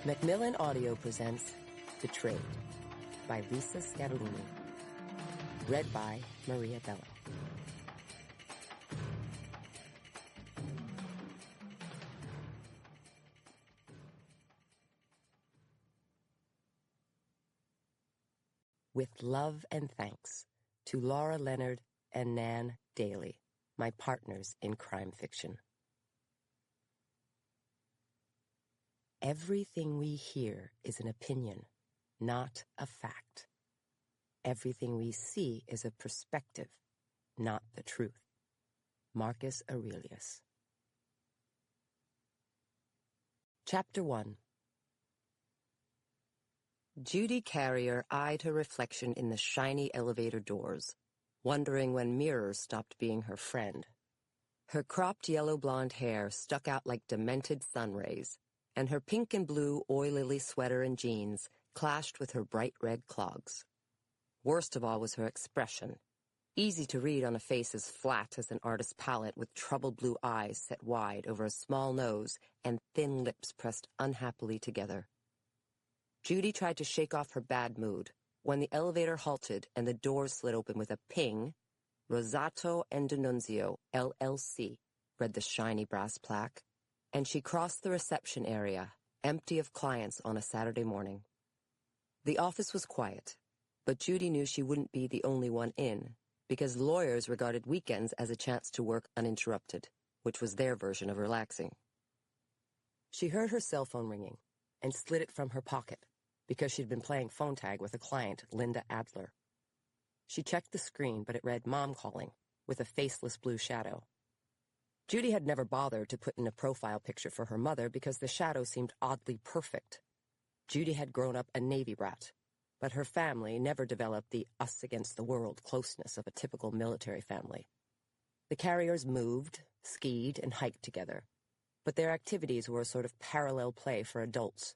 Macmillan Audio presents The Trade by Lisa Scatolini. Read by Maria Bello. With love and thanks to Laura Leonard and Nan Daly, my partners in crime fiction. Everything we hear is an opinion, not a fact. Everything we see is a perspective, not the truth. Marcus Aurelius. Chapter 1. Judy Carrier eyed her reflection in the shiny elevator doors, wondering when mirrors stopped being her friend. Her cropped yellow-blonde hair stuck out like demented sun rays, and her pink and blue oil-lily sweater and jeans clashed with her bright red clogs. Worst of all was her expression, easy to read on a face as flat as an artist's palette with troubled blue eyes set wide over a small nose and thin lips pressed unhappily together. Judy tried to shake off her bad mood when the elevator halted and the doors slid open with a ping. Rosato and D'Annunzio, LLC, read the shiny brass plaque, and she crossed the reception area, empty of clients on a Saturday morning. The office was quiet, but Judy knew she wouldn't be the only one in, because lawyers regarded weekends as a chance to work uninterrupted, which was their version of relaxing. She heard her cell phone ringing and slid it from her pocket because she'd been playing phone tag with a client, Linda Adler. She checked the screen, but it read Mom calling, with a faceless blue shadow. Judy had never bothered to put in a profile picture for her mother because the shadow seemed oddly perfect. Judy had grown up a Navy brat, but her family never developed the us-against-the-world closeness of a typical military family. The Carriers moved, skied, and hiked together, but their activities were a sort of parallel play for adults,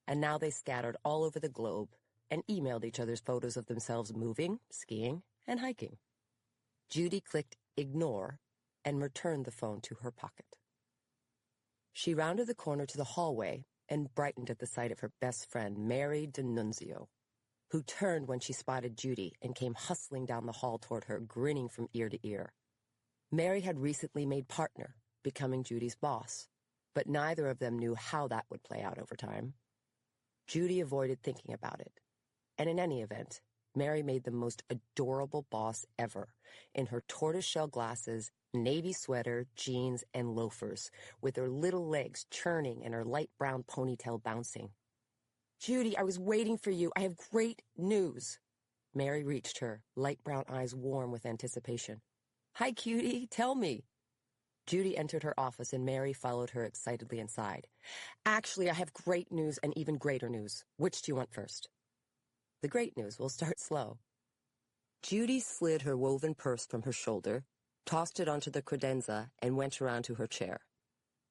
and now they scattered all over the globe and emailed each other's photos of themselves moving, skiing, and hiking. Judy clicked Ignore and returned the phone to her pocket. She rounded the corner to the hallway and brightened at the sight of her best friend, Mary D'Annunzio, who turned when she spotted Judy and came hustling down the hall toward her, grinning from ear to ear. Mary had recently made partner, becoming Judy's boss, but neither of them knew how that would play out over time. Judy avoided thinking about it, and in any event, Mary made the most adorable boss ever, in her tortoiseshell glasses, navy sweater, jeans, and loafers, with her little legs churning and her light brown ponytail bouncing. "Judy, I was waiting for you. I have great news." Mary reached her, light brown eyes warm with anticipation. "Hi, cutie. Tell me." Judy entered her office and Mary followed her excitedly inside. "Actually, I have great news and even greater news. Which do you want first?" "The great news. We'll start slow." Judy slid her woven purse from her shoulder, tossed it onto the credenza, and went around to her chair.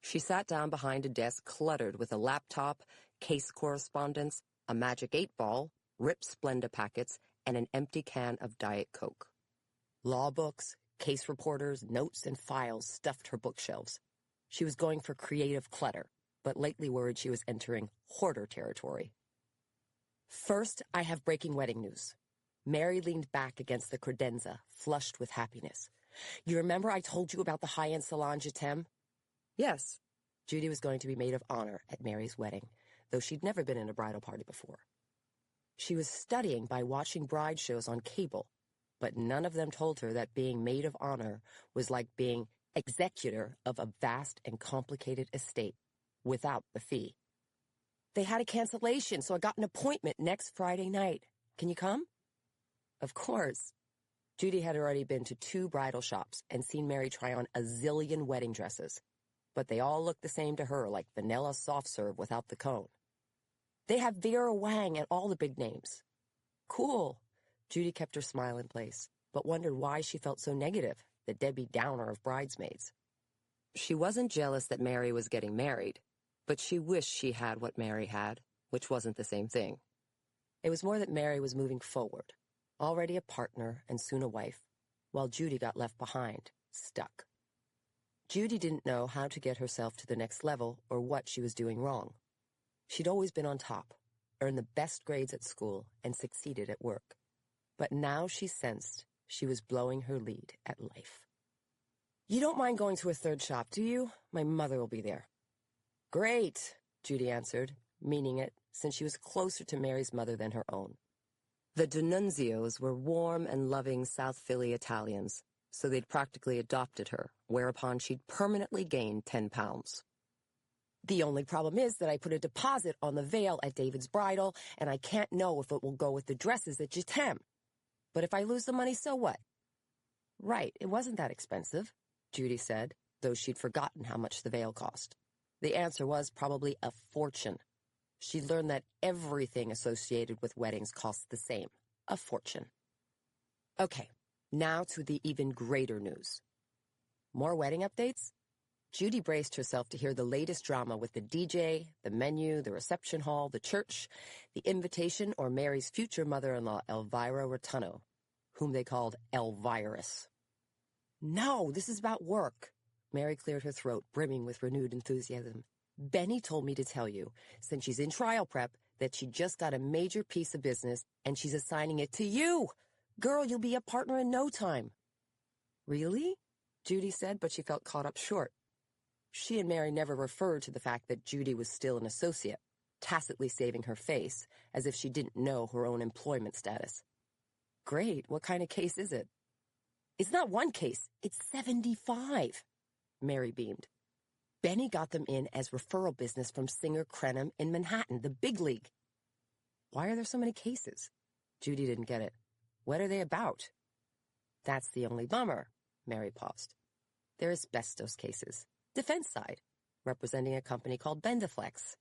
She sat down behind a desk cluttered with a laptop, case correspondence, a Magic 8-ball, ripped Splenda packets, and an empty can of Diet Coke. Law books, case reporters, notes, and files stuffed her bookshelves. She was going for creative clutter, but lately worried she was entering hoarder territory. "First, I have breaking wedding news." Mary leaned back against the credenza, flushed with happiness. "You remember I told you about the high-end salon je t'aime?" "Yes." Judy was going to be maid of honor at Mary's wedding, though she'd never been in a bridal party before. She was studying by watching bride shows on cable, but none of them told her that being maid of honor was like being executor of a vast and complicated estate without the fee. "They had a cancellation, so I got an appointment next Friday night. Can you come?" Of course. Judy had already been to 2 bridal shops and seen Mary try on a zillion wedding dresses, but they all looked the same to her, like vanilla soft serve without the cone. "They have Vera Wang and all the big names." "Cool." Judy kept her smile in place, but wondered why she felt so negative, the Debbie Downer of bridesmaids. She wasn't jealous that Mary was getting married, but she wished she had what Mary had, which wasn't the same thing. It was more that Mary was moving forward, already a partner and soon a wife, while Judy got left behind, stuck. Judy didn't know how to get herself to the next level or what she was doing wrong. She'd always been on top, earned the best grades at school, and succeeded at work. But now she sensed she was blowing her lead at life. "You don't mind going to a third shop, do you? My mother will be there." "Great," Judy answered, meaning it, since she was closer to Mary's mother than her own. The D'Annunzios were warm and loving South Philly Italians, so they'd practically adopted her, whereupon she'd permanently gained 10 pounds. "The only problem is that I put a deposit on the veil at David's Bridal, and I can't know if it will go with the dresses at Jitem. But if I lose the money, so what?" "Right, it wasn't that expensive," Judy said, though she'd forgotten how much the veil cost. The answer was probably a fortune. She'd learned that everything associated with weddings costs the same, a fortune. Okay, now to the even greater news. More wedding updates? Judy braced herself to hear the latest drama with the DJ, the menu, the reception hall, the church, the invitation, or Mary's future mother-in-law, Elvira Rotunno, whom they called Elvirus. "No, this is about work." Mary cleared her throat, brimming with renewed enthusiasm. "Benny told me to tell you, since she's in trial prep, that she just got a major piece of business, and she's assigning it to you. Girl, you'll be a partner in no time." "Really?" Judy said, but she felt caught up short. She and Mary never referred to the fact that Judy was still an associate, tacitly saving her face, as if she didn't know her own employment status. "Great, what kind of case is it?" "It's not one case, it's 75. Mary beamed. "Benny got them in as referral business from Singer Crenham in Manhattan, the big league." "Why are there so many cases?" Judy didn't get it. "What are they about?" "That's the only bummer." Mary paused. "They're asbestos cases. Defense side, representing a company called Bendiflex."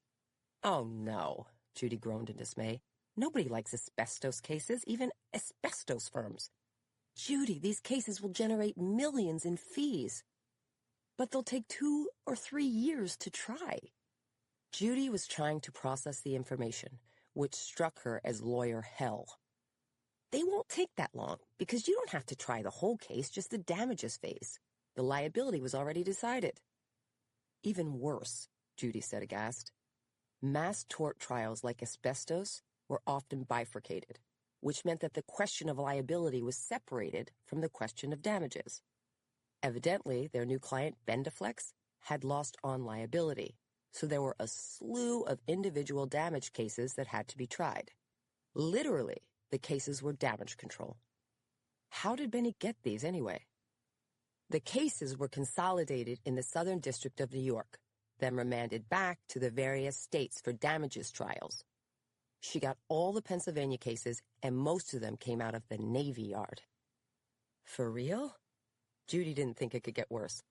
"Oh, no," Judy groaned in dismay. "Nobody likes asbestos cases, even asbestos firms." "Judy, these cases will generate millions in fees." "But they'll take 2 or 3 years to try." Judy was trying to process the information, which struck her as lawyer hell. "They won't take that long, because you don't have to try the whole case, just the damages phase. The liability was already decided." "Even worse," Judy said aghast. "Mass tort trials like asbestos were often bifurcated, which meant that the question of liability was separated from the question of damages. Evidently, their new client, Bendiflex, had lost on liability, so there were a slew of individual damage cases that had to be tried. Literally, the cases were damage control. How did Benny get these anyway? The cases were consolidated in the Southern District of New York, then remanded back to the various states for damages trials. She got all the Pennsylvania cases, and most of them came out of the Navy Yard. For real? Judy didn't think it could get worse.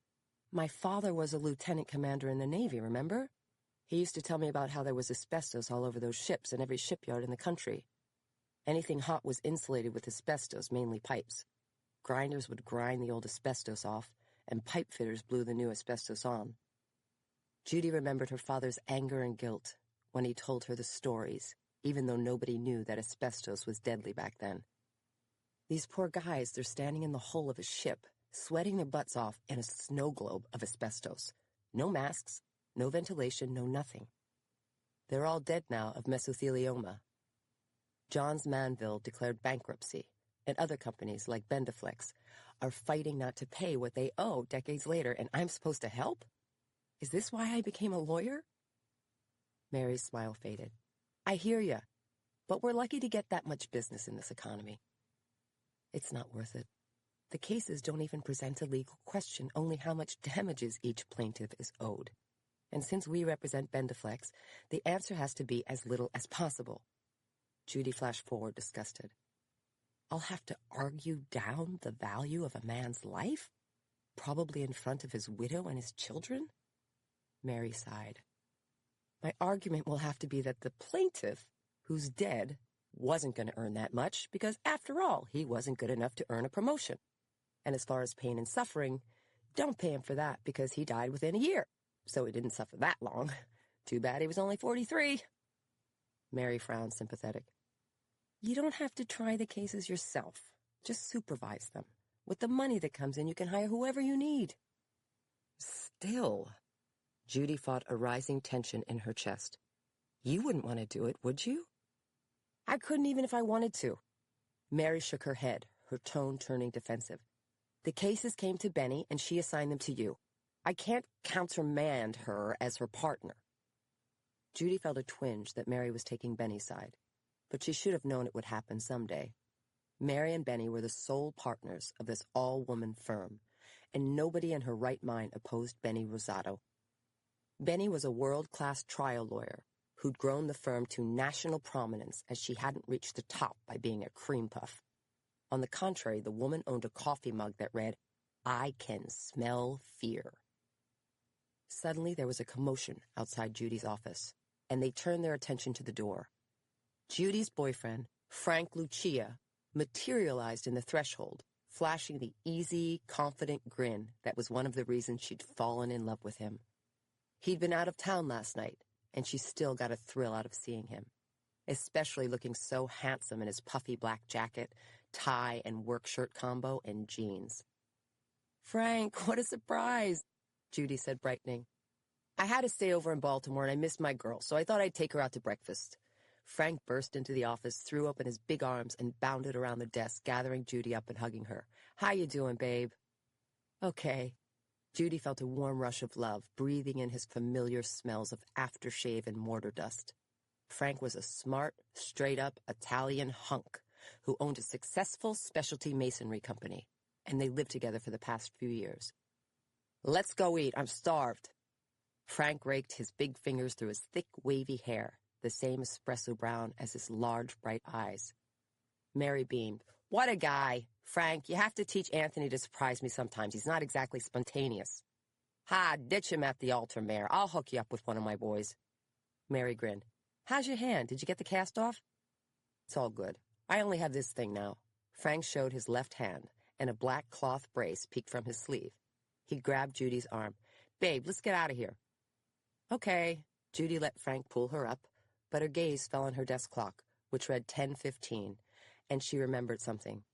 My father was a lieutenant commander in the Navy, remember? He used to tell me about how there was asbestos all over those ships in every shipyard in the country. Anything hot was insulated with asbestos, mainly pipes. Grinders would grind the old asbestos off, and pipe fitters blew the new asbestos on. Judy remembered her father's anger and guilt when he told her the stories, even though nobody knew that asbestos was deadly back then. These poor guys, they're standing in the hull of a ship, sweating their butts off in a snow globe of asbestos. No masks, no ventilation, no nothing. They're all dead now of mesothelioma. Johns Manville declared bankruptcy, and other companies like Bendiflex are fighting not to pay what they owe decades later, and I'm supposed to help? Is this why I became a lawyer? Mary's smile faded. I hear ya, but we're lucky to get that much business in this economy. It's not worth it. The cases don't even present a legal question, only how much damages each plaintiff is owed. And since we represent Bendiflex, the answer has to be as little as possible. Judy flashed forward, disgusted. I'll have to argue down the value of a man's life? Probably in front of his widow and his children? Mary sighed. My argument will have to be that the plaintiff, who's dead, wasn't going to earn that much because, after all, he wasn't good enough to earn a promotion. And as far as pain and suffering, don't pay him for that because he died within a year, so he didn't suffer that long. Too bad he was only 43. Mary frowned, sympathetic. You don't have to try the cases yourself. Just supervise them. With the money that comes in, you can hire whoever you need. Still, Judy fought a rising tension in her chest. You wouldn't want to do it, would you? I couldn't even if I wanted to. Mary shook her head, her tone turning defensive. The cases came to Benny, and she assigned them to you. I can't countermand her as her partner. Judy felt a twinge that Mary was taking Benny's side, but she should have known it would happen someday. Mary and Benny were the sole partners of this all-woman firm, and nobody in her right mind opposed Benny Rosato. Benny was a world-class trial lawyer who'd grown the firm to national prominence as she hadn't reached the top by being a cream puff. On the contrary, the woman owned a coffee mug that read, "I can smell fear." Suddenly, there was a commotion outside Judy's office, and they turned their attention to the door. Judy's boyfriend, Frank Lucia, materialized in the threshold, flashing the easy, confident grin that was one of the reasons she'd fallen in love with him. He'd been out of town last night, and she still got a thrill out of seeing him, especially looking so handsome in his puffy black jacket, tie and work shirt combo, and jeans. "Frank, what a surprise," Judy said, brightening. "I had to stay over in Baltimore, and I missed my girl, so I thought I'd take her out to breakfast." Frank burst into the office, threw open his big arms, and bounded around the desk, gathering Judy up and hugging her. "How you doing, babe?" "Okay." Judy felt a warm rush of love, breathing in his familiar smells of aftershave and mortar dust. Frank was a smart, straight-up Italian hunk who owned a successful specialty masonry company, and they lived together for the past few years. "Let's go eat. I'm starved." Frank raked his big fingers through his thick, wavy hair, the same espresso brown as his large, bright eyes. Mary beamed. "What a guy. Frank, you have to teach Anthony to surprise me sometimes. He's not exactly spontaneous." "Ha, ditch him at the altar, Mare. I'll hook you up with one of my boys." Mary grinned. "How's your hand? Did you get the cast off?" "It's all good. I only have this thing now." Frank showed his left hand, and a black cloth brace peeked from his sleeve. He grabbed Judy's arm. "Babe, let's get out of here." "Okay." Judy let Frank pull her up, but her gaze fell on her desk clock, which read 10:15, and she remembered something.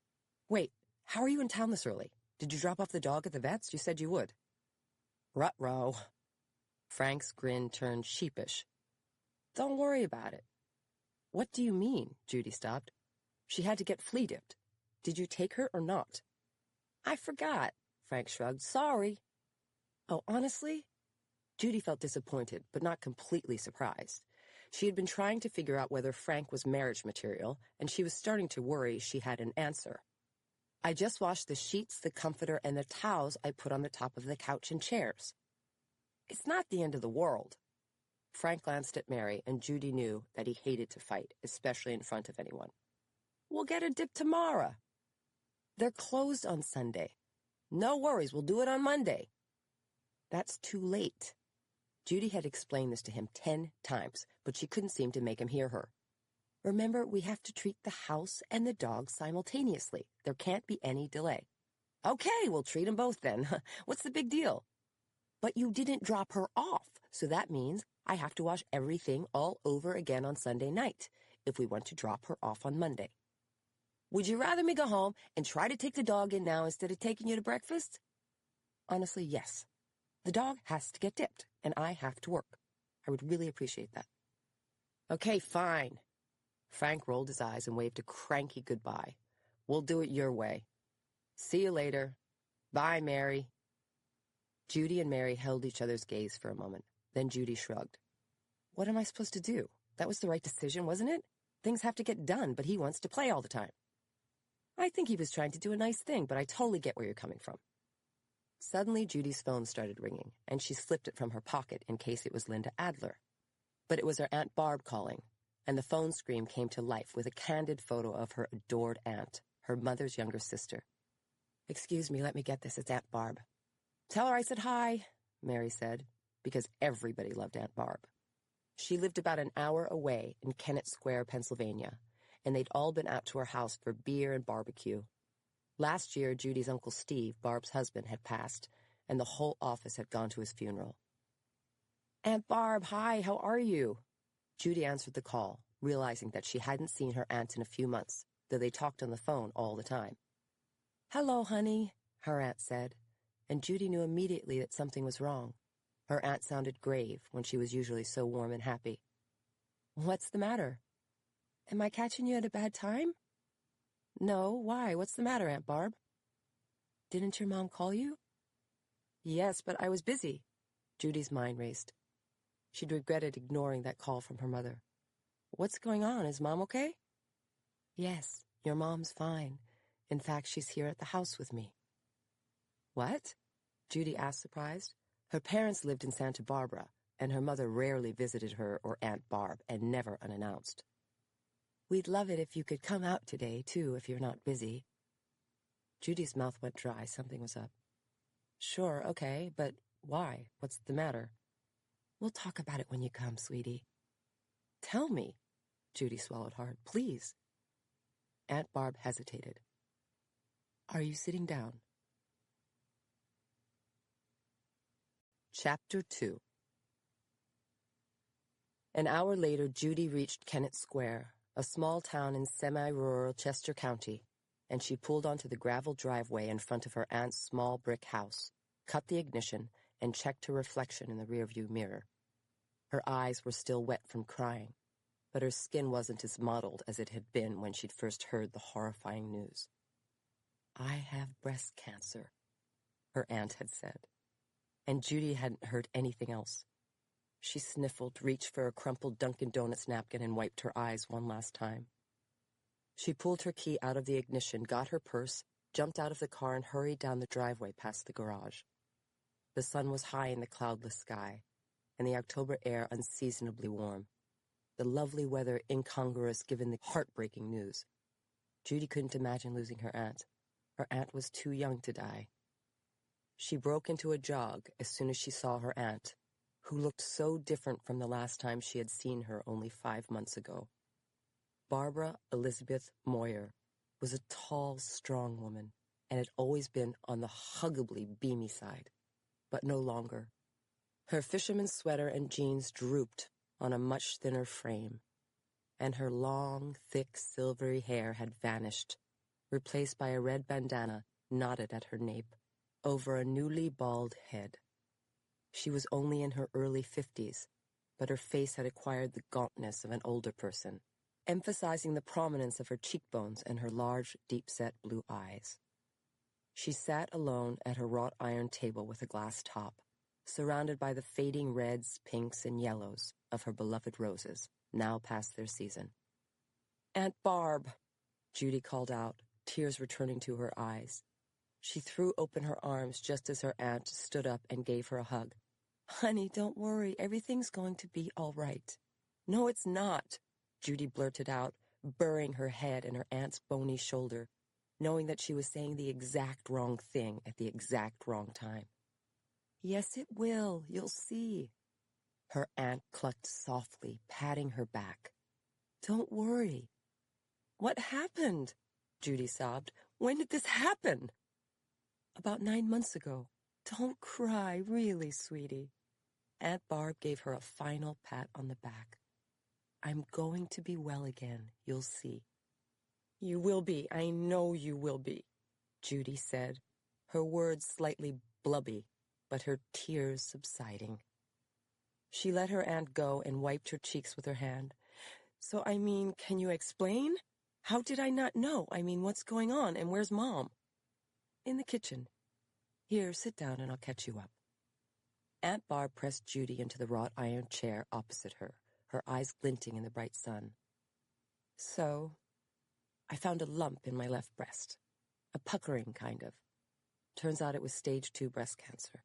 "Wait, how are you in town this early? Did you drop off the dog at the vet's? You said you would." "Ruh-roh." Frank's grin turned sheepish. "Don't worry about it." "What do you mean?" Judy stopped. "She had to get flea-dipped. Did you take her or not?" "I forgot," Frank shrugged. "Sorry." "Oh, honestly?" Judy felt disappointed, but not completely surprised. She had been trying to figure out whether Frank was marriage material, and she was starting to worry she had an answer. "I just washed the sheets, the comforter, and the towels I put on the top of the couch and chairs." "It's not the end of the world." Frank glanced at Mary, and Judy knew that he hated to fight, especially in front of anyone. "We'll get a dip tomorrow." "They're closed on Sunday." "No worries, we'll do it on Monday." "That's too late." Judy had explained this to him 10 times, but she couldn't seem to make him hear her. "Remember, we have to treat the house and the dog simultaneously. There can't be any delay." "Okay, we'll treat them both then. What's the big deal?" "But you didn't drop her off, so that means I have to wash everything all over again on Sunday night if we want to drop her off on Monday." "Would you rather me go home and try to take the dog in now instead of taking you to breakfast?" "Honestly, yes. The dog has to get dipped, and I have to work. I would really appreciate that." "Okay, fine." Frank rolled his eyes and waved a cranky goodbye. "We'll do it your way. See you later. Bye, Mary." Judy and Mary held each other's gaze for a moment. Then Judy shrugged. "What am I supposed to do? That was the right decision, wasn't it? Things have to get done, but he wants to play all the time." "I think he was trying to do a nice thing, but I totally get where you're coming from." Suddenly, Judy's phone started ringing, and she slipped it from her pocket in case it was Linda Adler. But it was her Aunt Barb calling, and the phone screen came to life with a candid photo of her adored aunt, her mother's younger sister. "Excuse me, let me get this. It's Aunt Barb." "Tell her I said hi," Mary said, because everybody loved Aunt Barb. She lived about an hour away in Kennett Square, Pennsylvania, and they'd all been out to her house for beer and barbecue. Last year, Judy's Uncle Steve, Barb's husband, had passed, and the whole office had gone to his funeral. "Aunt Barb, hi, how are you?" Judy answered the call, realizing that she hadn't seen her aunt in a few months, though they talked on the phone all the time. "Hello, honey," her aunt said, and Judy knew immediately that something was wrong. Her aunt sounded grave when she was usually so warm and happy. What's the matter? Am I catching you at a bad time? No, why? What's the matter, Aunt Barb? Didn't your mom call you? Yes, but I was busy. Judy's mind raced. She'd regretted ignoring that call from her mother. What's going on? Is Mom okay? Yes, your mom's fine. In fact, she's here at the house with me. What? Judy asked, surprised. Her parents lived in Santa Barbara, and her mother rarely visited her or Aunt Barb, and never unannounced. We'd love it if you could come out today, too, if you're not busy. Judy's mouth went dry. Something was up. Sure, okay, but why? What's the matter? We'll talk about it when you come, sweetie. Tell me. Judy swallowed hard. Please. Aunt Barb hesitated. Are you sitting down? Chapter 2. An hour later, Judy reached Kennett Square, a small town in semi-rural Chester County, and she pulled onto the gravel driveway in front of her aunt's small brick house, cut the ignition, and checked her reflection in the rearview mirror. Her eyes were still wet from crying, but her skin wasn't as mottled as it had been when she'd first heard the horrifying news. I have breast cancer, her aunt had said, and Judy hadn't heard anything else. She sniffled, reached for a crumpled Dunkin' Donuts napkin, and wiped her eyes one last time. She pulled her key out of the ignition, got her purse, jumped out of the car, and hurried down the driveway past the garage. The sun was high in the cloudless sky, and the October air unseasonably warm. The lovely weather incongruous given the heartbreaking news. Judy couldn't imagine losing her aunt. Her aunt was too young to die. She broke into a jog as soon as she saw her aunt, who looked so different from the last time she had seen her only 5 months ago. Barbara Elizabeth Moyer was a tall, strong woman, and had always been on the huggably beamy side, but no longer. Her fisherman's sweater and jeans drooped on a much thinner frame, and her long, thick, silvery hair had vanished, replaced by a red bandana knotted at her nape over a newly bald head. She was only in her early 50s, but her face had acquired the gauntness of an older person, emphasizing the prominence of her cheekbones and her large, deep-set blue eyes. She sat alone at her wrought iron table with a glass top, surrounded by the fading reds, pinks, and yellows of her beloved roses, now past their season. Aunt Barb, Judy called out, tears returning to her eyes. She threw open her arms just as her aunt stood up and gave her a hug. Honey, don't worry. Everything's going to be all right. No, it's not, Judy blurted out, burying her head in her aunt's bony shoulder, knowing that she was saying the exact wrong thing at the exact wrong time. Yes, it will. You'll see. Her aunt clucked softly, patting her back. Don't worry. What happened? Judy sobbed. When did this happen? About 9 months ago. Don't cry, really, sweetie. Aunt Barb gave her a final pat on the back. I'm going to be well again, you'll see. You will be, I know you will be, Judy said, her words slightly blubby, but her tears subsiding. She let her aunt go and wiped her cheeks with her hand. So, can you explain? How did I not know? What's going on, and where's Mom? In the kitchen. Here, sit down and I'll catch you up. Aunt Barb pressed Judy into the wrought iron chair opposite her, her eyes glinting in the bright sun. So, I found a lump in my left breast. A puckering, kind of. Turns out it was stage 2 breast cancer.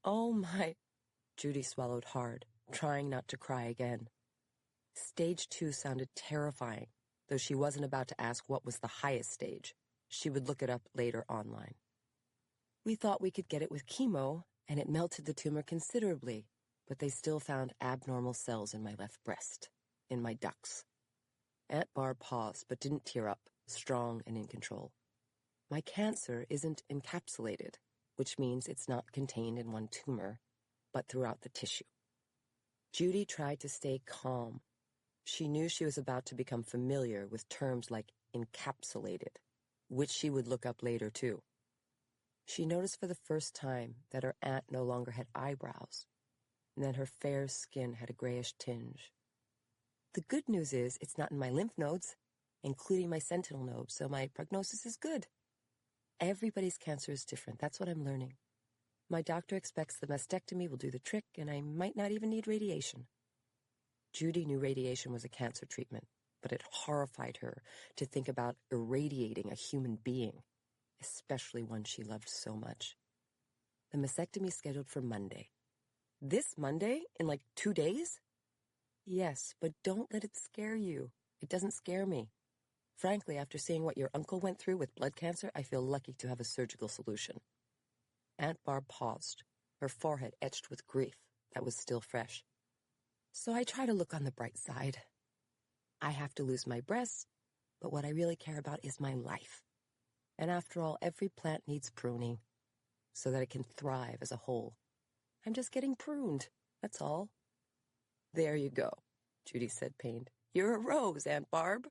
Oh my... Judy swallowed hard, trying not to cry again. Stage 2 sounded terrifying, though she wasn't about to ask what was the highest stage. She would look it up later online. We thought we could get it with chemo, and it melted the tumor considerably, but they still found abnormal cells in my left breast, in my ducts. Aunt Barb paused, but didn't tear up, strong and in control. My cancer isn't encapsulated, which means it's not contained in one tumor, but throughout the tissue. Judy tried to stay calm. She knew she was about to become familiar with terms like encapsulated, which she would look up later, too. She noticed for the first time that her aunt no longer had eyebrows, and that her fair skin had a grayish tinge. The good news is it's not in my lymph nodes, including my sentinel node, so my prognosis is good. Everybody's cancer is different. That's what I'm learning. My doctor expects the mastectomy will do the trick, and I might not even need radiation. Judy knew radiation was a cancer treatment, but it horrified her to think about irradiating a human being, especially one she loved so much. The mastectomy is scheduled for Monday. This Monday? In like 2 days? Yes, but don't let it scare you. It doesn't scare me. Frankly, after seeing what your uncle went through with blood cancer, I feel lucky to have a surgical solution. Aunt Barb paused, her forehead etched with grief that was still fresh. So I try to look on the bright side. I have to lose my breasts, but what I really care about is my life. And after all, every plant needs pruning so that it can thrive as a whole. I'm just getting pruned, that's all. There you go, Judy said, pained. You're a rose, Aunt Barb.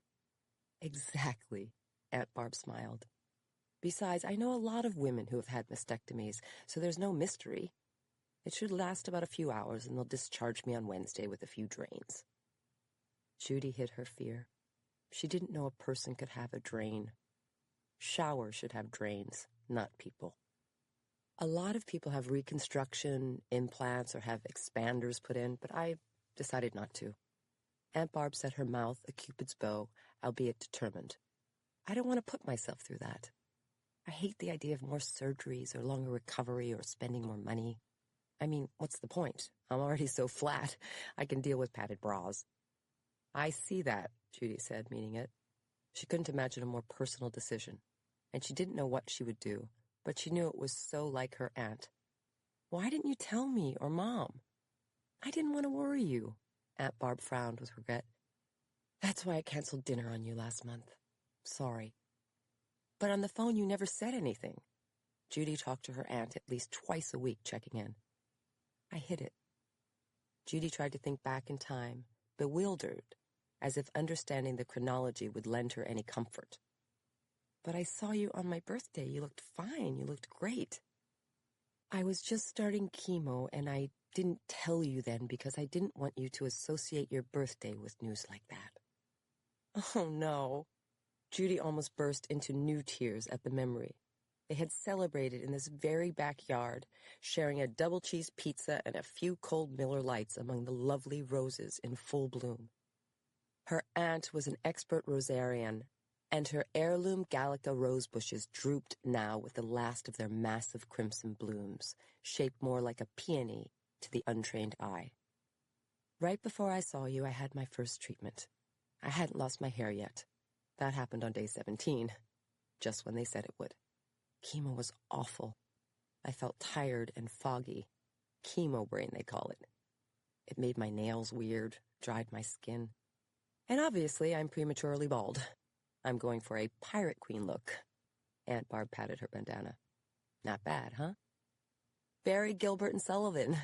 Exactly, Aunt Barb smiled. Besides, I know a lot of women who have had mastectomies, so there's no mystery. It should last about a few hours, and they'll discharge me on Wednesday with a few drains. Judy hid her fear. She didn't know a person could have a drain. Showers should have drains, not people. A lot of people have reconstruction, implants, or have expanders put in, but I decided not to. Aunt Barb set her mouth a Cupid's bow, albeit determined. I don't want to put myself through that. I hate the idea of more surgeries or longer recovery or spending more money. I mean, what's the point? I'm already so flat, I can deal with padded bras. I see that, Judy said, meaning it. She couldn't imagine a more personal decision, and she didn't know what she would do, but she knew it was so like her aunt. Why didn't you tell me or Mom? I didn't want to worry you. Aunt Barb frowned with regret. That's why I canceled dinner on you last month. Sorry. But on the phone you never said anything. Judy talked to her aunt at least twice a week, checking in. I hid it. Judy tried to think back in time, bewildered, as if understanding the chronology would lend her any comfort. But I saw you on my birthday. You looked fine. You looked great. I was just starting chemo, and I didn't tell you then because I didn't want you to associate your birthday with news like that. Oh, no. Judy almost burst into new tears at the memory. They had celebrated in this very backyard, sharing a double cheese pizza and a few cold Miller Lights among the lovely roses in full bloom. Her aunt was an expert rosarian, and her heirloom Gallica rose bushes drooped now with the last of their massive crimson blooms, shaped more like a peony to the untrained eye. Right before I saw you, I had my first treatment. I hadn't lost my hair yet. That happened on day 17, just when they said it would. Chemo was awful. I felt tired and foggy. Chemo brain, they call it. It made my nails weird, dried my skin. And obviously, I'm prematurely bald. I'm going for a pirate queen look. Aunt Barb patted her bandana. Not bad, huh? Barry, Gilbert, and Sullivan.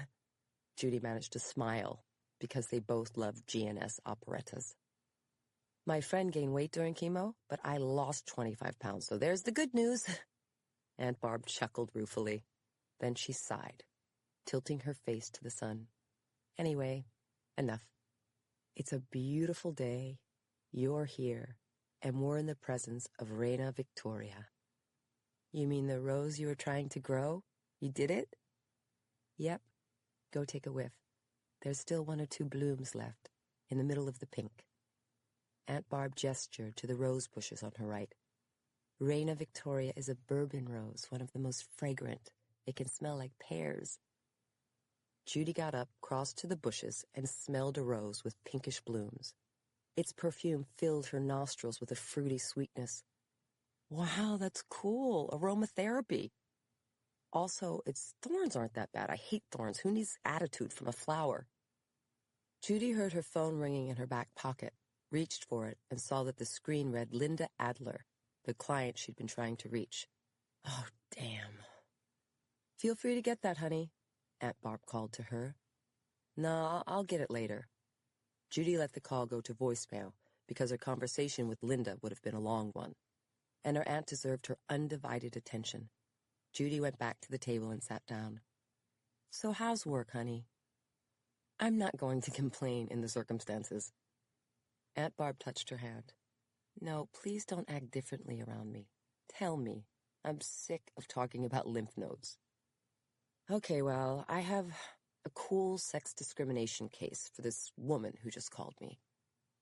Judy managed to smile, because they both loved GNS operettas. My friend gained weight during chemo, but I lost 25 pounds, so there's the good news. Aunt Barb chuckled ruefully. Then she sighed, tilting her face to the sun. Anyway, enough. It's a beautiful day. You're here, and we're in the presence of Reina Victoria. You mean the rose you were trying to grow? You did it? Yep. Go take a whiff. There's still 1 or 2 blooms left, in the middle of the pink. Aunt Barb gestured to the rose bushes on her right. Reina Victoria is a bourbon rose, one of the most fragrant. It can smell like pears. Judy got up, crossed to the bushes, and smelled a rose with pinkish blooms. Its perfume filled her nostrils with a fruity sweetness. Wow, that's cool. Aromatherapy. Also, its thorns aren't that bad. I hate thorns. Who needs attitude from a flower? Judy heard her phone ringing in her back pocket, reached for it, and saw that the screen read Linda Adler, the client she'd been trying to reach. Oh, damn. Feel free to get that, honey, Aunt Barb called to her. No, I'll get it later. Judy let the call go to voicemail because her conversation with Linda would have been a long one, and her aunt deserved her undivided attention. Judy went back to the table and sat down. So how's work, honey? I'm not going to complain in the circumstances. Aunt Barb touched her hand. No, please don't act differently around me. Tell me. I'm sick of talking about lymph nodes. Okay, well, I have a cool sex discrimination case for this woman who just called me.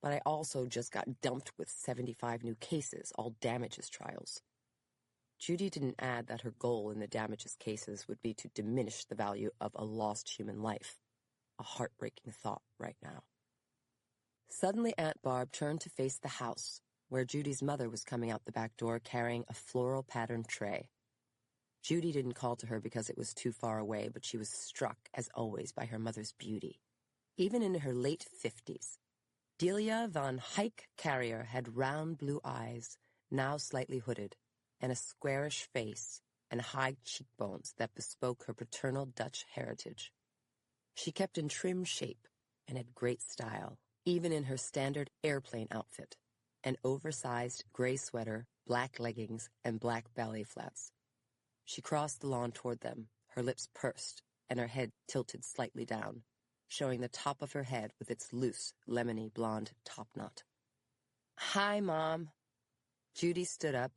But I also just got dumped with 75 new cases, all damages trials. Judy didn't add that her goal in the damages cases would be to diminish the value of a lost human life. A heartbreaking thought right now. Suddenly Aunt Barb turned to face the house, where Judy's mother was coming out the back door carrying a floral-patterned tray. Judy didn't call to her because it was too far away, but she was struck, as always, by her mother's beauty. Even in her late 50s, Delia von Heike Carrier had round blue eyes, now slightly hooded, and a squarish face and high cheekbones that bespoke her paternal Dutch heritage. She kept in trim shape and had great style, even in her standard airplane outfit, an oversized gray sweater, black leggings, and black ballet flats. She crossed the lawn toward them, her lips pursed and her head tilted slightly down, showing the top of her head with its loose, lemony blonde topknot. Hi, Mom. Judy stood up,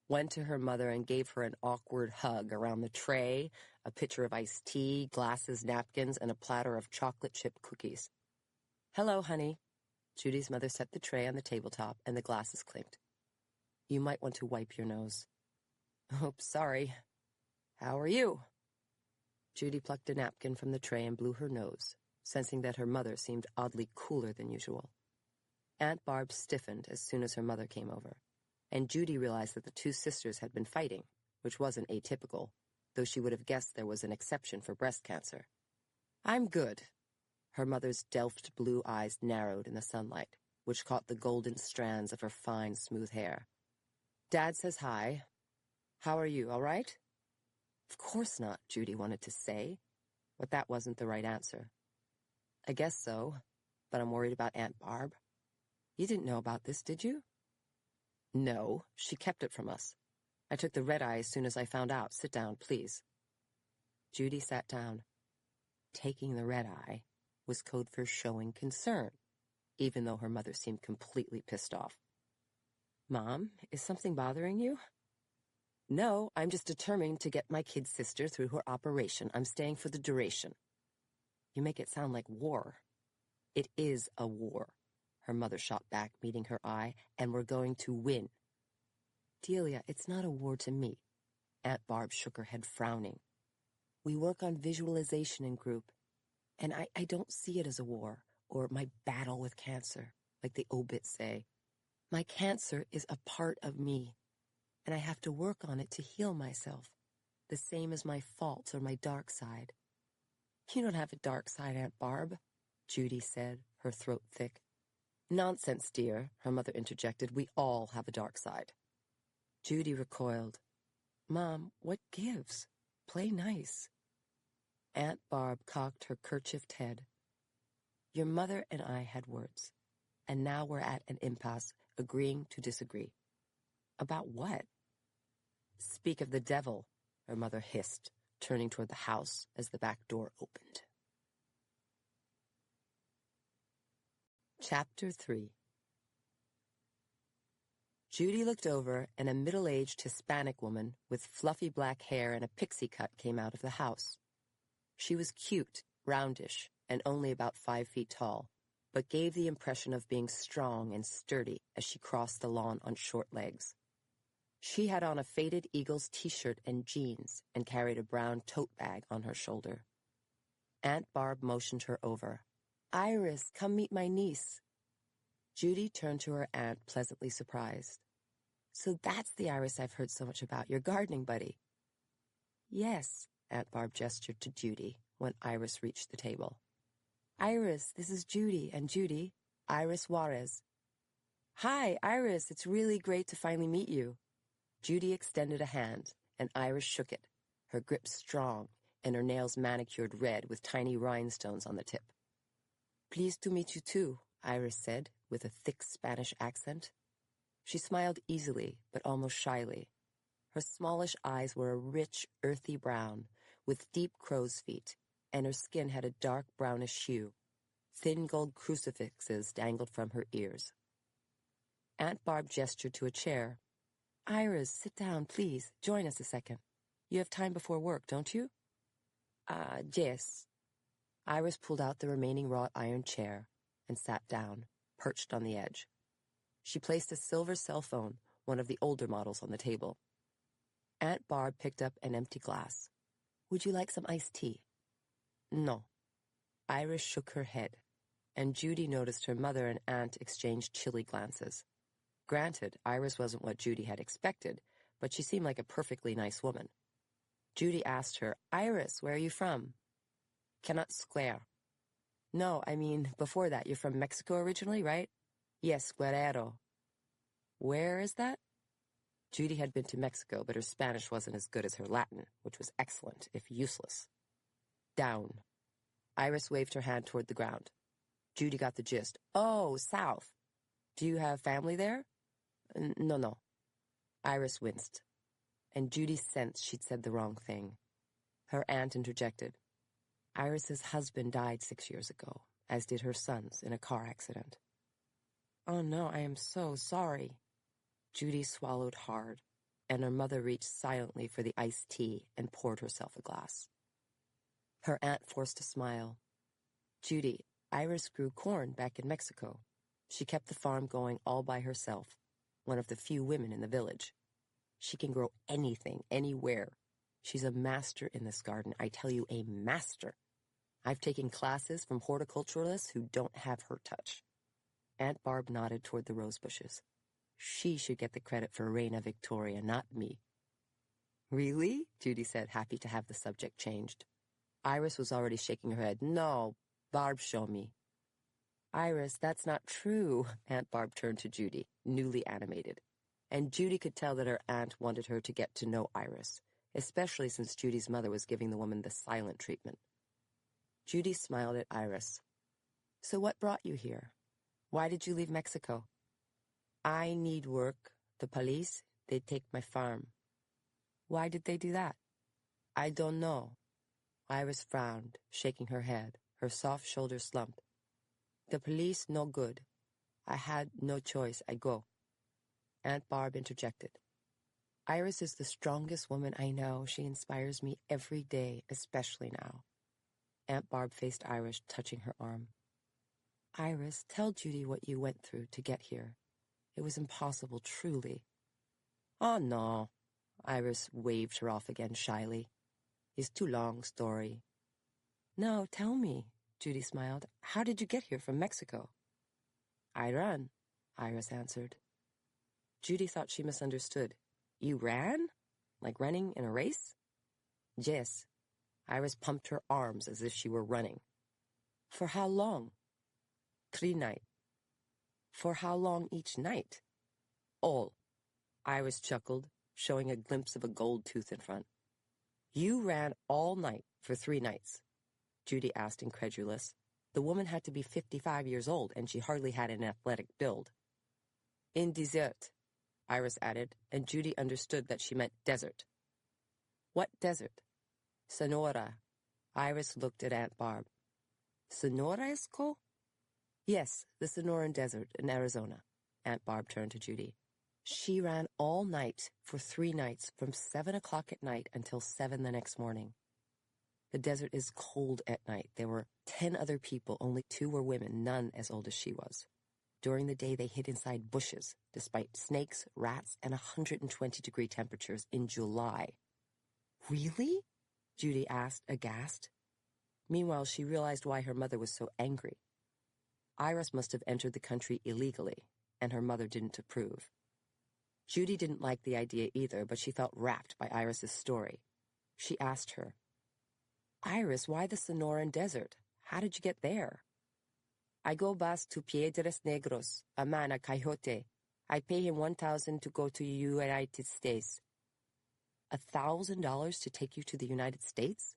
went to her mother and gave her an awkward hug around the tray, a pitcher of iced tea, glasses, napkins, and a platter of chocolate chip cookies. Hello, honey. Judy's mother set the tray on the tabletop and the glasses clinked. You might want to wipe your nose. Oops, sorry. How are you? Judy plucked a napkin from the tray and blew her nose, sensing that her mother seemed oddly cooler than usual. Aunt Barb stiffened as soon as her mother came over, and Judy realized that the two sisters had been fighting, which wasn't atypical, though she would have guessed there was an exception for breast cancer. I'm good. Her mother's Delft blue eyes narrowed in the sunlight, which caught the golden strands of her fine, smooth hair. Dad says hi. How are you, all right? Of course not, Judy wanted to say, but that wasn't the right answer. I guess so, but I'm worried about Aunt Barb. You didn't know about this, did you? No, she kept it from us. I took the red-eye as soon as I found out. Sit down, please. Judy sat down. Taking the red-eye was code for showing concern, even though her mother seemed completely pissed off. Mom, is something bothering you? No, I'm just determined to get my kid sister through her operation. I'm staying for the duration. You make it sound like war. It is a war, her mother shot back, meeting her eye, and we're going to win. Delia, it's not a war to me. Aunt Barb shook her head, frowning. We work on visualization in group, and I don't see it as a war, or my battle with cancer, like the obits say. My cancer is a part of me, and I have to work on it to heal myself, the same as my faults or my dark side. You don't have a dark side, Aunt Barb, Judy said, her throat thick. Nonsense, dear, her mother interjected. We all have a dark side. Judy recoiled. Mom, what gives? Play nice. Aunt Barb cocked her kerchiefed head. Your mother and I had words, and now we're at an impasse, agreeing to disagree. About what? Speak of the devil, her mother hissed, turning toward the house as the back door opened. Chapter 3. Judy looked over, and a middle-aged Hispanic woman with fluffy black hair and a pixie cut came out of the house. She was cute, roundish, and only about 5 feet tall, but gave the impression of being strong and sturdy as she crossed the lawn on short legs. She had on a faded Eagles t-shirt and jeans and carried a brown tote bag on her shoulder. Aunt Barb motioned her over. Iris, come meet my niece. Judy turned to her aunt, pleasantly surprised. So that's the Iris I've heard so much about, your gardening buddy. Yes, Aunt Barb gestured to Judy when Iris reached the table. Iris, this is Judy, and Judy, Iris Juarez. Hi, Iris, it's really great to finally meet you. Judy extended a hand, and Iris shook it, her grip strong and her nails manicured red with tiny rhinestones on the tip. Pleased to meet you too, Iris said, with a thick Spanish accent. She smiled easily, but almost shyly. Her smallish eyes were a rich, earthy brown, with deep crow's feet, and her skin had a dark brownish hue. Thin gold crucifixes dangled from her ears. Aunt Barb gestured to a chair. Iris, sit down, please. Join us a second. You have time before work, don't you? Yes. Iris pulled out the remaining wrought iron chair and sat down, perched on the edge. She placed a silver cell phone, one of the older models, on the table. Aunt Barb picked up an empty glass. Would you like some iced tea? No. Iris shook her head, and Judy noticed her mother and aunt exchanged chilly glances. Granted, Iris wasn't what Judy had expected, but she seemed like a perfectly nice woman. Judy asked her, Iris, where are you from? Cannot square. No, I mean, before that, you're from Mexico originally, right? Yes, Guerrero. Where is that? Judy had been to Mexico, but her Spanish wasn't as good as her Latin, which was excellent, if useless. Down. Iris waved her hand toward the ground. Judy got the gist. Oh, south. Do you have family there? No. Iris winced, and Judy sensed she'd said the wrong thing. Her aunt interjected. Iris's husband died 6 years ago, as did her sons, in a car accident. Oh no, I am so sorry. Judy swallowed hard, and her mother reached silently for the iced tea and poured herself a glass. Her aunt forced a smile. Judy, Iris grew corn back in Mexico. She kept the farm going all by herself, one of the few women in the village. She can grow anything, anywhere. She's a master in this garden, I tell you, a master. I've taken classes from horticulturalists who don't have her touch. Aunt Barb nodded toward the rose bushes. She should get the credit for Reina Victoria, not me. Really? Judy said, happy to have the subject changed. Iris was already shaking her head. No, Barb show me. Iris, that's not true. Aunt Barb turned to Judy, newly animated. And Judy could tell that her aunt wanted her to get to know Iris, especially since Judy's mother was giving the woman the silent treatment. Judy smiled at Iris. So what brought you here? Why did you leave Mexico? I need work. The police, they take my farm. Why did they do that? I don't know. Iris frowned, shaking her head, her soft shoulders slumped. The police no good. I had no choice. I go. Aunt Barb interjected. Iris is the strongest woman I know. She inspires me every day, especially now. Aunt Barb faced Iris, touching her arm. Iris, tell Judy what you went through to get here. It was impossible, truly. Oh, no. Iris waved her off again shyly. It's too long story. No, tell me, Judy smiled. How did you get here from Mexico? I ran, Iris answered. Judy thought she misunderstood. You ran? Like running in a race? Yes. Iris pumped her arms as if she were running. For how long? 3 nights. For how long each night? All. Iris chuckled, showing a glimpse of a gold tooth in front. You ran all night for 3 nights? Judy asked, incredulous. The woman had to be 55 years old, and she hardly had an athletic build. In desert, Iris added, and Judy understood that she meant desert. What desert? Sonora. Iris looked at Aunt Barb. Sonora Esco? Yes, the Sonoran Desert in Arizona. Aunt Barb turned to Judy. She ran all night for 3 nights, from 7 o'clock at night until 7 the next morning. The desert is cold at night. There were 10 other people, only 2 were women, none as old as she was. During the day, they hid inside bushes, despite snakes, rats, and 120-degree temperatures in July. Really? Judy asked, aghast. Meanwhile, she realized why her mother was so angry. Iris must have entered the country illegally, and her mother didn't approve. Judy didn't like the idea either, but she felt rapt by Iris's story. She asked her, Iris, why the Sonoran Desert? How did you get there? I go bus to Piedras Negros, a man, a coyote. I pay him $1,000 to go to the United States. $1,000 to take you to the United States?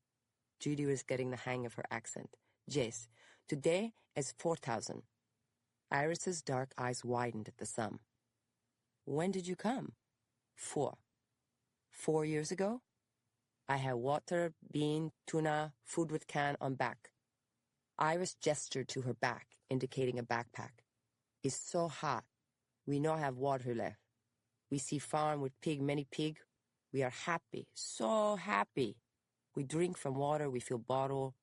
Judy was getting the hang of her accent. Yes, today is 4,000. Iris's dark eyes widened at the sum. When did you come? 4. 4 years ago? I had water, bean, tuna, food with can on back. Iris gestured to her back, indicating a backpack. It's so hot. We no have water left. We see farm with pig, many pig. We are happy, so happy. We drink from water, we feel bottle.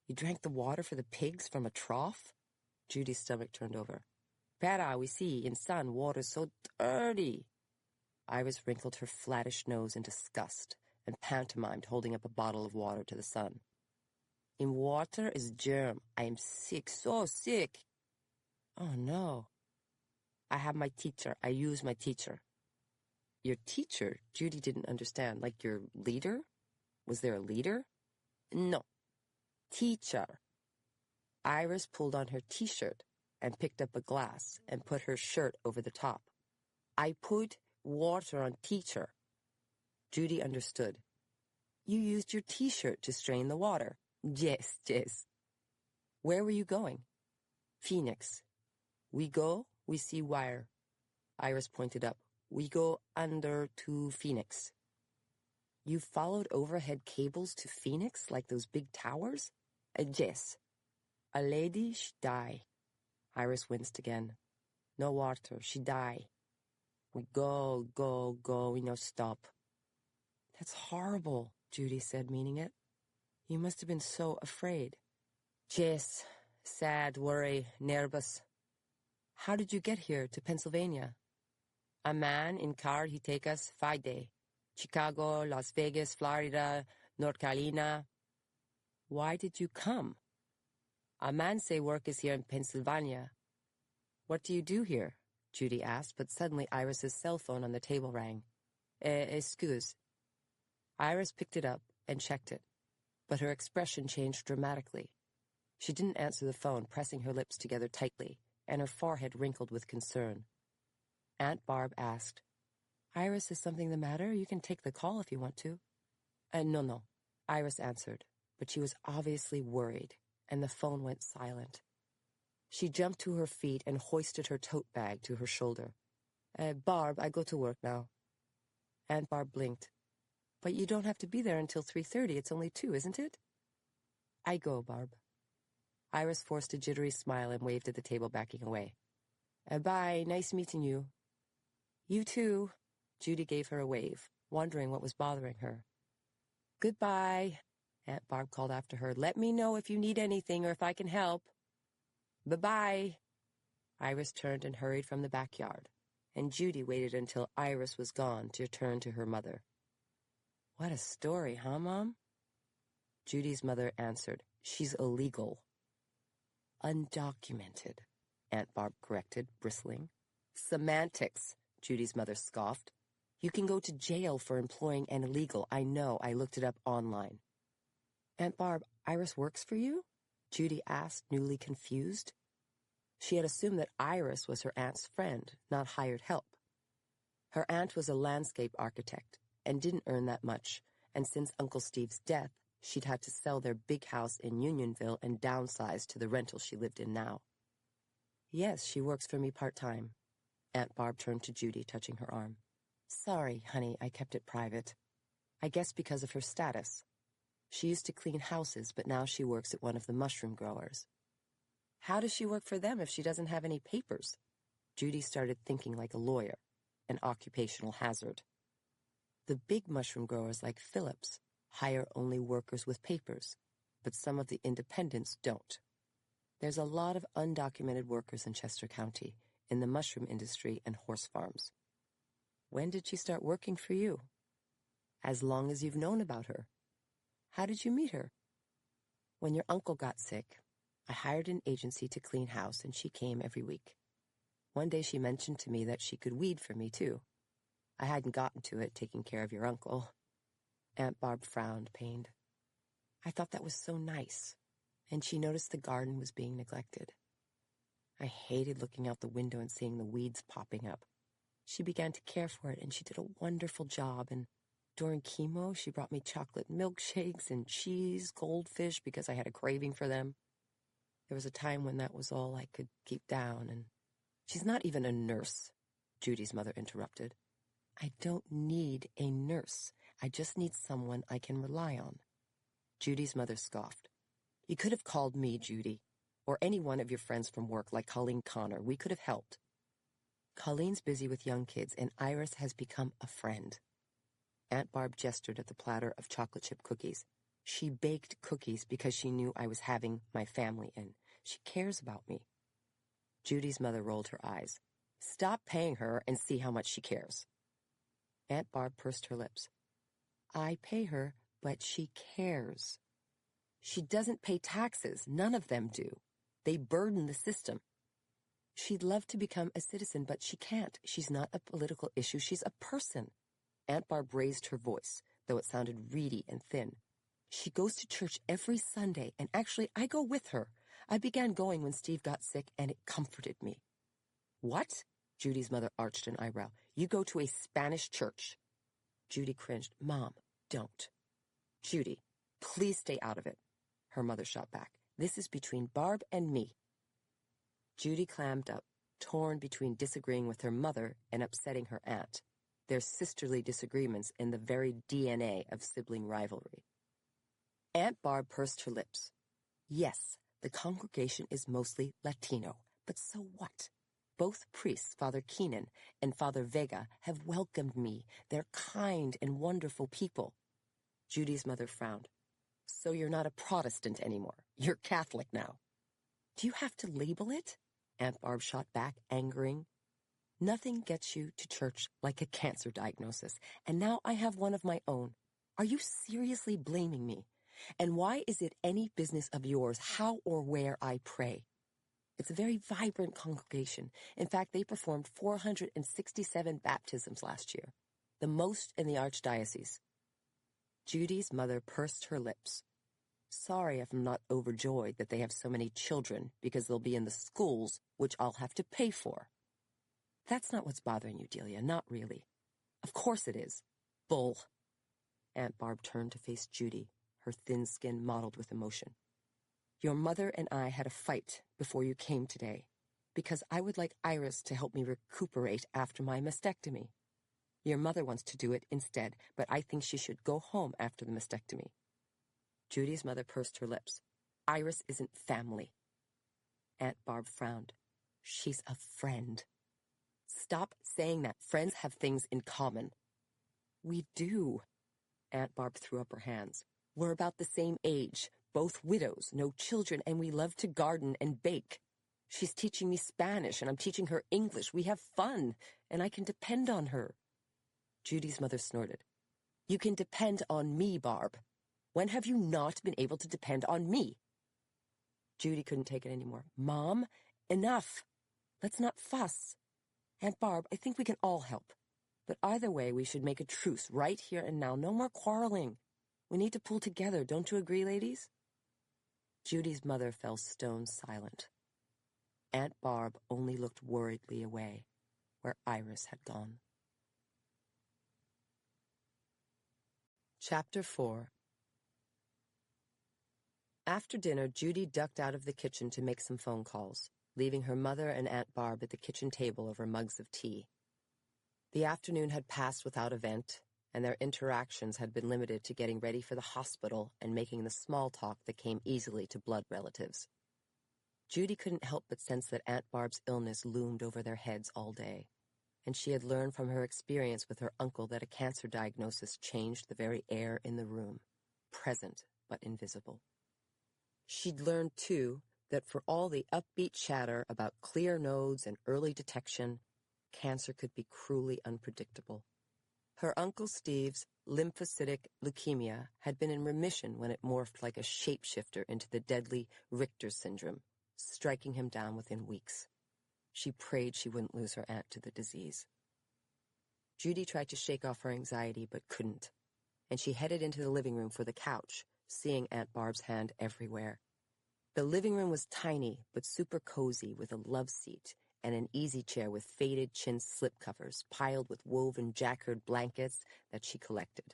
You drank the water for the pigs from a trough? Judy's stomach turned over. Pera, we see, in sun, water so dirty. Iris wrinkled her flattish nose in disgust and pantomimed holding up a bottle of water to the sun. In water is germ. I am sick, so sick. Oh, no. I have my teacher. I use my teacher. Your teacher? Judy didn't understand. Like your leader? Was there a leader? No. Teacher. Iris pulled on her t-shirt and picked up a glass and put her shirt over the top. I put water on teacher. Judy understood. You used your t-shirt to strain the water. Yes, yes. Where were you going? Phoenix. We go, we see wire. Iris pointed up. We go under to Phoenix. You followed overhead cables to Phoenix like those big towers? Yes. A lady, she die. Iris winced again. No water, she die. We go, we no stop. That's horrible, Judy said, meaning it. You must have been so afraid. Yes, sad, worry, nervous. How did you get here to Pennsylvania? A man in car, he take us 5 days. Chicago, Las Vegas, Florida, North Carolina. Why did you come? A man say work is here in Pennsylvania. What do you do here? Judy asked, but suddenly Iris's cell phone on the table rang. Excuse. Iris picked it up and checked it, but her expression changed dramatically. She didn't answer the phone, pressing her lips together tightly, and her forehead wrinkled with concern. Aunt Barb asked, Iris, is something the matter? You can take the call if you want to. No. Iris answered, but she was obviously worried, and the phone went silent. She jumped to her feet and hoisted her tote bag to her shoulder. Barb, I go to work now. Aunt Barb blinked. But you don't have to be there until 3:30. It's only 2, isn't it? I go, Barb. Iris forced a jittery smile and waved at the table, backing away. Bye, nice meeting you. You too. Judy gave her a wave, wondering what was bothering her. Goodbye, Aunt Barb called after her. Let me know if you need anything or if I can help. Bye-bye. Iris turned and hurried from the backyard, and Judy waited until Iris was gone to turn to her mother. What a story, huh, Mom? Judy's mother answered, She's illegal. Undocumented, Aunt Barb corrected, bristling. Semantics, Judy's mother scoffed. You can go to jail for employing an illegal. I know, I looked it up online. Aunt Barb, Iris works for you? Judy asked, newly confused. She had assumed that Iris was her aunt's friend, not hired help. Her aunt was a landscape architect and didn't earn that much, and since Uncle Steve's death, she'd had to sell their big house in Unionville and downsize to the rental she lived in now. Yes, she works for me part-time. Aunt Barb turned to Judy, touching her arm. Sorry, honey, I kept it private. I guess because of her status. She used to clean houses, but now she works at one of the mushroom growers. How does she work for them if she doesn't have any papers? Judy started thinking like a lawyer, an occupational hazard. The big mushroom growers like Phillips hire only workers with papers, but some of the independents don't. There's a lot of undocumented workers in Chester County, in the mushroom industry and horse farms. When did she start working for you? As long as you've known about her. How did you meet her? When your uncle got sick, I hired an agency to clean house, and she came every week. One day she mentioned to me that she could weed for me, too. I hadn't gotten to it, taking care of your uncle. Aunt Barb frowned, pained. I thought that was so nice, and she noticed the garden was being neglected. I hated looking out the window and seeing the weeds popping up. She began to care for it, and she did a wonderful job, and during chemo, she brought me chocolate milkshakes and cheese, goldfish, because I had a craving for them. There was a time when that was all I could keep down, and she's not even a nurse, Judy's mother interrupted. I don't need a nurse. I just need someone I can rely on. Judy's mother scoffed. You could have called me, Judy, or any one of your friends from work like Colleen Connor. We could have helped. Colleen's busy with young kids, and Iris has become a friend. Aunt Barb gestured at the platter of chocolate chip cookies. She baked cookies because she knew I was having my family in. She cares about me. Judy's mother rolled her eyes. Stop paying her and see how much she cares. Aunt Barb pursed her lips. I pay her, but she cares. She doesn't pay taxes. None of them do. They burden the system. She'd love to become a citizen, but she can't. She's not a political issue. She's a person. Aunt Barb raised her voice, though it sounded reedy and thin. She goes to church every Sunday, and actually I go with her. I began going when Steve got sick, and it comforted me. What? Judy's mother arched an eyebrow. You go to a Spanish church. Judy cringed. Mom, don't. Judy, please stay out of it. Her mother shot back. This is between Barb and me. Judy clammed up, torn between disagreeing with her mother and upsetting her aunt. Their sisterly disagreements in the very DNA of sibling rivalry. Aunt Barb pursed her lips. Yes, the congregation is mostly Latino, but so what? Both priests, Father Keenan and Father Vega, have welcomed me. They're kind and wonderful people. Judy's mother frowned. So you're not a Protestant anymore. You're Catholic now. Do you have to label it? Aunt Barb shot back, angering. Nothing gets you to church like a cancer diagnosis, and now I have one of my own. Are you seriously blaming me? And why is it any business of yours how or where I pray? It's a very vibrant congregation. In fact, they performed 467 baptisms last year, the most in the archdiocese. Judy's mother pursed her lips. Sorry if I'm not overjoyed that they have so many children, because they'll be in the schools, which I'll have to pay for. That's not what's bothering you, Delia, not really. Of course it is. Bull. Aunt Barb turned to face Judy, her thin skin mottled with emotion. Your mother and I had a fight before you came today, because I would like Iris to help me recuperate after my mastectomy. Your mother wants to do it instead, but I think she should go home after the mastectomy. Judy's mother pursed her lips. Iris isn't family. Aunt Barb frowned. She's a friend. Stop saying that. Friends have things in common. We do. Aunt Barb threw up her hands. We're about the same age, both widows, no children, and we love to garden and bake. She's teaching me Spanish, and I'm teaching her English. We have fun, and I can depend on her. Judy's mother snorted. You can depend on me, Barb. When have you not been able to depend on me? Judy couldn't take it anymore. Mom, enough. Let's not fuss. Aunt Barb, I think we can all help. But either way, we should make a truce right here and now. No more quarreling. We need to pull together. Don't you agree, ladies? Judy's mother fell stone silent. Aunt Barb only looked worriedly away, where Iris had gone. Chapter 4. After dinner, Judy ducked out of the kitchen to make some phone calls, leaving her mother and Aunt Barb at the kitchen table over mugs of tea. The afternoon had passed without event, and their interactions had been limited to getting ready for the hospital and making the small talk that came easily to blood relatives. Judy couldn't help but sense that Aunt Barb's illness loomed over their heads all day, and she had learned from her experience with her uncle that a cancer diagnosis changed the very air in the room, present but invisible. She'd learned, too, that for all the upbeat chatter about clear nodes and early detection, cancer could be cruelly unpredictable. Her Uncle Steve's lymphocytic leukemia had been in remission when it morphed like a shapeshifter into the deadly Richter syndrome, striking him down within weeks. She prayed she wouldn't lose her aunt to the disease. Judy tried to shake off her anxiety but couldn't, and she headed into the living room for the couch, seeing Aunt Barb's hand everywhere. The living room was tiny but super cozy, with a love seat and an easy chair with faded chintz slipcovers piled with woven jacquard blankets that she collected.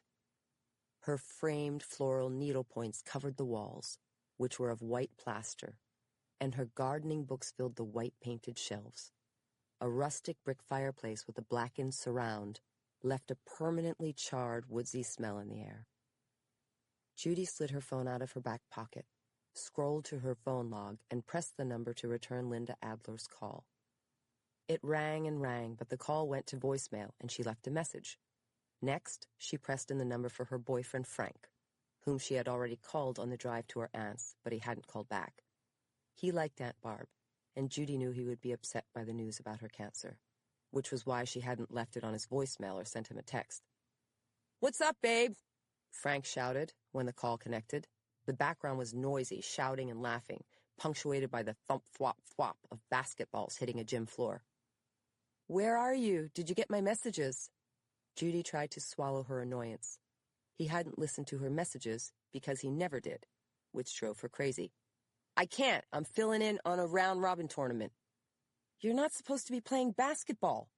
Her framed floral needlepoints covered the walls, which were of white plaster, and her gardening books filled the white-painted shelves. A rustic brick fireplace with a blackened surround left a permanently charred, woodsy smell in the air. Judy slid her phone out of her back pocket, scrolled to her phone log, and pressed the number to return Linda Adler's call. It rang and rang, but the call went to voicemail, and she left a message. Next, she pressed in the number for her boyfriend, Frank, whom she had already called on the drive to her aunt's, but he hadn't called back. He liked Aunt Barb, and Judy knew he would be upset by the news about her cancer, which was why she hadn't left it on his voicemail or sent him a text. "What's up, babe?" Frank shouted when the call connected. The background was noisy, shouting and laughing, punctuated by the thump, thwop, thwop of basketballs hitting a gym floor. "Where are you? Did you get my messages?" Judy tried to swallow her annoyance. He hadn't listened to her messages because he never did, which drove her crazy. "I can't. I'm filling in on a round-robin tournament." "You're not supposed to be playing basketball."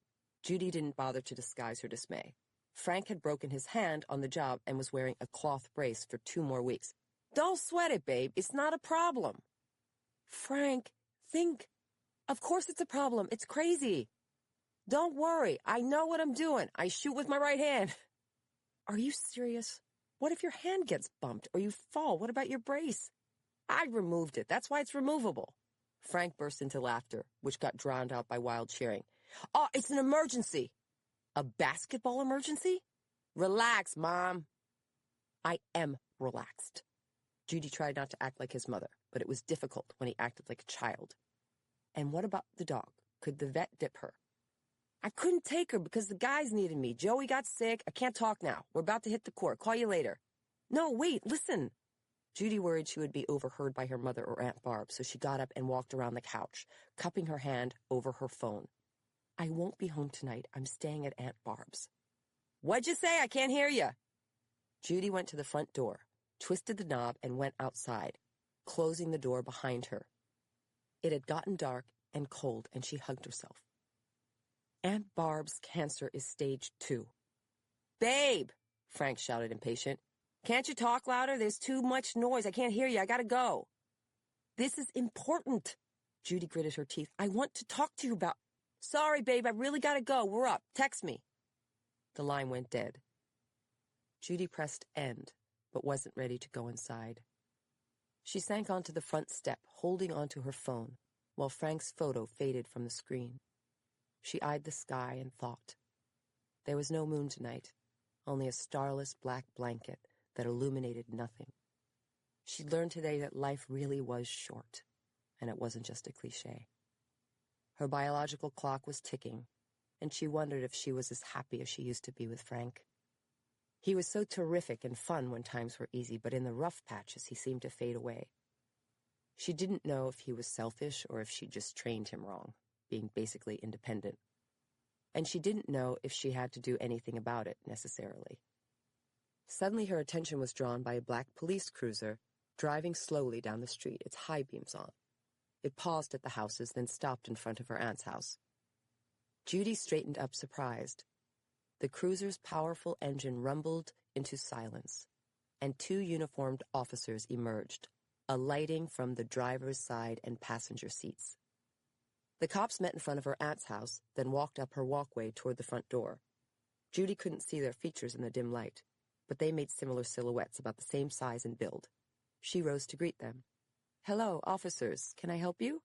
Judy didn't bother to disguise her dismay. Frank had broken his hand on the job and was wearing a cloth brace for 2 more weeks. "Don't sweat it, babe. It's not a problem." "Frank, think. Of course it's a problem. It's crazy." "Don't worry. I know what I'm doing. I shoot with my right hand." "Are you serious? What if your hand gets bumped or you fall? What about your brace?" "I removed it. That's why it's removable." Frank burst into laughter, which got drowned out by wild cheering. "Oh, it's an emergency." "A basketball emergency?" "Relax, Mom." "I am relaxed." Judy tried not to act like his mother, but it was difficult when he acted like a child. "And what about the dog? Could the vet dip her?" "I couldn't take her because the guys needed me. Joey got sick. I can't talk now. We're about to hit the court. Call you later." "No, wait, listen." Judy worried she would be overheard by her mother or Aunt Barb, so she got up and walked around the couch, cupping her hand over her phone. "I won't be home tonight. I'm staying at Aunt Barb's." "What'd you say? I can't hear you." Judy went to the front door, twisted the knob, and went outside, closing the door behind her. It had gotten dark and cold, and she hugged herself. Aunt Barb's cancer is stage 2. "Babe!" Frank shouted, impatient. "Can't you talk louder? There's too much noise. I can't hear you. I gotta go." "This is important." Judy gritted her teeth. "I want to talk to you about—" "Sorry, babe. I really gotta go. We're up. Text me." The line went dead. Judy pressed end, but wasn't ready to go inside. She sank onto the front step, holding onto her phone, while Frank's photo faded from the screen. She eyed the sky and thought. There was no moon tonight, only a starless black blanket that illuminated nothing. She'd learned today that life really was short, and it wasn't just a cliché. Her biological clock was ticking, and she wondered if she was as happy as she used to be with Frank. He was so terrific and fun when times were easy, but in the rough patches he seemed to fade away. She didn't know if he was selfish or if she'd just trained him wrong, being basically independent. And she didn't know if she had to do anything about it, necessarily. Suddenly her attention was drawn by a black police cruiser driving slowly down the street, its high beams on. It paused at the houses, then stopped in front of her aunt's house. Judy straightened up, surprised. The cruiser's powerful engine rumbled into silence, and 2 uniformed officers emerged, alighting from the driver's side and passenger seats. The cops met in front of her aunt's house, then walked up her walkway toward the front door. Judy couldn't see their features in the dim light, but they made similar silhouettes about the same size and build. She rose to greet them. "Hello, officers. Can I help you?"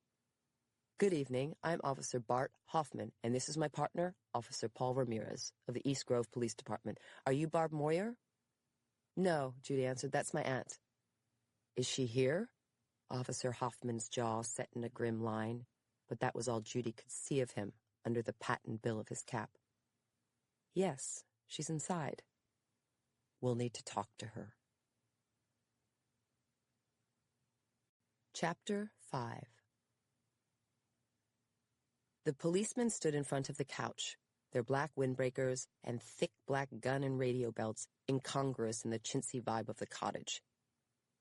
"Good evening. I'm Officer Bart Hoffman, and this is my partner, Officer Paul Ramirez, of the East Grove Police Department. Are you Barb Moyer?" "No," Judy answered. "That's my aunt." "Is she here?" Officer Hoffman's jaw set in a grim line, but that was all Judy could see of him under the patent bill of his cap. "Yes, she's inside." "We'll need to talk to her." Chapter 5. The policemen stood in front of the couch, their black windbreakers and thick black gun and radio belts incongruous in the chintzy vibe of the cottage.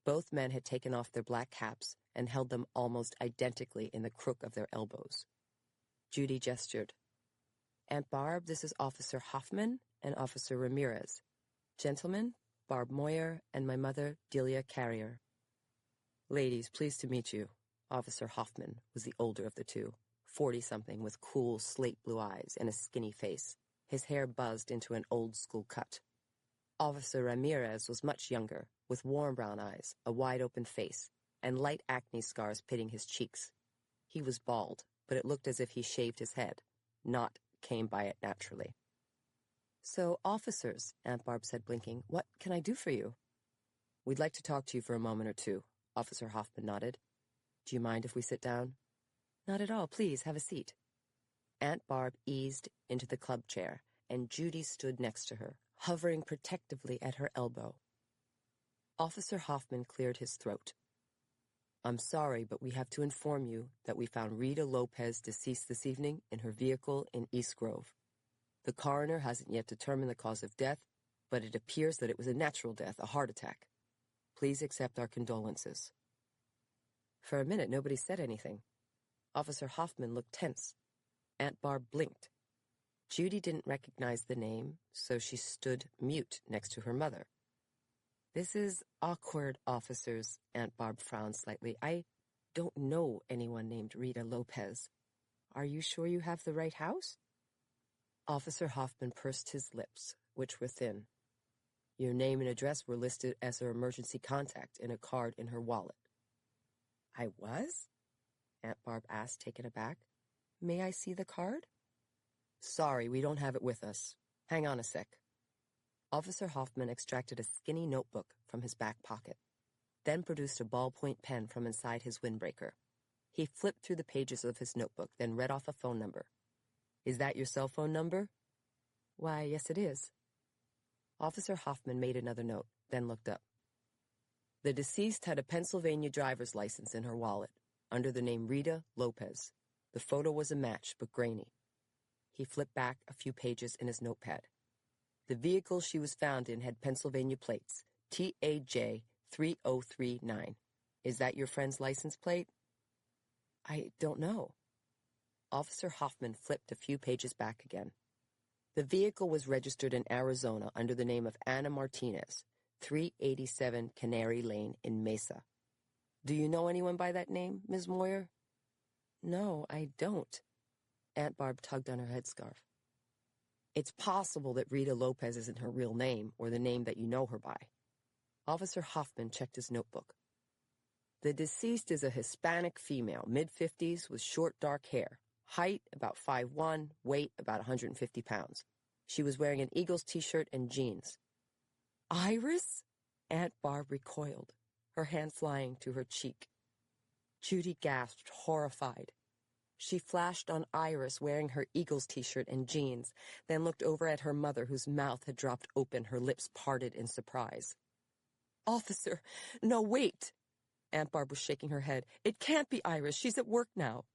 Both men had taken off their black caps and held them almost identically in the crook of their elbows. Judy gestured. "Aunt Barb, this is Officer Hoffman and Officer Ramirez. Gentlemen, Barb Moyer and my mother, Delia Carrier." "Ladies, pleased to meet you." Officer Hoffman was the older of the 2, 40-something with cool slate blue eyes and a skinny face, his hair buzzed into an old-school cut. Officer Ramirez was much younger, with warm brown eyes, a wide-open face, and light acne scars pitting his cheeks. He was bald, but it looked as if he shaved his head, Not came by it naturally. "So, officers," Aunt Barb said, blinking, "what can I do for you?" "We'd like to talk to you for a moment or two," Officer Hoffman nodded. "Do you mind if we sit down?" "Not at all. Please, have a seat." Aunt Barb eased into the club chair, and Judy stood next to her, hovering protectively at her elbow. Officer Hoffman cleared his throat. "I'm sorry, but we have to inform you that we found Rita Lopez deceased this evening in her vehicle in East Grove. The coroner hasn't yet determined the cause of death, but it appears that it was a natural death, a heart attack. Please accept our condolences." For a minute, nobody said anything. Officer Hoffman looked tense. Aunt Barb blinked. Judy didn't recognize the name, so she stood mute next to her mother. "This is awkward, officers," Aunt Barb frowned slightly. "I don't know anyone named Rita Lopez. Are you sure you have the right house?" Officer Hoffman pursed his lips, which were thin. "Your name and address were listed as her emergency contact in a card in her wallet." "I was?" Aunt Barb asked, taken aback. "May I see the card?" "Sorry, we don't have it with us. Hang on a sec." Officer Hoffman extracted a skinny notebook from his back pocket, then produced a ballpoint pen from inside his windbreaker. He flipped through the pages of his notebook, then read off a phone number. "Is that your cell phone number?" "Why, yes, it is." Officer Hoffman made another note, then looked up. "The deceased had a Pennsylvania driver's license in her wallet, under the name Rita Lopez. The photo was a match, but grainy." He flipped back a few pages in his notepad. "The vehicle she was found in had Pennsylvania plates, TAJ 3039. Is that your friend's license plate?" "I don't know." Officer Hoffman flipped a few pages back again. "The vehicle was registered in Arizona under the name of Anna Martinez, 387 Canary Lane in Mesa. Do you know anyone by that name, Ms. Moyer?" "No, I don't." Aunt Barb tugged on her headscarf. "It's possible that Rita Lopez isn't her real name, or the name that you know her by." Officer Hoffman checked his notebook. "The deceased is a Hispanic female, mid-50s, with short dark hair. Height, about 5'1", weight, about 150 pounds. She was wearing an Eagles t-shirt and jeans." "Iris?" Aunt Barb recoiled, her hand flying to her cheek. Judy gasped, horrified. She flashed on Iris wearing her Eagles t-shirt and jeans, then looked over at her mother, whose mouth had dropped open, her lips parted in surprise. "Officer, no, wait!" Aunt Barb was shaking her head. "It can't be Iris. She's at work now."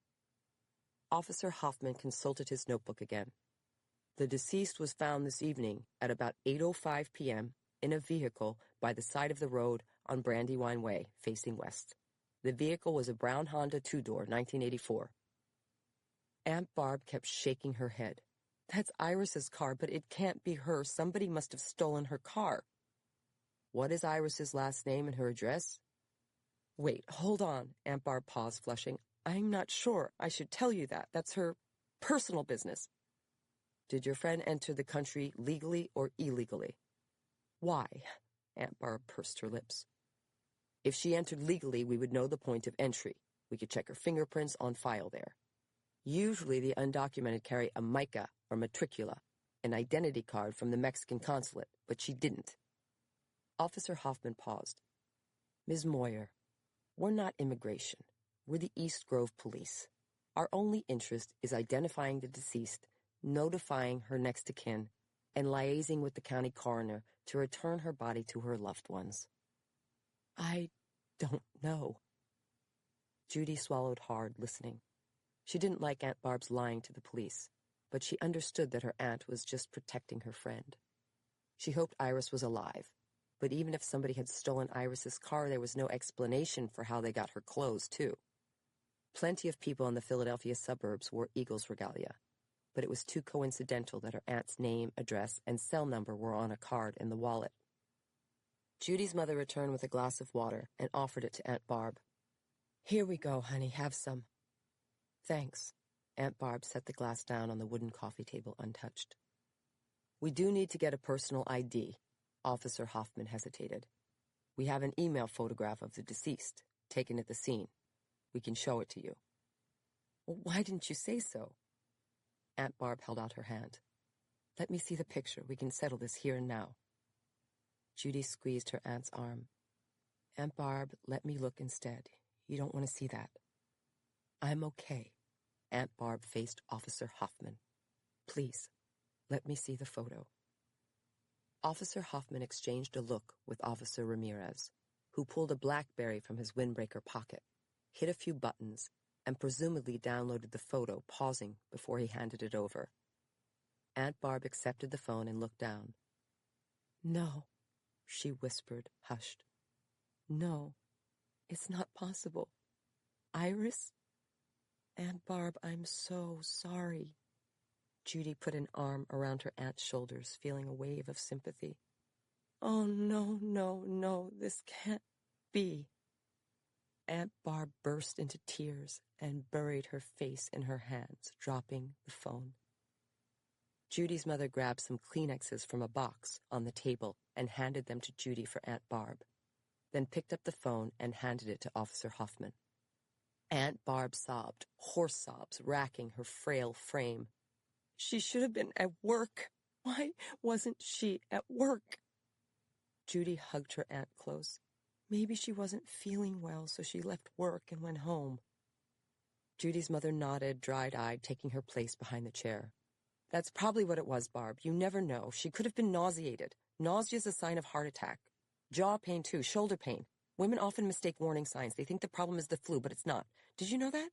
Officer Hoffman consulted his notebook again. "The deceased was found this evening at about 8:05 p.m. in a vehicle by the side of the road on Brandywine Way, facing west. The vehicle was a brown Honda two-door, 1984. Aunt Barb kept shaking her head. "That's Iris's car, but it can't be her. Somebody must have stolen her car." "What is Iris's last name and her address?" "Wait, hold on." Aunt Barb paused, flushing. "I'm not sure I should tell you that. That's her personal business." "Did your friend enter the country legally or illegally?" "Why?" Aunt Barb pursed her lips. "If she entered legally, we would know the point of entry. We could check her fingerprints on file there. Usually the undocumented carry a mica or matricula, an identity card from the Mexican consulate, but she didn't." Officer Hoffman paused. "Ms. Moyer, we're not immigration. We're the East Grove Police. Our only interest is identifying the deceased, notifying her next of kin, and liaising with the county coroner to return her body to her loved ones." "I don't know." Judy swallowed hard, listening. She didn't like Aunt Barb's lying to the police, but she understood that her aunt was just protecting her friend. She hoped Iris was alive, but even if somebody had stolen Iris's car, there was no explanation for how they got her clothes, too. Plenty of people in the Philadelphia suburbs wore Eagles regalia, but it was too coincidental that her aunt's name, address, and cell number were on a card in the wallet. Judy's mother returned with a glass of water and offered it to Aunt Barb. "Here we go, honey, have some." "Thanks." Aunt Barb set the glass down on the wooden coffee table untouched. "We do need to get a personal ID." Officer Hoffman hesitated. "We have an email photograph of the deceased, taken at the scene. We can show it to you." "Well, why didn't you say so?" Aunt Barb held out her hand. "Let me see the picture. We can settle this here and now." Judy squeezed her aunt's arm. "Aunt Barb, let me look instead. You don't want to see that." "I'm okay." Aunt Barb faced Officer Hoffman. "Please, let me see the photo." Officer Hoffman exchanged a look with Officer Ramirez, who pulled a BlackBerry from his windbreaker pocket, hit a few buttons, and presumably downloaded the photo, pausing before he handed it over. Aunt Barb accepted the phone and looked down. "No," she whispered, hushed. "No, it's not possible. Iris? Aunt Barb, I'm so sorry." Judy put an arm around her aunt's shoulders, feeling a wave of sympathy. "Oh, no, no, no, this can't be." Aunt Barb burst into tears and buried her face in her hands, dropping the phone. Judy's mother grabbed some Kleenexes from a box on the table and handed them to Judy for Aunt Barb, then picked up the phone and handed it to Officer Hoffman. Aunt Barb sobbed, hoarse sobs racking her frail frame. "She should have been at work. Why wasn't she at work?" Judy hugged her aunt close. "Maybe she wasn't feeling well, so she left work and went home." Judy's mother nodded, dried-eyed, taking her place behind the chair. "That's probably what it was, Barb. You never know. She could have been nauseated. Nausea's a sign of heart attack. Jaw pain, too. Shoulder pain. Women often mistake warning signs. They think the problem is the flu, but it's not. Did you know that?"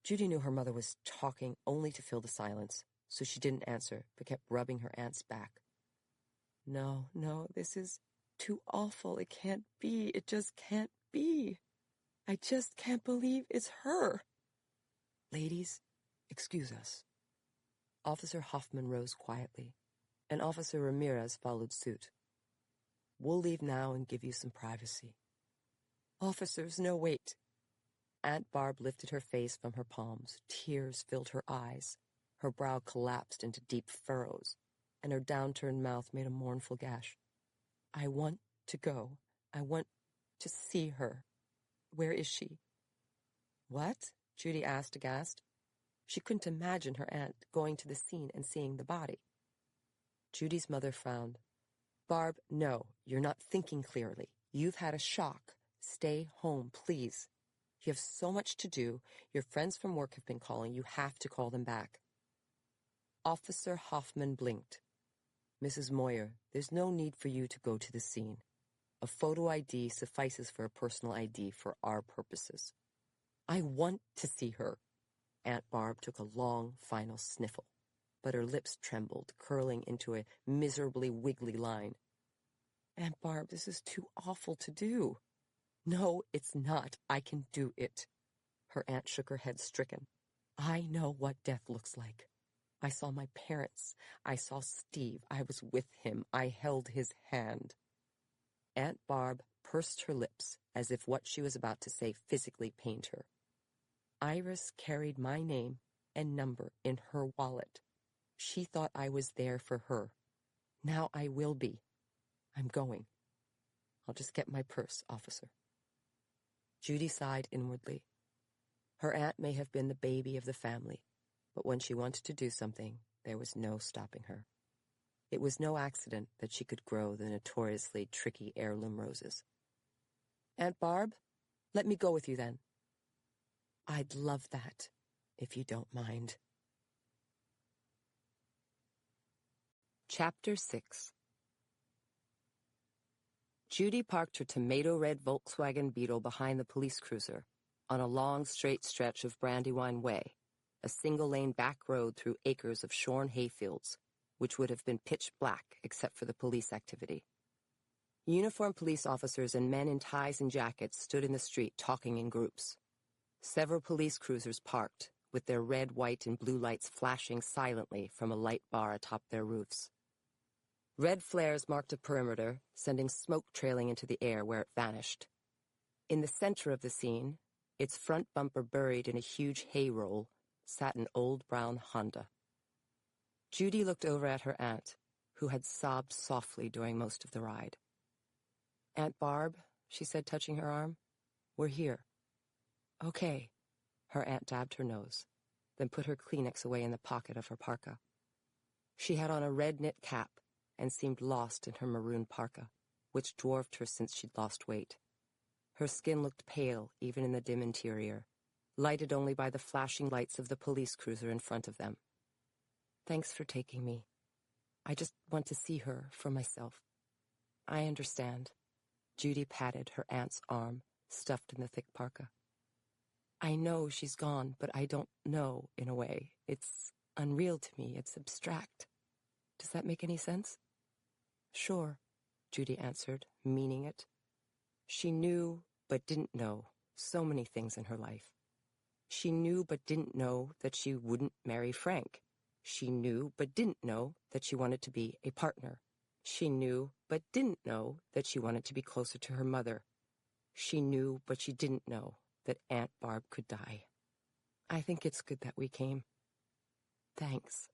Judy knew her mother was talking only to fill the silence, so she didn't answer, but kept rubbing her aunt's back. No, this is too awful. It can't be. It just can't be. I just can't believe it's her." "Ladies, excuse us." Officer Hoffman rose quietly, and Officer Ramirez followed suit. "We'll leave now and give you some privacy." "Officers, no, wait." Aunt Barb lifted her face from her palms. Tears filled her eyes. Her brow collapsed into deep furrows, and her downturned mouth made a mournful gash. "I want to go. I want to see her. Where is she?" "What?" Judy asked, aghast. She couldn't imagine her aunt going to the scene and seeing the body. Judy's mother frowned. "Barb, no, you're not thinking clearly. You've had a shock. Stay home, please. You have so much to do. Your friends from work have been calling. You have to call them back." Officer Hoffman blinked. "Mrs. Moyer, there's no need for you to go to the scene. A photo ID suffices for a personal ID for our purposes." "I want to see her." Aunt Barb took a long, final sniffle, but her lips trembled, curling into a miserably wiggly line. "Aunt Barb, this is too awful to do." "No, it's not. I can do it." Her aunt shook her head, stricken. "I know what death looks like. I saw my parents. I saw Steve. I was with him. I held his hand." Aunt Barb pursed her lips as if what she was about to say physically pained her. "Iris carried my name and number in her wallet. She thought I was there for her. Now I will be. I'm going. I'll just get my purse, officer." Judy sighed inwardly. Her aunt may have been the baby of the family, but when she wanted to do something, there was no stopping her. It was no accident that she could grow the notoriously tricky heirloom roses. "Aunt Barb, let me go with you then." "I'd love that, if you don't mind." Chapter 6. Judy parked her tomato-red Volkswagen Beetle behind the police cruiser on a long, straight stretch of Brandywine Way, a single-lane back road through acres of shorn hayfields, which would have been pitch black except for the police activity. Uniformed police officers and men in ties and jackets stood in the street talking in groups. Several police cruisers parked, with their red, white, and blue lights flashing silently from a light bar atop their roofs. Red flares marked a perimeter, sending smoke trailing into the air where it vanished. In the center of the scene, its front bumper buried in a huge hay roll, sat an old brown Honda. Judy looked over at her aunt, who had sobbed softly during most of the ride. "Aunt Barb," she said, touching her arm, "we're here." "Okay." Her aunt dabbed her nose. then put her Kleenex away in the pocket of her parka. She had on a red knit cap and seemed lost in her maroon parka, which dwarfed her since she'd lost weight. Her skin looked pale even in the dim interior, lighted only by the flashing lights of the police cruiser in front of them. "Thanks for taking me. I just want to see her for myself." "I understand." Judy patted her aunt's arm, stuffed in the thick parka. "I know she's gone, but I don't know, in a way. It's unreal to me. It's abstract. Does that make any sense?" "Sure," Judy answered, meaning it. She knew but didn't know so many things in her life. She knew but didn't know that she wouldn't marry Frank. She knew but didn't know that she wanted to be a partner. She knew but didn't know that she wanted to be closer to her mother. She knew but she didn't know that Aunt Barb could die. "I think it's good that we came." "Thanks."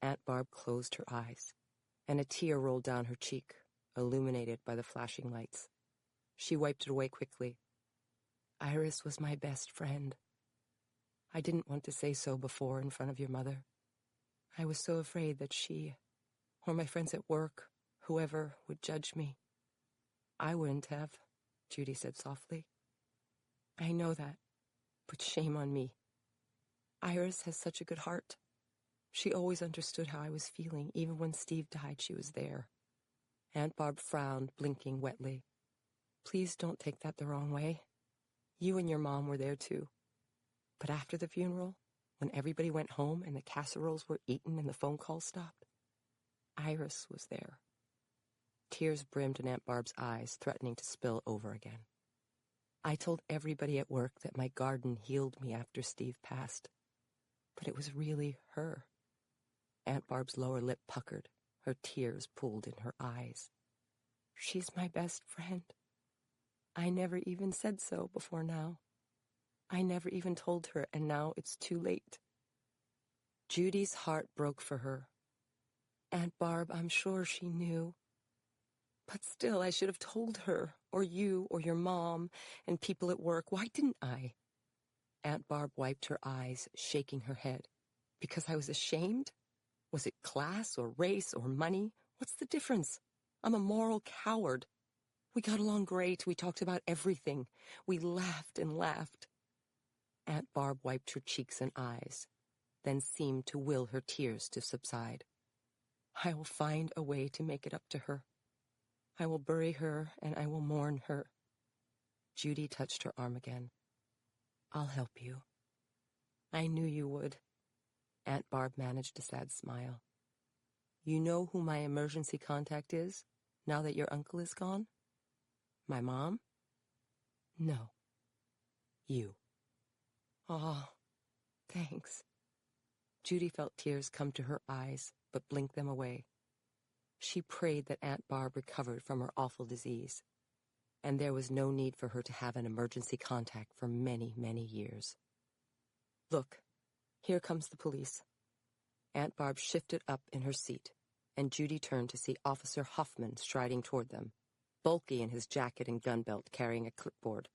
Aunt Barb closed her eyes, and a tear rolled down her cheek, illuminated by the flashing lights. She wiped it away quickly. "Iris was my best friend. I didn't want to say so before in front of your mother. I was so afraid that she, or my friends at work, whoever, would judge me." "I wouldn't have," Judy said softly. "I know that, but shame on me. Iris has such a good heart. She always understood how I was feeling. Even when Steve died, she was there." Aunt Barb frowned, blinking wetly. "Please don't take that the wrong way. You and your mom were there too. But after the funeral, when everybody went home and the casseroles were eaten and the phone calls stopped, Iris was there." Tears brimmed in Aunt Barb's eyes, threatening to spill over again. "I told everybody at work that my garden healed me after Steve passed. But it was really her." Aunt Barb's lower lip puckered. Her tears pooled in her eyes. "She's my best friend. I never even said so before now. I never even told her, and now it's too late." Judy's heart broke for her. "Aunt Barb, I'm sure she knew. But still, I should have told her, or you, or your mom, and people at work. Why didn't I?" Aunt Barb wiped her eyes, shaking her head. "Because I was ashamed? Was it class, or race, or money? What's the difference? I'm a moral coward. We got along great. We talked about everything. We laughed and laughed." Aunt Barb wiped her cheeks and eyes, then seemed to will her tears to subside. "I will find a way to make it up to her. I will bury her, and I will mourn her." Judy touched her arm again. "I'll help you." "I knew you would." Aunt Barb managed a sad smile. "You know who my emergency contact is, now that your uncle is gone?" "My mom?" "No. You." "Oh, thanks." Judy felt tears come to her eyes, but blinked them away. She prayed that Aunt Barb recovered from her awful disease, and there was no need for her to have an emergency contact for many, many years. "Look, here comes the police." Aunt Barb shifted up in her seat, and Judy turned to see Officer Huffman striding toward them, bulky in his jacket and gun belt, carrying a clipboard.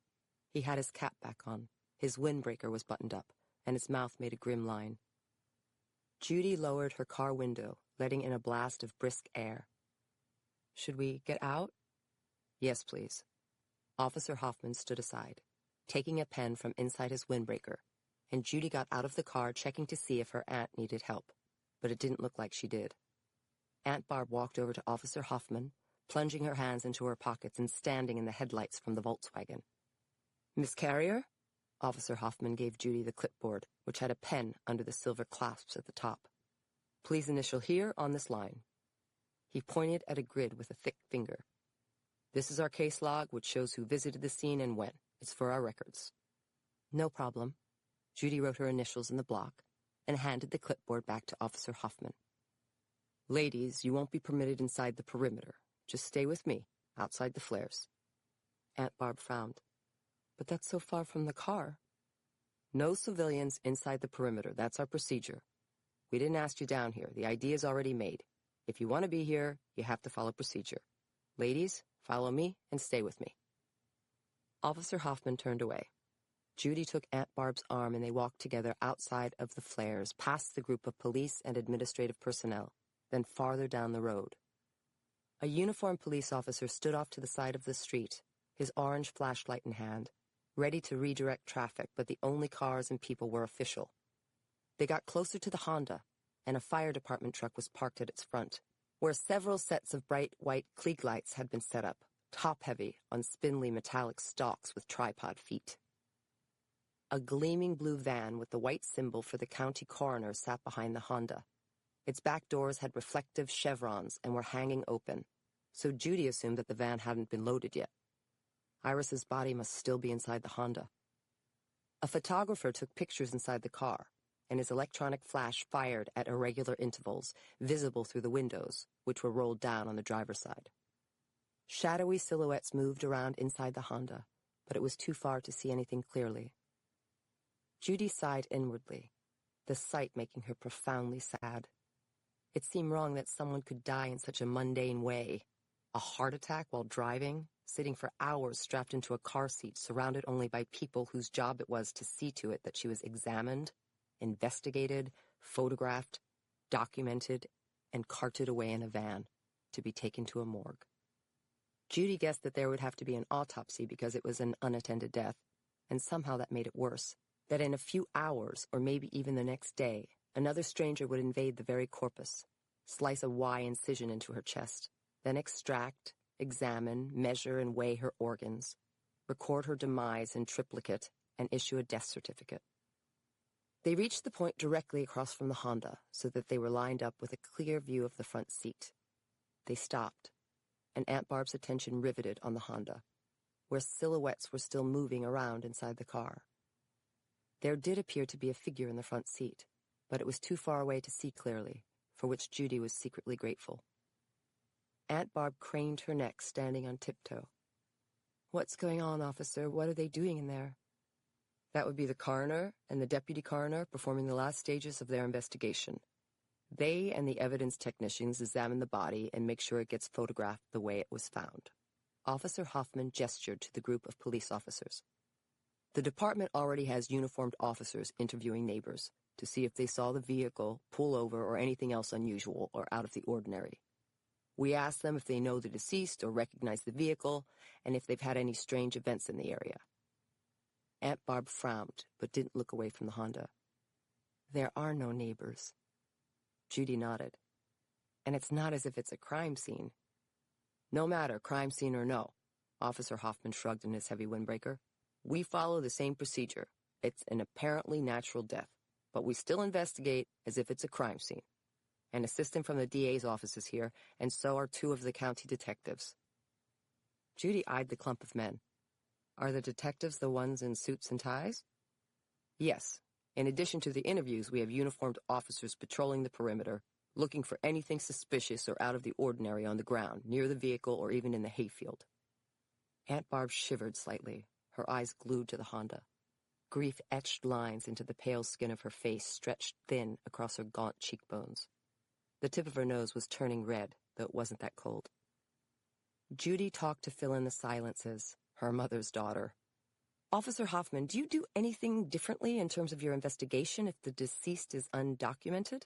He had his cap back on, his windbreaker was buttoned up, and his mouth made a grim line. Judy lowered her car window, letting in a blast of brisk air. "Should we get out?" "Yes, please." Officer Hoffman stood aside, taking a pen from inside his windbreaker, and Judy got out of the car, checking to see if her aunt needed help, but it didn't look like she did. Aunt Barb walked over to Officer Hoffman, plunging her hands into her pockets and standing in the headlights from the Volkswagen. "Miss Carrier?" Officer Hoffman gave Judy the clipboard, which had a pen under the silver clasps at the top. "Please initial here on this line." He pointed at a grid with a thick finger. "This is our case log, which shows who visited the scene and when. It's for our records." "No problem." Judy wrote her initials in the block and handed the clipboard back to Officer Hoffman. "Ladies, you won't be permitted inside the perimeter. Just stay with me, outside the flares." Aunt Barb frowned. "But that's so far from the car." "No civilians inside the perimeter. That's our procedure. We didn't ask you down here. The ID is already made. If you want to be here, you have to follow procedure. Ladies, follow me and stay with me." Officer Hoffman turned away. Judy took Aunt Barb's arm and they walked together outside of the flares, past the group of police and administrative personnel, then farther down the road. A uniformed police officer stood off to the side of the street, his orange flashlight in hand, ready to redirect traffic, but the only cars and people were official. They got closer to the Honda, and a fire department truck was parked at its front, where several sets of bright white Klieg lights had been set up, top-heavy on spindly metallic stalks with tripod feet. A gleaming blue van with the white symbol for the county coroner sat behind the Honda. Its back doors had reflective chevrons and were hanging open, so Judy assumed that the van hadn't been loaded yet. Iris's body must still be inside the Honda. A photographer took pictures inside the car, and his electronic flash fired at irregular intervals, visible through the windows, which were rolled down on the driver's side. Shadowy silhouettes moved around inside the Honda, but it was too far to see anything clearly. Judy sighed inwardly, the sight making her profoundly sad. It seemed wrong that someone could die in such a mundane way. A heart attack while driving, sitting for hours strapped into a car seat surrounded only by people whose job it was to see to it that she was examined, investigated, photographed, documented, and carted away in a van to be taken to a morgue. Judy guessed that there would have to be an autopsy because it was an unattended death, and somehow that made it worse, that in a few hours, or maybe even the next day, another stranger would invade the very corpus, slice a Y incision into her chest, then extract, examine, measure, and weigh her organs, record her demise in triplicate, and issue a death certificate. They reached the point directly across from the Honda, so that they were lined up with a clear view of the front seat. They stopped, and Aunt Barb's attention riveted on the Honda, where silhouettes were still moving around inside the car. There did appear to be a figure in the front seat, but it was too far away to see clearly, for which Judy was secretly grateful. Aunt Barb craned her neck, standing on tiptoe. "What's going on, officer? What are they doing in there?" That would be the coroner and the deputy coroner performing the last stages of their investigation. They and the evidence technicians examine the body and make sure it gets photographed the way it was found. Officer Hoffman gestured to the group of police officers. The department already has uniformed officers interviewing neighbors to see if they saw the vehicle pull over or anything else unusual or out of the ordinary. We ask them if they know the deceased or recognize the vehicle, and if they've had any strange events in the area. Aunt Barb frowned, but didn't look away from the Honda. "There are no neighbors." Judy nodded. "And it's not as if it's a crime scene." "No matter, crime scene or no," Officer Hoffman shrugged in his heavy windbreaker. "We follow the same procedure. It's an apparently natural death, but we still investigate as if it's a crime scene. An assistant from the DA's office is here, and so are 2 of the county detectives." Judy eyed the clump of men. "Are the detectives the ones in suits and ties?" "Yes. In addition to the interviews, we have uniformed officers patrolling the perimeter, looking for anything suspicious or out of the ordinary on the ground, near the vehicle, or even in the hayfield." Aunt Barb shivered slightly, her eyes glued to the Honda. Grief etched lines into the pale skin of her face, stretched thin across her gaunt cheekbones. The tip of her nose was turning red, though it wasn't that cold. Judy talked to fill in the silences, her mother's daughter. "Officer Hoffman, do you do anything differently in terms of your investigation if the deceased is undocumented?"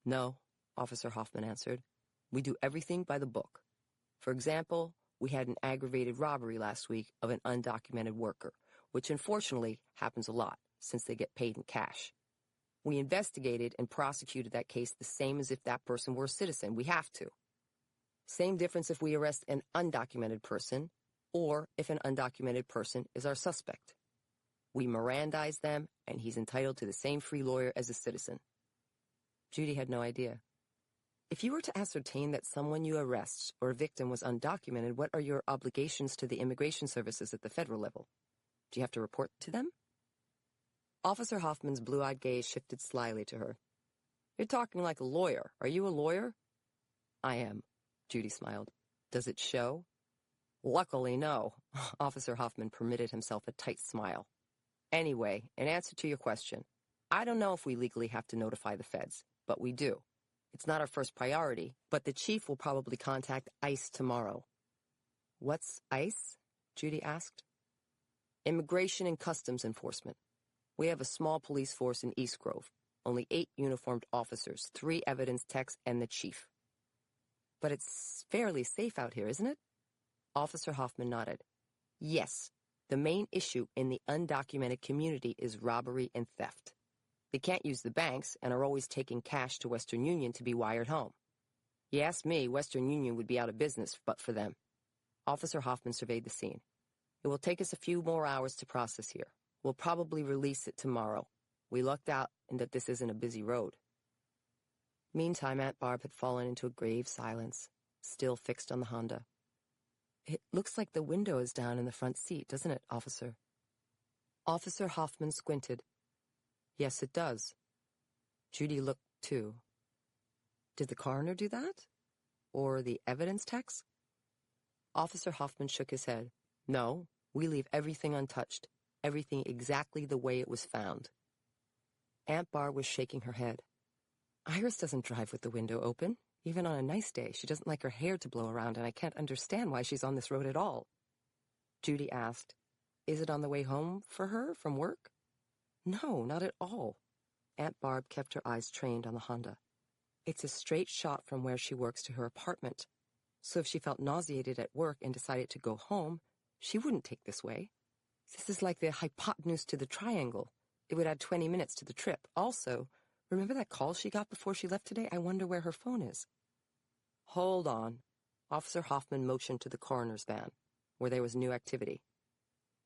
"No," Officer Hoffman answered. "We do everything by the book. For example, we had an aggravated robbery last week of an undocumented worker, which unfortunately happens a lot, since they get paid in cash. We investigated and prosecuted that case the same as if that person were a citizen. We have to. Same difference if we arrest an undocumented person, or if an undocumented person is our suspect. We Mirandize them, and he's entitled to the same free lawyer as a citizen." Judy had no idea. "If you were to ascertain that someone you arrest or a victim was undocumented, what are your obligations to the immigration services at the federal level? Do you have to report to them?" Officer Hoffman's blue-eyed gaze shifted slyly to her. "You're talking like a lawyer. Are you a lawyer?" "I am," Judy smiled. "Does it show?" "Luckily, no." Officer Hoffman permitted himself a tight smile. "Anyway, in answer to your question, I don't know if we legally have to notify the feds, but we do. It's not our first priority, but the chief will probably contact ICE tomorrow." "What's ICE?" Judy asked. Immigration and Customs Enforcement. We have a small police force in East Grove. Only 8 uniformed officers, 3 evidence techs, and the chief. But it's fairly safe out here, isn't it? Officer Hoffman nodded. Yes. The main issue in the undocumented community is robbery and theft. They can't use the banks and are always taking cash to Western Union to be wired home. You ask me, Western Union would be out of business but for them. Officer Hoffman surveyed the scene. It will take us a few more hours to process here. We'll probably release it tomorrow. We lucked out in that this isn't a busy road. Meantime, Aunt Barb had fallen into a grave silence, still fixed on the Honda. It looks like the window is down in the front seat, doesn't it, officer? Officer Hoffman squinted. Yes, it does. Judy looked, too. Did the coroner do that? Or the evidence techs? Officer Hoffman shook his head. No, we leave everything untouched. Everything exactly the way it was found. Aunt Barb was shaking her head. Iris doesn't drive with the window open. Even on a nice day, she doesn't like her hair to blow around, and I can't understand why she's on this road at all. Judy asked, Is it on the way home for her from work? No, not at all. Aunt Barb kept her eyes trained on the Honda. It's a straight shot from where she works to her apartment. So if she felt nauseated at work and decided to go home, she wouldn't take this way. This is like the hypotenuse to the triangle. It would add 20 minutes to the trip. Also, remember that call she got before she left today? I wonder where her phone is. Hold on. Officer Hoffman motioned to the coroner's van, where there was new activity.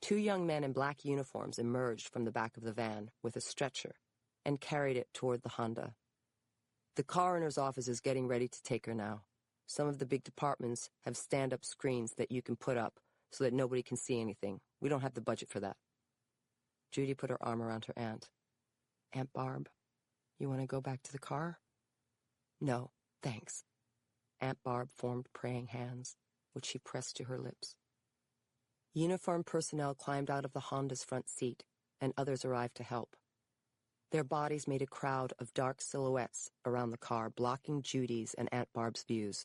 2 young men in black uniforms emerged from the back of the van with a stretcher and carried it toward the Honda. The coroner's office is getting ready to take her now. Some of the big departments have stand-up screens that you can put up so that nobody can see anything. We don't have the budget for that. Judy put her arm around her aunt. Aunt Barb, you want to go back to the car? No, thanks. Aunt Barb formed praying hands, which she pressed to her lips. Uniformed personnel climbed out of the Honda's front seat, and others arrived to help. Their bodies made a crowd of dark silhouettes around the car, blocking Judy's and Aunt Barb's views.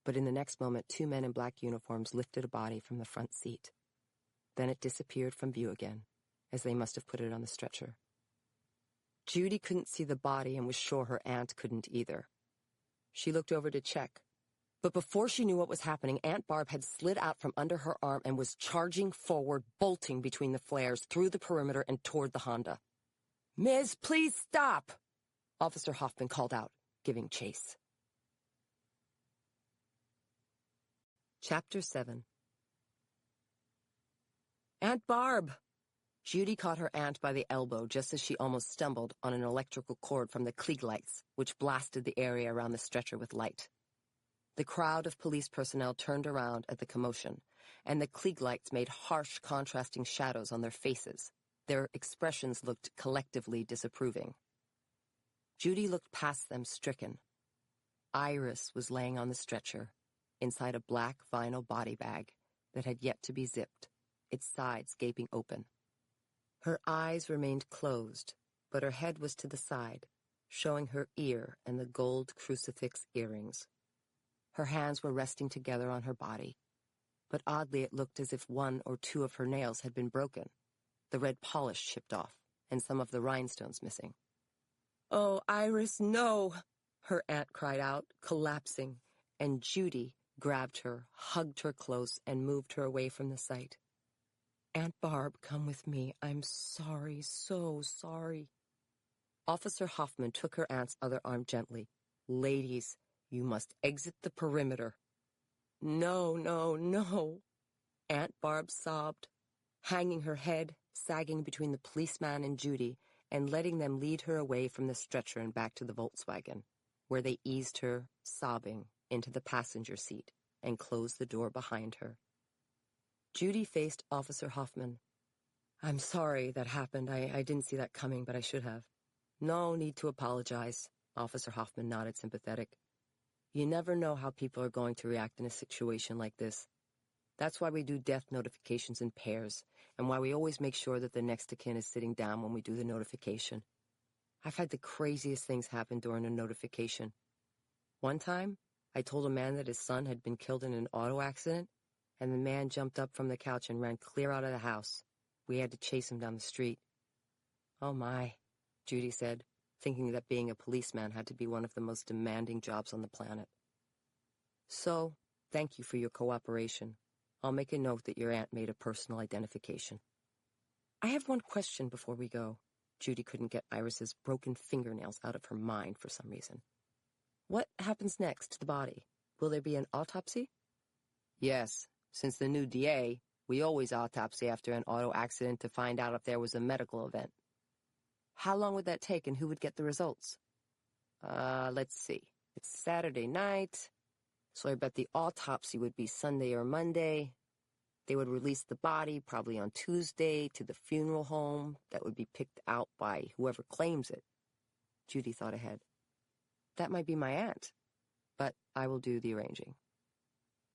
But in the next moment, 2 men in black uniforms lifted a body from the front seat. Then it disappeared from view again, as they must have put it on the stretcher. Judy couldn't see the body and was sure her aunt couldn't either. She looked over to check. But before she knew what was happening, Aunt Barb had slid out from under her arm and was charging forward, bolting between the flares, through the perimeter and toward the Honda. Miss, please stop! Officer Hoffman called out, giving chase. Chapter 7. Aunt Barb! Judy caught her aunt by the elbow just as she almost stumbled on an electrical cord from the Klieg lights, which blasted the area around the stretcher with light. The crowd of police personnel turned around at the commotion, and the Klieg lights made harsh, contrasting shadows on their faces. Their expressions looked collectively disapproving. Judy looked past them, stricken. Iris was laying on the stretcher, inside a black vinyl body bag that had yet to be zipped, its sides gaping open. Her eyes remained closed, but her head was to the side, showing her ear and the gold crucifix earrings. Her hands were resting together on her body, but oddly it looked as if 1 or 2 of her nails had been broken, the red polish chipped off, and some of the rhinestones missing. "Oh, Iris, no!" her aunt cried out, collapsing, and Judy grabbed her, hugged her close, and moved her away from the sight. Aunt Barb, come with me. I'm sorry, so sorry. Officer Hoffman took her aunt's other arm gently. Ladies, you must exit the perimeter. No, no, no. Aunt Barb sobbed, hanging her head, sagging between the policeman and Judy, and letting them lead her away from the stretcher and back to the Volkswagen, where they eased her, sobbing, into the passenger seat and closed the door behind her. Judy faced Officer Hoffman. I'm sorry that happened. I didn't see that coming, but I should have. No need to apologize. Officer Hoffman nodded, sympathetic. You never know how people are going to react in a situation like this. That's why we do death notifications in pairs, and why we always make sure that the next of kin is sitting down when we do the notification. I've had the craziest things happen during a notification. One time, I told a man that his son had been killed in an auto accident, and the man jumped up from the couch and ran clear out of the house. We had to chase him down the street. Oh my, Judy said, thinking that being a policeman had to be one of the most demanding jobs on the planet. So, thank you for your cooperation. I'll make a note that your aunt made a personal identification. I have one question before we go. Judy couldn't get Iris's broken fingernails out of her mind for some reason. What happens next to the body? Will there be an autopsy? Yes, since the new DA, we always autopsy after an auto accident to find out if there was a medical event. How long would that take and who would get the results? Let's see. It's Saturday night, so I bet the autopsy would be Sunday or Monday. They would release the body probably on Tuesday to the funeral home that would be picked out by whoever claims it. Judy thought ahead. That might be my aunt, but I will do the arranging.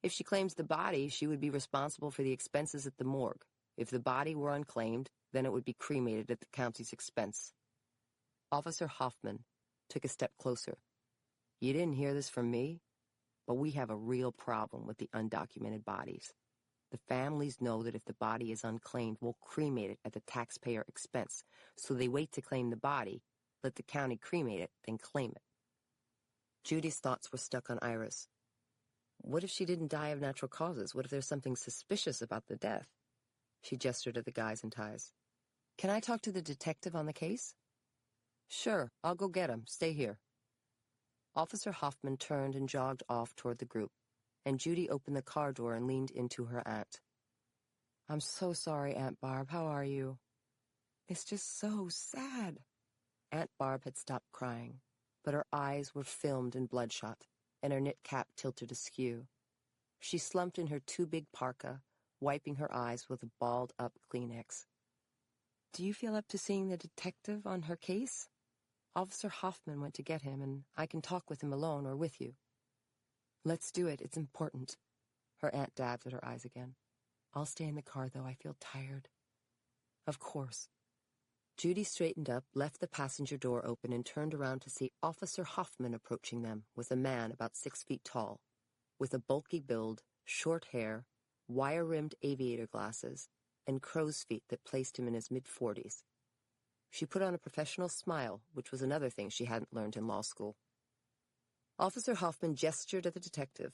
If she claims the body, she would be responsible for the expenses at the morgue. If the body were unclaimed, then it would be cremated at the county's expense. Officer Hoffman took a step closer. You didn't hear this from me, but we have a real problem with the undocumented bodies. The families know that if the body is unclaimed, we'll cremate it at the taxpayer expense. So they wait to claim the body, let the county cremate it, then claim it. Judy's thoughts were stuck on Iris. What if she didn't die of natural causes? What if there's something suspicious about the death? She gestured at the guys in ties. Can I talk to the detective on the case? Sure, I'll go get him. Stay here. Officer Hoffman turned and jogged off toward the group, and Judy opened the car door and leaned into her aunt. I'm so sorry, Aunt Barb. How are you? It's just so sad. Aunt Barb had stopped crying, but her eyes were filmed and bloodshot, and her knit cap tilted askew. She slumped in her too big parka, wiping her eyes with a balled-up Kleenex. Do you feel up to seeing the detective on her case? Officer Hoffman went to get him, and I can talk with him alone or with you. Let's do it. It's important. Her aunt dabbed at her eyes again. I'll stay in the car, though. I feel tired. Of course. Judy straightened up, left the passenger door open, and turned around to see Officer Hoffman approaching them with a man about 6 feet tall, with a bulky build, short hair, wire-rimmed aviator glasses, and crow's feet that placed him in his mid-40s. She put on a professional smile, which was another thing she hadn't learned in law school. Officer Hoffman gestured at the detective.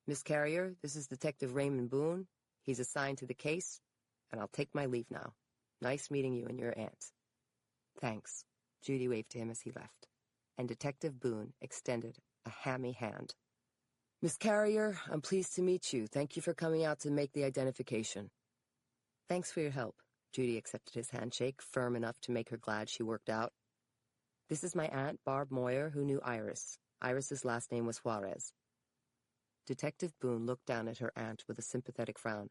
Miss Carrier, this is Detective Raymond Boone. He's assigned to the case, and I'll take my leave now. Nice meeting you and your aunt. Thanks. Judy waved to him as he left, and Detective Boone extended a hammy hand. Miss Carrier, I'm pleased to meet you. Thank you for coming out to make the identification. Thanks for your help. Judy accepted his handshake, firm enough to make her glad she worked out. This is my aunt, Barb Moyer, who knew Iris. Iris's last name was Juarez. Detective Boone looked down at her aunt with a sympathetic frown.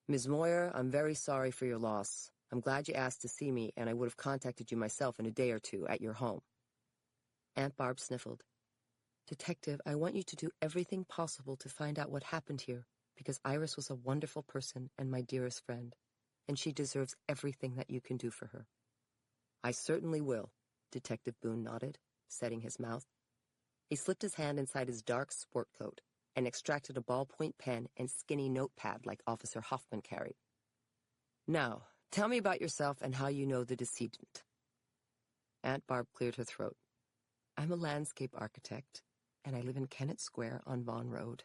Ms. Moyer, I'm very sorry for your loss. I'm glad you asked to see me, and I would have contacted you myself in a day or two at your home. Aunt Barb sniffled. Detective, I want you to do everything possible to find out what happened here, because Iris was a wonderful person and my dearest friend, and she deserves everything that you can do for her. I certainly will, Detective Boone nodded, setting his mouth. He slipped his hand inside his dark sport coat and extracted a ballpoint pen and skinny notepad like Officer Hoffman carried. Now, tell me about yourself and how you know the decedent. Aunt Barb cleared her throat. I'm a landscape architect, and I live in Kennett Square on Vaughan Road.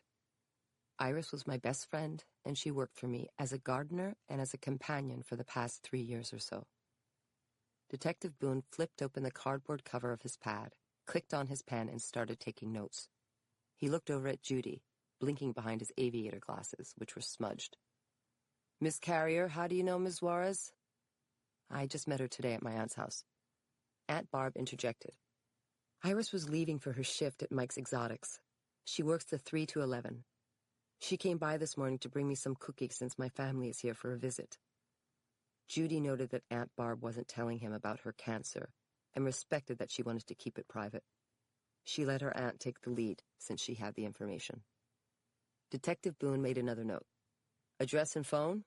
Iris was my best friend, and she worked for me as a gardener and as a companion for the past 3 years or so. Detective Boone flipped open the cardboard cover of his pad, clicked on his pen, and started taking notes. He looked over at Judy, blinking behind his aviator glasses, which were smudged. Miss Carrier, how do you know Ms. Juarez? I just met her today at my aunt's house. Aunt Barb interjected. Iris was leaving for her shift at Mike's Exotics. She works the 3 to 11. She came by this morning to bring me some cookies since my family is here for a visit. Judy noted that Aunt Barb wasn't telling him about her cancer and respected that she wanted to keep it private. She let her aunt take the lead since she had the information. Detective Boone made another note. Address and phone?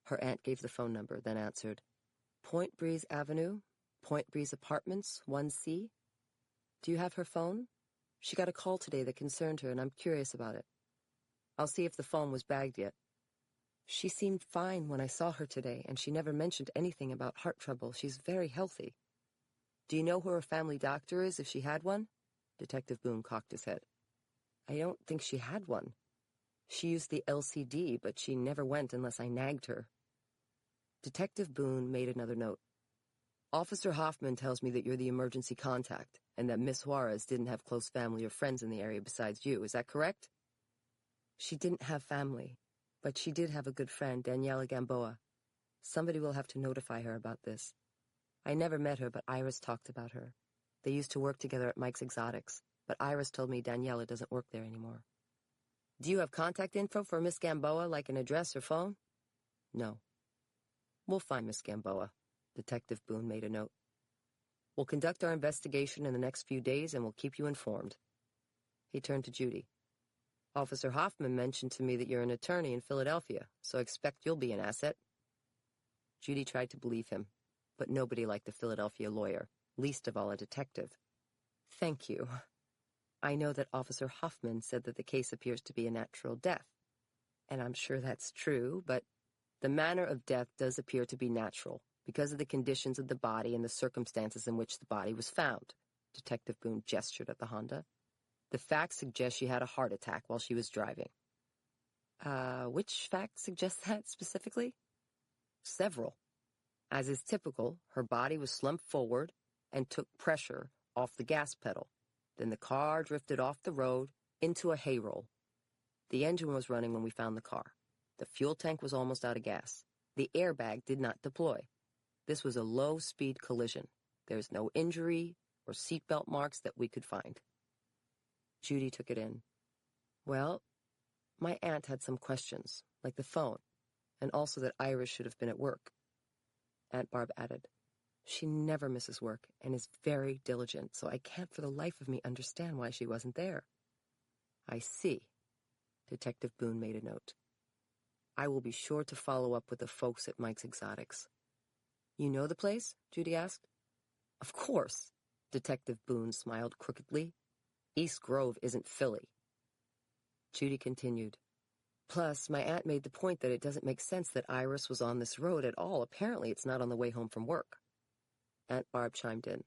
Her aunt gave the phone number, then answered, Point Breeze Avenue, Point Breeze Apartments, 1C. Do you have her phone? She got a call today that concerned her, and I'm curious about it. I'll see if the phone was bagged yet. She seemed fine when I saw her today, and she never mentioned anything about heart trouble. She's very healthy. Do you know who her family doctor is, if she had one? Detective Boone cocked his head. I don't think she had one. She used the LCD, but she never went unless I nagged her. Detective Boone made another note. Officer Hoffman tells me that you're the emergency contact, and that Miss Juarez didn't have close family or friends in the area besides you. Is that correct? She didn't have family, but she did have a good friend, Daniela Gamboa. Somebody will have to notify her about this. I never met her, but Iris talked about her. They used to work together at Mike's Exotics, but Iris told me Daniela doesn't work there anymore. Do you have contact info for Miss Gamboa, like an address or phone? No. We'll find Miss Gamboa. Detective Boone made a note. We'll conduct our investigation in the next few days, and we'll keep you informed. He turned to Judy. Officer Hoffman mentioned to me that you're an attorney in Philadelphia, so I expect you'll be an asset. Judy tried to believe him, but nobody liked a Philadelphia lawyer, least of all a detective. Thank you. I know that Officer Hoffman said that the case appears to be a natural death, and I'm sure that's true, but the manner of death does appear to be natural, because of the conditions of the body and the circumstances in which the body was found. Detective Boone gestured at the Honda. The facts suggest she had a heart attack while she was driving. Which fact suggests that specifically? Several. As is typical, her body was slumped forward and took pressure off the gas pedal. Then the car drifted off the road into a hayroll. The engine was running when we found the car. The fuel tank was almost out of gas. The airbag did not deploy. This was a low-speed collision. There's no injury or seatbelt marks that we could find. Judy took it in. Well, my aunt had some questions, like the phone, and also that Iris should have been at work. Aunt Barb added, she never misses work and is very diligent, so I can't for the life of me understand why she wasn't there. I see. Detective Boone made a note. I will be sure to follow up with the folks at Mike's Exotics. You know the place? Judy asked. Of course. Detective Boone smiled crookedly. East Grove isn't Philly. Judy continued. Plus, my aunt made the point that it doesn't make sense that Iris was on this road at all. Apparently, it's not on the way home from work. Aunt Barb chimed in.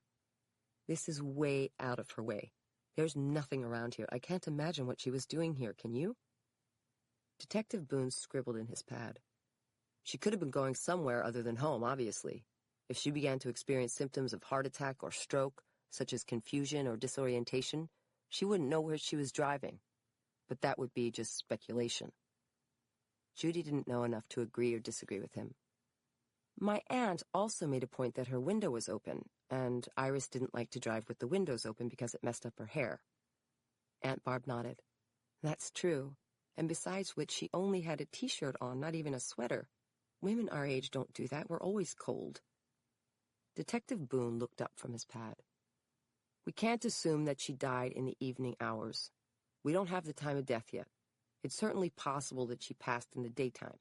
This is way out of her way. There's nothing around here. I can't imagine what she was doing here, can you? Detective Boone scribbled in his pad. She could have been going somewhere other than home, obviously. If she began to experience symptoms of heart attack or stroke, such as confusion or disorientation, she wouldn't know where she was driving. But that would be just speculation. Judy didn't know enough to agree or disagree with him. My aunt also made a point that her window was open, and Iris didn't like to drive with the windows open because it messed up her hair. Aunt Barb nodded. That's true, and besides which she only had a t-shirt on, not even a sweater. Women our age don't do that. We're always cold. Detective Boone looked up from his pad. We can't assume that she died in the evening hours. We don't have the time of death yet. It's certainly possible that she passed in the daytime.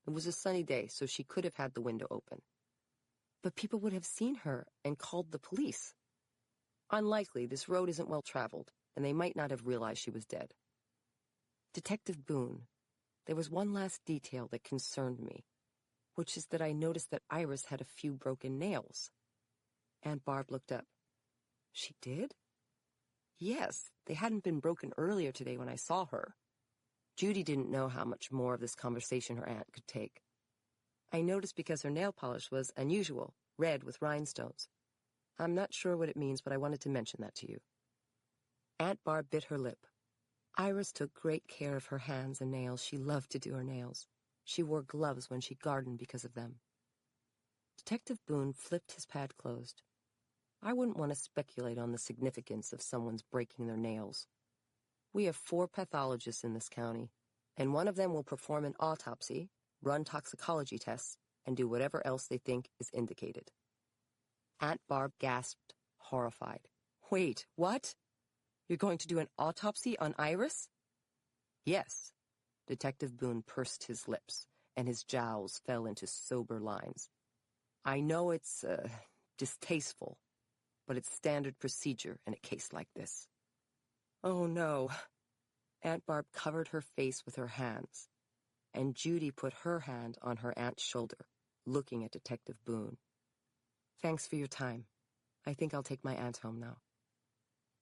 It was a sunny day, so she could have had the window open. But people would have seen her and called the police. Unlikely. This road isn't well traveled, and they might not have realized she was dead. Detective Boone, there was one last detail that concerned me, which is that I noticed that Iris had a few broken nails. Aunt Barb looked up. She did? Yes, they hadn't been broken earlier today when I saw her. Judy didn't know how much more of this conversation her aunt could take. I noticed because her nail polish was unusual, red with rhinestones. I'm not sure what it means, but I wanted to mention that to you. Aunt Barb bit her lip. Iris took great care of her hands and nails. She loved to do her nails. She wore gloves when she gardened because of them. Detective Boone flipped his pad closed. I wouldn't want to speculate on the significance of someone's breaking their nails. We have 4 pathologists in this county, and one of them will perform an autopsy, run toxicology tests, and do whatever else they think is indicated. Aunt Barb gasped, horrified. Wait, what? You're going to do an autopsy on Iris? Yes. Detective Boone pursed his lips, and his jowls fell into sober lines. I know it's, distasteful, but it's standard procedure in a case like this. Oh, no. Aunt Barb covered her face with her hands. and Judy put her hand on her aunt's shoulder, looking at Detective Boone. "Thanks for your time. I think I'll take my aunt home now."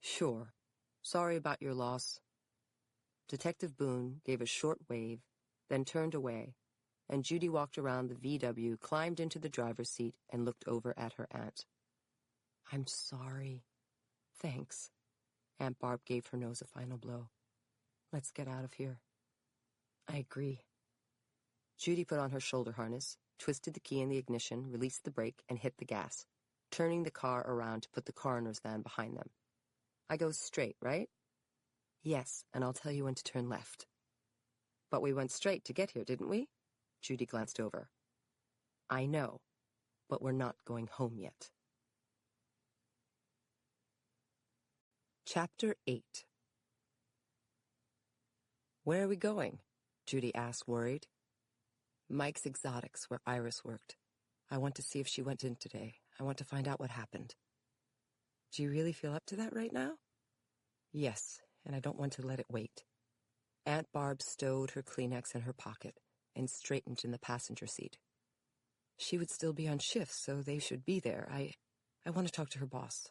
"Sure. Sorry about your loss." Detective Boone gave a short wave, then turned away, and Judy walked around the VW, climbed into the driver's seat, and looked over at her aunt. "I'm sorry." "Thanks." Aunt Barb gave her nose a final blow. "Let's get out of here." "I agree." Judy put on her shoulder harness, twisted the key in the ignition, released the brake, and hit the gas, turning the car around to put the coroner's van behind them. "I go straight, right?" "Yes, and I'll tell you when to turn left." "But we went straight to get here, didn't we?" Judy glanced over. "I know, but we're not going home yet." Chapter 8. "Where are we going?" Judy asked, worried. "Mike's Exotics, where Iris worked. I want to see if she went in today. I want to find out what happened." "Do you really feel up to that right now?" "Yes, and I don't want to let it wait." Aunt Barb stowed her Kleenex in her pocket and straightened in the passenger seat. "She would still be on shift, so they should be there. I want to talk to her boss.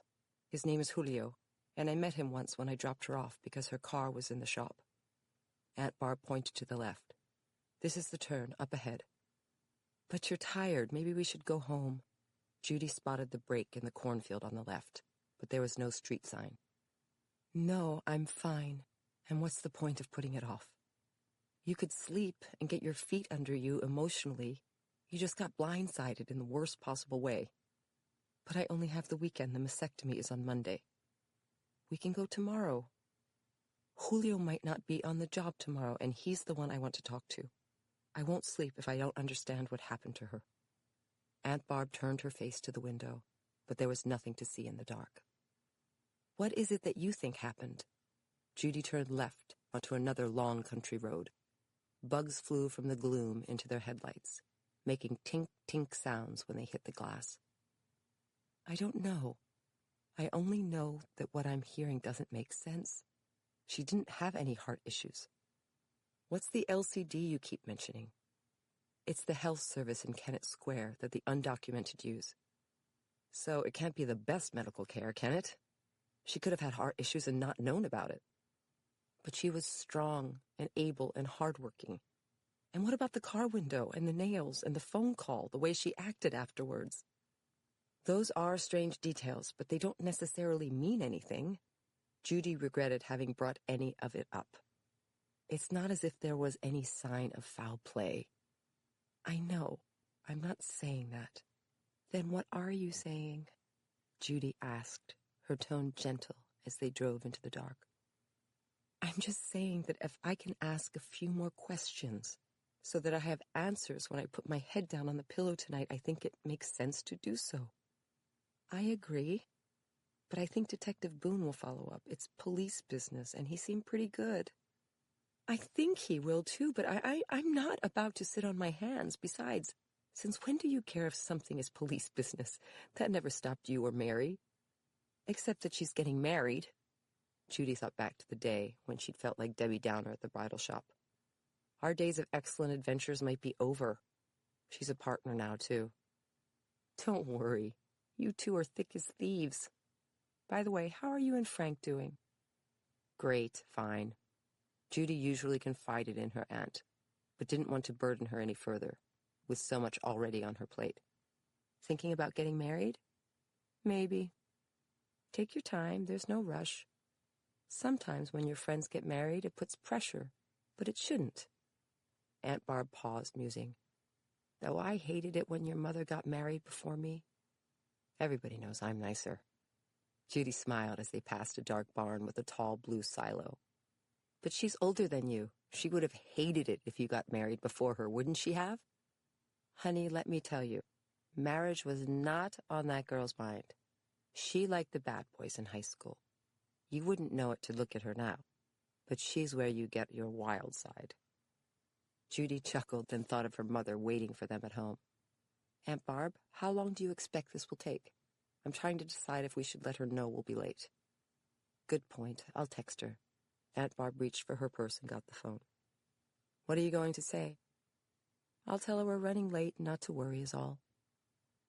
His name is Julio, and I met him once when I dropped her off because her car was in the shop." Aunt Barb pointed to the left. "This is the turn, up ahead." "But you're tired. Maybe we should go home." Judy spotted the break in the cornfield on the left, but there was no street sign. "No, I'm fine. And what's the point of putting it off? You could sleep and get your feet under you emotionally. You just got blindsided in the worst possible way. But I only have the weekend. The mastectomy is on Monday. We can go tomorrow. Julio might not be on the job tomorrow, and he's the one I want to talk to. I won't sleep if I don't understand what happened to her." Aunt Barb turned her face to the window, but there was nothing to see in the dark. "What is it that you think happened?" Judy turned left onto another long country road. Bugs flew from the gloom into their headlights, making tink-tink sounds when they hit the glass. "I don't know. I only know that what I'm hearing doesn't make sense. She didn't have any heart issues." "What's the LCD you keep mentioning?" "It's the health service in Kennett Square that the undocumented use." "So it can't be the best medical care, can it? She could have had heart issues and not known about it." "But she was strong and able and hardworking. And what about the car window and the nails and the phone call, the way she acted afterwards?" "Those are strange details, but they don't necessarily mean anything." Judy regretted having brought any of it up. "It's not as if there was any sign of foul play." "I know. I'm not saying that." "Then what are you saying?" Judy asked, her tone gentle as they drove into the dark. "I'm just saying that if I can ask a few more questions so that I have answers when I put my head down on the pillow tonight, I think it makes sense to do so." "I agree. But I think Detective Boone will follow up. It's police business, and he seemed pretty good." "I think he will, too, but I'm not about to sit on my hands. Besides, since when do you care if something is police business? That never stopped you or Mary." "Except that she's getting married." Judy thought back to the day when she'd felt like Debbie Downer at the bridal shop. Our days of excellent adventures might be over. She's a partner now, too. "Don't worry. You two are thick as thieves. By the way, how are you and Frank doing?" "Great, fine." Judy usually confided in her aunt, but didn't want to burden her any further, with so much already on her plate. "Thinking about getting married?" "Maybe. Take your time, there's no rush. Sometimes when your friends get married, it puts pressure, but it shouldn't." Aunt Barb paused, musing. "Though I hated it when your mother got married before me. Everybody knows I'm nicer." Judy smiled as they passed a dark barn with a tall blue silo. "But she's older than you. She would have hated it if you got married before her, wouldn't she have?" "Honey, let me tell you, marriage was not on that girl's mind. She liked the bad boys in high school. You wouldn't know it to look at her now, but she's where you get your wild side." Judy chuckled, then thought of her mother waiting for them at home. "Aunt Barb, how long do you expect this will take? I'm trying to decide if we should let her know we'll be late." "Good point. I'll text her." Aunt Barb reached for her purse and got the phone. "What are you going to say?" I'll tell her we're running late and not to worry is all.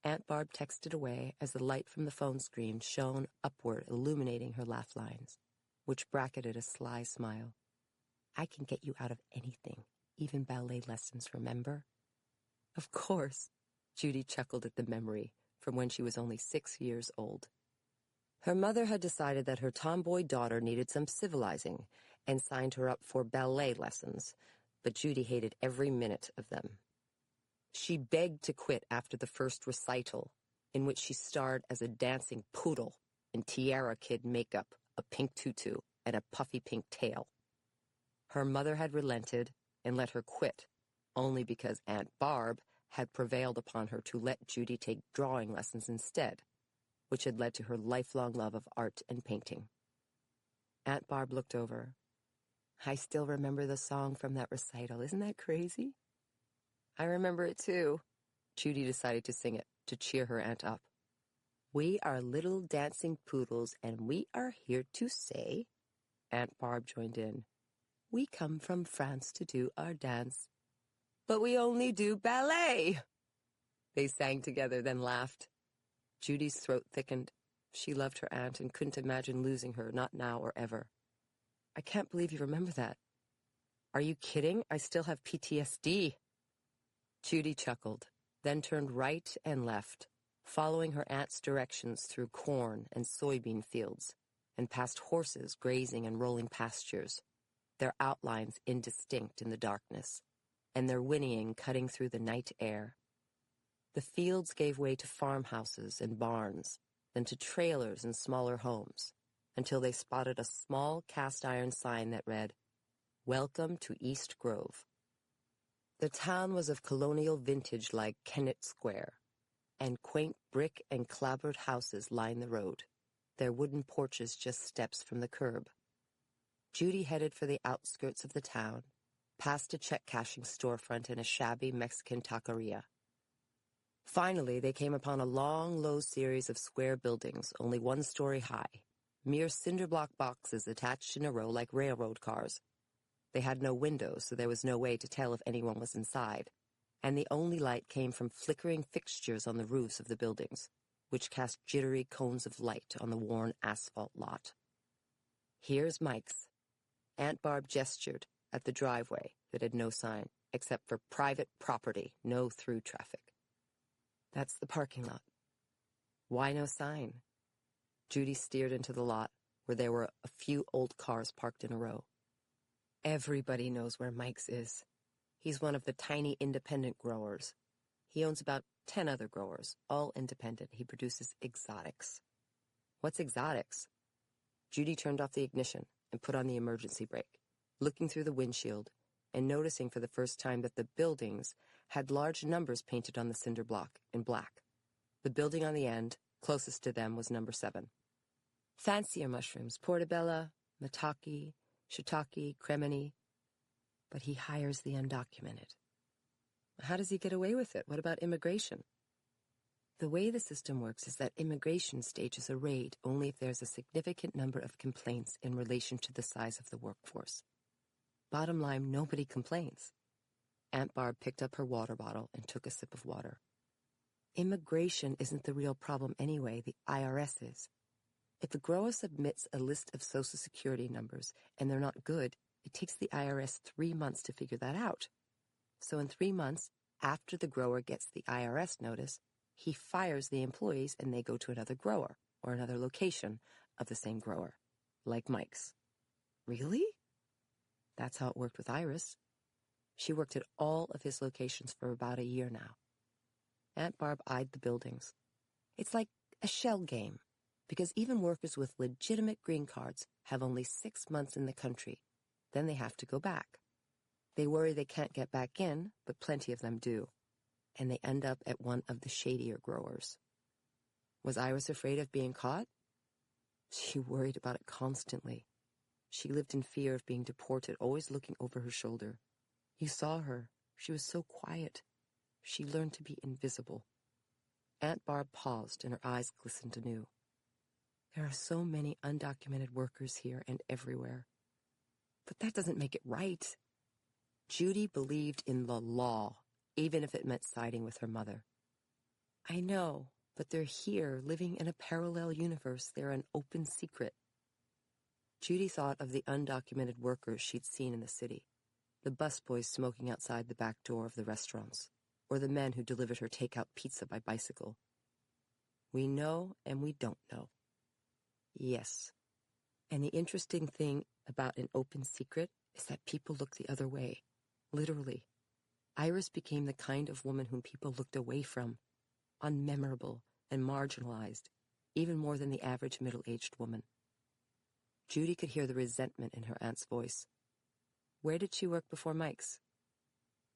Aunt Barb texted away as the light from the phone screen shone upward, illuminating her laugh lines, which bracketed a sly smile. I can get you out of anything, even ballet lessons, remember? Of course, Judy chuckled at the memory from when she was only 6 years old. Her mother had decided that her tomboy daughter needed some civilizing and signed her up for ballet lessons, but Judy hated every minute of them. She begged to quit after the first recital, in which she starred as a dancing poodle in tiara kid makeup, a pink tutu, and a puffy pink tail. Her mother had relented and let her quit, only because Aunt Barb had prevailed upon her to let Judy take drawing lessons instead, which had led to her lifelong love of art and painting. Aunt Barb looked over. I still remember the song from that recital. Isn't that crazy? I remember it too. Judy decided to sing it to cheer her aunt up. We are little dancing poodles, and we are here to say, Aunt Barb joined in, we come from France to do our dance. But we only do ballet. They sang together, then laughed. Judy's throat thickened. She loved her aunt and couldn't imagine losing her, not now or ever. I can't believe you remember that. Are you kidding? I still have PTSD. Judy chuckled, then turned right and left, following her aunt's directions through corn and soybean fields, and past horses grazing in rolling pastures, their outlines indistinct in the darkness, and their whinnying cutting through the night air. The fields gave way to farmhouses and barns, then to trailers and smaller homes, until they spotted a small cast-iron sign that read, Welcome to East Grove. The town was of colonial vintage like Kennett Square, and quaint brick and clapboard houses lined the road, their wooden porches just steps from the curb. Judy headed for the outskirts of the town, past a check-cashing storefront and a shabby Mexican taqueria. Finally, they came upon a long, low series of square buildings, only 1 story high, mere cinder-block boxes attached in a row like railroad cars. They had no windows, so there was no way to tell if anyone was inside, and the only light came from flickering fixtures on the roofs of the buildings, which cast jittery cones of light on the worn asphalt lot. Here's Mike's. Aunt Barb gestured at the driveway that had no sign, except for private property, no through traffic. That's the parking lot. Why no sign? Judy steered into the lot, where there were a few old cars parked in a row. Everybody knows where Mike's is. He's one of the tiny independent growers. He owns about 10 other growers, all independent. He produces exotics. What's exotics? Judy turned off the ignition and put on the emergency brake, looking through the windshield and noticing for the first time that the buildings had large numbers painted on the cinder block in black. The building on the end, closest to them, was number 7. Fancier mushrooms, portobello, maitake, shiitake, cremini. But he hires the undocumented. How does he get away with it? What about immigration? The way the system works is that immigration stages a raid only if there's a significant number of complaints in relation to the size of the workforce. Bottom line, nobody complains. Aunt Barb picked up her water bottle and took a sip of water. Immigration isn't the real problem anyway, the IRS is. If a grower submits a list of Social Security numbers and they're not good, it takes the IRS 3 months to figure that out. So in 3 months, after the grower gets the IRS notice, he fires the employees and they go to another grower or another location of the same grower, like Mike's. Really? That's how it worked with Iris. She worked at all of his locations for about a year now. Aunt Barb eyed the buildings. It's like a shell game, because even workers with legitimate green cards have only 6 months in the country. Then they have to go back. They worry they can't get back in, but plenty of them do. And they end up at one of the shadier growers. Was Iris afraid of being caught? She worried about it constantly. She lived in fear of being deported, always looking over her shoulder. You saw her. She was so quiet. She learned to be invisible. Aunt Barb paused and her eyes glistened anew. There are so many undocumented workers here and everywhere. But that doesn't make it right. Judy believed in the law, even if it meant siding with her mother. I know, but they're here, living in a parallel universe. They're an open secret. Judy thought of the undocumented workers she'd seen in the city, the busboys smoking outside the back door of the restaurants, or the men who delivered her takeout pizza by bicycle. We know and we don't know. Yes. And the interesting thing about an open secret is that people look the other way. Literally. Iris became the kind of woman whom people looked away from, unmemorable and marginalized, even more than the average middle-aged woman. Judy could hear the resentment in her aunt's voice. Where did she work before Mike's?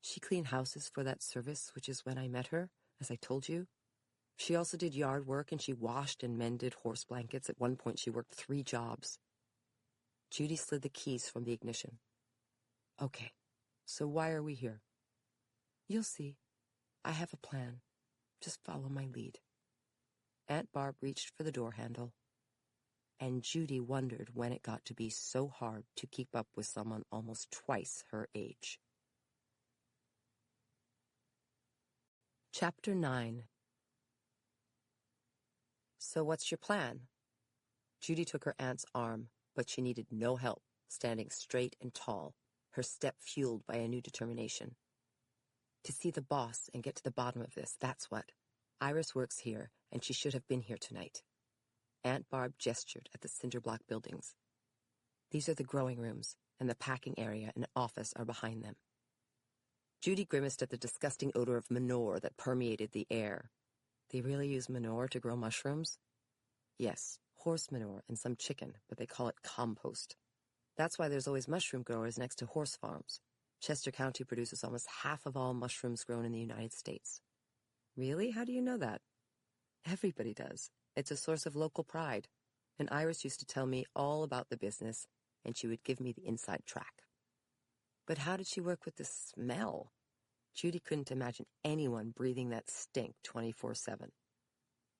She cleaned houses for that service, which is when I met her, as I told you. She also did yard work, and she washed and mended horse blankets. At one point, she worked 3 jobs. Judy slid the keys from the ignition. Okay, so why are we here? You'll see. I have a plan. Just follow my lead. Aunt Barb reached for the door handle, and Judy wondered when it got to be so hard to keep up with someone almost twice her age. Chapter 9. So what's your plan? Judy took her aunt's arm, but she needed no help, standing straight and tall, her step fueled by a new determination. To see the boss and get to the bottom of this, that's what. Iris works here, and she should have been here tonight. Aunt Barb gestured at the cinder-block buildings. These are the growing rooms, and the packing area and office are behind them. Judy grimaced at the disgusting odor of manure that permeated the air. They really use manure to grow mushrooms? Yes, horse manure and some chicken, but they call it compost. That's why there's always mushroom growers next to horse farms. Chester County produces almost half of all mushrooms grown in the United States. Really? How do you know that? Everybody does. It's a source of local pride. And Iris used to tell me all about the business, and she would give me the inside track. But how did she work with the smell? Judy couldn't imagine anyone breathing that stink 24/7.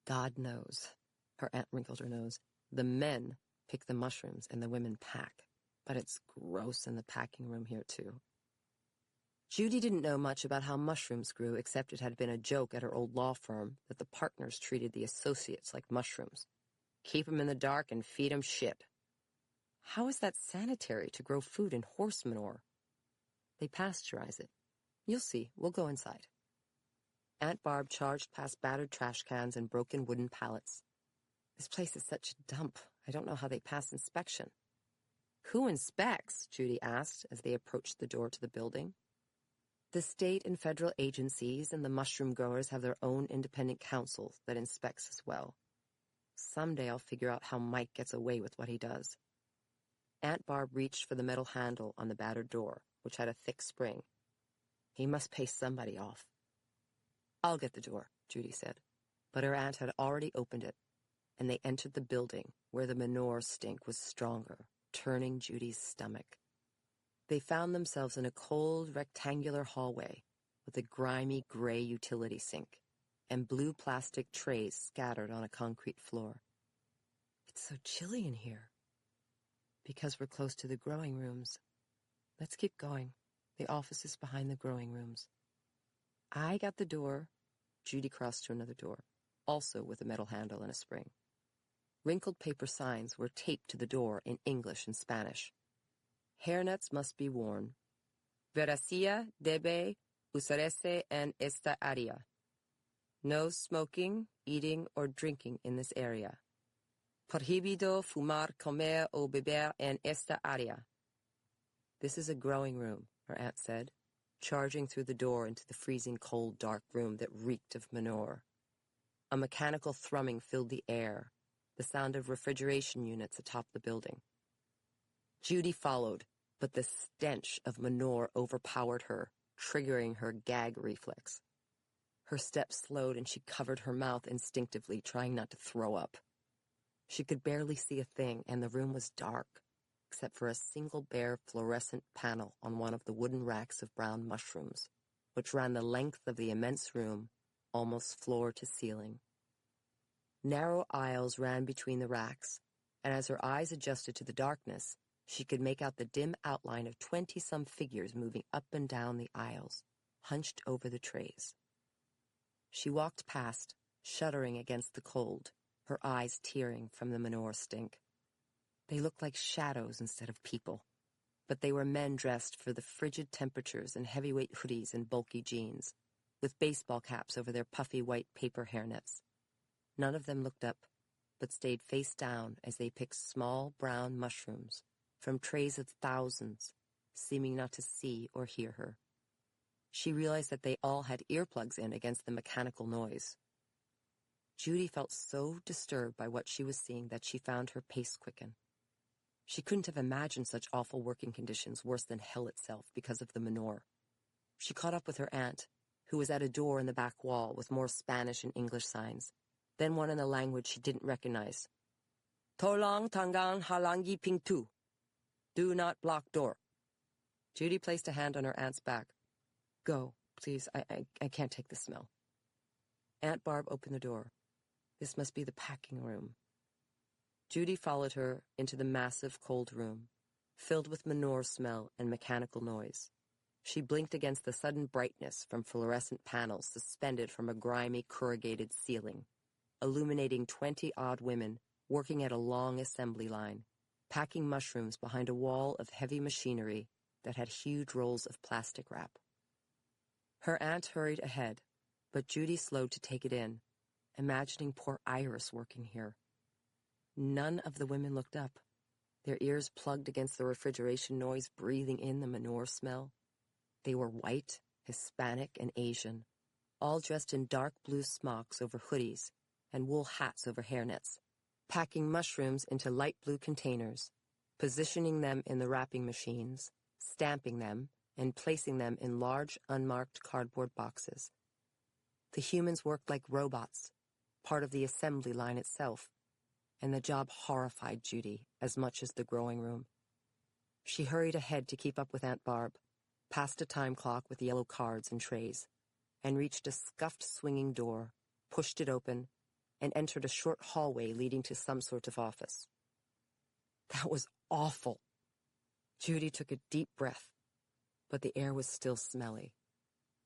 God knows. Her aunt wrinkled her nose. The men pick the mushrooms and the women pack. But it's gross in the packing room here, too. Judy didn't know much about how mushrooms grew, except it had been a joke at her old law firm that the partners treated the associates like mushrooms. Keep 'em in the dark and feed 'em shit. How is that sanitary to grow food in horse manure? They pasteurize it. You'll see. We'll go inside. Aunt Barb charged past battered trash cans and broken wooden pallets. This place is such a dump. I don't know how they pass inspection. Who inspects? Judy asked as they approached the door to the building. The state and federal agencies and the mushroom growers have their own independent council that inspects as well. Someday I'll figure out how Mike gets away with what he does. Aunt Barb reached for the metal handle on the battered door, which had a thick spring. He must pay somebody off. I'll get the door, Judy said, but her aunt had already opened it, and they entered the building where the manure stink was stronger, turning Judy's stomach. They found themselves in a cold, rectangular hallway with a grimy gray utility sink and blue plastic trays scattered on a concrete floor. It's so chilly in here. Because we're close to the growing rooms. Let's keep going. The office is behind the growing rooms. I got the door. Judy crossed to another door, also with a metal handle and a spring. Wrinkled paper signs were taped to the door in English and Spanish. Hairnets must be worn. Veracía debe usarse en esta área. No smoking, eating, or drinking in this area. Prohibido fumar, comer, o beber en esta área. This is a growing room, her aunt said, charging through the door into the freezing cold, dark room that reeked of manure. A mechanical thrumming filled the air, the sound of refrigeration units atop the building. Judy followed, but the stench of manure overpowered her, triggering her gag reflex. Her steps slowed and she covered her mouth instinctively, trying not to throw up. She could barely see a thing, and the room was dark, except for a single bare fluorescent panel on one of the wooden racks of brown mushrooms, which ran the length of the immense room, almost floor to ceiling. Narrow aisles ran between the racks, and as her eyes adjusted to the darkness, she could make out the dim outline of 20-some figures moving up and down the aisles. hunched over the trays. She walked past, shuddering against the cold, her eyes tearing from the manure stink. They looked like shadows instead of people, but they were men dressed for the frigid temperatures in heavyweight hoodies and bulky jeans, with baseball caps over their puffy white paper hairnets. None of them looked up, but stayed face down as they picked small brown mushrooms from trays of thousands, seeming not to see or hear her. She realized that they all had earplugs in against the mechanical noise. Judy felt so disturbed by what she was seeing that she found her pace quicken. She couldn't have imagined such awful working conditions, worse than hell itself, because of the manure. She caught up with her aunt, who was at a door in the back wall with more Spanish and English signs, then one in a language she didn't recognize. Tolang tangang halangi pingtu. Do not block door. Judy placed a hand on her aunt's back. Go, please. I can't take the smell. Aunt Barb opened the door. This must be the packing room. Judy followed her into the massive, cold room, filled with manure smell and mechanical noise. She blinked against the sudden brightness from fluorescent panels suspended from a grimy, corrugated ceiling, illuminating 20-odd women working at a long assembly line, packing mushrooms behind a wall of heavy machinery that had huge rolls of plastic wrap. Her aunt hurried ahead, but Judy slowed to take it in, imagining poor Iris working here. None of the women looked up, their ears plugged against the refrigeration noise, breathing in the manure smell. They were white, Hispanic, and Asian, all dressed in dark blue smocks over hoodies and wool hats over hairnets, packing mushrooms into light blue containers, positioning them in the wrapping machines, stamping them, and placing them in large, unmarked cardboard boxes. The humans worked like robots, part of the assembly line itself, and the job horrified Judy as much as the growing room. She hurried ahead to keep up with Aunt Barb, past a time clock with yellow cards and trays, and reached a scuffed swinging door, pushed it open, and entered a short hallway leading to some sort of office. That was awful. Judy took a deep breath, but the air was still smelly.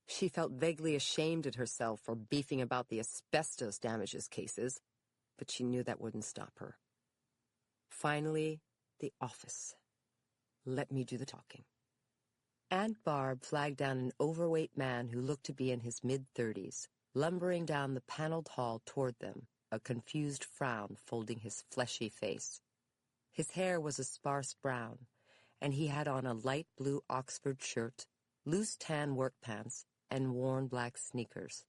She felt vaguely ashamed at herself for beefing about the asbestos damages cases, but she knew that wouldn't stop her. Finally, the office. Let me do the talking. Aunt Barb flagged down an overweight man who looked to be in his mid-30s, lumbering down the paneled hall toward them, a confused frown folding his fleshy face. His hair was a sparse brown, and he had on a light blue Oxford shirt, loose tan work pants, and worn black sneakers.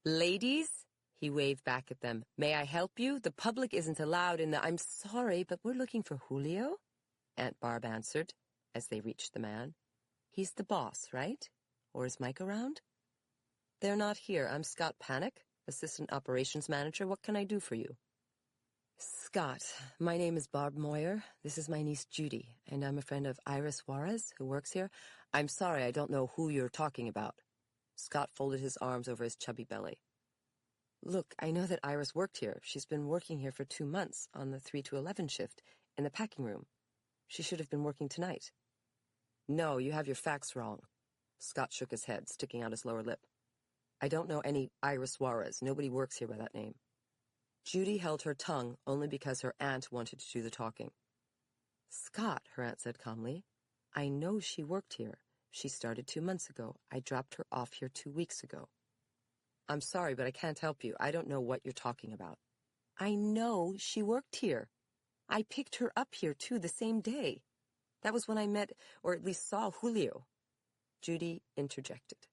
"Ladies," he waved back at them, "may I help you? The public isn't allowed in the—" "I'm sorry, but we're looking for Julio," Aunt Barb answered, as they reached the man. "He's the boss, right? Or is Mike around?" "They're not here. I'm Scott Panic, Assistant Operations Manager. What can I do for you?" "Scott, my name is Barb Moyer. This is my niece Judy, and I'm a friend of Iris Juarez, who works here. I'm sorry, I don't know who you're talking about." Scott folded his arms over his chubby belly. "Look, I know that Iris worked here. She's been working here for 2 months on the 3 to 11 shift in the packing room. She should have been working tonight." "No, you have your facts wrong." Scott shook his head, sticking out his lower lip. "I don't know any Iris Juarez. Nobody works here by that name." Judy held her tongue only because her aunt wanted to do the talking. "Scott," her aunt said calmly, "I know she worked here. She started 2 months ago. I dropped her off here 2 weeks ago." "I'm sorry, but I can't help you. I don't know what you're talking about." "I know she worked here. I picked her up here, too, the same day. That was when I met, or at least saw, Julio." Judy interjected.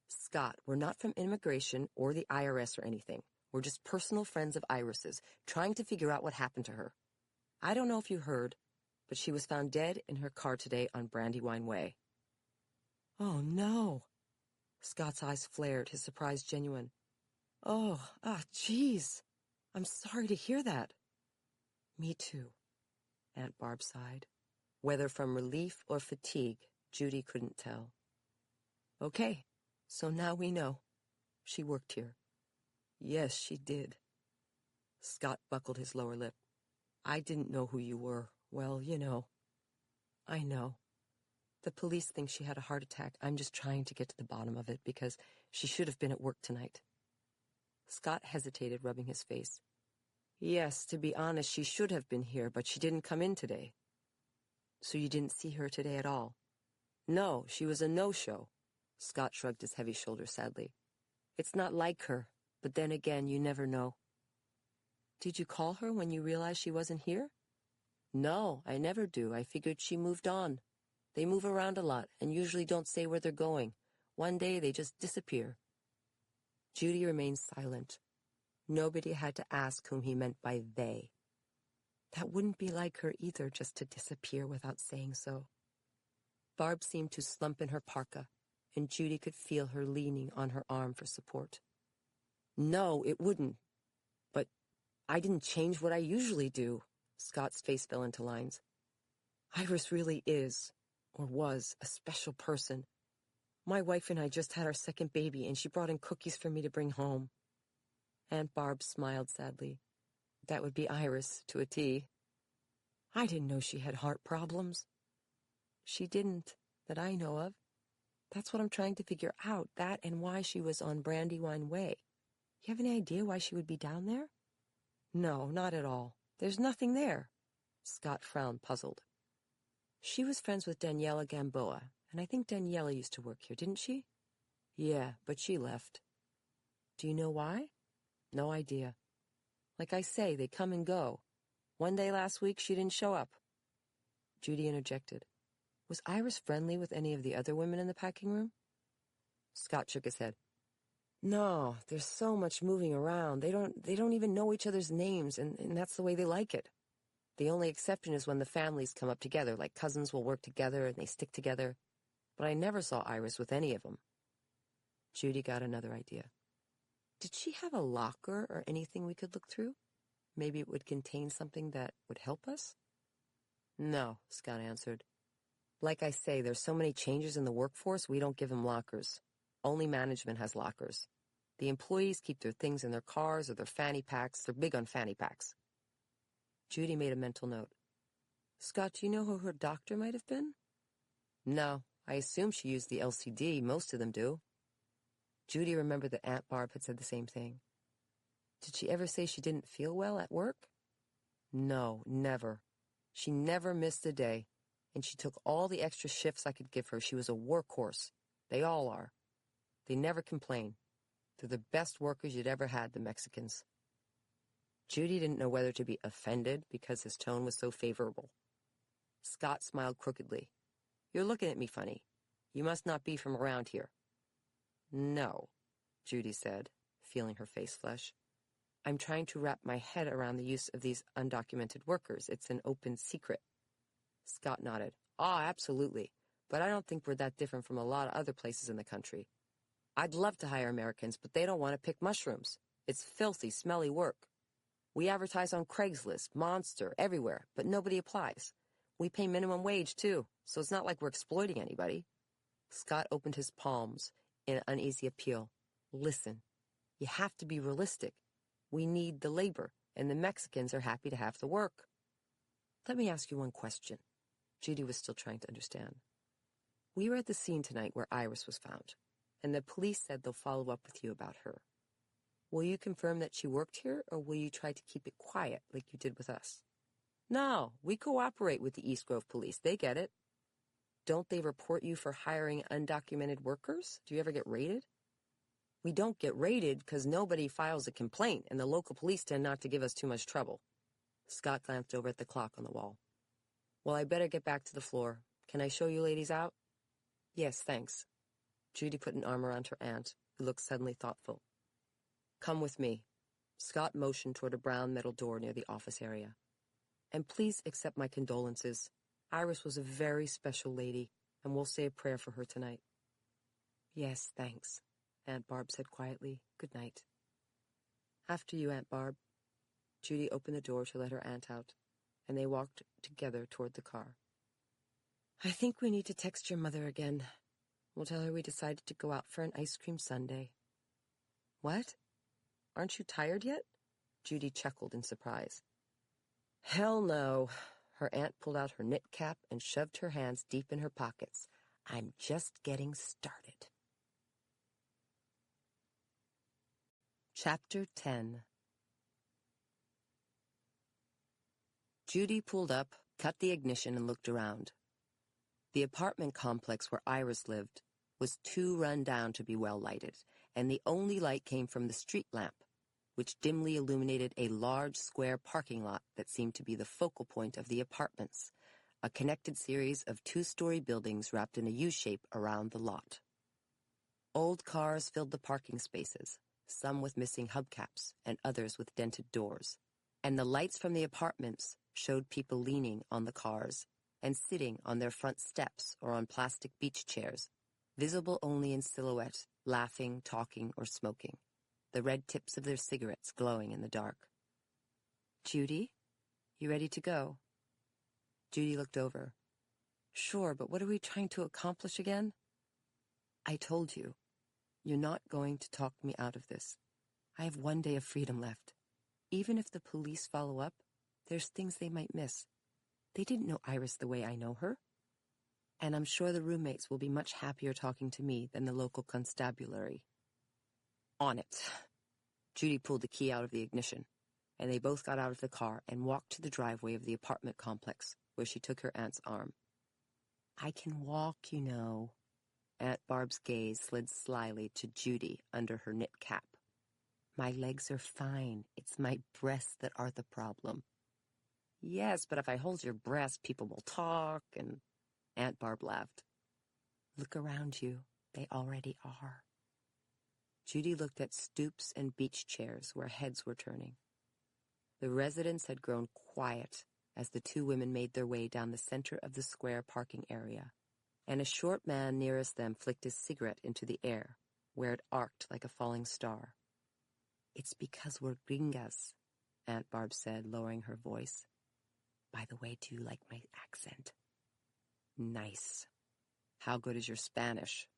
"Scott, we're not from immigration or the IRS or anything. We're just personal friends of Iris's, trying to figure out what happened to her. I don't know if you heard, but she was found dead in her car today on Brandywine Way." "Oh, no." Scott's eyes flared, his surprise genuine. Jeez. I'm sorry to hear that." "Me too," Aunt Barb sighed. Whether from relief or fatigue, Judy couldn't tell. "Okay, so now we know. She worked here." "Yes, she did." Scott buckled his lower lip. "I didn't know who you were. Well, you know." "I know." The police think she had a heart attack. I'm just trying to get to the bottom of it because she should have been at work tonight. Scott hesitated, rubbing his face. Yes, to be honest, she should have been here, but she didn't come in today. So you didn't see her today at all? No, she was a no-show. Scott shrugged his heavy shoulders sadly. It's not like her, but then again, you never know. Did you call her when you realized she wasn't here? No, I never do. I figured she moved on. They move around a lot and usually don't say where they're going. One day they just disappear. Judy remained silent. Nobody had to ask whom he meant by they. That wouldn't be like her either, just to disappear without saying so. Barb seemed to slump in her parka, and Judy could feel her leaning on her arm for support. No, it wouldn't. But I didn't change what I usually do. Scott's face fell into lines. Iris really is, or was, a special person. My wife and I just had our second baby, and she brought in cookies for me to bring home. Aunt Barb smiled sadly. That would be Iris, to a T. I didn't know she had heart problems. She didn't, that I know of. That's what I'm trying to figure out, that and why she was on Brandywine Way. You have any idea why she would be down there? No, not at all. There's nothing there. Scott frowned, puzzled. She was friends with Daniela Gamboa, and I think Daniela used to work here, didn't she? Yeah, but she left. Do you know why? No idea. Like I say, they come and go. One day last week, she didn't show up. Judy interjected. Was Iris friendly with any of the other women in the packing room? Scott shook his head. No, there's so much moving around. They don't even know each other's names, and that's the way they like it. The only exception is when the families come up together, like cousins will work together and they stick together. But I never saw Iris with any of them. Judy got another idea. Did she have a locker or anything we could look through? Maybe it would contain something that would help us? No, Scott answered. Like I say, there's so many changes in the workforce, we don't give them lockers. Only management has lockers. The employees keep their things in their cars or their fanny packs. They're big on fanny packs. Judy made a mental note. Scott, do you know who her doctor might have been? No, I assume she used the LCD. Most of them do. Judy remembered that Aunt Barb had said the same thing. Did she ever say she didn't feel well at work? No, never. She never missed a day, and she took all the extra shifts I could give her. She was a workhorse. They all are. They never complain. They're the best workers you'd ever had, the Mexicans. Judy didn't know whether to be offended because his tone was so favorable. Scott smiled crookedly. You're looking at me funny. You must not be from around here. No, Judy said, feeling her face flush. I'm trying to wrap my head around the use of these undocumented workers. It's an open secret. Scott nodded. Absolutely. But I don't think we're that different from a lot of other places in the country. I'd love to hire Americans, but they don't want to pick mushrooms. It's filthy, smelly work. We advertise on Craigslist, Monster, everywhere, but nobody applies. We pay minimum wage, too, so it's not like we're exploiting anybody. Scott opened his palms in an uneasy appeal. Listen, you have to be realistic. We need the labor, and the Mexicans are happy to have the work. Let me ask you one question. Judy was still trying to understand. We were at the scene tonight where Iris was found, and the police said they'll follow up with you about her. Will you confirm that she worked here, or will you try to keep it quiet like you did with us? No, we cooperate with the East Grove police. They get it. Don't they report you for hiring undocumented workers? Do you ever get raided? We don't get raided because nobody files a complaint, and the local police tend not to give us too much trouble. Scott glanced over at the clock on the wall. Well, I better get back to the floor. Can I show you ladies out? Yes, thanks. Judy put an arm around her aunt, who looked suddenly thoughtful. Come with me. Scott motioned toward a brown metal door near the office area. And please accept my condolences. Iris was a very special lady, and we'll say a prayer for her tonight. Yes, thanks, Aunt Barb said quietly. Good night. After you, Aunt Barb. Judy opened the door to let her aunt out, and they walked together toward the car. I think we need to text your mother again. We'll tell her we decided to go out for an ice cream sundae. What? Aren't you tired yet? Judy chuckled in surprise. Hell no. Her aunt pulled out her knit cap and shoved her hands deep in her pockets. I'm just getting started. Chapter 10. Judy pulled up, cut the ignition, and looked around. The apartment complex where Iris lived was too run down to be well lighted, and the only light came from the street lamp, which dimly illuminated a large square parking lot that seemed to be the focal point of the apartments, a connected series of two-story buildings wrapped in a U-shape around the lot. Old cars filled the parking spaces, some with missing hubcaps and others with dented doors, and the lights from the apartments showed people leaning on the cars and sitting on their front steps or on plastic beach chairs, visible only in silhouette, laughing, talking, or smoking, the red tips of their cigarettes glowing in the dark. Judy, you ready to go? Judy looked over. Sure, but what are we trying to accomplish again? I told you, you're not going to talk me out of this. I have 1 day of freedom left. Even if the police follow up, there's things they might miss. They didn't know Iris the way I know her. And I'm sure the roommates will be much happier talking to me than the local constabulary. On it. Judy pulled the key out of the ignition, and they both got out of the car and walked to the driveway of the apartment complex, where she took her aunt's arm. I can walk, you know. Aunt Barb's gaze slid slyly to Judy under her knit cap. My legs are fine. It's my breasts that are the problem. Yes, but if I hold your breasts, people will talk, and Aunt Barb laughed. Look around you. They already are. Judy looked at stoops and beach chairs where heads were turning. The residents had grown quiet as the two women made their way down the center of the square parking area, and a short man nearest them flicked his cigarette into the air, where it arced like a falling star. It's because we're gringas, Aunt Barb said, lowering her voice. By the way, do you like my accent? Nice. How good is your Spanish?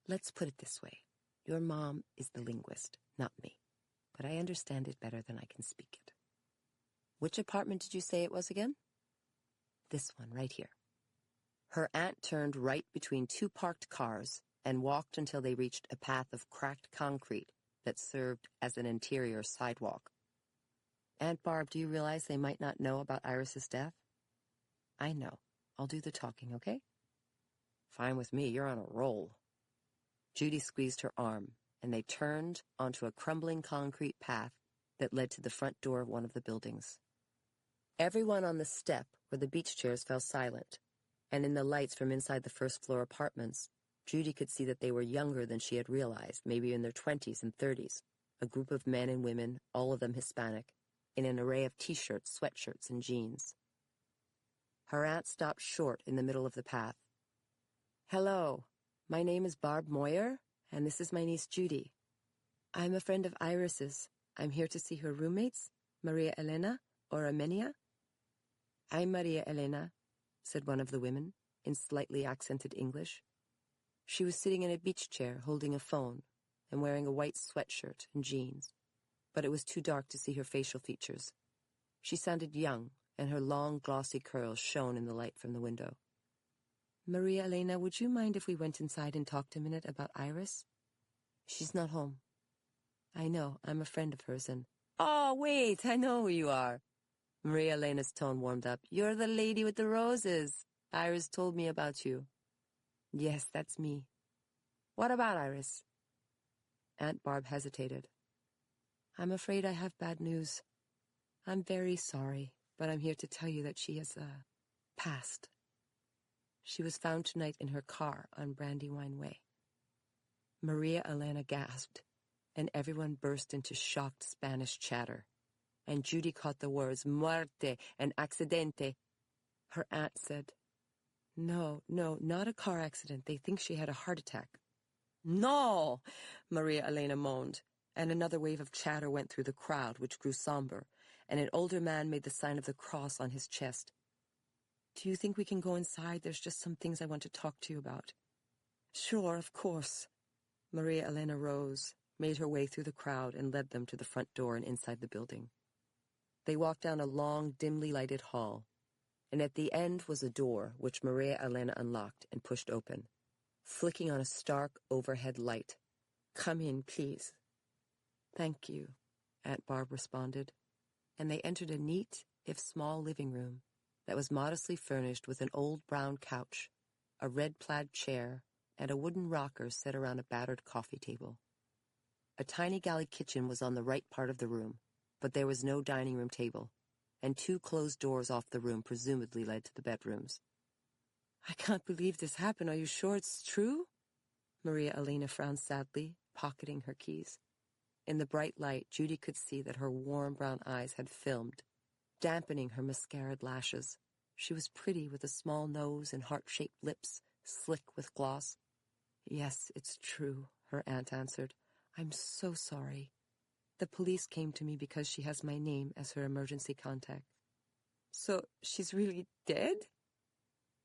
Let's put it this way. Your mom is the linguist, not me, but I understand it better than I can speak it. Which apartment did you say it was again? This one, right here. Her aunt turned right between two parked cars and walked until they reached a path of cracked concrete that served as an interior sidewalk. Aunt Barb, do you realize they might not know about Iris's death? I know. I'll do the talking, okay? Fine with me. You're on a roll. Judy squeezed her arm, and they turned onto a crumbling concrete path that led to the front door of one of the buildings. Everyone on the step where the beach chairs fell silent, and in the lights from inside the first-floor apartments, Judy could see that they were younger than she had realized, maybe in their 20s and 30s, a group of men and women, all of them Hispanic, in an array of T-shirts, sweatshirts, and jeans. Her aunt stopped short in the middle of the path. Hello, my name is Barb Moyer, and this is my niece Judy. I'm a friend of Iris's. I'm here to see her roommates, Maria Elena or Armenia. I'm Maria Elena, said one of the women, in slightly accented English. She was sitting in a beach chair holding a phone and wearing a white sweatshirt and jeans, but it was too dark to see her facial features. She sounded young, and her long, glossy curls shone in the light from the window. Maria Elena, would you mind if we went inside and talked a minute about Iris? She's not home. I know, I'm a friend of hers and... Oh, wait, I know who you are. Maria Elena's tone warmed up. You're the lady with the roses. Iris told me about you. Yes, that's me. What about Iris? Aunt Barb hesitated. I'm afraid I have bad news. I'm very sorry, but I'm here to tell you that she has, passed. She was found tonight in her car on Brandywine Way. Maria Elena gasped, and everyone burst into shocked Spanish chatter. And Judy caught the words muerte and accidente. Her aunt said, No, not a car accident. They think she had a heart attack. No, Maria Elena moaned, and another wave of chatter went through the crowd, which grew somber, and an older man made the sign of the cross on his chest. Do you think we can go inside? There's just some things I want to talk to you about. Sure, of course. Maria Elena rose, made her way through the crowd, and led them to the front door and inside the building. They walked down a long, dimly lighted hall. and at the end was a door which Maria Elena unlocked and pushed open, flicking on a stark overhead light. "Come in, please." "Thank you," Aunt Barb responded, and they entered a neat, if small, living room that was modestly furnished with an old brown couch, a red plaid chair, and a wooden rocker set around a battered coffee table. A tiny galley kitchen was on the right part of the room, but there was no dining room table, and 2 closed doors off the room presumably led to the bedrooms. "I can't believe this happened. Are you sure it's true?" Maria Elena frowned sadly, pocketing her keys. In the bright light, Judy could see that her warm brown eyes had filmed, dampening her mascaraed lashes. She was pretty, with a small nose and heart-shaped lips, slick with gloss. "Yes, it's true," her aunt answered. "I'm so sorry. The police came to me because she has my name as her emergency contact." "So she's really dead?"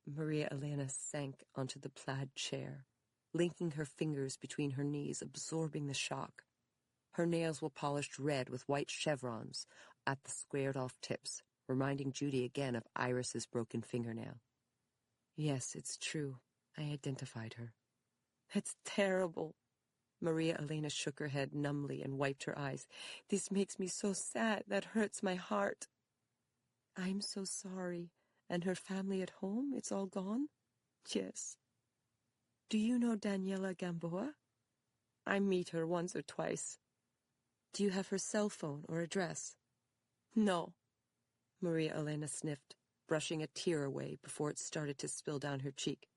Maria Elena sank onto the plaid chair, linking her fingers between her knees, absorbing the shock. Her nails were polished red with white chevrons at the squared-off tips, reminding Judy again of Iris's broken fingernail. "Yes, it's true. I identified her." "That's terrible." Maria Elena shook her head numbly and wiped her eyes. "This makes me so sad. That hurts my heart." "I'm so sorry. And her family at home? It's all gone?" "Yes." "Do you know Daniela Gamboa?" "I meet her once or twice." "Do you have her cell phone or address?" "No." Maria Elena sniffed, brushing a tear away before it started to spill down her cheek.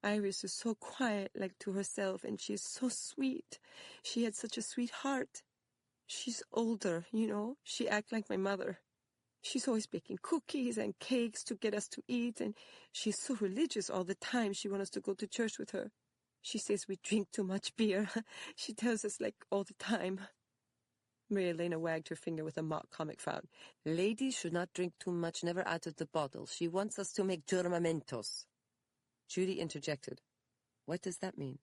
"Iris is so quiet, like to herself, and she's so sweet. She had such a sweet heart. She's older, you know. She acts like my mother. She's always baking cookies and cakes to get us to eat, and she's so religious all the time. She wants us to go to church with her. She says we drink too much beer. She tells us like all the time." Maria Elena wagged her finger with a mock comic frown. "Ladies should not drink too much, never out of the bottle. She wants us to make giuramentos." Judy interjected. "What does that mean?"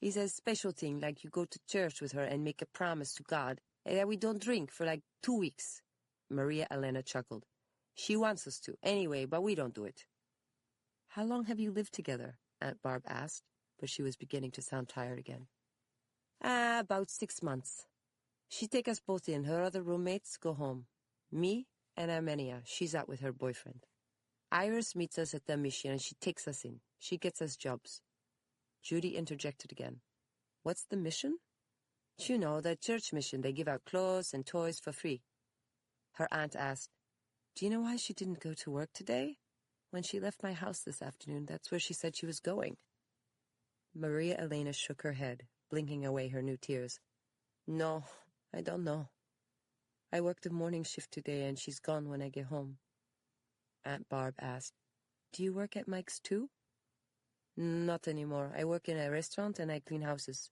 "It's a special thing, like you go to church with her and make a promise to God, and that we don't drink for like 2 weeks. Maria Elena chuckled. "She wants us to, anyway, but we don't do it." "How long have you lived together?" Aunt Barb asked, but she was beginning to sound tired again. About 6 months. She take us both in. Her other roommates go home. Me and Armenia. She's out with her boyfriend. Iris meets us at the mission, and she takes us in. She gets us jobs." Judy interjected again. "What's the mission?" "You know, the church mission. They give out clothes and toys for free." Her aunt asked, "Do you know why she didn't go to work today? When she left my house this afternoon, that's where she said she was going." Maria Elena shook her head, blinking away her new tears. "No, I don't know. I work the morning shift today, and she's gone when I get home." Aunt Barb asked, "Do you work at Mike's too?" "Not anymore. I work in a restaurant and I clean houses."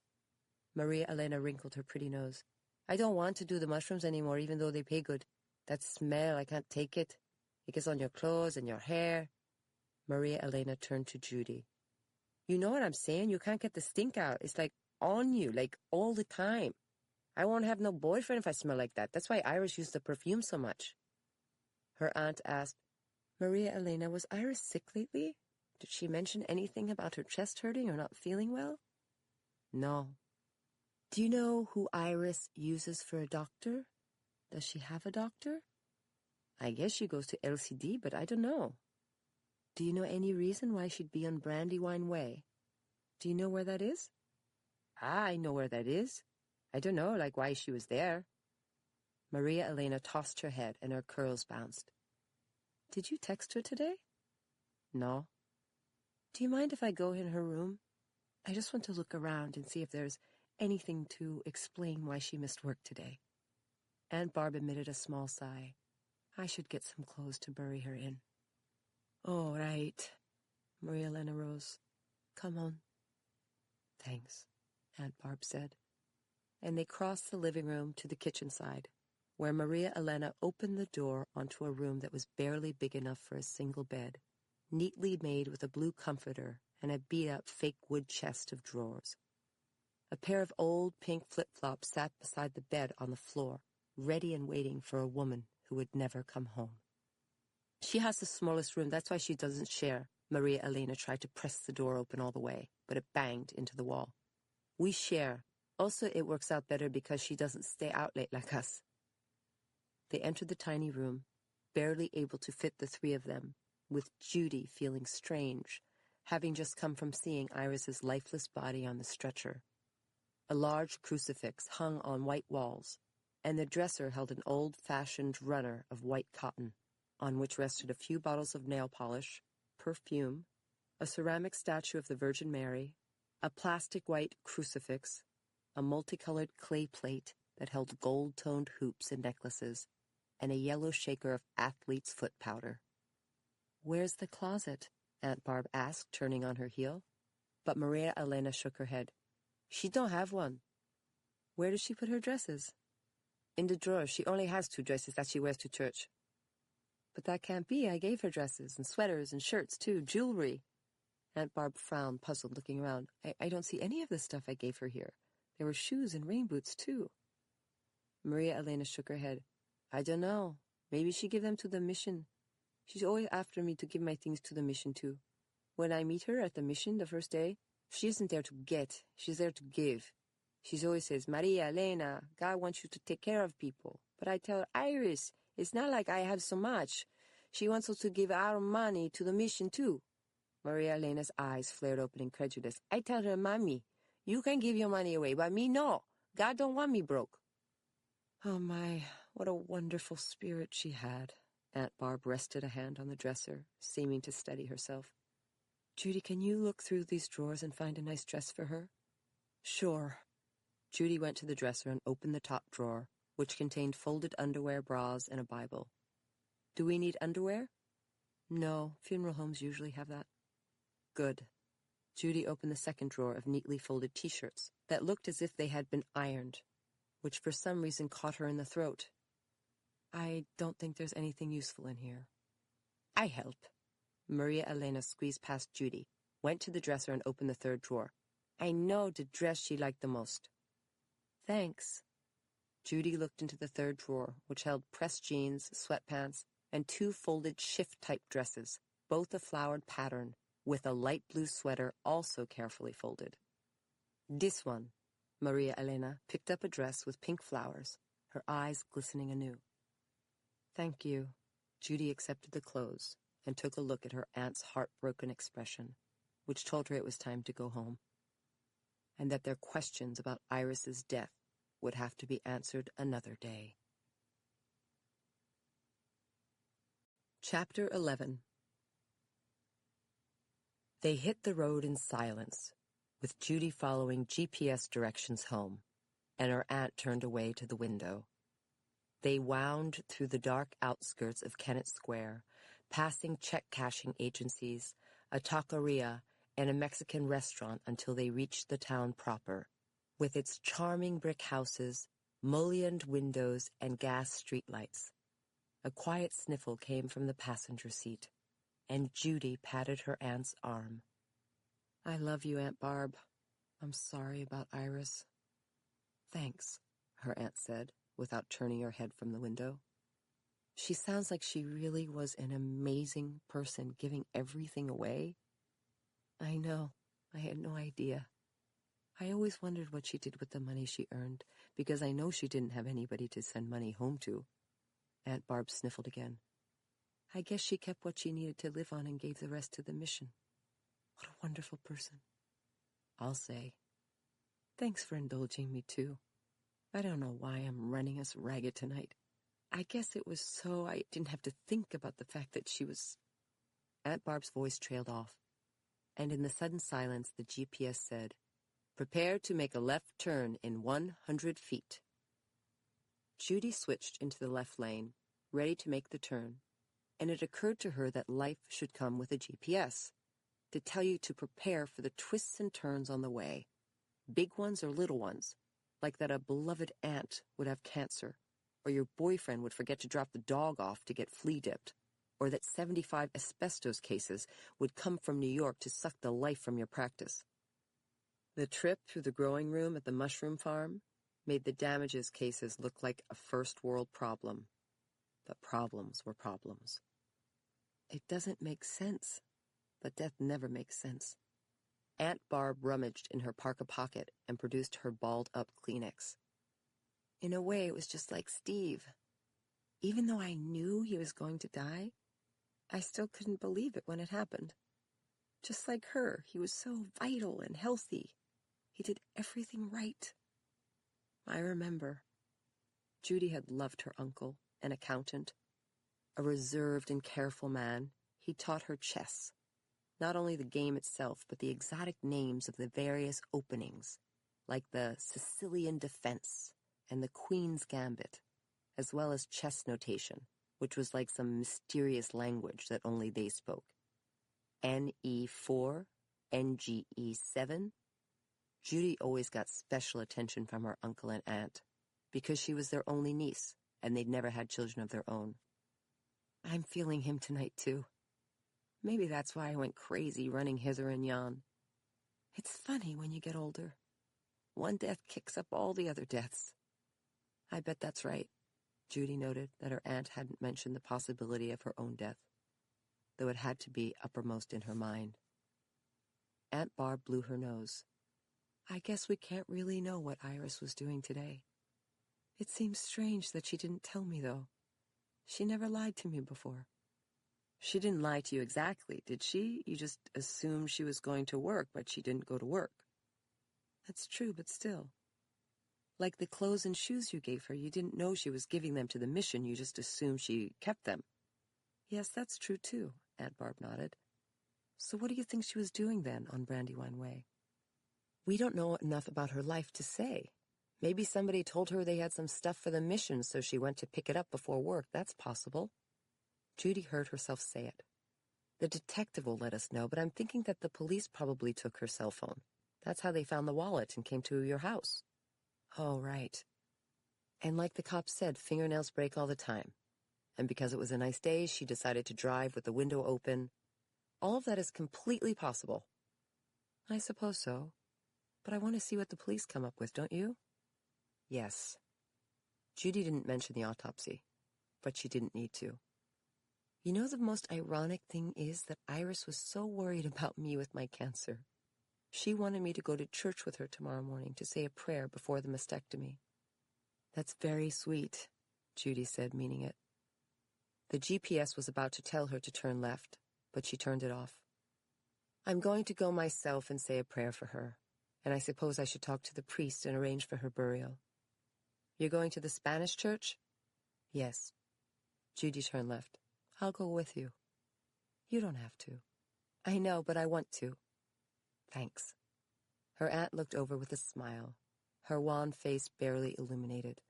Maria Elena wrinkled her pretty nose. "I don't want to do the mushrooms anymore, even though they pay good. That smell, I can't take it. It gets on your clothes and your hair." Maria Elena turned to Judy. "You know what I'm saying? You can't get the stink out. It's like on you, like all the time. I won't have no boyfriend if I smell like that. That's why Iris used the perfume so much." Her aunt asked, "Maria Elena, was Iris sick lately? Did she mention anything about her chest hurting or not feeling well?" "No." "Do you know who Iris uses for a doctor? Does she have a doctor?" "I guess she goes to LCD, but I don't know." "Do you know any reason why she'd be on Brandywine Way? Do you know where that is?" "I know where that is. I don't know, like why she was there." Maria Elena tossed her head and her curls bounced. "Did you text her today?" "No." "Do you mind if I go in her room? I just want to look around and see if there's anything to explain why she missed work today." Aunt Barb emitted a small sigh. "I should get some clothes to bury her in." "All right." Maria Elena rose. "Come on." "Thanks," Aunt Barb said. And they crossed the living room to the kitchen side, where Maria Elena opened the door onto a room that was barely big enough for a single bed, neatly made with a blue comforter and a beat-up fake wood chest of drawers. A pair of old pink flip-flops sat beside the bed on the floor, ready and waiting for a woman who would never come home. She has the smallest room, that's why she doesn't share. Maria Elena tried to press the door open all the way, but it banged into the wall. We share. Also, it works out better because she doesn't stay out late like us. They entered the tiny room, barely able to fit the three of them, with Judy feeling strange, having just come from seeing Iris's lifeless body on the stretcher. A large crucifix hung on white walls, and the dresser held an old-fashioned runner of white cotton, on which rested a few bottles of nail polish, perfume, a ceramic statue of the Virgin Mary, a plastic white crucifix, a multicolored clay plate that held gold-toned hoops and necklaces, and a yellow shaker of athlete's foot powder. "Where's the closet?" Aunt Barb asked, turning on her heel. But Maria Elena shook her head. "She don't have one." "Where does she put her dresses?" "In the drawer. She only has 2 dresses that she wears to church." "But that can't be. I gave her dresses, and sweaters, and shirts, too, jewelry." Aunt Barb frowned, puzzled, looking around. I don't see any of the stuff I gave her here. There were shoes and rain boots, too." Maria Elena shook her head. "I don't know. Maybe she gave them to the mission. She's always after me to give my things to the mission, too. When I meet her at the mission the first day, she isn't there to get, she's there to give. She always says, 'Maria Elena, God wants you to take care of people.' But I tell her, 'Iris, it's not like I have so much. She wants us to give our money to the mission, too.'" Maria Elena's eyes flared open, incredulous. "I tell her, 'Mommy, you can give your money away, but me, no. God don't want me broke.'" Oh my, what a wonderful spirit she had. Aunt Barb rested a hand on the dresser, seeming to steady herself. "Judy, can you look through these drawers and find a nice dress for her?" "Sure." Judy went to the dresser and opened the top drawer, which contained folded underwear, bras, and a Bible. "Do we need underwear?" "No, funeral homes usually have that." "Good." Judy opened the second drawer of neatly folded T-shirts that looked as if they had been ironed, which for some reason caught her in the throat. "I don't think there's anything useful in here." "I help." Maria Elena squeezed past Judy, went to the dresser and opened the third drawer. "I know the dress she liked the most." "Thanks." Judy looked into the third drawer, which held pressed jeans, sweatpants, and 2 folded shift-type dresses, both a flowered pattern, with a light blue sweater also carefully folded. "This one." Maria Elena picked up a dress with pink flowers, her eyes glistening anew. "Thank you." Judy accepted the clothes and took a look at her aunt's heartbroken expression, which told her it was time to go home, and that their questions about Iris's death would have to be answered another day. Chapter 11. They hit the road in silence, with Judy following GPS directions home, and her aunt turned away to the window. They wound through the dark outskirts of Kennett Square, passing check-cashing agencies, a taqueria, and a Mexican restaurant until they reached the town proper, with its charming brick houses, mullioned windows, and gas streetlights. A quiet sniffle came from the passenger seat, and Judy patted her aunt's arm. "I love you, Aunt Barb. I'm sorry about Iris." "Thanks," her aunt said, without turning her head from the window. "She sounds like she really was an amazing person, giving everything away." "I know. I had no idea. I always wondered what she did with the money she earned, because I know she didn't have anybody to send money home to." Aunt Barb sniffled again. "I guess she kept what she needed to live on and gave the rest to the mission. What a wonderful person." "I'll say. Thanks for indulging me, too. I don't know why I'm running us ragged tonight. I guess it was so I didn't have to think about the fact that she was—" Aunt Barb's voice trailed off, and in the sudden silence the GPS said, "Prepare to make a left turn in 100 feet." Judy switched into the left lane, ready to make the turn, and it occurred to her that life should come with a GPS, to tell you to prepare for the twists and turns on the way, big ones or little ones, like that a beloved aunt would have cancer, or your boyfriend would forget to drop the dog off to get flea-dipped, or that 75 asbestos cases would come from New York to suck the life from your practice. The trip through the growing room at the mushroom farm made the damages cases look like a first-world problem. But problems were problems. It doesn't make sense. But death never makes sense. Aunt Barb rummaged in her parka pocket and produced her balled-up Kleenex. In a way, it was just like Steve. Even though I knew he was going to die, I still couldn't believe it when it happened. Just like her, he was so vital and healthy. He did everything right. I remember. Judy had loved her uncle, an accountant. A reserved and careful man, he taught her chess. Not only the game itself, but the exotic names of the various openings, like the Sicilian defense and the Queen's Gambit, as well as chess notation, which was like some mysterious language that only they spoke. NE4, NGE7. Judy always got special attention from her uncle and aunt, because she was their only niece, and they'd never had children of their own. I'm feeling him tonight, too. Maybe that's why I went crazy running hither and yon. It's funny when you get older. One death kicks up all the other deaths. I bet that's right. Judy noted that her aunt hadn't mentioned the possibility of her own death, though it had to be uppermost in her mind. Aunt Barb blew her nose. I guess we can't really know what Iris was doing today. It seems strange that she didn't tell me, though. She never lied to me before. She didn't lie to you exactly, did she? You just assumed she was going to work, but she didn't go to work. That's true, but still. Like the clothes and shoes you gave her, you didn't know she was giving them to the mission, you just assumed she kept them. Yes, that's true, too, Aunt Barb nodded. So what do you think she was doing then on Brandywine Way? We don't know enough about her life to say. Maybe somebody told her they had some stuff for the mission, so she went to pick it up before work. That's possible. Judy heard herself say it. The detective will let us know, but I'm thinking that the police probably took her cell phone. That's how they found the wallet and came to your house. Oh, right. And like the cops said, fingernails break all the time. And because it was a nice day, she decided to drive with the window open. All of that is completely possible. I suppose so. But I want to see what the police come up with, don't you? Yes. Judy didn't mention the autopsy, but she didn't need to. You know, the most ironic thing is that Iris was so worried about me with my cancer. She wanted me to go to church with her tomorrow morning to say a prayer before the mastectomy. That's very sweet, Judy said, meaning it. The GPS was about to tell her to turn left, but she turned it off. I'm going to go myself and say a prayer for her, and I suppose I should talk to the priest and arrange for her burial. You're going to the Spanish church? Yes. Judy turned left. I'll go with you. You don't have to. I know, but I want to. Thanks. Her aunt looked over with a smile, her wan face barely illuminated.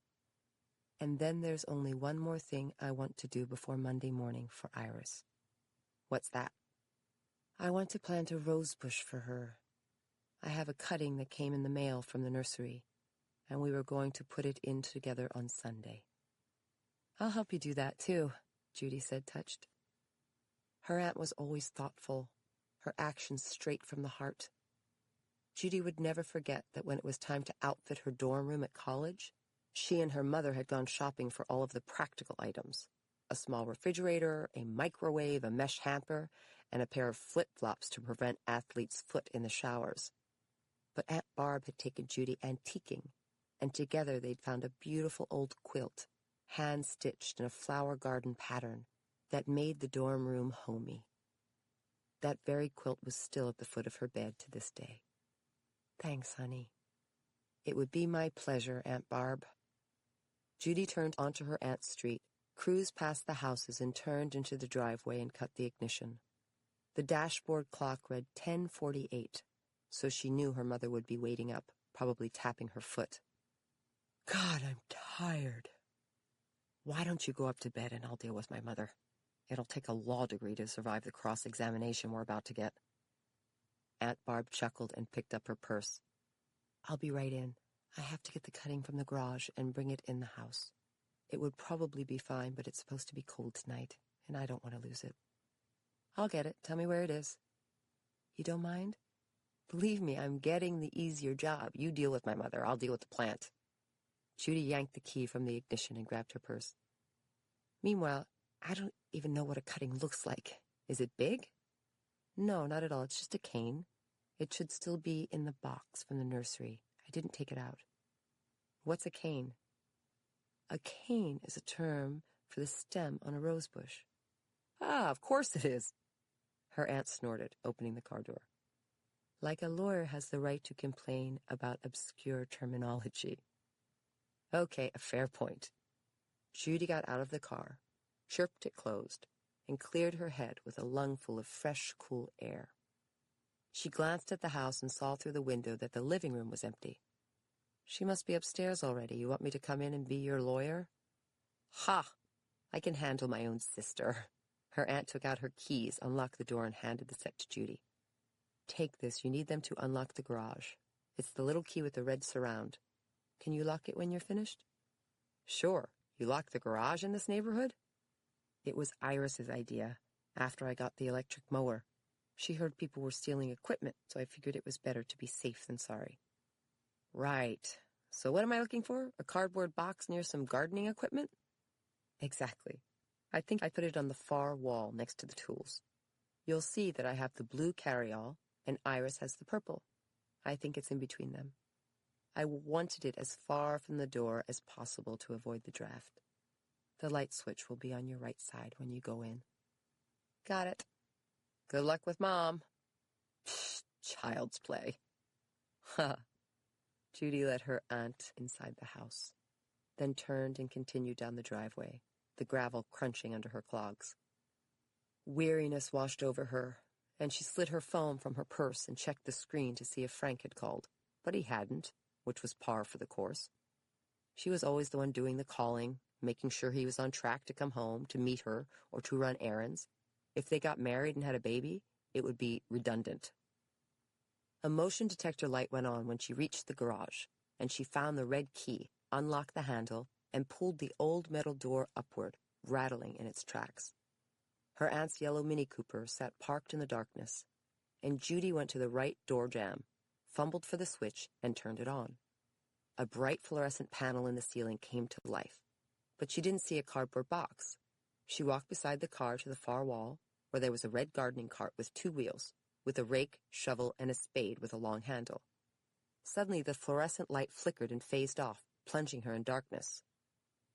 And then there's only one more thing I want to do before Monday morning for Iris. What's that? I want to plant a rose bush for her. I have a cutting that came in the mail from the nursery, and we were going to put it in together on Sunday. I'll help you do that, too, Judy said, touched. Her aunt was always thoughtful, her actions straight from the heart. Judy would never forget that when it was time to outfit her dorm room at college, she and her mother had gone shopping for all of the practical items. A small refrigerator, a microwave, a mesh hamper, and a pair of flip-flops to prevent athletes' foot in the showers. But Aunt Barb had taken Judy antiquing, and together they'd found a beautiful old quilt, hand-stitched in a flower garden pattern, that made the dorm room homey. That very quilt was still at the foot of her bed to this day. Thanks, honey. It would be my pleasure, Aunt Barb. Judy turned onto her aunt's street, cruised past the houses and turned into the driveway and cut the ignition. The dashboard clock read 10:48, so she knew her mother would be waiting up, probably tapping her foot. God, I'm tired. Why don't you go up to bed and I'll deal with my mother? It'll take a law degree to survive the cross-examination we're about to get. Aunt Barb chuckled and picked up her purse. I'll be right in. I have to get the cutting from the garage and bring it in the house. It would probably be fine, but it's supposed to be cold tonight, and I don't want to lose it. I'll get it. Tell me where it is. You don't mind? Believe me, I'm getting the easier job. You deal with my mother. I'll deal with the plant. Judy yanked the key from the ignition and grabbed her purse. Meanwhile, I don't even know what a cutting looks like. Is it big? No, not at all. It's just a cane. It should still be in the box from the nursery. I didn't take it out. What's a cane? A cane is a term for the stem on a rose bush. Ah, of course it is. Her aunt snorted, opening the car door. Like a lawyer has the right to complain about obscure terminology. Okay, a fair point. Judy got out of the car, chirped it closed, and cleared her head with a lungful of fresh, cool air. She glanced at the house and saw through the window that the living room was empty. She must be upstairs already. You want me to come in and be your lawyer? Ha! I can handle my own sister. Her aunt took out her keys, unlocked the door, and handed the set to Judy. Take this. You need them to unlock the garage. It's the little key with the red surround. Can you lock it when you're finished? Sure. You lock the garage in this neighborhood? It was Iris's idea, after I got the electric mower. She heard people were stealing equipment, so I figured it was better to be safe than sorry. Right. So what am I looking for? A cardboard box near some gardening equipment? Exactly. I think I put it on the far wall next to the tools. You'll see that I have the blue carryall, and Iris has the purple. I think it's in between them. I wanted it as far from the door as possible to avoid the draft. The light switch will be on your right side when you go in. Got it. Good luck with Mom. Psh, child's play. Ha. Judy led her aunt inside the house, then turned and continued down the driveway, the gravel crunching under her clogs. Weariness washed over her, and she slid her phone from her purse and checked the screen to see if Frank had called, but he hadn't, which was par for the course. She was always the one doing the calling, making sure he was on track to come home, to meet her, or to run errands. If they got married and had a baby, it would be redundant. A motion detector light went on when she reached the garage, and she found the red key, unlocked the handle, and pulled the old metal door upward, rattling in its tracks. Her aunt's yellow Mini Cooper sat parked in the darkness, and Judy went to the right door jamb, fumbled for the switch, and turned it on. A bright fluorescent panel in the ceiling came to life, but she didn't see a cardboard box. She walked beside the car to the far wall, where there was a red gardening cart with 2 wheels, with a rake, shovel, and a spade with a long handle. Suddenly, the fluorescent light flickered and phased off, plunging her in darkness.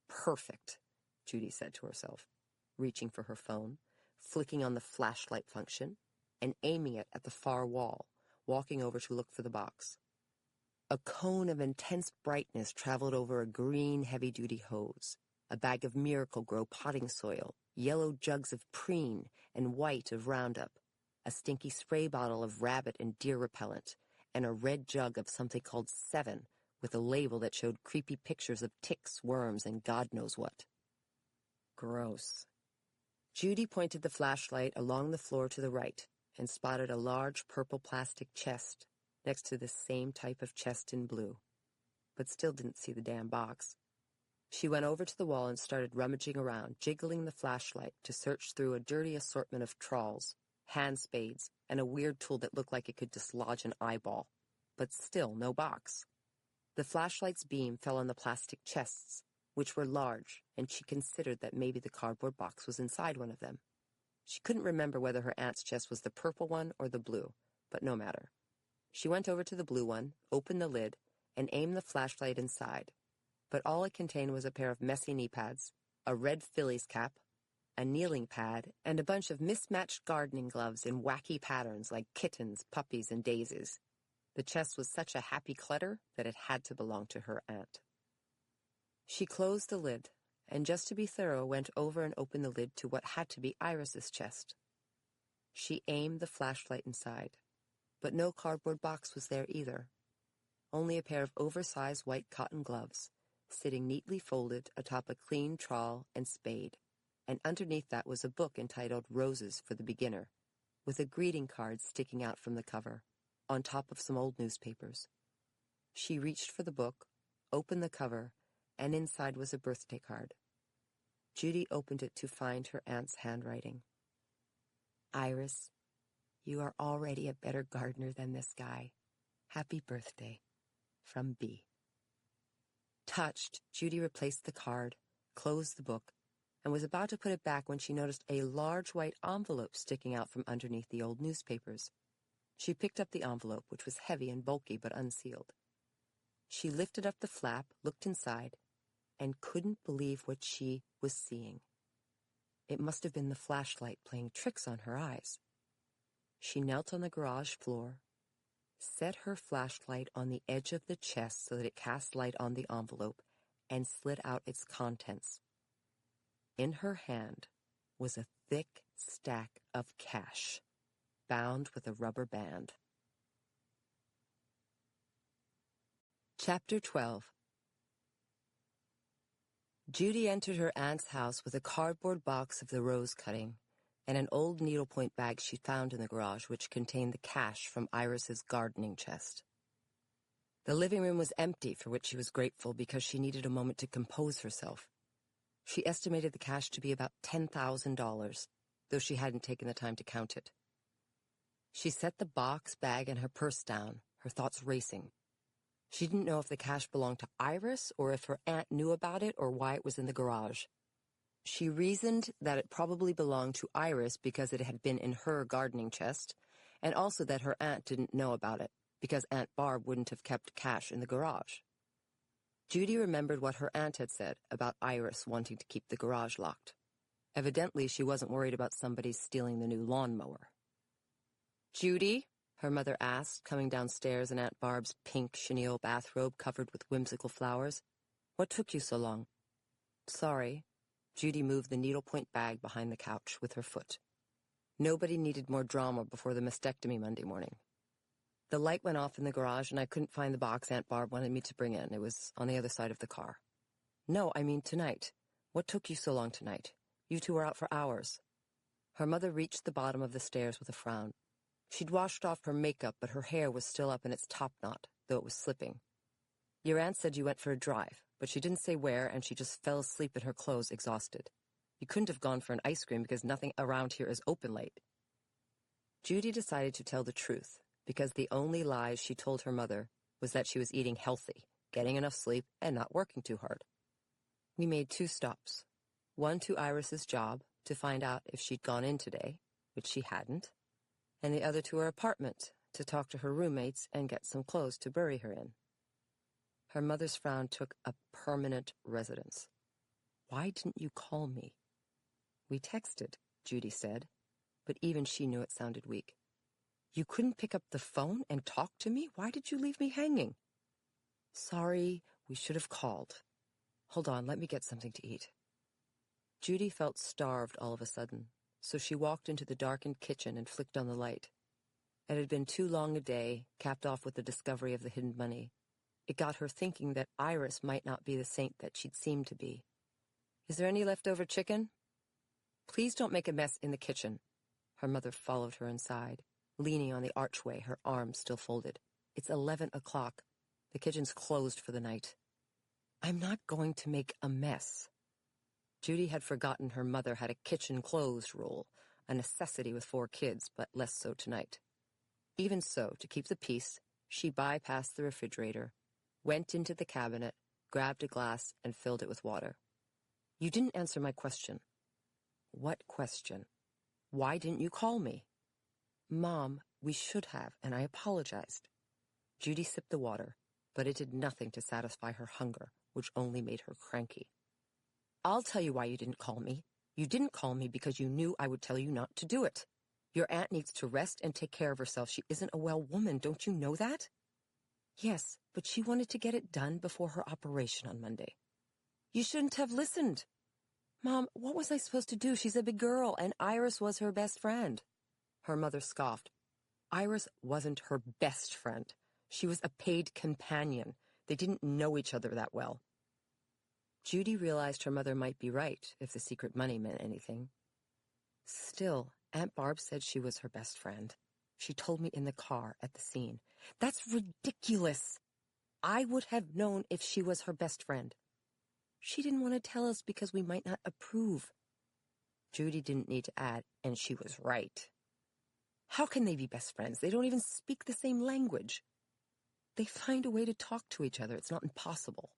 Perfect, Judy said to herself, reaching for her phone, flicking on the flashlight function, and aiming it at the far wall, walking over to look for the box. A cone of intense brightness traveled over a green, heavy-duty hose, a bag of Miracle-Gro potting soil, yellow jugs of preen, and white of Roundup, a stinky spray bottle of rabbit and deer repellent, and a red jug of something called 7, with a label that showed creepy pictures of ticks, worms, and God knows what. Gross. Judy pointed the flashlight along the floor to the right and spotted a large purple plastic chest next to the same type of chest in blue, but still didn't see the damn box. She went over to the wall and started rummaging around, jiggling the flashlight to search through a dirty assortment of trawls, hand spades, and a weird tool that looked like it could dislodge an eyeball, but still no box. The flashlight's beam fell on the plastic chests, which were large, and she considered that maybe the cardboard box was inside one of them. She couldn't remember whether her aunt's chest was the purple one or the blue, but no matter. She went over to the blue one, opened the lid, and aimed the flashlight inside, but all it contained was a pair of messy knee pads, a red Phillies cap, a kneeling pad, and a bunch of mismatched gardening gloves in wacky patterns like kittens, puppies, and daisies. The chest was such a happy clutter that it had to belong to her aunt. She closed the lid, and just to be thorough, went over and opened the lid to what had to be Iris's chest. She aimed the flashlight inside, but no cardboard box was there either. Only a pair of oversized white cotton gloves, sitting neatly folded atop a clean trowel and spade, and underneath that was a book entitled Roses for the Beginner, with a greeting card sticking out from the cover, on top of some old newspapers. She reached for the book, opened the cover, and inside was a birthday card. Judy opened it to find her aunt's handwriting. Iris, you are already a better gardener than this guy. Happy birthday. From B. Touched, Judy replaced the card, closed the book, and was about to put it back when she noticed a large white envelope sticking out from underneath the old newspapers. She picked up the envelope, which was heavy and bulky but unsealed. She lifted up the flap, looked inside, and couldn't believe what she was seeing. It must have been the flashlight playing tricks on her eyes. She knelt on the garage floor, set her flashlight on the edge of the chest so that it cast light on the envelope, and slid out its contents. In her hand was a thick stack of cash, bound with a rubber band. Chapter 12. Judy entered her aunt's house with a cardboard box of the rose cutting and an old needlepoint bag she found in the garage, which contained the cash from Iris's gardening chest. The living room was empty, for which she was grateful because she needed a moment to compose herself. She estimated the cash to be about $10,000, though she hadn't taken the time to count it. She set the box, bag, and her purse down, her thoughts racing. She didn't know if the cash belonged to Iris or if her aunt knew about it or why it was in the garage. She reasoned that it probably belonged to Iris because it had been in her gardening chest, and also that her aunt didn't know about it because Aunt Barb wouldn't have kept cash in the garage. Judy remembered what her aunt had said about Iris wanting to keep the garage locked. Evidently, she wasn't worried about somebody stealing the new lawnmower. "Judy?" her mother asked, coming downstairs in Aunt Barb's pink chenille bathrobe covered with whimsical flowers. "What took you so long?" "Sorry." Judy moved the needlepoint bag behind the couch with her foot. Nobody needed more drama before the mastectomy Monday morning. The light went off in the garage, and I couldn't find the box Aunt Barb wanted me to bring in. It was on the other side of the car. "No, I mean tonight. What took you so long tonight? You two were out for hours." Her mother reached the bottom of the stairs with a frown. She'd washed off her makeup, but her hair was still up in its top knot, though it was slipping. "Your aunt said you went for a drive, but she didn't say where, and she just fell asleep in her clothes, exhausted. You couldn't have gone for an ice cream because nothing around here is open late." Judy decided to tell the truth, because the only lies she told her mother was that she was eating healthy, getting enough sleep, and not working too hard. "We made 2 stops. One to Iris's job, to find out if she'd gone in today, which she hadn't, and the other to her apartment, to talk to her roommates and get some clothes to bury her in." Her mother's frown took a permanent residence. "Why didn't you call me?" "We texted," Judy said, but even she knew it sounded weak. "You couldn't pick up the phone and talk to me? Why did you leave me hanging?" "Sorry, we should have called. Hold on, let me get something to eat." Judy felt starved all of a sudden, so she walked into the darkened kitchen and flicked on the light. It had been too long a day, capped off with the discovery of the hidden money. It got her thinking that Iris might not be the saint that she'd seemed to be. "Is there any leftover chicken?" "Please don't make a mess in the kitchen." Her mother followed her inside, leaning on the archway, her arms still folded. "It's 11 o'clock. The kitchen's closed for the night." "I'm not going to make a mess." Judy had forgotten her mother had a kitchen closed rule, a necessity with 4 kids, but less so tonight. Even so, to keep the peace, she bypassed the refrigerator, went into the cabinet, grabbed a glass, and filled it with water. "You didn't answer my question." "What question?" "Why didn't you call me?" "Mom, we should have, and I apologized." Judy sipped the water, but it did nothing to satisfy her hunger, which only made her cranky. "I'll tell you why you didn't call me. You didn't call me because you knew I would tell you not to do it. Your aunt needs to rest and take care of herself. She isn't a well woman, don't you know that?" "Yes, but she wanted to get it done before her operation on Monday." "You shouldn't have listened." "Mom, what was I supposed to do? She's a big girl, and Iris was her best friend." Her mother scoffed. "Iris wasn't her best friend. She was a paid companion. They didn't know each other that well." Judy realized her mother might be right if the secret money meant anything. Still, Aunt Barb said she was her best friend. She told me in the car at the scene. "That's ridiculous. I would have known if she was her best friend." "She didn't want to tell us because we might not approve." Judy didn't need to add, "and she was right." How can they be best friends? They don't even speak the same language. They find a way to talk to each other. It's not impossible.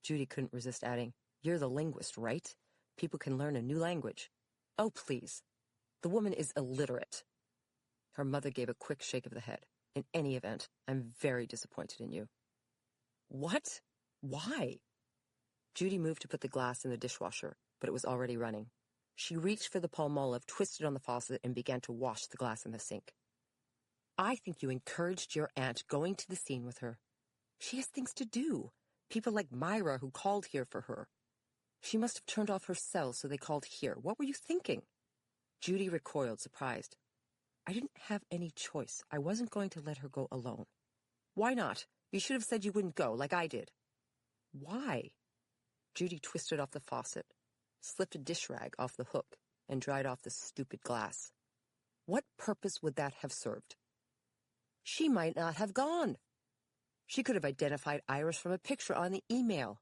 Judy couldn't resist adding, "You're the linguist, right? People can learn a new language. Oh, please. The woman is illiterate. Her mother gave a quick shake of the head. In any event, I'm very disappointed in you. What? Why? Judy moved to put the glass in the dishwasher, but it was already running. She reached for the palmolive, twisted on the faucet, and began to wash the glass in the sink. I think you encouraged your aunt going to the scene with her. She has things to do. People like Myra who called here for her. She must have turned off her cell, so they called here. What were you thinking? Judy recoiled, surprised. I didn't have any choice. I wasn't going to let her go alone. Why not? You should have said you wouldn't go, like I did. Why? Judy twisted off the faucet, slipped a dish rag off the hook, and dried off the stupid glass. What purpose would that have served? She might not have gone. She could have identified Iris from a picture on the email.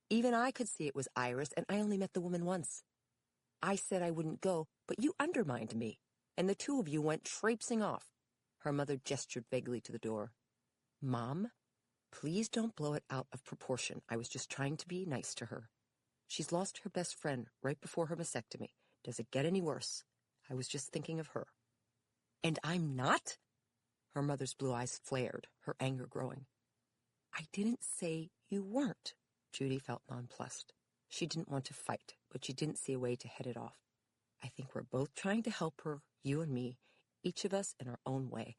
Even I could see it was Iris, and I only met the woman once. I said I wouldn't go, but you undermined me, and the two of you went traipsing off. Her mother gestured vaguely to the door. Mom, please don't blow it out of proportion. I was just trying to be nice to her. She's lost her best friend right before her mastectomy. Does it get any worse? I was just thinking of her. And I'm not? Her mother's blue eyes flared, her anger growing. I didn't say you weren't. Judy felt nonplussed. She didn't want to fight, but she didn't see a way to head it off. I think we're both trying to help her, you and me, each of us in our own way.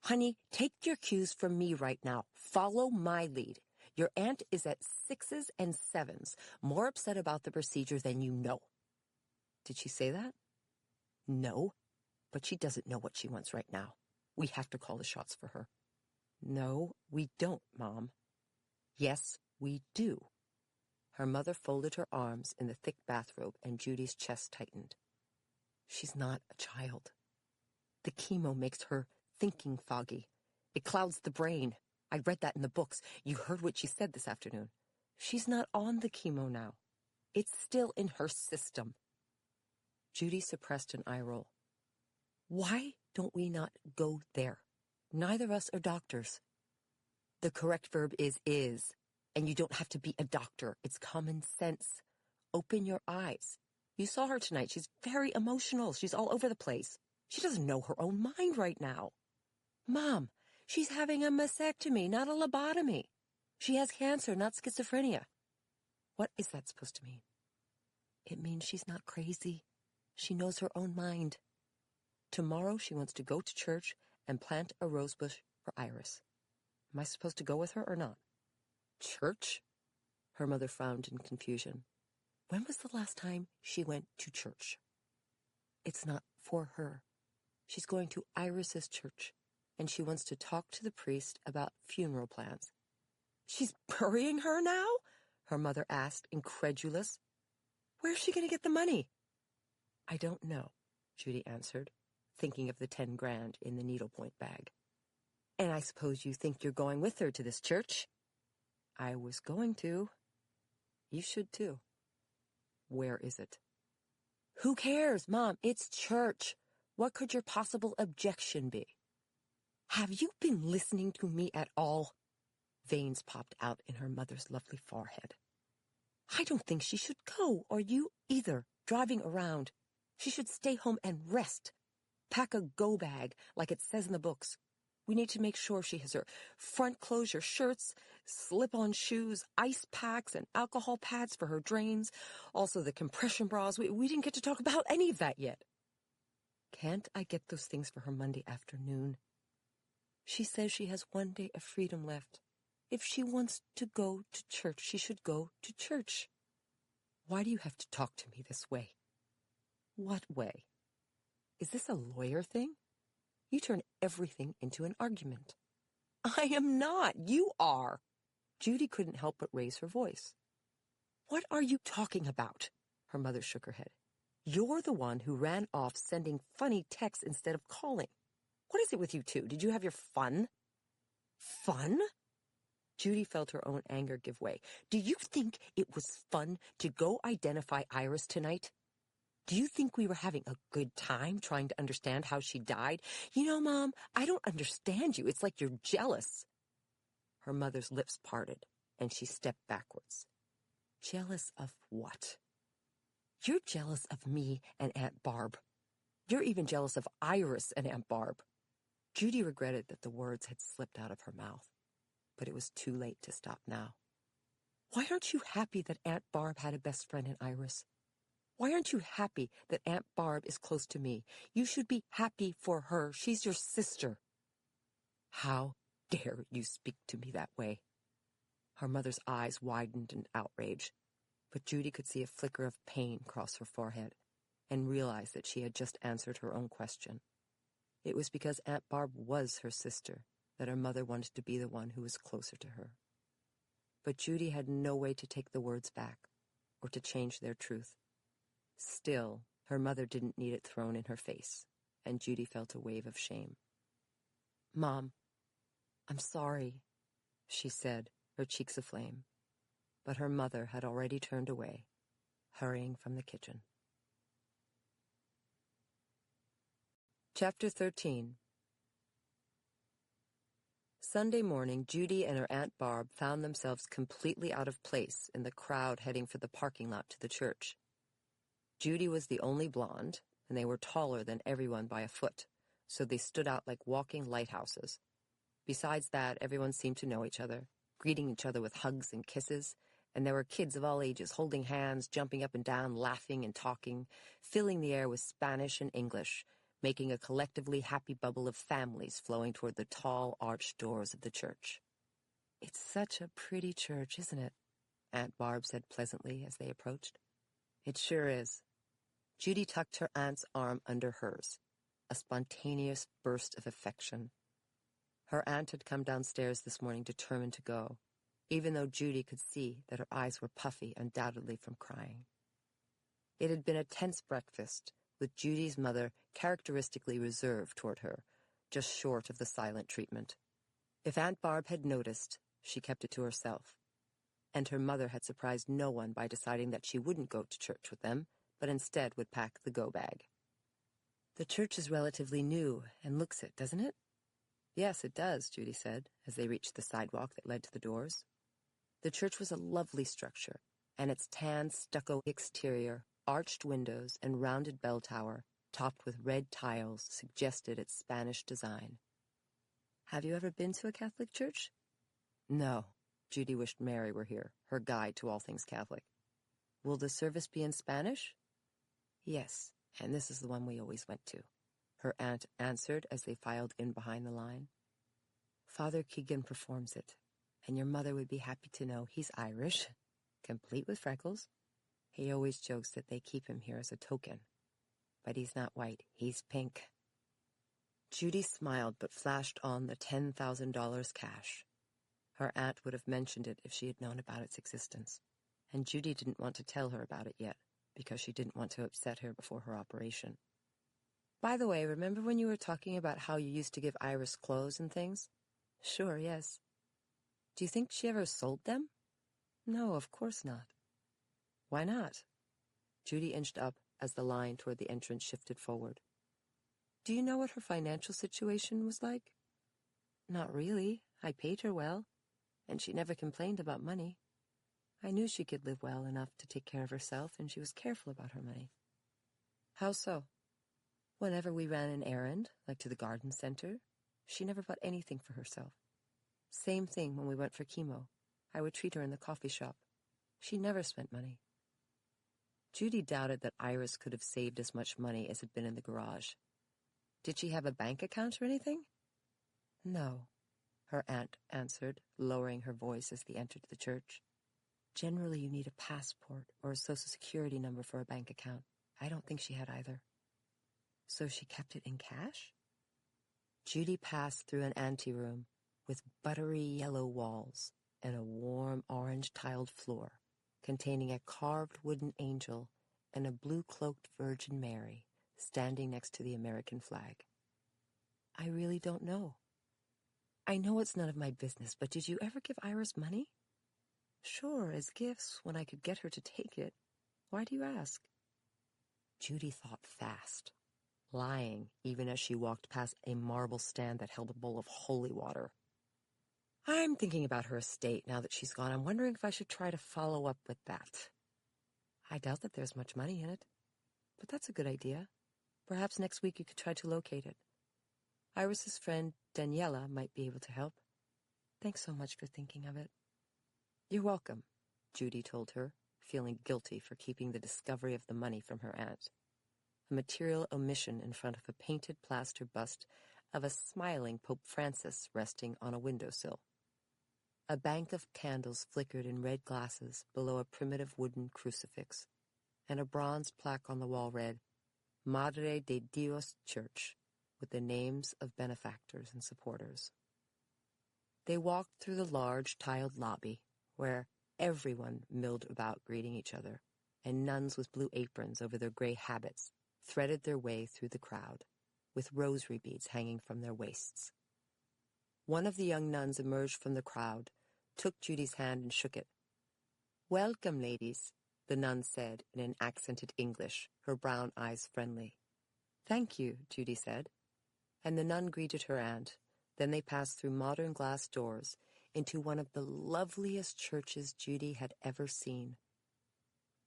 Honey, take your cues from me right now. Follow my lead. Your aunt is at 6s and 7s, more upset about the procedure than you know. Did she say that? No, but she doesn't know what she wants right now. We have to call the shots for her. No, we don't, Mom. Yes, we do. Her mother folded her arms in the thick bathrobe, and Judy's chest tightened. She's not a child. The chemo makes her thinking foggy. It clouds the brain. I read that in the books. You heard what she said this afternoon. She's not on the chemo now. It's still in her system. Judy suppressed an eye roll. Why don't we not go there? Neither of us are doctors. The correct verb is, and you don't have to be a doctor. It's common sense. Open your eyes. You saw her tonight. She's very emotional. She's all over the place. She doesn't know her own mind right now. Mom, she's having a mastectomy, not a lobotomy. She has cancer, not schizophrenia. What is that supposed to mean? It means she's not crazy. She knows her own mind. Tomorrow she wants to go to church and plant a rosebush for Iris. Am I supposed to go with her or not? Church? Her mother frowned in confusion. When was the last time she went to church? It's not for her. She's going to Iris's church, and she wants to talk to the priest about funeral plans. She's burying her now? Her mother asked, incredulous. Where's she going to get the money? I don't know, Judy answered, thinking of the 10 grand in the needlepoint bag. And I suppose you think you're going with her to this church? I was going to. You should too. Where is it? Who cares, Mom? It's church. What could your possible objection be? Have you been listening to me at all? Veins popped out in her mother's lovely forehead. I don't think she should go, or you either, driving around. She should stay home and rest. Pack a go bag, like it says in the books. We need to make sure she has her front closure shirts, slip-on shoes, ice packs, and alcohol pads for her drains. Also the compression bras. We didn't get to talk about any of that yet. Can't I get those things for her Monday afternoon? She says she has 1 day of freedom left. If she wants to go to church, she should go to church. Why do you have to talk to me this way? What way? Is this a lawyer thing? You turn everything into an argument. I am not. You are. Judy couldn't help but raise her voice. What are you talking about? Her mother shook her head. You're the one who ran off sending funny texts instead of calling. What is it with you two? Did you have your fun? Fun? Judy felt her own anger give way. Do you think it was fun to go identify Iris tonight? Do you think we were having a good time trying to understand how she died? You know, Mom, I don't understand you. It's like you're jealous. Her mother's lips parted, and she stepped backwards. Jealous of what? You're jealous of me and Aunt Barb. You're even jealous of Iris and Aunt Barb. Judy regretted that the words had slipped out of her mouth, but it was too late to stop now. Why aren't you happy that Aunt Barb had a best friend in Iris? Why aren't you happy that Aunt Barb is close to me? You should be happy for her. She's your sister. How dare you speak to me that way? Her mother's eyes widened in outrage, but Judy could see a flicker of pain cross her forehead and realized that she had just answered her own question. It was because Aunt Barb was her sister that her mother wanted to be the one who was closer to her. But Judy had no way to take the words back or to change their truth. Still, her mother didn't need it thrown in her face, and Judy felt a wave of shame. "Mom, I'm sorry," she said, her cheeks aflame. But her mother had already turned away, hurrying from the kitchen. Chapter 13. Sunday morning, Judy and her Aunt Barb found themselves completely out of place in the crowd heading for the parking lot to the church. Judy was the only blonde, and they were taller than everyone by a foot, so they stood out like walking lighthouses. Besides that, everyone seemed to know each other, greeting each other with hugs and kisses, and there were kids of all ages holding hands, jumping up and down, laughing and talking, filling the air with Spanish and English, making a collectively happy bubble of families flowing toward the tall, arched doors of the church. "It's such a pretty church, isn't it?" Aunt Barb said pleasantly as they approached. "It sure is." Judy tucked her aunt's arm under hers, a spontaneous burst of affection. Her aunt had come downstairs this morning determined to go, even though Judy could see that her eyes were puffy, undoubtedly from crying. It had been a tense breakfast, with Judy's mother characteristically reserved toward her, just short of the silent treatment. If Aunt Barb had noticed, she kept it to herself, and her mother had surprised no one by deciding that she wouldn't go to church with them, but instead would pack the go bag. "The church is relatively new and looks it, doesn't it?" "Yes, it does," Judy said, as they reached the sidewalk that led to the doors. The church was a lovely structure, and its tan stucco exterior, arched windows, and rounded bell tower, topped with red tiles, suggested its Spanish design. "Have you ever been to a Catholic church?" "No." Judy wished Mary were here, her guide to all things Catholic. "Will the service be in Spanish?" "Yes, and this is the one we always went to," her aunt answered as they filed in behind the line. "Father Keegan performs it, and your mother would be happy to know he's Irish, complete with freckles. He always jokes that they keep him here as a token. But he's not white, he's pink." Judy smiled but flashed on the $10,000 cash. Her aunt would have mentioned it if she had known about its existence, and Judy didn't want to tell her about it yet, because she didn't want to upset her before her operation. "By the way, remember when you were talking about how you used to give Iris clothes and things?" "Sure, yes." "Do you think she ever sold them?" "No, of course not." "Why not?" Judy inched up as the line toward the entrance shifted forward. "Do you know what her financial situation was like?" "Not really. I paid her well, and she never complained about money. I knew she could live well enough to take care of herself, and she was careful about her money." "How so?" "Whenever we ran an errand, like to the garden center, she never bought anything for herself. Same thing when we went for chemo. I would treat her in the coffee shop. She never spent money." Judy doubted that Iris could have saved as much money as had been in the garage. "Did she have a bank account or anything?" "No," her aunt answered, lowering her voice as they entered the church. "Generally, you need a passport or a social security number for a bank account. I don't think she had either." "So she kept it in cash?" Judy passed through an anteroom with buttery yellow walls and a warm orange-tiled floor, containing a carved wooden angel and a blue-cloaked Virgin Mary standing next to the American flag. "I really don't know." "I know it's none of my business, but did you ever give Iris money?" "Sure, as gifts, when I could get her to take it. Why do you ask?" Judy thought fast, lying even as she walked past a marble stand that held a bowl of holy water. "I'm thinking about her estate now that she's gone. I'm wondering if I should try to follow up with that." I doubt that there's much money in it, but that's a good idea. Perhaps next week you could try to locate it. Iris's friend Daniela might be able to help. Thanks so much for thinking of it. You're welcome, Judy told her, feeling guilty for keeping the discovery of the money from her aunt. A material omission in front of a painted plaster bust of a smiling Pope Francis resting on a windowsill. A bank of candles flickered in red glasses below a primitive wooden crucifix, and a bronze plaque on the wall read, Madre de Dios Church, with the names of benefactors and supporters. They walked through the large tiled lobby, where everyone milled about greeting each other, and nuns with blue aprons over their gray habits threaded their way through the crowd, with rosary beads hanging from their waists. One of the young nuns emerged from the crowd, took Judy's hand and shook it. "Welcome, ladies," the nun said in an accented English, her brown eyes friendly. "Thank you," Judy said, and the nun greeted her aunt. Then they passed through modern glass doors into one of the loveliest churches Judy had ever seen.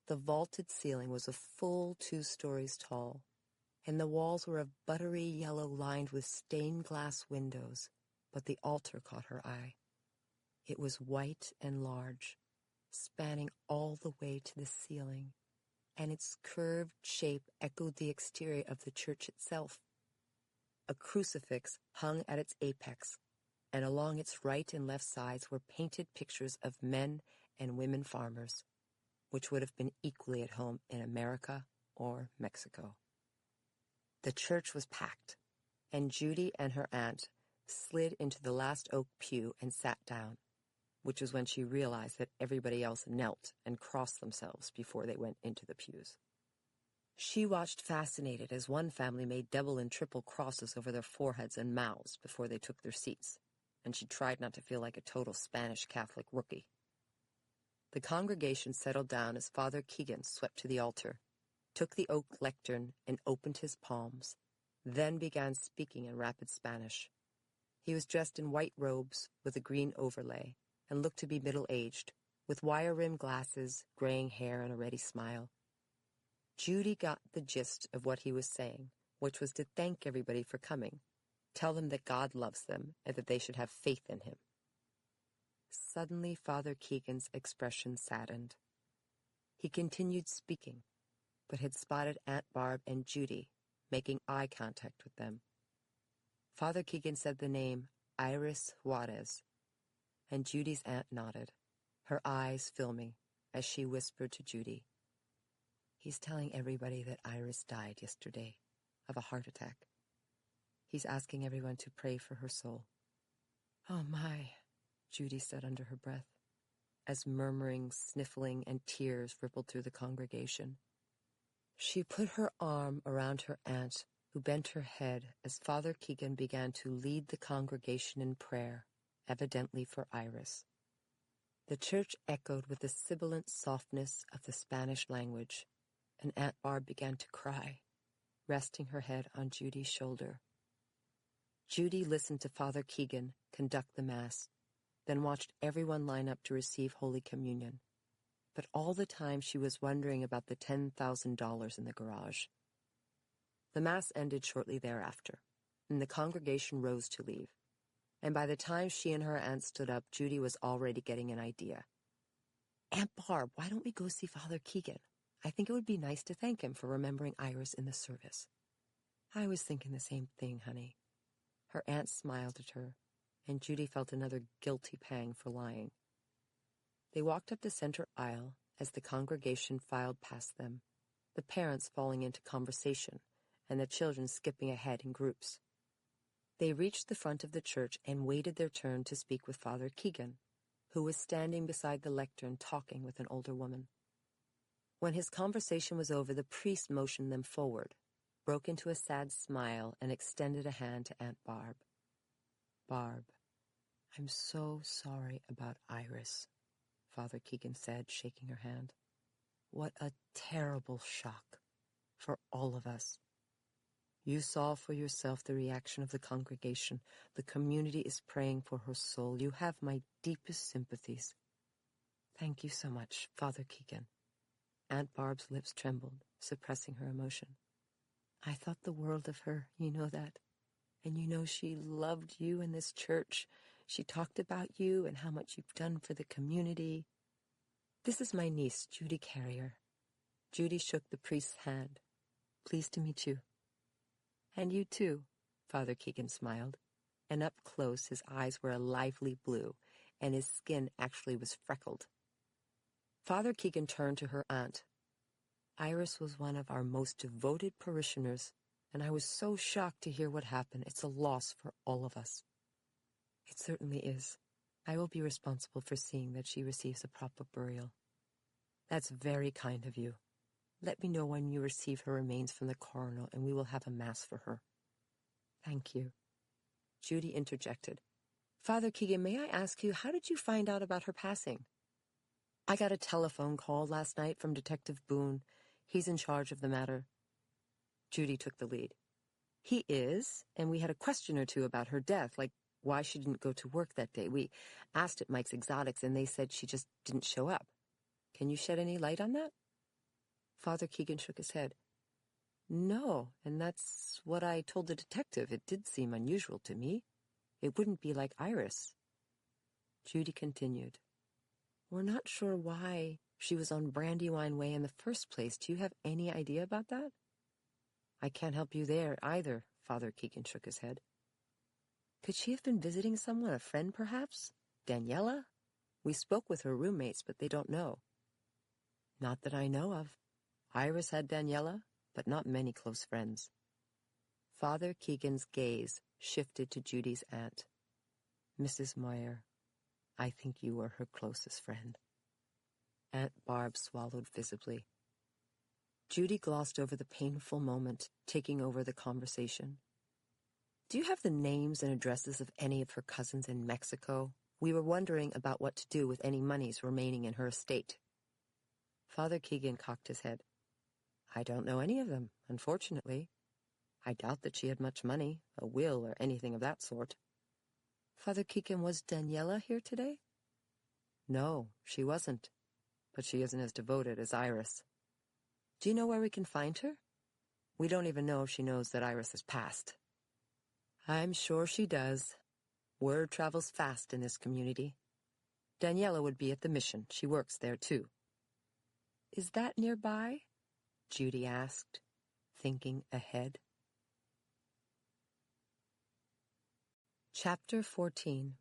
The vaulted ceiling was a full 2 stories tall, and the walls were of buttery yellow lined with stained glass windows, but the altar caught her eye. It was white and large, spanning all the way to the ceiling, and its curved shape echoed the exterior of the church itself. A crucifix hung at its apex, and along its right and left sides were painted pictures of men and women farmers, which would have been equally at home in America or Mexico. The church was packed, and Judy and her aunt slid into the last oak pew and sat down, which was when she realized that everybody else knelt and crossed themselves before they went into the pews. She watched fascinated as one family made double and triple crosses over their foreheads and mouths before they took their seats, and she tried not to feel like a total Spanish Catholic rookie. The congregation settled down as Father Keegan swept to the altar, took the oak lectern and opened his palms, then began speaking in rapid Spanish. He was dressed in white robes with a green overlay and looked to be middle-aged, with wire-rimmed glasses, graying hair, and a ready smile. Judy got the gist of what he was saying, which was to thank everybody for coming, tell them that God loves them and that they should have faith in him. Suddenly, Father Keegan's expression saddened. He continued speaking, but had spotted Aunt Barb and Judy, making eye contact with them. Father Keegan said the name Iris Juarez, and Judy's aunt nodded, her eyes filming as she whispered to Judy, "He's telling everybody that Iris died yesterday of a heart attack. He's asking everyone to pray for her soul." "Oh my," Judy said under her breath, as murmuring, sniffling, and tears rippled through the congregation. She put her arm around her aunt, who bent her head as Father Keegan began to lead the congregation in prayer, evidently for Iris. The church echoed with the sibilant softness of the Spanish language, and Aunt Barb began to cry, resting her head on Judy's shoulder. Judy listened to Father Keegan conduct the Mass, then watched everyone line up to receive Holy Communion. But all the time she was wondering about the $10,000 in the garage. The Mass ended shortly thereafter, and the congregation rose to leave. And by the time she and her aunt stood up, Judy was already getting an idea. "Aunt Barb, why don't we go see Father Keegan? I think it would be nice to thank him for remembering Iris in the service." "I was thinking the same thing, honey." Her aunt smiled at her, and Judy felt another guilty pang for lying. They walked up the center aisle as the congregation filed past them, the parents falling into conversation and the children skipping ahead in groups. They reached the front of the church and waited their turn to speak with Father Keegan, who was standing beside the lectern talking with an older woman. When his conversation was over, the priest motioned them forward, broke into a sad smile, and extended a hand to Aunt Barb. "Barb, I'm so sorry about Iris," Father Keegan said, shaking her hand. "What a terrible shock for all of us. You saw for yourself the reaction of the congregation. The community is praying for her soul. You have my deepest sympathies. Thank you so much, Father Keegan." Aunt Barb's lips trembled, suppressing her emotion. I thought the world of her, you know that. And you know she loved you in this church. She talked about you and how much you've done for the community. This is my niece, Judy Carrier. Judy shook the priest's hand. Pleased to meet you. And you too, Father Keegan smiled. And up close his eyes were a lively blue, and his skin actually was freckled. Father Keegan turned to her aunt. Iris was one of our most devoted parishioners, and I was so shocked to hear what happened. It's a loss for all of us. It certainly is. I will be responsible for seeing that she receives a proper burial. That's very kind of you. Let me know when you receive her remains from the coroner, and we will have a mass for her. Thank you. Judy interjected. Father Keegan, may I ask you, how did you find out about her passing? I got a telephone call last night from Detective Boone. He's in charge of the matter. Judy took the lead. He is, and we had a question or two about her death, like why she didn't go to work that day. We asked at Mike's Exotics, and they said she just didn't show up. Can you shed any light on that? Father Keegan shook his head. No, and that's what I told the detective. It did seem unusual to me. It wouldn't be like Iris. Judy continued. We're not sure why she was on Brandywine Way in the first place. Do you have any idea about that? I can't help you there either, Father Keegan shook his head. Could she have been visiting someone, a friend perhaps? Daniela? We spoke with her roommates, but they don't know. Not that I know of. Iris had Daniela, but not many close friends. Father Keegan's gaze shifted to Judy's aunt. Mrs. Moyer, I think you were her closest friend. Aunt Barb swallowed visibly. Judy glossed over the painful moment, taking over the conversation. Do you have the names and addresses of any of her cousins in Mexico? We were wondering about what to do with any monies remaining in her estate. Father Keegan cocked his head. I don't know any of them, unfortunately. I doubt that she had much money, a will, or anything of that sort. Father Keegan, was Daniela here today? No, she wasn't. But she isn't as devoted as Iris. Do you know where we can find her? We don't even know if she knows that Iris has passed. I'm sure she does. Word travels fast in this community. Daniela would be at the mission. She works there, too. Is that nearby? Judy asked, thinking ahead. Chapter 14.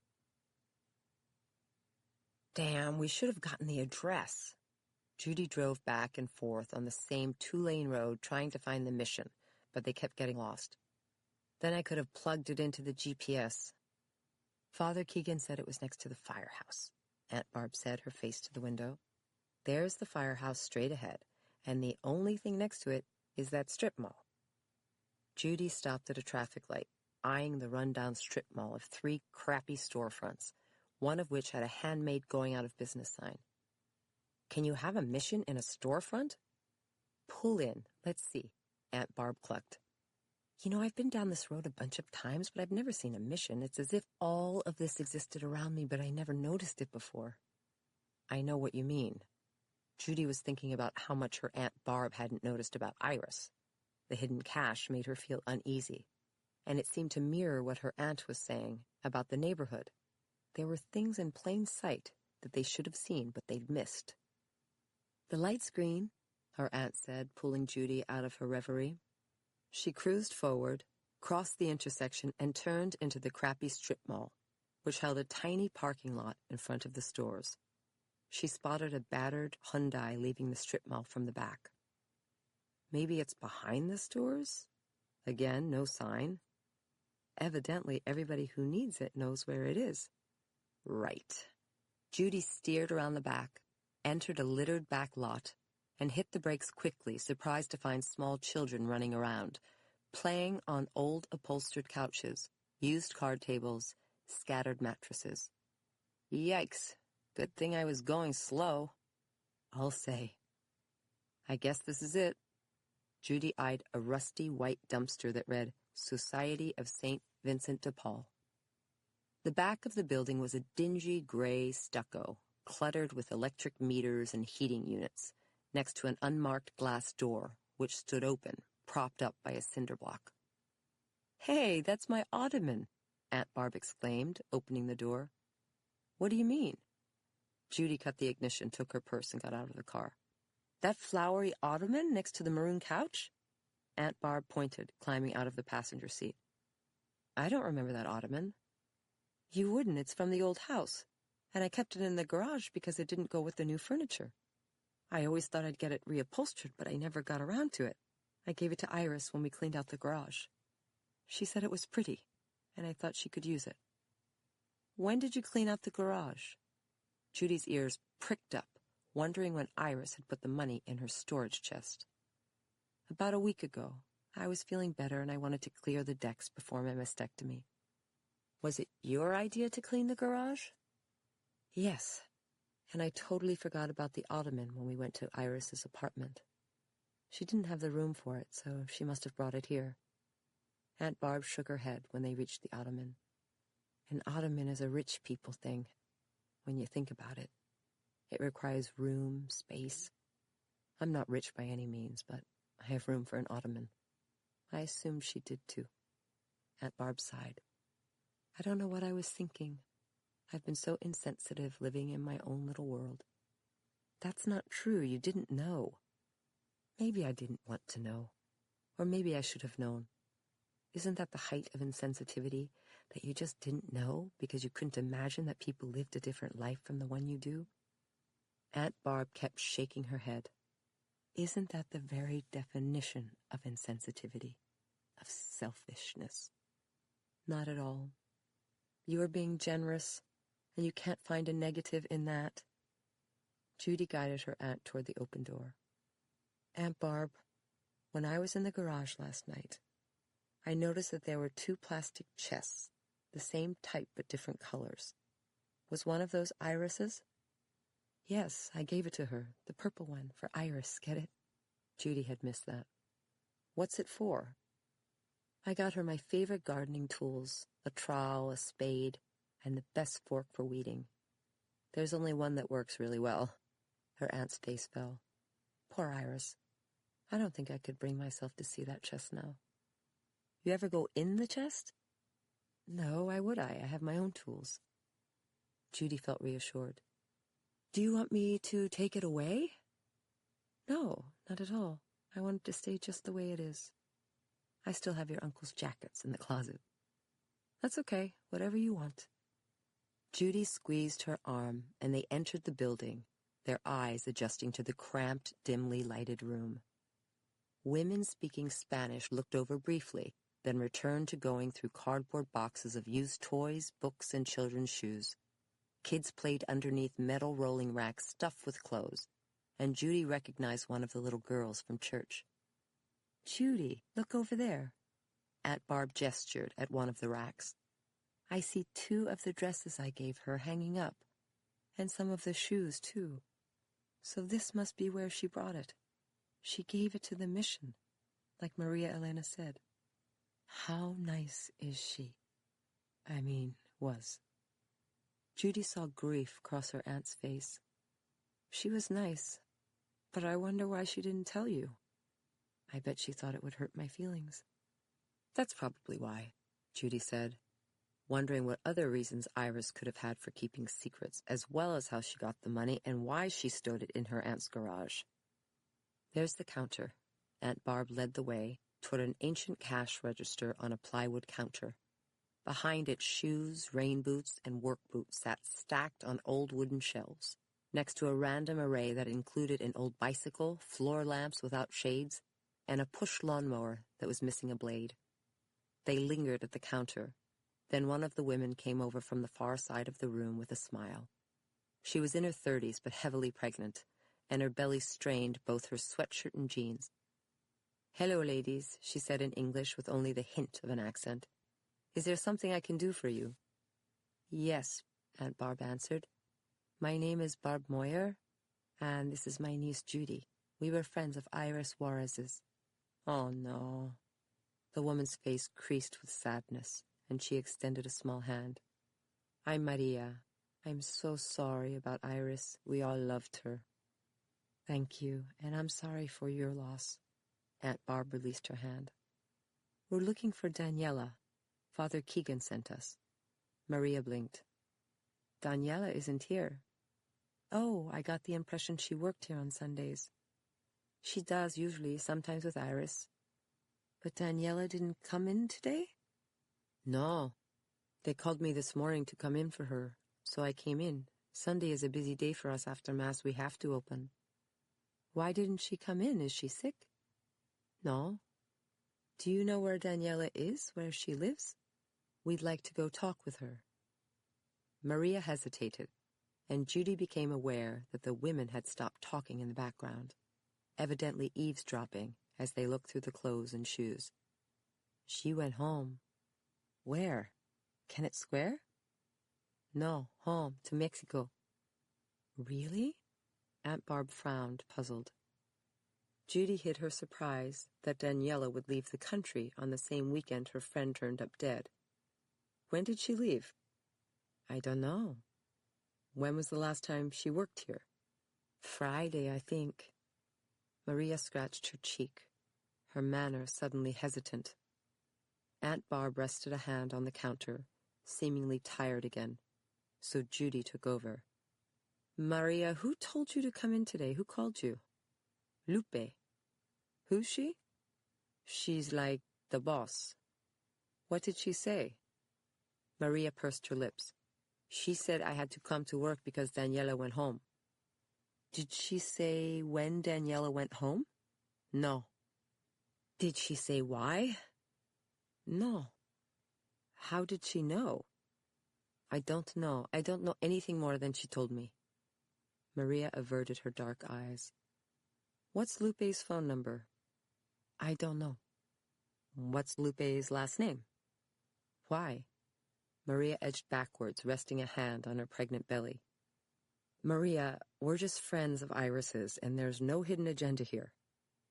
Damn, we should have gotten the address. Judy drove back and forth on the same two-lane road trying to find the mission, but they kept getting lost. Then I could have plugged it into the GPS. Father Keegan said it was next to the firehouse. Aunt Barb said, her face to the window. There's the firehouse straight ahead, and the only thing next to it is that strip mall. Judy stopped at a traffic light, eyeing the rundown strip mall of 3 crappy storefronts, one of which had a handmade going-out-of-business sign. Can you have a mission in a storefront? Pull in. Let's see. Aunt Barb clucked. You know, I've been down this road a bunch of times, but I've never seen a mission. It's as if all of this existed around me, but I never noticed it before. I know what you mean. Judy was thinking about how much her Aunt Barb hadn't noticed about Iris. The hidden cash made her feel uneasy, and it seemed to mirror what her aunt was saying about the neighborhood. There were things in plain sight that they should have seen, but they'd missed. The light's green, her aunt said, pulling Judy out of her reverie. She cruised forward, crossed the intersection, and turned into the crappy strip mall, which held a tiny parking lot in front of the stores. She spotted a battered Hyundai leaving the strip mall from the back. Maybe it's behind the stores? Again, no sign. Evidently, everybody who needs it knows where it is. Right. Judy steered around the back, entered a littered back lot, and hit the brakes quickly, surprised to find small children running around, playing on old upholstered couches, used card tables, scattered mattresses. Yikes. Good thing I was going slow. I'll say. I guess this is it. Judy eyed a rusty white dumpster that read, Society of St. Vincent de Paul. The back of the building was a dingy gray stucco, cluttered with electric meters and heating units, next to an unmarked glass door, which stood open, propped up by a cinder block. "Hey, that's my ottoman," Aunt Barb exclaimed, opening the door. "What do you mean?" Judy cut the ignition, took her purse, and got out of the car. "That flowery ottoman next to the maroon couch?" Aunt Barb pointed, climbing out of the passenger seat. "I don't remember that ottoman." "You wouldn't. It's from the old house, and I kept it in the garage because it didn't go with the new furniture. I always thought I'd get it reupholstered, but I never got around to it. I gave it to Iris when we cleaned out the garage. She said it was pretty, and I thought she could use it." "When did you clean out the garage?" Judy's ears pricked up, wondering when Iris had put the money in her storage chest. "About a week ago. I was feeling better, and I wanted to clear the decks before my mastectomy." "Was it your idea to clean the garage?" "Yes, and I totally forgot about the ottoman when we went to Iris's apartment. She didn't have the room for it, so she must have brought it here." Aunt Barb shook her head when they reached the ottoman. "An ottoman is a rich people thing, when you think about it. It requires room, space. I'm not rich by any means, but I have room for an ottoman." I assumed she did too. Aunt Barb sighed. "I don't know what I was thinking. I've been so insensitive living in my own little world." "That's not true. You didn't know." "Maybe I didn't want to know. Or maybe I should have known. Isn't that the height of insensitivity, that you just didn't know because you couldn't imagine that people lived a different life from the one you do?" Aunt Barb kept shaking her head. "Isn't that the very definition of insensitivity, of selfishness?" "Not at all. You are being generous, and you can't find a negative in that." Judy guided her aunt toward the open door. "Aunt Barb, when I was in the garage last night, I noticed that there were 2 plastic chests, the same type but different colors. Was one of those Iris's?" "Yes, I gave it to her, the purple one, for Iris, get it?" Judy had missed that. "What's it for?" "I got her my favorite gardening tools, a trowel, a spade, and the best fork for weeding. There's only one that works really well." Her aunt's face fell. "Poor Iris. I don't think I could bring myself to see that chest now." "You ever go in the chest?" "No, why would I? I have my own tools." Judy felt reassured. "Do you want me to take it away?" "No, not at all. I want it to stay just the way it is. I still have your uncle's jackets in the closet." "That's okay, whatever you want." Judy squeezed her arm, and they entered the building, their eyes adjusting to the cramped, dimly lighted room. Women speaking Spanish looked over briefly, then returned to going through cardboard boxes of used toys, books, and children's shoes. Kids played underneath metal rolling racks stuffed with clothes, and Judy recognized one of the little girls from church. "Judy, look over there." Aunt Barb gestured at one of the racks. "I see 2 of the dresses I gave her hanging up, and some of the shoes, too. So this must be where she brought it. She gave it to the mission, like Maria Elena said. How nice is she? I mean, was." Judy saw grief cross her aunt's face. "She was nice, but I wonder why she didn't tell you. I bet she thought it would hurt my feelings." "That's probably why," Judy said, wondering what other reasons Iris could have had for keeping secrets, as well as how she got the money and why she stowed it in her aunt's garage. "There's the counter." Aunt Barb led the way toward an ancient cash register on a plywood counter. Behind it, shoes, rain boots, and work boots sat stacked on old wooden shelves, next to a random array that included an old bicycle, floor lamps without shades, and a push lawnmower that was missing a blade. They lingered at the counter. Then one of the women came over from the far side of the room with a smile. She was in her 30s but heavily pregnant, and her belly strained both her sweatshirt and jeans. "Hello, ladies," she said in English with only the hint of an accent. "Is there something I can do for you?" "Yes," Aunt Barb answered. "My name is Barb Moyer, and this is my niece Judy. We were friends of Iris Juarez's." "Oh, no." The woman's face creased with sadness, and she extended a small hand. "I'm Maria. I'm so sorry about Iris. We all loved her." Thank you, and I'm sorry for your loss. Aunt Barb released her hand. We're looking for Daniela. Father Keegan sent us. Maria blinked. Daniela isn't here. Oh, I got the impression she worked here on Sundays. She does usually, sometimes with Iris. But Daniela didn't come in today? No. They called me this morning to come in for her, so I came in. Sunday is a busy day for us after Mass. We have to open. Why didn't she come in? Is she sick? No. Do you know where Daniela is, where she lives? We'd like to go talk with her. Maria hesitated, and Judy became aware that the women had stopped talking in the background, evidently eavesdropping as they looked through the clothes and shoes. She went home. Where? Kennett Square? No, home, to Mexico. Really? Aunt Barb frowned, puzzled. Judy hid her surprise that Daniela would leave the country on the same weekend her friend turned up dead. When did she leave? I don't know. When was the last time she worked here? Friday, I think. Maria scratched her cheek, her manner suddenly hesitant. Aunt Barb rested a hand on the counter, seemingly tired again, so Judy took over. Maria, who told you to come in today? Who called you? Lupe. Who's she? She's like the boss. What did she say? Maria pursed her lips. She said I had to come to work because Daniela went home. Did she say when Daniela went home? No. Did she say why? No. How did she know? I don't know. I don't know anything more than she told me. Maria averted her dark eyes. What's Lupe's phone number? I don't know. What's Lupe's last name? Why? Maria edged backwards, resting a hand on her pregnant belly. Maria, we're just friends of Iris's, and there's no hidden agenda here.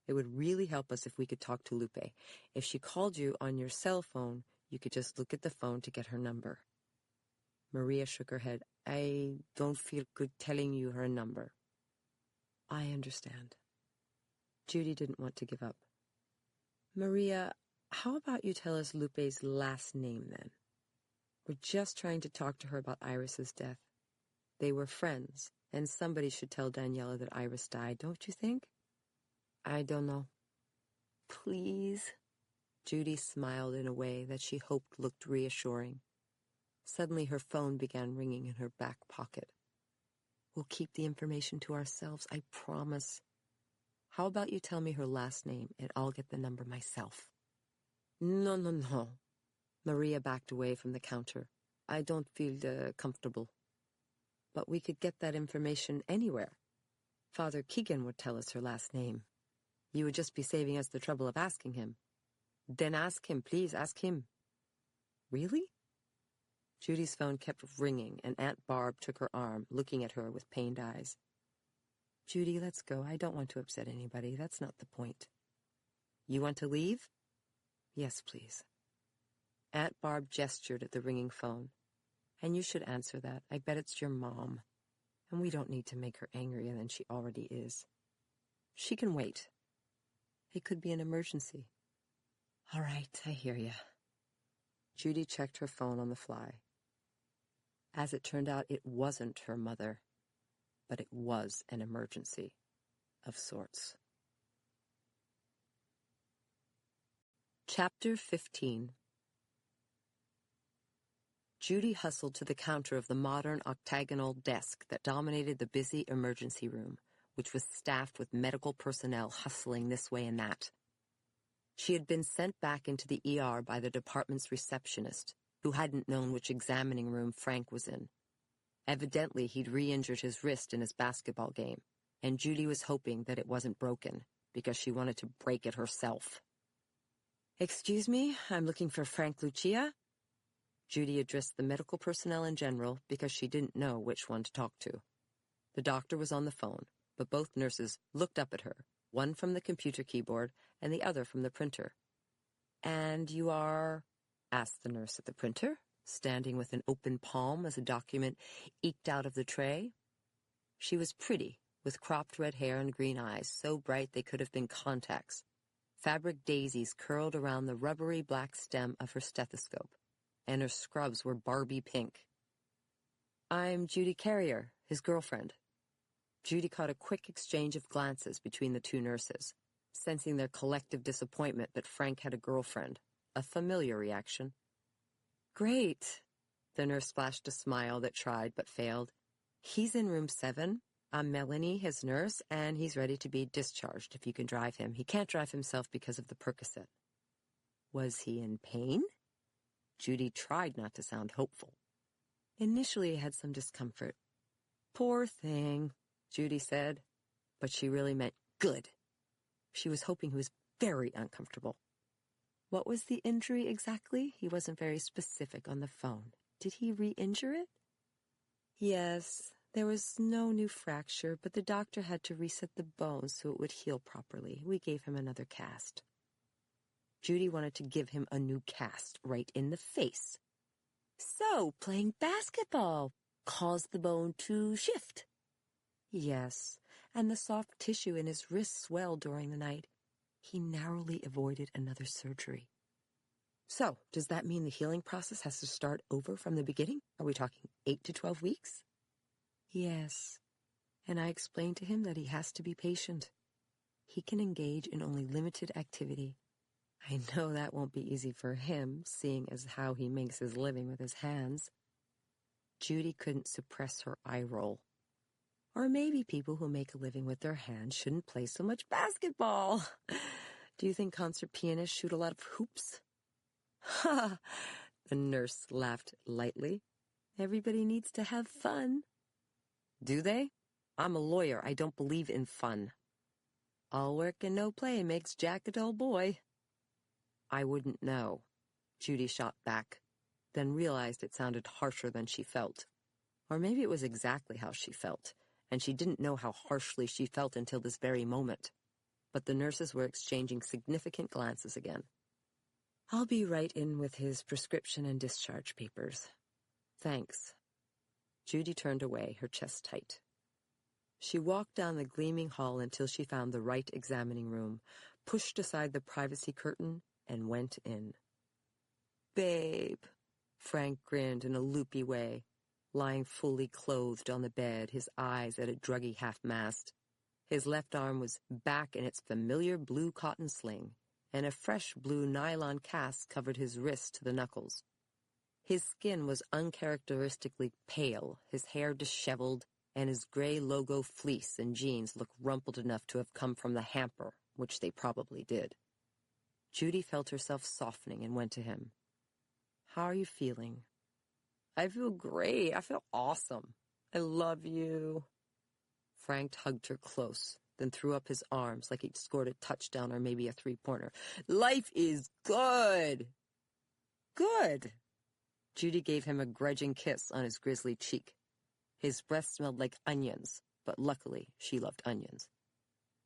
It would really help us if we could talk to Lupe. If she called you on your cell phone, you could just look at the phone to get her number. Maria shook her head. I don't feel good telling you her number. I understand. Judy didn't want to give up. Maria, how about you tell us Lupe's last name, then? We're just trying to talk to her about Iris's death. They were friends, and somebody should tell Daniela that Iris died, don't you think? I don't know. Please? Judy smiled in a way that she hoped looked reassuring. Suddenly her phone began ringing in her back pocket. We'll keep the information to ourselves, I promise. How about you tell me her last name, and I'll get the number myself? No. Maria backed away from the counter. I don't feel comfortable. But we could get that information anywhere. Father Keegan would tell us her last name. You would just be saving us the trouble of asking him. Then ask him, please, ask him. Really? Judy's phone kept ringing, and Aunt Barb took her arm, looking at her with pained eyes. Judy, let's go. I don't want to upset anybody. That's not the point. You want to leave? Yes, please. Aunt Barb gestured at the ringing phone. And you should answer that. I bet it's your mom. And we don't need to make her angrier than she already is. She can wait. It could be an emergency. All right, I hear you. Judy checked her phone on the fly. As it turned out, it wasn't her mother, but it was an emergency of sorts. Chapter 15. Judy hustled to the counter of the modern octagonal desk that dominated the busy emergency room, which was staffed with medical personnel hustling this way and that. She had been sent back into the ER by the department's receptionist, who hadn't known which examining room Frank was in. Evidently, he'd re-injured his wrist in his basketball game, and Judy was hoping that it wasn't broken, because she wanted to break it herself. Excuse me, I'm looking for Frank Lucia? Judy addressed the medical personnel in general because she didn't know which one to talk to. The doctor was on the phone, but both nurses looked up at her, one from the computer keyboard and the other from the printer. And you are? Asked the nurse at the printer, standing with an open palm as a document eked out of the tray. She was pretty, with cropped red hair and green eyes so bright they could have been contacts. Fabric daisies curled around the rubbery black stem of her stethoscope, and her scrubs were Barbie pink. "I'm Judy Carrier, his girlfriend." Judy caught a quick exchange of glances between the two nurses, sensing their collective disappointment that Frank had a girlfriend, a familiar reaction. "Great." The nurse flashed a smile that tried but failed. "He's in room 7. I'm Melanie, his nurse, and he's ready to be discharged if you can drive him. He can't drive himself because of the Percocet." "Was he in pain?" Judy tried not to sound hopeful. "Initially he had some discomfort." "Poor thing," Judy said, but she really meant good. She was hoping he was very uncomfortable. "What was the injury exactly?" He wasn't very specific on the phone. "Did he re-injure it?" "Yes, there was no new fracture, but the doctor had to reset the bone so it would heal properly. We gave him another cast." Judy wanted to give him a new cast right in the face. "So, playing basketball caused the bone to shift?" "Yes, and the soft tissue in his wrist swelled during the night. He narrowly avoided another surgery." "So, does that mean the healing process has to start over from the beginning? Are we talking 8 to 12 weeks? "Yes, and I explained to him that he has to be patient. He can engage in only limited activity. I know that won't be easy for him, seeing as how he makes his living with his hands." Judy couldn't suppress her eye roll. Or maybe people who make a living with their hands shouldn't play so much basketball. "Do you think concert pianists shoot a lot of hoops?" "Ha!" The nurse laughed lightly. "Everybody needs to have fun." "Do they? I'm a lawyer. I don't believe in fun." "All work and no play makes Jack a dull boy." "I wouldn't know." Judy shot back, then realized it sounded harsher than she felt. Or maybe it was exactly how she felt, and she didn't know how harshly she felt until this very moment. But the nurses were exchanging significant glances again. "I'll be right in with his prescription and discharge papers." "Thanks." Judy turned away, her chest tight. She walked down the gleaming hall until she found the right examining room, pushed aside the privacy curtain, and went in. "Babe," Frank grinned in a loopy way, lying fully clothed on the bed, his eyes at a druggy half-mast. His left arm was back in its familiar blue cotton sling, and a fresh blue nylon cast covered his wrist to the knuckles. His skin was uncharacteristically pale, his hair disheveled, and his gray logo fleece and jeans looked rumpled enough to have come from the hamper, which they probably did. Judy felt herself softening and went to him. "How are you feeling?" "I feel great. I feel awesome. I love you." Frank hugged her close, then threw up his arms like he'd scored a touchdown or maybe a three-pointer. "Life is good." "Good." Judy gave him a grudging kiss on his grizzly cheek. His breath smelled like onions, but luckily she loved onions.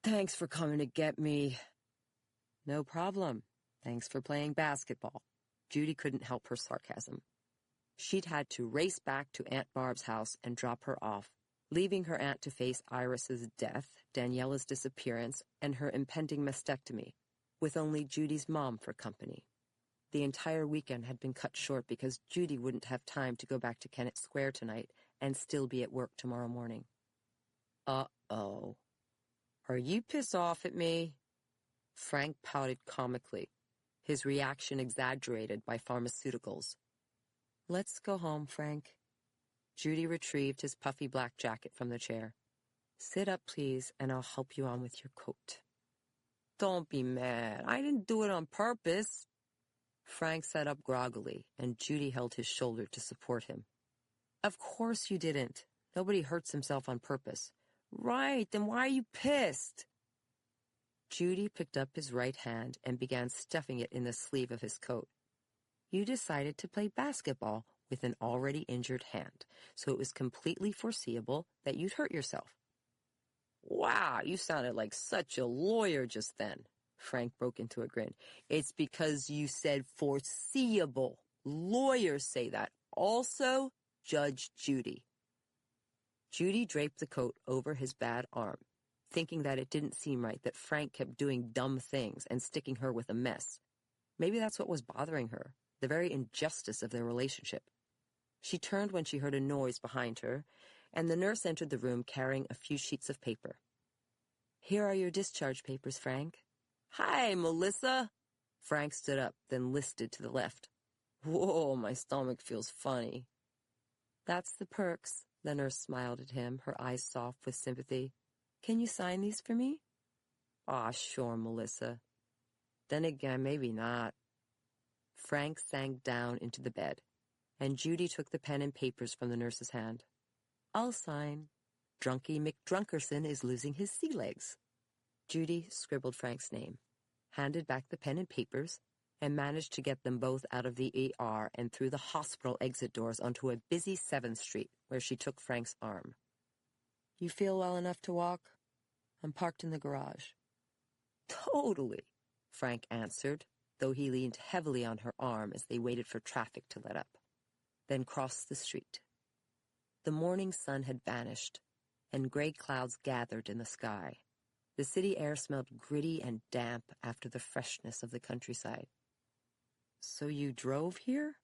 "Thanks for coming to get me." "No problem. Thanks for playing basketball." Judy couldn't help her sarcasm. She'd had to race back to Aunt Barb's house and drop her off, leaving her aunt to face Iris's death, Daniela's disappearance, and her impending mastectomy, with only Judy's mom for company. The entire weekend had been cut short because Judy wouldn't have time to go back to Kennett Square tonight and still be at work tomorrow morning. "Uh-oh. Are you pissed off at me?" Frank pouted comically, his reaction exaggerated by pharmaceuticals. "Let's go home, Frank." Judy retrieved his puffy black jacket from the chair. "Sit up, please, and I'll help you on with your coat." "Don't be mad. I didn't do it on purpose." Frank sat up groggily, and Judy held his shoulder to support him. "Of course you didn't. Nobody hurts himself on purpose." "Right, then why are you pissed?" Judy picked up his right hand and began stuffing it in the sleeve of his coat. "You decided to play basketball with an already injured hand, so it was completely foreseeable that you'd hurt yourself." "Wow, you sounded like such a lawyer just then." Frank broke into a grin. "It's because you said foreseeable. Lawyers say that. Also, Judge Judy." Judy draped the coat over his bad arm, thinking that it didn't seem right that Frank kept doing dumb things and sticking her with a mess. Maybe that's what was bothering her, the very injustice of their relationship. She turned when she heard a noise behind her, and the nurse entered the room carrying a few sheets of paper. "Here are your discharge papers, Frank." "Hi, Melissa." Frank stood up, then listed to the left. "Whoa, my stomach feels funny." "That's the perks," the nurse smiled at him, her eyes soft with sympathy. "Can you sign these for me?" "Aw, sure, Melissa. Then again, maybe not." Frank sank down into the bed, and Judy took the pen and papers from the nurse's hand. "I'll sign. Drunky McDrunkerson is losing his sea legs." Judy scribbled Frank's name, handed back the pen and papers, and managed to get them both out of the ER and through the hospital exit doors onto a busy 7th Street, where she took Frank's arm. "You feel well enough to walk? I'm parked in the garage." "Totally," Frank answered, though he leaned heavily on her arm as they waited for traffic to let up, then crossed the street. The morning sun had vanished, and gray clouds gathered in the sky. The city air smelled gritty and damp after the freshness of the countryside. "So you drove here?"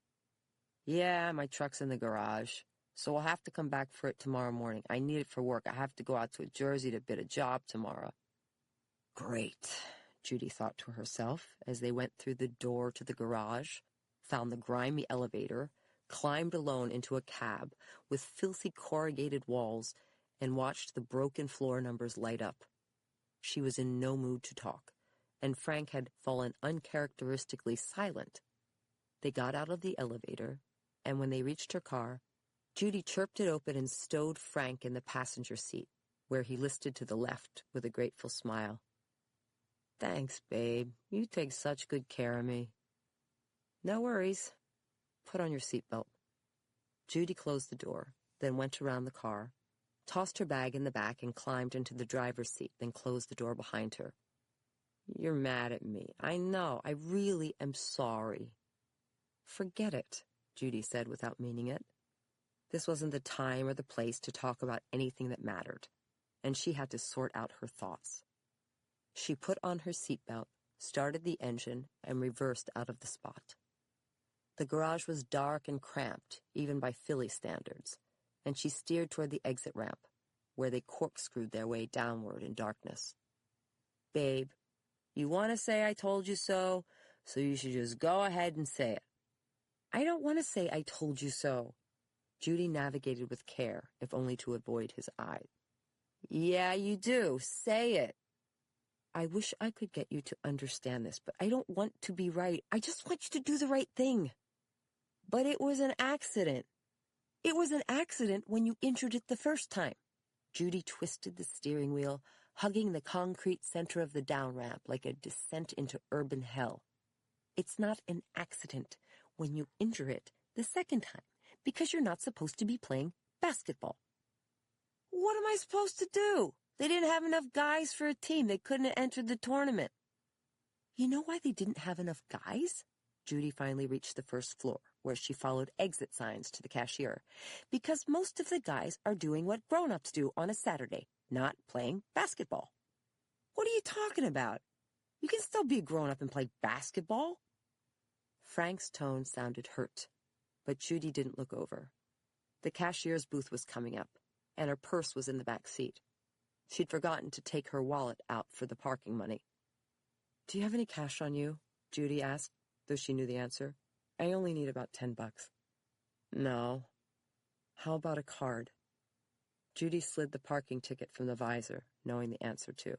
"Yeah, my truck's in the garage, so I'll have to come back for it tomorrow morning. I need it for work. I have to go out to Jersey to bid a job tomorrow." "Great," Judy thought to herself as they went through the door to the garage, found the grimy elevator, climbed alone into a cab with filthy corrugated walls, and watched the broken floor numbers light up. She was in no mood to talk, and Frank had fallen uncharacteristically silent. They got out of the elevator, and when they reached her car, Judy chirped it open and stowed Frank in the passenger seat, where he listed to the left with a grateful smile. "Thanks, babe. You take such good care of me." "No worries. Put on your seatbelt." Judy closed the door, then went around the car, tossed her bag in the back and climbed into the driver's seat, then closed the door behind her. "You're mad at me. I know. I really am sorry." "Forget it," Judy said without meaning it. This wasn't the time or the place to talk about anything that mattered, and she had to sort out her thoughts. She put on her seatbelt, started the engine, and reversed out of the spot. The garage was dark and cramped, even by Philly standards, and she steered toward the exit ramp, where they corkscrewed their way downward in darkness. "Babe, you want to say I told you so you should just go ahead and say it." "I don't want to say I told you so." Judy navigated with care, if only to avoid his eye. "Yeah, you do. Say it." "I wish I could get you to understand this, but I don't want to be right. I just want you to do the right thing." "But it was an accident." "It was an accident when you injured it the first time." Judy twisted the steering wheel, hugging the concrete center of the down ramp like a descent into urban hell. "It's not an accident when you injure it the second time, because you're not supposed to be playing basketball." "What am I supposed to do? They didn't have enough guys for a team. They couldn't have entered the tournament." "You know why they didn't have enough guys?" Judy finally reached the first floor, where she followed exit signs to the cashier. "Because most of the guys are doing what grown-ups do on a Saturday, not playing basketball." "What are you talking about? You can still be a grown-up and play basketball." Frank's tone sounded hurt, but Judy didn't look over. The cashier's booth was coming up, and her purse was in the back seat. She'd forgotten to take her wallet out for the parking money. "Do you have any cash on you?" Judy asked, though she knew the answer. "I only need about $10. "No." "How about a card?" Judy slid the parking ticket from the visor, knowing the answer too.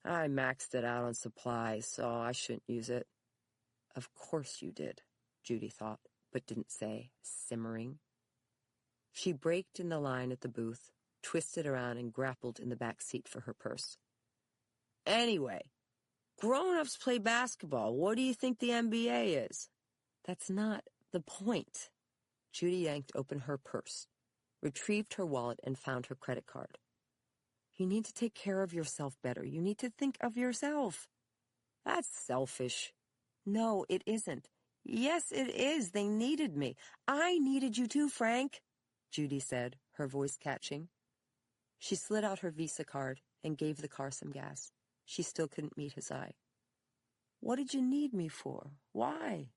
"I maxed it out on supplies, so I shouldn't use it." "Of course you did," Judy thought, but didn't say, simmering. She braked in the line at the booth, twisted around and grappled in the back seat for her purse. "Anyway, grown-ups play basketball. What do you think the NBA is?" "That's not the point." Judy yanked open her purse, retrieved her wallet, and found her credit card. "You need to take care of yourself better. You need to think of yourself." "That's selfish." "No, it isn't." "Yes, it is. They needed me." "I needed you too, Frank," Judy said, her voice catching. She slid out her Visa card and gave the car some gas. She still couldn't meet his eye. "What did you need me for? Why?"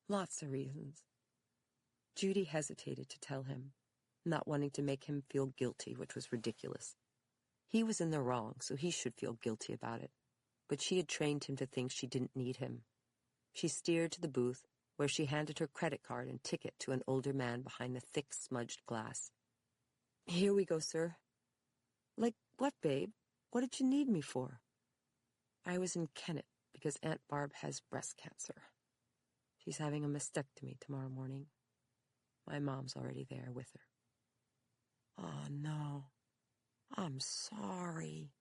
"Lots of reasons." Judy hesitated to tell him, not wanting to make him feel guilty, which was ridiculous. He was in the wrong, so he should feel guilty about it. But she had trained him to think she didn't need him. She steered to the booth, where she handed her credit card and ticket to an older man behind the thick, smudged glass. "Here we go, sir." "Like what, babe? What did you need me for?" "I was in Kennett because Aunt Barb has breast cancer. She's having a mastectomy tomorrow morning. My mom's already there with her." "Oh, no. I'm sorry."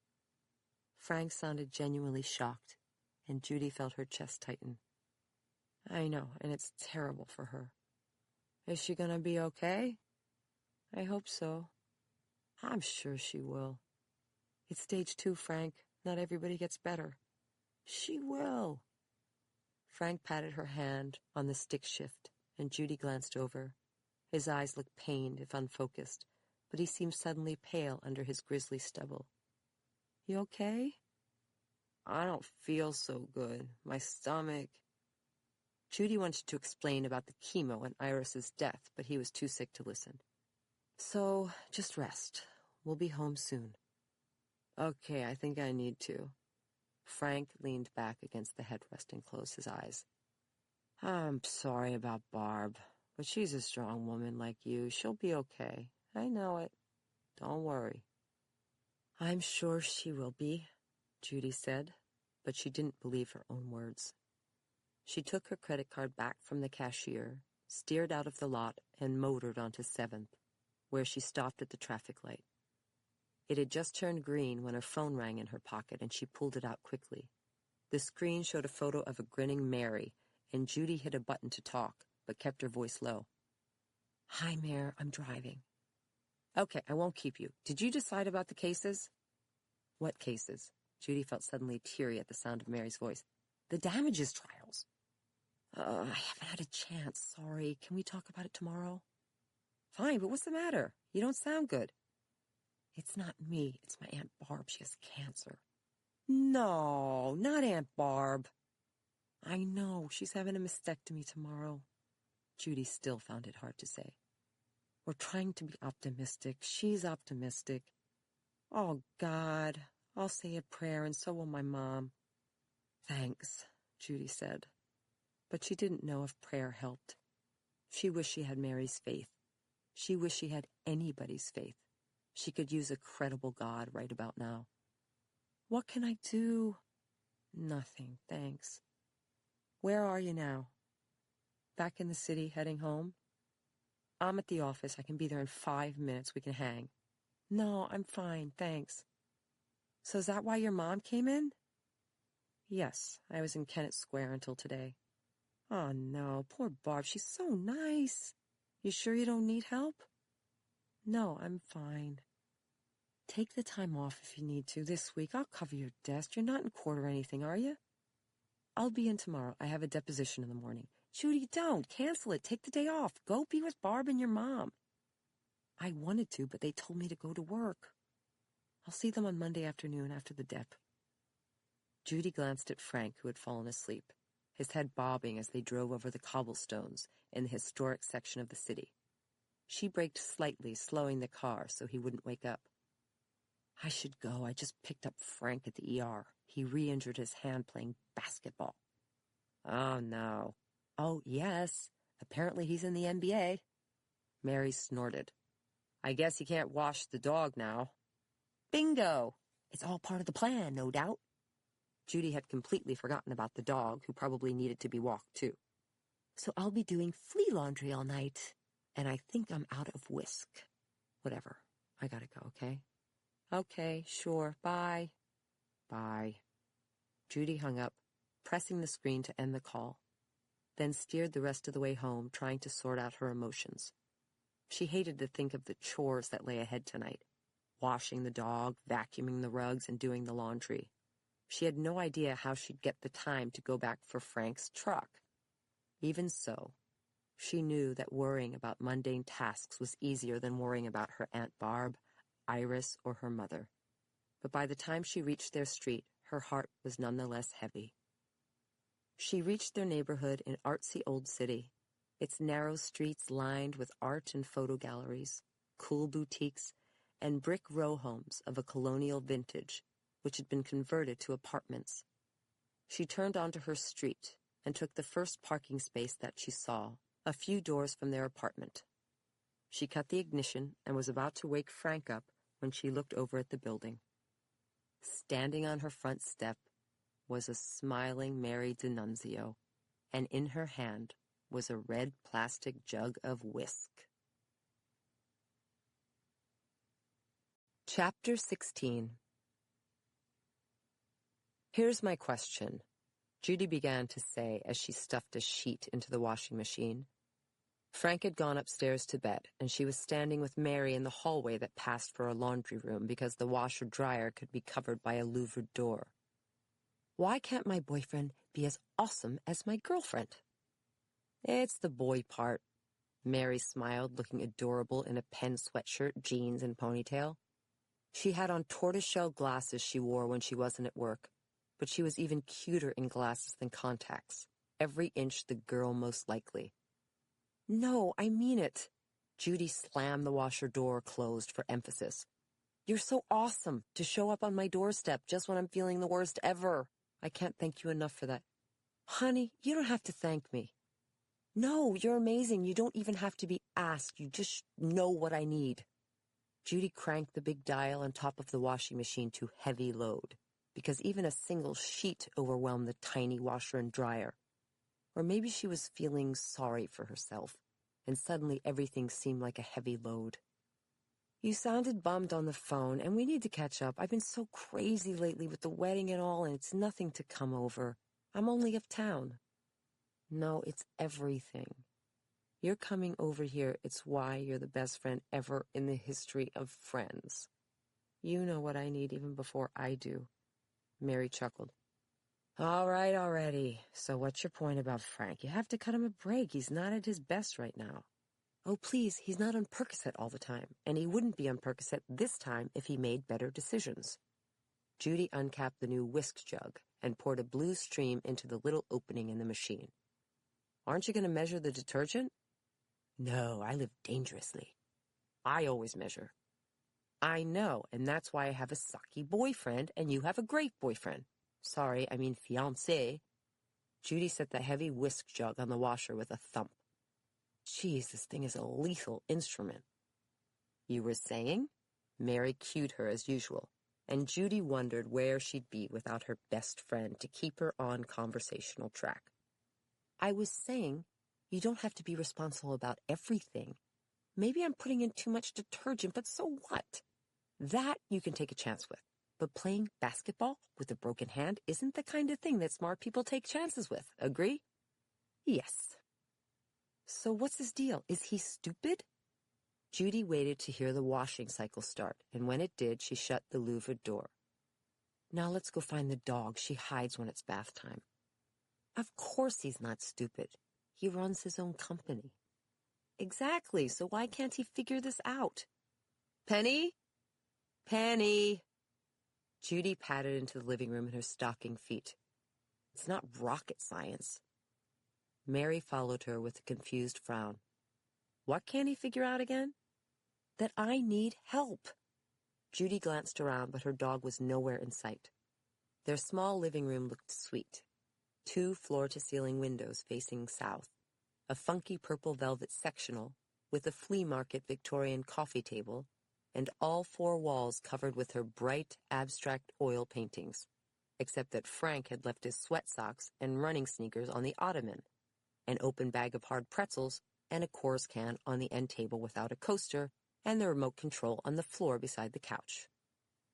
Frank sounded genuinely shocked, and Judy felt her chest tighten. "I know, and it's terrible for her. Is she gonna be okay?" "I hope so." "I'm sure she will. It's stage 2, Frank. Not everybody gets better." "She will." Frank patted her hand on the stick shift, and Judy glanced over. His eyes looked pained, if unfocused, but he seemed suddenly pale under his grizzly stubble. "You okay?" "I don't feel so good. My stomach." Judy wanted to explain about the chemo and Iris's death, but he was too sick to listen. "So, just rest. We'll be home soon." "Okay, I think I need to." Frank leaned back against the headrest and closed his eyes. "I'm sorry about Barb, but she's a strong woman like you. She'll be okay. I know it. Don't worry." "I'm sure she will be," Judy said, but she didn't believe her own words. She took her credit card back from the cashier, steered out of the lot, and motored onto 7th, where she stopped at the traffic light. It had just turned green when her phone rang in her pocket, and she pulled it out quickly. The screen showed a photo of a grinning Mary, and Judy hit a button to talk, but kept her voice low. "Hi, Mare, I'm driving." "Okay, I won't keep you. Did you decide about the cases?" "What cases?" Judy felt suddenly teary at the sound of Mary's voice. "The damages trials." I haven't had a chance, sorry. Can we talk about it tomorrow?" "Fine, but what's the matter? You don't sound good." "It's not me. It's my Aunt Barb. She has cancer." "No, not Aunt Barb." "I know. She's having a mastectomy tomorrow." Judy still found it hard to say. "We're trying to be optimistic. She's optimistic." "Oh, God. I'll say a prayer, and so will my mom." "Thanks," Judy said. But she didn't know if prayer helped. She wished she had Mary's faith. She wished she had anybody's faith. She could use a credible God right about now. "What can I do?" "Nothing, thanks." "Where are you now?" "Back in the city, heading home." "I'm at the office. I can be there in 5 minutes. We can hang." "No, I'm fine, thanks." "So is that why your mom came in?" "Yes, I was in Kennett Square until today." "Oh, no, poor Barb. She's so nice. You sure you don't need help?" "No, I'm fine." "Take the time off if you need to this week. I'll cover your desk. You're not in court or anything, are you?" "I'll be in tomorrow. I have a deposition in the morning." "Judy, don't. Cancel it. Take the day off. Go be with Barb and your mom." "I wanted to, but they told me to go to work." "I'll see them on Monday afternoon after the dep." Judy glanced at Frank, who had fallen asleep, his head bobbing as they drove over the cobblestones in the historic section of the city. She braked slightly, slowing the car so he wouldn't wake up. "I should go. I just picked up Frank at the ER. He re-injured his hand playing basketball." "Oh, no." "Oh, yes. Apparently he's in the NBA." Mary snorted. "I guess he can't wash the dog now." "Bingo! It's all part of the plan, no doubt." Judy had completely forgotten about the dog, who probably needed to be walked, too. "So I'll be doing flea laundry all night, and I think I'm out of whisk. Whatever. I gotta go, okay?" "Okay, sure. Bye." "Bye." Judy hung up, pressing the screen to end the call, then steered the rest of the way home, trying to sort out her emotions. She hated to think of the chores that lay ahead tonight. Washing the dog, vacuuming the rugs, and doing the laundry. She had no idea how she'd get the time to go back for Frank's truck. Even so, she knew that worrying about mundane tasks was easier than worrying about her Aunt Barb. Iris or her mother. But by the time she reached their street, her heart was nonetheless heavy. She reached their neighborhood in artsy old city, its narrow streets lined with art and photo galleries, cool boutiques, and brick row homes of a colonial vintage, which had been converted to apartments. She turned onto her street and took the first parking space that she saw, a few doors from their apartment. She cut the ignition and was about to wake Frank up when she looked over at the building. Standing on her front step was a smiling Mary D'Annunzio, and in her hand was a red plastic jug of whisk. Chapter 16. "Here's my question," Judy began to say as she stuffed a sheet into the washing machine. Frank had gone upstairs to bed, and she was standing with Mary in the hallway that passed for a laundry room because the washer-dryer could be covered by a louvered door. "Why can't my boyfriend be as awesome as my girlfriend?" "It's the boy part," Mary smiled, looking adorable in a pen sweatshirt, jeans, and ponytail. She had on tortoiseshell glasses she wore when she wasn't at work, but she was even cuter in glasses than contacts, every inch the girl most likely. "No, I mean it." Judy slammed the washer door closed for emphasis. "You're so awesome to show up on my doorstep just when I'm feeling the worst ever. I can't thank you enough for that." "Honey, you don't have to thank me." "No, you're amazing. You don't even have to be asked. You just know what I need." Judy cranked the big dial on top of the washing machine to heavy load, because even a single sheet overwhelmed the tiny washer and dryer. Or maybe she was feeling sorry for herself, and suddenly everything seemed like a heavy load. "You sounded bummed on the phone, and we need to catch up. I've been so crazy lately with the wedding and all, and it's nothing to come over. I'm only uptown." "No, it's everything. You're coming over here. It's why you're the best friend ever in the history of friends. You know what I need even before I do." Mary chuckled. "All right already. So what's your point about Frank? You have to cut him a break. He's not at his best right now." "Oh, please, he's not on Percocet all the time, and he wouldn't be on Percocet this time if he made better decisions." Judy uncapped the new whisk jug and poured a blue stream into the little opening in the machine. "Aren't you going to measure the detergent?" "No, I live dangerously. I always measure." "I know, and that's why I have a sucky boyfriend, and you have a great boyfriend. Sorry, I mean fiancé." Judy set the heavy whisk jug on the washer with a thump. "Geez, this thing is a lethal instrument." "You were saying?" Mary cued her as usual, and Judy wondered where she'd be without her best friend to keep her on conversational track. "I was saying you don't have to be responsible about everything. Maybe I'm putting in too much detergent, but so what? That you can take a chance with. But playing basketball with a broken hand isn't the kind of thing that smart people take chances with. Agree?" "Yes." "So what's his deal? Is he stupid?" Judy waited to hear the washing cycle start, and when it did, she shut the louvered door. "Now let's go find the dog. She hides when it's bath time." "Of course he's not stupid. He runs his own company." "Exactly, so why can't he figure this out?" "Penny? Penny!" Judy padded into the living room in her stocking feet. "It's not rocket science." Mary followed her with a confused frown. "What can't he figure out again?" "That I need help." Judy glanced around, but her dog was nowhere in sight. Their small living room looked sweet. 2 floor-to-ceiling windows facing south, a funky purple velvet sectional with a flea market Victorian coffee table, and all 4 walls covered with her bright, abstract oil paintings, except that Frank had left his sweat socks and running sneakers on the ottoman, an open bag of hard pretzels, and a Coors can on the end table without a coaster, and the remote control on the floor beside the couch.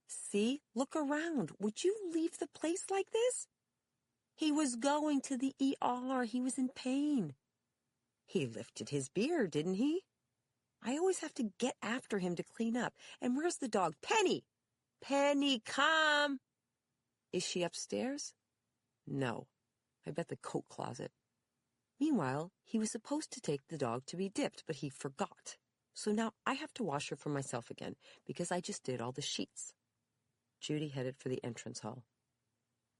"See? Look around. Would you leave the place like this?" "He was going to the ER. He was in pain." "He lifted his beard, didn't he?" "I always have to get after him to clean up. And where's the dog? Penny! Penny, come!" "Is she upstairs?" "No. I bet the coat closet." Meanwhile, he was supposed to take the dog to be dipped, but he forgot. So now I have to wash her for myself again because I just did all the sheets. Judy headed for the entrance hall.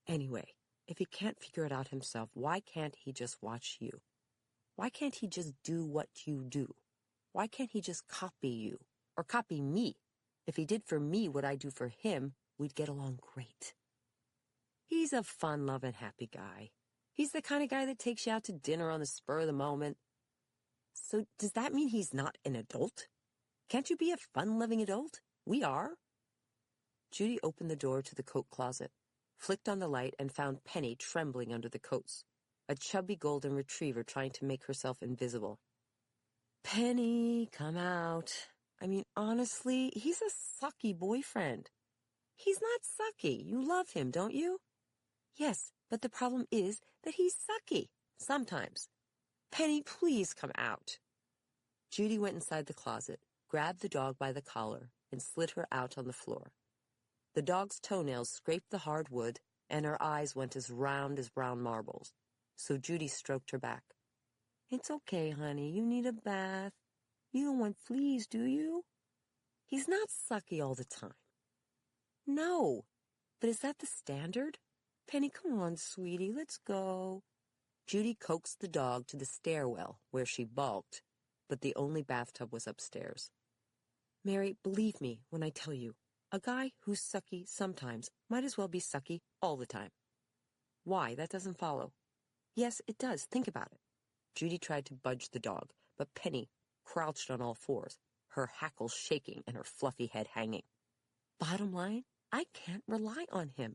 Anyway, if he can't figure it out himself, why can't he just watch you? Why can't he just do what you do? Why can't he just copy you? Or copy me? If he did for me what I do for him, we'd get along great. He's a fun-loving, happy guy. He's the kind of guy that takes you out to dinner on the spur of the moment. So does that mean he's not an adult? Can't you be a fun-loving adult? We are. Judy opened the door to the coat closet, flicked on the light, and found Penny trembling under the coats, a chubby golden retriever trying to make herself invisible. Penny, come out. I mean, honestly, he's a sucky boyfriend. He's not sucky. You love him, don't you? Yes, but the problem is that he's sucky. Sometimes. Penny, please come out. Judy went inside the closet, grabbed the dog by the collar, and slid her out on the floor. The dog's toenails scraped the hard wood, and her eyes went as round as brown marbles, so Judy stroked her back. It's okay, honey. You need a bath. You don't want fleas, do you? He's not sucky all the time. No, but is that the standard? Penny, come on, sweetie, let's go. Judy coaxed the dog to the stairwell, where she balked, but the only bathtub was upstairs. Mary, believe me when I tell you, a guy who's sucky sometimes might as well be sucky all the time. Why? That doesn't follow. Yes, it does. Think about it. Judy tried to budge the dog, but Penny crouched on all fours, her hackles shaking and her fluffy head hanging. Bottom line, I can't rely on him.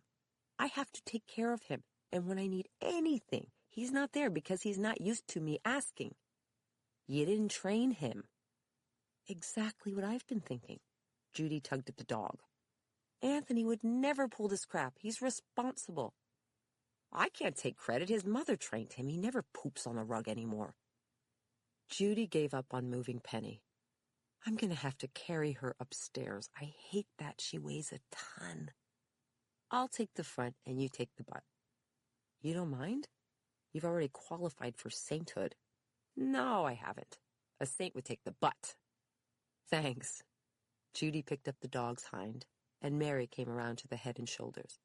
I have to take care of him, and when I need anything, he's not there because he's not used to me asking. You didn't train him. Exactly what I've been thinking. Judy tugged at the dog. Anthony would never pull this crap. He's responsible. I can't take credit. His mother trained him. He never poops on the rug anymore. Judy gave up on moving Penny. I'm going to have to carry her upstairs. I hate that. She weighs a ton. I'll take the front and you take the butt. You don't mind? You've already qualified for sainthood. No, I haven't. A saint would take the butt. Thanks. Judy picked up the dog's hind, and Mary came around to the head and shoulders.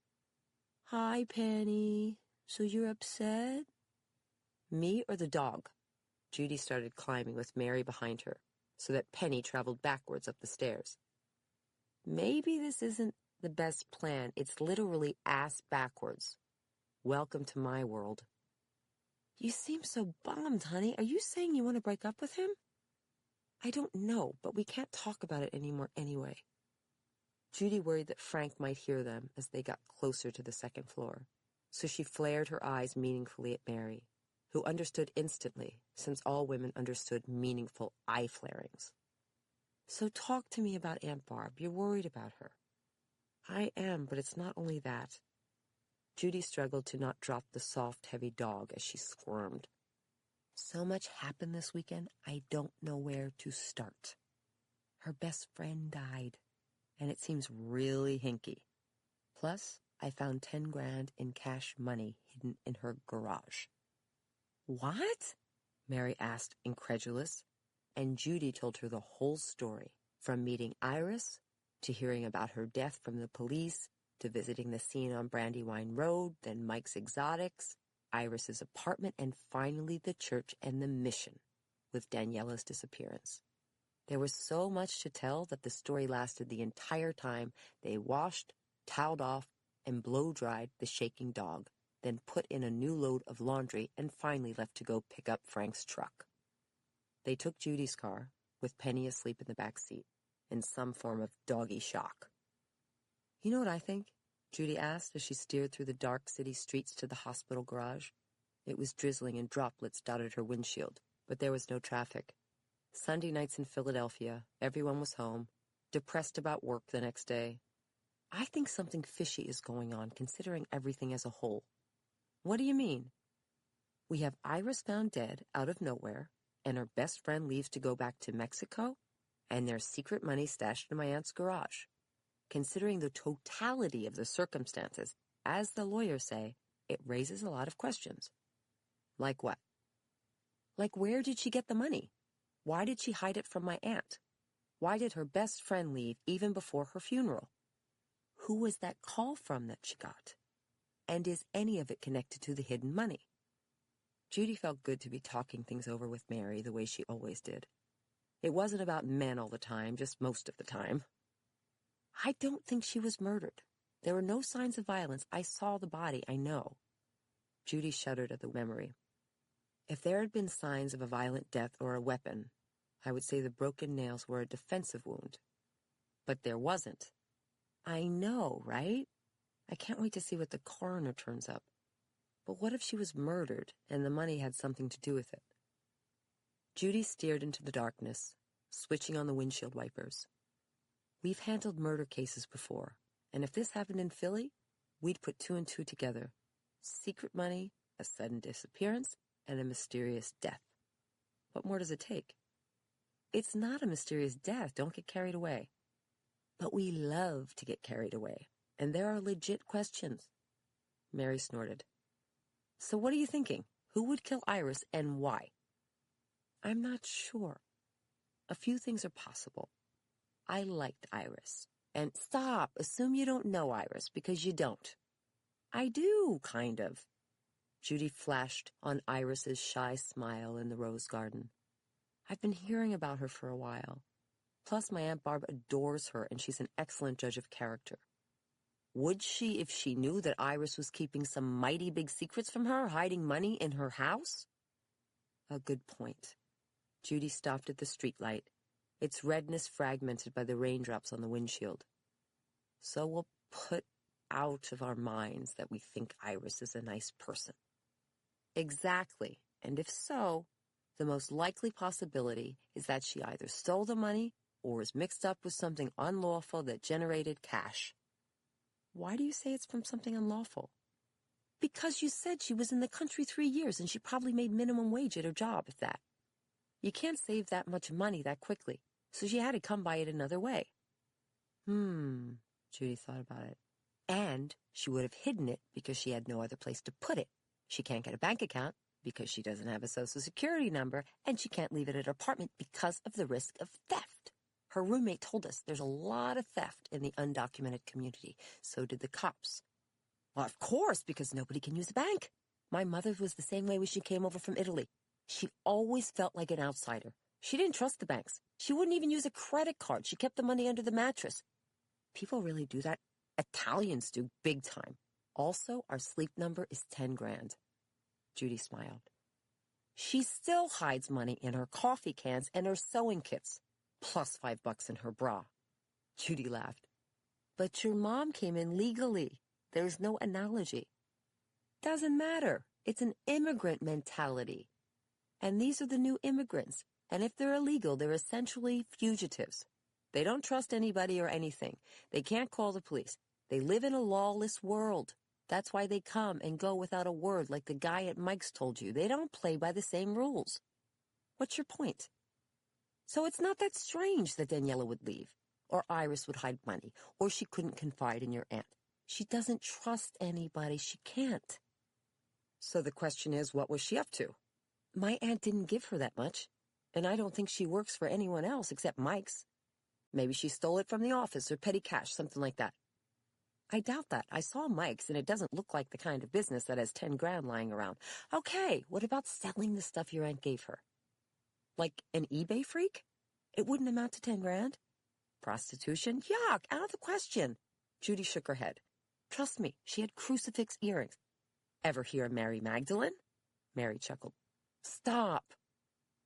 Hi, Penny. So you're upset? Me or the dog? Judy started climbing with Mary behind her, so that Penny traveled backwards up the stairs. Maybe this isn't the best plan. It's literally ass backwards. Welcome to my world. You seem so bummed, honey. Are you saying you want to break up with him? I don't know, but we can't talk about it anymore anyway. Judy worried that Frank might hear them as they got closer to the second floor, so she flared her eyes meaningfully at Mary, who understood instantly, since all women understood meaningful eye flarings. So talk to me about Aunt Barb. You're worried about her. I am, but it's not only that. Judy struggled to not drop the soft, heavy dog as she squirmed. So much happened this weekend, I don't know where to start. Her best friend died, and it seems really hinky. Plus, I found 10 grand in cash money hidden in her garage. What? Mary asked, incredulous, and Judy told her the whole story, from meeting Iris, to hearing about her death from the police, to visiting the scene on Brandywine Road, then Mike's Exotics, Iris's apartment, and finally the church and the mission, with Daniela's disappearance. There was so much to tell that the story lasted the entire time they washed, toweled off, and blow-dried the shaking dog, then put in a new load of laundry and finally left to go pick up Frank's truck. They took Judy's car, with Penny asleep in the back seat, in some form of doggy shock. You know what I think? Judy asked as she steered through the dark city streets to the hospital garage. It was drizzling and droplets dotted her windshield, but there was no traffic. Sunday nights in Philadelphia, everyone was home, depressed about work the next day. I think something fishy is going on, considering everything as a whole. What do you mean? We have Iris found dead out of nowhere, and her best friend leaves to go back to Mexico, and there's secret money stashed in my aunt's garage. Considering the totality of the circumstances, as the lawyers say, it raises a lot of questions. Like what? Like, where did she get the money? Why did she hide it from my aunt? Why did her best friend leave even before her funeral? Who was that call from that she got? And is any of it connected to the hidden money? Judy felt good to be talking things over with Mary the way she always did. It wasn't about men all the time, just most of the time. I don't think she was murdered. There were no signs of violence. I saw the body, I know. Judy shuddered at the memory. If there had been signs of a violent death or a weapon, I would say the broken nails were a defensive wound. But there wasn't. I know, right? I can't wait to see what the coroner turns up. But what if she was murdered and the money had something to do with it? Judy stared into the darkness, switching on the windshield wipers. We've handled murder cases before, and if this happened in Philly, we'd put 2 and 2 together. Secret money, a sudden disappearance, and a mysterious death. What more does it take? It's not a mysterious death. Don't get carried away. But we love to get carried away, and there are legit questions. Mary snorted. So what are you thinking? Who would kill Iris and why? I'm not sure. A few things are possible. I liked Iris. And stop, assume you don't know Iris, because you don't. I do, kind of. Judy flashed on Iris's shy smile in the rose garden. I've been hearing about her for a while. Plus, my Aunt Barb adores her, and she's an excellent judge of character. Would she if she knew that Iris was keeping some mighty big secrets from her, hiding money in her house? A good point. Judy stopped at the streetlight, its redness fragmented by the raindrops on the windshield. So we'll put out of our minds that we think Iris is a nice person. Exactly. And if so, the most likely possibility is that she either stole the money or was mixed up with something unlawful that generated cash. Why do you say it's from something unlawful? Because you said she was in the country 3 years and she probably made minimum wage at her job, if that. You can't save that much money that quickly, so she had to come by it another way. Judy thought about it. And she would have hidden it because she had no other place to put it. She can't get a bank account because she doesn't have a social security number, and she can't leave it at her apartment because of the risk of theft. Her roommate told us there's a lot of theft in the undocumented community. So did the cops. Well, of course, because nobody can use a bank. My mother was the same way when she came over from Italy. She always felt like an outsider. She didn't trust the banks. She wouldn't even use a credit card. She kept the money under the mattress. People really do that. Italians do, big time. Also, our sleep number is 10 grand. Judy smiled. She still hides money in her coffee cans and her sewing kits, plus $5 in her bra. Judy laughed. But your mom came in legally. There's no analogy. Doesn't matter. It's an immigrant mentality. And these are the new immigrants. And if they're illegal, they're essentially fugitives. They don't trust anybody or anything. They can't call the police. They live in a lawless world. That's why they come and go without a word like the guy at Mike's told you. They don't play by the same rules. What's your point? So it's not that strange that Daniela would leave, or Iris would hide money, or she couldn't confide in your aunt. She doesn't trust anybody. She can't. So the question is, what was she up to? My aunt didn't give her that much, and I don't think she works for anyone else except Mike's. Maybe she stole it from the office or petty cash, something like that. I doubt that. I saw Mike's, and it doesn't look like the kind of business that has 10 grand lying around. Okay, what about selling the stuff your aunt gave her? Like an eBay freak? It wouldn't amount to 10 grand? Prostitution? Yuck, out of the question. Judy shook her head. Trust me, she had crucifix earrings. Ever hear of Mary Magdalene? Mary chuckled. Stop.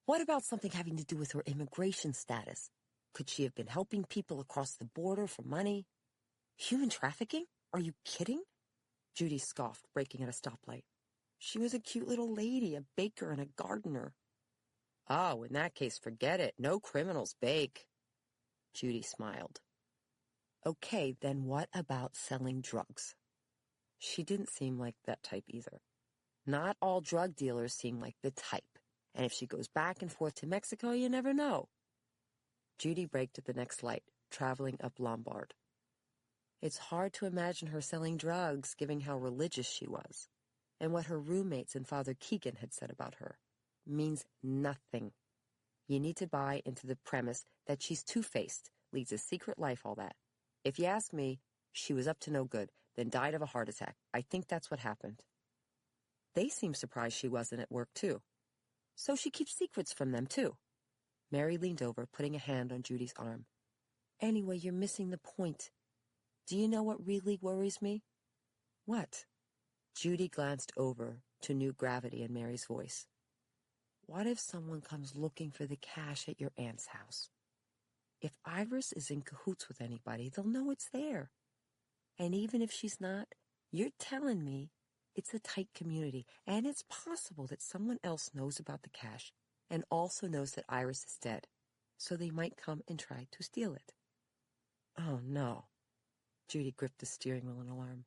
What about something having to do with her immigration status? Could she have been helping people across the border for money? Human trafficking? Are you kidding? Judy scoffed, braking at a stoplight. She was a cute little lady, a baker and a gardener. Oh, in that case, forget it. No criminals bake. Judy smiled. Okay, then what about selling drugs? She didn't seem like that type either. Not all drug dealers seem like the type. And if she goes back and forth to Mexico, you never know. Judy braked at the next light, traveling up Lombard. It's hard to imagine her selling drugs, given how religious she was. And what her roommates and Father Keegan had said about her means nothing. You need to buy into the premise that she's two-faced, leads a secret life, all that. If you ask me, she was up to no good, then died of a heart attack. I think that's what happened. They seem surprised she wasn't at work, too. So she keeps secrets from them, too. Mary leaned over, putting a hand on Judy's arm. Anyway, you're missing the point. Do you know what really worries me? What? Judy glanced over to new gravity in Mary's voice. What if someone comes looking for the cash at your aunt's house? If Iris is in cahoots with anybody, they'll know it's there. And even if she's not, you're telling me it's a tight community, and it's possible that someone else knows about the cash and also knows that Iris is dead, so they might come and try to steal it. Oh, no. Judy gripped the steering wheel in alarm.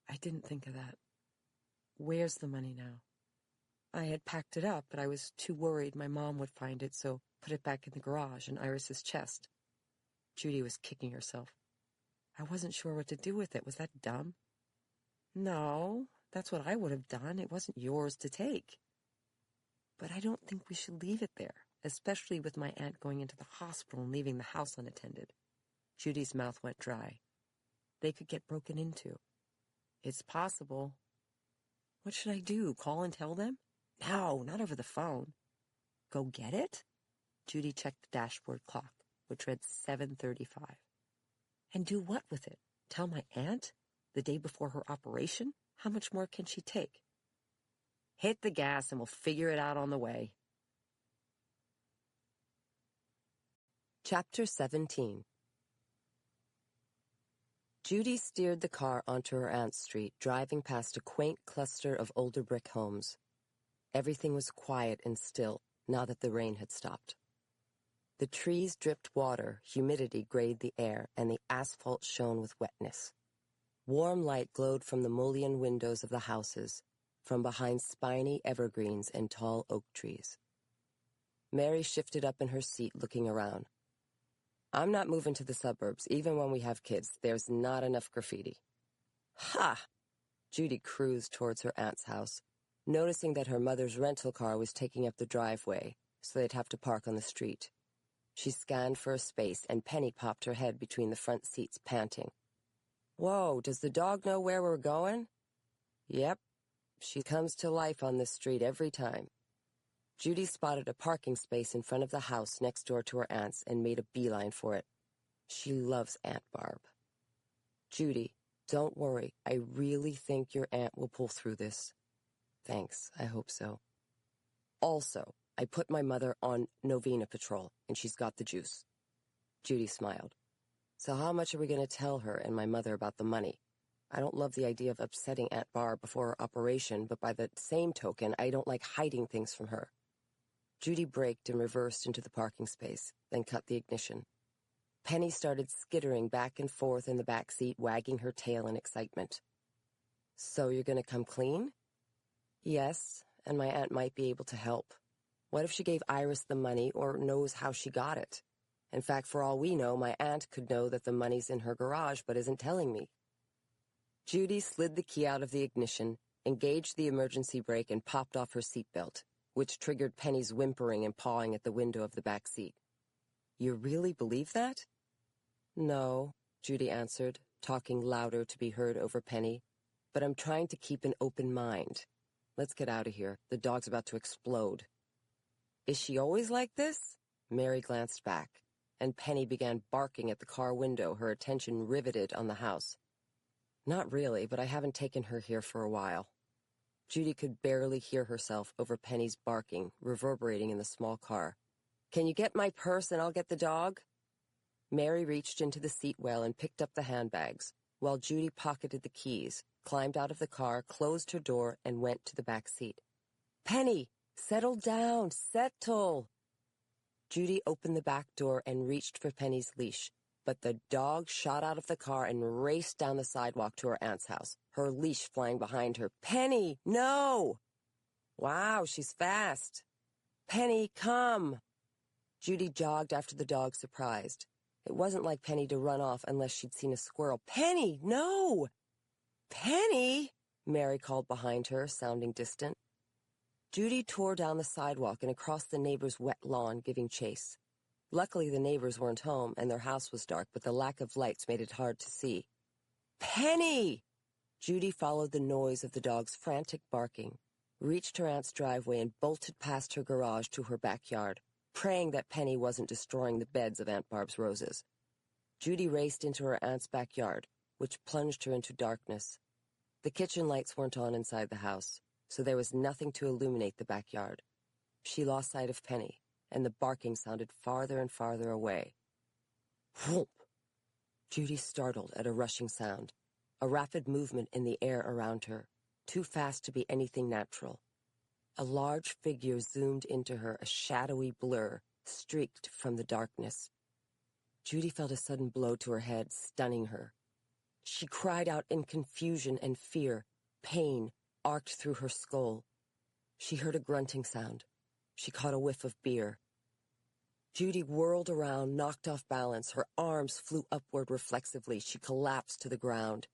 I didn't think of that. Where's the money now? I had packed it up, but I was too worried my mom would find it, so put it back in the garage in Iris's chest. Judy was kicking herself. I wasn't sure what to do with it. Was that dumb? No, that's what I would have done. It wasn't yours to take. But I don't think we should leave it there, especially with my aunt going into the hospital and leaving the house unattended. Judy's mouth went dry. They could get broken into. It's possible. What should I do? Call and tell them? No, not over the phone. Go get it? Judy checked the dashboard clock, which read 7:35. And do what with it? Tell my aunt? The day before her operation? How much more can she take? Hit the gas and we'll figure it out on the way. Chapter 17. Judy steered the car onto her aunt's street, driving past a quaint cluster of older brick homes. Everything was quiet and still, now that the rain had stopped. The trees dripped water, humidity grayed the air, and the asphalt shone with wetness. Warm light glowed from the mullioned windows of the houses, from behind spiny evergreens and tall oak trees. Mary shifted up in her seat, looking around. I'm not moving to the suburbs, even when we have kids. There's not enough graffiti. Ha! Judy cruised towards her aunt's house, noticing that her mother's rental car was taking up the driveway, so they'd have to park on the street. She scanned for a space, and Penny popped her head between the front seats, panting. Whoa, does the dog know where we're going? Yep. She comes to life on this street every time. Judy spotted a parking space in front of the house next door to her aunt's and made a beeline for it. She loves Aunt Barb. Judy, don't worry. I really think your aunt will pull through this. Thanks, I hope so. Also, I put my mother on Novena patrol, and she's got the juice. Judy smiled. So how much are we going to tell her and my mother about the money? I don't love the idea of upsetting Aunt Barb before her operation, but by the same token, I don't like hiding things from her. Judy braked and reversed into the parking space, then cut the ignition. Penny started skittering back and forth in the back seat, wagging her tail in excitement. So you're going to come clean? Yes, and my aunt might be able to help. What if she gave Iris the money or knows how she got it? In fact, for all we know, my aunt could know that the money's in her garage but isn't telling me. Judy slid the key out of the ignition, engaged the emergency brake, and popped off her seatbelt, which triggered Penny's whimpering and pawing at the window of the back seat. You really believe that? No, Judy answered, talking louder to be heard over Penny. But I'm trying to keep an open mind. Let's get out of here. The dog's about to explode. Is she always like this? Mary glanced back, and Penny began barking at the car window, her attention riveted on the house. Not really, but I haven't taken her here for a while. Judy could barely hear herself over Penny's barking, reverberating in the small car. Can you get my purse and I'll get the dog? Mary reached into the seat well and picked up the handbags, while Judy pocketed the keys, climbed out of the car, closed her door, and went to the back seat. Penny, settle down, settle! Judy opened the back door and reached for Penny's leash, but the dog shot out of the car and raced down the sidewalk to her aunt's house, her leash flying behind her. Penny, no! Wow, she's fast. Penny, come! Judy jogged after the dog, surprised. It wasn't like Penny to run off unless she'd seen a squirrel. Penny, no! Penny! Mary called behind her, sounding distant. Judy tore down the sidewalk and across the neighbor's wet lawn, giving chase. Luckily, the neighbors weren't home, and their house was dark, but the lack of lights made it hard to see. Penny! Judy followed the noise of the dog's frantic barking, reached her aunt's driveway, and bolted past her garage to her backyard, praying that Penny wasn't destroying the beds of Aunt Barb's roses. Judy raced into her aunt's backyard, which plunged her into darkness. The kitchen lights weren't on inside the house, so there was nothing to illuminate the backyard. She lost sight of Penny, and the barking sounded farther and farther away. Whoop! Judy startled at a rushing sound, a rapid movement in the air around her, too fast to be anything natural. A large figure zoomed into her, a shadowy blur, streaked from the darkness. Judy felt a sudden blow to her head, stunning her. She cried out in confusion and fear. Pain arced through her skull. She heard a grunting sound. She caught a whiff of beer. Judy whirled around, knocked off balance. Her arms flew upward reflexively. She collapsed to the ground.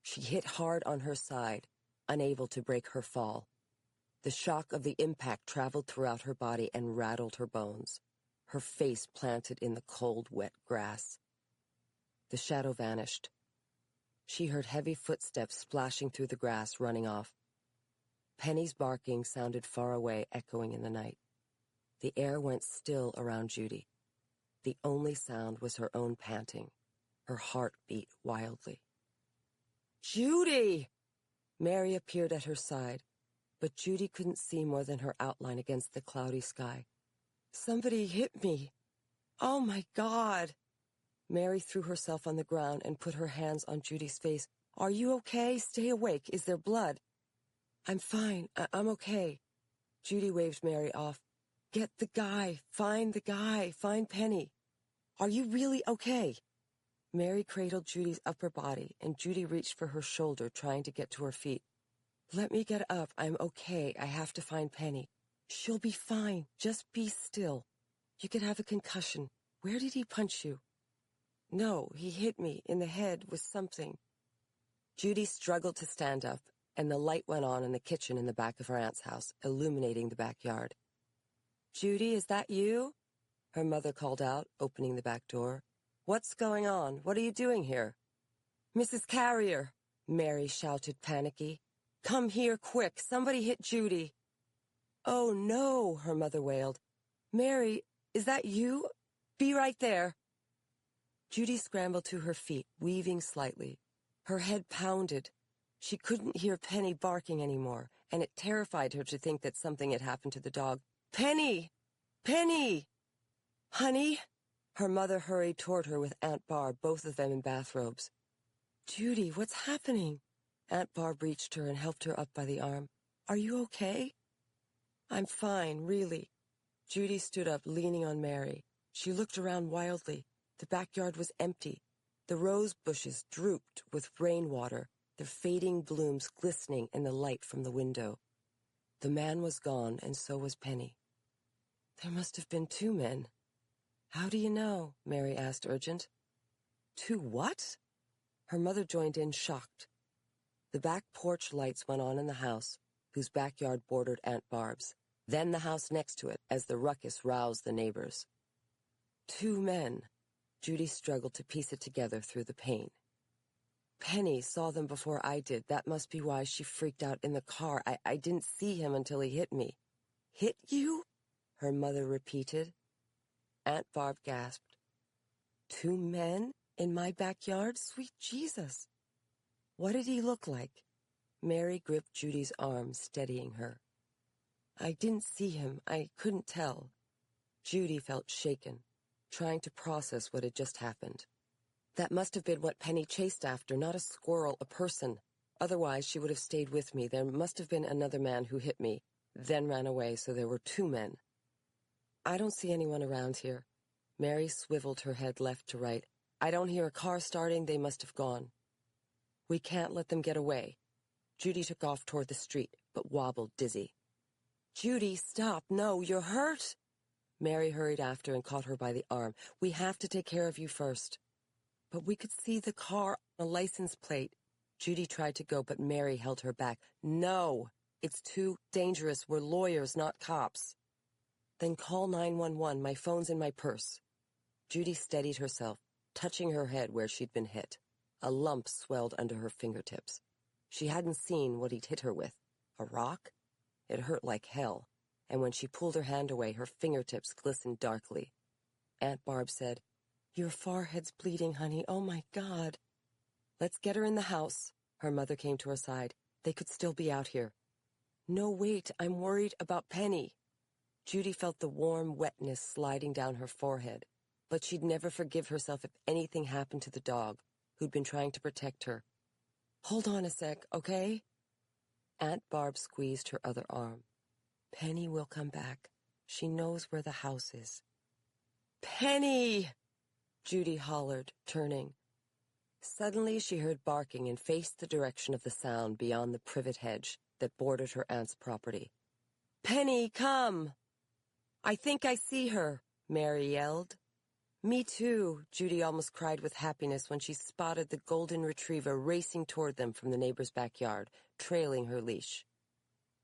She hit hard on her side, unable to break her fall. The shock of the impact traveled throughout her body and rattled her bones, her face planted in the cold, wet grass. The shadow vanished. She heard heavy footsteps splashing through the grass, running off. Penny's barking sounded far away, echoing in the night. The air went still around Judy. The only sound was her own panting. Her heart beat wildly. Judy! Mary appeared at her side, but Judy couldn't see more than her outline against the cloudy sky. Somebody hit me. Oh, my God! Mary threw herself on the ground and put her hands on Judy's face. Are you okay? Stay awake. Is there blood? I'm fine. I'm okay. Judy waved Mary off. Get the guy. Find the guy. Find Penny. Are you really okay? Mary cradled Judy's upper body, and Judy reached for her shoulder, trying to get to her feet. Let me get up. I'm okay. I have to find Penny. She'll be fine. Just be still. You could have a concussion. Where did he punch you? No, he hit me in the head with something. Judy struggled to stand up, and the light went on in the kitchen in the back of her aunt's house, illuminating the backyard. Judy, is that you? Her mother called out, opening the back door. What's going on? What are you doing here? Mrs. Carrier, Mary shouted, panicky. Come here, quick. Somebody hit Judy. Oh, no, her mother wailed. Mary, is that you? Be right there. Judy scrambled to her feet, weaving slightly. Her head pounded. She couldn't hear Penny barking anymore, and it terrified her to think that something had happened to the dog. Penny! Penny! Honey? Her mother hurried toward her with Aunt Barb, both of them in bathrobes. Judy, what's happening? Aunt Barb reached her and helped her up by the arm. Are you okay? I'm fine, really. Judy stood up, leaning on Mary. She looked around wildly. The backyard was empty. The rose bushes drooped with rainwater, their fading blooms glistening in the light from the window. The man was gone, and so was Penny. There must have been 2 men. How do you know? Mary asked, urgent. 2 what? Her mother joined in, shocked. The back porch lights went on in the house, whose backyard bordered Aunt Barb's, then the house next to it, as the ruckus roused the neighbors. 2 men. Judy struggled to piece it together through the pain. Penny saw them before I did. That must be why she freaked out in the car. I didn't see him until he hit me. Hit you? Her mother repeated. Aunt Barb gasped. 2 men in my backyard? Sweet Jesus. What did he look like? Mary gripped Judy's arm, steadying her. I didn't see him. I couldn't tell. Judy felt shaken, trying to process what had just happened. That must have been what Penny chased after, not a squirrel, a person. Otherwise, she would have stayed with me. There must have been another man who hit me, then ran away, so there were 2 men. I don't see anyone around here. Mary swiveled her head left to right. I don't hear a car starting. They must have gone. We can't let them get away. Judy took off toward the street, but wobbled, dizzy. Judy, stop. No, you're hurt. Mary hurried after and caught her by the arm. We have to take care of you first. But we could see the car on a license plate. Judy tried to go, but Mary held her back. No. It's too dangerous. We're lawyers, not cops. Then call 911. My phone's in my purse. Judy steadied herself, touching her head where she'd been hit. A lump swelled under her fingertips. She hadn't seen what he'd hit her with. A rock? It hurt like hell, and when she pulled her hand away, her fingertips glistened darkly. Aunt Barb said, "Your forehead's bleeding, honey. Oh, my God." "Let's get her in the house." Her mother came to her side. "They could still be out here." "No, wait. I'm worried about Penny." Judy felt the warm wetness sliding down her forehead, but she'd never forgive herself if anything happened to the dog, who'd been trying to protect her. "Hold on a sec, okay?" Aunt Barb squeezed her other arm. "Penny will come back. She knows where the house is." "Penny!" Judy hollered, turning. Suddenly she heard barking and faced the direction of the sound beyond the privet hedge that bordered her aunt's property. "Penny, come!" "I think I see her," Mary yelled. "Me too," Judy almost cried with happiness when she spotted the golden retriever racing toward them from the neighbor's backyard, trailing her leash.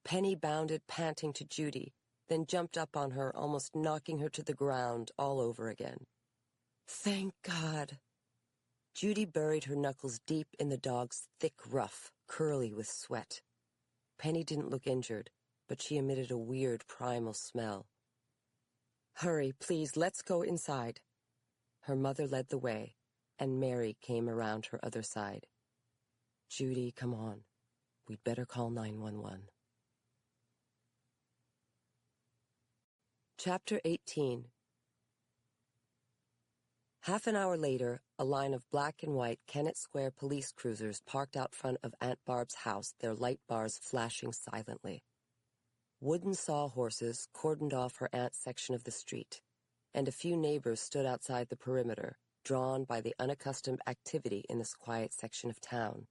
Penny bounded, panting, to Judy, then jumped up on her, almost knocking her to the ground all over again. "Thank God." Judy buried her knuckles deep in the dog's thick ruff, curly with sweat. Penny didn't look injured, but she emitted a weird primal smell. "Hurry, please, let's go inside." Her mother led the way, and Mary came around her other side. "Judy, come on. We'd better call 911. Chapter 18. Half an hour later, a line of black and white Kennett Square police cruisers parked out front of Aunt Barb's house, their light bars flashing silently. Wooden sawhorses cordoned off her aunt's section of the street, and a few neighbors stood outside the perimeter, drawn by the unaccustomed activity in this quiet section of town.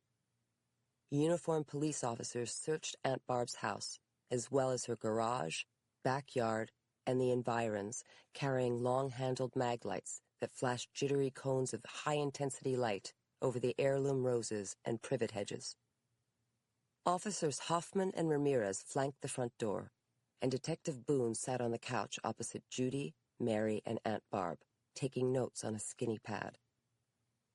Uniformed police officers searched Aunt Barb's house, as well as her garage, backyard, and the environs, carrying long-handled mag lights that flashed jittery cones of high-intensity light over the heirloom roses and privet hedges. Officers Hoffman and Ramirez flanked the front door, and Detective Boone sat on the couch opposite Judy, Mary, and Aunt Barb, taking notes on a skinny pad.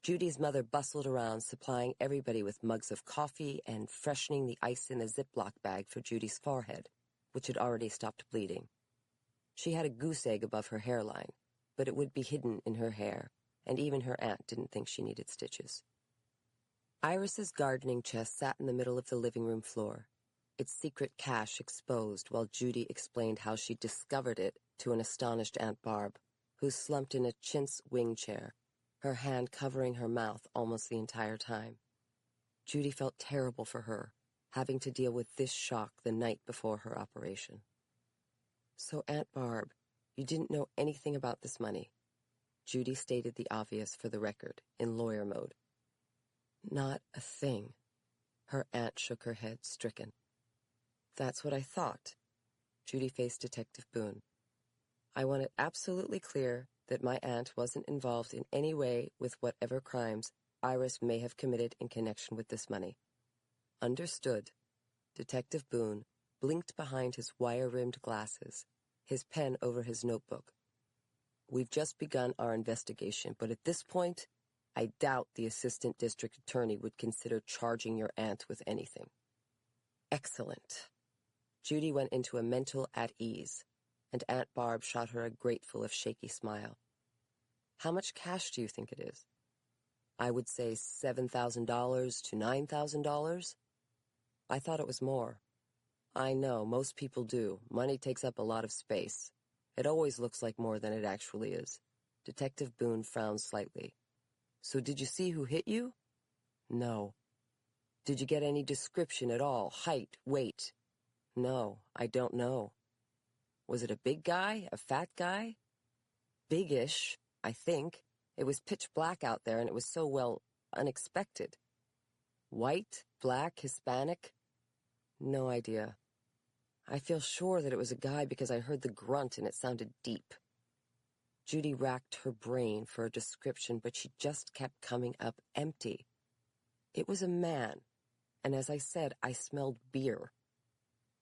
Judy's mother bustled around, supplying everybody with mugs of coffee and freshening the ice in the Ziploc bag for Judy's forehead, which had already stopped bleeding. She had a goose egg above her hairline, but it would be hidden in her hair, and even her aunt didn't think she needed stitches. Iris's gardening chest sat in the middle of the living room floor, its secret cache exposed while Judy explained how she discovered it to an astonished Aunt Barb, who slumped in a chintz wing chair, her hand covering her mouth almost the entire time. Judy felt terrible for her, having to deal with this shock the night before her operation. "So, Aunt Barb, you didn't know anything about this money." Judy stated the obvious for the record, in lawyer mode. "Not a thing." Her aunt shook her head, stricken. "That's what I thought." Judy faced Detective Boone. "I want it absolutely clear that my aunt wasn't involved in any way with whatever crimes Iris may have committed in connection with this money." "Understood." Detective Boone blinked behind his wire-rimmed glasses, his pen over his notebook. "We've just begun our investigation, but at this point, I doubt the assistant district attorney would consider charging your aunt with anything." "Excellent." Judy went into a mental at ease, and Aunt Barb shot her a grateful if shaky smile. "How much cash do you think it is?" "I would say $7,000 to $9,000. I thought it was more." "I know, most people do. Money takes up a lot of space. It always looks like more than it actually is." Detective Boone frowned slightly. "So did you see who hit you?" "No." "Did you get any description at all? Height, weight?" "No, I don't know." "Was it a big guy? A fat guy?" "Biggish, I think. It was pitch black out there, and it was so, well, unexpected." "White, black, Hispanic?" "No idea. I feel sure that it was a guy because I heard the grunt and it sounded deep." Judy racked her brain for a description, but she just kept coming up empty. "It was a man, and as I said, I smelled beer."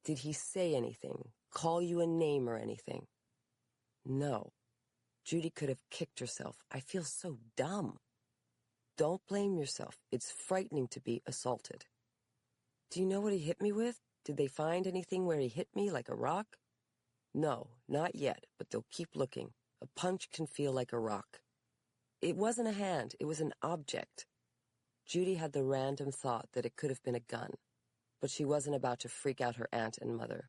Did he say anything? Call you a name or anything? No. Judy could have kicked herself. I feel so dumb. Don't blame yourself. It's frightening to be assaulted. Do you know what he hit me with? Did they find anything where he hit me, like a rock? No, not yet, but they'll keep looking. A punch can feel like a rock. It wasn't a hand, it was an object. Judy had the random thought that it could have been a gun, but she wasn't about to freak out her aunt and mother.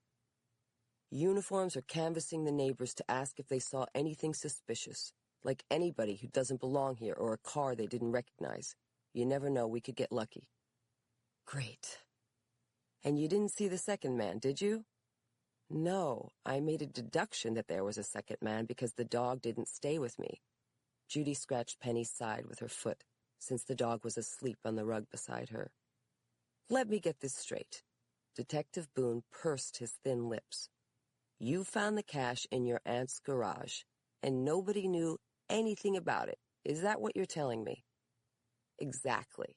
Uniforms are canvassing the neighbors to ask if they saw anything suspicious, like anybody who doesn't belong here or a car they didn't recognize. You never know, we could get lucky. Great. And you didn't see the second man, did you? No, I made a deduction that there was a second man because the dog didn't stay with me. Judy scratched Penny's side with her foot, since the dog was asleep on the rug beside her. Let me get this straight. Detective Boone pursed his thin lips. You found the cash in your aunt's garage, and nobody knew anything about it. Is that what you're telling me? Exactly.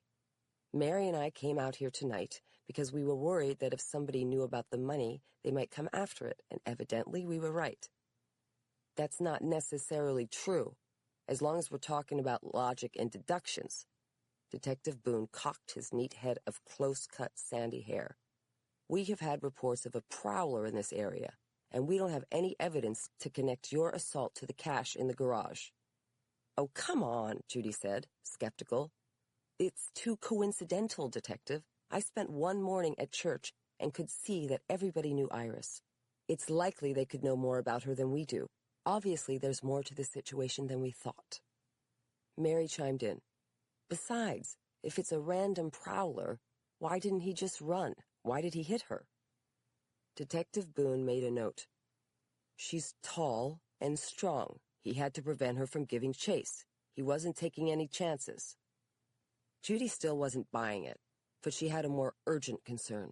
Mary and I came out here tonight because we were worried that if somebody knew about the money, they might come after it, and evidently we were right. That's not necessarily true, as long as we're talking about logic and deductions. Detective Boone cocked his neat head of close-cut sandy hair. We have had reports of a prowler in this area, and we don't have any evidence to connect your assault to the cash in the garage. Oh, come on, Judy said, skeptical. It's too coincidental, Detective. I spent one morning at church and could see that everybody knew Iris. It's likely they could know more about her than we do. Obviously, there's more to this situation than we thought. Mary chimed in. Besides, if it's a random prowler, why didn't he just run? Why did he hit her? Detective Boone made a note. She's tall and strong. He had to prevent her from giving chase. He wasn't taking any chances. Judy still wasn't buying it, but she had a more urgent concern.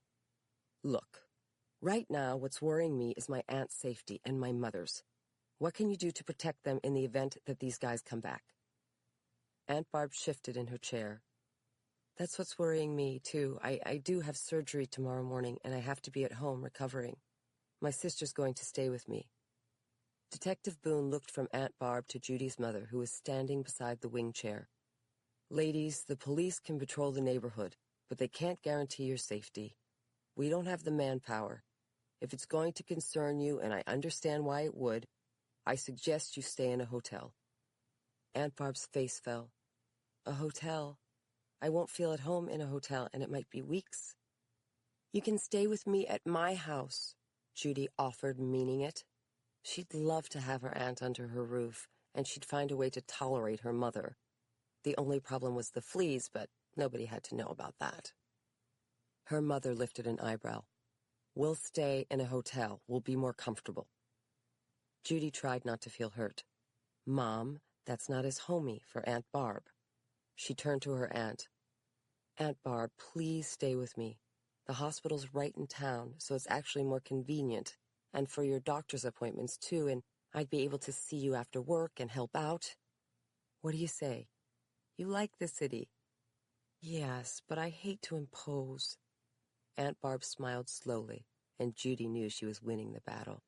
Look, right now what's worrying me is my aunt's safety and my mother's. What can you do to protect them in the event that these guys come back? Aunt Barb shifted in her chair. That's what's worrying me, too. I do have surgery tomorrow morning, and I have to be at home recovering. My sister's going to stay with me. Detective Boone looked from Aunt Barb to Judy's mother, who was standing beside the wing chair. Ladies, the police can patrol the neighborhood, but they can't guarantee your safety. We don't have the manpower. If it's going to concern you, and I understand why it would, I suggest you stay in a hotel. Aunt Barb's face fell. A hotel? I won't feel at home in a hotel, and it might be weeks. You can stay with me at my house, Judy offered, meaning it. She'd love to have her aunt under her roof, and she'd find a way to tolerate her mother. The only problem was the fleas, but nobody had to know about that. Her mother lifted an eyebrow. We'll stay in a hotel. We'll be more comfortable. Judy tried not to feel hurt. Mom, that's not as homey for Aunt Barb. She turned to her aunt. Aunt Barb, please stay with me. The hospital's right in town, so it's actually more convenient. And for your doctor's appointments, too, and I'd be able to see you after work and help out. What do you say? You like the city? Yes, but I hate to impose. Aunt Barb smiled slowly, and Judy knew she was winning the battle.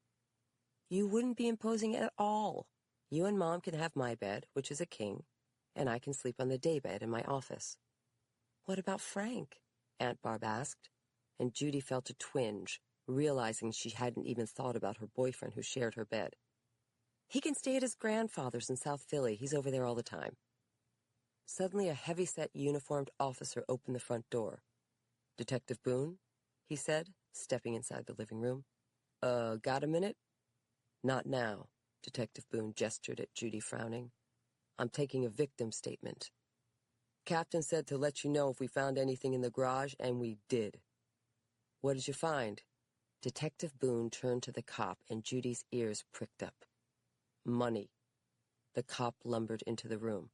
You wouldn't be imposing at all. You and Mom can have my bed, which is a king, and I can sleep on the daybed in my office. What about Frank? Aunt Barb asked, and Judy felt a twinge, realizing she hadn't even thought about her boyfriend who shared her bed. He can stay at his grandfather's in South Philly. He's over there all the time. Suddenly, a heavy-set uniformed officer opened the front door. Detective Boone, he said, stepping inside the living room. Got a minute? Not now, Detective Boone gestured at Judy, frowning. I'm taking a victim statement. Captain said to let you know if we found anything in the garage, and we did. What did you find? Detective Boone turned to the cop, and Judy's ears pricked up. Money. The cop lumbered into the room.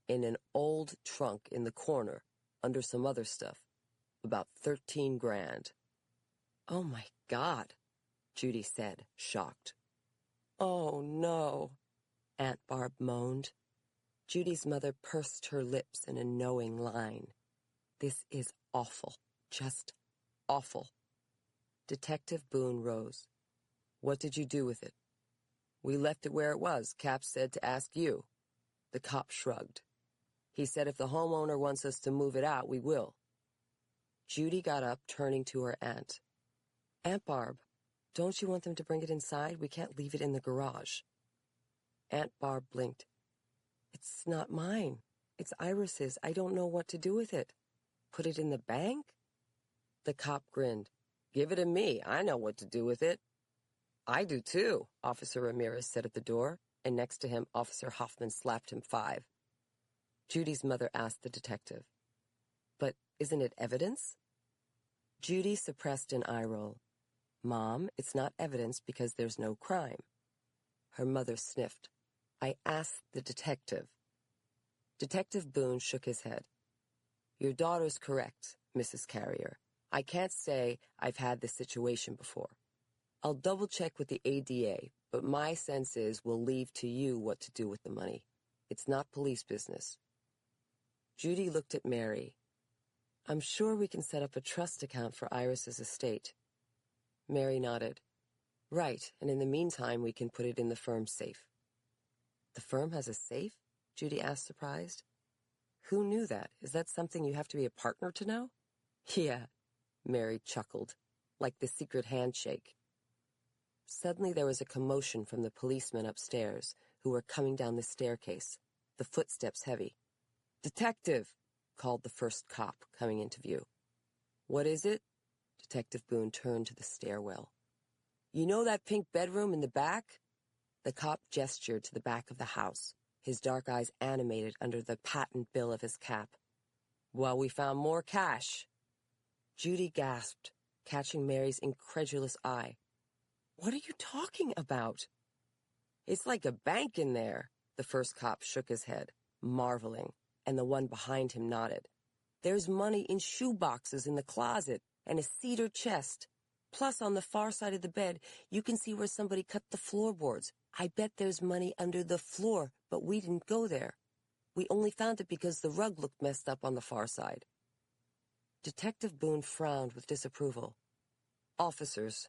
In an old trunk in the corner, under some other stuff. About 13 grand. Oh, my God, Judy said, shocked. Oh, no, Aunt Barb moaned. Judy's mother pursed her lips in a knowing line. This is awful, just awful. Detective Boone rose. What did you do with it? We left it where it was. Cap said to ask you. The cop shrugged. He said if the homeowner wants us to move it out, we will. Judy got up, turning to her aunt. Aunt Barb, don't you want them to bring it inside? We can't leave it in the garage. Aunt Barb blinked. It's not mine. It's Iris's. I don't know what to do with it. Put it in the bank? The cop grinned. Give it to me. I know what to do with it. I do too, Officer Ramirez said at the door, and next to him, Officer Hoffman slapped him 5. Judy's mother asked the detective. But isn't it evidence? Judy suppressed an eye roll. Mom, it's not evidence because there's no crime. Her mother sniffed. I asked the detective. Detective Boone shook his head. Your daughter's correct, Mrs. Carrier. I can't say I've had this situation before. I'll double-check with the ADA, but my sense is we'll leave to you what to do with the money. It's not police business. Judy looked at Mary. I'm sure we can set up a trust account for Iris's estate. Mary nodded. Right, and in the meantime, we can put it in the firm's safe. The firm has a safe? Judy asked, surprised. Who knew that? Is that something you have to be a partner to know? Yeah, Mary chuckled, like the secret handshake. Suddenly there was a commotion from the policemen upstairs, who were coming down the staircase, the footsteps heavy. Detective, called the first cop, coming into view. What is it? Detective Boone turned to the stairwell. You know that pink bedroom in the back? The cop gestured to the back of the house, his dark eyes animated under the patent bill of his cap. Well, we found more cash. Judy gasped, catching Mary's incredulous eye. What are you talking about? It's like a bank in there. The first cop shook his head, marveling, and the one behind him nodded. There's money in shoe boxes in the closet and a cedar chest. Plus, on the far side of the bed, you can see where somebody cut the floorboards. I bet there's money under the floor, but we didn't go there. We only found it because the rug looked messed up on the far side. Detective Boone frowned with disapproval. Officers,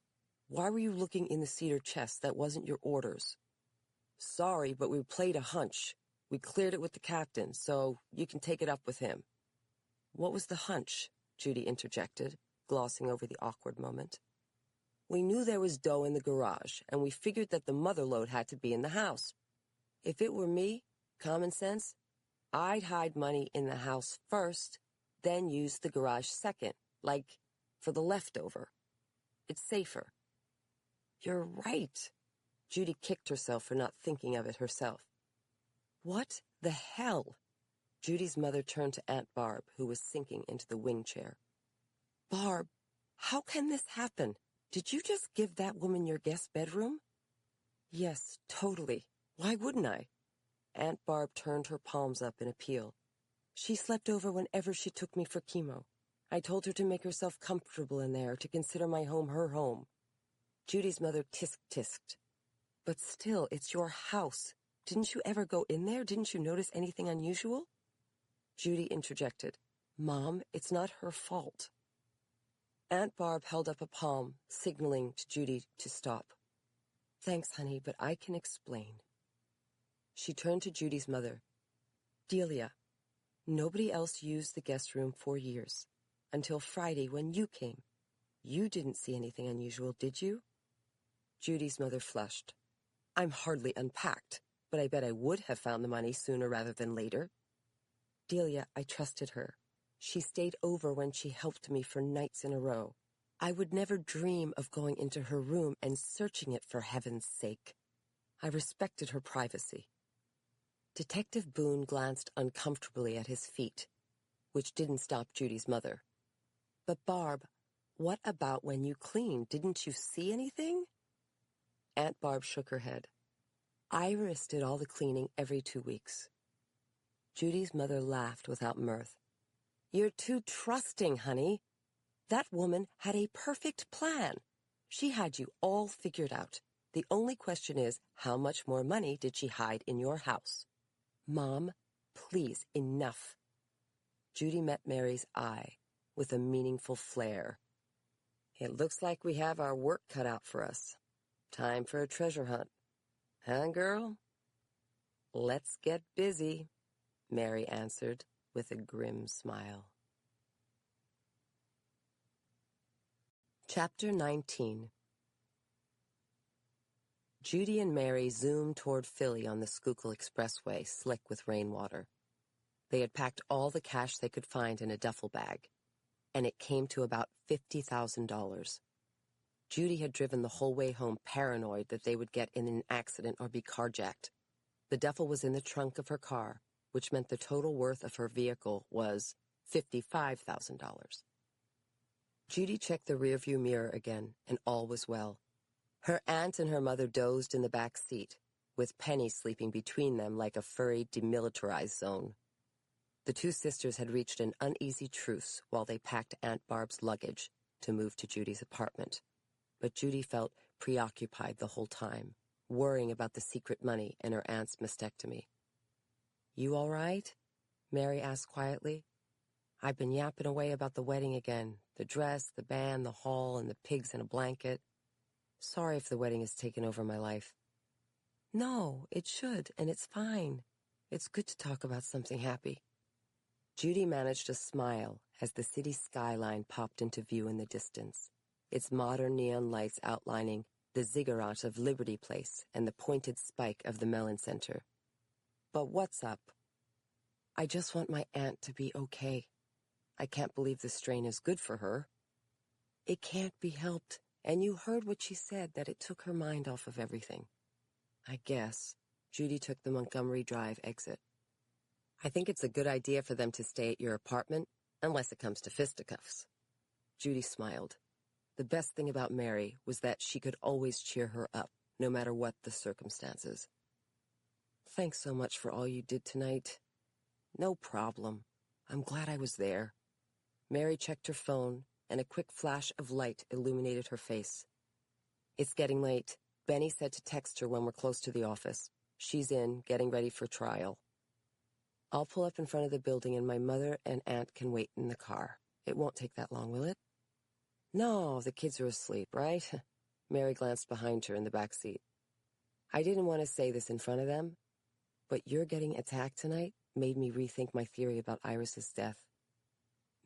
why were you looking in the cedar chest? That wasn't your orders. Sorry, but we played a hunch. We cleared it with the captain, so you can take it up with him. What was the hunch? Judy interjected, glossing over the awkward moment. We knew there was dough in the garage, and we figured that the motherlode had to be in the house. If it were me, common sense, I'd hide money in the house first, then use the garage second, like for the leftover. It's safer. You're right. Judy kicked herself for not thinking of it herself. What the hell? Judy's mother turned to Aunt Barb, who was sinking into the wing chair. Barb, how can this happen? Did you just give that woman your guest bedroom? Yes, totally. Why wouldn't I? Aunt Barb turned her palms up in appeal. She slept over whenever she took me for chemo. I told her to make herself comfortable in there, to consider my home her home. Judy's mother tisk-tisked. But still, it's your house. Didn't you ever go in there? Didn't you notice anything unusual? Judy interjected. Mom, it's not her fault. Aunt Barb held up a palm, signaling to Judy to stop. Thanks, honey, but I can explain. She turned to Judy's mother. Delia, nobody else used the guest room for years, until Friday when you came. You didn't see anything unusual, did you? Judy's mother flushed. I'm hardly unpacked, but I bet I would have found the money sooner rather than later. Delia, I trusted her. She stayed over when she helped me for nights in a row. I would never dream of going into her room and searching it for heaven's sake. I respected her privacy. Detective Boone glanced uncomfortably at his feet, which didn't stop Judy's mother. But Barb, what about when you cleaned? Didn't you see anything? Aunt Barb shook her head. Iris did all the cleaning every 2 weeks. Judy's mother laughed without mirth. You're too trusting, honey. That woman had a perfect plan. She had you all figured out. The only question is, how much more money did she hide in your house? Mom, please, enough. Judy met Mary's eye with a meaningful flare. It looks like we have our work cut out for us. Time for a treasure hunt. Huh, girl? Let's get busy, Mary answered with a grim smile. Chapter 19. Judy and Mary zoomed toward Philly on the Schuylkill Expressway, slick with rainwater. They had packed all the cash they could find in a duffel bag, and it came to about $50,000. Judy had driven the whole way home paranoid that they would get in an accident or be carjacked. The duffel was in the trunk of her car, which meant the total worth of her vehicle was $55,000. Judy checked the rearview mirror again, and all was well. Her aunt and her mother dozed in the back seat, with Penny sleeping between them like a furry, demilitarized zone. The two sisters had reached an uneasy truce while they packed Aunt Barb's luggage to move to Judy's apartment. But Judy felt preoccupied the whole time, worrying about the secret money and her aunt's mastectomy. "You all right?" Mary asked quietly. "I've been yapping away about the wedding again, the dress, the band, the hall, and the pigs in a blanket. Sorry if the wedding has taken over my life." "No, it should, and it's fine. It's good to talk about something happy." Judy managed a smile as the city skyline popped into view in the distance, its modern neon lights outlining the ziggurat of Liberty Place and the pointed spike of the Mellon Center. "But what's up?" "I just want my aunt to be okay. I can't believe the strain is good for her." "It can't be helped, and you heard what she said, that it took her mind off of everything." "I guess." Judy took the Montgomery Drive exit. "I think it's a good idea for them to stay at your apartment, unless it comes to fisticuffs." Judy smiled. The best thing about Mary was that she could always cheer her up, no matter what the circumstances. "Thanks so much for all you did tonight." "No problem. I'm glad I was there." Mary checked her phone, and a quick flash of light illuminated her face. "It's getting late. Benny said to text her when we're close to the office. She's in, getting ready for trial." "I'll pull up in front of the building and my mother and aunt can wait in the car. It won't take that long, will it?" "No, the kids are asleep, right?" Mary glanced behind her in the back seat. "I didn't want to say this in front of them, but your getting attacked tonight made me rethink my theory about Iris's death."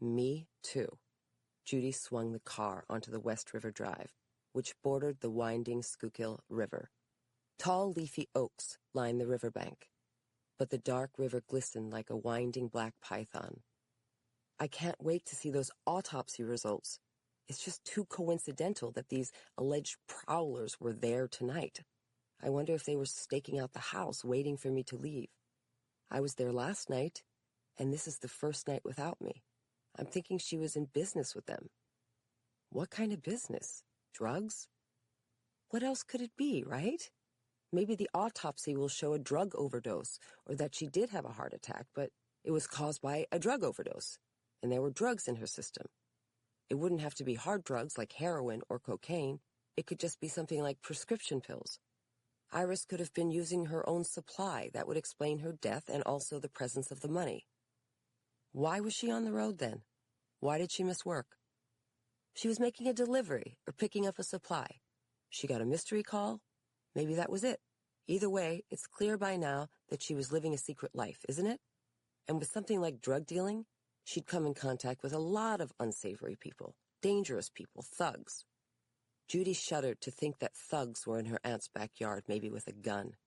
"Me, too." Judy swung the car onto the West River Drive, which bordered the winding Schuylkill River. Tall leafy oaks lined the riverbank, but the dark river glistened like a winding black python. "I can't wait to see those autopsy results. It's just too coincidental that these alleged prowlers were there tonight. I wonder if they were staking out the house, waiting for me to leave. I was there last night, and this is the first night without me. I'm thinking she was in business with them." "What kind of business? Drugs?" "What else could it be, right? Maybe the autopsy will show a drug overdose, or that she did have a heart attack, but it was caused by a drug overdose, and there were drugs in her system. It wouldn't have to be hard drugs like heroin or cocaine. It could just be something like prescription pills. Iris could have been using her own supply. That would explain her death and also the presence of the money." "Why was she on the road then? Why did she miss work?" "She was making a delivery or picking up a supply. She got a mystery call. Maybe that was it. Either way, it's clear by now that she was living a secret life, isn't it? And with something like drug dealing, she'd come in contact with a lot of unsavory people, dangerous people, thugs." Judy shuddered to think that thugs were in her aunt's backyard, maybe with a gun.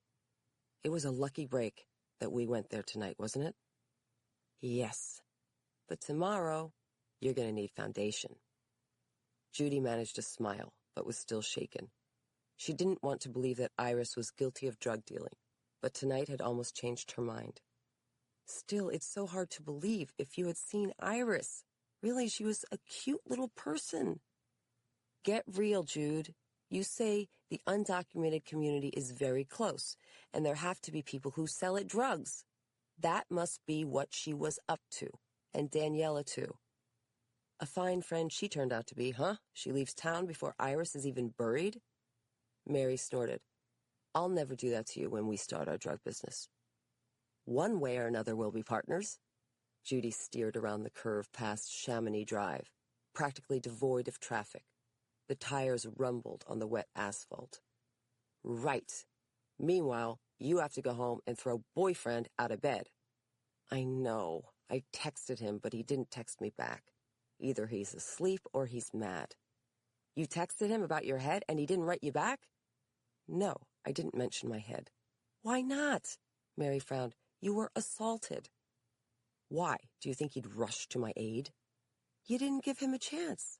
"It was a lucky break that we went there tonight, wasn't it?" "Yes. But tomorrow, you're going to need foundation." Judy managed to smile, but was still shaken. She didn't want to believe that Iris was guilty of drug dealing, but tonight had almost changed her mind. "Still, it's so hard to believe. If you had seen Iris, really, she was a cute little person." "Get real, Jude. You say the undocumented community is very close, and there have to be people who sell it drugs. That must be what she was up to, and Daniela too. A fine friend she turned out to be, huh? She leaves town before Iris is even buried?" Mary snorted. "I'll never do that to you when we start our drug business." "One way or another we'll be partners." Judy steered around the curve past Chamonix Drive, practically devoid of traffic, The tires rumbled on the wet asphalt. Right. Meanwhile, you have to go home and throw boyfriend out of bed. I know. I texted him, but he didn't text me back. Either he's asleep or he's mad. You texted him about your head and he didn't write you back? No, I didn't mention my head. Why not? Mary frowned. You were assaulted. Why? Do you think he'd rush to my aid? You didn't give him a chance.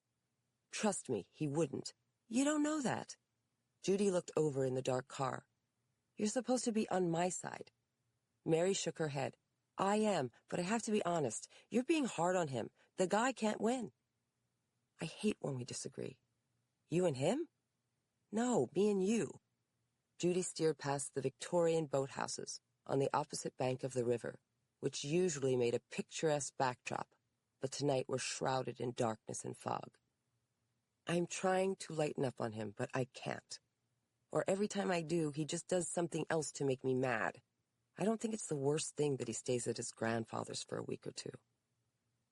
Trust me, he wouldn't. You don't know that. Judy looked over in the dark car. You're supposed to be on my side. Mary shook her head. I am, but I have to be honest. You're being hard on him. The guy can't win. I hate when we disagree. You and him? No, me and you. Judy steered past the Victorian boathouses on the opposite bank of the river, which usually made a picturesque backdrop, but tonight were shrouded in darkness and fog. I'm trying to lighten up on him, but I can't. Or every time I do, he just does something else to make me mad. I don't think it's the worst thing that he stays at his grandfather's for a week or two.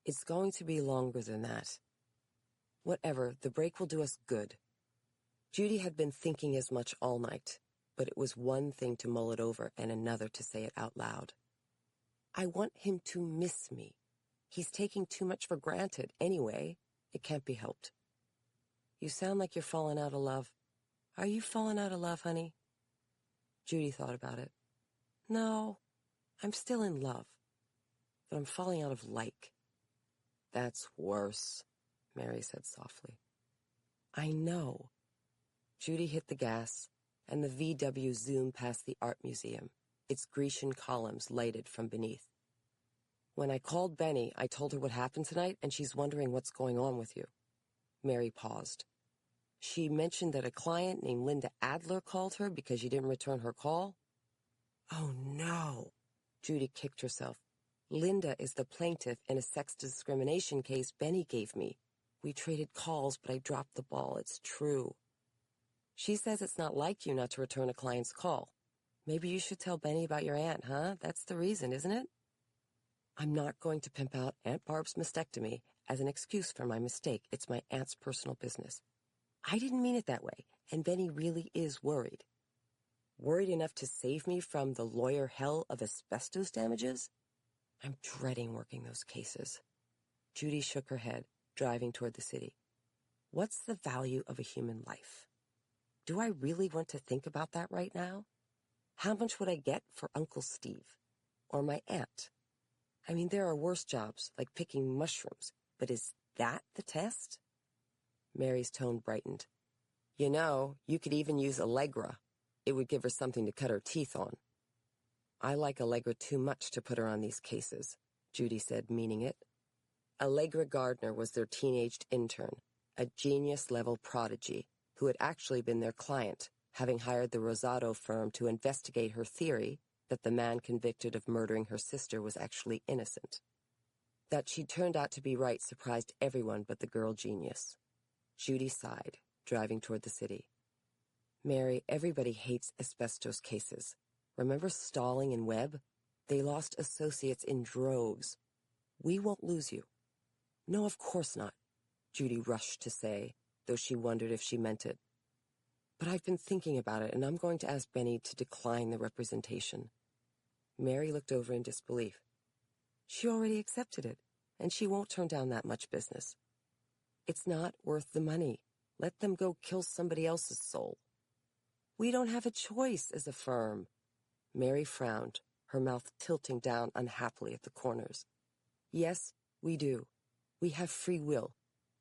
It's going to be longer than that. Whatever, the break will do us good. Judy had been thinking as much all night, but it was one thing to mull it over and another to say it out loud. I want him to miss me. He's taking too much for granted anyway. It can't be helped. You sound like you're falling out of love. Are you falling out of love, honey? Judy thought about it. No, I'm still in love, but I'm falling out of like. That's worse, Mary said softly. I know. Judy hit the gas, and the VW zoomed past the art museum, its Grecian columns lighted from beneath. When I called Benny, I told her what happened tonight, and she's wondering what's going on with you. Mary paused. She mentioned that a client named Linda Adler called her because you didn't return her call. Oh, no. Judy kicked herself. Linda is the plaintiff in a sex discrimination case Benny gave me. We traded calls, but I dropped the ball. It's true. She says it's not like you not to return a client's call. Maybe you should tell Benny about your aunt, huh? That's the reason, isn't it? I'm not going to pimp out Aunt Barb's mastectomy as an excuse for my mistake. It's my aunt's personal business. I didn't mean it that way, and Benny really is worried. Worried enough to save me from the lawyer hell of asbestos damages? I'm dreading working those cases. Judy shook her head, driving toward the city. What's the value of a human life? Do I really want to think about that right now? How much would I get for Uncle Steve? Or my aunt? I mean, there are worse jobs, like picking mushrooms, but is that the test? Mary's tone brightened. You know, you could even use Allegra. It would give her something to cut her teeth on. I like Allegra too much to put her on these cases, Judy said, meaning it. Allegra Gardner was their teenaged intern, a genius-level prodigy who had actually been their client, having hired the Rosado firm to investigate her theory that the man convicted of murdering her sister was actually innocent. That she turned out to be right surprised everyone but the girl genius. Judy sighed, driving toward the city. Mary, everybody hates asbestos cases. Remember Stalling and Webb? They lost associates in droves. We won't lose you. No, of course not, Judy rushed to say, though she wondered if she meant it. But I've been thinking about it, and I'm going to ask Benny to decline the representation. Mary looked over in disbelief. She already accepted it, and she won't turn down that much business. It's not worth the money. Let them go kill somebody else's soul. We don't have a choice as a firm. Mary frowned, her mouth tilting down unhappily at the corners. Yes, we do. We have free will.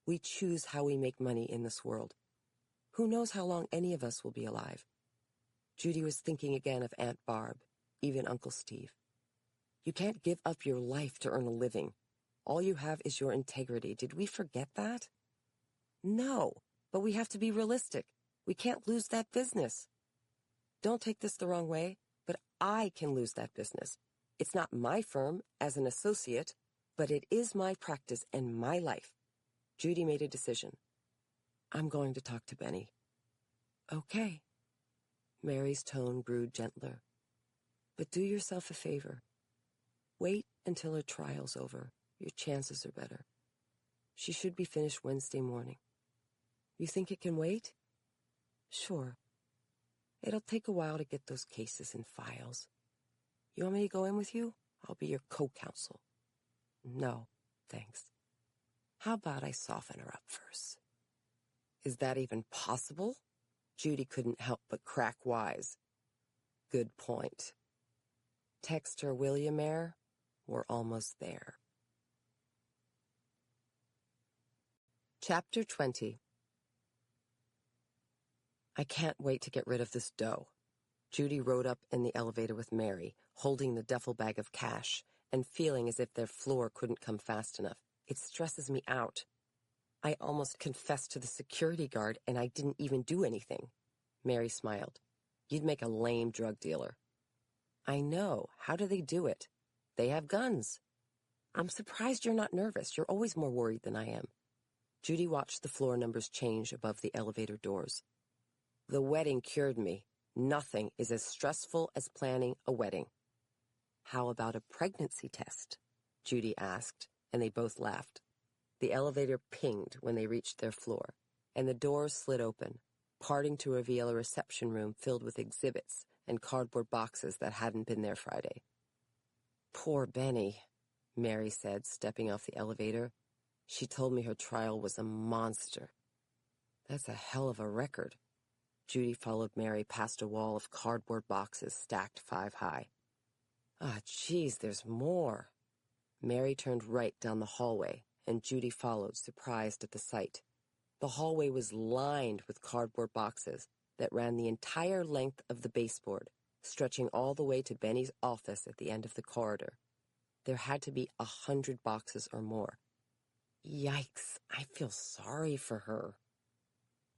We choose how we make money in this world. Who knows how long any of us will be alive? Judy was thinking again of Aunt Barb, even Uncle Steve. You can't give up your life to earn a living. All you have is your integrity. Did we forget that? No, but we have to be realistic. We can't lose that business. Don't take this the wrong way, but I can lose that business. It's not my firm as an associate, but it is my practice and my life. Judy made a decision. I'm going to talk to Benny. Okay. Mary's tone grew gentler. But do yourself a favor. Wait until her trial's over. Your chances are better. She should be finished Wednesday morning. You think it can wait? Sure. It'll take a while to get those cases and files. You want me to go in with you? I'll be your co-counsel. No, thanks. How about I soften her up first? Is that even possible? Judy couldn't help but crack wise. Good point. Text her, will you, Mare? We're almost there. Chapter 20. I can't wait to get rid of this dough. Judy rode up in the elevator with Mary, holding the duffel bag of cash, and feeling as if their floor couldn't come fast enough. It stresses me out. I almost confessed to the security guard, and I didn't even do anything. Mary smiled. You'd make a lame drug dealer. I know. How do they do it? They have guns. I'm surprised you're not nervous. You're always more worried than I am. Judy watched the floor numbers change above the elevator doors. The wedding cured me. Nothing is as stressful as planning a wedding. How about a pregnancy test? Judy asked, and they both laughed. The elevator pinged when they reached their floor, and the doors slid open, parting to reveal a reception room filled with exhibits and cardboard boxes that hadn't been there Friday. Poor Benny, Mary said, stepping off the elevator. She told me her trial was a monster. That's a hell of a record. Judy followed Mary past a wall of cardboard boxes stacked 5 high. Ah, geez, there's more. Mary turned right down the hallway, and Judy followed, surprised at the sight. The hallway was lined with cardboard boxes that ran the entire length of the baseboard, stretching all the way to Benny's office at the end of the corridor. There had to be 100 boxes or more. Yikes, I feel sorry for her.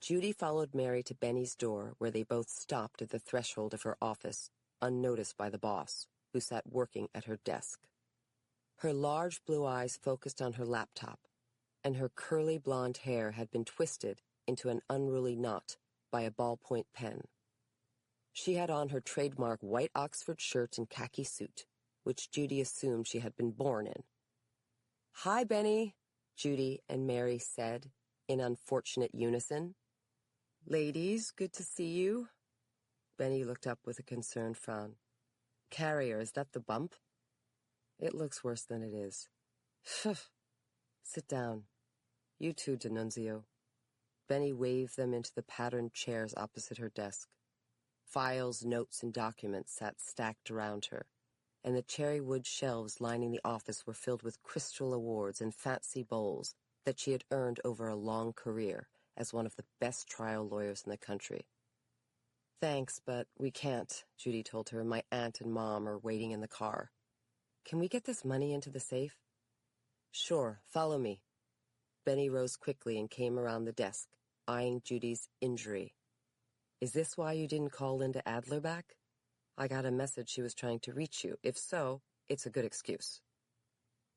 Judy followed Mary to Benny's door, where they both stopped at the threshold of her office, unnoticed by the boss, who sat working at her desk. Her large blue eyes focused on her laptop, and her curly blonde hair had been twisted into an unruly knot by a ballpoint pen. She had on her trademark white Oxford shirt and khaki suit, which Judy assumed she had been born in. Hi, Benny, Judy and Mary said, in unfortunate unison. Ladies, good to see you. Benny looked up with a concerned frown. Carrier, is that the bump? It looks worse than it is. Phew. Sit down. You too, D'Annunzio. Benny waved them into the patterned chairs opposite her desk. Files, notes, and documents sat stacked around her, and the cherry wood shelves lining the office were filled with crystal awards and fancy bowls that she had earned over a long career as one of the best trial lawyers in the country. Thanks, but we can't, Judy told her. My aunt and mom are waiting in the car. Can we get this money into the safe? Sure, follow me. Benny rose quickly and came around the desk, eyeing Judy's injury. Is this why you didn't call Linda Adler back? I got a message she was trying to reach you. If so, it's a good excuse.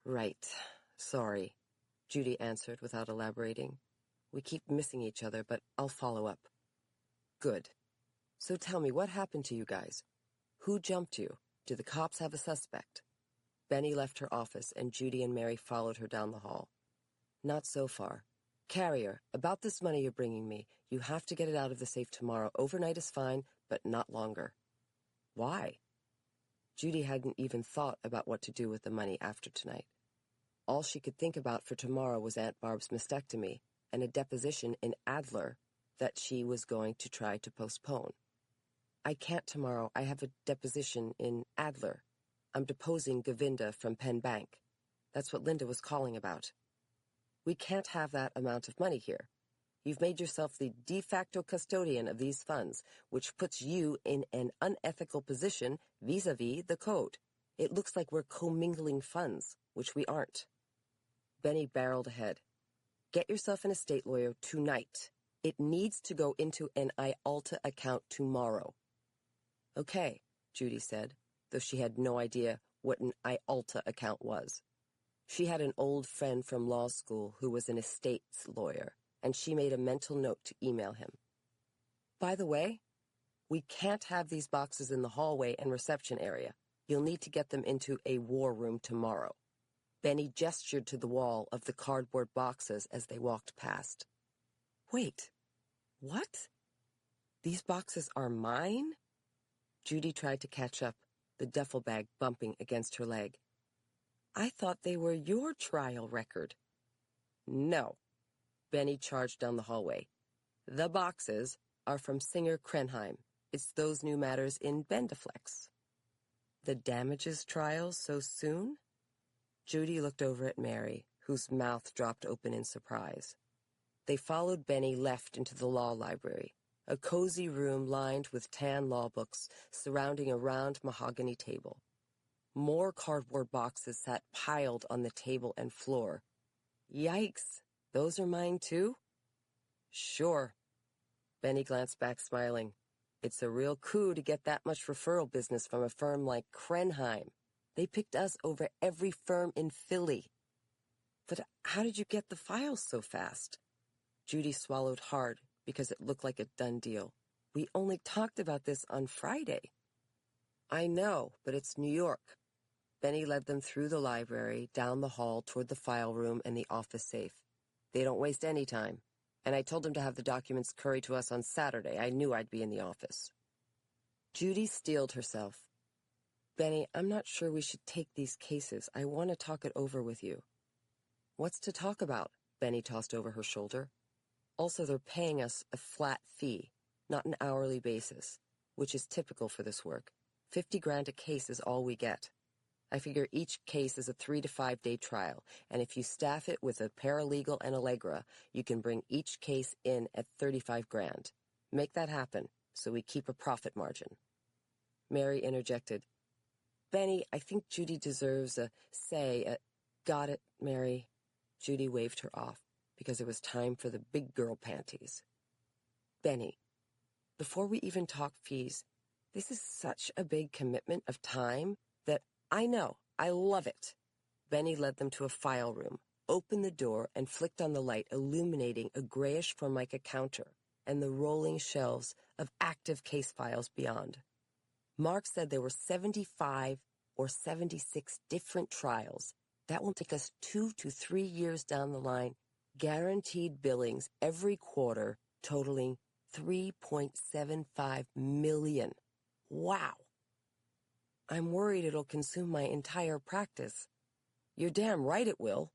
Right. Sorry, Judy answered without elaborating. We keep missing each other, but I'll follow up. Good. So tell me, what happened to you guys? Who jumped you? Do the cops have a suspect? Benny left her office, and Judy and Mary followed her down the hall. Not so far. Carrier, about this money you're bringing me, you have to get it out of the safe tomorrow. Overnight is fine, but not longer. Why? Judy hadn't even thought about what to do with the money after tonight. All she could think about for tomorrow was Aunt Barb's mastectomy and a deposition in Adler that she was going to try to postpone. I can't tomorrow. I have a deposition in Adler. I'm deposing Govinda from Penn Bank. That's what Linda was calling about. We can't have that amount of money here. You've made yourself the de facto custodian of these funds, which puts you in an unethical position vis-a-vis the code. It looks like we're commingling funds, which we aren't. Benny barreled ahead. Get yourself an estate lawyer tonight. It needs to go into an IALTA account tomorrow. Okay, Judy said, though she had no idea what an IALTA account was. She had an old friend from law school who was an estates lawyer, and she made a mental note to email him. By the way, we can't have these boxes in the hallway and reception area. You'll need to get them into a war room tomorrow. Benny gestured to the wall of the cardboard boxes as they walked past. Wait, What? These boxes are mine? Judy tried to catch up, the duffel bag bumping against her leg. I thought they were your trial record. No. Benny charged down the hallway. The boxes are from Singer Krenheim. It's those new matters in Bendaflex. The damages trial so soon? Judy looked over at Mary, whose mouth dropped open in surprise. They followed Benny left into the law library, a cozy room lined with tan law books surrounding a round mahogany table. More cardboard boxes sat piled on the table and floor. Yikes, those are mine too? Sure. Benny glanced back, smiling. It's a real coup to get that much referral business from a firm like Krenheim. They picked us over every firm in Philly. But how did you get the files so fast? Judy swallowed hard because it looked like a done deal. We only talked about this on Friday. I know, but it's New York. Benny led them through the library, down the hall toward the file room and the office safe. They don't waste any time. And I told him to have the documents curried to us on Saturday. I knew I'd be in the office. Judy steeled herself. Benny, I'm not sure we should take these cases. I want to talk it over with you. What's to talk about? Benny tossed over her shoulder. Also, they're paying us a flat fee, not an hourly basis, which is typical for this work. $50,000 a case is all we get. I figure each case is a 3 to 5 day trial, and if you staff it with a paralegal and Allegra, you can bring each case in at $35,000. Make that happen, so we keep a profit margin. Mary interjected. Benny, I think Judy deserves a say. Got it, Mary. Judy waved her off, because it was time for the big girl panties. Benny, before we even talk fees, this is such a big commitment of time that I know, I love it. Benny led them to a file room, opened the door, and flicked on the light, illuminating a grayish formica counter and the rolling shelves of active case files beyond. Mark said there were 75 or 76 different trials. That will take us 2 to 3 years down the line, guaranteed billings every quarter, totaling $3.75 million. Wow. I'm worried it'll consume my entire practice. You're damn right it will.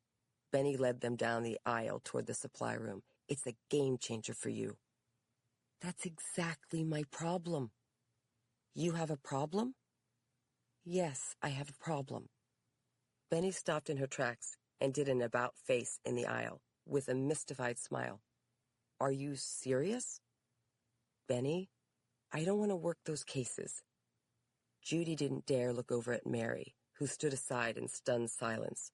Benny led them down the aisle toward the supply room. It's a game changer for you. That's exactly my problem. You have a problem? Yes, I have a problem. Benny stopped in her tracks and did an about face in the aisle with a mystified smile. Are you serious? Benny, I don't want to work those cases. Judy didn't dare look over at Mary, who stood aside in stunned silence.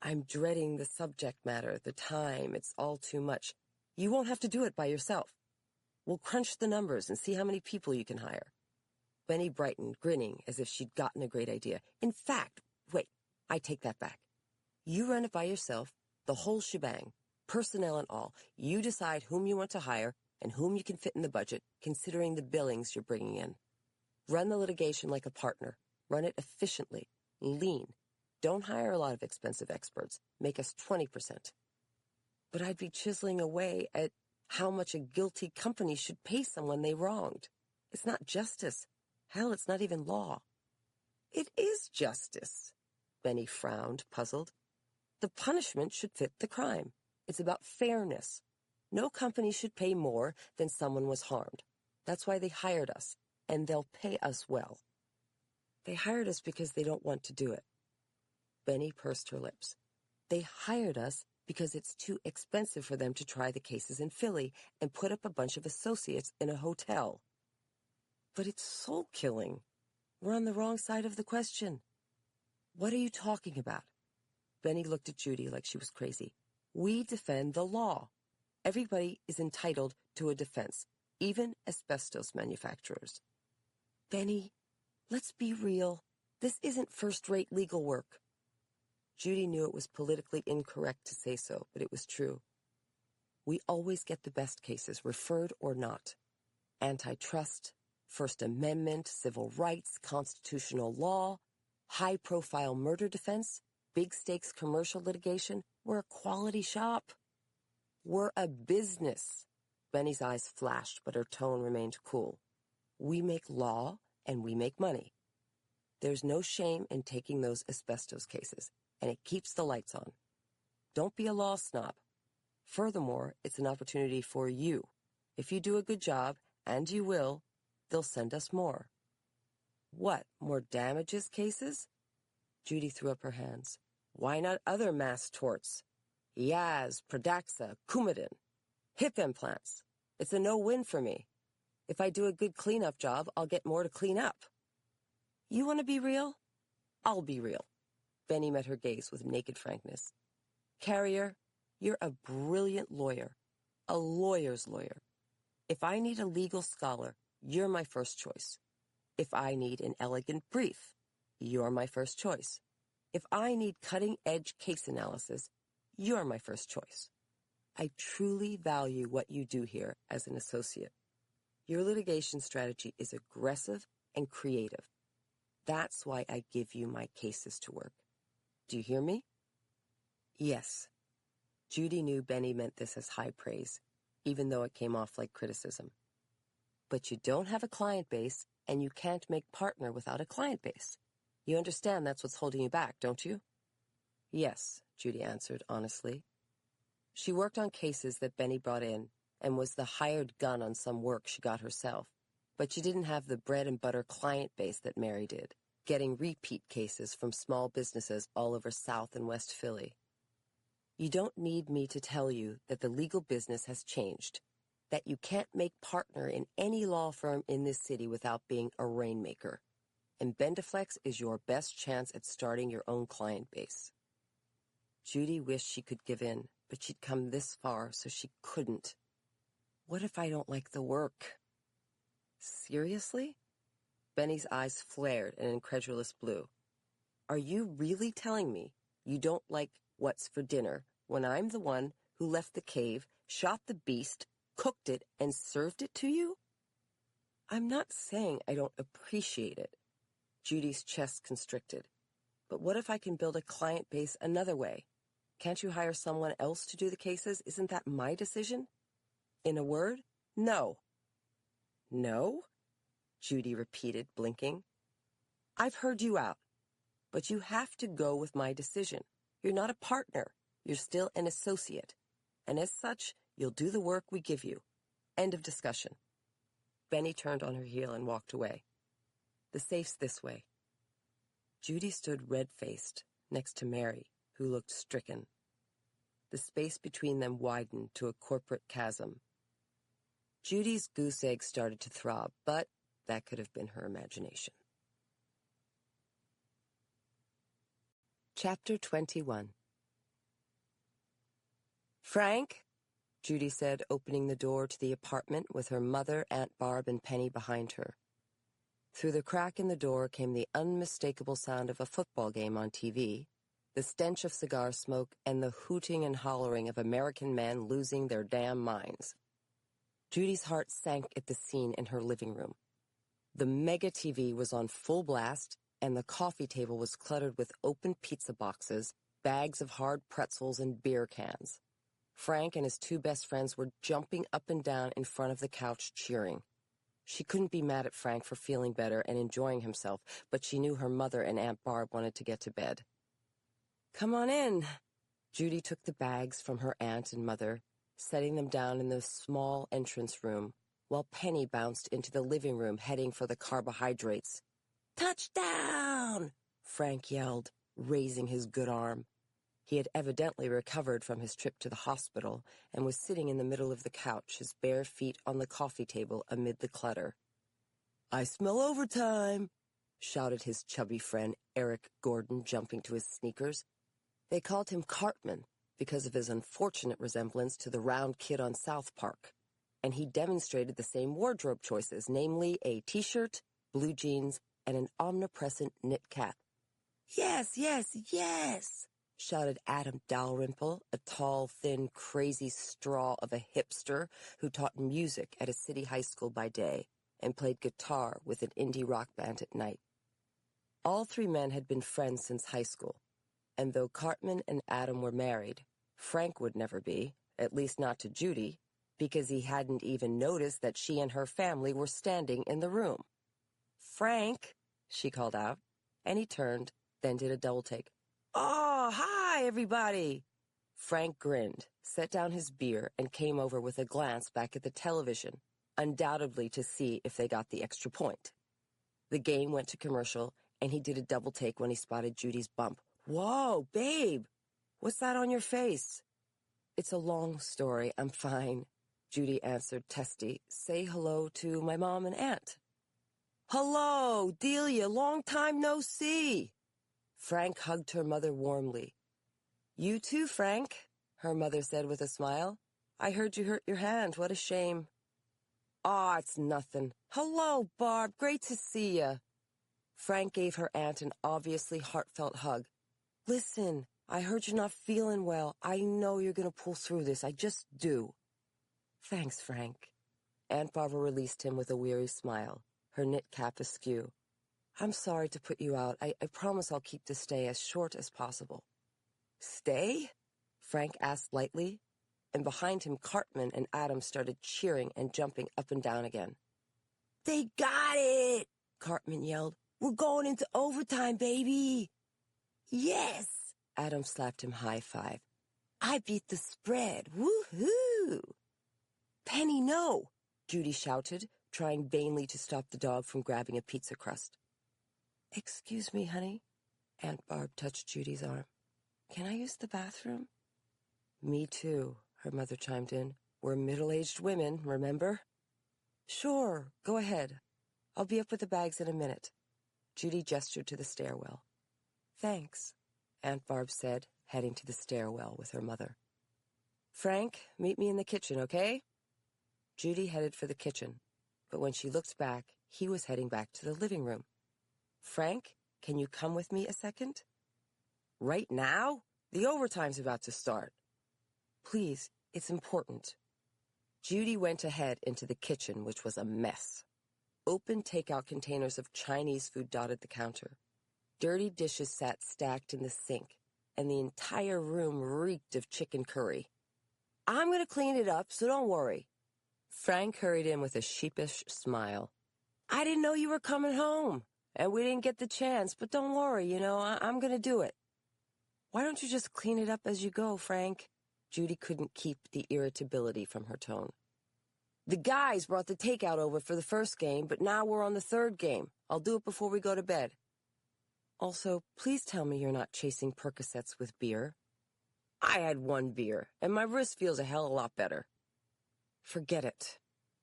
I'm dreading the subject matter, the time, it's all too much. You won't have to do it by yourself. We'll crunch the numbers and see how many people you can hire. Benny brightened, grinning as if she'd gotten a great idea. In fact, wait, I take that back. You run it by yourself, the whole shebang, personnel and all. You decide whom you want to hire and whom you can fit in the budget, considering the billings you're bringing in. Run the litigation like a partner. Run it efficiently. Lean. Don't hire a lot of expensive experts. Make us 20%. But I'd be chiseling away at how much a guilty company should pay someone they wronged. It's not justice. Hell, it's not even law. It is justice. Benny frowned, puzzled. The punishment should fit the crime. It's about fairness. No company should pay more than someone was harmed. That's why they hired us. And they'll pay us well. They hired us because they don't want to do it. Benny pursed her lips. They hired us because it's too expensive for them to try the cases in Philly and put up a bunch of associates in a hotel. But it's soul-killing. We're on the wrong side of the question. What are you talking about? Benny looked at Judy like she was crazy. We defend the law. Everybody is entitled to a defense, even asbestos manufacturers. Benny, let's be real. This isn't first-rate legal work. Judy knew it was politically incorrect to say so, but it was true. We always get the best cases, referred or not. Antitrust, First Amendment, civil rights, constitutional law, high-profile murder defense, big-stakes commercial litigation. We're a quality shop. We're a business. Benny's eyes flashed, but her tone remained cool. We make law, and we make money. There's no shame in taking those asbestos cases, and it keeps the lights on. Don't be a law snob. Furthermore, it's an opportunity for you. If you do a good job, and you will, they'll send us more. What, more damages cases? Judy threw up her hands. Why not other mass torts? Yaz, Pradaxa, Coumadin. Hip implants. It's a no-win for me. If I do a good cleanup job, I'll get more to clean up. You want to be real? I'll be real. Benny met her gaze with naked frankness. Carrier, you're a brilliant lawyer. A lawyer's lawyer. If I need a legal scholar, you're my first choice. If I need an elegant brief, you're my first choice. If I need cutting-edge case analysis, you're my first choice. I truly value what you do here as an associate. Your litigation strategy is aggressive and creative. That's why I give you my cases to work. Do you hear me? Yes. Judy knew Benny meant this as high praise, even though it came off like criticism. But you don't have a client base, and you can't make partner without a client base. You understand that's what's holding you back, don't you? Yes, Judy answered honestly. She worked on cases that Benny brought in and was the hired gun on some work she got herself, but she didn't have the bread-and-butter client base that Mary did, getting repeat cases from small businesses all over South and West Philly. You don't need me to tell you that the legal business has changed, that you can't make partner in any law firm in this city without being a rainmaker. And Bendaflex is your best chance at starting your own client base. Judy wished she could give in, but she'd come this far, so she couldn't. What if I don't like the work? Seriously? Benny's eyes flared an incredulous blue. Are you really telling me you don't like what's for dinner when I'm the one who left the cave, shot the beast, cooked it, and served it to you? I'm not saying I don't appreciate it. Judy's chest constricted. But what if I can build a client base another way? Can't you hire someone else to do the cases? Isn't that my decision? In a word, no. No? Judy repeated, blinking. I've heard you out, but you have to go with my decision. You're not a partner. You're still an associate. And as such, you'll do the work we give you. End of discussion. Benny turned on her heel and walked away. The safe's this way. Judy stood red-faced next to Mary, who looked stricken. The space between them widened to a corporate chasm. Judy's goose egg started to throb, but that could have been her imagination. Chapter 21. Frank, Judy said, opening the door to the apartment with her mother, Aunt Barb, and Penny behind her. Through the crack in the door came the unmistakable sound of a football game on TV, the stench of cigar smoke, and the hooting and hollering of American men losing their damn minds. Judy's heart sank at the scene in her living room. The mega TV was on full blast, and the coffee table was cluttered with open pizza boxes, bags of hard pretzels, and beer cans. Frank and his two best friends were jumping up and down in front of the couch, cheering. She couldn't be mad at Frank for feeling better and enjoying himself, but she knew her mother and Aunt Barb wanted to get to bed. Come on in. Judy took the bags from her aunt and mother, setting them down in the small entrance room, while Penny bounced into the living room, heading for the carbohydrates. Touchdown! Frank yelled, raising his good arm. He had evidently recovered from his trip to the hospital and was sitting in the middle of the couch, his bare feet on the coffee table amid the clutter. I smell overtime, shouted his chubby friend Eric Gordon, jumping to his sneakers. They called him Cartman because of his unfortunate resemblance to the round kid on South Park, and he demonstrated the same wardrobe choices, namely a T-shirt, blue jeans, and an omnipresent knit cap. Yes, yes, yes! Shouted Adam Dalrymple, a tall, thin, crazy straw of a hipster who taught music at a city high school by day and played guitar with an indie rock band at night. All three men had been friends since high school, and though Cartman and Adam were married, Frank would never be, at least not to Judy. because he hadn't even noticed that she and her family were standing in the room. "Frank," she called out, and he turned, then did a double take. "Oh, hi, everybody!" Frank grinned, set down his beer, and came over with a glance back at the television, undoubtedly to see if they got the extra point. The game went to commercial, and he did a double take when he spotted Judy's bump. "Whoa, babe! What's that on your face?" "It's a long story. I'm fine," Judy answered testy. "Say hello to my mom and aunt." "Hello, Delia. Long time no see." Frank hugged her mother warmly. "You too, Frank," her mother said with a smile. "I heard you hurt your hand. What a shame." "Aw, it's nothing. Hello, Barb. Great to see ya." Frank gave her aunt an obviously heartfelt hug. "Listen, I heard you're not feeling well. I know you're going to pull through this. I just do." "Thanks, Frank." Aunt Barbara released him with a weary smile, her knit cap askew. "I'm sorry to put you out. I promise I'll keep the stay as short as possible." "Stay?" Frank asked lightly, and behind him Cartman and Adam started cheering and jumping up and down again. "They got it!" Cartman yelled. "We're going into overtime, baby!" "Yes!" Adam slapped him high five. "I beat the spread. Woo-hoo!" "Penny, no!" Judy shouted, trying vainly to stop the dog from grabbing a pizza crust. "Excuse me, honey." Aunt Barb touched Judy's arm. "Can I use the bathroom?" "Me too," her mother chimed in. "We're middle-aged women, remember?" "Sure, go ahead. I'll be up with the bags in a minute." Judy gestured to the stairwell. "Thanks," Aunt Barb said, heading to the stairwell with her mother. "Frank, meet me in the kitchen, okay?" Judy headed for the kitchen, but when she looked back, he was heading back to the living room. "Frank, can you come with me a second?" "Right now? The overtime's about to start." "Please, it's important." Judy went ahead into the kitchen, which was a mess. Open takeout containers of Chinese food dotted the counter. Dirty dishes sat stacked in the sink, and the entire room reeked of chicken curry. "I'm going to clean it up, so don't worry." Frank hurried in with a sheepish smile. "I didn't know you were coming home, and we didn't get the chance, but don't worry, I'm going to do it." "Why don't you just clean it up as you go, Frank?" Judy couldn't keep the irritability from her tone. "The guys brought the takeout over for the first game, but now we're on the third game. I'll do it before we go to bed." "Also, please tell me you're not chasing Percocets with beer." "I had one beer, and my wrist feels a hell of a lot better." "Forget it."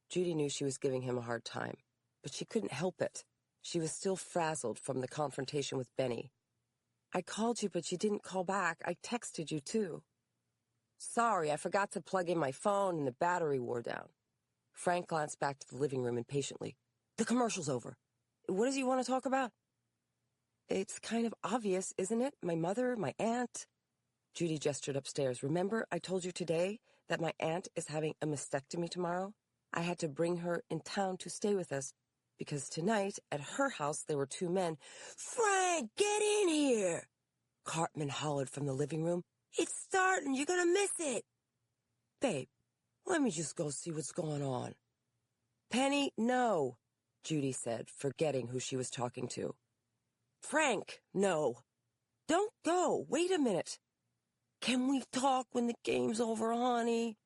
Judy knew she was giving him a hard time, but she couldn't help it. She was still frazzled from the confrontation with Benny. "I called you, but you didn't call back. I texted you, too." "Sorry, I forgot to plug in my phone and the battery wore down." Frank glanced back to the living room impatiently. "The commercial's over. What does he want to talk about?" "It's kind of obvious, isn't it? My mother, my aunt." Judy gestured upstairs. "Remember, I told you today that my aunt is having a mastectomy tomorrow? I had to bring her in town to stay with us, because tonight, at her house, there were two men." "Frank, get in here!" Cartman hollered from the living room. "It's starting. You're going to miss it." "Babe, let me just go see what's going on." "Penny, no," Judy said, forgetting who she was talking to. "Frank, no. Don't go. Wait a minute." "Can we talk when the game's over, honey?"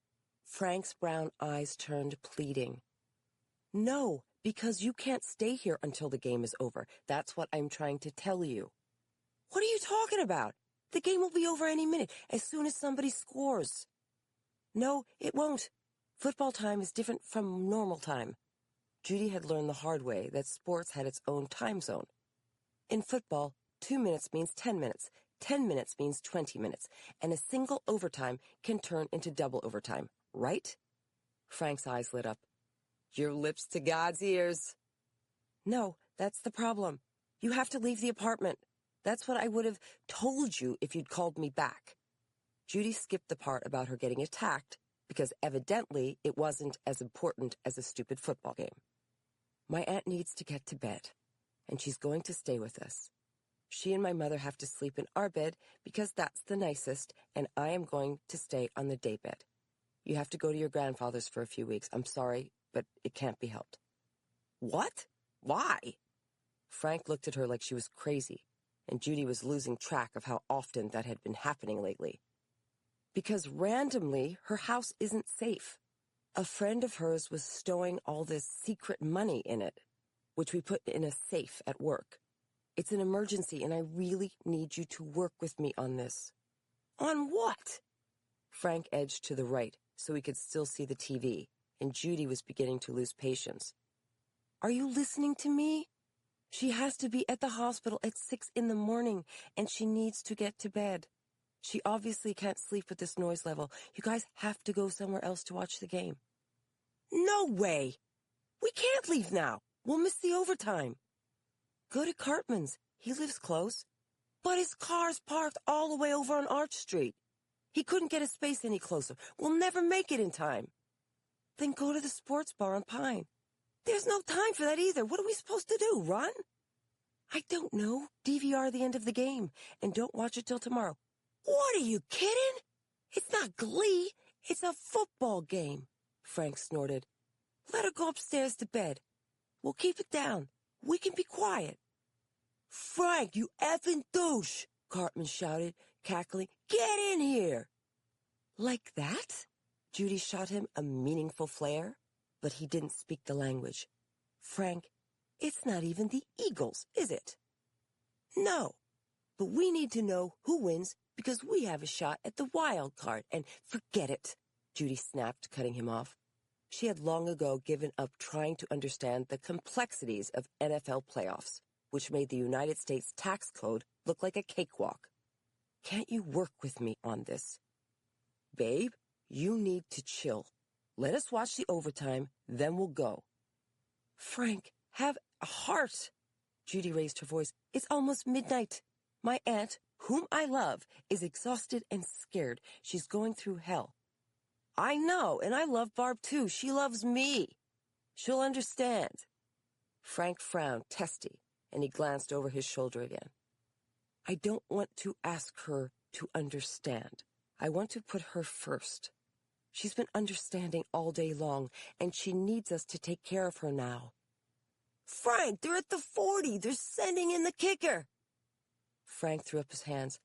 Frank's brown eyes turned pleading. "No, because you can't stay here until the game is over. That's what I'm trying to tell you." "What are you talking about? The game will be over any minute, as soon as somebody scores." "No, it won't. Football time is different from normal time." Judy had learned the hard way that sports had its own time zone. In football, 2 minutes means 10 minutes, 10 minutes means 20 minutes, and a single overtime can turn into double overtime, right? Frank's eyes lit up. "Your lips to God's ears." "No, that's the problem. You have to leave the apartment. That's what I would have told you if you'd called me back." Judy skipped the part about her getting attacked, because evidently it wasn't as important as a stupid football game. "My aunt needs to get to bed, and she's going to stay with us. She and my mother have to sleep in our bed because that's the nicest, and I am going to stay on the daybed. You have to go to your grandfather's for a few weeks. I'm sorry, but it can't be helped." "What? Why?" Frank looked at her like she was crazy, and Judy was losing track of how often that had been happening lately. "Because randomly, her house isn't safe. A friend of hers was stowing all this secret money in it, which we put in a safe at work. It's an emergency, and I really need you to work with me on this." "On what?" Frank edged to the right so he could still see the TV, and Judy was beginning to lose patience. "Are you listening to me? She has to be at the hospital at 6 in the morning, and she needs to get to bed. She obviously can't sleep with this noise level. You guys have to go somewhere else to watch the game." "No way! We can't leave now. We'll miss the overtime." "Go to Cartman's. He lives close." "But his car's parked all the way over on Arch Street. He couldn't get a space any closer. We'll never make it in time." "Then go to the sports bar on Pine." "There's no time for that either. What are we supposed to do, run?" "I don't know. DVR the end of the game, and don't watch it till tomorrow." "What, are you kidding? It's not Glee. It's a football game," Frank snorted. "Let her go upstairs to bed. We'll keep it down. We can be quiet." "Frank, you effing douche!" Cartman shouted, cackling. "Get in here!" "Like that?" Judy shot him a meaningful flare, but he didn't speak the language. "Frank, it's not even the Eagles, is it?" "No, but we need to know who wins because we have a shot at the wild card, and—" "Forget it," Judy snapped, cutting him off. She had long ago given up trying to understand the complexities of NFL playoffs, which made the United States tax code look like a cakewalk. "Can't you work with me on this?" "Babe, you need to chill. Let us watch the overtime, then we'll go." "Frank, have a heart." Judy raised her voice. "It's almost midnight. My aunt, whom I love, is exhausted and scared. She's going through hell." "I know, and I love Barb too. She loves me. She'll understand." Frank frowned, testy, and he glanced over his shoulder again. "I don't want to ask her to understand. I want to put her first. She's been understanding all day long, and she needs us to take care of her now." "Frank, they're at the 40. They're sending in the kicker." Frank threw up his hands.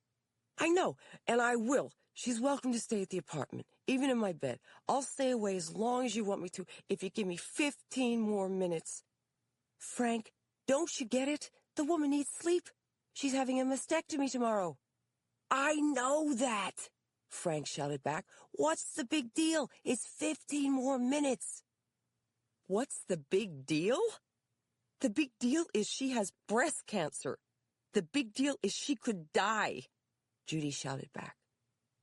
"I know, and I will. She's welcome to stay at the apartment, even in my bed. I'll stay away as long as you want me to, if you give me 15 more minutes. "Frank, don't you get it? The woman needs sleep. She's having a mastectomy tomorrow." "I know that," Frank shouted back. "What's the big deal? It's 15 more minutes." "What's the big deal? The big deal is she has breast cancer. The big deal is she could die," Judy shouted back.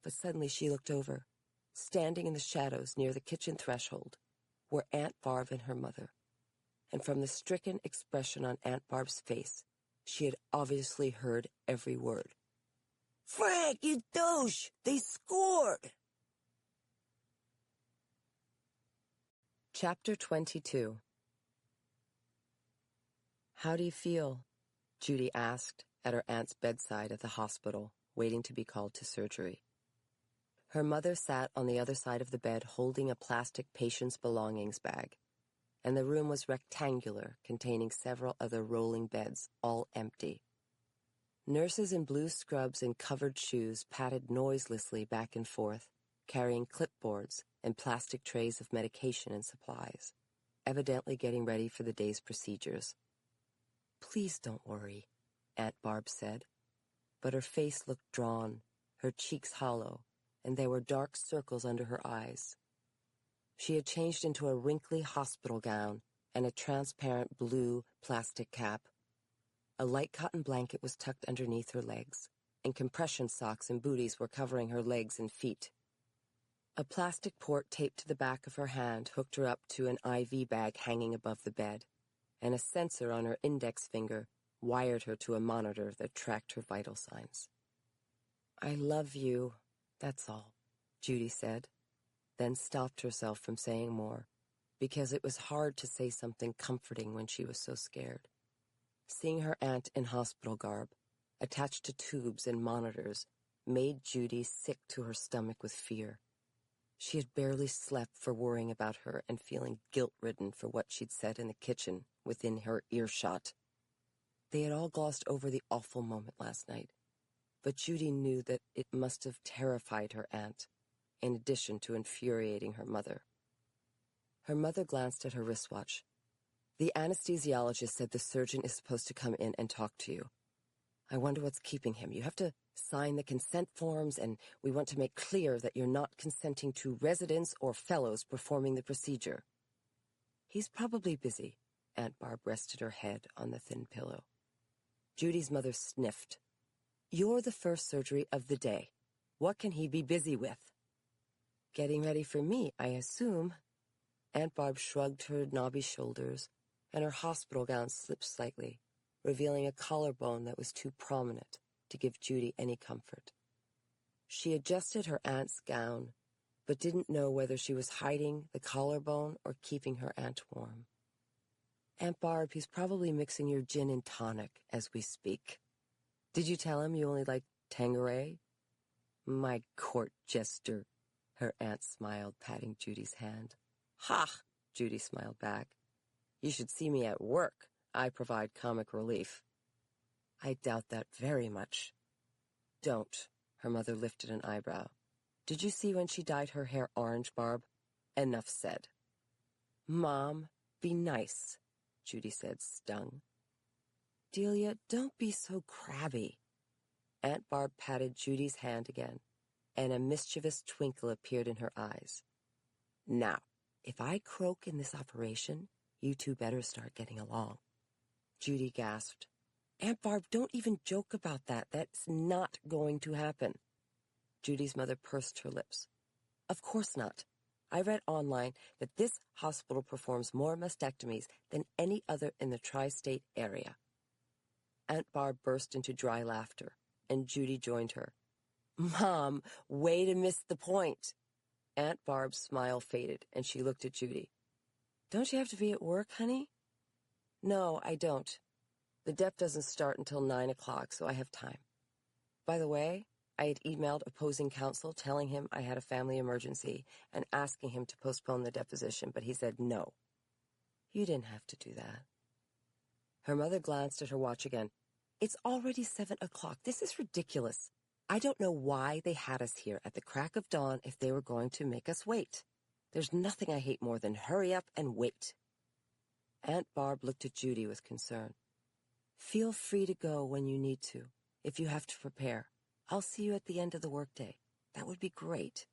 But suddenly she looked over. Standing in the shadows near the kitchen threshold were Aunt Barb and her mother. And from the stricken expression on Aunt Barb's face, she had obviously heard every word. "Frank, you douche! They scored!" Chapter 22. "How do you feel?" Judy asked at her aunt's bedside at the hospital, waiting to be called to surgery. Her mother sat on the other side of the bed holding a plastic patient's belongings bag, and the room was rectangular, containing several other rolling beds, all empty. Nurses in blue scrubs and covered shoes patted noiselessly back and forth, carrying clipboards and plastic trays of medication and supplies, evidently getting ready for the day's procedures. "Please don't worry," Aunt Barb said, but her face looked drawn, her cheeks hollow, and there were dark circles under her eyes. She had changed into a wrinkly hospital gown and a transparent blue plastic cap. A light cotton blanket was tucked underneath her legs, and compression socks and booties were covering her legs and feet. A plastic port taped to the back of her hand hooked her up to an IV bag hanging above the bed, and a sensor on her index finger wired her to a monitor that tracked her vital signs. "I love you, that's all," Judy said, then stopped herself from saying more, because it was hard to say something comforting when she was so scared. Seeing her aunt in hospital garb, attached to tubes and monitors, made Judy sick to her stomach with fear. She had barely slept for worrying about her and feeling guilt-ridden for what she'd said in the kitchen within her earshot. They had all glossed over the awful moment last night, but Judy knew that it must have terrified her aunt, in addition to infuriating her mother. Her mother glanced at her wristwatch. The anesthesiologist said the surgeon is supposed to come in and talk to you. I wonder what's keeping him. You have to sign the consent forms, and we want to make clear that you're not consenting to residents or fellows performing the procedure. He's probably busy. Aunt Barb rested her head on the thin pillow. Judy's mother sniffed. You're the first surgery of the day. What can he be busy with? Getting ready for me, I assume. Aunt Barb shrugged her knobby shoulders, and her hospital gown slipped slightly, revealing a collarbone that was too prominent to give Judy any comfort. She adjusted her aunt's gown, but didn't know whether she was hiding the collarbone or keeping her aunt warm. Aunt Barb, he's probably mixing your gin and tonic as we speak. Did you tell him you only like Tanqueray? My court jester, her aunt smiled, patting Judy's hand. Ha! Judy smiled back. You should see me at work. I provide comic relief. I doubt that very much. Don't. Her mother lifted an eyebrow. Did you see when she dyed her hair orange, Barb? Enough said. Mom, be nice, Judy said, stung. Delia, don't be so crabby. Aunt Barb patted Judy's hand again, and a mischievous twinkle appeared in her eyes. Now, if I croak in this operation, you two better start getting along. Judy gasped. Aunt Barb, don't even joke about that. That's not going to happen. Judy's mother pursed her lips. Of course not. I read online that this hospital performs more mastectomies than any other in the tri-state area. Aunt Barb burst into dry laughter, and Judy joined her. Mom, way to miss the point. Aunt Barb's smile faded, and she looked at Judy. Don't you have to be at work, honey? No, I don't. The dep doesn't start until 9 o'clock, so I have time. By the way, I had emailed opposing counsel telling him I had a family emergency and asking him to postpone the deposition, but he said no. You didn't have to do that. Her mother glanced at her watch again. It's already 7 o'clock. This is ridiculous. I don't know why they had us here at the crack of dawn if they were going to make us wait. There's nothing I hate more than hurry up and wait. Aunt Barb looked at Judy with concern. Feel free to go when you need to, if you have to prepare. I'll see you at the end of the workday. That would be great.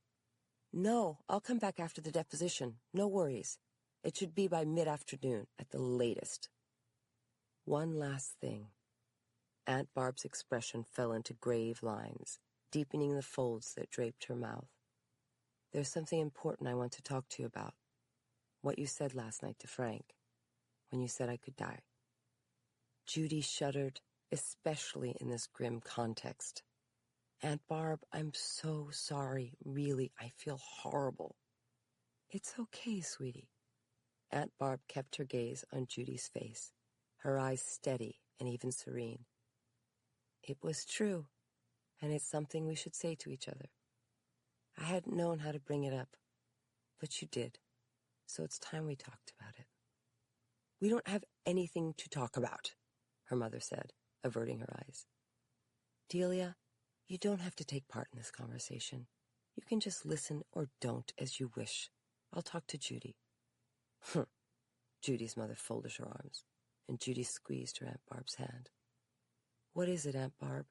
No, I'll come back after the deposition. No worries. It should be by mid-afternoon at the latest. One last thing. Aunt Barb's expression fell into grave lines, deepening the folds that draped her mouth. There's something important I want to talk to you about. What you said last night to Frank, when you said I could die. Judy shuddered, especially in this grim context. Aunt Barb, I'm so sorry. Really, I feel horrible. It's okay, sweetie. Aunt Barb kept her gaze on Judy's face, her eyes steady and even serene. It was true, and it's something we should say to each other. I hadn't known how to bring it up, but you did, so it's time we talked about it. We don't have anything to talk about, her mother said, averting her eyes. Delia, you don't have to take part in this conversation. You can just listen or don't as you wish. I'll talk to Judy. Judy's mother folded her arms, and Judy squeezed her Aunt Barb's hand. What is it, Aunt Barb?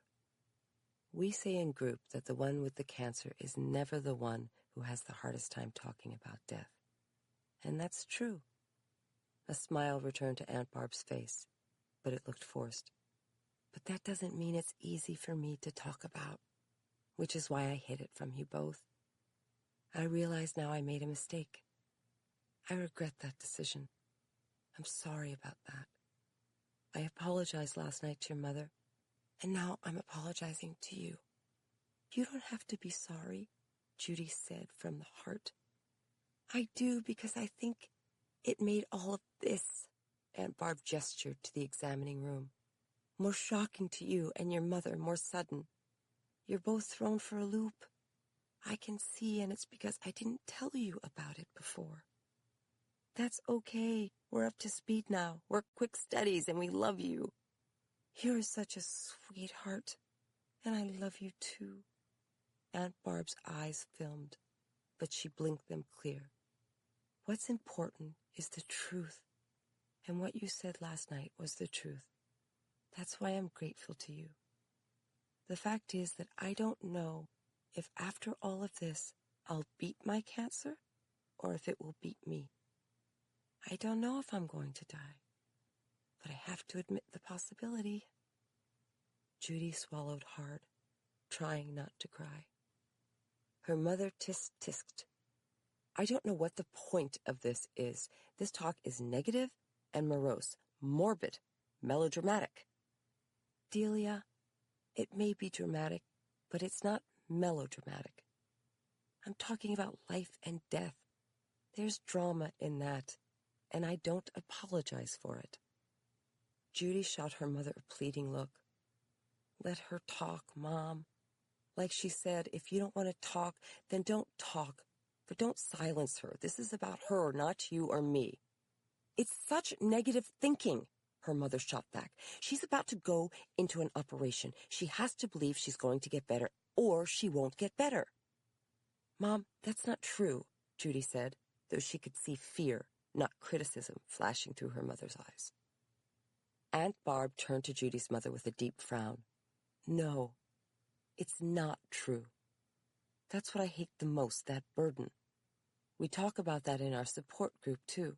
We say in group that the one with the cancer is never the one who has the hardest time talking about death. And that's true. A smile returned to Aunt Barb's face, but it looked forced. But that doesn't mean it's easy for me to talk about, which is why I hid it from you both. I realize now I made a mistake. I regret that decision. I'm sorry about that. I apologized last night to your mother, and now I'm apologizing to you. You don't have to be sorry, Judy said from the heart. I do because I think it made all of this, Aunt Barb gestured to the examining room, more shocking to you and your mother, more sudden. You're both thrown for a loop. I can see, and it's because I didn't tell you about it before. That's okay. We're up to speed now. We're quick studies, and we love you. You're such a sweetheart, and I love you too. Aunt Barb's eyes filmed, but she blinked them clear. What's important is the truth, and what you said last night was the truth. That's why I'm grateful to you. The fact is that I don't know if after all of this I'll beat my cancer or if it will beat me. I don't know if I'm going to die, but I have to admit the possibility. Judy swallowed hard, trying not to cry. Her mother tisk-tisked. I don't know what the point of this is. This talk is negative and morose, morbid, melodramatic. Delia, it may be dramatic, but it's not melodramatic. I'm talking about life and death. There's drama in that, and I don't apologize for it. Judy shot her mother a pleading look. Let her talk, Mom. Like she said, if you don't want to talk, then don't talk. But don't silence her. This is about her, not you or me. It's such negative thinking, her mother shot back. She's about to go into an operation. She has to believe she's going to get better, or she won't get better. Mom, that's not true, Judy said, though she could see fear, not criticism, flashing through her mother's eyes. Aunt Barb turned to Judy's mother with a deep frown. No, it's not true. That's what I hate the most, that burden. We talk about that in our support group, too.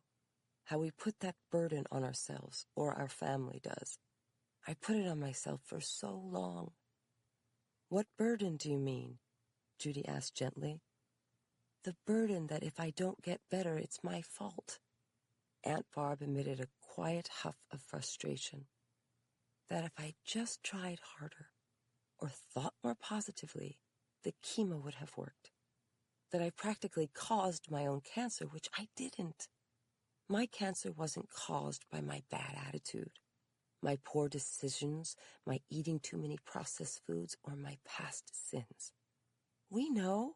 How we put that burden on ourselves, or our family does. I put it on myself for so long. What burden do you mean? Judy asked gently. The burden that if I don't get better, it's my fault. Aunt Barb emitted a quiet huff of frustration. That if I just tried harder, or thought more positively, the chemo would have worked. That I practically caused my own cancer, which I didn't. My cancer wasn't caused by my bad attitude, my poor decisions, my eating too many processed foods, or my past sins. We know,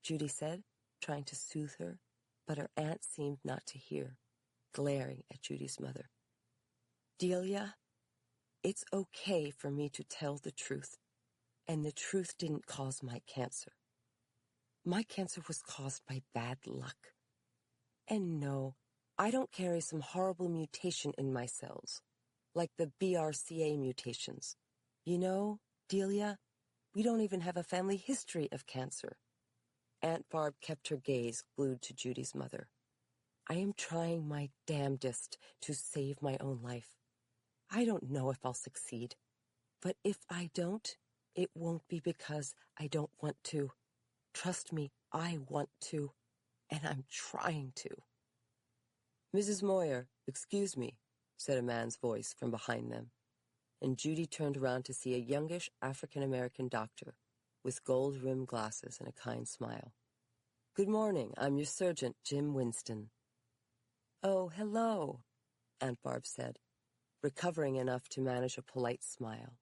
Judy said, trying to soothe her, but her aunt seemed not to hear, glaring at Judy's mother. Delia, it's okay for me to tell the truth, and the truth didn't cause my cancer. My cancer was caused by bad luck. And no, I don't carry some horrible mutation in my cells, like the BRCA mutations. You know, Delia, we don't even have a family history of cancer. Aunt Barb kept her gaze glued to Judy's mother. I am trying my damnedest to save my own life. I don't know if I'll succeed, but if I don't, it won't be because I don't want to. Trust me, I want to, and I'm trying to. Mrs. Moyer, excuse me, said a man's voice from behind them, and Judy turned around to see a youngish African-American doctor with gold-rimmed glasses and a kind smile. Good morning, I'm your surgeon, Jim Winston. Oh, hello, Aunt Barb said, recovering enough to manage a polite smile,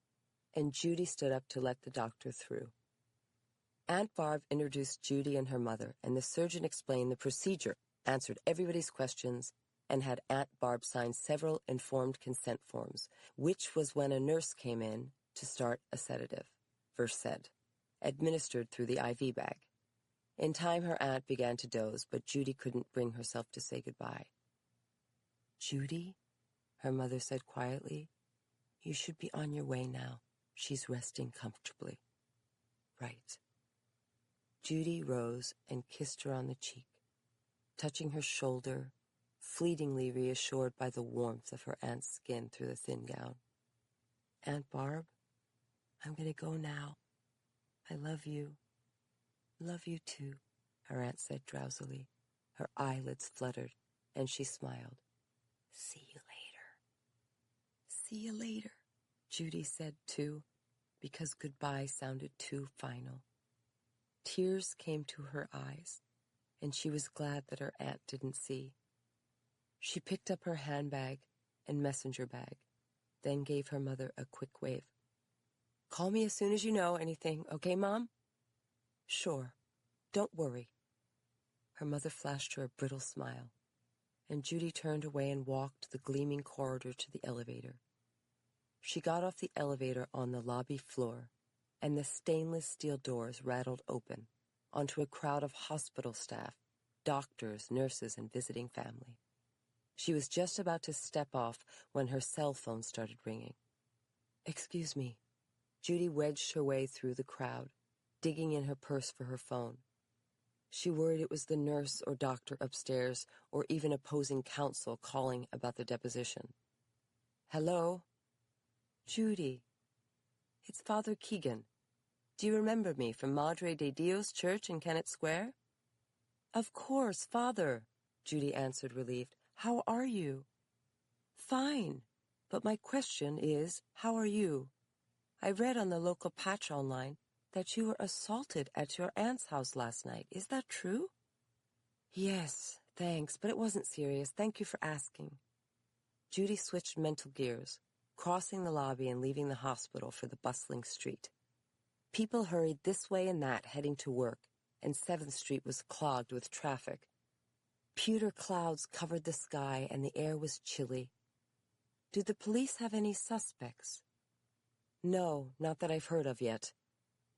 and Judy stood up to let the doctor through. Aunt Barb introduced Judy and her mother, and the surgeon explained the procedure, answered everybody's questions, and had Aunt Barb sign several informed consent forms, which was when a nurse came in to start a sedative, Versed, administered through the IV bag. In time, her aunt began to doze, but Judy couldn't bring herself to say goodbye. Judy, her mother said quietly, you should be on your way now. She's resting comfortably. Right. Judy rose and kissed her on the cheek, touching her shoulder, fleetingly reassured by the warmth of her aunt's skin through the thin gown. Aunt Barb, I'm going to go now. I love you. Love you too, her aunt said drowsily. Her eyelids fluttered, and she smiled. See you later. See you later, Judy said too, because goodbye sounded too final. Tears came to her eyes, and she was glad that her aunt didn't see. She picked up her handbag and messenger bag, then gave her mother a quick wave. Call me as soon as you know anything, okay, Mom? Sure, Don't worry." Her mother flashed her a brittle smile, and Judy turned away and walked the gleaming corridor to the elevator. She got off the elevator on the lobby floor, and the stainless steel doors rattled open onto a crowd of hospital staff, doctors, nurses, and visiting family. She was just about to step off when her cell phone started ringing. "Excuse me." Judy wedged her way through the crowd, digging in her purse for her phone. She worried it was the nurse or doctor upstairs, or even opposing counsel calling about the deposition. "Hello?" "Judy, it's Father Keegan. Do you remember me from Madre de Dios Church in Kennett Square?" "Of course, Father," Judy answered, relieved. "How are you?" "Fine. But my question is, how are you? I read on the local patch online that you were assaulted at your aunt's house last night. Is that true?" "Yes, thanks, but it wasn't serious. Thank you for asking." Judy switched mental gears, crossing the lobby and leaving the hospital for the bustling street. People hurried this way and that, heading to work, and 7th Street was clogged with traffic. Pewter clouds covered the sky, and the air was chilly. "Do the police have any suspects?" "No, not that I've heard of yet."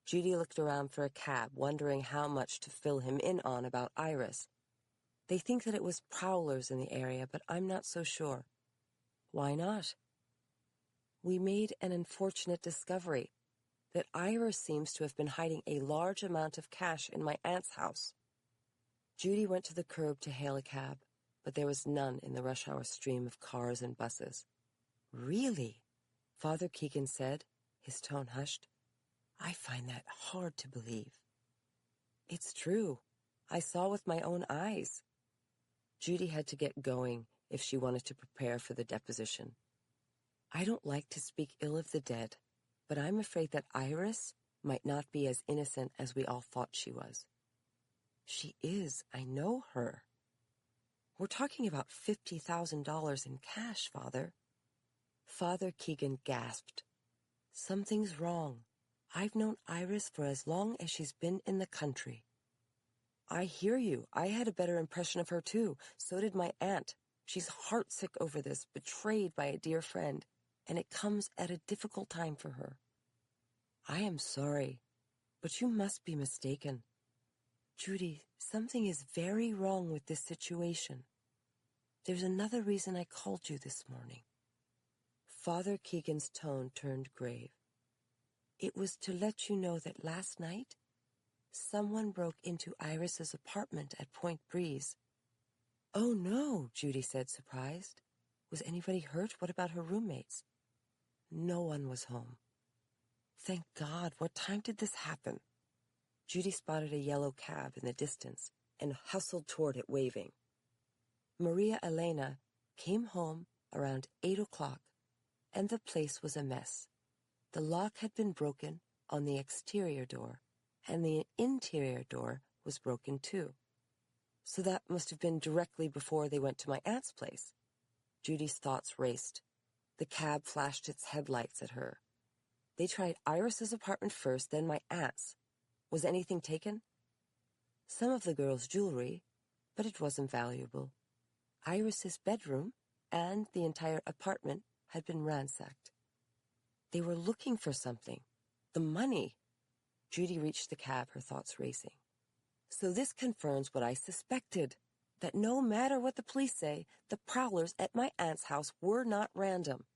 Judy looked around for a cab, wondering how much to fill him in on about Iris. "They think that it was prowlers in the area, but I'm not so sure." "Why not?" "We made an unfortunate discovery, that Iris seems to have been hiding a large amount of cash in my aunt's house." Judy went to the curb to hail a cab, but there was none in the rush-hour stream of cars and buses. "Really?" Father Keegan said, his tone hushed. "I find that hard to believe." "It's true. I saw with my own eyes." Judy had to get going if she wanted to prepare for the deposition. "I don't like to speak ill of the dead, but I'm afraid that Iris might not be as innocent as we all thought she was." "She is. I know her." "We're talking about $50,000 in cash, Father." Father Keegan gasped. "Something's wrong. I've known Iris for as long as she's been in the country." "I hear you. I had a better impression of her, too. So did my aunt. She's heartsick over this, betrayed by a dear friend, and it comes at a difficult time for her." "I am sorry, but you must be mistaken." "Judy, something is very wrong with this situation. There's another reason I called you this morning." Father Keegan's tone turned grave. "It was to let you know that last night, someone broke into Iris's apartment at Point Breeze." "Oh, no," Judy said, surprised. "Was anybody hurt? What about her roommates?" "No one was home." "Thank God. What time did this happen?" Judy spotted a yellow cab in the distance and hustled toward it, waving. Maria Elena came home around 8 o'clock, and the place was a mess. The lock had been broken on the exterior door, and the interior door was broken too. So that must have been directly before they went to my aunt's place. Judy's thoughts raced. The cab flashed its headlights at her. They tried Iris's apartment first, then my aunt's. Was anything taken? Some of the girls' jewelry, but it wasn't valuable. Iris's bedroom and the entire apartment had been ransacked. They were looking for something. The money. Judy reached the cab, her thoughts racing. So this confirms what I suspected, that no matter what the police say, the prowlers at my aunt's house were not random.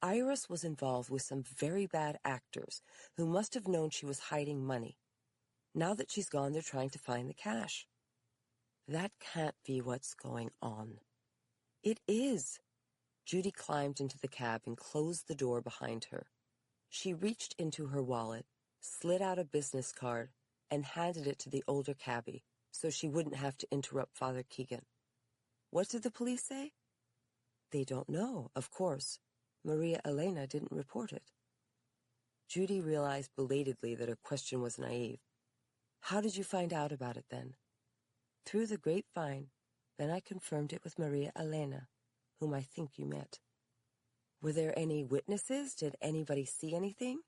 Iris was involved with some very bad actors who must have known she was hiding money. Now that she's gone, they're trying to find the cash. That can't be what's going on. It is. Judy climbed into the cab and closed the door behind her. She reached into her wallet, slid out a business card, and handed it to the older cabbie so she wouldn't have to interrupt Father Keegan. What did the police say? They don't know, of course. Maria Elena didn't report it. Judy realized belatedly that her question was naive. How did you find out about it then? Through the grapevine. Then I confirmed it with Maria Elena, whom I think you met. Were there any witnesses? Did anybody see anything?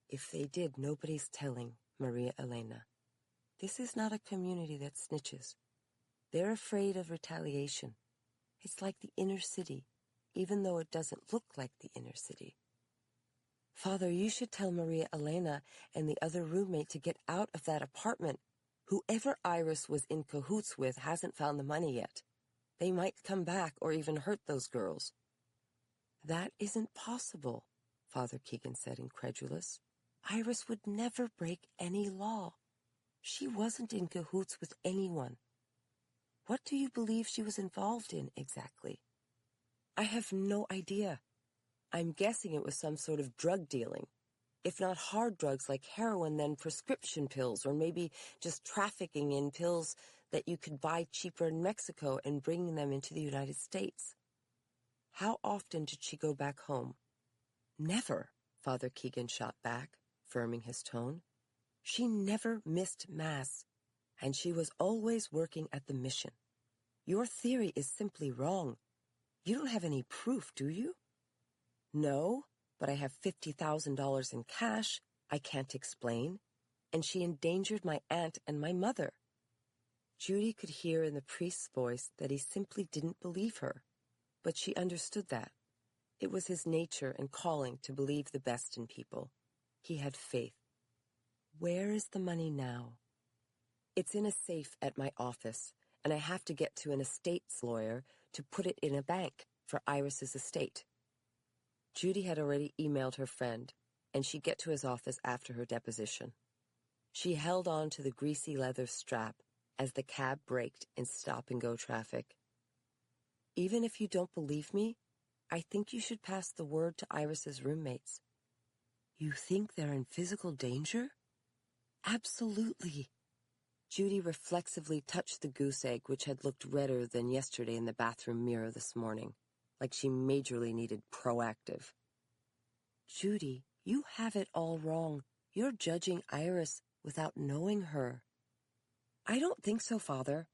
If they did, nobody's telling, Maria Elena. This is not a community that snitches. They're afraid of retaliation. It's like the inner city, even though it doesn't look like the inner city. Father, you should tell Maria Elena and the other roommate to get out of that apartment. Whoever Iris was in cahoots with hasn't found the money yet. They might come back or even hurt those girls. That isn't possible, Father Keegan said, incredulous. Iris would never break any law. She wasn't in cahoots with anyone. What do you believe she was involved in exactly? I have no idea. I'm guessing it was some sort of drug dealing. If not hard drugs like heroin, then prescription pills, or maybe just trafficking in pills that you could buy cheaper in Mexico and bringing them into the United States. How often did she go back home? Never, Father Keegan shot back, firming his tone. She never missed Mass, and she was always working at the mission. Your theory is simply wrong. You don't have any proof, do you? No, but I have $50,000 in cash I can't explain, and she endangered my aunt and my mother. Judy could hear in the priest's voice that he simply didn't believe her, but she understood that. It was his nature and calling to believe the best in people. He had faith. Where is the money now? It's in a safe at my office, and I have to get to an estates lawyer to put it in a bank for Iris's estate. Judy had already emailed her friend, and she'd get to his office after her deposition. She held on to the greasy leather strap as the cab braked in stop-and-go traffic. Even if you don't believe me, I think you should pass the word to Iris's roommates. You think they're in physical danger? Absolutely. Judy reflexively touched the goose egg, which had looked redder than yesterday in the bathroom mirror this morning, like she majorly needed proactive. Judy, you have it all wrong. You're judging Iris without knowing her. I don't think so, Father.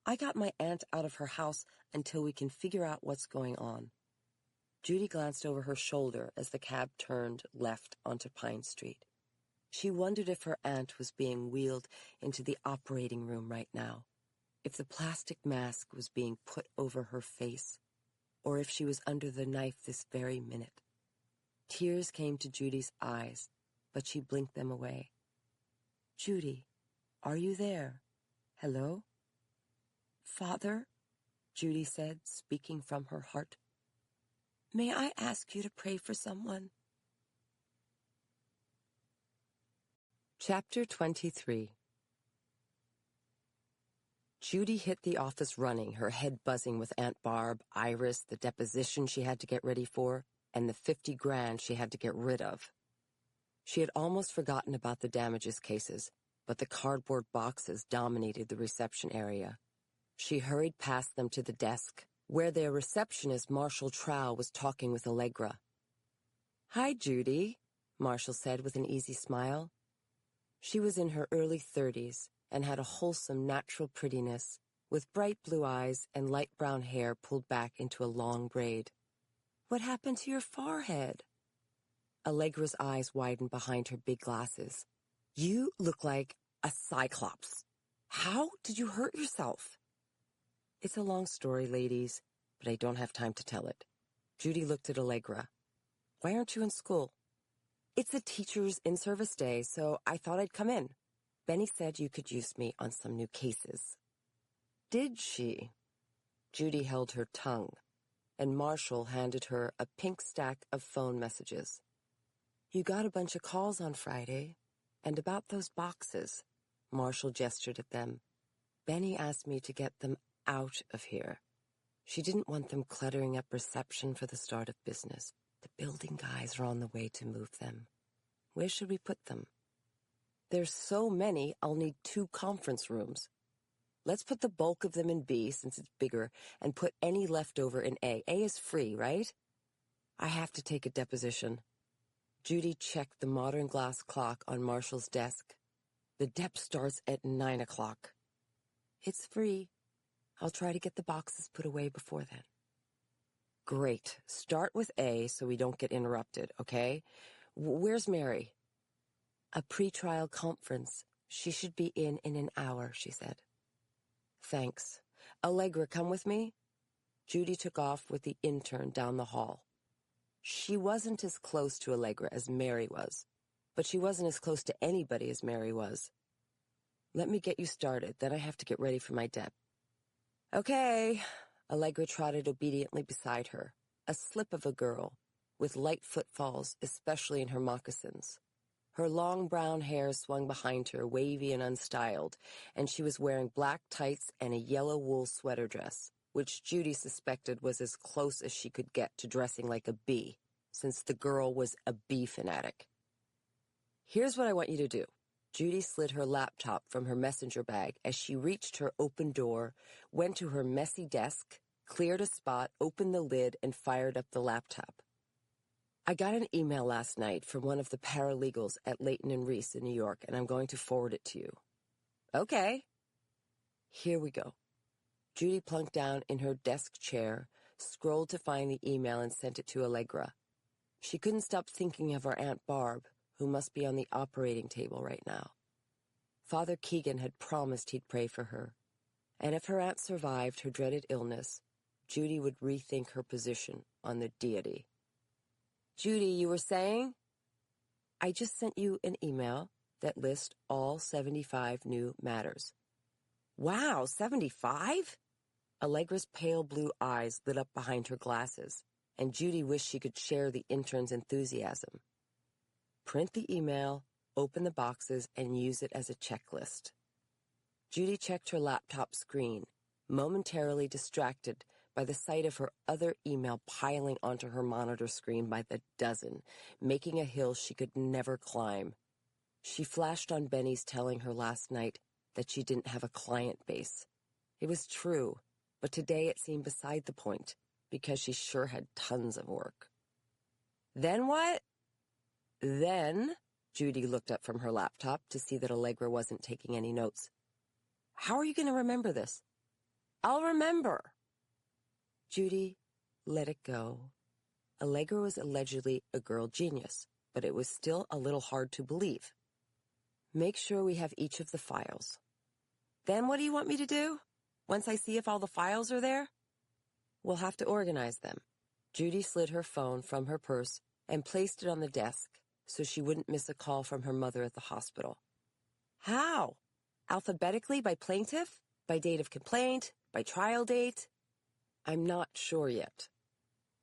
I got my aunt out of her house until we can figure out what's going on. Judy glanced over her shoulder as the cab turned left onto Pine Street. She wondered if her aunt was being wheeled into the operating room right now, if the plastic mask was being put over her face, or if she was under the knife this very minute. Tears came to Judy's eyes, but she blinked them away. Judy, are you there? Hello? Father, Judy said, speaking from her heart. May I ask you to pray for someone? Chapter 23. Judy hit the office running, her head buzzing with Aunt Barb, Iris, the deposition she had to get ready for, and the $50,000 she had to get rid of. She had almost forgotten about the damages cases, but the cardboard boxes dominated the reception area. She hurried past them to the desk, where their receptionist, Marshall Trow, was talking with Allegra. Hi, Judy, Marshall said with an easy smile. She was in her early 30s and had a wholesome, natural prettiness, with bright blue eyes and light brown hair pulled back into a long braid. What happened to your forehead? Allegra's eyes widened behind her big glasses. You look like a cyclops. How did you hurt yourself? It's a long story, ladies, but I don't have time to tell it. Judy looked at Allegra. Why aren't you in school? It's a teacher's in-service day, so I thought I'd come in. Benny said you could use me on some new cases. Did she? Judy held her tongue, and Marshall handed her a pink stack of phone messages. You got a bunch of calls on Friday, and about those boxes. Marshall gestured at them. Benny asked me to get them out of here. She didn't want them cluttering up reception for the start of business. The building guys are on the way to move them. Where should we put them? There's so many, I'll need 2 conference rooms. Let's put the bulk of them in B, since it's bigger, and put any leftover in A. A is free, right? I have to take a deposition. Judy checked the modern glass clock on Marshall's desk. The dep starts at 9 o'clock. It's free. I'll try to get the boxes put away before then. Great. Start with A so we don't get interrupted, okay? Where's Mary? A pretrial conference. She should be in an hour, she said. Thanks. Allegra, come with me? Judy took off with the intern down the hall. She wasn't as close to Allegra as Mary was, but she wasn't as close to anybody as Mary was. Let me get you started, then I have to get ready for my dep. Okay. Allegra trotted obediently beside her, a slip of a girl, with light footfalls, especially in her moccasins. Her long brown hair swung behind her, wavy and unstyled, and she was wearing black tights and a yellow wool sweater dress, which Judy suspected was as close as she could get to dressing like a bee, since the girl was a bee fanatic. Here's what I want you to do. Judy slid her laptop from her messenger bag as she reached her open door, went to her messy desk, cleared a spot, opened the lid, and fired up the laptop. I got an email last night from one of the paralegals at Layton and Reese in New York, and I'm going to forward it to you. Okay. Here we go. Judy plunked down in her desk chair, scrolled to find the email, and sent it to Allegra. She couldn't stop thinking of her Aunt Barb, who must be on the operating table right now. Father Keegan had promised he'd pray for her, and if her aunt survived her dreaded illness, Judy would rethink her position on the deity. Judy, you were saying? I just sent you an email that lists all 75 new matters. Wow, 75? Allegra's pale blue eyes lit up behind her glasses, and Judy wished she could share the intern's enthusiasm. Print the email, open the boxes, and use it as a checklist. Judy checked her laptop screen, momentarily distracted by the sight of her other email piling onto her monitor screen by the dozen, making a hill she could never climb. She flashed on Benny's telling her last night that she didn't have a client base. It was true, but today it seemed beside the point, because she sure had tons of work. Then what? Then, Judy looked up from her laptop to see that Allegra wasn't taking any notes. How are you going to remember this? I'll remember. Judy, let it go. Allegra was allegedly a girl genius, but it was still a little hard to believe. Make sure we have each of the files. Then what do you want me to do? Once I see if all the files are there? We'll have to organize them. Judy slid her phone from her purse and placed it on the desk so she wouldn't miss a call from her mother at the hospital. How? Alphabetically by plaintiff? By date of complaint? By trial date? I'm not sure yet.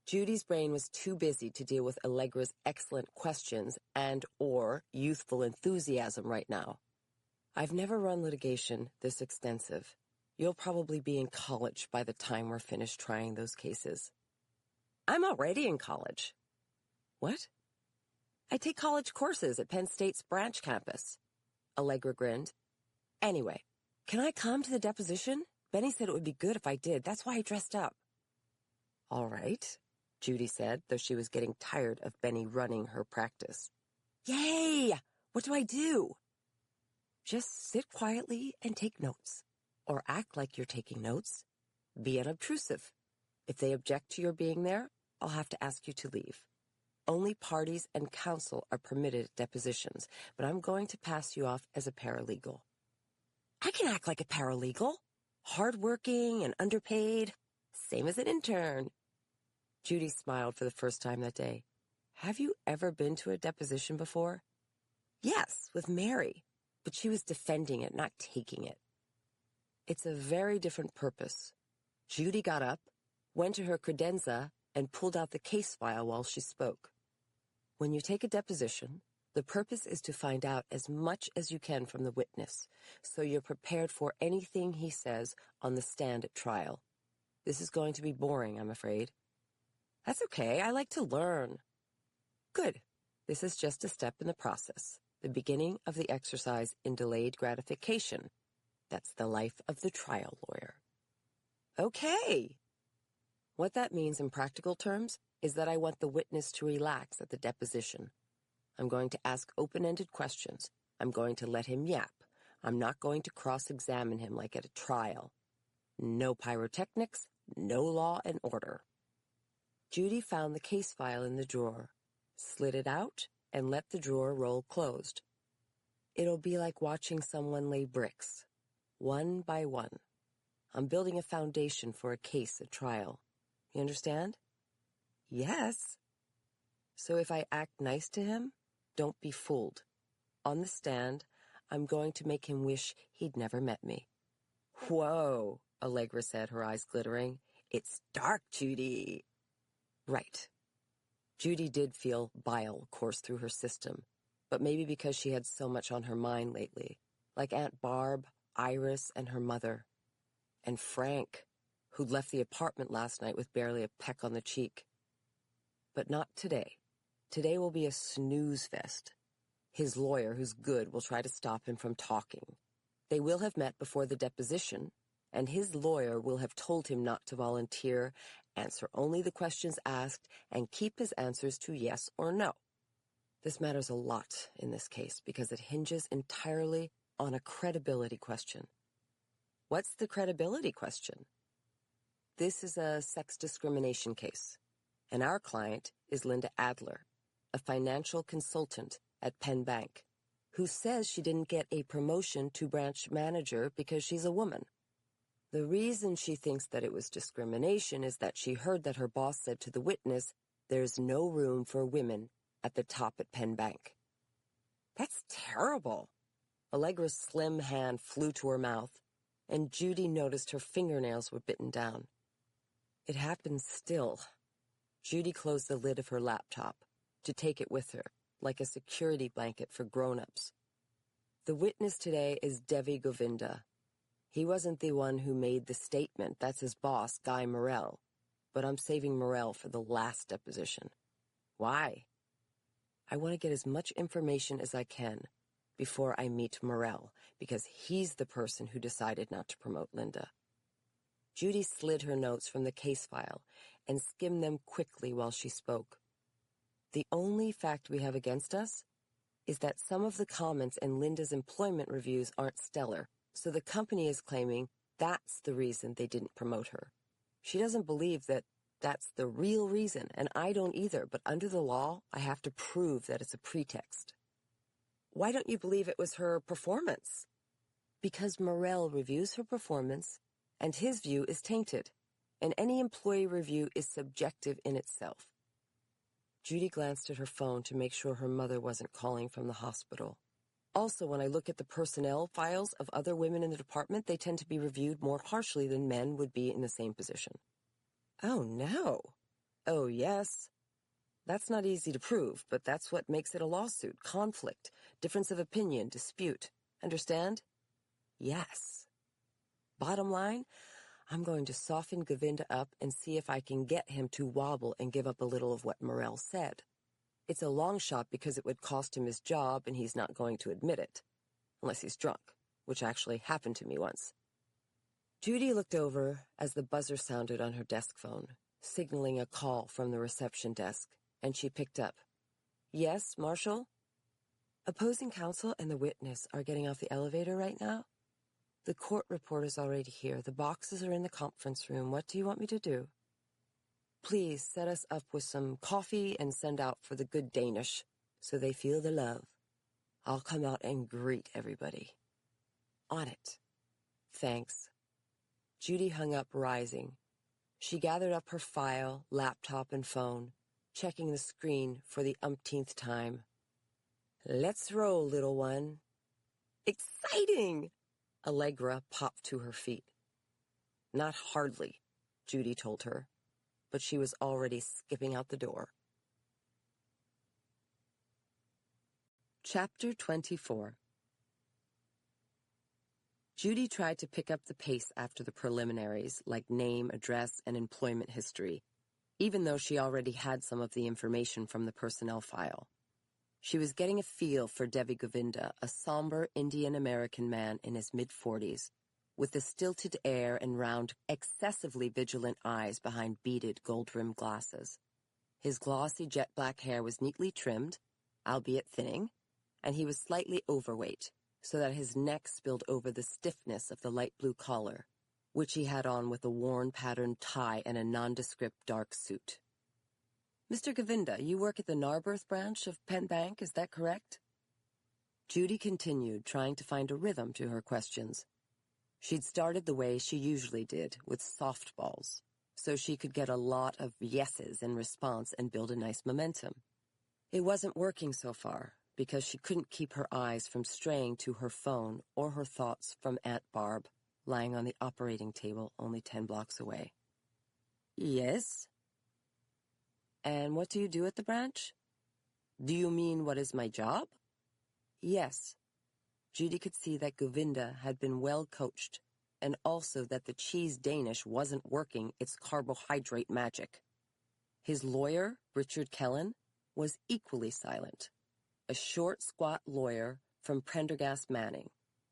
Judy's brain was too busy to deal with Allegra's excellent questions and/or youthful enthusiasm right now. I've never run litigation this extensive. You'll probably be in college by the time we're finished trying those cases. I'm already in college. What? I take college courses at Penn State's branch campus. Allegra grinned. Anyway, can I come to the deposition? Benny said it would be good if I did. That's why I dressed up. All right, Judy said, though she was getting tired of Benny running her practice. Yay! What do I do? Just sit quietly and take notes. Or act like you're taking notes. Be unobtrusive. If they object to your being there, I'll have to ask you to leave. Only parties and counsel are permitted at depositions, but I'm going to pass you off as a paralegal. I can act like a paralegal. Hardworking and underpaid. Same as an intern. Judy smiled for the first time that day. Have you ever been to a deposition before? Yes, with Mary, but she was defending it, not taking it. It's a very different purpose. Judy got up, went to her credenza, and pulled out the case file while she spoke. When you take a deposition, the purpose is to find out as much as you can from the witness, so you're prepared for anything he says on the stand at trial. This is going to be boring, I'm afraid. That's okay, I like to learn. Good. This is just a step in the process, the beginning of the exercise in delayed gratification. That's the life of the trial lawyer. Okay. What that means in practical terms is that I want the witness to relax at the deposition. I'm going to ask open-ended questions. I'm going to let him yap. I'm not going to cross-examine him like at a trial. No pyrotechnics, no law and order. Judy found the case file in the drawer, slid it out, and let the drawer roll closed. It'll be like watching someone lay bricks, one by one. I'm building a foundation for a case at trial. You understand? Yes. So if I act nice to him, don't be fooled. On the stand, I'm going to make him wish he'd never met me. Whoa, Allegra said, her eyes glittering. It's dark, Judy. Right. Judy did feel bile course through her system, but maybe because she had so much on her mind lately, like Aunt Barb, Iris, and her mother. And Frank, who'd left the apartment last night with barely a peck on the cheek. But not today. Today will be a snooze fest. His lawyer, who's good, will try to stop him from talking. They will have met before the deposition, and his lawyer will have told him not to volunteer, answer only the questions asked, and keep his answers to yes or no. This matters a lot in this case because it hinges entirely on a credibility question. What's the credibility question? This is a sex discrimination case, and our client is Linda Adler, a financial consultant at Penn Bank, who says she didn't get a promotion to branch manager because she's a woman. The reason she thinks that it was discrimination is that she heard that her boss said to the witness, "There's no room for women at the top at Penn Bank." That's terrible. Allegra's slim hand flew to her mouth, and Judy noticed her fingernails were bitten down. It happens still. Judy closed the lid of her laptop to take it with her, like a security blanket for grown-ups. The witness today is Devi Govinda. He wasn't the one who made the statement. That's his boss, Guy Morrell. But I'm saving Morrell for the last deposition. Why? I want to get as much information as I can before I meet Morrell, because he's the person who decided not to promote Linda. Judy slid her notes from the case file and skimmed them quickly while she spoke. The only fact we have against us is that some of the comments in Linda's employment reviews aren't stellar, so the company is claiming that's the reason they didn't promote her. She doesn't believe that that's the real reason, and I don't either, but under the law, I have to prove that it's a pretext. Why don't you believe it was her performance? Because Morrell reviews her performance, and his view is tainted, and any employee review is subjective in itself. Judy glanced at her phone to make sure her mother wasn't calling from the hospital. Also, when I look at the personnel files of other women in the department, they tend to be reviewed more harshly than men would be in the same position. Oh, no. Oh, yes. That's not easy to prove, but that's what makes it a lawsuit. Conflict, difference of opinion, dispute. Understand? Yes. Bottom line, I'm going to soften Govinda up and see if I can get him to wobble and give up a little of what Morrell said. It's a long shot because it would cost him his job and he's not going to admit it. Unless he's drunk, which actually happened to me once. Judy looked over as the buzzer sounded on her desk phone, signaling a call from the reception desk, and she picked up. Yes, Marshall? Opposing counsel and the witness are getting off the elevator right now? The court reporter's already here. The boxes are in the conference room. What do you want me to do? Please set us up with some coffee and send out for the good Danish so they feel the love. I'll come out and greet everybody. On it. Thanks. Judy hung up, rising. She gathered up her file, laptop, and phone, checking the screen for the umpteenth time. Let's roll, little one. Exciting! Allegra popped to her feet. Not hardly, Judy told her, but she was already skipping out the door. Chapter 24. Judy tried to pick up the pace after the preliminaries, like name, address, and employment history, even though she already had some of the information from the personnel file. She was getting a feel for Devi Govinda, a somber Indian-American man in his mid-40s, with a stilted air and round, excessively vigilant eyes behind beaded gold-rimmed glasses. His glossy jet-black hair was neatly trimmed, albeit thinning, and he was slightly overweight, so that his neck spilled over the stiffness of the light blue collar, which he had on with a worn patterned tie and a nondescript dark suit. Mr. Govinda, you work at the Narberth branch of Penn Bank, is that correct? Judy continued, trying to find a rhythm to her questions. She'd started the way she usually did, with softballs, so she could get a lot of yeses in response and build a nice momentum. It wasn't working so far, because she couldn't keep her eyes from straying to her phone or her thoughts from Aunt Barb, lying on the operating table only 10 blocks away. Yes? And what do you do at the branch? Do you mean what is my job? Yes. Judy could see that Govinda had been well coached, and also that the cheese Danish wasn't working its carbohydrate magic. His lawyer, Richard Kellen, was equally silent. A short, squat lawyer from Prendergast Manning,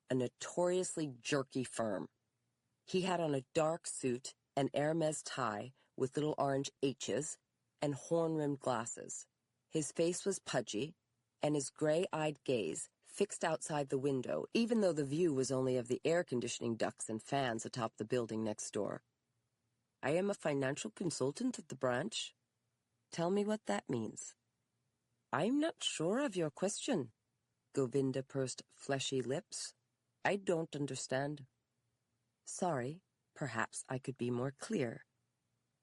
a notoriously jerky firm. He had on a dark suit, an Hermes tie with little orange H's, and horn-rimmed glasses. His face was pudgy, and his gray-eyed gaze fixed outside the window, even though the view was only of the air conditioning ducts and fans atop the building next door. I am a financial consultant at the branch. Tell me what that means. I'm not sure of your question. Govinda pursed fleshy lips. I don't understand. Sorry, perhaps I could be more clear.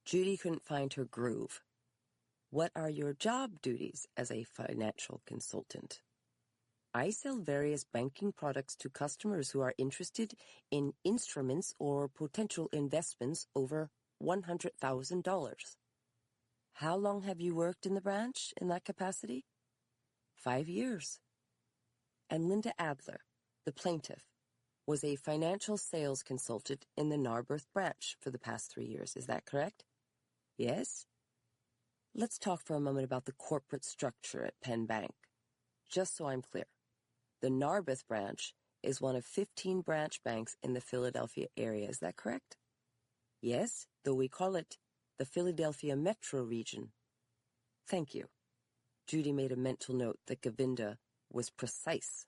Judy couldn't find her groove. What are your job duties as a financial consultant? I sell various banking products to customers who are interested in instruments or potential investments over $100,000. How long have you worked in the branch in that capacity? 5 years. And Linda Adler, the plaintiff, was a financial sales consultant in the Narberth branch for the past 3 years. Is that correct? Yes. Let's talk for a moment about the corporate structure at Penn Bank. Just so I'm clear, the Narberth branch is one of 15 branch banks in the Philadelphia area. Is that correct? Yes, though we call it the Philadelphia Metro region. Thank you. Judy made a mental note that Govinda was precise.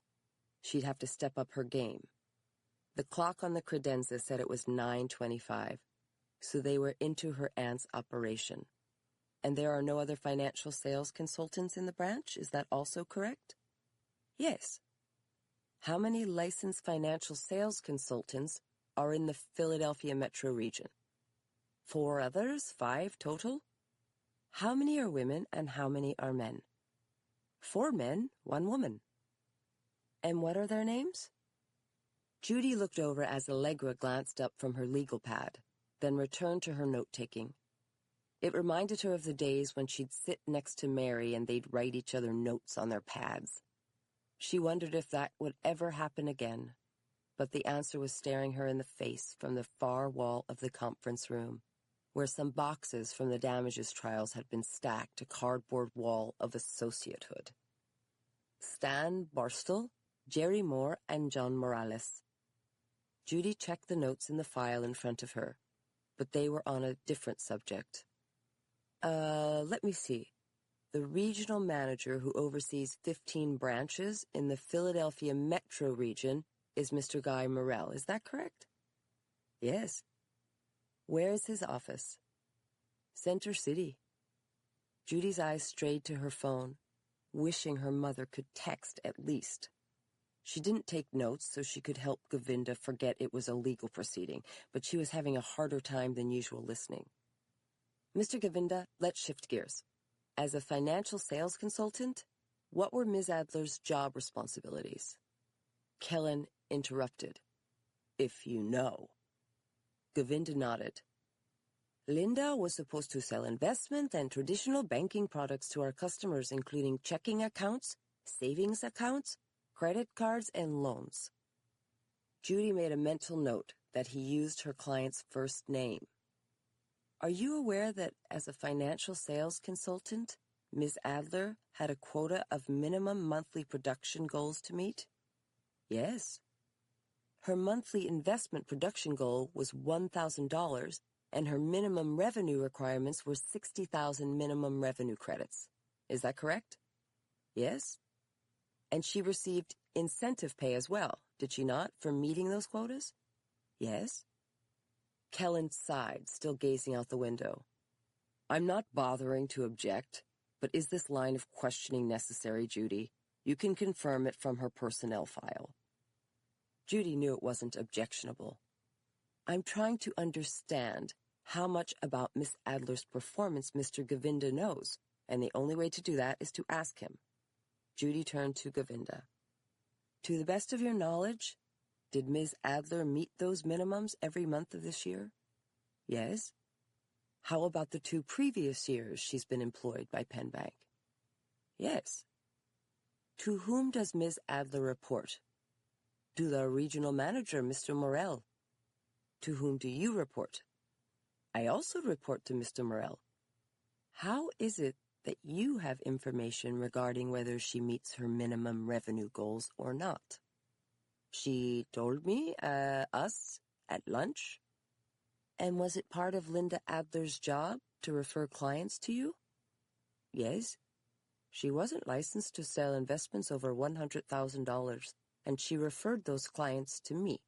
She'd have to step up her game. The clock on the credenza said it was 9:25, so they were into her aunt's operation. And there are no other financial sales consultants in the branch, is that also correct? Yes. How many licensed financial sales consultants are in the Philadelphia metro region? 4 others, 5 total? How many are women and how many are men? 4 men, 1 woman. And what are their names? Judy looked over as Allegra glanced up from her legal pad, then returned to her note-taking. It reminded her of the days when she'd sit next to Mary and they'd write each other notes on their pads. She wondered if that would ever happen again, but the answer was staring her in the face from the far wall of the conference room, where some boxes from the damages trials had been stacked, a cardboard wall of associatehood. Stan Barstow, Jerry Moore, and John Morales. Judy checked the notes in the file in front of her, but they were on a different subject. Let me see. The regional manager who oversees 15 branches in the Philadelphia metro region is Mr. Guy Morrell. Is that correct? Yes. Where is his office? Center City. Judy's eyes strayed to her phone, wishing her mother could text at least. She didn't take notes so she could help Govinda forget it was a legal proceeding, but she was having a harder time than usual listening. Mr. Govinda, let's shift gears. As a financial sales consultant, what were Ms. Adler's job responsibilities? Kellen interrupted. If you know. Govinda nodded. Linda was supposed to sell investment and traditional banking products to our customers, including checking accounts, savings accounts, credit cards, and loans. Judy made a mental note that he used her client's first name. Are you aware that as a financial sales consultant, Ms. Adler had a quota of minimum monthly production goals to meet? Yes. Her monthly investment production goal was $1,000, and her minimum revenue requirements were 60,000 minimum revenue credits. Is that correct? Yes. And she received incentive pay as well, did she not, for meeting those quotas? Yes. Kellen sighed, still gazing out the window. I'm not bothering to object, but is this line of questioning necessary, Judy? You can confirm it from her personnel file. Judy knew it wasn't objectionable. I'm trying to understand how much about Miss Adler's performance Mr. Govinda knows, and the only way to do that is to ask him. Judy turned to Govinda. To the best of your knowledge, did Ms. Adler meet those minimums every month of this year? Yes. How about the 2 previous years she's been employed by Penn Bank? Yes. To whom does Ms. Adler report? To the regional manager, Mr. Morel. To whom do you report? I also report to Mr. Morel. How is it that you have information regarding whether she meets her minimum revenue goals or not? She told me, us, at lunch. And was it part of Linda Adler's job to refer clients to you? Yes. She wasn't licensed to sell investments over $100,000, and she referred those clients to me.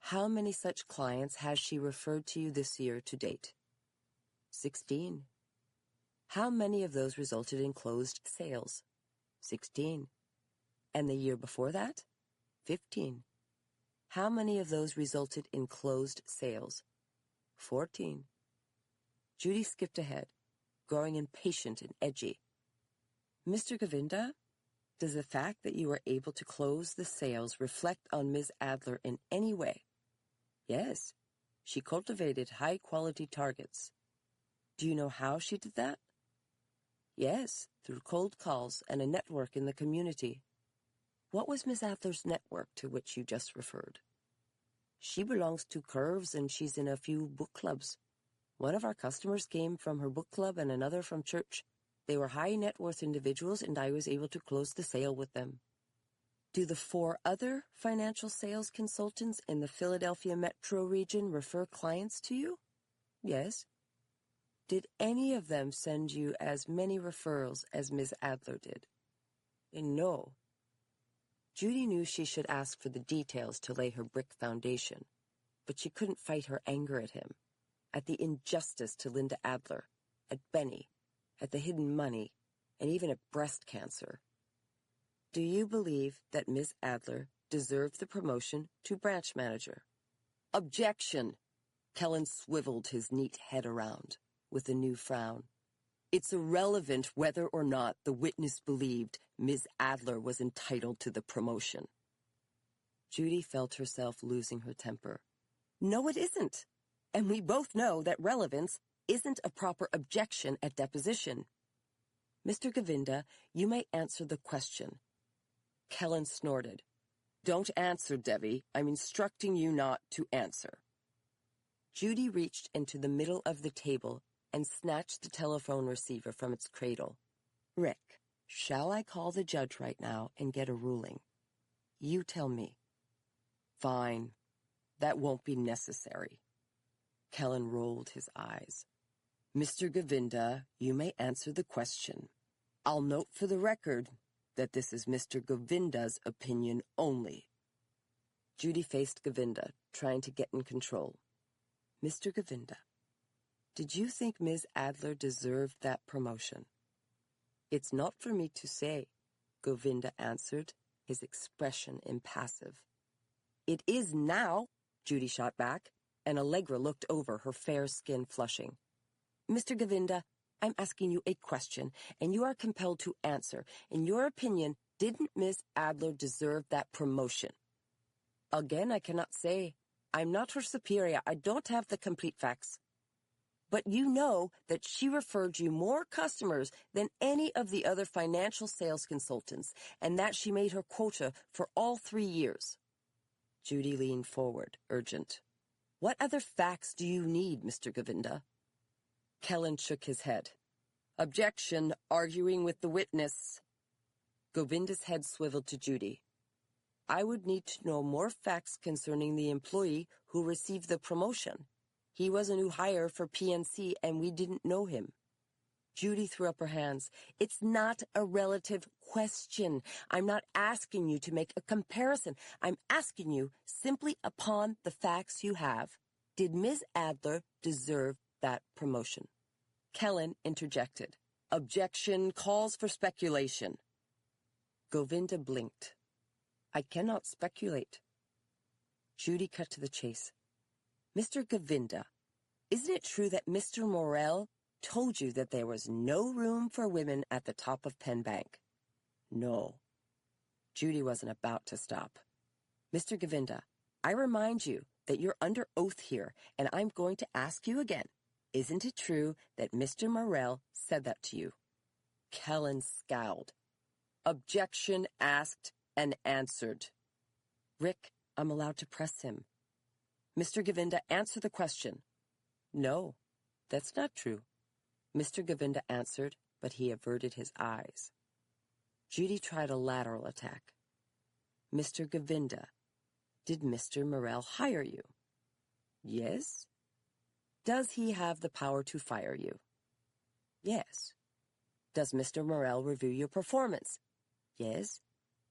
How many such clients has she referred to you this year to date? 16. How many of those resulted in closed sales? 16. And the year before that? 15. How many of those resulted in closed sales? 14. Judy skipped ahead, growing impatient and edgy. Mr. Govinda, does the fact that you were able to close the sales reflect on Ms. Adler in any way? Yes. She cultivated high-quality targets. Do you know how she did that? Yes, through cold calls and a network in the community. What was Ms. Adler's network to which you just referred? She belongs to Curves and she's in a few book clubs. One of our customers came from her book club and another from church. They were high net worth individuals and I was able to close the sale with them. Do the 4 other financial sales consultants in the Philadelphia metro region refer clients to you? Yes. Did any of them send you as many referrals as Ms. Adler did? No. Judy knew she should ask for the details to lay her brick foundation, but she couldn't fight her anger at him, at the injustice to Linda Adler, at Benny, at the hidden money, and even at breast cancer. Do you believe that Ms. Adler deserved the promotion to branch manager? Objection! Kellen swiveled his neat head around, with a new frown. It's irrelevant whether or not the witness believed Ms. Adler was entitled to the promotion. Judy felt herself losing her temper. No, it isn't. And we both know that relevance isn't a proper objection at deposition. Mr. Govinda, you may answer the question. Kellen snorted. Don't answer, Devi. I'm instructing you not to answer. Judy reached into the middle of the table and snatched the telephone receiver from its cradle. Rick, shall I call the judge right now and get a ruling? You tell me. Fine. That won't be necessary. Kellen rolled his eyes. Mr. Govinda, you may answer the question. I'll note for the record that this is Mr. Govinda's opinion only. Judy faced Govinda, trying to get in control. Mr. Govinda, did you think Ms. Adler deserved that promotion? It's not for me to say, Govinda answered, his expression impassive. It is now, Judy shot back, and Allegra looked over, her fair skin flushing. Mr. Govinda, I'm asking you a question, and you are compelled to answer. In your opinion, didn't Ms. Adler deserve that promotion? Again, I cannot say. I'm not her superior. I don't have the complete facts. But you know that she referred you more customers than any of the other financial sales consultants, and that she made her quota for all 3 years. Judy leaned forward, urgent. What other facts do you need, Mr. Govinda? Kellen shook his head. Objection, arguing with the witness. Govinda's head swiveled to Judy. I would need to know more facts concerning the employee who received the promotion. He was a new hire for PNC and we didn't know him. Judy threw up her hands. It's not a relative question. I'm not asking you to make a comparison. I'm asking you simply upon the facts you have. Did Ms. Adler deserve that promotion? Kellen interjected. Objection calls for speculation. Govinda blinked. I cannot speculate. Judy cut to the chase. Mr. Govinda, isn't it true that Mr. Morel told you that there was no room for women at the top of Penn Bank? No. Judy wasn't about to stop. Mr. Govinda, I remind you that you're under oath here, and I'm going to ask you again. Isn't it true that Mr. Morel said that to you? Kellen scowled. Objection asked and answered. Rick, I'm allowed to press him. Mr. Govinda, answer the question. No, that's not true. Mr. Govinda answered, but he averted his eyes. Judy tried a lateral attack. Mr. Govinda, did Mr. Morel hire you? Yes. Does he have the power to fire you? Yes. Does Mr. Morel review your performance? Yes.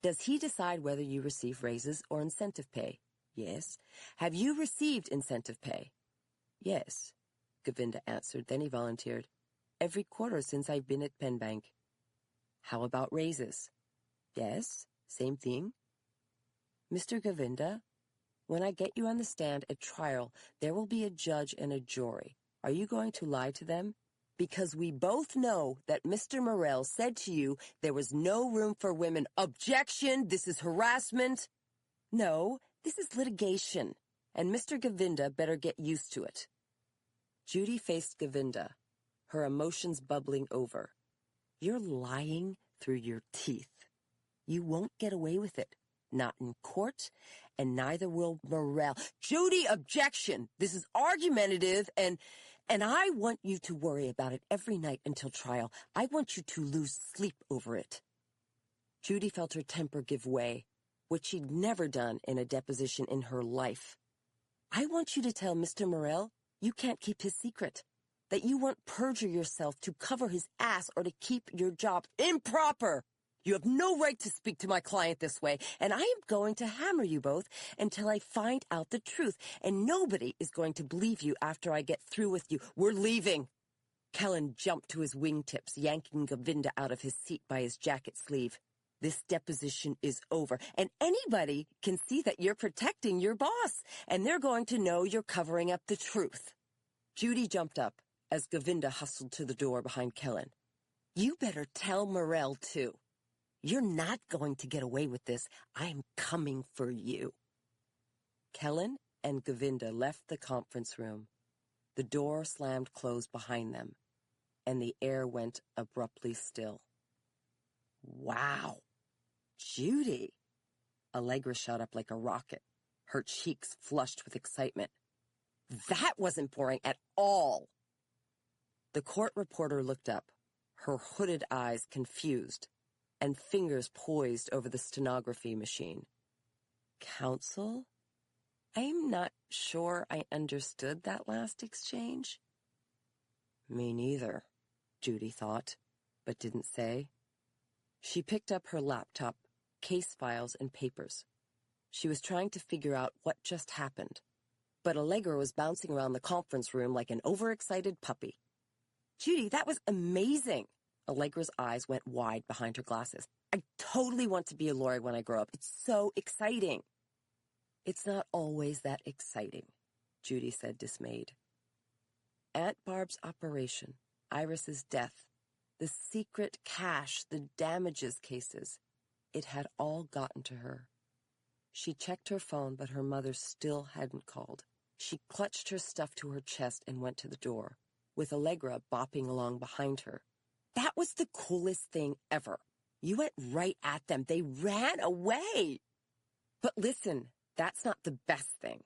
Does he decide whether you receive raises or incentive pay? Yes. Have you received incentive pay? Yes, Govinda answered. Then he volunteered. Every quarter since I've been at Penn Bank. How about raises? Yes, same thing. Mr. Govinda, when I get you on the stand at trial, there will be a judge and a jury. Are you going to lie to them? Because we both know that Mr. Morel said to you there was no room for women. Objection! This is harassment. No, this is litigation, and Mr. Govinda better get used to it. Judy faced Govinda, her emotions bubbling over. You're lying through your teeth. You won't get away with it. Not in court, and neither will Morel. Judy, objection! This is argumentative, and I want you to worry about it every night until trial. I want you to lose sleep over it. Judy felt her temper give way, which she'd never done in a deposition in her life. I want you to tell Mr. Morel you can't keep his secret, that you won't perjure yourself to cover his ass or to keep your job. Improper! You have no right to speak to my client this way, and I am going to hammer you both until I find out the truth, and nobody is going to believe you after I get through with you. We're leaving. Kellen jumped to his wingtips, yanking Govinda out of his seat by his jacket sleeve. This deposition is over, and anybody can see that you're protecting your boss, and they're going to know you're covering up the truth. Judy jumped up as Govinda hustled to the door behind Kellen. You better tell Morel, too. You're not going to get away with this. I'm coming for you. Kellen and Govinda left the conference room. The door slammed closed behind them, and the air went abruptly still. Wow! Judy! Allegra shot up like a rocket, her cheeks flushed with excitement. That wasn't boring at all! The court reporter looked up, her hooded eyes confused, and fingers poised over the stenography machine. Counsel? I'm not sure I understood that last exchange. Me neither, Judy thought, but didn't say. She picked up her laptop, case files, and papers. She was trying to figure out what just happened, but Allegra was bouncing around the conference room like an overexcited puppy. Judy, that was amazing! Allegra's eyes went wide behind her glasses. I totally want to be a lawyer when I grow up. It's so exciting. It's not always that exciting, Judy said, dismayed. Aunt Barb's operation, Iris's death, the secret cash, the damages cases, it had all gotten to her. She checked her phone, but her mother still hadn't called. She clutched her stuff to her chest and went to the door, with Allegra bopping along behind her. That was the coolest thing ever. You went right at them. They ran away. But listen, that's not the best thing.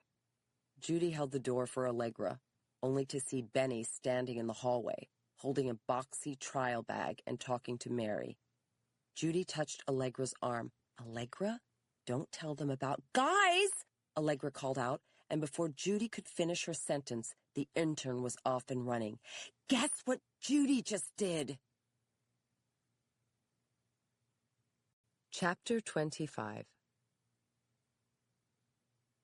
Judy held the door for Allegra, only to see Benny standing in the hallway, holding a boxy trial bag and talking to Mary. Judy touched Allegra's arm. Allegra, don't tell them about— Guys! Allegra called out, and before Judy could finish her sentence, the intern was off and running. Guess what Judy just did? Chapter 25.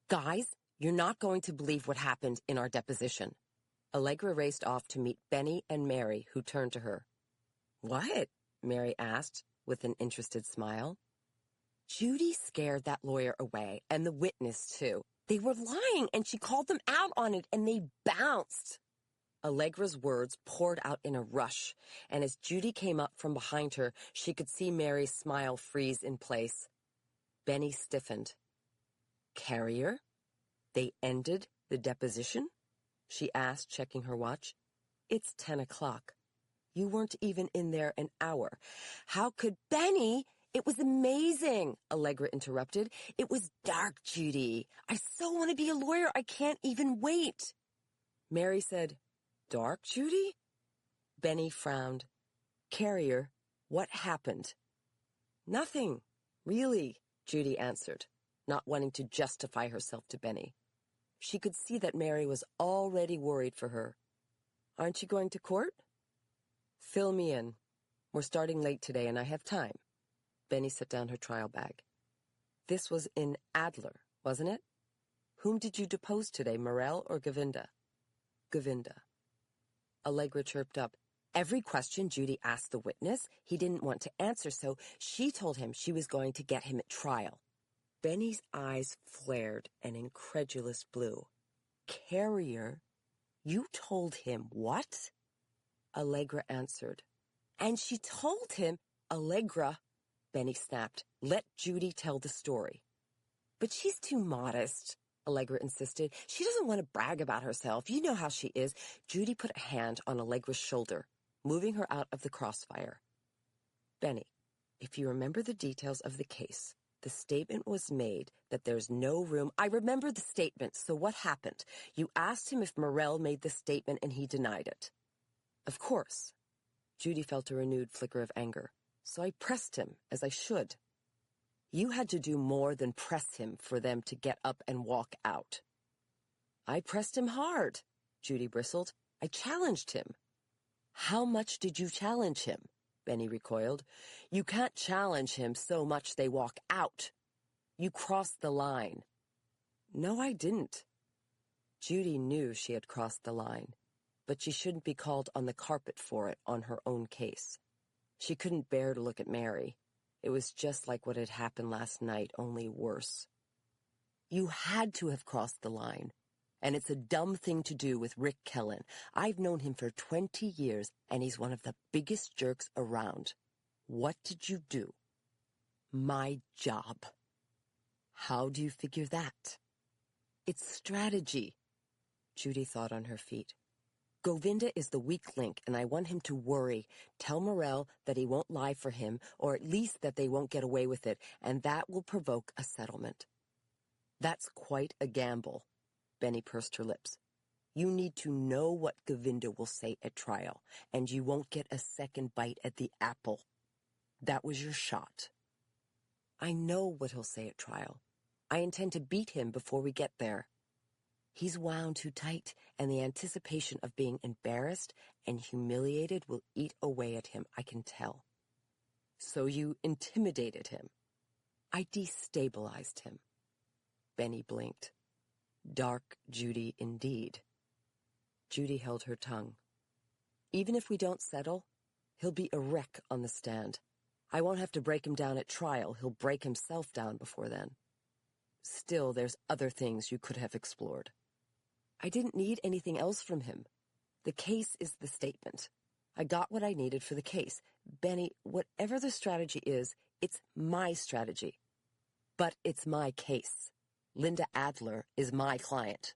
Guys, you're not going to believe what happened in our deposition. Allegra raced off to meet Benny and Mary, who turned to her. What? Mary asked, with an interested smile. Judy scared that lawyer away, and the witness, too. They were lying, and she called them out on it, and they bounced. Allegra's words poured out in a rush, and as Judy came up from behind her, she could see Mary's smile freeze in place. Benny stiffened. Carrier? They ended the deposition? She asked, checking her watch. It's 10 o'clock. You weren't even in there an hour. How could Benny? It was amazing, Allegra interrupted. It was dark, Judy. I so want to be a lawyer, I can't even wait. Mary said, Dark, Judy? Benny frowned. Carrier, what happened? Nothing, really, Judy answered, not wanting to justify herself to Benny. She could see that Mary was already worried for her. Aren't you going to court? Fill me in. We're starting late today and I have time. Benny set down her trial bag. This was in Adler, wasn't it? Whom did you depose today, Morel or Govinda? Govinda. Allegra chirped up. Every question Judy asked the witness, he didn't want to answer, so she told him she was going to get him at trial. Benny's eyes flared an incredulous blue. Carrier? You told him what? Allegra answered. And she told him, Allegra, Benny snapped, let Judy tell the story. But she's too modest, Allegra insisted. She doesn't want to brag about herself. You know how she is. Judy put a hand on Allegra's shoulder, moving her out of the crossfire. Benny, if you remember the details of the case, the statement was made that there's no room. I remember the statement, so what happened? You asked him if Morel made the statement and he denied it. Of course. Judy felt a renewed flicker of anger. So I pressed him, as I should. You had to do more than press him for them to get up and walk out. I pressed him hard, Judy bristled. I challenged him. How much did you challenge him? Benny recoiled. You can't challenge him so much they walk out. You crossed the line. No, I didn't. Judy knew she had crossed the line, but she shouldn't be called on the carpet for it on her own case. She couldn't bear to look at Mary. It was just like what had happened last night, only worse. You had to have crossed the line. And it's a dumb thing to do with Rick Kellen. I've known him for 20 years, and he's one of the biggest jerks around. What did you do? My job. How do you figure that? It's strategy. Judy thought on her feet. Govinda is the weak link, and I want him to worry. Tell Morel that he won't lie for him, or at least that they won't get away with it, and that will provoke a settlement. That's quite a gamble. Benny pursed her lips. You need to know what Govinda will say at trial, and you won't get a second bite at the apple. That was your shot. I know what he'll say at trial. I intend to beat him before we get there. He's wound too tight, and the anticipation of being embarrassed and humiliated will eat away at him, I can tell. So you intimidated him. I destabilized him. Benny blinked. Dark Judy indeed. Judy held her tongue. Even if we don't settle, he'll be a wreck on the stand. I won't have to break him down at trial. He'll break himself down before then. Still, there's other things you could have explored. I didn't need anything else from him. The case is the statement. I got what I needed for the case. Benny, whatever the strategy is, it's my strategy. But it's my case. Linda Adler is my client.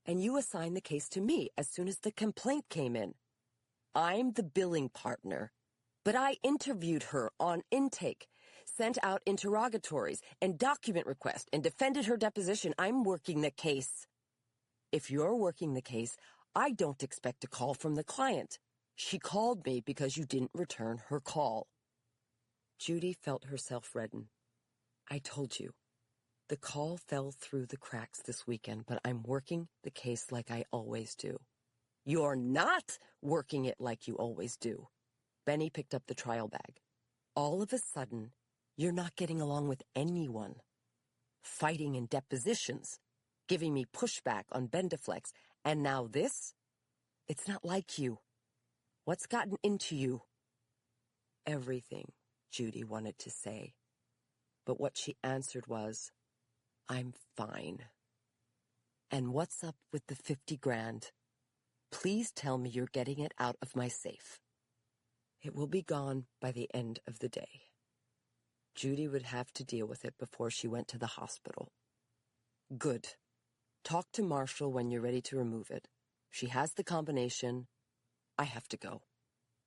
And you assigned the case to me as soon as the complaint came in. I'm the billing partner. But I interviewed her on intake, sent out interrogatories and document requests, and defended her deposition. I'm working the case. If you're working the case, I don't expect a call from the client. She called me because you didn't return her call. Judy felt herself redden. I told you. The call fell through the cracks this weekend, but I'm working the case like I always do. You're not working it like you always do. Benny picked up the trial bag. All of a sudden, you're not getting along with anyone. Fighting in depositions, giving me pushback on Bendaflex, and now this? It's not like you. What's gotten into you? Everything, Judy wanted to say. But what she answered was, "I'm fine." "And what's up with the 50 grand? Please tell me you're getting it out of my safe." "It will be gone by the end of the day." Judy would have to deal with it before she went to the hospital. "Good. Talk to Marshall when you're ready to remove it. She has the combination. I have to go.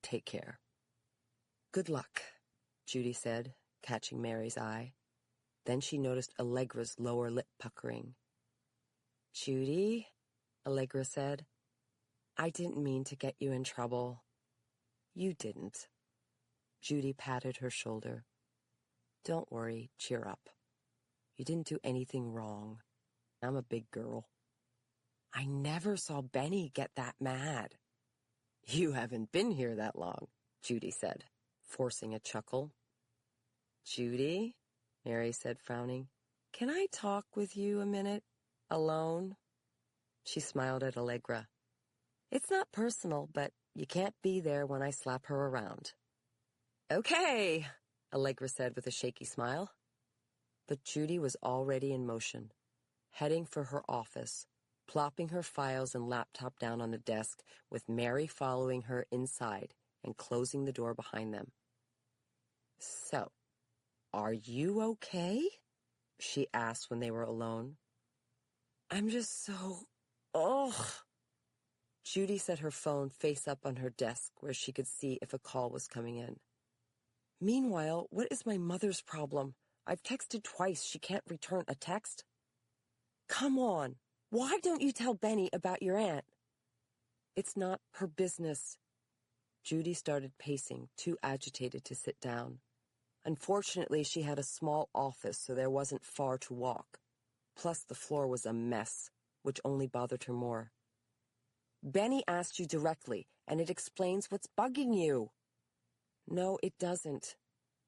Take care." "Good luck," Judy said, catching Mary's eye. Then she noticed Allegra's lower lip puckering. "Judy," Allegra said, "I didn't mean to get you in trouble." "You didn't." Judy patted her shoulder. "Don't worry, cheer up. You didn't do anything wrong. I'm a big girl." "I never saw Benny get that mad." "You haven't been here that long," Judy said, forcing a chuckle. "Judy," Mary said, frowning, "can I talk with you a minute? Alone?" She smiled at Allegra. "It's not personal, but you can't be there when I slap her around." "Okay," Allegra said with a shaky smile. But Judy was already in motion, heading for her office, plopping her files and laptop down on the desk, with Mary following her inside and closing the door behind them. "So, are you okay?" she asked when they were alone. "I'm just so... ugh." Judy set her phone face up on her desk where she could see if a call was coming in. "Meanwhile, what is my mother's problem? I've texted twice. She can't return a text." "Come on. Why don't you tell Benny about your aunt?" "It's not her business." Judy started pacing, too agitated to sit down. Unfortunately, she had a small office, so there wasn't far to walk. Plus, the floor was a mess, which only bothered her more. "Benny asked you directly, and it explains what's bugging you." "No, it doesn't.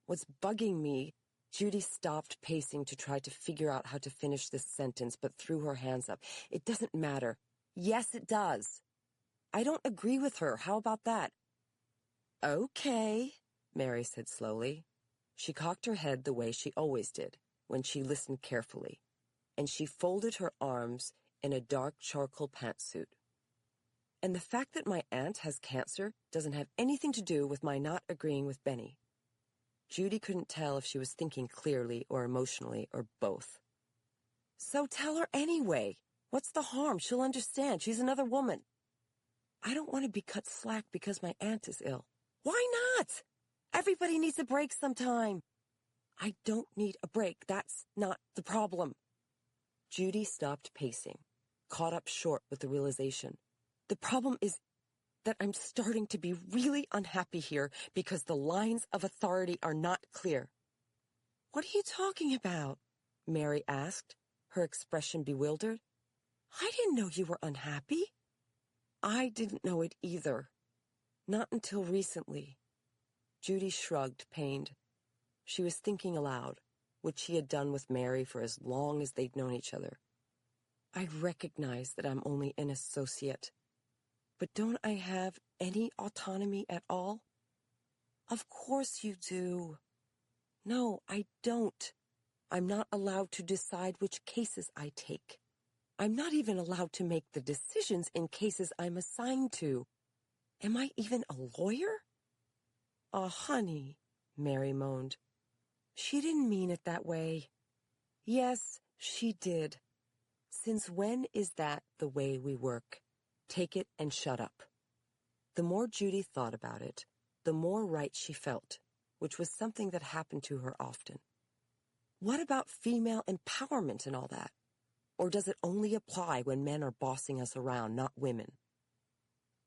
What's bugging me..." Judy stopped pacing to try to figure out how to finish this sentence, but threw her hands up. "It doesn't matter." "Yes, it does. I don't agree with her. How about that?" "Okay," Mary said slowly. She cocked her head the way she always did, when she listened carefully, and she folded her arms in a dark charcoal pantsuit. "And the fact that my aunt has cancer doesn't have anything to do with my not agreeing with Benny." Judy couldn't tell if she was thinking clearly or emotionally or both. "So tell her anyway. What's the harm? She'll understand. She's another woman." "I don't want to be cut slack because my aunt is ill." "Why not? Everybody needs a break sometime." "I don't need a break. That's not the problem." Judy stopped pacing, caught up short with the realization. "The problem is that I'm starting to be really unhappy here because the lines of authority are not clear." "What are you talking about?" Mary asked, her expression bewildered. "I didn't know you were unhappy." "I didn't know it either. Not until recently." Judy shrugged, pained. She was thinking aloud, which she had done with Mary for as long as they'd known each other. "I recognize that I'm only an associate. But don't I have any autonomy at all?" "Of course you do." "No, I don't. I'm not allowed to decide which cases I take. I'm not even allowed to make the decisions in cases I'm assigned to. Am I even a lawyer?" Honey," Mary moaned. "She didn't mean it that way." "Yes, she did. Since when is that the way we work? Take it and shut up." The more Judy thought about it, the more right she felt, which was something that happened to her often. What about female empowerment and all that? Or does it only apply when men are bossing us around, not women?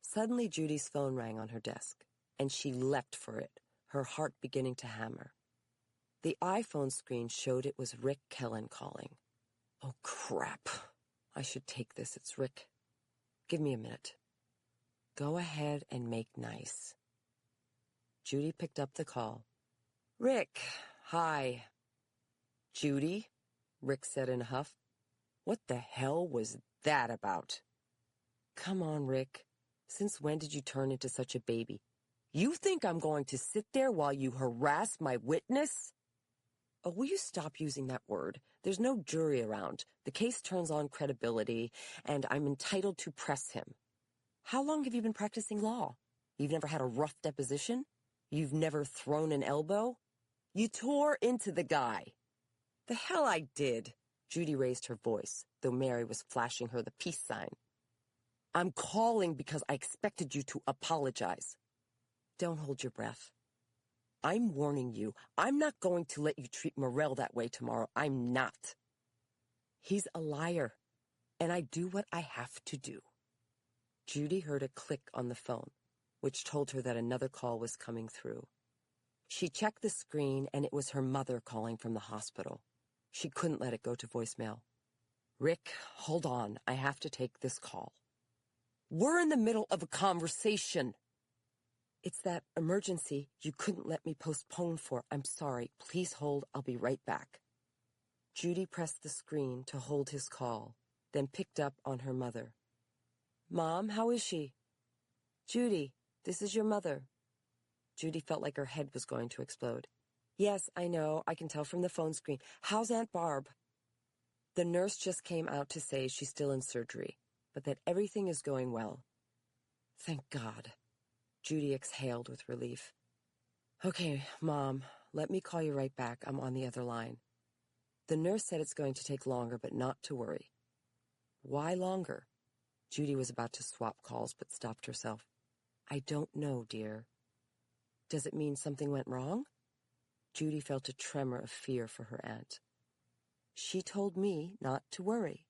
Suddenly Judy's phone rang on her desk, and she leapt for it, her heart beginning to hammer. The iPhone screen showed it was Rick Kellen calling. "Oh, crap. I should take this. It's Rick. Give me a minute." "Go ahead and make nice." Judy picked up the call. "Rick, hi." "Judy," Rick said in a huff. "What the hell was that about?" "Come on, Rick. Since when did you turn into such a baby? You think I'm going to sit there while you harass my witness?" Oh, will you stop using that word? There's no jury around. The case turns on credibility, and I'm entitled to press him. How long have you been practicing law? You've never had a rough deposition? You've never thrown an elbow? You tore into the guy. The hell I did. Judy raised her voice, though Mary was flashing her the peace sign. I'm calling because I expected you to apologize. Don't hold your breath. I'm warning you. I'm not going to let you treat Morel that way tomorrow. I'm not. He's a liar, and I do what I have to do. Judy heard a click on the phone, which told her that another call was coming through. She checked the screen, and it was her mother calling from the hospital. She couldn't let it go to voicemail. Rick, hold on. I have to take this call. We're in the middle of a conversation. It's that emergency you couldn't let me postpone for. I'm sorry. Please hold. I'll be right back. Judy pressed the screen to hold his call, then picked up on her mother. Mom, how is she? Judy, this is your mother. Judy felt like her head was going to explode. Yes, I know. I can tell from the phone screen. How's Aunt Barb? The nurse just came out to say she's still in surgery, but that everything is going well. Thank God. Judy exhaled with relief. Okay, Mom, let me call you right back. I'm on the other line. The nurse said it's going to take longer, but not to worry. Why longer? Judy was about to swap calls, but stopped herself. I don't know, dear. Does it mean something went wrong? Judy felt a tremor of fear for her aunt. She told me not to worry.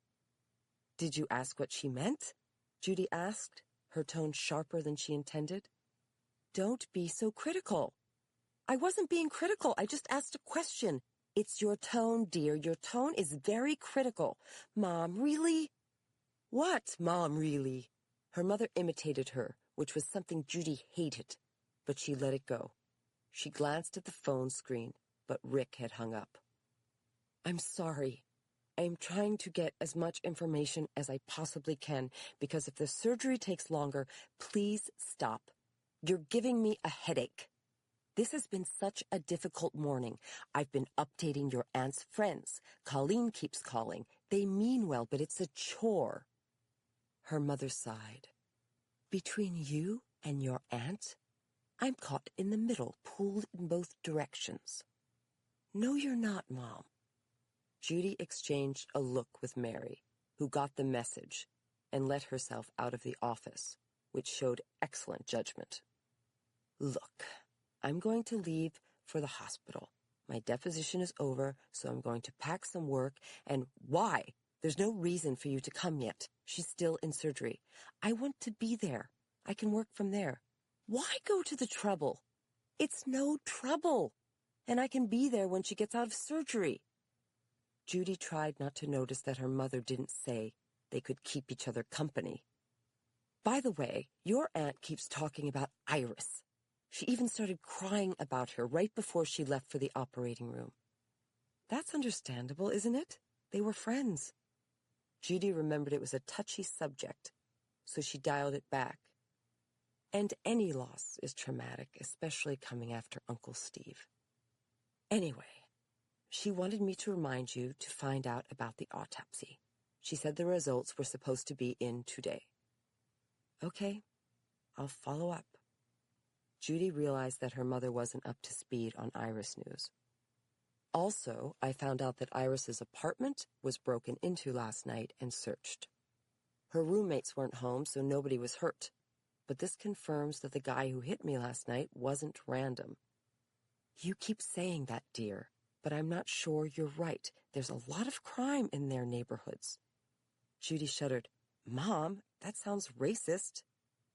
Did you ask what she meant? Judy asked, her tone sharper than she intended. Don't be so critical. I wasn't being critical. I just asked a question. It's your tone, dear. Your tone is very critical. Mom, really? What, Mom, really? Her mother imitated her, which was something Judy hated, but she let it go. She glanced at the phone screen, but Rick had hung up. I'm sorry. I am trying to get as much information as I possibly can, because if the surgery takes longer, please stop. You're giving me a headache. This has been such a difficult morning. I've been updating your aunt's friends. Colleen keeps calling. They mean well, but it's a chore. Her mother sighed. Between you and your aunt, I'm caught in the middle, pulled in both directions. No, you're not, Mom. Judy exchanged a look with Mary, who got the message and let herself out of the office, which showed excellent judgment. Look, I'm going to leave for the hospital. My deposition is over, so I'm going to pack some work. And why? There's no reason for you to come yet. She's still in surgery. I want to be there. I can work from there. Why go to the trouble? It's no trouble. And I can be there when she gets out of surgery. Judy tried not to notice that her mother didn't say they could keep each other company. By the way, your aunt keeps talking about Iris. She even started crying about her right before she left for the operating room. That's understandable, isn't it? They were friends. Judy remembered it was a touchy subject, so she dialed it back. And any loss is traumatic, especially coming after Uncle Steve. Anyway, she wanted me to remind you to find out about the autopsy. She said the results were supposed to be in today. Okay, I'll follow up. Judy realized that her mother wasn't up to speed on Iris news. Also, I found out that Iris's apartment was broken into last night and searched. Her roommates weren't home, so nobody was hurt. But this confirms that the guy who hit me last night wasn't random. You keep saying that, dear, but I'm not sure you're right. There's a lot of crime in their neighborhoods. Judy shuddered. Mom, that sounds racist.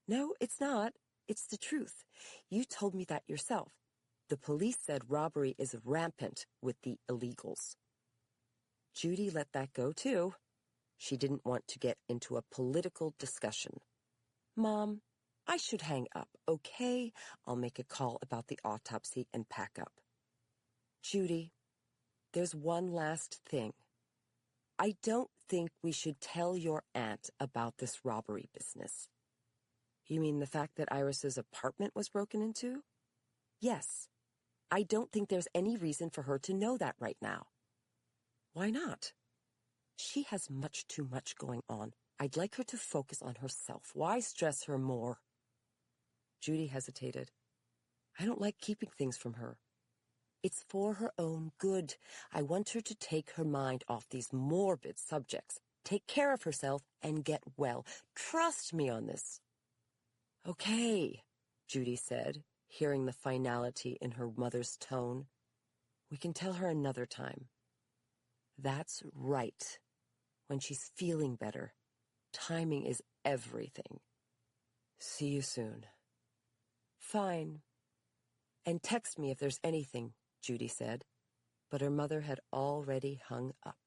No, it's not. It's the truth. You told me that yourself. The police said robbery is rampant with the illegals. Judy let that go, too. She didn't want to get into a political discussion. Mom, I should hang up, okay? I'll make a call about the autopsy and pack up. Judy, there's one last thing. I don't think we should tell your aunt about this robbery business. You mean the fact that Iris's apartment was broken into? Yes. I don't think there's any reason for her to know that right now. Why not? She has much too much going on. I'd like her to focus on herself. Why stress her more? Judy hesitated. I don't like keeping things from her. It's for her own good. I want her to take her mind off these morbid subjects, take care of herself, and get well. Trust me on this. Okay, Judy said, hearing the finality in her mother's tone. We can tell her another time. That's right. When she's feeling better. Timing is everything. See you soon. Fine. And text me if there's anything, Judy said, but her mother had already hung up.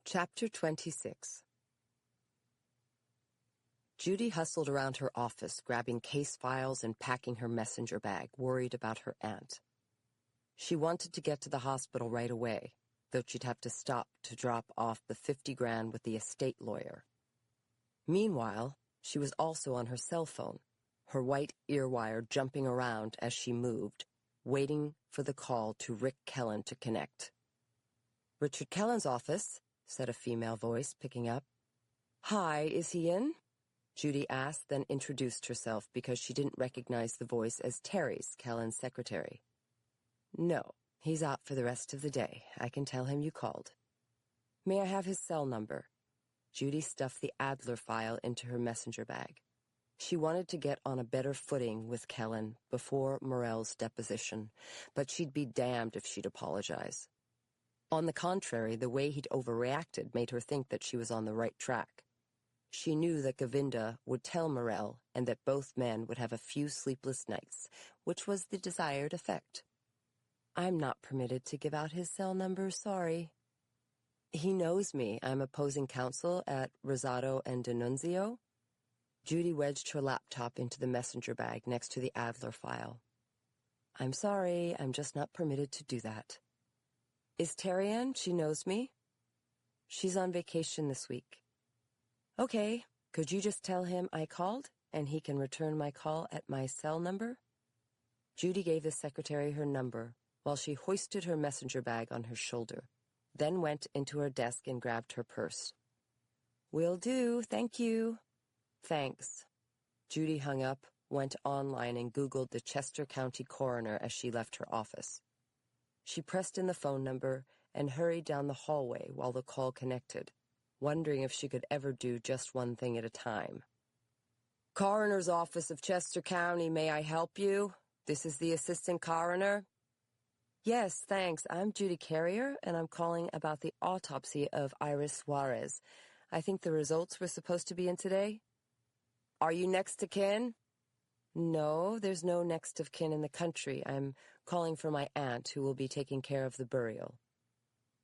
Chapter 26. Judy hustled around her office, grabbing case files and packing her messenger bag, worried about her aunt. She wanted to get to the hospital right away, though she'd have to stop to drop off the $50,000 with the estate lawyer. Meanwhile, she was also on her cell phone, her white earwire jumping around as she moved, waiting for the call to Rick Kellen to connect. Richard Kellen's office, said a female voice, picking up. Hi, is he in? Judy asked, then introduced herself because she didn't recognize the voice as Terry's, Kellen's secretary. No, he's out for the rest of the day. I can tell him you called. May I have his cell number? Judy stuffed the Adler file into her messenger bag. She wanted to get on a better footing with Kellen before Morell's deposition, but she'd be damned if she'd apologize. On the contrary, the way he'd overreacted made her think that she was on the right track. She knew that Govinda would tell Morell and that both men would have a few sleepless nights, which was the desired effect. I'm not permitted to give out his cell number, sorry. He knows me. I'm opposing counsel at Rosado and D'Annunzio. Judy wedged her laptop into the messenger bag next to the Adler file. I'm sorry, I'm just not permitted to do that. Is Terry in? She knows me? She's on vacation this week. Okay, could you just tell him I called, and he can return my call at my cell number? Judy gave the secretary her number while she hoisted her messenger bag on her shoulder, then went into her desk and grabbed her purse. Will do, thank you. Thanks. Judy hung up, went online, and Googled the Chester County coroner as she left her office. She pressed in the phone number and hurried down the hallway while the call connected, wondering if she could ever do just one thing at a time. Coroner's Office of Chester County, may I help you? This is the assistant coroner. Yes, thanks. I'm Judy Carrier, and I'm calling about the autopsy of Iris Suarez. I think the results were supposed to be in today. Are you next of kin? No, there's no next of kin in the country. I'm calling for my aunt, who will be taking care of the burial.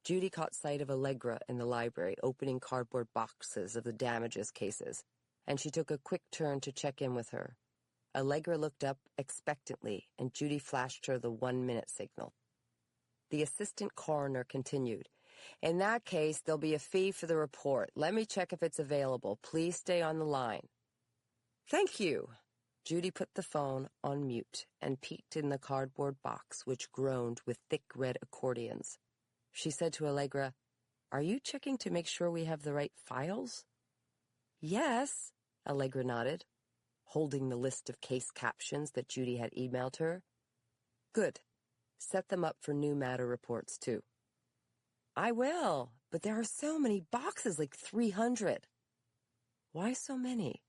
Judy caught sight of Allegra in the library, opening cardboard boxes of the damages cases, and she took a quick turn to check in with her. Allegra looked up expectantly, and Judy flashed her the 1-minute signal. The assistant coroner continued. In that case, there'll be a fee for the report. Let me check if it's available. Please stay on the line. Thank you. Judy put the phone on mute and peeked in the cardboard box, which groaned with thick red accordions. She said to Allegra, Are you checking to make sure we have the right files? Yes, Allegra nodded, holding the list of case captions that Judy had emailed her. Good. Set them up for new matter reports, too. I will, but there are so many boxes, like 300. Why so many?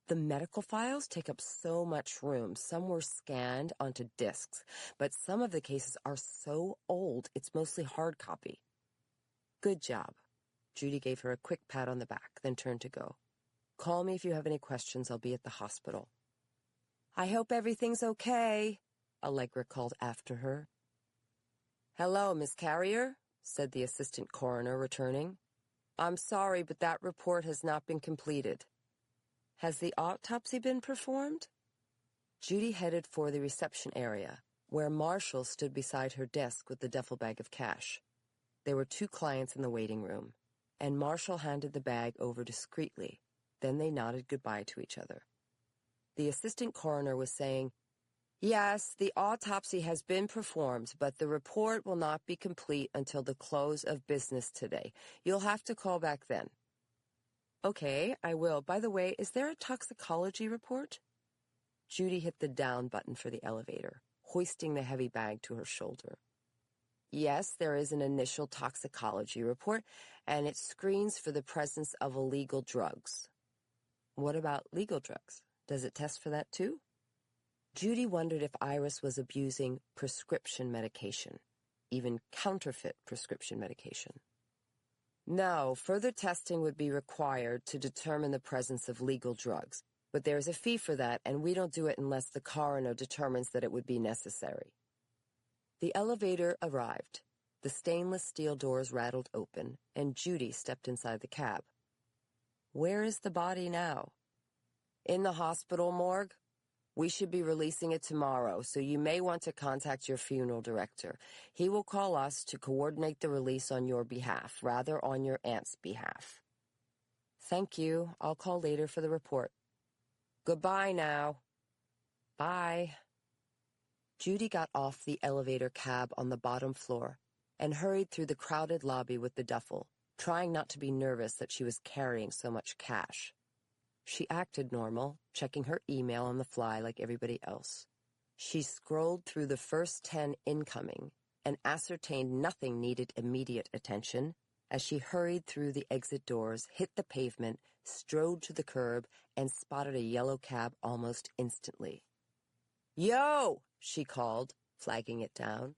The medical files take up so much room. Some were scanned onto disks, but some of the cases are so old, it's mostly hard copy. Good job. Judy gave her a quick pat on the back, then turned to go. Call me if you have any questions. I'll be at the hospital. I hope everything's okay, Allegra called after her. Hello, Miss Carrier, said the assistant coroner, returning. I'm sorry, but that report has not been completed. Has the autopsy been performed? Judy headed for the reception area, where Marshall stood beside her desk with the duffel bag of cash. There were 2 clients in the waiting room, and Marshall handed the bag over discreetly. Then they nodded goodbye to each other. The assistant coroner was saying, "Yes, the autopsy has been performed, but the report will not be complete until the close of business today. You'll have to call back then." "Okay, I will. By the way, is there a toxicology report?" Judy hit the down button for the elevator, hoisting the heavy bag to her shoulder. "Yes, there is an initial toxicology report, and it screens for the presence of illegal drugs." "What about legal drugs? Does it test for that too?" Judy wondered if Iris was abusing prescription medication, even counterfeit prescription medication. "No, further testing would be required to determine the presence of legal drugs, but there is a fee for that, and we don't do it unless the coroner determines that it would be necessary." The elevator arrived. The stainless steel doors rattled open, and Judy stepped inside the cab. "Where is the body now?" "In the hospital morgue. We should be releasing it tomorrow, so you may want to contact your funeral director. He will call us to coordinate the release on your behalf, rather on your aunt's behalf." "Thank you. I'll call later for the report." "Goodbye now." "Bye." Judy got off the elevator cab on the bottom floor and hurried through the crowded lobby with the duffel, trying not to be nervous that she was carrying so much cash. She acted normal, checking her email on the fly like everybody else. She scrolled through the first 10 incoming and ascertained nothing needed immediate attention as she hurried through the exit doors, hit the pavement, strode to the curb, and spotted a yellow cab almost instantly. "Yo!" she called, flagging it down.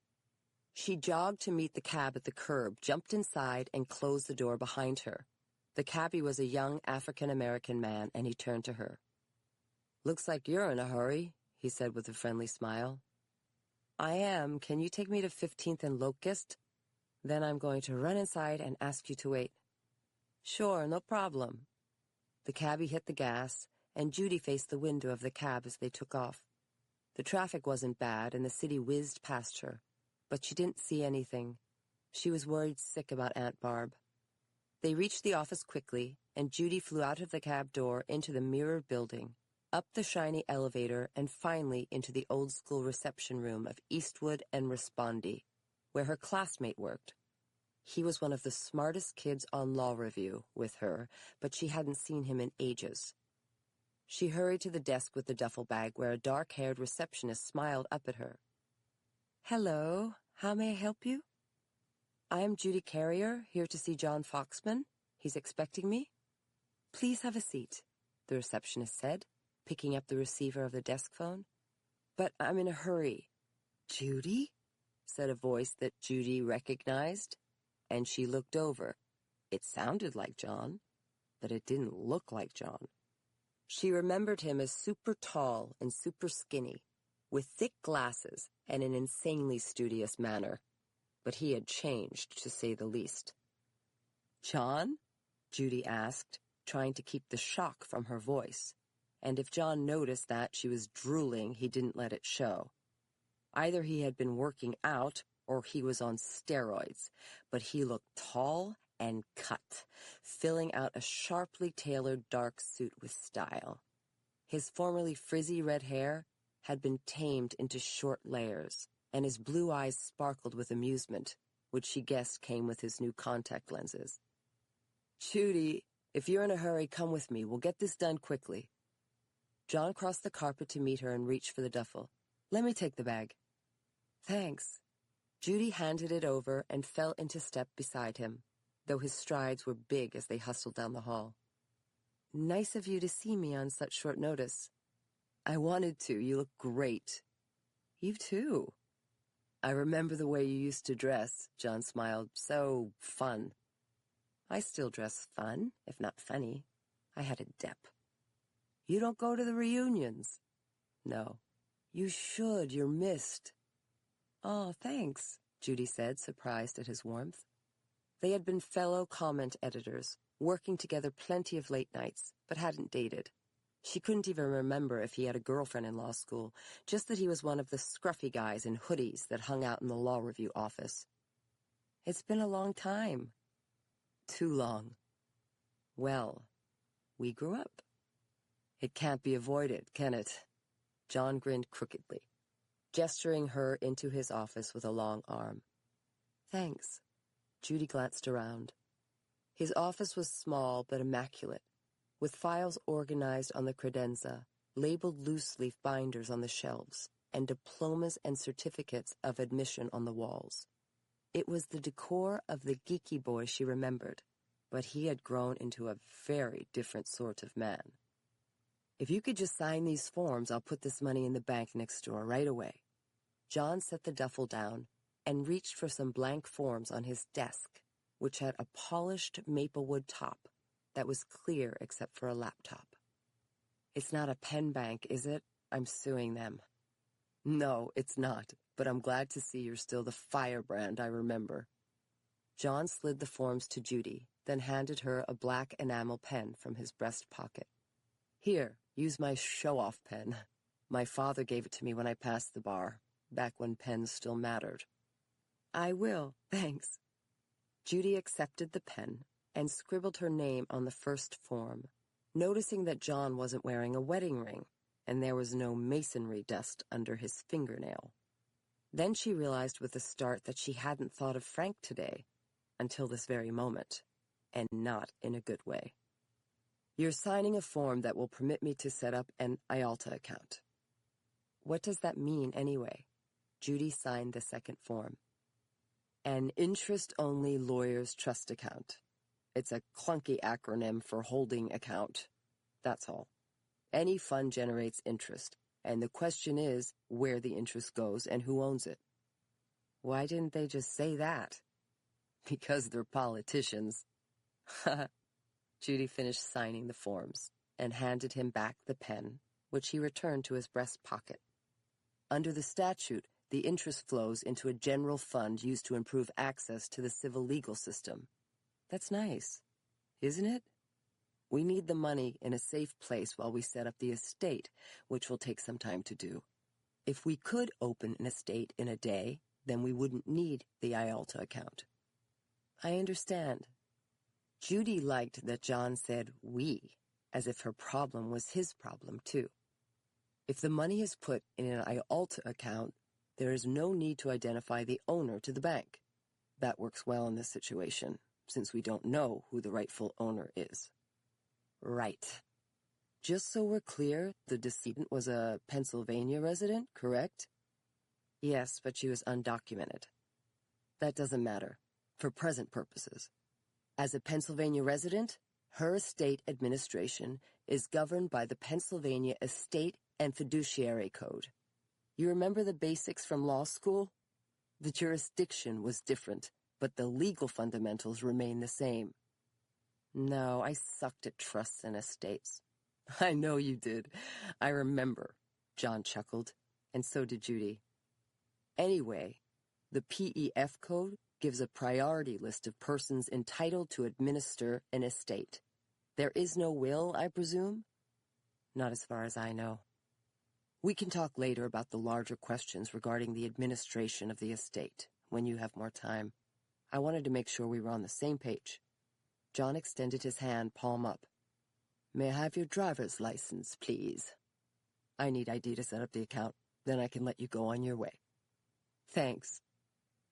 She jogged to meet the cab at the curb, jumped inside, and closed the door behind her. The cabbie was a young African-American man, and he turned to her. "Looks like you're in a hurry," he said with a friendly smile. "I am. Can you take me to 15th and Locust? Then I'm going to run inside and ask you to wait." "Sure, no problem." The cabbie hit the gas, and Judy faced the window of the cab as they took off. The traffic wasn't bad, and the city whizzed past her, but she didn't see anything. She was worried sick about Aunt Barb. They reached the office quickly, and Judy flew out of the cab door into the mirrored building, up the shiny elevator, and finally into the old-school reception room of Eastwood and Respondi, where her classmate worked. He was one of the smartest kids on law review with her, but she hadn't seen him in ages. She hurried to the desk with the duffel bag, where a dark-haired receptionist smiled up at her. "Hello, how may I help you?" "I am Judy Carrier, here to see John Foxman. He's expecting me." "Please have a seat," the receptionist said, picking up the receiver of the desk phone. "But I'm in a hurry." "Judy?" said a voice that Judy recognized, and she looked over. It sounded like John, but it didn't look like John. She remembered him as super tall and super skinny, with thick glasses and an insanely studious manner. But he had changed, to say the least. "John?" Judy asked, trying to keep the shock from her voice. And if John noticed that she was drooling, he didn't let it show. Either he had been working out, or he was on steroids, but he looked tall and cut, filling out a sharply tailored dark suit with style. His formerly frizzy red hair had been tamed into short layers, and his blue eyes sparkled with amusement, which she guessed came with his new contact lenses. "Judy, if you're in a hurry, come with me. We'll get this done quickly." John crossed the carpet to meet her and reached for the duffel. "Let me take the bag." "Thanks." Judy handed it over and fell into step beside him, though his strides were big as they hustled down the hall. "Nice of you to see me on such short notice." "I wanted to. You look great." "You too." "I remember the way you used to dress," John smiled. "So fun." "I still dress fun, if not funny. I had a dep." "You don't go to the reunions?" "No." "You should. You're missed." "Oh, thanks," Judy said, surprised at his warmth. They had been fellow comment editors, working together plenty of late nights, but hadn't dated. She couldn't even remember if he had a girlfriend in law school, just that he was one of the scruffy guys in hoodies that hung out in the law review office. "It's been a long time." "Too long." "Well, we grew up." It can't be avoided, can it? John grinned crookedly, gesturing her into his office with a long arm. Thanks. Judy glanced around. His office was small but immaculate, with files organized on the credenza, labeled loose-leaf binders on the shelves, and diplomas and certificates of admission on the walls. It was the decor of the geeky boy she remembered, but he had grown into a very different sort of man. If you could just sign these forms, I'll put this money in the bank next door right away. John set the duffel down and reached for some blank forms on his desk, which had a polished maplewood top that was clear except for a laptop. It's not a pen bank, is it? I'm suing them. No, it's not, but I'm glad to see you're still the firebrand I remember. John slid the forms to Judy, then handed her a black enamel pen from his breast pocket. Here, use my show-off pen. My father gave it to me when I passed the bar, back when pens still mattered. I will, thanks. Judy accepted the pen and scribbled her name on the first form, noticing that John wasn't wearing a wedding ring, and there was no masonry dust under his fingernail. Then she realized with a start that she hadn't thought of Frank today, until this very moment, and not in a good way. You're signing a form that will permit me to set up an IALTA account. What does that mean anyway? Judy signed the second form. An interest-only lawyer's trust account. It's a clunky acronym for holding account. That's all. Any fund generates interest, and the question is where the interest goes and who owns it. Why didn't they just say that? Because they're politicians. Judy finished signing the forms and handed him back the pen, which he returned to his breast pocket. Under the statute, the interest flows into a general fund used to improve access to the civil legal system. That's nice, isn't it? We need the money in a safe place while we set up the estate, which will take some time to do. If we could open an estate in a day, then we wouldn't need the IALTA account. I understand. Judy liked that John said we, as if her problem was his problem, too. If the money is put in an IALTA account, there is no need to identify the owner to the bank. That works well in this situation, since we don't know who the rightful owner is. Right. Just so we're clear, the decedent was a Pennsylvania resident, correct? Yes, but she was undocumented. That doesn't matter, for present purposes. As a Pennsylvania resident, her estate administration is governed by the Pennsylvania Estate and Fiduciary Code. You remember the basics from law school? The jurisdiction was different, but the legal fundamentals remain the same. No, I sucked at trusts and estates. I know you did. I remember, John chuckled, and so did Judy. Anyway, the PEF code gives a priority list of persons entitled to administer an estate. There is no will, I presume? Not as far as I know. We can talk later about the larger questions regarding the administration of the estate, when you have more time. I wanted to make sure we were on the same page. John extended his hand, palm up. May I have your driver's license, please? I need ID to set up the account. Then I can let you go on your way. Thanks.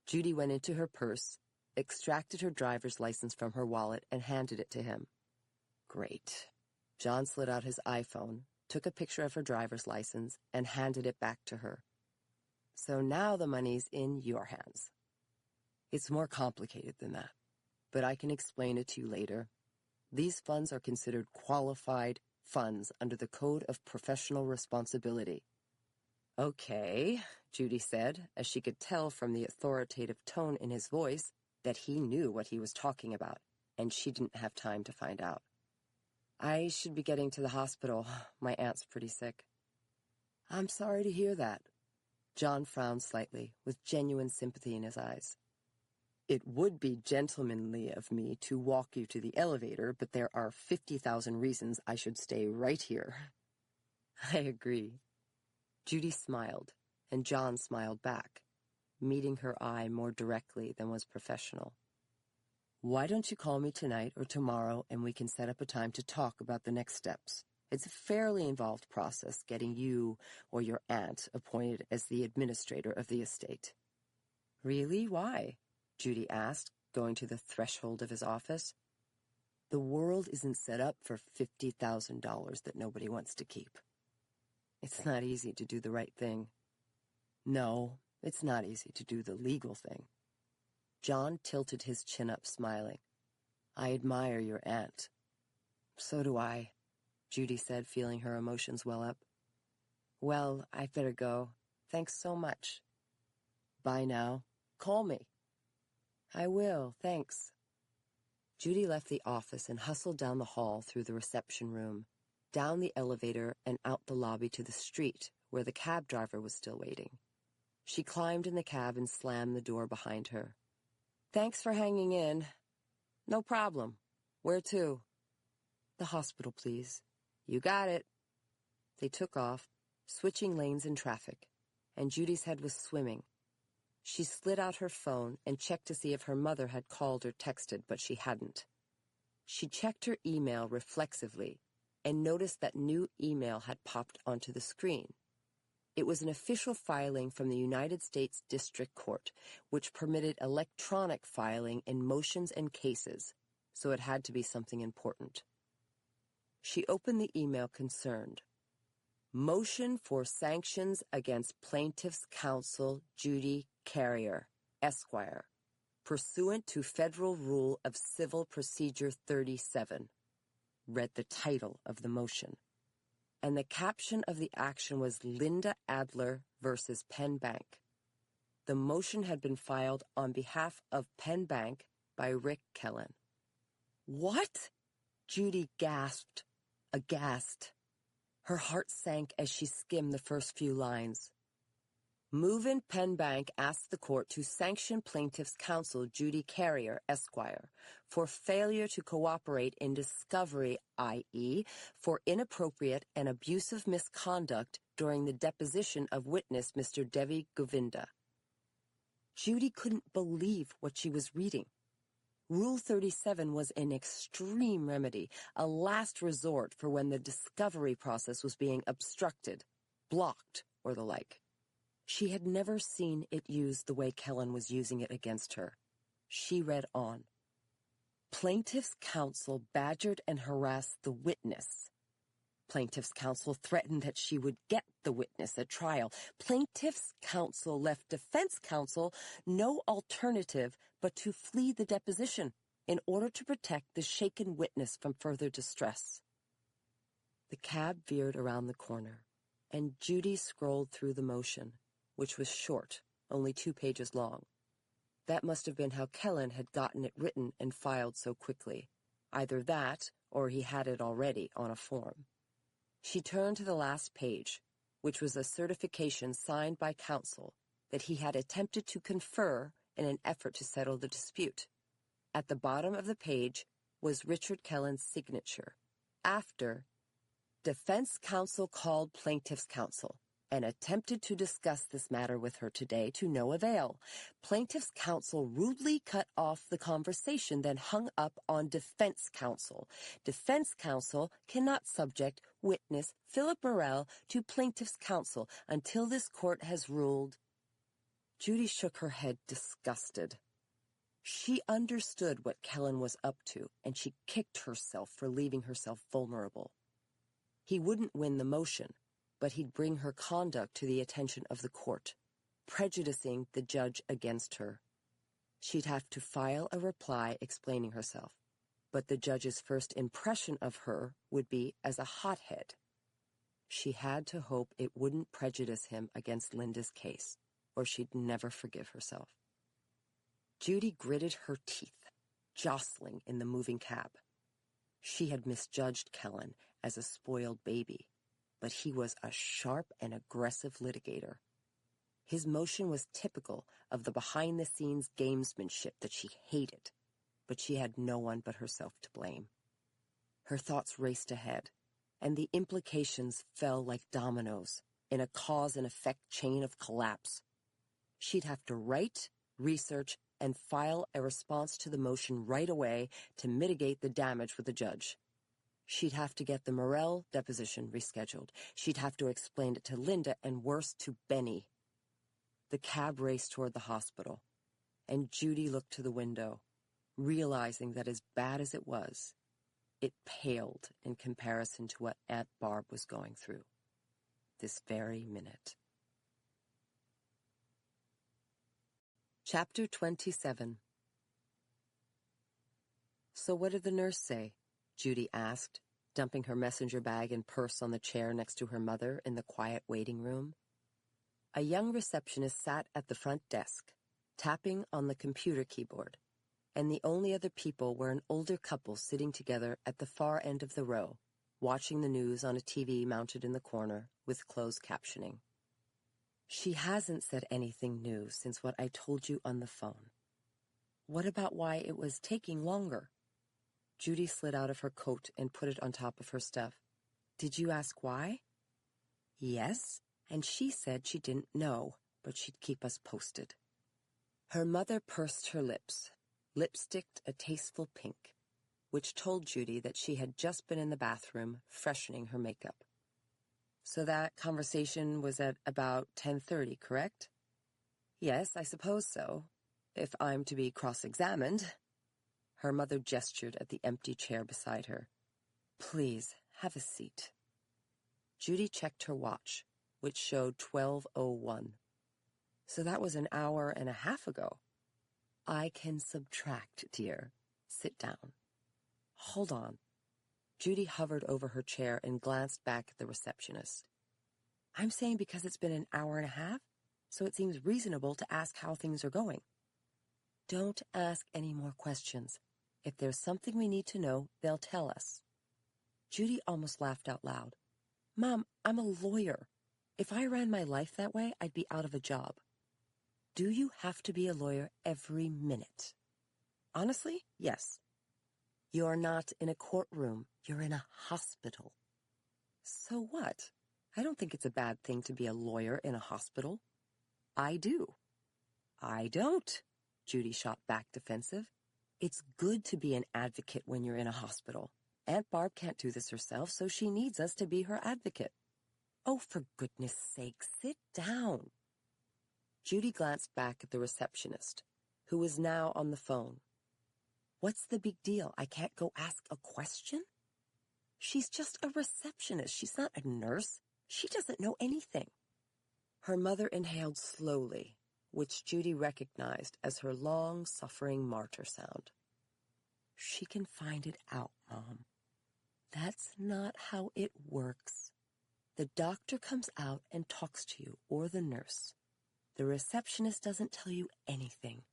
Judy went into her purse, extracted her driver's license from her wallet, and handed it to him. Great. John slid out his iPhone, took a picture of her driver's license, and handed it back to her. So now the money's in your hands. It's more complicated than that, but I can explain it to you later. These funds are considered qualified funds under the Code of Professional Responsibility. Okay, Judy said, as she could tell from the authoritative tone in his voice that he knew what he was talking about, and she didn't have time to find out. I should be getting to the hospital. My aunt's pretty sick. I'm sorry to hear that. John frowned slightly, with genuine sympathy in his eyes. It would be gentlemanly of me to walk you to the elevator, but there are 50,000 reasons I should stay right here. I agree. Judy smiled, and John smiled back, meeting her eye more directly than was professional. Why don't you call me tonight or tomorrow and we can set up a time to talk about the next steps? It's a fairly involved process getting you or your aunt appointed as the administrator of the estate. Really? Why? Judy asked, going to the threshold of his office. The world isn't set up for $50,000 that nobody wants to keep. It's not easy to do the right thing. No, it's not easy to do the legal thing. John tilted his chin up, smiling. I admire your aunt. So do I, Judy said, feeling her emotions well up. Well, I'd better go. Thanks so much. Bye now. Call me. I will, thanks. Judy left the office and hustled down the hall through the reception room, down the elevator and out the lobby to the street, where the cab driver was still waiting. She climbed in the cab and slammed the door behind her. Thanks for hanging in. No problem. Where to? The hospital, please. You got it. They took off, switching lanes in traffic, and Judy's head was swimming. She slid out her phone and checked to see if her mother had called or texted, but she hadn't. She checked her email reflexively and noticed that new email had popped onto the screen. It was an official filing from the United States District Court, which permitted electronic filing in motions and cases, so it had to be something important. She opened the email concerned. Motion for sanctions against Plaintiff's Counsel Judy Carrier, Esquire, pursuant to Federal Rule of Civil Procedure 37, read the title of the motion. And the caption of the action was Linda Adler versus Penn Bank. The motion had been filed on behalf of Penn Bank by Rick Kellen. What? Judy gasped, aghast. Her heart sank as she skimmed the first few lines. Move-in Penn Bank asked the court to sanction plaintiff's counsel Judy Carrier, Esquire, for failure to cooperate in discovery, i.e., for inappropriate and abusive misconduct during the deposition of witness Mr. Devi Govinda. Judy couldn't believe what she was reading. Rule 37 was an extreme remedy, a last resort for when the discovery process was being obstructed, blocked, or the like. She had never seen it used the way Kellen was using it against her. She read on. Plaintiff's counsel badgered and harassed the witness. Plaintiff's counsel threatened that she would get the witness at trial. Plaintiff's counsel left defense counsel no alternative but to flee the deposition in order to protect the shaken witness from further distress. The cab veered around the corner, and Judy scrolled through the motion, which was short, only 2 pages long. That must have been how Kellen had gotten it written and filed so quickly. Either that, or he had it already on a form. She turned to the last page, which was a certification signed by counsel that he had attempted to confer in an effort to settle the dispute. At the bottom of the page was Richard Kellen's signature. After, defense counsel called plaintiff's counsel and attempted to discuss this matter with her today to no avail. Plaintiff's counsel rudely cut off the conversation, then hung up on defense counsel. Defense counsel cannot subject witness Philip Morrell to plaintiff's counsel until this court has ruled. Judy shook her head, disgusted. She understood what Kellen was up to, and she kicked herself for leaving herself vulnerable. He wouldn't win the motion, but he'd bring her conduct to the attention of the court, prejudicing the judge against her. She'd have to file a reply explaining herself, but the judge's first impression of her would be as a hothead. She had to hope it wouldn't prejudice him against Linda's case, or she'd never forgive herself. Judy gritted her teeth, jostling in the moving cab. She had misjudged Kellen as a spoiled baby, but he was a sharp and aggressive litigator. His motion was typical of the behind-the-scenes gamesmanship that she hated, but she had no one but herself to blame. Her thoughts raced ahead, and the implications fell like dominoes in a cause-and-effect chain of collapse. She'd have to write, research, and file a response to the motion right away to mitigate the damage with the judge. She'd have to get the Morell deposition rescheduled. She'd have to explain it to Linda and worse, to Benny. The cab raced toward the hospital, and Judy looked to the window, realizing that as bad as it was, it paled in comparison to what Aunt Barb was going through this very minute. Chapter 27. "So what did the nurse say?" Judy asked, dumping her messenger bag and purse on the chair next to her mother in the quiet waiting room. A young receptionist sat at the front desk, tapping on the computer keyboard, and the only other people were an older couple sitting together at the far end of the row, watching the news on a TV mounted in the corner with closed captioning. "She hasn't said anything new since what I told you on the phone." "What about why it was taking longer?" Judy slid out of her coat and put it on top of her stuff. "Did you ask why?" "Yes, and she said she didn't know, but she'd keep us posted." Her mother pursed her lips, lipsticked a tasteful pink, which told Judy that she had just been in the bathroom freshening her makeup. "So that conversation was at about 10:30, correct?" "Yes, I suppose so, if I'm to be cross-examined." Her mother gestured at the empty chair beside her. "Please, have a seat." Judy checked her watch, which showed 12:01. "So that was an hour and a half ago." "I can subtract, dear. Sit down." "Hold on." Judy hovered over her chair and glanced back at the receptionist. "I'm saying because it's been an hour and a half, so it seems reasonable to ask how things are going." "Don't ask any more questions. If there's something we need to know, they'll tell us." Judy almost laughed out loud. "Mom, I'm a lawyer. If I ran my life that way, I'd be out of a job." "Do you have to be a lawyer every minute?" "Honestly, yes." "You're not in a courtroom. You're in a hospital." "So what? I don't think it's a bad thing to be a lawyer in a hospital." "I do." "I don't," Judy shot back defensive. "It's good to be an advocate when you're in a hospital. Aunt Barb can't do this herself, so she needs us to be her advocate." "Oh, for goodness sake, sit down." Judy glanced back at the receptionist, who was now on the phone. "What's the big deal? I can't go ask a question?" "She's just a receptionist. She's not a nurse. She doesn't know anything." Her mother inhaled slowly, which Judy recognized as her long-suffering martyr sound. "She can find it out, Mom." "That's not how it works. The doctor comes out and talks to you, or the nurse. The receptionist doesn't tell you anything."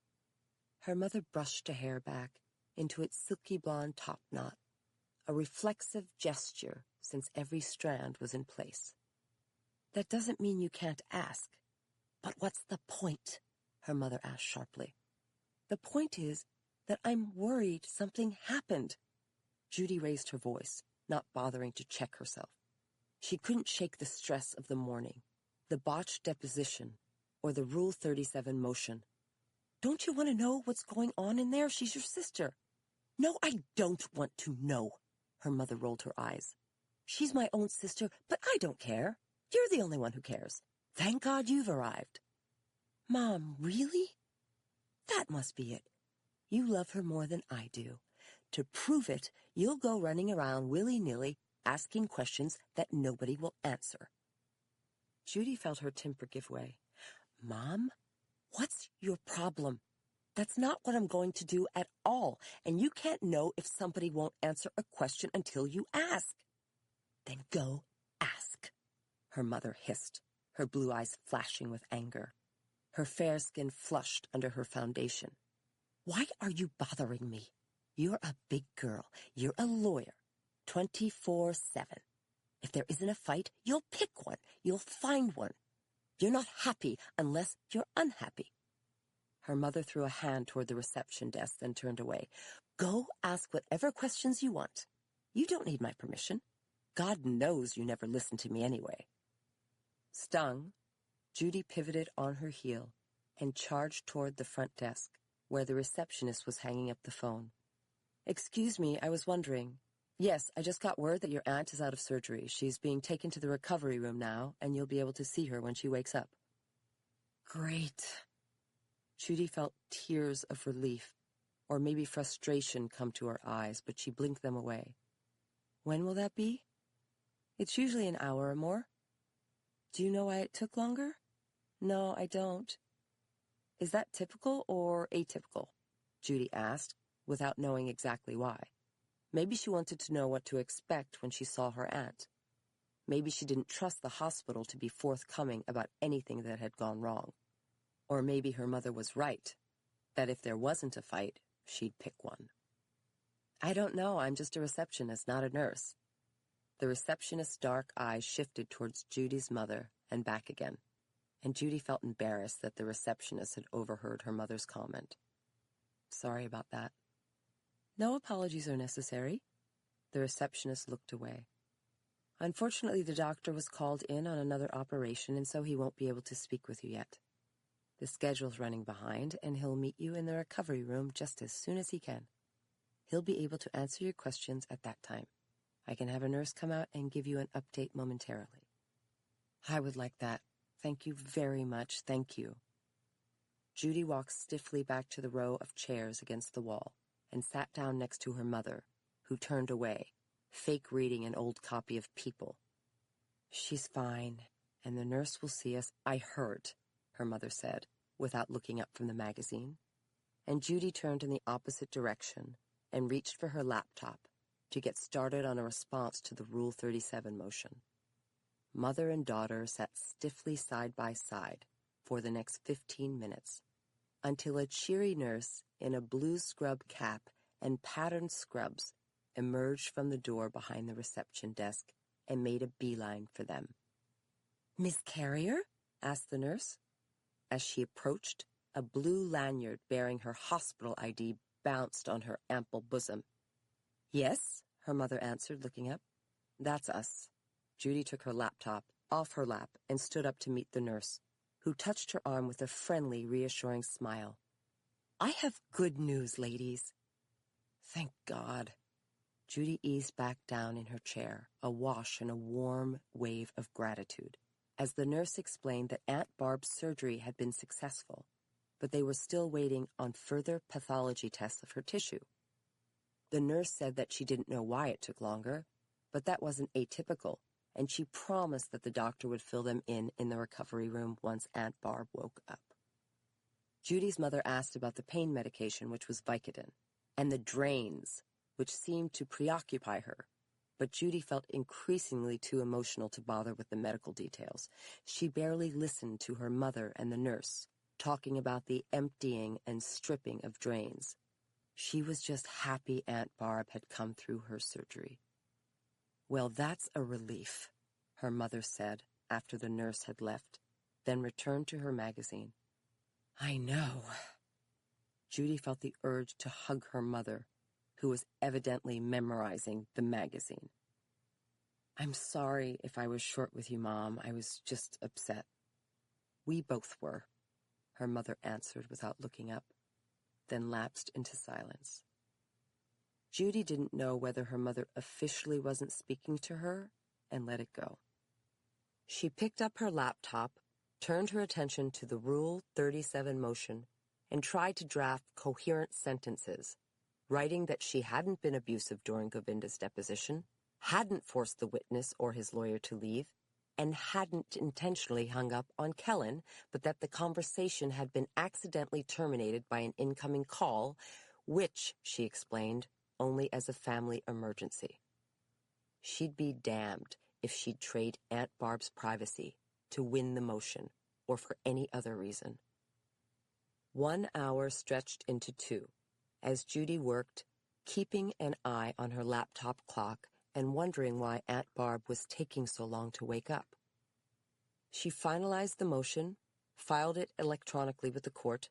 Her mother brushed a hair back into its silky blonde top knot, a reflexive gesture since every strand was in place. "That doesn't mean you can't ask." "But what's the point?" her mother asked sharply. "The point is that I'm worried something happened." Judy raised her voice, not bothering to check herself. She couldn't shake the stress of the morning, the botched deposition, or the Rule 37 motion. "Don't you want to know what's going on in there? She's your sister." "No, I don't want to know." Her mother rolled her eyes. "She's my own sister, but I don't care. You're the only one who cares. Thank God you've arrived." "Mom, really?" "That must be it. You love her more than I do. To prove it, you'll go running around willy-nilly, asking questions that nobody will answer." Judy felt her temper give way. "Mom, what's your problem? That's not what I'm going to do at all, and you can't know if somebody won't answer a question until you ask." "Then go ask," her mother hissed, her blue eyes flashing with anger. Her fair skin flushed under her foundation. "Why are you bothering me? You're a big girl. You're a lawyer. 24/7. If there isn't a fight, you'll pick one. You'll find one. You're not happy unless you're unhappy." Her mother threw a hand toward the reception desk, then turned away. "Go ask whatever questions you want. You don't need my permission. God knows you never listen to me anyway." Stung, Judy pivoted on her heel and charged toward the front desk, where the receptionist was hanging up the phone. "Excuse me, I was wondering, Yes, I just got word that your aunt is out of surgery. She's being taken to the recovery room now, and you'll be able to see her when she wakes up. Great. Judy felt tears of relief, or maybe frustration come to her eyes, but she blinked them away. When will that be? It's usually an hour or more. Do you know why it took longer? No, I don't. Is that typical or atypical? Judy asked, without knowing exactly why. Maybe she wanted to know what to expect when she saw her aunt. Maybe she didn't trust the hospital to be forthcoming about anything that had gone wrong. Or maybe her mother was right, that if there wasn't a fight, she'd pick one. I don't know, I'm just a receptionist, not a nurse. The receptionist's dark eyes shifted towards Judy's mother and back again, and Judy felt embarrassed that the receptionist had overheard her mother's comment. Sorry about that. No apologies are necessary. The receptionist looked away. Unfortunately, the doctor was called in on another operation, and so he won't be able to speak with you yet. The schedule's running behind, and he'll meet you in the recovery room just as soon as he can. He'll be able to answer your questions at that time. I can have a nurse come out and give you an update momentarily. I would like that. Thank you very much, thank you. Judy walked stiffly back to the row of chairs against the wall and sat down next to her mother, who turned away, fake reading an old copy of People. She's fine, and the nurse will see us. I heard, her mother said, without looking up from the magazine. And Judy turned in the opposite direction and reached for her laptop to get started on a response to the Rule 37 motion. Mother and daughter sat stiffly side by side for the next 15 minutes, until a cheery nurse in a blue scrub cap and patterned scrubs emerged from the door behind the reception desk and made a beeline for them. "Miss Carrier?" asked the nurse. As she approached, a blue lanyard bearing her hospital ID bounced on her ample bosom. "Yes," her mother answered, looking up. "That's us." Judy took her laptop off her lap and stood up to meet the nurse, who touched her arm with a friendly, reassuring smile. "I have good news, ladies." Thank God. Judy eased back down in her chair, awash in a warm wave of gratitude, as the nurse explained that Aunt Barb's surgery had been successful, but they were still waiting on further pathology tests of her tissue. The nurse said that she didn't know why it took longer, but that wasn't atypical, and she promised that the doctor would fill them in the recovery room once Aunt Barb woke up. Judy's mother asked about the pain medication, which was Vicodin, and the drains, which seemed to preoccupy her, but Judy felt increasingly too emotional to bother with the medical details. She barely listened to her mother and the nurse, talking about the emptying and stripping of drains. She was just happy Aunt Barb had come through her surgery. "Well, that's a relief," her mother said after the nurse had left, then returned to her magazine. "I know." Judy felt the urge to hug her mother, who was evidently memorizing the magazine. "I'm sorry if I was short with you, Mom. I was just upset." "We both were," her mother answered without looking up, then lapsed into silence. Judy didn't know whether her mother officially wasn't speaking to her and let it go. She picked up her laptop, turned her attention to the Rule 37 motion, and tried to draft coherent sentences, writing that she hadn't been abusive during Govinda's deposition, hadn't forced the witness or his lawyer to leave, and hadn't intentionally hung up on Kellen, but that the conversation had been accidentally terminated by an incoming call, which, she explained, only as a family emergency. She'd be damned if she'd trade Aunt Barb's privacy to win the motion, or for any other reason. 1 hour stretched into 2, as Judy worked, keeping an eye on her laptop clock and wondering why Aunt Barb was taking so long to wake up. She finalized the motion, filed it electronically with the court,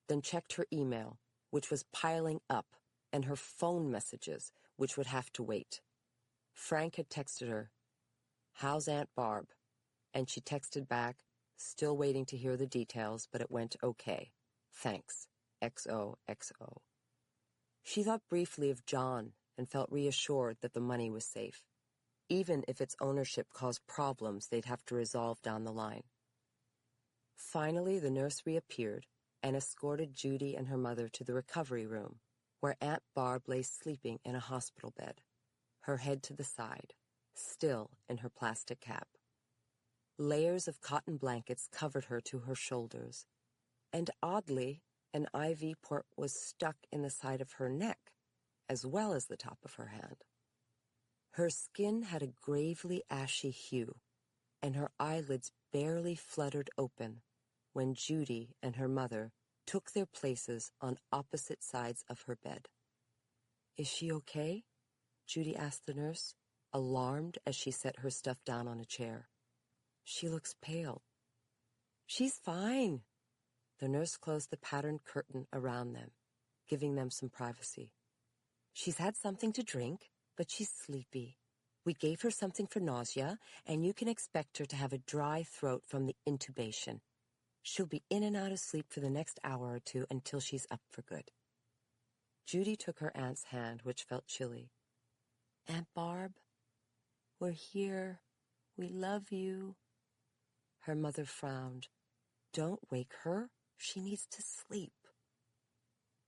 then checked her email, which was piling up, and her phone messages, which would have to wait. Frank had texted her, "How's Aunt Barb?" And she texted back, still waiting to hear the details, but it went okay. Thanks. XOXO. She thought briefly of John and felt reassured that the money was safe, even if its ownership caused problems they'd have to resolve down the line. Finally, the nurse reappeared and escorted Judy and her mother to the recovery room, where Aunt Barb lay sleeping in a hospital bed, her head to the side, still in her plastic cap. Layers of cotton blankets covered her to her shoulders, and oddly, an IV port was stuck in the side of her neck, as well as the top of her hand. Her skin had a gravely ashy hue, and her eyelids barely fluttered open when Judy and her mother took their places on opposite sides of her bed. "Is she okay?" Judy asked the nurse, alarmed as she set her stuff down on a chair. "She looks pale." "She's fine." The nurse closed the patterned curtain around them, giving them some privacy. "She's had something to drink, but she's sleepy. We gave her something for nausea, and you can expect her to have a dry throat from the intubation. She'll be in and out of sleep for the next hour or two until she's up for good." Judy took her aunt's hand, which felt chilly. "Aunt Barb, we're here. We love you." Her mother frowned. "Don't wake her. She needs to sleep."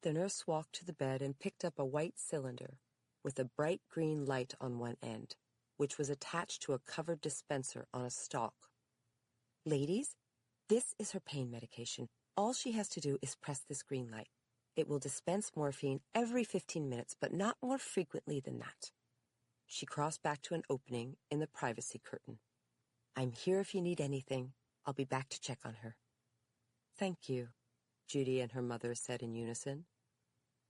The nurse walked to the bed and picked up a white cylinder with a bright green light on one end, which was attached to a covered dispenser on a stalk. "Ladies, this is her pain medication. All she has to do is press this green light. It will dispense morphine every 15 minutes, but not more frequently than that." She crossed back to an opening in the privacy curtain. "I'm here if you need anything. I'll be back to check on her." "Thank you," Judy and her mother said in unison.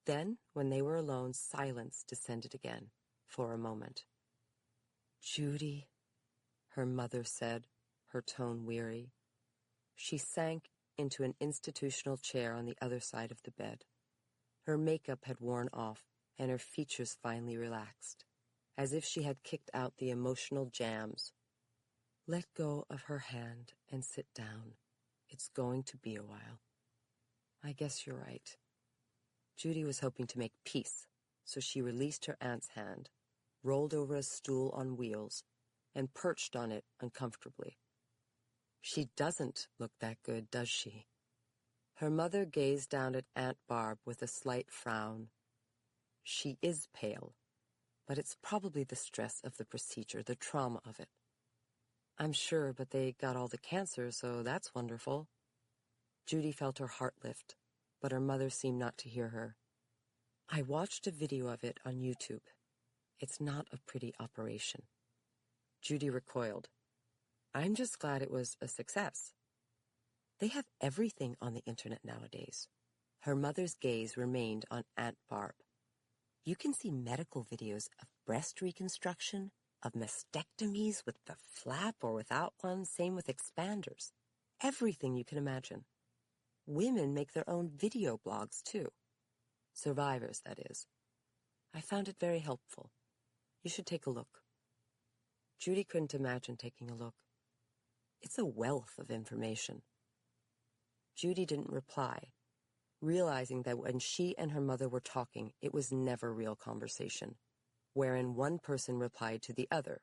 Then, when they were alone, silence descended again, for a moment. "Judy," her mother said, her tone weary. She sank into an institutional chair on the other side of the bed. Her makeup had worn off, and her features finally relaxed, as if she had kicked out the emotional jams. "Let go of her hand and sit down. It's going to be a while." "I guess you're right." Judy was hoping to make peace, so she released her aunt's hand, rolled over a stool on wheels, and perched on it uncomfortably. "She doesn't look that good, does she?" Her mother gazed down at Aunt Barb with a slight frown. "She is pale, but it's probably the stress of the procedure, the trauma of it." "I'm sure, but they got all the cancer, so that's wonderful." Judy felt her heart lift, but her mother seemed not to hear her. "I watched a video of it on YouTube. It's not a pretty operation." Judy recoiled. "I'm just glad it was a success." "They have everything on the internet nowadays." Her mother's gaze remained on Aunt Barb. "You can see medical videos of breast reconstruction, of mastectomies with the flap or without one, same with expanders. Everything you can imagine. Women make their own video blogs, too. Survivors, that is. I found it very helpful. You should take a look." Judy couldn't imagine taking a look. It's a wealth of information. Judy didn't reply, realizing that when she and her mother were talking, it was never real conversation, wherein one person replied to the other.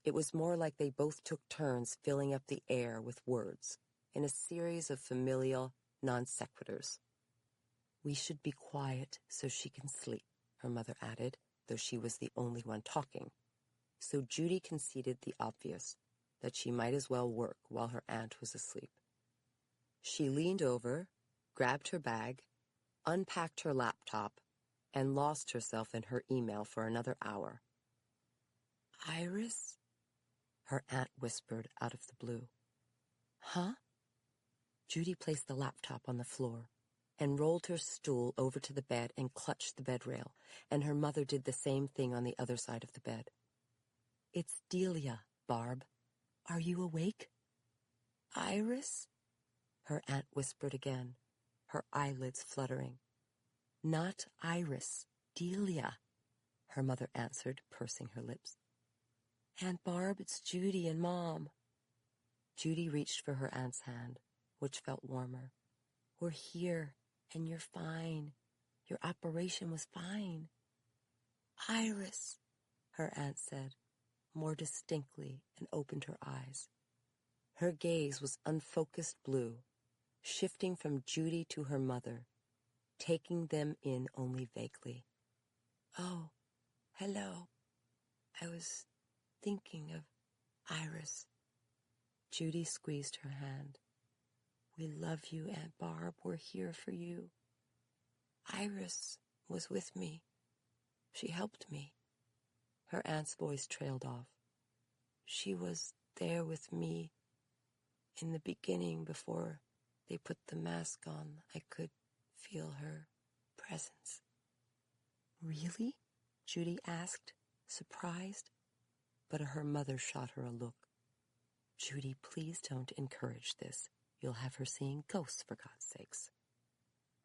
It was more like they both took turns filling up the air with words, in a series of familial non sequiturs. "We should be quiet so she can sleep," her mother added, though she was the only one talking. So Judy conceded the obvious, that she might as well work while her aunt was asleep. She leaned over, grabbed her bag, unpacked her laptop, and lost herself in her email for another hour. "Iris?" her aunt whispered out of the blue. "Huh?" Judy placed the laptop on the floor and rolled her stool over to the bed and clutched the bed rail, and her mother did the same thing on the other side of the bed. "It's Delia, Barb. Are you awake?" "Iris?" her aunt whispered again, her eyelids fluttering. "Not Iris, Delia," her mother answered, pursing her lips. "Aunt Barb, it's Judy and Mom." Judy reached for her aunt's hand, which felt warmer. "We're here, and you're fine. Your operation was fine." Iris, her aunt said, more distinctly, and opened her eyes. Her gaze was unfocused blue, shifting from Judy to her mother, taking them in only vaguely. Oh, hello. I was thinking of Iris. Judy squeezed her hand. We love you, Aunt Barb. We're here for you. Iris was with me. She helped me. Her aunt's voice trailed off. She was there with me in the beginning before they put the mask on. I could feel her presence. Really? Judy asked, surprised, but her mother shot her a look. Judy, please don't encourage this. You'll have her seeing ghosts, for God's sakes.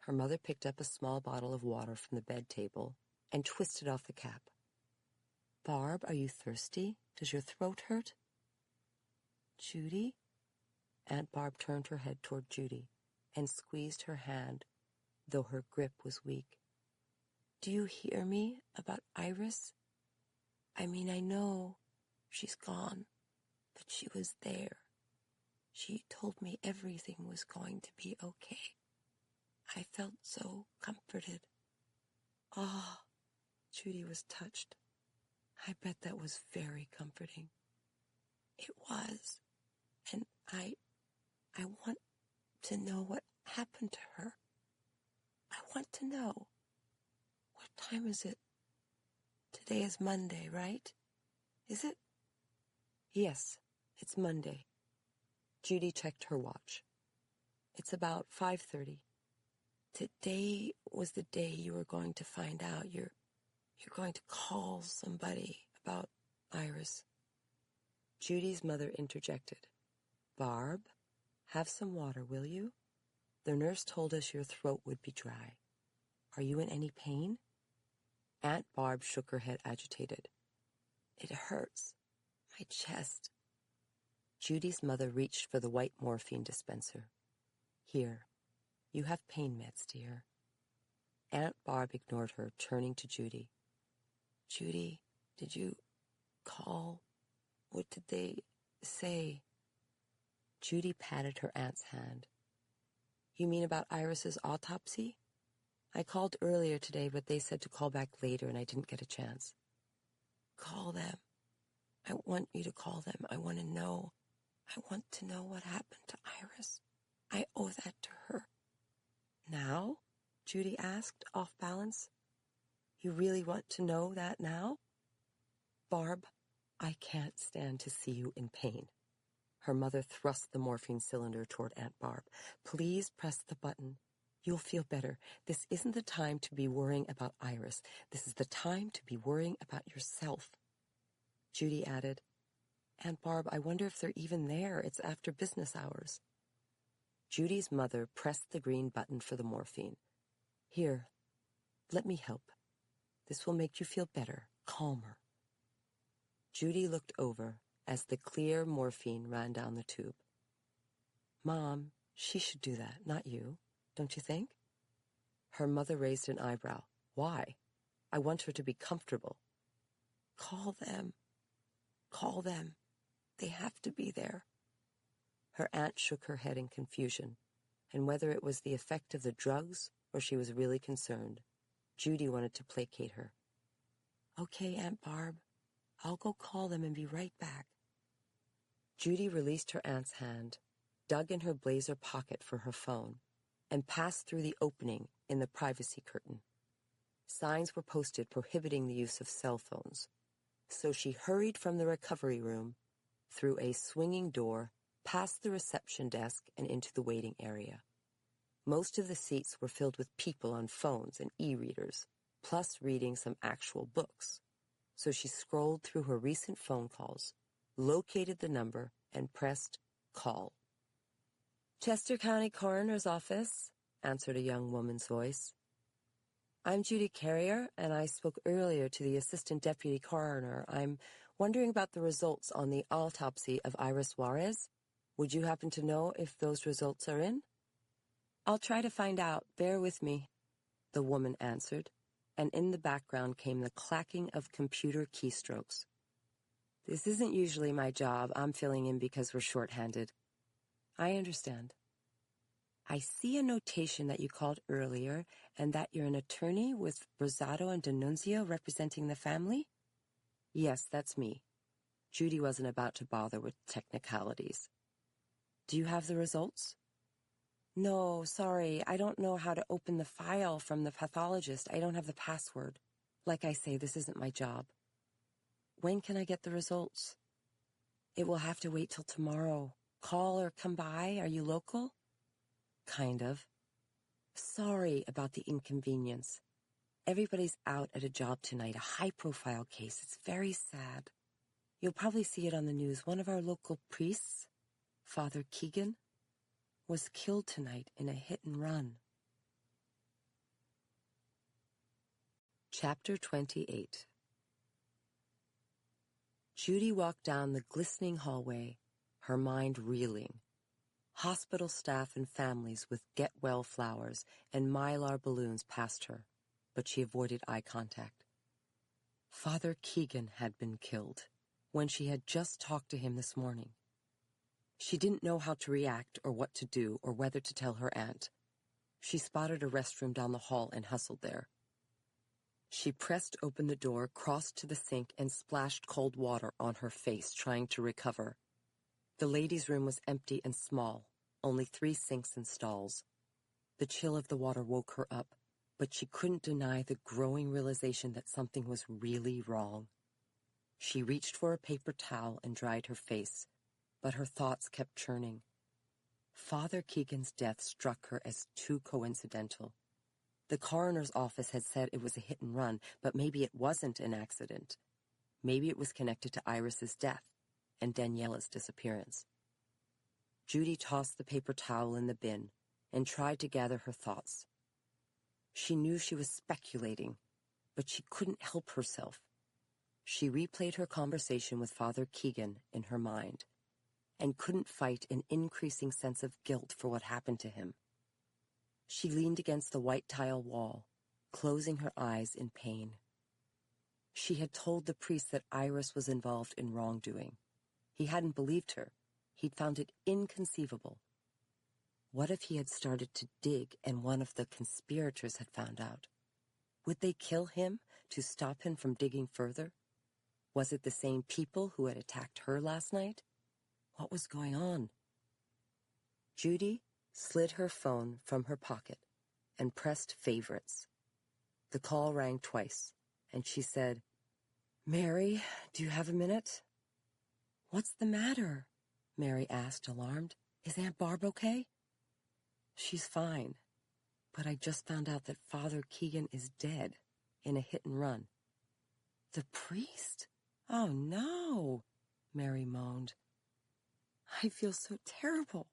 Her mother picked up a small bottle of water from the bed table and twisted off the cap. Barb, are you thirsty? Does your throat hurt? Judy? Aunt Barb turned her head toward Judy and squeezed her hand, though her grip was weak. Do you hear me about Iris? I mean, I know she's gone, but she was there. She told me everything was going to be okay. I felt so comforted. Ah, Judy was touched. I bet that was very comforting. It was. And I want to know what happened to her. I want to know. What time is it? Today is Monday, right? Is it? Yes, it's Monday. Judy checked her watch. It's about 5:30. Today was the day you were going to find out. You're going to call somebody about Iris. Judy's mother interjected. Barb, have some water, will you? The nurse told us your throat would be dry. Are you in any pain? Aunt Barb shook her head agitated. It hurts. My chest. Judy's mother reached for the white morphine dispenser. Here, you have pain meds, dear. Aunt Barb ignored her, turning to Judy. Judy, did you call? What did they say? Judy patted her aunt's hand. You mean about Iris's autopsy? I called earlier today, but they said to call back later, and I didn't get a chance. Call them. I want you to call them. I want to know. I want to know what happened to Iris. I owe that to her. Now? Judy asked, off balance. You really want to know that now? Barb, I can't stand to see you in pain. Her mother thrust the morphine cylinder toward Aunt Barb. Please press the button. You'll feel better. This isn't the time to be worrying about Iris. This is the time to be worrying about yourself. Judy added, Aunt Barb, I wonder if they're even there. It's after business hours. Judy's mother pressed the green button for the morphine. Here, let me help. This will make you feel better, calmer. Judy looked over as the clear morphine ran down the tube. Mom, she should do that, not you, don't you think? Her mother raised an eyebrow. Why? I want her to be comfortable. Call them. Call them. They have to be there. Her aunt shook her head in confusion, and whether it was the effect of the drugs or she was really concerned, Judy wanted to placate her. Okay, Aunt Barb, I'll go call them and be right back. Judy released her aunt's hand, dug in her blazer pocket for her phone, and passed through the opening in the privacy curtain. Signs were posted prohibiting the use of cell phones, so she hurried from the recovery room, through a swinging door, past the reception desk and into the waiting area. Most of the seats were filled with people on phones and e-readers, plus reading some actual books. So she scrolled through her recent phone calls, located the number, and pressed call. Chester County Coroner's Office, answered a young woman's voice. I'm Judy Carrier, and I spoke earlier to the Assistant Deputy Coroner. I'm wondering about the results on the autopsy of Iris Juarez. Would you happen to know if those results are in? I'll try to find out. Bear with me, the woman answered. and in the background came the clacking of computer keystrokes. "This isn't usually my job. I'm filling in because we're shorthanded." "I understand." "I see a notation that you called earlier and that you're an attorney with Rosado and D'Annunzio representing the family?" "Yes, that's me." Judy wasn't about to bother with technicalities. "Do you have the results?" "No, sorry. I don't know how to open the file from the pathologist. I don't have the password. Like I say, this isn't my job." "When can I get the results?" "It will have to wait till tomorrow. Call or come by. Are you local?" "Kind of." "Sorry about the inconvenience. Everybody's out at a job tonight, a high-profile case. It's very sad. You'll probably see it on the news. One of our local priests, Father Keegan, was killed tonight in a hit-and-run." Chapter 28. Judy walked down the glistening hallway, her mind reeling. Hospital staff and families with get-well flowers and mylar balloons passed her, but she avoided eye contact. Father Keegan had been killed when she had just talked to him this morning. She didn't know how to react or what to do or whether to tell her aunt. She spotted a restroom down the hall and hustled there. She pressed open the door, crossed to the sink, and splashed cold water on her face, trying to recover. The ladies' room was empty and small, only 3 sinks and stalls. The chill of the water woke her up, but she couldn't deny the growing realization that something was really wrong. She reached for a paper towel and dried her face, but her thoughts kept churning. Father Keegan's death struck her as too coincidental. The coroner's office had said it was a hit-and-run, but maybe it wasn't an accident. Maybe it was connected to Iris's death and Daniela's disappearance. Judy tossed the paper towel in the bin and tried to gather her thoughts. She knew she was speculating, but she couldn't help herself. She replayed her conversation with Father Keegan in her mind and couldn't fight an increasing sense of guilt for what happened to him. She leaned against the white tile wall, closing her eyes in pain. She had told the priest that Iris was involved in wrongdoing. He hadn't believed her. He'd found it inconceivable. What if he had started to dig and one of the conspirators had found out? Would they kill him to stop him from digging further? Was it the same people who had attacked her last night? What was going on? Judy slid her phone from her pocket and pressed favorites. The call rang twice, and she said, "Mary, do you have a minute?" "What's the matter?" Mary asked, alarmed. "Is Aunt Barb okay?" "She's fine, but I just found out that Father Keegan is dead in a hit-and-run." "The priest? Oh, no," Mary moaned. "I feel so terrible."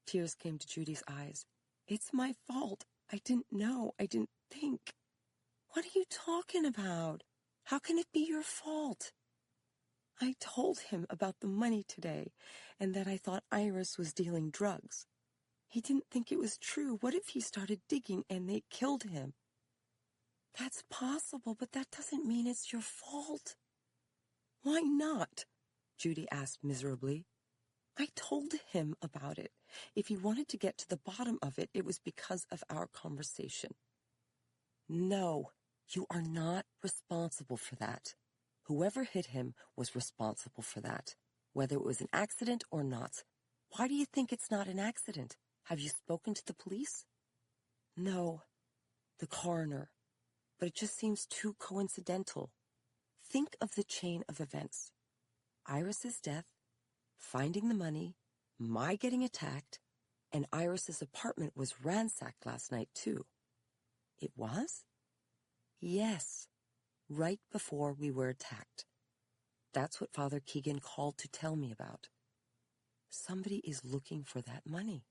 Tears came to Judy's eyes. "It's my fault. I didn't know. I didn't think." "What are you talking about? How can it be your fault?" "I told him about the money today and that I thought Iris was dealing drugs. He didn't think it was true. What if he started digging and they killed him?" "That's possible, but that doesn't mean it's your fault." "Why not?" Judy asked miserably. "I told him about it. If he wanted to get to the bottom of it, it was because of our conversation." "No, you are not responsible for that. Whoever hit him was responsible for that, whether it was an accident or not. Why do you think it's not an accident? Have you spoken to the police?" "No, the coroner. But it just seems too coincidental. Think of the chain of events. Iris's death, finding the money, my getting attacked, and Iris's apartment was ransacked last night, too." "It was?" "Yes, right before we were attacked. That's what Father Keegan called to tell me about. Somebody is looking for that money."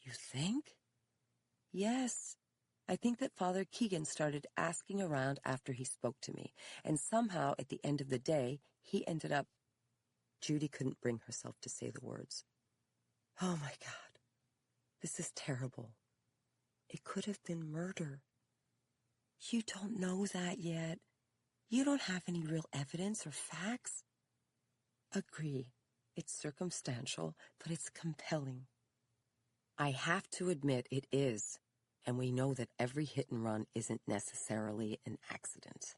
"You think?" "Yes. I think that Father Keegan started asking around after he spoke to me, and somehow at the end of the day, he ended up—" Judy couldn't bring herself to say the words. "Oh, my God. This is terrible. It could have been murder." You don't know that yet. You don't have any real evidence or facts. Agree. It's circumstantial, but it's compelling. I have to admit it is, and we know that every hit and run isn't necessarily an accident.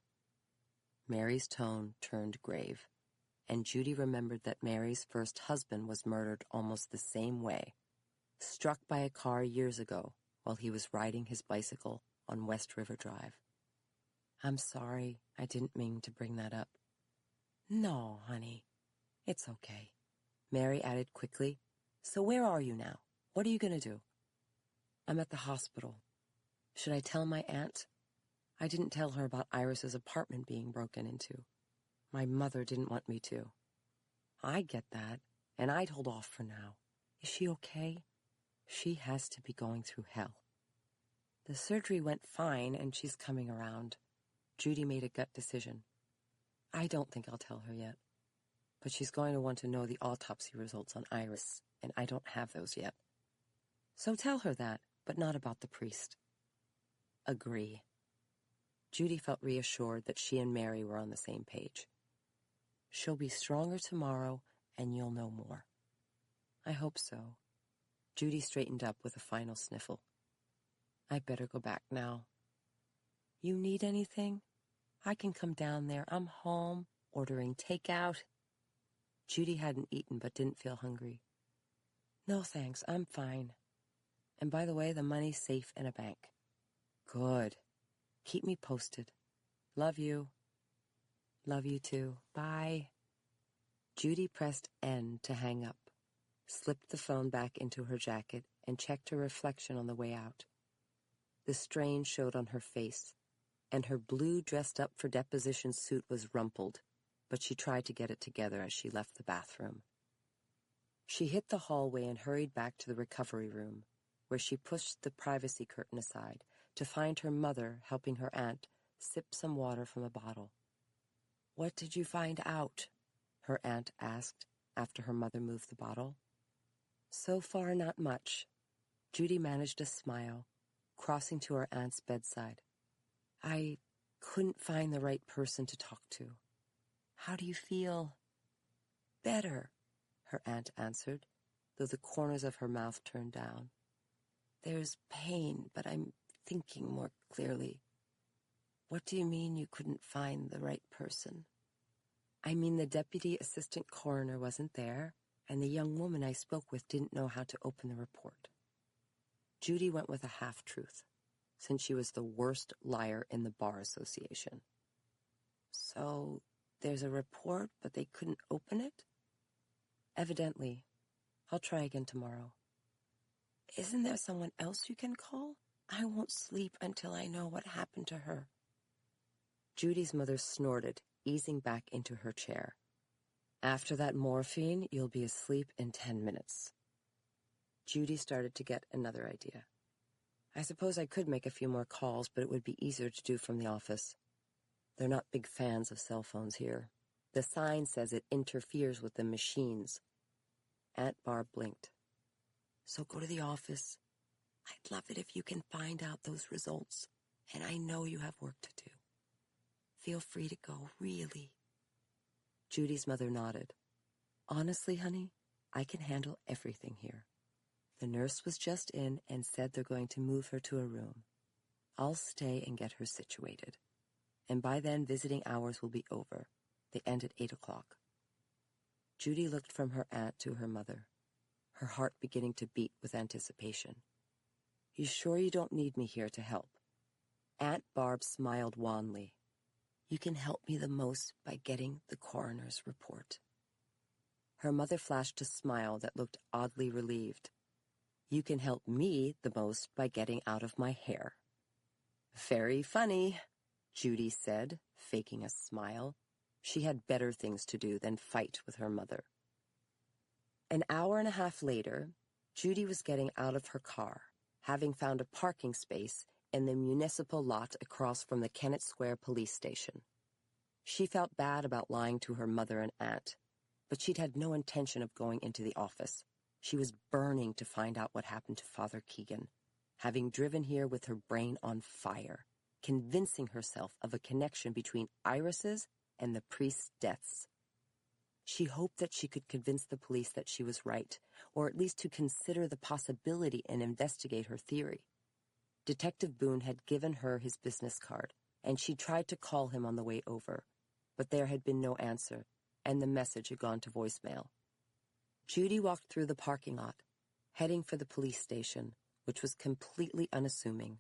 Mary's tone turned grave, and Judy remembered that Mary's first husband was murdered almost the same way, struck by a car years ago while he was riding his bicycle on West River Drive. I'm sorry, I didn't mean to bring that up. No, honey, it's okay. Mary added quickly, so where are you now? What are you going to do? I'm at the hospital. Should I tell my aunt? I didn't tell her about Iris's apartment being broken into. My mother didn't want me to. I get that, and I'd hold off for now. Is she okay? She has to be going through hell. The surgery went fine, and she's coming around. Judy made a gut decision. I don't think I'll tell her yet. But she's going to want to know the autopsy results on Iris, and I don't have those yet. So tell her that, but not about the priest. Agree. Judy felt reassured that she and Mary were on the same page. She'll be stronger tomorrow, and you'll know more. I hope so. Judy straightened up with a final sniffle. I better go back now. You need anything? I can come down there. I'm home, ordering takeout. Judy hadn't eaten but didn't feel hungry. No thanks, I'm fine. And by the way, the money's safe in a bank. Good. Keep me posted. Love you. Love you too. Bye. Judy pressed N to hang up, slipped the phone back into her jacket, and checked her reflection on the way out. The strain showed on her face, and her blue dressed-up-for-deposition suit was rumpled, but she tried to get it together as she left the bathroom. She hit the hallway and hurried back to the recovery room, where she pushed the privacy curtain aside to find her mother helping her aunt sip some water from a bottle. What did you find out? Her aunt asked after her mother moved the bottle. So far, not much. Judy managed a smile, crossing to her aunt's bedside. I couldn't find the right person to talk to. How do you feel? Better, her aunt answered, though the corners of her mouth turned down. There's pain, but I'm thinking more clearly. What do you mean you couldn't find the right person? I mean the deputy assistant coroner wasn't there, and the young woman I spoke with didn't know how to open the report. Judy went with a half-truth, since she was the worst liar in the Bar Association. So, there's a report, but they couldn't open it? Evidently. I'll try again tomorrow. Isn't there someone else you can call? I won't sleep until I know what happened to her. Judy's mother snorted, easing back into her chair. After that morphine, you'll be asleep in 10 minutes. Judy started to get another idea. I suppose I could make a few more calls, but it would be easier to do from the office. They're not big fans of cell phones here. The sign says it interferes with the machines. Aunt Barb blinked. So go to the office. I'd love it if you can find out those results, and I know you have work to do. Feel free to go, really. Judy's mother nodded. Honestly, honey, I can handle everything here. The nurse was just in and said they're going to move her to a room. I'll stay and get her situated. And by then, visiting hours will be over. They end at 8 o'clock. Judy looked from her aunt to her mother, her heart beginning to beat with anticipation. You sure you don't need me here to help? Aunt Barb smiled wanly. You can help me the most by getting the coroner's report. Her mother flashed a smile that looked oddly relieved. You can help me the most by getting out of my hair. Very funny, Judy said, faking a smile. She had better things to do than fight with her mother. An hour and a half later, Judy was getting out of her car, having found a parking space in the municipal lot across from the Kennett Square police station. She felt bad about lying to her mother and aunt, but she'd had no intention of going into the office. She was burning to find out what happened to Father Keegan, having driven here with her brain on fire. convincing herself of a connection between Iris's and the priest's deaths. She hoped that she could convince the police that she was right, or at least to consider the possibility and investigate her theory. Detective Boone had given her his business card, and she tried to call him on the way over, but there had been no answer, and the message had gone to voicemail. Judy walked through the parking lot, heading for the police station, which was completely unassuming.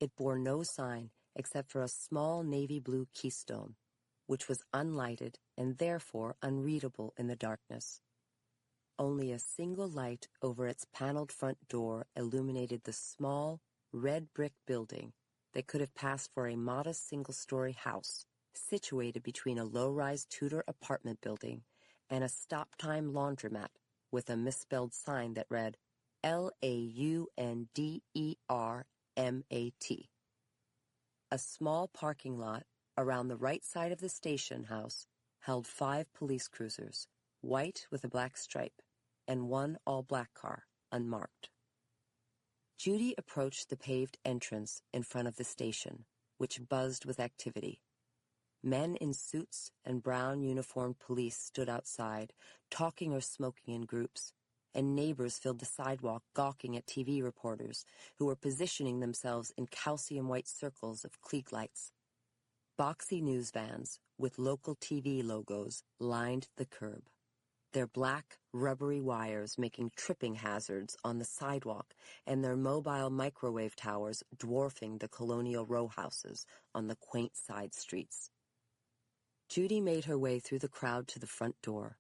It bore no sign except for a small navy blue keystone, which was unlighted and therefore unreadable in the darkness. Only a single light over its paneled front door illuminated the small, red brick building that could have passed for a modest single-story house situated between a low-rise Tudor apartment building and a stop-time laundromat with a misspelled sign that read Laundermat. A small parking lot around the right side of the station house held 5 police cruisers, white with a black stripe, and 1 all-black car, unmarked. Judy approached the paved entrance in front of the station, which buzzed with activity. Men in suits and brown uniformed police stood outside, talking or smoking in groups, and neighbors filled the sidewalk gawking at TV reporters who were positioning themselves in calcium-white circles of Klieg lights. Boxy news vans with local TV logos lined the curb, their black, rubbery wires making tripping hazards on the sidewalk and their mobile microwave towers dwarfing the colonial row houses on the quaint side streets. Judy made her way through the crowd to the front door,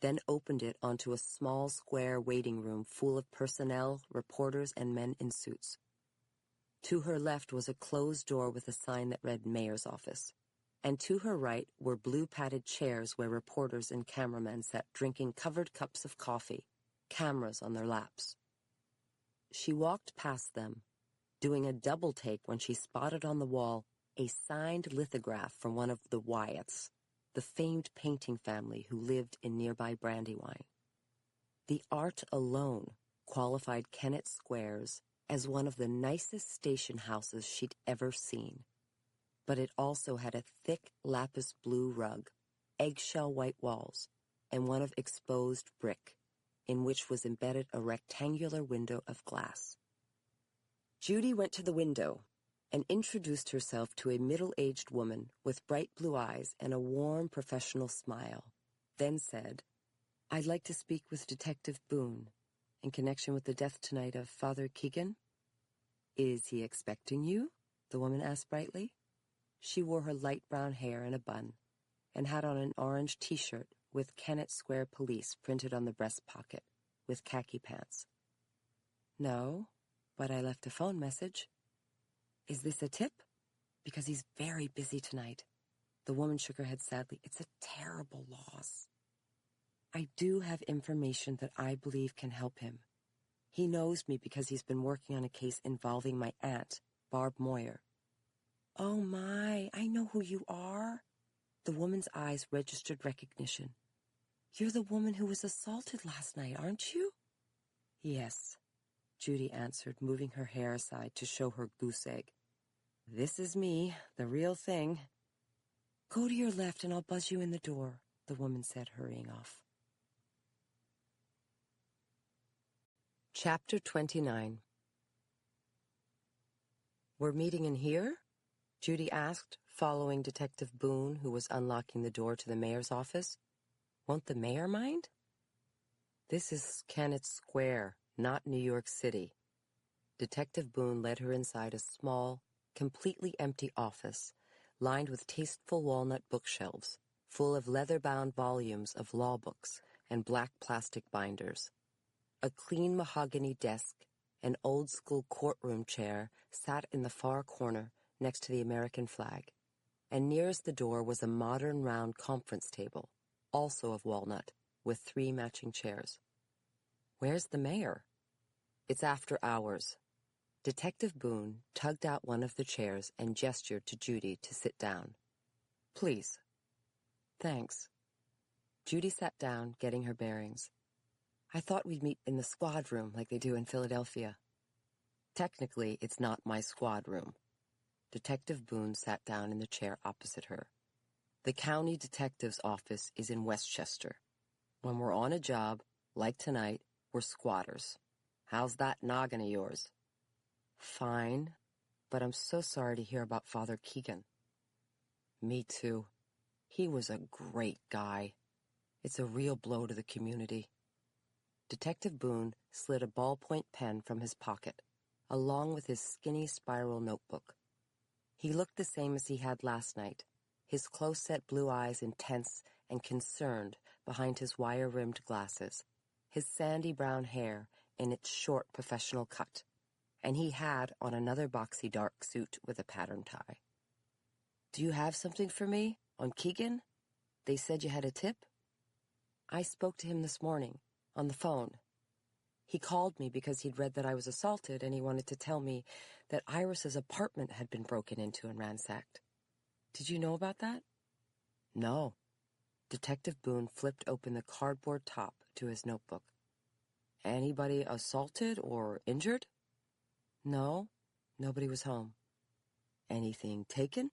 then opened it onto a small square waiting room full of personnel, reporters, and men in suits. To her left was a closed door with a sign that read Mayor's Office, and to her right were blue padded chairs where reporters and cameramen sat drinking covered cups of coffee, cameras on their laps. She walked past them, doing a double take when she spotted on the wall a signed lithograph from one of the Wyatts, the famed painting family who lived in nearby Brandywine. The art alone qualified Kennett Squares as one of the nicest station houses she'd ever seen. But it also had a thick lapis blue rug, eggshell white walls, and one of exposed brick, in which was embedded a rectangular window of glass. Judy went to the window and introduced herself to a middle-aged woman with bright blue eyes and a warm professional smile, then said, "I'd like to speak with Detective Boone in connection with the death tonight of Father Keegan." "Is he expecting you?" the woman asked brightly. She wore her light brown hair in a bun and had on an orange T-shirt with Kennett Square Police printed on the breast pocket, with khaki pants. "No, but I left a phone message." "Is this a tip? Because he's very busy tonight." The woman shook her head sadly. "It's a terrible loss. I do have information that I believe can help him. He knows me because he's been working on a case involving my aunt, Barb Moyer." "Oh my, I know who you are." The woman's eyes registered recognition. "You're the woman who was assaulted last night, aren't you?" "Yes," Judy answered, moving her hair aside to show her goose egg. "This is me, the real thing." "Go to your left and I'll buzz you in the door," the woman said, hurrying off. Chapter 29. "We're meeting in here?" Judy asked, following Detective Boone, who was unlocking the door to the mayor's office. "Won't the mayor mind?" "This is Kennett Square, not New York City." Detective Boone led her inside a small, completely empty office, lined with tasteful walnut bookshelves, full of leather-bound volumes of law books and black plastic binders. A clean mahogany desk, an old-school courtroom chair sat in the far corner next to the American flag, and nearest the door was a modern round conference table, also of walnut, with 3 matching chairs. "Where's the mayor?" "It's after hours." Detective Boone tugged out one of the chairs and gestured to Judy to sit down. "Please." "Thanks." Judy sat down, getting her bearings. "I thought we'd meet in the squad room like they do in Philadelphia." "Technically, it's not my squad room." Detective Boone sat down in the chair opposite her. The county detective's office is in Westchester. When we're on a job, like tonight, we're squatters. How's that noggin of yours? Fine, but I'm so sorry to hear about Father Keegan. Me too. He was a great guy. It's a real blow to the community. Detective Boone slid a ballpoint pen from his pocket, along with his skinny spiral notebook. He looked the same as he had last night, his close-set blue eyes intense and concerned behind his wire-rimmed glasses, his sandy brown hair in its short professional cut, and he had on another boxy dark suit with a pattern tie. Do you have something for me on Keegan? They said you had a tip? I spoke to him this morning, on the phone. He called me because he'd read that I was assaulted and he wanted to tell me that Iris's apartment had been broken into and ransacked. Did you know about that? No. Detective Boone flipped open the cardboard top to his notebook. Anybody assaulted or injured? No, nobody was home. Anything taken?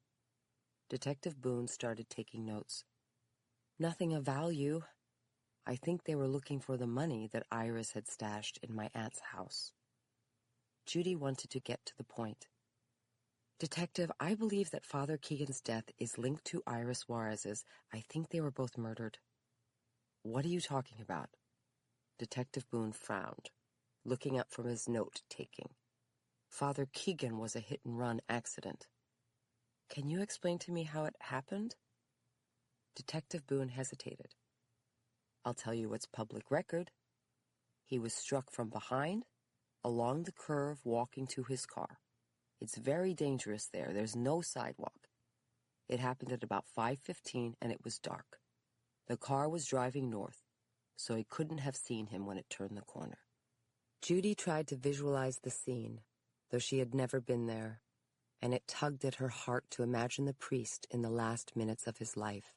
Detective Boone started taking notes. Nothing of value. I think they were looking for the money that Iris had stashed in my aunt's house. Judy wanted to get to the point. Detective, I believe that Father Keegan's death is linked to Iris Juarez's. I think they were both murdered. What are you talking about? Detective Boone frowned, looking up from his note-taking. Father Keegan was a hit-and-run accident. Can you explain to me how it happened? Detective Boone hesitated. I'll tell you what's public record. He was struck from behind, along the curve walking to his car. It's very dangerous there. There's no sidewalk. It happened at about 5:15 and it was dark. The car was driving north, so he couldn't have seen him when it turned the corner. Judy tried to visualize the scene, though she had never been there, and it tugged at her heart to imagine the priest in the last minutes of his life,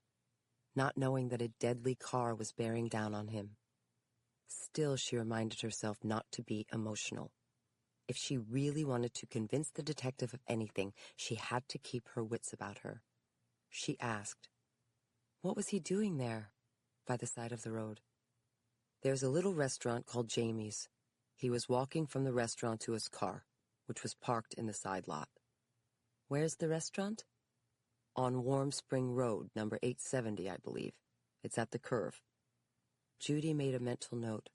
not knowing that a deadly car was bearing down on him. Still, she reminded herself not to be emotional. If she really wanted to convince the detective of anything, she had to keep her wits about her. She asked, "What was he doing there, by the side of the road?" "There's a little restaurant called Jamie's. He was walking from the restaurant to his car, which was parked in the side lot." "Where's the restaurant?" "On Warm Spring Road, number 870, I believe. It's at the curve." Judy made a mental note.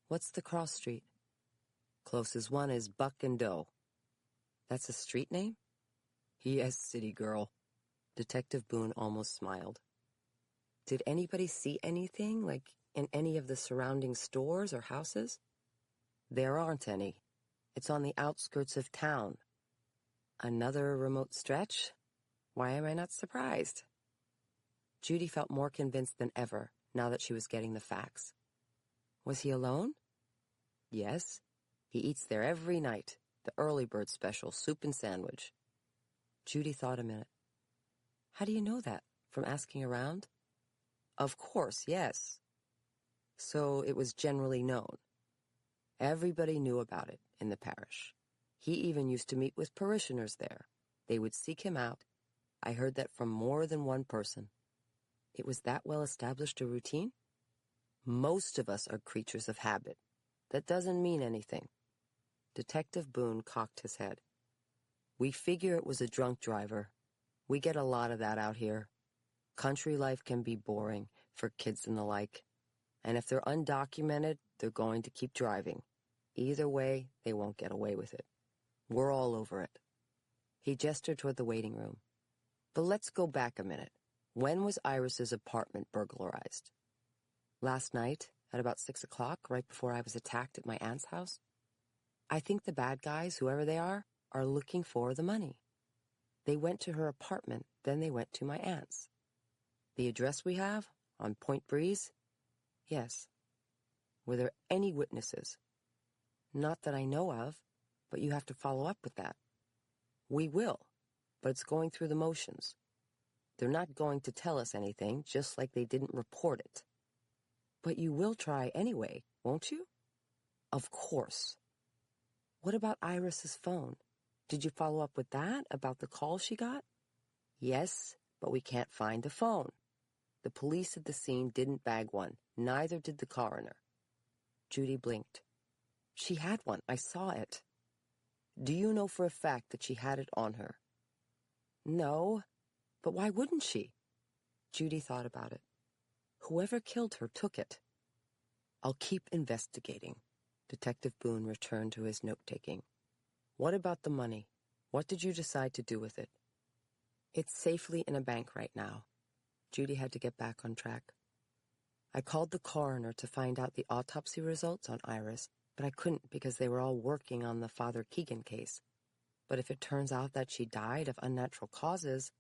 "What's the cross street?" "Closest one is Buck and Doe." "That's a street name?" "Yes, city girl." Detective Boone almost smiled. "Did anybody see anything, like in any of the surrounding stores or houses?" "There aren't any. It's on the outskirts of town." "Another remote stretch? Why am I not surprised?" Judy felt more convinced than ever now that she was getting the facts. "Was he alone?" "Yes. He eats there every night, the early bird special, soup and sandwich." Judy thought a minute. "How do you know that? From asking around?" "Of course, yes." "So it was generally known." "Everybody knew about it in the parish. He even used to meet with parishioners there. They would seek him out. I heard that from more than one person." "It was that well established a routine?" "Most of us are creatures of habit. That doesn't mean anything." Detective Boone cocked his head. "We figure it was a drunk driver. We get a lot of that out here. Country life can be boring for kids and the like. And if they're undocumented, they're going to keep driving. Either way, they won't get away with it. We're all over it." He gestured toward the waiting room. "But let's go back a minute. When was Iris's apartment burglarized?" "Last night, at about 6 o'clock, right before I was attacked at my aunt's house. I think the bad guys, whoever they are looking for the money. They went to her apartment, then they went to my aunt's." "The address we have? On Point Breeze?" "Yes." "Were there any witnesses?" "Not that I know of, but you have to follow up with that." "We will, but it's going through the motions. They're not going to tell us anything, just like they didn't report it." "But you will try anyway, won't you?" "Of course." "What about Iris's phone? Did you follow up with that about the call she got? Yes, but we can't find the phone. The police at the scene didn't bag one. Neither did the coroner. Judy blinked. She had one. I saw it. Do you know for a fact that she had it on her? No, but why wouldn't she? Judy thought about it. Whoever killed her took it. I'll keep investigating. Detective Boone returned to his note-taking. What about the money? What did you decide to do with it? It's safely in a bank right now. Judy had to get back on track. I called the coroner to find out the autopsy results on Iris, but I couldn't because they were all working on the Father Keegan case. But if it turns out that she died of unnatural causes...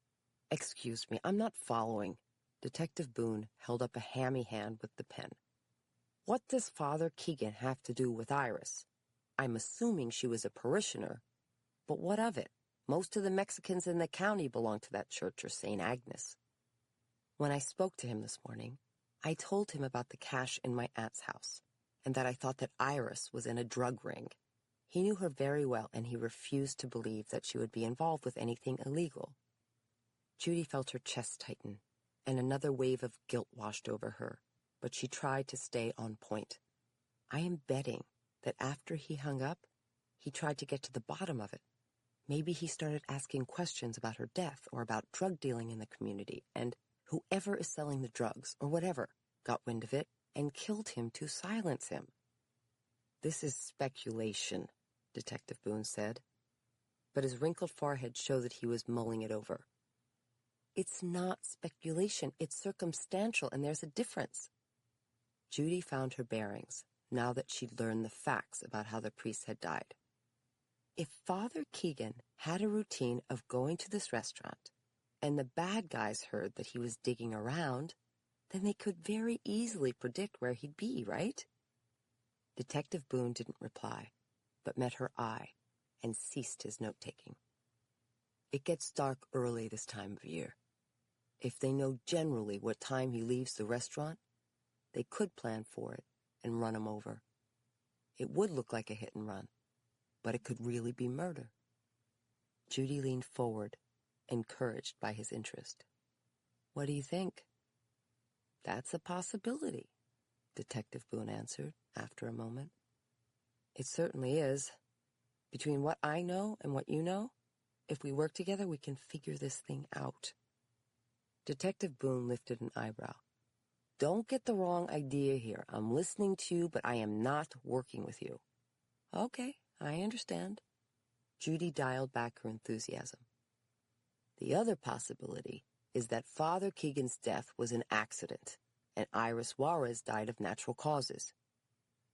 Excuse me, I'm not following. Detective Boone held up a hammy hand with the pen. What does Father Keegan have to do with Iris? I'm assuming she was a parishioner. But what of it? Most of the Mexicans in the county belong to that church or St. Agnes. When I spoke to him this morning, I told him about the cash in my aunt's house, and that I thought that Iris was in a drug ring. He knew her very well, and he refused to believe that she would be involved with anything illegal. Judy felt her chest tighten, and another wave of guilt washed over her, but she tried to stay on point. I am betting that after he hung up, he tried to get to the bottom of it. Maybe he started asking questions about her death or about drug dealing in the community, and whoever is selling the drugs, or whatever, got wind of it and killed him to silence him. This is speculation, Detective Boone said, but his wrinkled forehead showed that he was mulling it over. It's not speculation, it's circumstantial, and there's a difference. Judy found her bearings, now that she'd learned the facts about how the priest had died. If Father Keegan had a routine of going to this restaurant, and the bad guys heard that he was digging around, then they could very easily predict where he'd be, right? Detective Boone didn't reply, but met her eye and ceased his note-taking. It gets dark early this time of year. If they know generally what time he leaves the restaurant, they could plan for it and run him over. It would look like a hit and run, but it could really be murder. Judy leaned forward, encouraged by his interest. What do you think? That's a possibility, Detective Boone answered after a moment. It certainly is. Between what I know and what you know, if we work together, we can figure this thing out. Detective Boone lifted an eyebrow. Don't get the wrong idea here. I'm listening to you, but I am not working with you. Okay, I understand. Judy dialed back her enthusiasm. The other possibility is that Father Keegan's death was an accident, and Iris Juarez died of natural causes.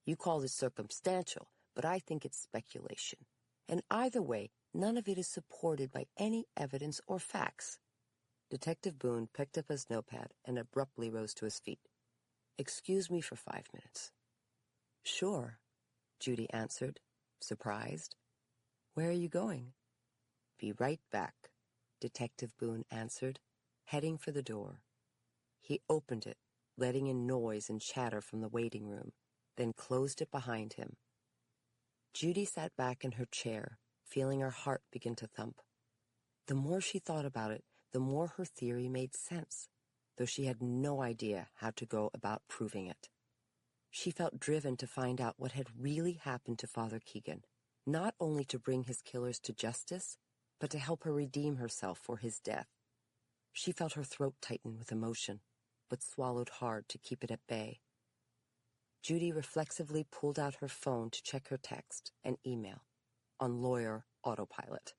You call it circumstantial, but I think it's speculation. And either way, none of it is supported by any evidence or facts. Detective Boone picked up his notepad and abruptly rose to his feet. Excuse me for 5 minutes. Sure, Judy answered, surprised. Where are you going? Be right back, Detective Boone answered, heading for the door. He opened it, letting in noise and chatter from the waiting room, then closed it behind him. Judy sat back in her chair, feeling her heart begin to thump. The more she thought about it, the more her theory made sense, though she had no idea how to go about proving it. She felt driven to find out what had really happened to Father Keegan, not only to bring his killers to justice, but to help her redeem herself for his death. She felt her throat tighten with emotion, but swallowed hard to keep it at bay. Judy reflexively pulled out her phone to check her text and email on lawyer autopilot.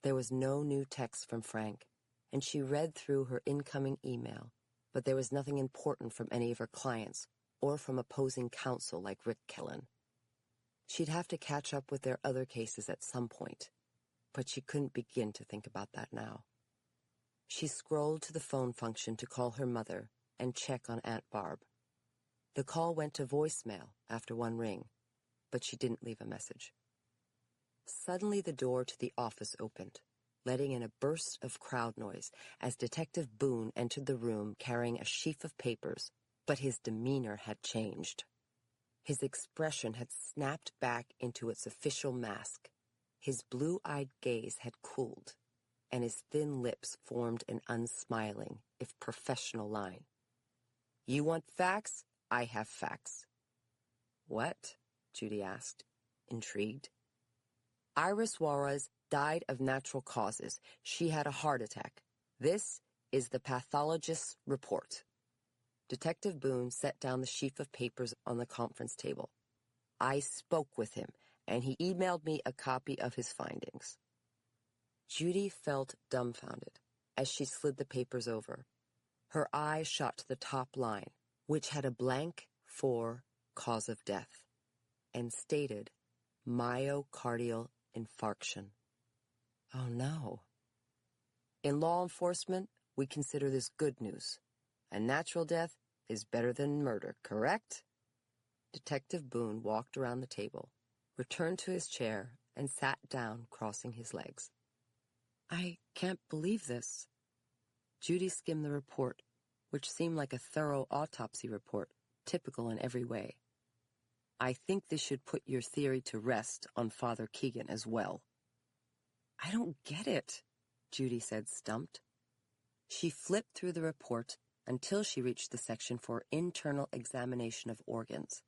There was no new text from Frank, and she read through her incoming email, but there was nothing important from any of her clients or from opposing counsel like Rick Killen. She'd have to catch up with their other cases at some point, but she couldn't begin to think about that now. She scrolled to the phone function to call her mother and check on Aunt Barb. The call went to voicemail after one ring, but she didn't leave a message. Suddenly the door to the office opened, letting in a burst of crowd noise as Detective Boone entered the room carrying a sheaf of papers, but his demeanor had changed. His expression had snapped back into its official mask. His blue-eyed gaze had cooled, and his thin lips formed an unsmiling, if professional line. You want facts? I have facts. What? Judy asked, intrigued. Iris Juarez died of natural causes. She had a heart attack. This is the pathologist's report. Detective Boone set down the sheaf of papers on the conference table. I spoke with him, and he emailed me a copy of his findings. Judy felt dumbfounded as she slid the papers over. Her eyes shot to the top line, which had a blank for cause of death, and stated myocardial infarction. Oh no. In law enforcement, we consider this good news. A natural death is better than murder, correct? Detective Boone walked around the table, returned to his chair, and sat down, crossing his legs. I can't believe this. Judy skimmed the report, which seemed like a thorough autopsy report, typical in every way. I think this should put your theory to rest on Father Keegan as well. I don't get it, Judy said, stumped. She flipped through the report until she reached the section for internal examination of organs,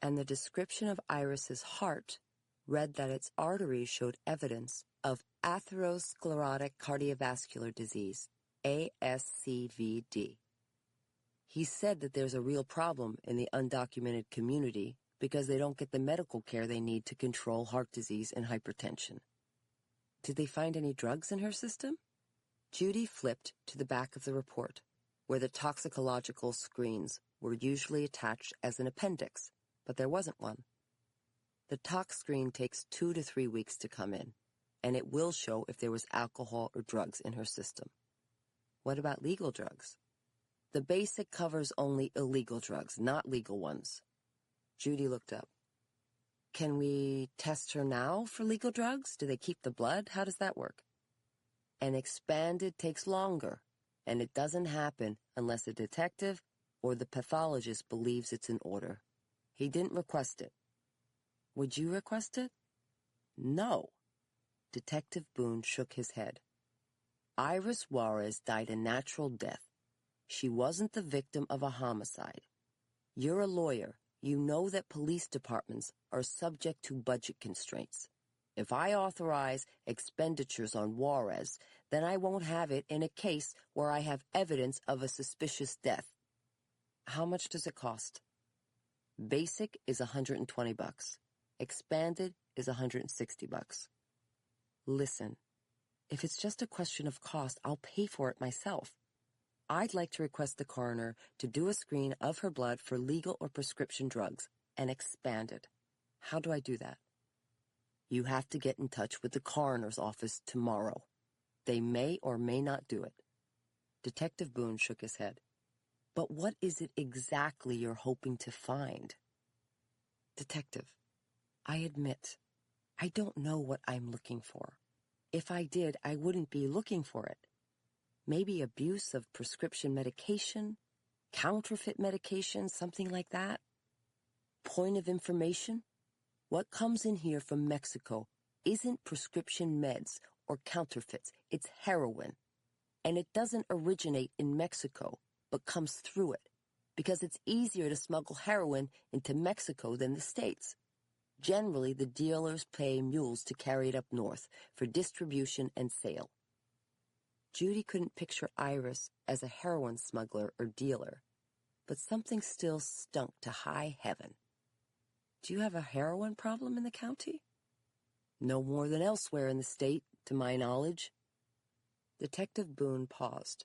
and the description of Iris's heart read that its arteries showed evidence of atherosclerotic cardiovascular disease, ASCVD. He said that there's a real problem in the undocumented community because they don't get the medical care they need to control heart disease and hypertension. Did they find any drugs in her system? Judy flipped to the back of the report, where the toxicological screens were usually attached as an appendix, but there wasn't one. The tox screen takes 2 to 3 weeks to come in, and it will show if there was alcohol or drugs in her system. What about legal drugs? The basic covers only illegal drugs, not legal ones. Judy looked up. Can we test her now for legal drugs? Do they keep the blood? How does that work? An expanded takes longer, and it doesn't happen unless a detective or the pathologist believes it's in order. He didn't request it. Would you request it? No. Detective Boone shook his head. Iris Juarez died a natural death. She wasn't the victim of a homicide. You're a lawyer. You know that police departments are subject to budget constraints. If I authorize expenditures on Juarez, then I won't have it in a case where I have evidence of a suspicious death. How much does it cost? Basic is $120. Expanded is $160. Listen, if it's just a question of cost, I'll pay for it myself. I'd like to request the coroner to do a screen of her blood for legal or prescription drugs and expand it. How do I do that? You have to get in touch with the coroner's office tomorrow. They may or may not do it. Detective Boone shook his head. But what is it exactly you're hoping to find? Detective, I admit, I don't know what I'm looking for. If I did, I wouldn't be looking for it. Maybe abuse of prescription medication, counterfeit medication, something like that. Point of information? What comes in here from Mexico isn't prescription meds or counterfeits. It's heroin. And it doesn't originate in Mexico, but comes through it, because it's easier to smuggle heroin into Mexico than the States. Generally, the dealers pay mules to carry it up north for distribution and sale. Judy couldn't picture Iris as a heroin smuggler or dealer, but something still stunk to high heaven. Do you have a heroin problem in the county? No more than elsewhere in the state, to my knowledge. Detective Boone paused.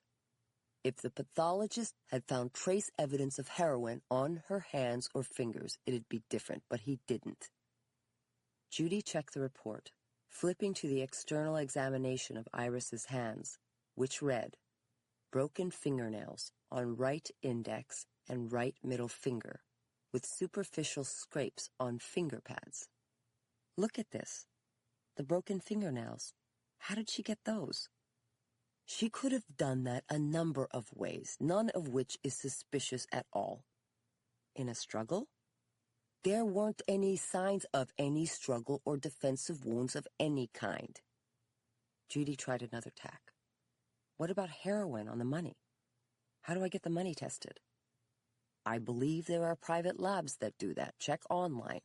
If the pathologist had found trace evidence of heroin on her hands or fingers, it'd be different, but he didn't. Judy checked the report, flipping to the external examination of Iris's hands, which read, broken fingernails on right index and right middle finger, with superficial scrapes on finger pads. Look at this. The broken fingernails. How did she get those? She could have done that a number of ways, none of which is suspicious at all. In a struggle? There weren't any signs of any struggle or defensive wounds of any kind. Judy tried another tack. What about heroin on the money? How do I get the money tested? I believe there are private labs that do that. Check online.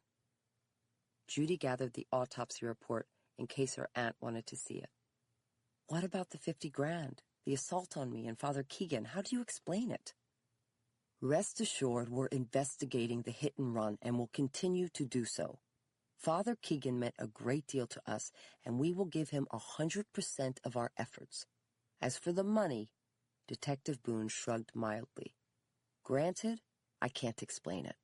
Judy gathered the autopsy report in case her aunt wanted to see it. What about the 50 grand? The assault on me and Father Keegan? How do you explain it? Rest assured, we're investigating the hit and run and will continue to do so. Father Keegan meant a great deal to us, and we will give him 100% of our efforts. As for the money, Detective Boone shrugged mildly. Granted, I can't explain it.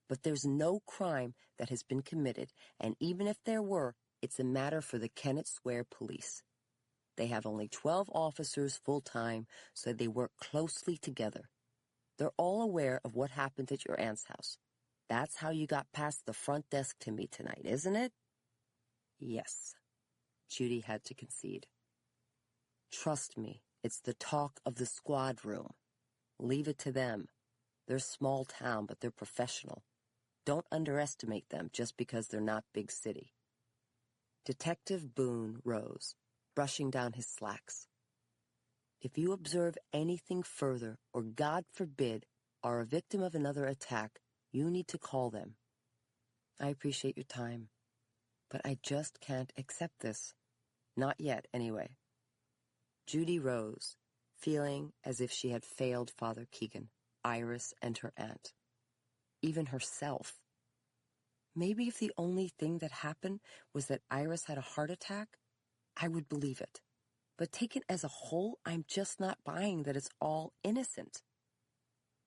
But there's no crime that has been committed, and even if there were, it's a matter for the Kennett Square Police. They have only 12 officers full-time, so they work closely together. They're all aware of what happened at your aunt's house. That's how you got past the front desk to me tonight, isn't it? Yes, Judy had to concede. Trust me, it's the talk of the squad room. Leave it to them. They're small town, but they're professional. Don't underestimate them just because they're not big city. Detective Boone rose, brushing down his slacks. If you observe anything further, or God forbid, are a victim of another attack, you need to call them. I appreciate your time, but I just can't accept this. Not yet, anyway. Judy rose, feeling as if she had failed Father Keegan, Iris, and her aunt. Even herself. Maybe if the only thing that happened was that Iris had a heart attack, I would believe it. But taken as a whole, I'm just not buying that it's all innocent.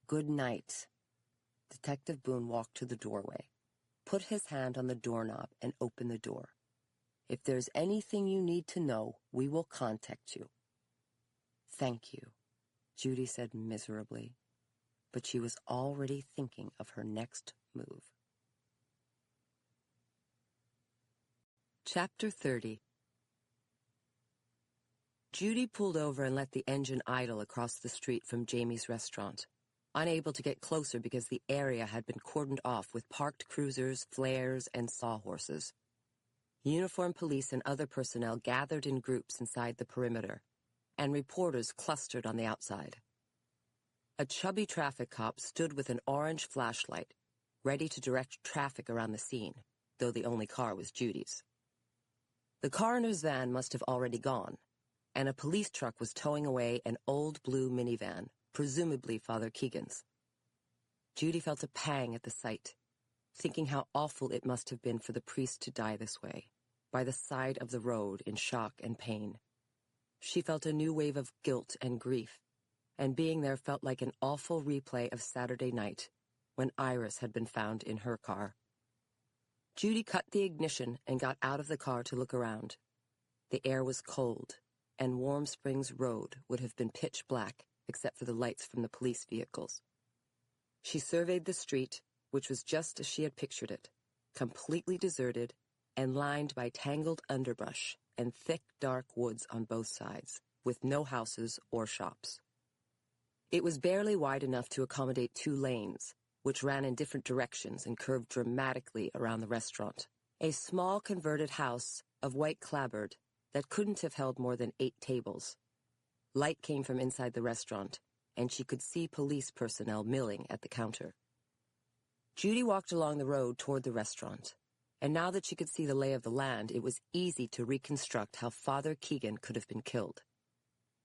Good night. Detective Boone walked to the doorway, put his hand on the doorknob, and opened the door. If there's anything you need to know, we will contact you. Thank you, Judy said miserably, but she was already thinking of her next move. Chapter 30. Judy pulled over and let the engine idle across the street from Jamie's restaurant, unable to get closer because the area had been cordoned off with parked cruisers, flares, and sawhorses. Uniformed police and other personnel gathered in groups inside the perimeter, and reporters clustered on the outside. A chubby traffic cop stood with an orange flashlight, ready to direct traffic around the scene, though the only car was Judy's. The coroner's van must have already gone, and a police truck was towing away an old blue minivan, presumably Father Keegan's. Judy felt a pang at the sight, thinking how awful it must have been for the priest to die this way, by the side of the road in shock and pain. She felt a new wave of guilt and grief, and being there felt like an awful replay of Saturday night, when Iris had been found in her car. Judy cut the ignition and got out of the car to look around. The air was cold, and Warm Springs Road would have been pitch black except for the lights from the police vehicles. She surveyed the street, which was just as she had pictured it, completely deserted and lined by tangled underbrush and thick, dark woods on both sides, with no houses or shops. It was barely wide enough to accommodate 2 lanes, which ran in different directions and curved dramatically around the restaurant. A small converted house of white clapboard that couldn't have held more than 8 tables. Light came from inside the restaurant, and she could see police personnel milling at the counter. Judy walked along the road toward the restaurant, and now that she could see the lay of the land, it was easy to reconstruct how Father Keegan could have been killed.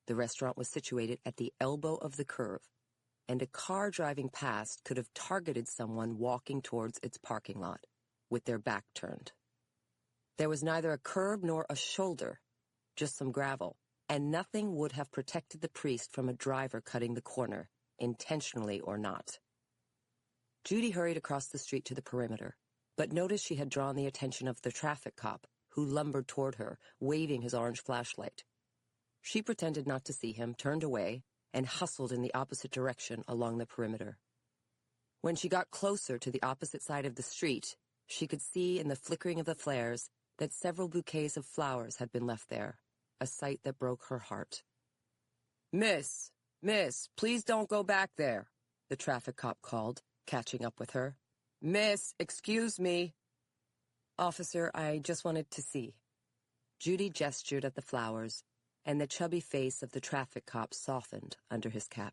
The restaurant was situated at the elbow of the curve, and a car driving past could have targeted someone walking towards its parking lot, with their back turned. There was neither a curb nor a shoulder, just some gravel, and nothing would have protected the priest from a driver cutting the corner, intentionally or not. Judy hurried across the street to the perimeter, but noticed she had drawn the attention of the traffic cop, who lumbered toward her, waving his orange flashlight. She pretended not to see him, turned away, and hustled in the opposite direction along the perimeter. When she got closer to the opposite side of the street, she could see in the flickering of the flares that several bouquets of flowers had been left there, a sight that broke her heart. Miss, please don't go back there," the traffic cop called, catching up with her. Miss, excuse me. Officer, I just wanted to see. Judy gestured at the flowers, and the chubby face of the traffic cop softened under his cap.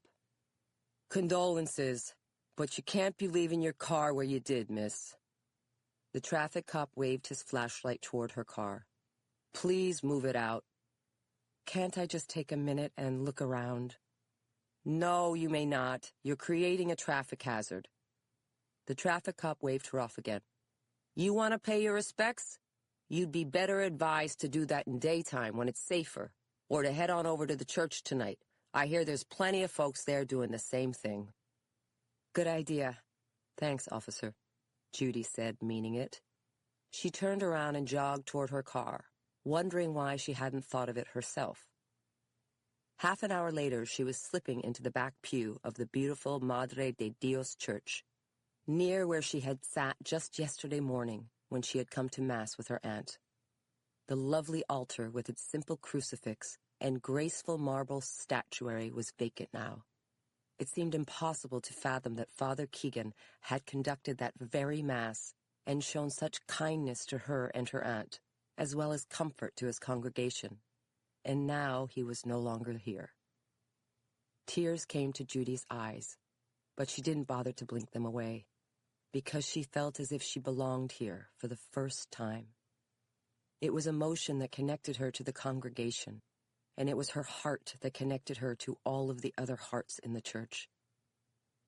Condolences, but you can't be leaving your car where you did, miss. The traffic cop waved his flashlight toward her car. Please move it out. Can't I just take a minute and look around? No, you may not. You're creating a traffic hazard. The traffic cop waved her off again. You want to pay your respects? You'd be better advised to do that in daytime when it's safer, or to head on over to the church tonight. I hear there's plenty of folks there doing the same thing. Good idea. Thanks, officer, Judy said, meaning it. She turned around and jogged toward her car, wondering why she hadn't thought of it herself. Half an hour later, she was slipping into the back pew of the beautiful Madre de Dios church, near where she had sat just yesterday morning when she had come to Mass with her aunt. The lovely altar with its simple crucifix and graceful marble statuary was vacant now. It seemed impossible to fathom that Father Keegan had conducted that very Mass and shown such kindness to her and her aunt, as well as comfort to his congregation. And now he was no longer here. Tears came to Judy's eyes, but she didn't bother to blink them away, because she felt as if she belonged here for the first time. It was emotion that connected her to the congregation, and it was her heart that connected her to all of the other hearts in the church.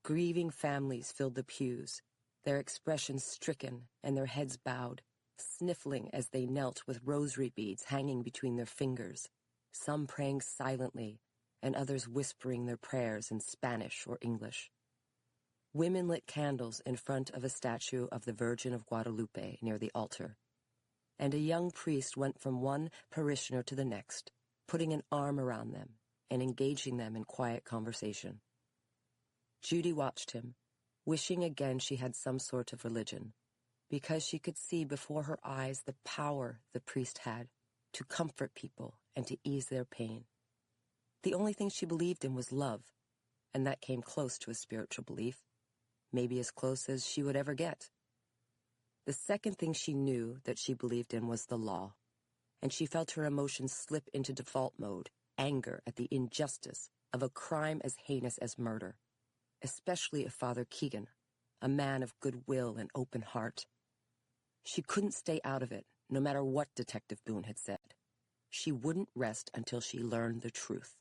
Grieving families filled the pews, their expressions stricken and their heads bowed, sniffling as they knelt with rosary beads hanging between their fingers, some praying silently and others whispering their prayers in Spanish or English. Women lit candles in front of a statue of the Virgin of Guadalupe near the altar, and a young priest went from one parishioner to the next, putting an arm around them and engaging them in quiet conversation. Judy watched him, wishing again she had some sort of religion, because she could see before her eyes the power the priest had to comfort people and to ease their pain. The only thing she believed in was love, and that came close to a spiritual belief, maybe as close as she would ever get. The second thing she knew that she believed in was the law, and she felt her emotions slip into default mode, anger at the injustice of a crime as heinous as murder, especially if Father Keegan, a man of goodwill and open heart. She couldn't stay out of it, no matter what Detective Boone had said. She wouldn't rest until she learned the truth.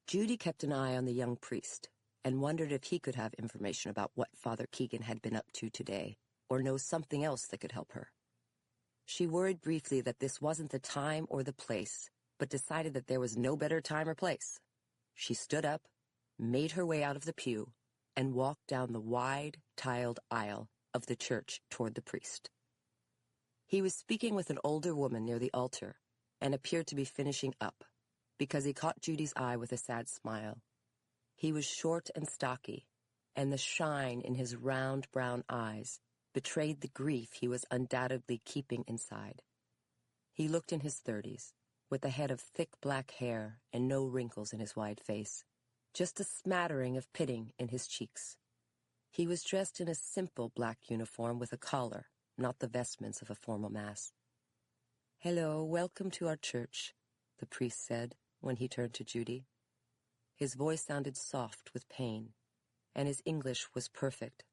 Judy kept an eye on the young priest and wondered if he could have information about what Father Keegan had been up to today, or know something else that could help her. She worried briefly that this wasn't the time or the place, but decided that there was no better time or place. She stood up, made her way out of the pew, and walked down the wide, tiled aisle of the church toward the priest. He was speaking with an older woman near the altar and appeared to be finishing up, because he caught Judy's eye with a sad smile. He was short and stocky, and the shine in his round brown eyes betrayed the grief he was undoubtedly keeping inside. He looked in his 30s, with a head of thick black hair and no wrinkles in his wide face, just a smattering of pitting in his cheeks. He was dressed in a simple black uniform with a collar, not the vestments of a formal mass. "Hello, welcome to our church," the priest said when he turned to Judy. His voice sounded soft with pain, and his English was perfect.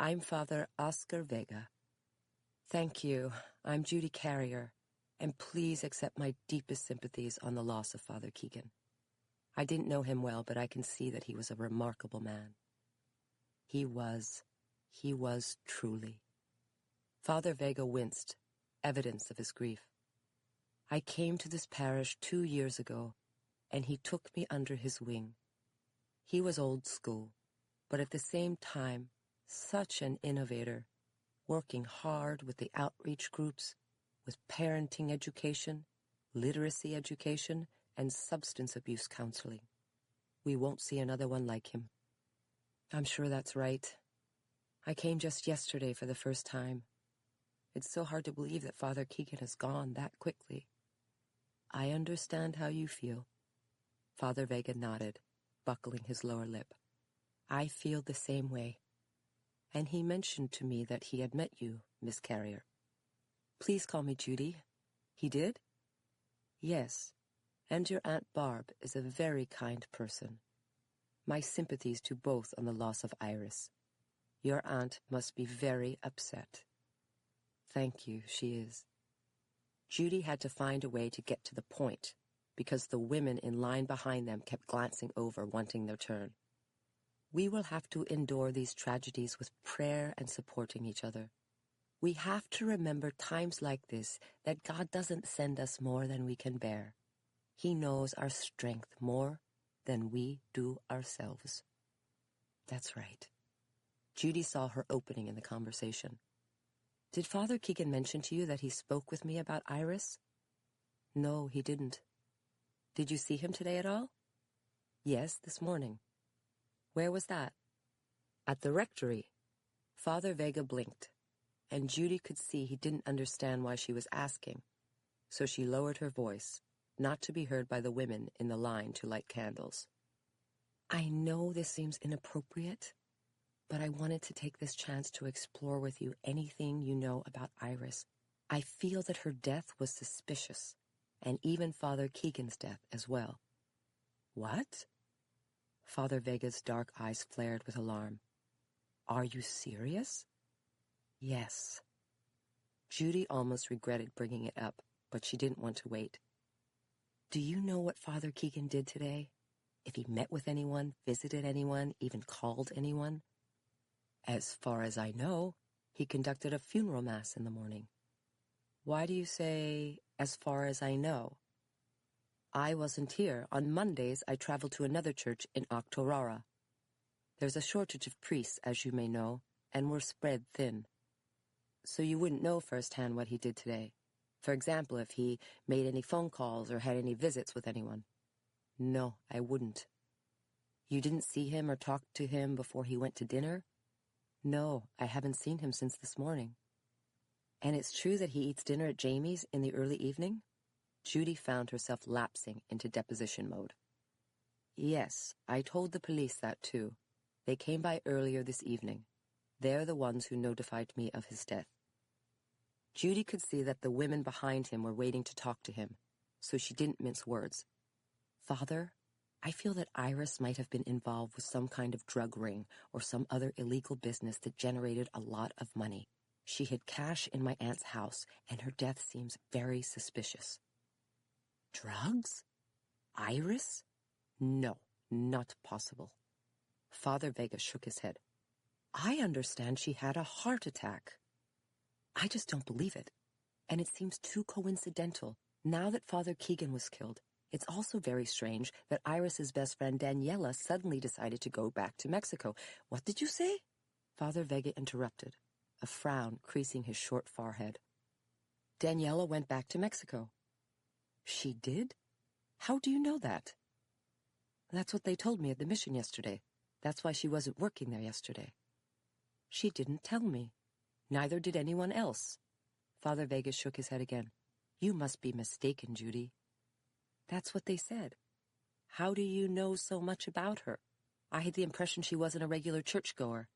"I'm Father Oscar Vega." "Thank you. I'm Judy Carrier, and please accept my deepest sympathies on the loss of Father Keegan. I didn't know him well, but I can see that he was a remarkable man." He was truly. Father Vega winced, evidence of his grief. "I came to this parish 2 years ago, and he took me under his wing. He was old school, but at the same time, such an innovator, working hard with the outreach groups, with parenting education, literacy education, and substance abuse counseling. We won't see another one like him." "I'm sure that's right. I came just yesterday for the first time. It's so hard to believe that Father Keegan has gone that quickly." "I understand how you feel." Father Vega nodded, buckling his lower lip. "I feel the same way. and he mentioned to me that he had met you, Miss Carrier. Please call me Judy. He did? Yes, and your Aunt Barb is a very kind person. My sympathies to both on the loss of Iris. Your aunt must be very upset. Thank you, she is. Judy had to find a way to get to the point, because the women in line behind them kept glancing over, wanting their turn. We will have to endure these tragedies with prayer and supporting each other. We have to remember times like this that God doesn't send us more than we can bear. He knows our strength more than we do ourselves. That's right. Judy saw her opening in the conversation. Did Father Keegan mention to you that he spoke with me about Iris? No, he didn't. Did you see him today at all? Yes, this morning. Where was that? At the rectory. Father Vega blinked, and Judy could see he didn't understand why she was asking, so she lowered her voice, not to be heard by the women in the line to light candles. I know this seems inappropriate, but I wanted to take this chance to explore with you anything you know about Iris. I feel that her death was suspicious, and even Father Keegan's death as well. What? Father Vega's dark eyes flared with alarm. Are you serious? Yes. Judy almost regretted bringing it up, but she didn't want to wait. Do you know what Father Keegan did today? If he met with anyone, visited anyone, even called anyone? As far as I know, he conducted a funeral mass in the morning. Why do you say, as far as I know? I wasn't here. On Mondays, I traveled to another church in Octorara. There's a shortage of priests, as you may know, and we're spread thin. So you wouldn't know firsthand what he did today. For example, if he made any phone calls or had any visits with anyone. No, I wouldn't. You didn't see him or talk to him before he went to dinner? No, I haven't seen him since this morning. And it's true that he eats dinner at Jamie's in the early evening? Judy found herself lapsing into deposition mode. Yes, I told the police that too. They came by earlier this evening. They're the ones who notified me of his death. Judy could see that the women behind him were waiting to talk to him, so she didn't mince words. Father, I feel that Iris might have been involved with some kind of drug ring or some other illegal business that generated a lot of money. She hid cash in my aunt's house, and her death seems very suspicious. Drugs? Iris? No, not possible. Father Vega shook his head. I understand she had a heart attack. I just don't believe it. And it seems too coincidental. Now that Father Keegan was killed, it's also very strange that Iris's best friend Daniela suddenly decided to go back to Mexico. What did you say? Father Vega interrupted, a frown creasing his short forehead. Daniela went back to Mexico. She did? How do you know that? That's what they told me at the mission yesterday. That's why she wasn't working there yesterday. She didn't tell me. Neither did anyone else. Father Vega shook his head again. You must be mistaken, Judy. That's what they said. How do you know so much about her? I had the impression she wasn't a regular churchgoer.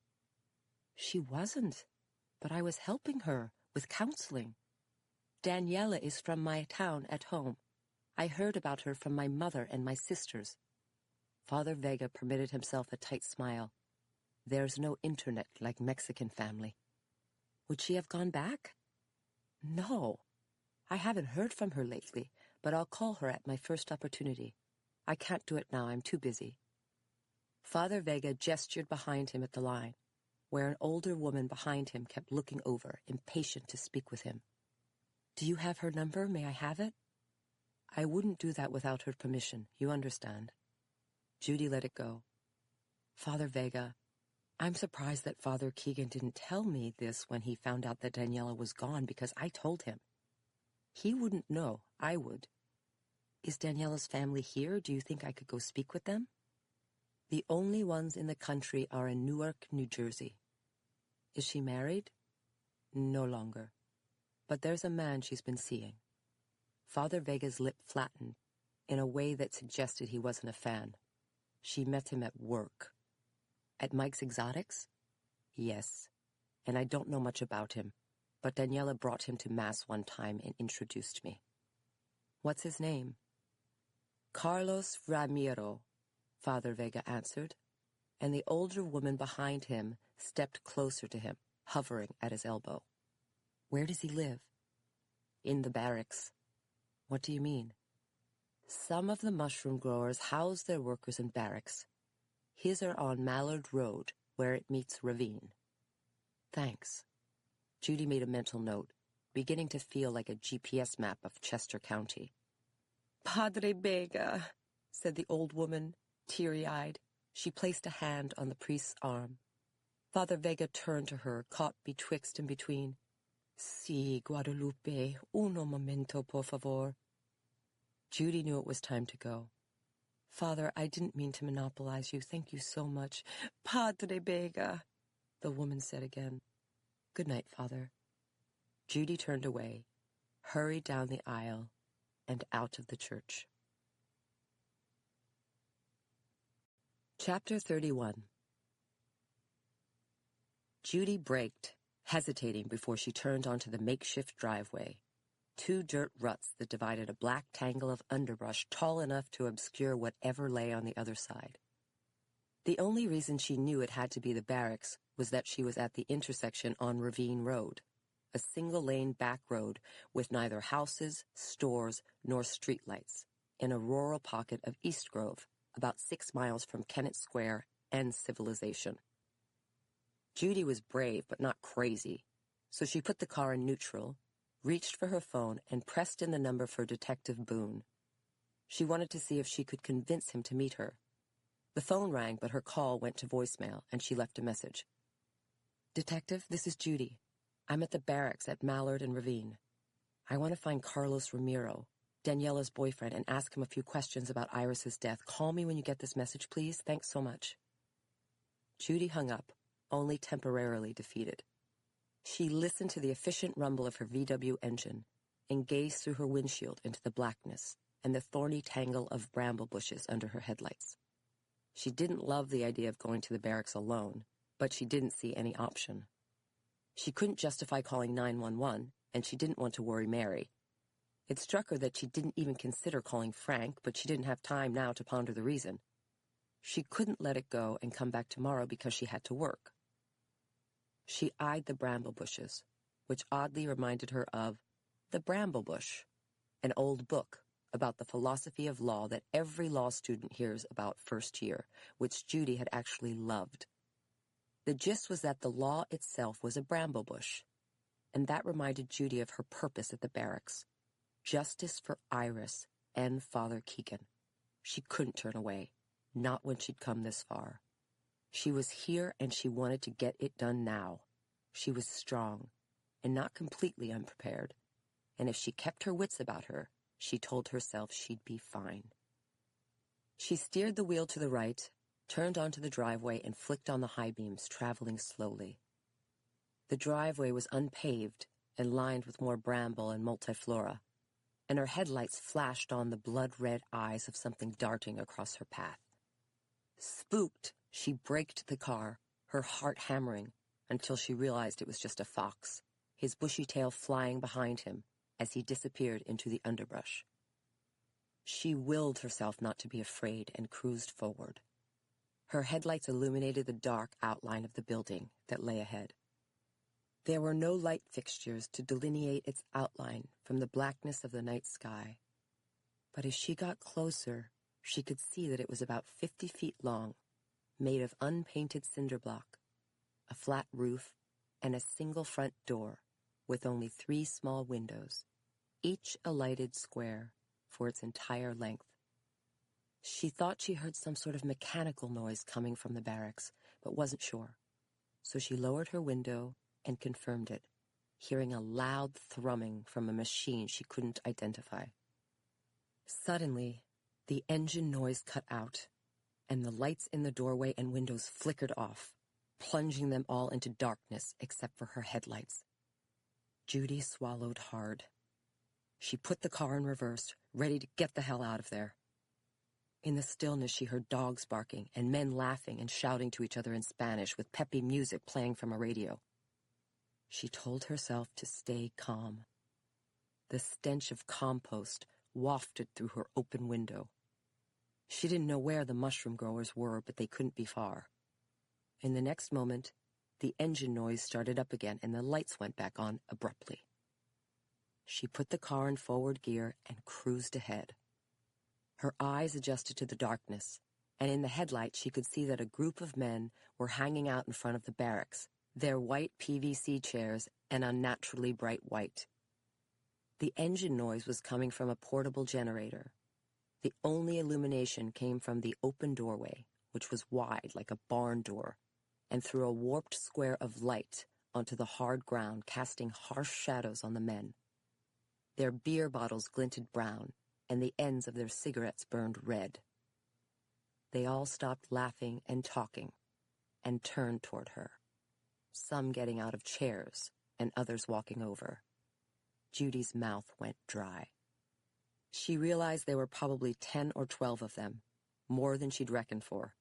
She wasn't, but I was helping her with counseling. Daniela is from my town at home. I heard about her from my mother and my sisters. Father Vega permitted himself a tight smile. There's no internet like Mexican family. Would she have gone back? No. I haven't heard from her lately, but I'll call her at my first opportunity. I can't do it now, I'm too busy. Father Vega gestured behind him at the line, where an older woman behind him kept looking over, impatient to speak with him. Do you have her number? May I have it? I wouldn't do that without her permission, you understand. Judy let it go. Father Vega, I'm surprised that Father Keegan didn't tell me this when he found out that Daniela was gone, because I told him. He wouldn't know, I would. Is Daniela's family here? Do you think I could go speak with them? The only ones in the country are in Newark, New Jersey. Is she married? No longer. But there's a man she's been seeing. Father Vega's lip flattened in a way that suggested he wasn't a fan. She met him at work. At Mike's Exotics? Yes, and I don't know much about him, but Daniela brought him to Mass one time and introduced me. What's his name? Carlos Ramiro, Father Vega answered, and the older woman behind him stepped closer to him, hovering at his elbow. Where does he live? In the barracks. What do you mean? Some of the mushroom growers house their workers in barracks. His are on Mallard Road, where it meets Ravine. Thanks. Judy made a mental note, beginning to feel like a GPS map of Chester County. Padre Vega, said the old woman, teary-eyed. She placed a hand on the priest's arm. Father Vega turned to her, caught betwixt and between. Si, Guadalupe, uno momento, por favor. Judy knew it was time to go. Father, I didn't mean to monopolize you. Thank you so much. Padre Vega, the woman said again. Good night, Father. Judy turned away, hurried down the aisle, and out of the church. Chapter 31. Judy braked, hesitating before she turned onto the makeshift driveway. 2 dirt ruts that divided a black tangle of underbrush tall enough to obscure whatever lay on the other side. The only reason she knew it had to be the barracks was that she was at the intersection on Ravine Road, a single-lane back road with neither houses, stores, nor streetlights, in a rural pocket of East Grove, about 6 miles from Kennett Square and civilization. Judy was brave but not crazy, so she put the car in neutral, reached for her phone, and pressed in the number for Detective Boone. She wanted to see if she could convince him to meet her. The phone rang, but her call went to voicemail, and she left a message. Detective, this is Judy. I'm at the barracks at Mallard and Ravine. I want to find Carlos Ramiro, Daniela's boyfriend, and ask him a few questions about Iris's death. Call me when you get this message, please. Thanks so much. Judy hung up, only temporarily defeated. She listened to the efficient rumble of her VW engine and gazed through her windshield into the blackness and the thorny tangle of bramble bushes under her headlights. She didn't love the idea of going to the barracks alone, but she didn't see any option. She couldn't justify calling 911, and she didn't want to worry Mary. It struck her that she didn't even consider calling Frank, but she didn't have time now to ponder the reason. She couldn't let it go and come back tomorrow because she had to work. She eyed the bramble bushes, which oddly reminded her of The Bramble Bush, an old book about the philosophy of law that every law student hears about first year, which Judy had actually loved. The gist was that the law itself was a bramble bush, and that reminded Judy of her purpose at the barracks. Justice for Iris and Father Keegan. She couldn't turn away, not when she'd come this far. She was here and she wanted to get it done now. She was strong and not completely unprepared, and if she kept her wits about her, she told herself she'd be fine. She steered the wheel to the right, turned onto the driveway, and flicked on the high beams, traveling slowly. The driveway was unpaved and lined with more bramble and multiflora, and her headlights flashed on the blood-red eyes of something darting across her path. Spooked, she braked the car, her heart hammering, until she realized it was just a fox, his bushy tail flying behind him as he disappeared into the underbrush. She willed herself not to be afraid and cruised forward. Her headlights illuminated the dark outline of the building that lay ahead. There were no light fixtures to delineate its outline from the blackness of the night sky. But as she got closer, she could see that it was about 50 feet long, made of unpainted cinder block, a flat roof, and a single front door with only 3 small windows, each a lighted square for its entire length. She thought she heard some sort of mechanical noise coming from the barracks, but wasn't sure. So she lowered her window and confirmed it, hearing a loud thrumming from a machine she couldn't identify. Suddenly, the engine noise cut out, and the lights in the doorway and windows flickered off, plunging them all into darkness except for her headlights. Judy swallowed hard. She put the car in reverse, ready to get the hell out of there. In the stillness, she heard dogs barking and men laughing and shouting to each other in Spanish with peppy music playing from a radio. She told herself to stay calm. The stench of compost wafted through her open window. She didn't know where the mushroom growers were, but they couldn't be far. In the next moment, the engine noise started up again and the lights went back on abruptly. She put the car in forward gear and cruised ahead. Her eyes adjusted to the darkness, and in the headlight she could see that a group of men were hanging out in front of the barracks, their white PVC chairs and unnaturally bright white. The engine noise was coming from a portable generator. The only illumination came from the open doorway, which was wide like a barn door, and through a warped square of light onto the hard ground, casting harsh shadows on the men. Their beer bottles glinted brown, and the ends of their cigarettes burned red. They all stopped laughing and talking, and turned toward her, some getting out of chairs and others walking over. Judy's mouth went dry. She realized there were probably 10 or 12 of them, more than she'd reckoned for.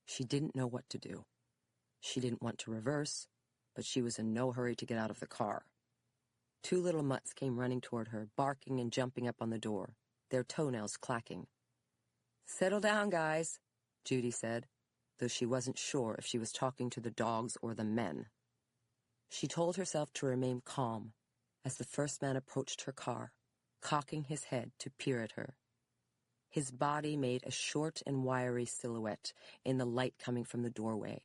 She didn't know what to do. She didn't want to reverse, but she was in no hurry to get out of the car. 2 little mutts came running toward her, barking and jumping up on the door, their toenails clacking. "Settle down, guys," Judy said, though she wasn't sure if she was talking to the dogs or the men. She told herself to remain calm as the first man approached her car, cocking his head to peer at her. His body made a short and wiry silhouette in the light coming from the doorway,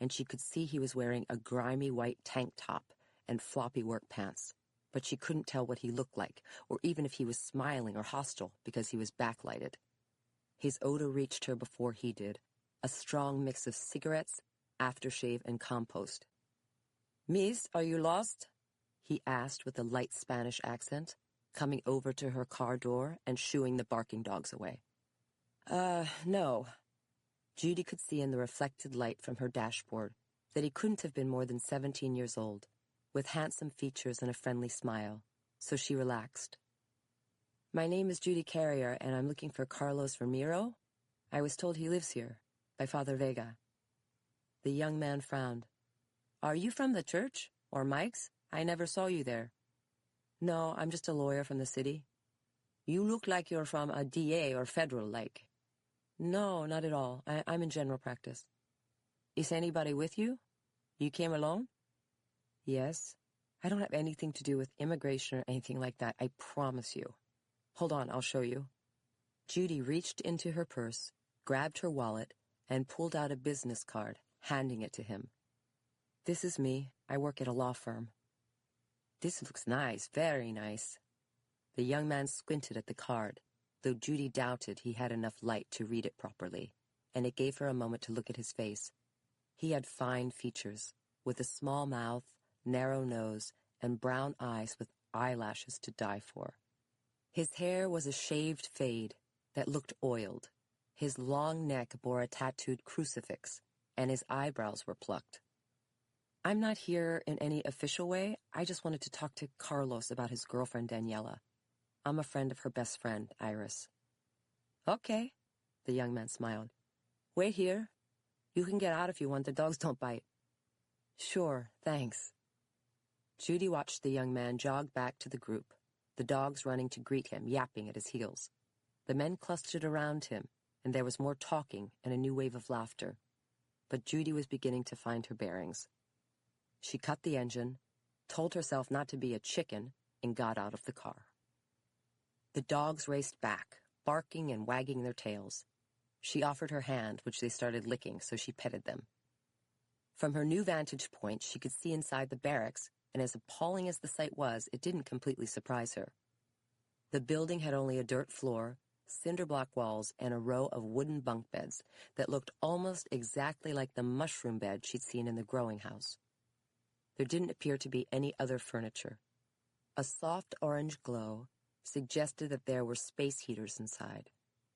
and she could see he was wearing a grimy white tank top and floppy work pants, but she couldn't tell what he looked like, or even if he was smiling or hostile because he was backlighted. His odor reached her before he did, a strong mix of cigarettes, aftershave, and compost. "Miss, are you lost?" he asked with a light Spanish accent, coming over to her car door and shooing the barking dogs away. No." Judy could see in the reflected light from her dashboard that he couldn't have been more than 17 years old, with handsome features and a friendly smile, so she relaxed. "My name is Judy Carrier, and I'm looking for Carlos Ramiro. I was told he lives here, by Father Vega." The young man frowned. "Are you from the church, or Mike's? I never saw you there." "No, I'm just a lawyer from the city." "You look like you're from a DA or federal, like." "No, not at all. I'm in general practice." "Is anybody with you? You came alone?" "Yes. I don't have anything to do with immigration or anything like that, I promise you. Hold on, I'll show you." Judy reached into her purse, grabbed her wallet, and pulled out a business card, handing it to him. "This is me. I work at a law firm." "This looks nice, very nice." The young man squinted at the card, though Judy doubted he had enough light to read it properly, and it gave her a moment to look at his face. He had fine features, with a small mouth, narrow nose, and brown eyes with eyelashes to die for. His hair was a shaved fade that looked oiled. His long neck bore a tattooed crucifix, and his eyebrows were plucked. "I'm not here in any official way. I just wanted to talk to Carlos about his girlfriend, Daniela. I'm a friend of her best friend, Iris." "Okay," the young man smiled. "Wait here. You can get out if you want. The dogs don't bite." "Sure, thanks." Judy watched the young man jog back to the group, the dogs running to greet him, yapping at his heels. The men clustered around him, and there was more talking and a new wave of laughter. But Judy was beginning to find her bearings. She cut the engine, told herself not to be a chicken, and got out of the car. The dogs raced back, barking and wagging their tails. She offered her hand, which they started licking, so she petted them. From her new vantage point, she could see inside the barracks, and as appalling as the sight was, it didn't completely surprise her. The building had only a dirt floor, cinder block walls, and a row of wooden bunk beds that looked almost exactly like the mushroom bed she'd seen in the growing house. There didn't appear to be any other furniture. A soft orange glow suggested that there were space heaters inside,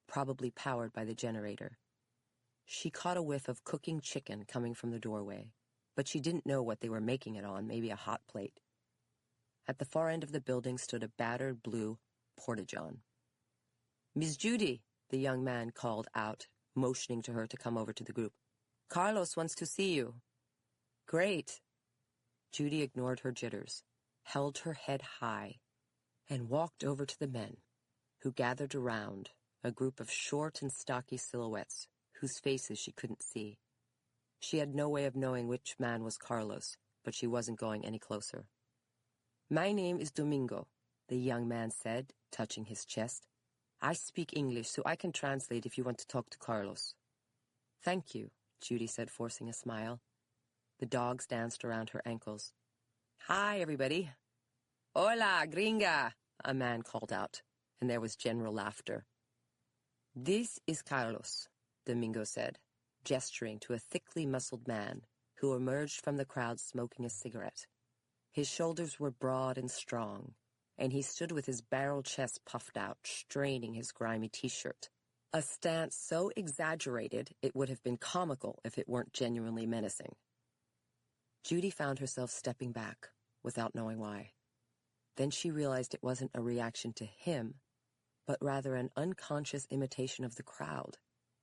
probably powered by the generator. She caught a whiff of cooking chicken coming from the doorway, but she didn't know what they were making it on, maybe a hot plate. At the far end of the building stood a battered blue porta-john. "Miss Judy," the young man called out, motioning to her to come over to the group. "Carlos wants to see you." "Great." Judy ignored her jitters, held her head high, and walked over to the men, who gathered around, a group of short and stocky silhouettes, whose faces she couldn't see. She had no way of knowing which man was Carlos, but she wasn't going any closer. "My name is Domingo," the young man said, touching his chest. "I speak English, so I can translate if you want to talk to Carlos." "Thank you," Judy said, forcing a smile. The dogs danced around her ankles. "Hi, everybody." "Hola, gringa," a man called out, and there was general laughter. "This is Carlos," Domingo said, gesturing to a thickly muscled man who emerged from the crowd smoking a cigarette. His shoulders were broad and strong, and he stood with his barrel chest puffed out, straining his grimy t-shirt, a stance so exaggerated it would have been comical if it weren't genuinely menacing. Judy found herself stepping back, without knowing why. Then she realized it wasn't a reaction to him, but rather an unconscious imitation of the crowd,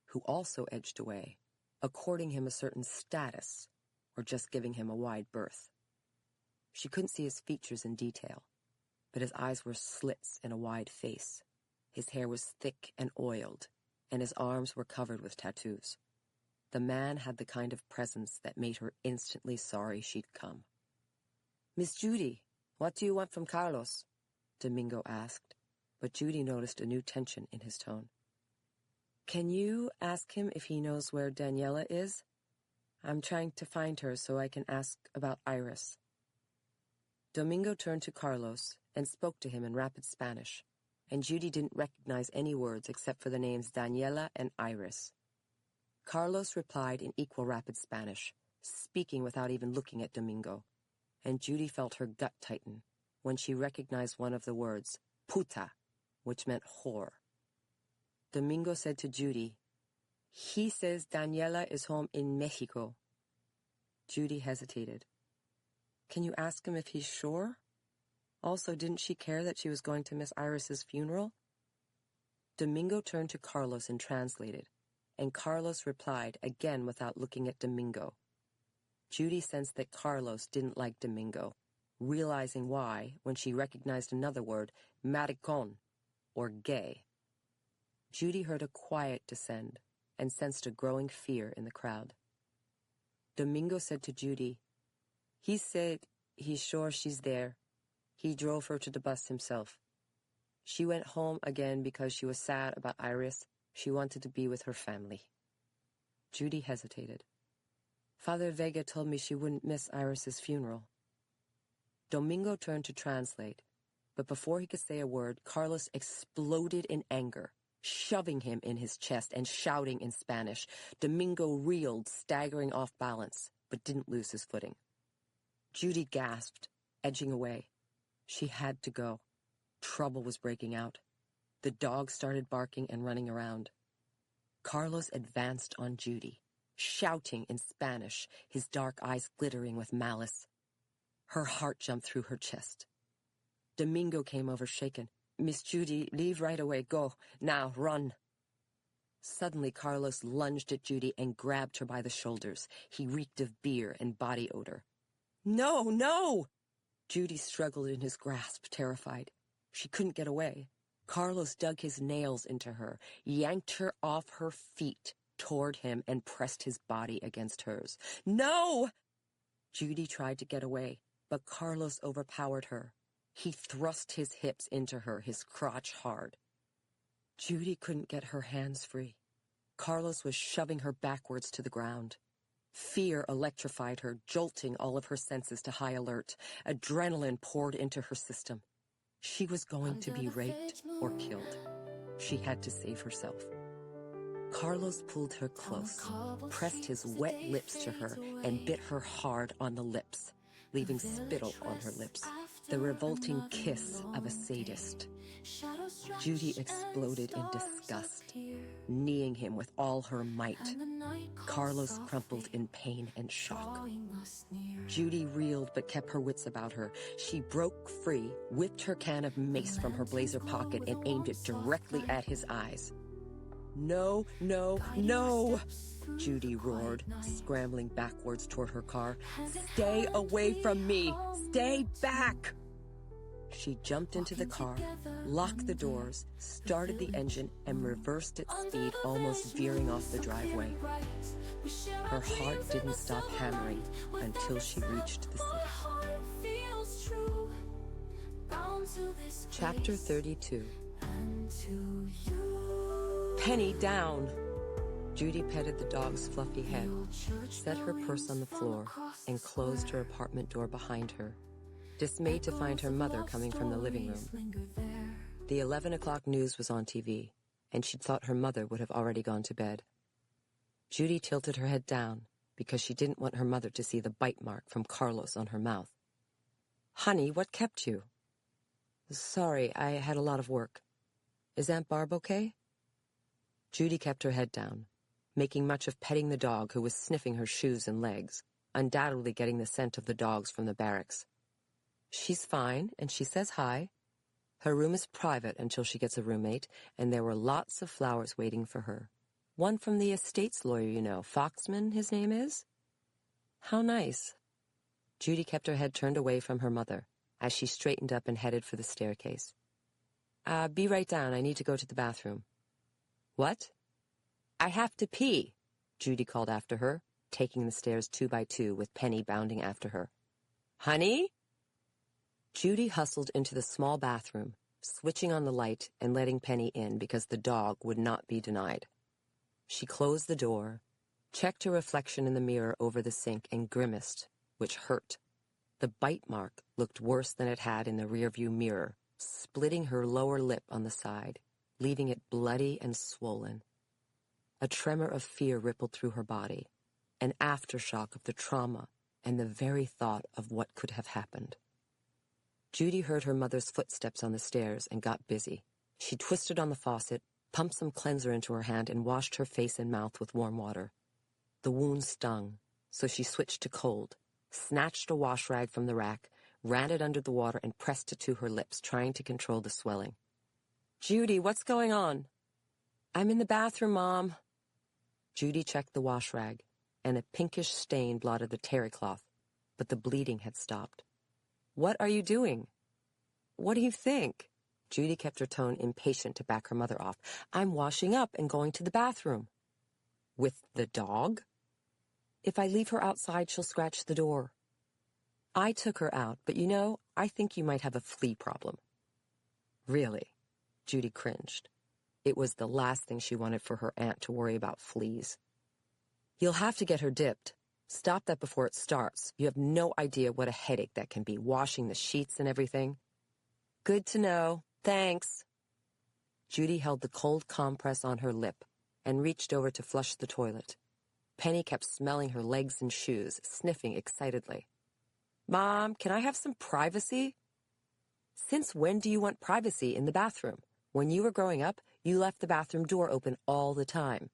who also edged away, according him a certain status, or just giving him a wide berth. She couldn't see his features in detail, but his eyes were slits in a wide face. His hair was thick and oiled, and his arms were covered with tattoos. The man had the kind of presence that made her instantly sorry she'd come. "Miss Judy, what do you want from Carlos?" Domingo asked, but Judy noticed a new tension in his tone. "Can you ask him if he knows where Daniela is? I'm trying to find her so I can ask about Iris." Domingo turned to Carlos and spoke to him in rapid Spanish, and Judy didn't recognize any words except for the names Daniela and Iris. Carlos replied in equal rapid Spanish, speaking without even looking at Domingo, and Judy felt her gut tighten when she recognized one of the words, puta, which meant whore. Domingo said to Judy, "He says Daniela is home in Mexico." Judy hesitated. "Can you ask him if he's sure? Also, didn't she care that she was going to Miss Iris's funeral?" Domingo turned to Carlos and translated, and Carlos replied, again without looking at Domingo. Judy sensed that Carlos didn't like Domingo, realizing why when she recognized another word, maricón, or gay. Judy heard a quiet descend and sensed a growing fear in the crowd. Domingo said to Judy, "He said he's sure she's there. He drove her to the bus himself. She went home again because she was sad about Iris. She wanted to be with her family." Judy hesitated. "Father Vega told me she wouldn't miss Iris's funeral." Domingo turned to translate, but before he could say a word, Carlos exploded in anger, shoving him in his chest and shouting in Spanish. Domingo reeled, staggering off balance, but didn't lose his footing. Judy gasped, edging away. She had to go. Trouble was breaking out. The dogs started barking and running around. Carlos advanced on Judy, shouting in Spanish, his dark eyes glittering with malice. Her heart jumped through her chest. Domingo came over shaken. "Miss Judy, leave right away. Go. Now, run." Suddenly, Carlos lunged at Judy and grabbed her by the shoulders. He reeked of beer and body odor. "No, no!" Judy struggled in his grasp, terrified. She couldn't get away. Carlos dug his nails into her, yanked her off her feet toward him, and pressed his body against hers. "No!" Judy tried to get away, but Carlos overpowered her. He thrust his hips into her, his crotch hard. Judy couldn't get her hands free. Carlos was shoving her backwards to the ground. Fear electrified her, jolting all of her senses to high alert. Adrenaline poured into her system. She was going to be raped or killed. She had to save herself. Carlos pulled her close, pressed his wet lips to her, and bit her hard on the lips, leaving spittle on her lips, the revolting kiss of a sadist. Judy exploded in disgust, kneeing him with all her might. Carlos crumpled in pain and shock. Judy reeled but kept her wits about her. She broke free, whipped her can of mace from her blazer pocket, and aimed it directly at his eyes. No, no, no! Judy roared, scrambling backwards toward her car. Stay away from me! Stay back! She jumped into the car, locked the doors, started the engine, and reversed its speed, almost veering off the driveway. Her heart didn't stop hammering until she reached the city. Chapter 32. Penny, down! Judy petted the dog's fluffy head, set her purse on the floor, and closed her apartment door behind her, dismayed to find her mother coming from the living room. The 11 o'clock news was on TV, and she'd thought her mother would have already gone to bed. Judy tilted her head down because she didn't want her mother to see the bite mark from Carlos on her mouth. Honey, what kept you? Sorry, I had a lot of work. Is Aunt Barb okay? Judy kept her head down, making much of petting the dog who was sniffing her shoes and legs, undoubtedly getting the scent of the dogs from the barracks. She's fine, and she says hi. Her room is private until she gets a roommate, and there were lots of flowers waiting for her. One from the estate's lawyer, you know, Foxman, his name is? How nice. Judy kept her head turned away from her mother as she straightened up and headed for the staircase. Be right down. I need to go to the bathroom. What? I have to pee, Judy called after her, taking the stairs 2 by 2 with Penny bounding after her. Honey? Judy hustled into the small bathroom, switching on the light and letting Penny in because the dog would not be denied. She closed the door, checked her reflection in the mirror over the sink, and grimaced, which hurt. The bite mark looked worse than it had in the rearview mirror, splitting her lower lip on the side, leaving it bloody and swollen. A tremor of fear rippled through her body, an aftershock of the trauma and the very thought of what could have happened. Judy heard her mother's footsteps on the stairs and got busy. She twisted on the faucet, pumped some cleanser into her hand, and washed her face and mouth with warm water. The wound stung, so she switched to cold, snatched a wash rag from the rack, ran it under the water, and pressed it to her lips, trying to control the swelling. Judy, what's going on? I'm in the bathroom, Mom. Judy checked the wash rag, and a pinkish stain blotted the terry cloth, but the bleeding had stopped. What are you doing? What do you think? Judy kept her tone impatient to back her mother off. I'm washing up and going to the bathroom. With the dog? If I leave her outside, she'll scratch the door. I took her out, but you know, I think you might have a flea problem. Really? Judy cringed. It was the last thing she wanted for her aunt to worry about fleas. You'll have to get her dipped. Stop that before it starts. You have no idea what a headache that can be, washing the sheets and everything. Good to know. Thanks. Judy held the cold compress on her lip and reached over to flush the toilet. Penny kept smelling her legs and shoes, sniffing excitedly. Mom, can I have some privacy? Since when do you want privacy in the bathroom? When you were growing up, you left the bathroom door open all the time.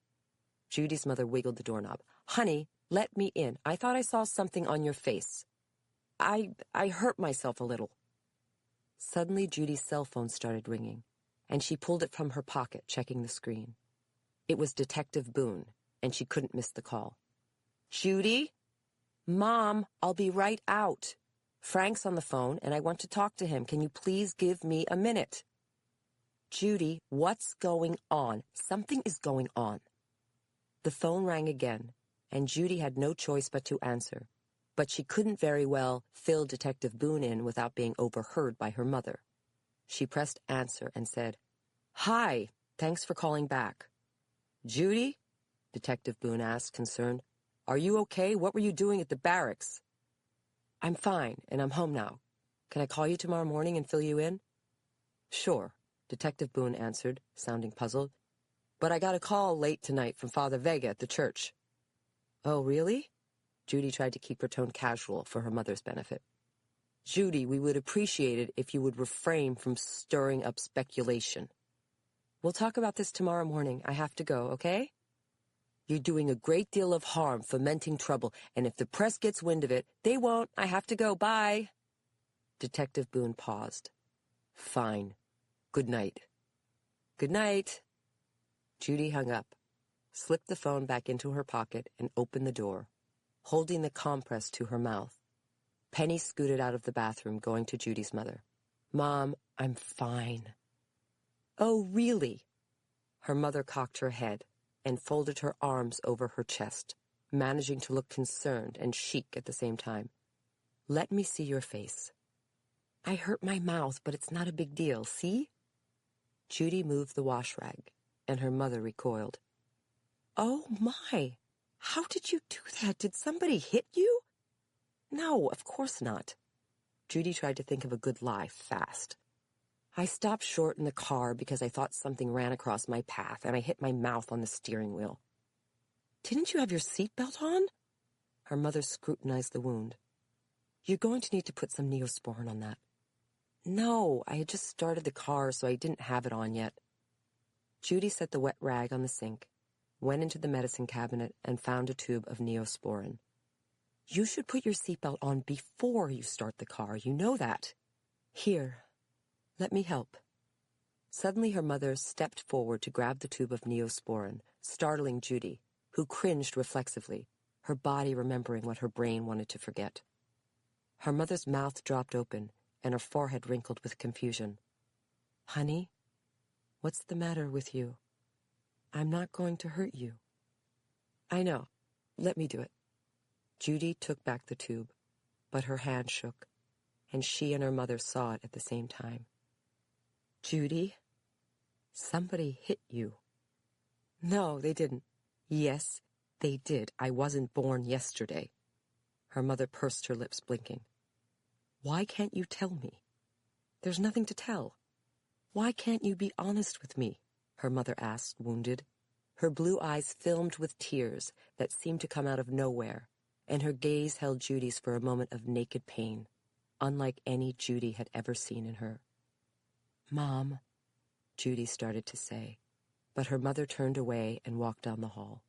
Judy's mother wiggled the doorknob. Honey, let me in. I thought I saw something on your face. I hurt myself a little. Suddenly, Judy's cell phone started ringing, and she pulled it from her pocket, checking the screen. It was Detective Boone, and she couldn't miss the call. Judy? Mom, I'll be right out. Frank's on the phone, and I want to talk to him. Can you please give me a minute? Judy, what's going on? Something is going on. The phone rang again, and Judy had no choice but to answer. But she couldn't very well fill Detective Boone in without being overheard by her mother. She pressed answer and said, Hi, thanks for calling back. Judy? Detective Boone asked, concerned. Are you okay? What were you doing at the barracks? I'm fine, and I'm home now. Can I call you tomorrow morning and fill you in? Sure, Detective Boone answered, sounding puzzled. But I got a call late tonight from Father Vega at the church. Oh, really? Judy tried to keep her tone casual for her mother's benefit. Judy, we would appreciate it if you would refrain from stirring up speculation. We'll talk about this tomorrow morning. I have to go, okay? You're doing a great deal of harm, fomenting trouble, and if the press gets wind of it, they won't. I have to go. Bye. Detective Boone paused. Fine. Good night. Good night. Judy hung up, slipped the phone back into her pocket, and opened the door, holding the compress to her mouth. Penny scooted out of the bathroom, going to Judy's mother. "Mom, I'm fine." "Oh, really?" Her mother cocked her head and folded her arms over her chest, managing to look concerned and chic at the same time. "Let me see your face." "I hurt my mouth, but it's not a big deal, see?" Judy moved the wash rag, and her mother recoiled. "Oh, my! How did you do that? Did somebody hit you?" "No, of course not." Judy tried to think of a good lie fast. "I stopped short in the car because I thought something ran across my path, and I hit my mouth on the steering wheel." "Didn't you have your seatbelt on?" Her mother scrutinized the wound. "You're going to need to put some Neosporin on that." "No, I had just started the car, so I didn't have it on yet." Judy set the wet rag on the sink, went into the medicine cabinet, and found a tube of Neosporin. "You should put your seatbelt on before you start the car, you know that." "Here, let me help." Suddenly her mother stepped forward to grab the tube of Neosporin, startling Judy, who cringed reflexively, her body remembering what her brain wanted to forget. Her mother's mouth dropped open, and her forehead wrinkled with confusion. "Honey, what's the matter with you? I'm not going to hurt you." "I know. Let me do it." Judy took back the tube, but her hand shook, and she and her mother saw it at the same time. "Judy, somebody hit you." "No, they didn't." "Yes, they did. I wasn't born yesterday." Her mother pursed her lips, blinking. "Why can't you tell me?" "There's nothing to tell." "Why can't you be honest with me?" her mother asked, wounded. Her blue eyes filmed with tears that seemed to come out of nowhere, and her gaze held Judy's for a moment of naked pain, unlike any Judy had ever seen in her. "Mom," Judy started to say, but her mother turned away and walked down the hall.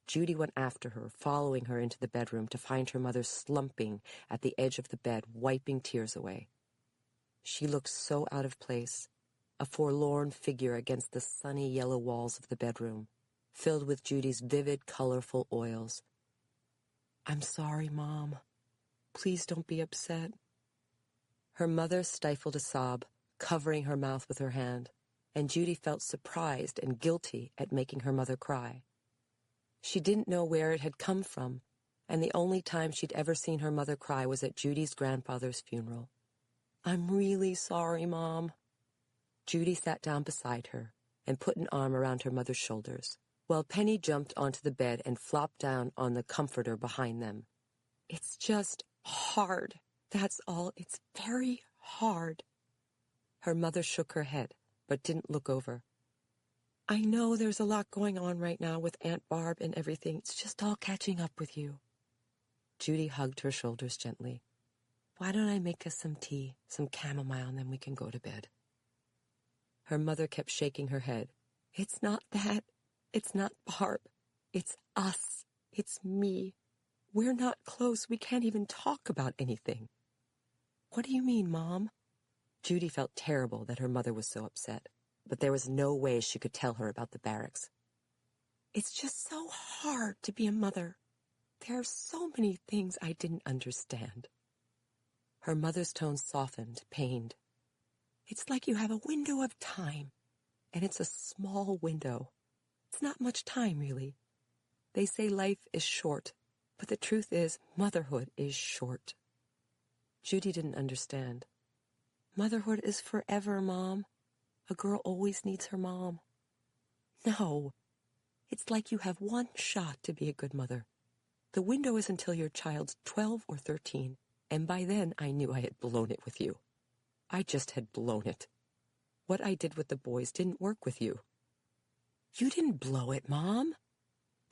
Judy went after her, following her into the bedroom to find her mother slumping at the edge of the bed, wiping tears away. She looked so out of place, a forlorn figure against the sunny yellow walls of the bedroom, filled with Judy's vivid, colorful oils. "I'm sorry, Mom. Please don't be upset." Her mother stifled a sob, covering her mouth with her hand, and Judy felt surprised and guilty at making her mother cry. She didn't know where it had come from, and the only time she'd ever seen her mother cry was at Judy's grandfather's funeral. "I'm really sorry, Mom." Judy sat down beside her and put an arm around her mother's shoulders, while Penny jumped onto the bed and flopped down on the comforter behind them. "It's just hard. That's all. It's very hard." Her mother shook her head, but didn't look over. "I know there's a lot going on right now with Aunt Barb and everything. It's just all catching up with you." Judy hugged her shoulders gently. "Why don't I make us some tea, some chamomile, and then we can go to bed?" Her mother kept shaking her head. "It's not that. It's not Barb. It's us. It's me. We're not close. We can't even talk about anything." "What do you mean, Mom?" Judy felt terrible that her mother was so upset, but there was no way she could tell her about the barracks. "It's just so hard to be a mother. There are so many things I didn't understand." Her mother's tone softened, pained. "It's like you have a window of time, and it's a small window. It's not much time, really. They say life is short, but the truth is motherhood is short." Judy didn't understand. "Motherhood is forever, Mom. A girl always needs her mom." "No. It's like you have one shot to be a good mother. The window is until your child's 12 or 13, and by then I knew I had blown it with you. I just had blown it. What I did with the boys didn't work with you." "You didn't blow it, Mom."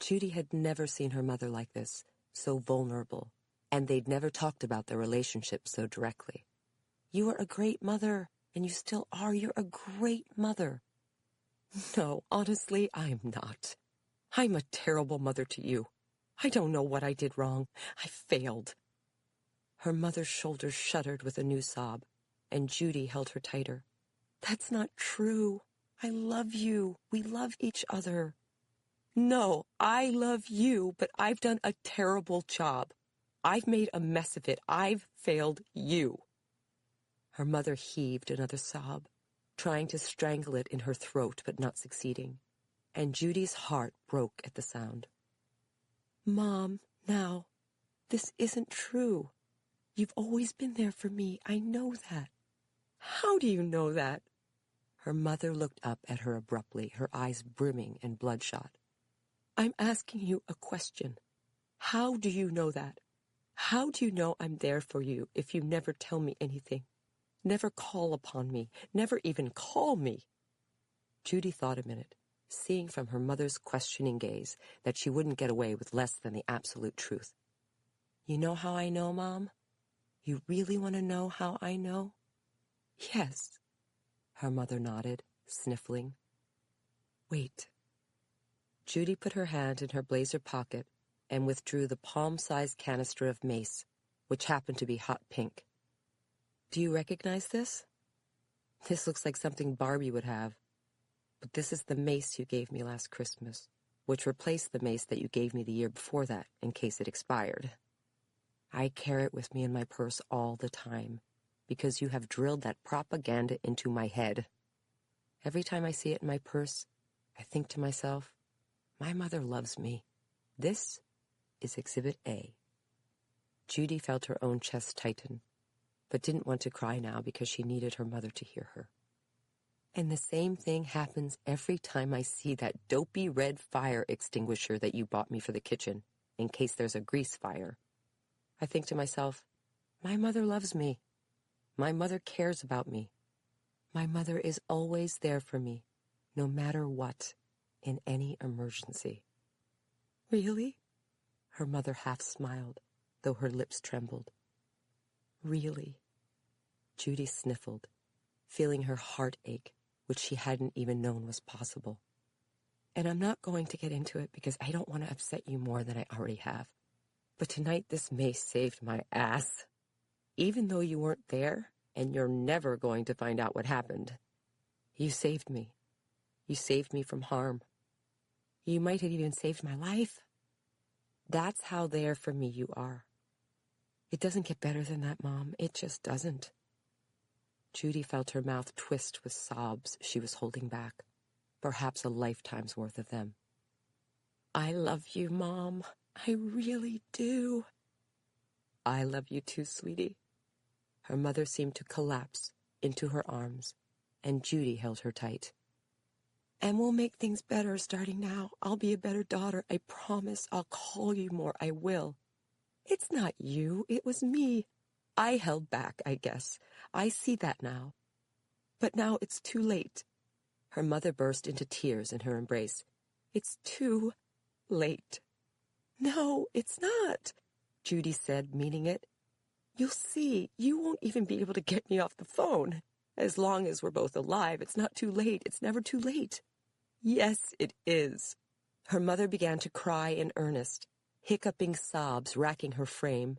Judy had never seen her mother like this, so vulnerable, and they'd never talked about their relationship so directly. "You are a great mother, and you still are. You're a great mother." "No, honestly, I'm not. I'm a terrible mother to you. I don't know what I did wrong. I failed." Her mother's shoulders shuddered with a new sob, and Judy held her tighter. "That's not true. I love you. We love each other. No, I love you, but I've done a terrible job. I've made a mess of it. I've failed you. Her mother heaved another sob, trying to strangle it in her throat but not succeeding, and Judy's heart broke at the sound. Mom, now, this isn't true. You've always been there for me. I know that. How do you know that? Her mother looked up at her abruptly, her eyes brimming and bloodshot. I'm asking you a question. How do you know that? How do you know I'm there for you if you never tell me anything? Never call upon me, never even call me. Judy thought a minute, seeing from her mother's questioning gaze that she wouldn't get away with less than the absolute truth. You know how I know, Mom? You really want to know how I know? Yes. Her mother nodded, sniffling. Wait. Judy put her hand in her blazer pocket and withdrew the palm-sized canister of mace, which happened to be hot pink. Do you recognize this? This looks like something Barbie would have. But this is the mace you gave me last Christmas, which replaced the mace that you gave me the year before that, in case it expired. I carry it with me in my purse all the time, because you have drilled that propaganda into my head. Every time I see it in my purse, I think to myself, my mother loves me. This is Exhibit A. Judy felt her own chest tighten, but didn't want to cry now because she needed her mother to hear her. And the same thing happens every time I see that dopey red fire extinguisher that you bought me for the kitchen, in case there's a grease fire. I think to myself, my mother loves me. My mother cares about me. My mother is always there for me, no matter what, in any emergency. Really? Her mother half smiled, though her lips trembled. Really? Judy sniffled, feeling her heart ache, which she hadn't even known was possible. And I'm not going to get into it because I don't want to upset you more than I already have. But tonight this mace saved my ass. Even though you weren't there, and you're never going to find out what happened. You saved me. You saved me from harm. You might have even saved my life. That's how there for me you are. It doesn't get better than that, Mom. It just doesn't. Judy felt her mouth twist with sobs she was holding back, perhaps a lifetime's worth of them. I love you, Mom. I really do. I love you too, sweetie. Her mother seemed to collapse into her arms, and Judy held her tight. And we'll make things better starting now. I'll be a better daughter. I promise. I'll call you more. I will. It's not you. It was me. I held back, I guess. I see that now. But now it's too late. Her mother burst into tears in her embrace. It's too late. No, it's not, Judy said, meaning it. You'll see. You won't even be able to get me off the phone. As long as we're both alive, it's not too late. It's never too late. Yes, it is. Her mother began to cry in earnest, hiccuping sobs racking her frame.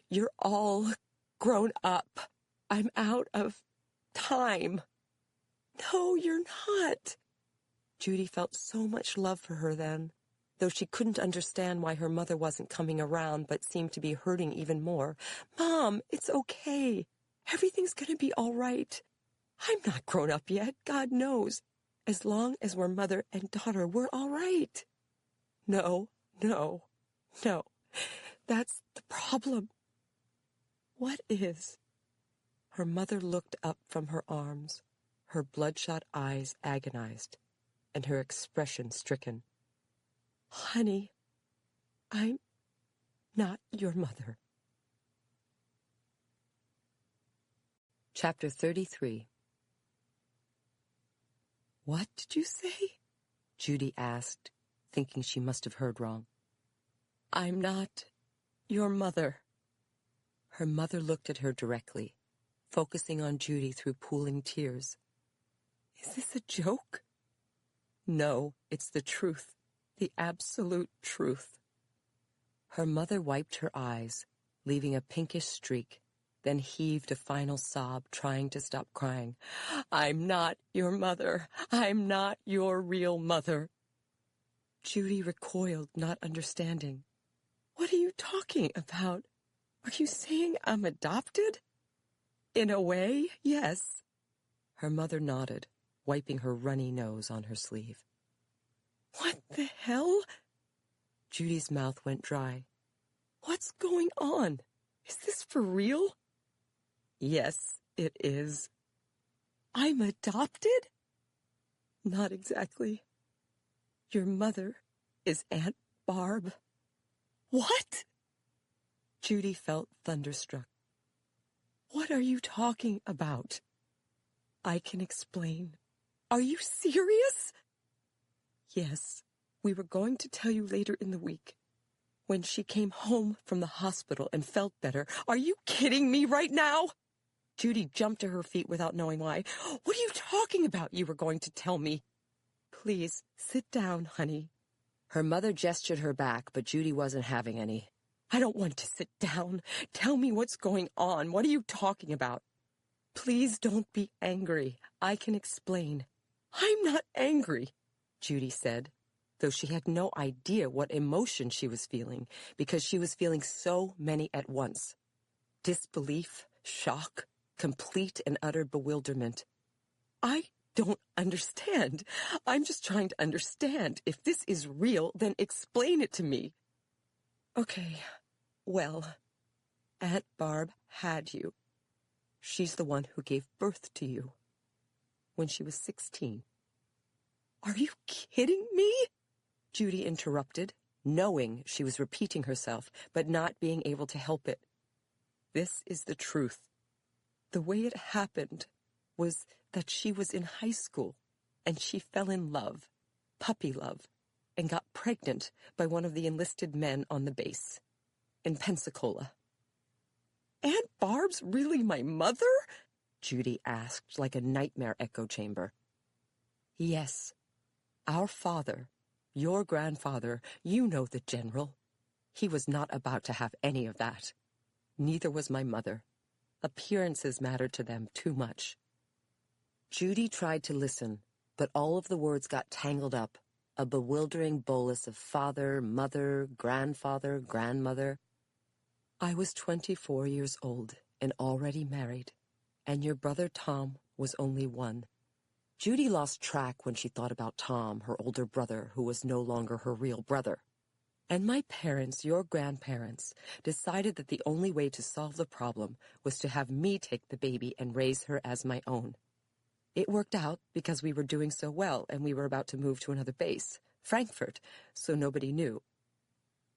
You're all grown up. I'm out of time. No, you're not. Judy felt so much love for her then, though she couldn't understand why her mother wasn't coming around but seemed to be hurting even more. Mom, it's okay. Everything's going to be all right. I'm not grown up yet, God knows. As long as we're mother and daughter, we're all right. No, no, no. That's the problem. What is? Her mother looked up from her arms, her bloodshot eyes agonized, and her expression stricken. Honey, I'm not your mother. Chapter 33. What did you say? Judy asked, thinking she must have heard wrong. I'm not your mother. Her mother looked at her directly, focusing on Judy through pooling tears. Is this a joke? No, it's the truth, the absolute truth. Her mother wiped her eyes, leaving a pinkish streak, then heaved a final sob, trying to stop crying. "I'm not your mother. I'm not your real mother." Judy recoiled, not understanding. "What are you talking about? Are you saying I'm adopted?" "In a way, yes." Her mother nodded, wiping her runny nose on her sleeve. "What the hell?" Judy's mouth went dry. "What's going on? Is this for real?" "Yes, it is." "I'm adopted?" "Not exactly. Your mother is Aunt Barb." "What?" Judy felt thunderstruck. "What are you talking about?" "I can explain." "Are you serious?" "Yes. We were going to tell you later in the week. When she came home from the hospital and felt better." "Are you kidding me right now?" Judy jumped to her feet without knowing why. "What are you talking about? You were going to tell me." "Please, sit down, honey." Her mother gestured her back, but Judy wasn't having any. "I don't want to sit down. Tell me what's going on. What are you talking about?" "Please don't be angry. I can explain." "I'm not angry," Judy said, though she had no idea what emotion she was feeling, because she was feeling so many at once. Disbelief, shock, complete and utter bewilderment. "I don't understand. I'm just trying to understand. If this is real, then explain it to me." "Okay, well, Aunt Barb had you. She's the one who gave birth to you when she was 16. "Are you kidding me?" Judy interrupted, knowing she was repeating herself, but not being able to help it. "This is the truth. The way it happened was that she was in high school, and she fell in love, puppy love, and got pregnant by one of the enlisted men on the base in Pensacola." "Aunt Barb's really my mother?" Judy asked, like a nightmare echo chamber. "Yes. Our father, your grandfather, you know the general. He was not about to have any of that. Neither was my mother. Appearances mattered to them too much." Judy tried to listen, but all of the words got tangled up, a bewildering bolus of father, mother, grandfather, grandmother. "I was 24 years old and already married, and your brother Tom was only 1. Judy lost track when she thought about Tom, her older brother, who was no longer her real brother. "And my parents, your grandparents, decided that the only way to solve the problem was to have me take the baby and raise her as my own. It worked out because we were doing so well and we were about to move to another base, Frankfurt, so nobody knew."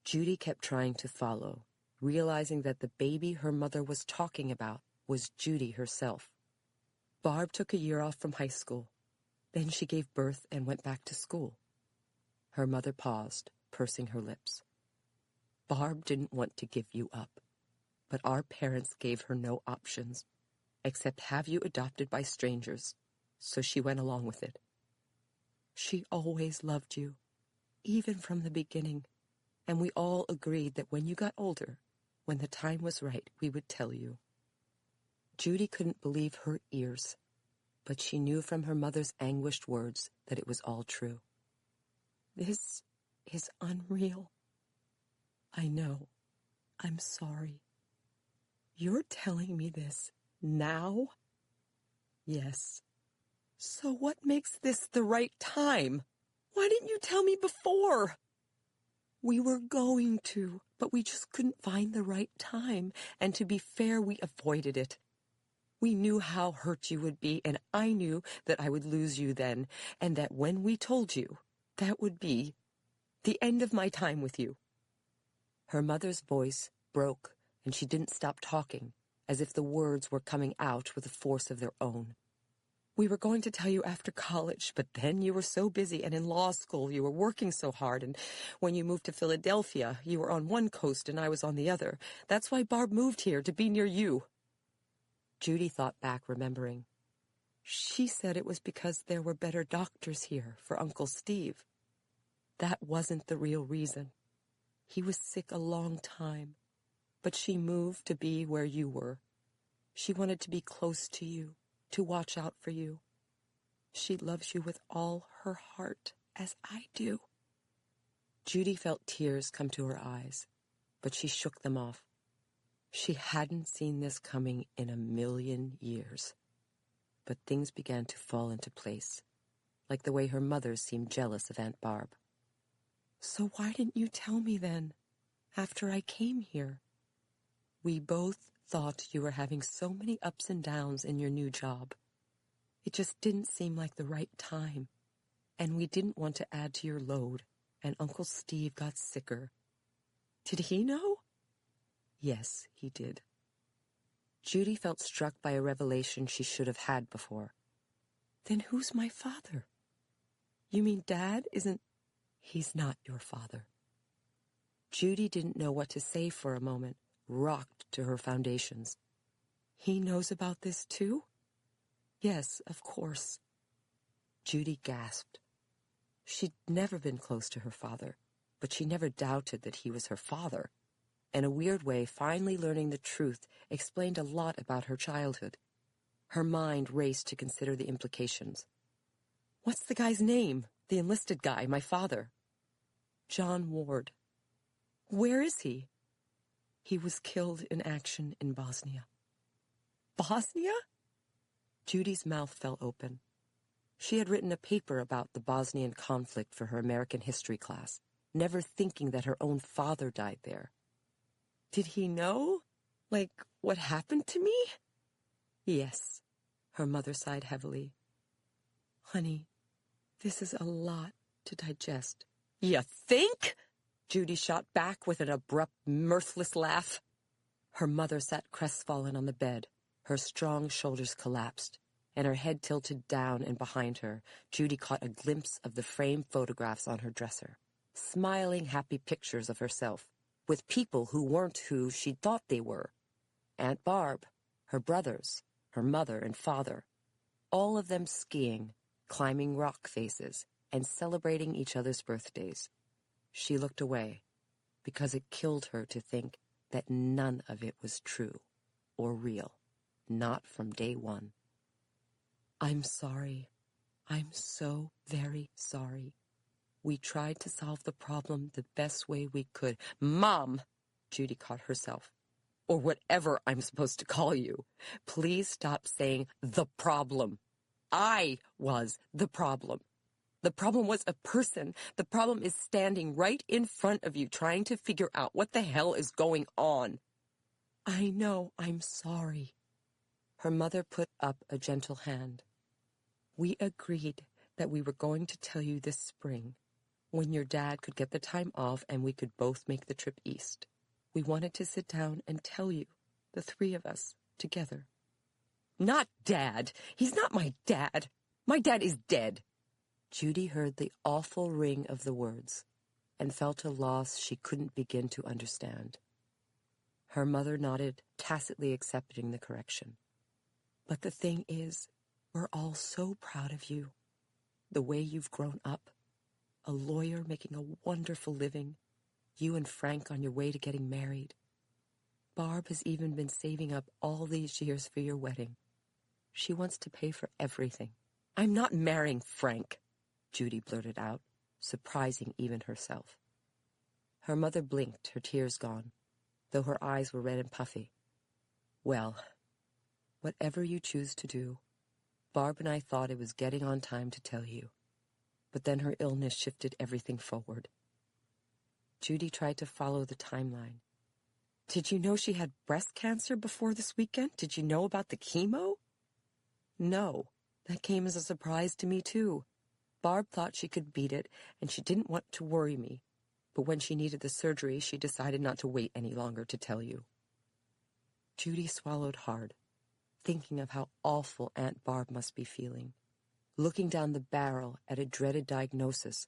Judy kept trying to follow, realizing that the baby her mother was talking about was Judy herself. Barb took a year off from high school. Then she gave birth and went back to school. Her mother paused, pursing her lips. "Barb didn't want to give you up, but our parents gave her no options, except have you adopted by strangers, so she went along with it. She always loved you, even from the beginning, and we all agreed that when you got older, when the time was right, we would tell you." Judy couldn't believe her ears, but she knew from her mother's anguished words that it was all true. "This is unreal." "I know. I'm sorry." "You're telling me this now?" "Yes." "So what makes this the right time? Why didn't you tell me before?" "We were going to, but we just couldn't find the right time, and to be fair, we avoided it. We knew how hurt you would be, and I knew that I would lose you then, and that when we told you, that would be the end of my time with you." Her mother's voice broke, and she didn't stop talking, as if the words were coming out with a force of their own. "We were going to tell you after college, but then you were so busy, and in law school you were working so hard, and when you moved to Philadelphia, you were on one coast and I was on the other. That's why Barb moved here, to be near you." Judy thought back, remembering. "She said it was because there were better doctors here for Uncle Steve. That wasn't the real reason. He was sick a long time, but she moved to be where you were, She wanted to be close to you, to watch out for you. She loves you with all her heart, as I do. Judy felt tears come to her eyes, but she shook them off. She hadn't seen this coming in a million years. But things began to fall into place, like the way her mother seemed jealous of Aunt Barb. So why didn't you tell me then, after I came here? We both thought you were having so many ups and downs in your new job. It just didn't seem like the right time, and we didn't want to add to your load, and Uncle Steve got sicker. Did he know? Yes, he did. Judy felt struck by a revelation she should have had before. Then who's my father? You mean Dad isn't... He's not your father. Judy didn't know what to say for a moment, rocked to her foundations. He knows about this too? Yes, of course. Judy gasped. She'd never been close to her father, but she never doubted that he was her father. In a weird way, finally learning the truth explained a lot about her childhood. Her mind raced to consider the implications. What's the guy's name? The enlisted guy, my father. John Ward. Where is he? He was killed in action in Bosnia. Bosnia? Judy's mouth fell open. She had written a paper about the Bosnian conflict for her American history class, never thinking that her own father died there. Did he know? Like, what happened to me? Yes, her mother sighed heavily. Honey, this is a lot to digest. You think? Judy shot back with an abrupt, mirthless laugh. Her mother sat crestfallen on the bed. Her strong shoulders collapsed, and her head tilted down and behind her. Judy caught a glimpse of the framed photographs on her dresser. Smiling, happy pictures of herself, with people who weren't who she thought they were. Aunt Barb, her brothers, her mother and father, all of them skiing, climbing rock faces, and celebrating each other's birthdays. She looked away, because it killed her to think that none of it was true or real, not from day one. I'm sorry. I'm so very sorry. We tried to solve the problem the best way we could. Mom! Judy caught herself. Or whatever I'm supposed to call you. Please stop saying the problem. I was the problem. The problem was a person. The problem is standing right in front of you trying to figure out what the hell is going on. I know, I'm sorry. Her mother put up a gentle hand. We agreed that we were going to tell you this spring, when your dad could get the time off and we could both make the trip east. We wanted to sit down and tell you, the three of us, together. Not Dad. He's not my dad. My dad is dead. Judy heard the awful ring of the words and felt a loss she couldn't begin to understand. Her mother nodded, tacitly accepting the correction. But the thing is, we're all so proud of you. The way you've grown up. A lawyer making a wonderful living. You and Frank on your way to getting married. Barb has even been saving up all these years for your wedding. She wants to pay for everything. I'm not marrying Frank, Judy blurted out, surprising even herself. Her mother blinked, her tears gone, though her eyes were red and puffy. Well, whatever you choose to do, Barb and I thought it was getting on time to tell you. But then her illness shifted everything forward. Judy tried to follow the timeline. Did you know she had breast cancer before this weekend? Did you know about the chemo? No, that came as a surprise to me too. Barb thought she could beat it, and she didn't want to worry me. But when she needed the surgery, she decided not to wait any longer to tell you. Judy swallowed hard, thinking of how awful Aunt Barb must be feeling. Looking down the barrel at a dreaded diagnosis,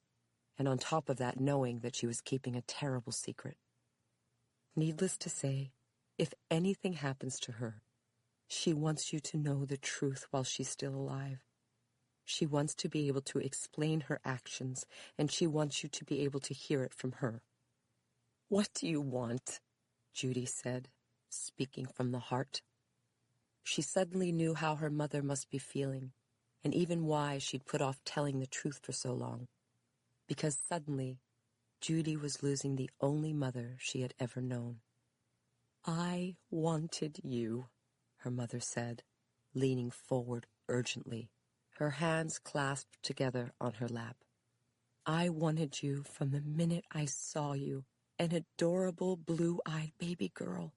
and on top of that knowing that she was keeping a terrible secret. Needless to say, if anything happens to her, she wants you to know the truth while she's still alive. She wants to be able to explain her actions, and she wants you to be able to hear it from her. What do you want? Judy said, speaking from the heart. She suddenly knew how her mother must be feeling, and even why she'd put off telling the truth for so long. Because suddenly, Judy was losing the only mother she had ever known. "I wanted you," her mother said, leaning forward urgently, her hands clasped together on her lap. "I wanted you from the minute I saw you, an adorable blue-eyed baby girl.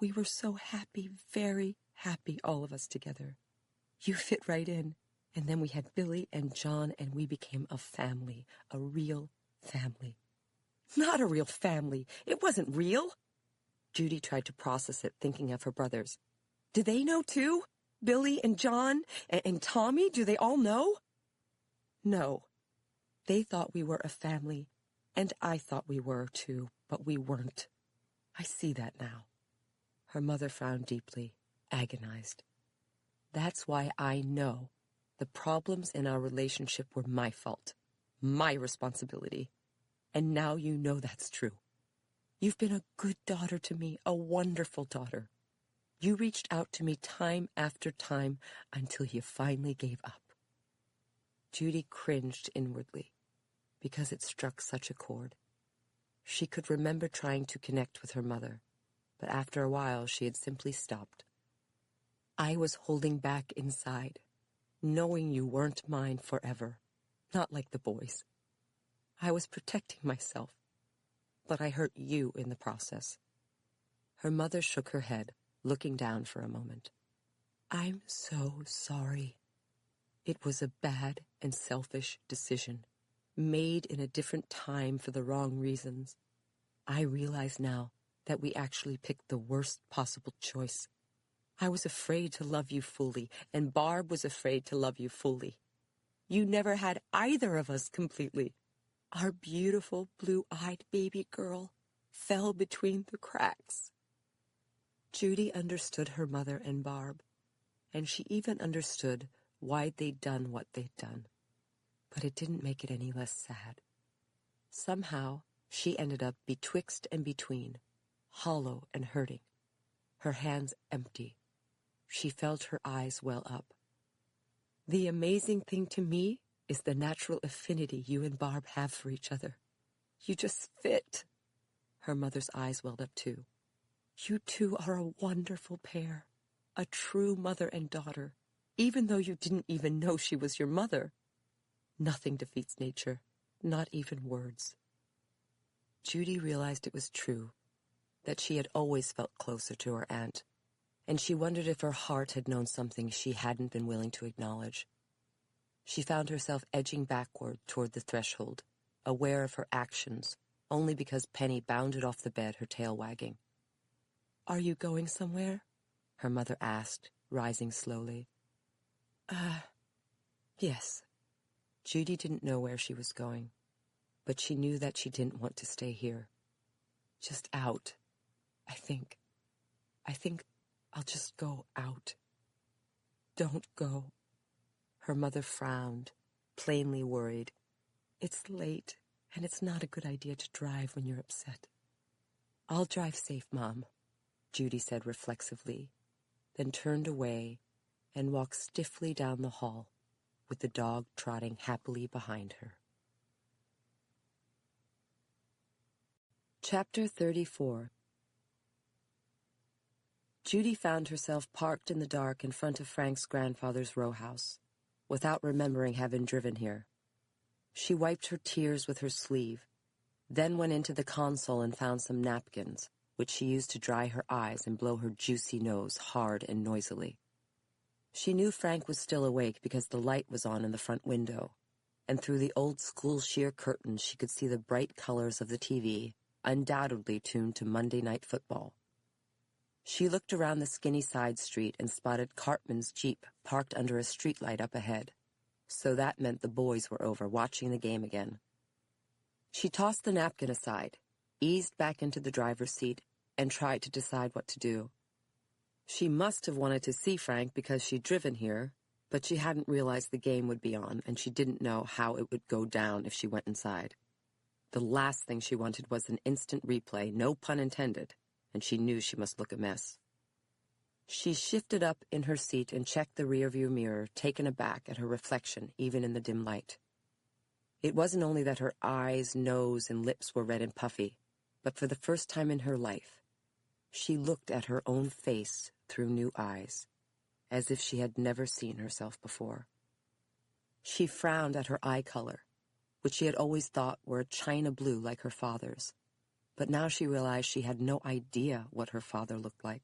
We were so happy, very happy, all of us together. You fit right in, and then we had Billy and John, and we became a family, a real family." "Not a real family. It wasn't real." Judy tried to process it, thinking of her brothers. "Do they know too? Billy and John and Tommy, do they all know?" "No. They thought we were a family, and I thought we were too, but we weren't. I see that now." Her mother frowned deeply, agonized. "That's why I know the problems in our relationship were my fault, my responsibility. And now you know that's true. You've been a good daughter to me, a wonderful daughter. You reached out to me time after time until you finally gave up." Judy cringed inwardly, because it struck such a chord. She could remember trying to connect with her mother, but after a while she had simply stopped. "I was holding back inside, knowing you weren't mine forever, not like the boys. I was protecting myself, but I hurt you in the process." Her mother shook her head, looking down for a moment. "I'm so sorry. It was a bad and selfish decision, made in a different time for the wrong reasons. I realize now that we actually picked the worst possible choice. I was afraid to love you fully, and Barb was afraid to love you fully. You never had either of us completely. Our beautiful blue-eyed baby girl fell between the cracks." Judy understood her mother and Barb, and she even understood why they'd done what they'd done. But it didn't make it any less sad. Somehow, she ended up betwixt and between, hollow and hurting, her hands empty. She felt her eyes well up. "The amazing thing to me is the natural affinity you and Barb have for each other. You just fit." Her mother's eyes welled up too. "You two are a wonderful pair, a true mother and daughter, even though you didn't even know she was your mother. Nothing defeats nature, not even words." Judy realized it was true, that she had always felt closer to her aunt, and she wondered if her heart had known something she hadn't been willing to acknowledge. She found herself edging backward toward the threshold, aware of her actions, only because Penny bounded off the bed, her tail wagging. "Are you going somewhere?" her mother asked, rising slowly. Yes." Judy didn't know where she was going, but she knew that she didn't want to stay here. "Just out, I think. I think I'll just go out." "Don't go." Her mother frowned, plainly worried. "It's late, and it's not a good idea to drive when you're upset." "I'll drive safe, Mom," Judy said reflexively, then turned away and walked stiffly down the hall, with the dog trotting happily behind her. Chapter 34. Judy found herself parked in the dark in front of Frank's grandfather's row house, without remembering having driven here. She wiped her tears with her sleeve, then went into the console and found some napkins, which she used to dry her eyes and blow her juicy nose hard and noisily. She knew Frank was still awake because the light was on in the front window, and through the old-school sheer curtains she could see the bright colors of the TV, undoubtedly tuned to Monday Night Football. She looked around the skinny side street and spotted Cartman's Jeep parked under a streetlight up ahead, so that meant the boys were over watching the game again. She tossed the napkin aside, eased back into the driver's seat, and tried to decide what to do. She must have wanted to see Frank because she'd driven here, but she hadn't realized the game would be on, and she didn't know how it would go down if she went inside. The last thing she wanted was an instant replay, no pun intended, and she knew she must look a mess. She shifted up in her seat and checked the rearview mirror, taken aback at her reflection even in the dim light. It wasn't only that her eyes, nose, and lips were red and puffy, but for the first time in her life, she looked at her own face through new eyes, as if she had never seen herself before. She frowned at her eye color, which she had always thought were a china blue like her father's, but now she realized she had no idea what her father looked like.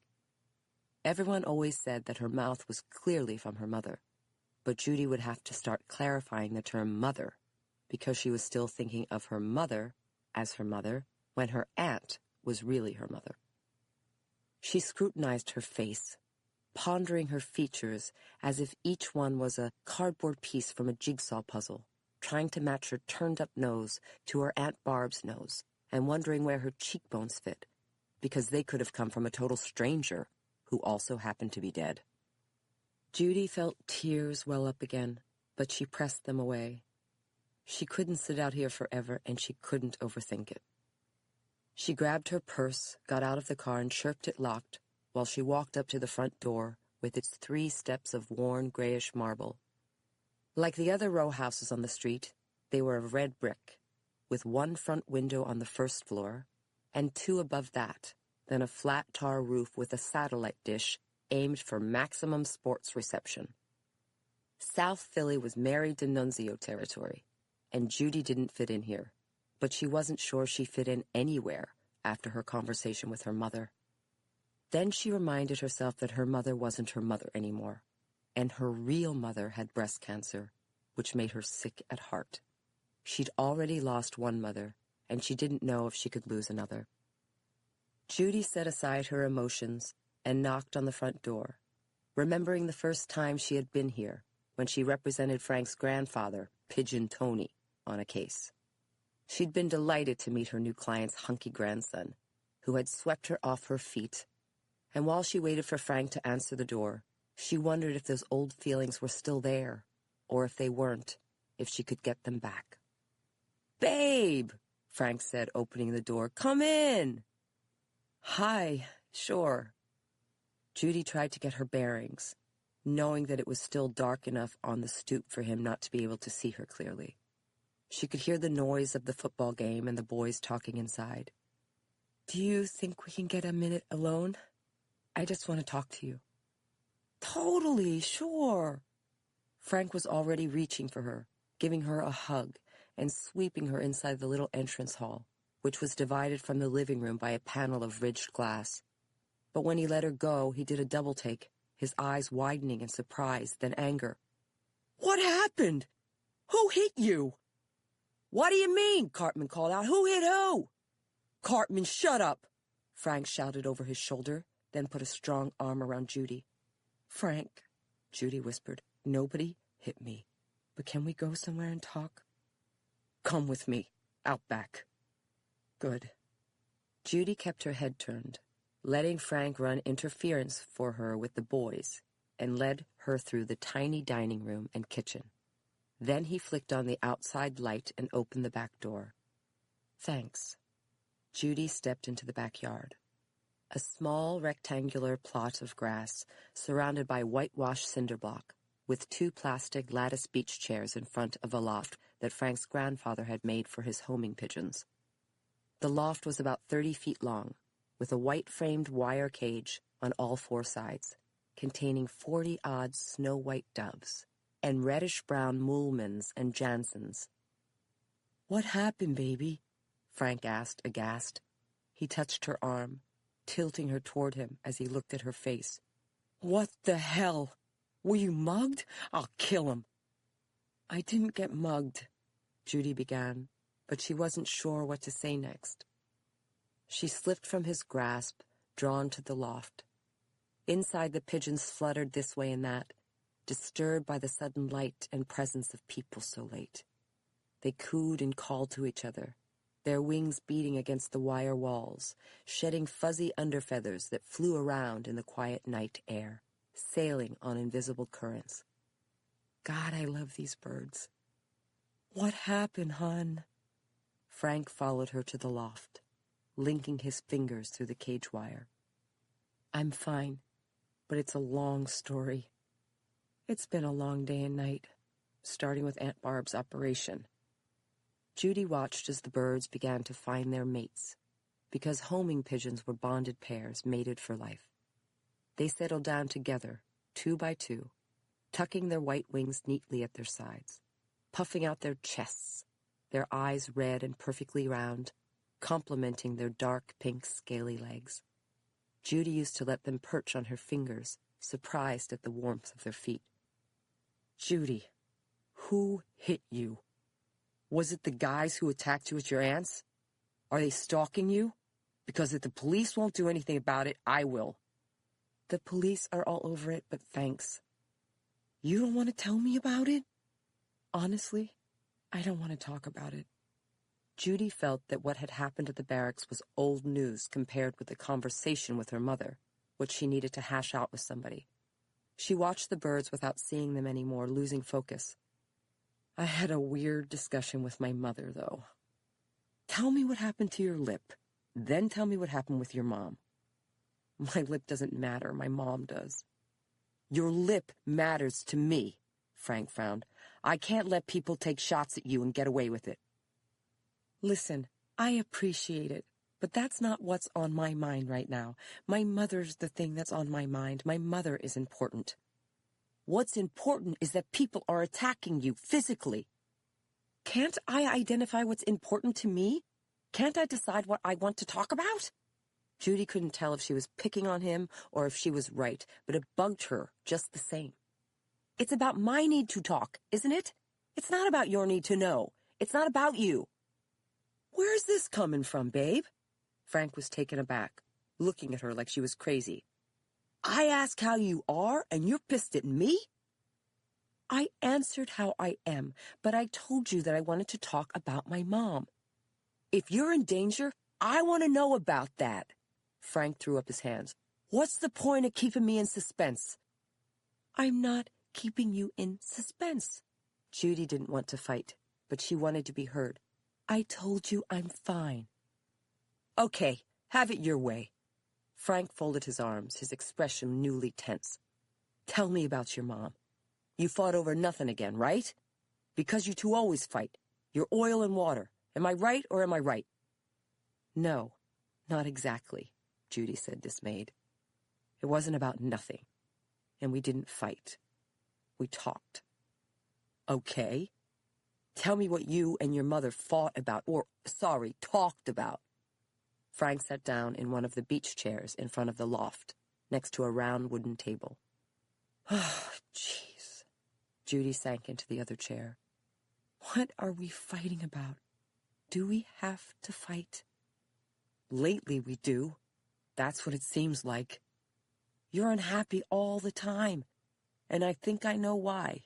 Everyone always said that her mouth was clearly from her mother, but Judy would have to start clarifying the term mother, because she was still thinking of her mother as her mother when her aunt was really her mother. She scrutinized her face, pondering her features as if each one was a cardboard piece from a jigsaw puzzle, trying to match her turned-up nose to her Aunt Barb's nose, and wondering where her cheekbones fit, because they could have come from a total stranger who also happened to be dead. Judy felt tears well up again, but she pressed them away. She couldn't sit out here forever, and she couldn't overthink it. She grabbed her purse, got out of the car, and chirped it locked while she walked up to the front door with its 3 steps of worn grayish marble. Like the other row houses on the street, they were of red brick, with 1 front window on the first floor and 2 above that, then a flat tar roof with a satellite dish aimed for maximum sports reception. South Philly was Mary D'Annunzio territory, and Judy didn't fit in here, but she wasn't sure she fit in anywhere after her conversation with her mother. Then she reminded herself that her mother wasn't her mother anymore, and her real mother had breast cancer, which made her sick at heart. She'd already lost one mother, and she didn't know if she could lose another. Judy set aside her emotions and knocked on the front door, remembering the first time she had been here, when she represented Frank's grandfather, Pigeon Tony, on a case. She'd been delighted to meet her new client's hunky grandson, who had swept her off her feet, and while she waited for Frank to answer the door, she wondered if those old feelings were still there, or if they weren't, if she could get them back. "Babe," Frank said, opening the door. "Come in." "Hi, sure." Judy tried to get her bearings, knowing that it was still dark enough on the stoop for him not to be able to see her clearly. She could hear the noise of the football game and the boys talking inside. "Do you think we can get a minute alone? I just want to talk to you." "Totally, sure." Frank was already reaching for her, giving her a hug, and sweeping her inside the little entrance hall, which was divided from the living room by a panel of ridged glass. But when he let her go, he did a double take, his eyes widening in surprise, then anger. "What happened? Who hit you?" "What do you mean?" Cartman called out. "Who hit who?" "Cartman, shut up!" Frank shouted over his shoulder, then put a strong arm around Judy. "Frank," Judy whispered, "nobody hit me. But can we go somewhere and talk?" "Come with me, out back." "Good." Judy kept her head turned, letting Frank run interference for her with the boys, and led her through the tiny dining room and kitchen. Then he flicked on the outside light and opened the back door. "Thanks." Judy stepped into the backyard. A small rectangular plot of grass surrounded by whitewashed cinder block, with 2 plastic lattice beach chairs in front of a loft that Frank's grandfather had made for his homing pigeons. The loft was about 30 feet long, with a white-framed wire cage on all 4 sides, containing 40-odd snow-white doves and reddish-brown mulmans and jansens. "What happened, baby?" Frank asked, aghast. He touched her arm, tilting her toward him as he looked at her face. "What the hell? Were you mugged? I'll kill him." "I didn't get mugged," Judy began, but she wasn't sure what to say next. She slipped from his grasp, drawn to the loft. Inside, the pigeons fluttered this way and that, disturbed by the sudden light and presence of people so late. They cooed and called to each other, their wings beating against the wire walls, shedding fuzzy underfeathers that flew around in the quiet night air, sailing on invisible currents. "God, I love these birds." "What happened, hon?" Frank followed her to the loft, linking his fingers through the cage wire. "I'm fine. but it's a long story. It's been a long day and night, starting with Aunt Barb's operation. Judy watched as the birds began to find their mates, because homing pigeons were bonded pairs mated for life. They settled down together, 2 by 2, tucking their white wings neatly at their sides, puffing out their chests, their eyes red and perfectly round, complementing their dark pink scaly legs. Judy used to let them perch on her fingers, surprised at the warmth of their feet. "Judy, who hit you? Was it the guys who attacked you at your aunt's? Are they stalking you? Because if the police won't do anything about it, I will." "The police are all over it, but thanks." "You don't want to tell me about it?" "Honestly, I don't want to talk about it." Judy felt that what had happened at the barracks was old news compared with the conversation with her mother, which she needed to hash out with somebody. She watched the birds without seeing them anymore, losing focus. "I had a weird discussion with my mother, though." "Tell me what happened to your lip. Then tell me what happened with your mom." "My lip doesn't matter. My mom does." "Your lip matters to me," Frank frowned. "I can't let people take shots at you and get away with it." "Listen, I appreciate it, but that's not what's on my mind right now. My mother's the thing that's on my mind. My mother is important." "What's important is that people are attacking you physically." "Can't I identify what's important to me? Can't I decide what I want to talk about?" Judy couldn't tell if she was picking on him or if she was right, but it bugged her just the same. "It's about my need to talk, isn't it? It's not about your need to know. It's not about you." "Where's this coming from, babe?" Frank was taken aback, looking at her like she was crazy. "I ask how you are, and you're pissed at me?" "I answered how I am, but I told you that I wanted to talk about my mom." "If you're in danger, I want to know about that." Frank threw up his hands. "What's the point of keeping me in suspense?" "I'm not keeping you in suspense." Judy didn't want to fight, but she wanted to be heard. "I told you I'm fine." "Okay, have it your way." Frank folded his arms, his expression newly tense. "Tell me about your mom. You fought over nothing again, right? Because you two always fight. You're oil and water. Am I right or am I right?" "No, not exactly," Judy said, dismayed. "It wasn't about nothing. And we didn't fight. We talked." "Okay. Tell me what you and your mother fought about, or, sorry, talked about." Frank sat down in one of the beach chairs in front of the loft, next to a round wooden table. "Oh, jeez." Judy sank into the other chair. "What are we fighting about? Do we have to fight?" "Lately we do. That's what it seems like. You're unhappy all the time, and I think I know why."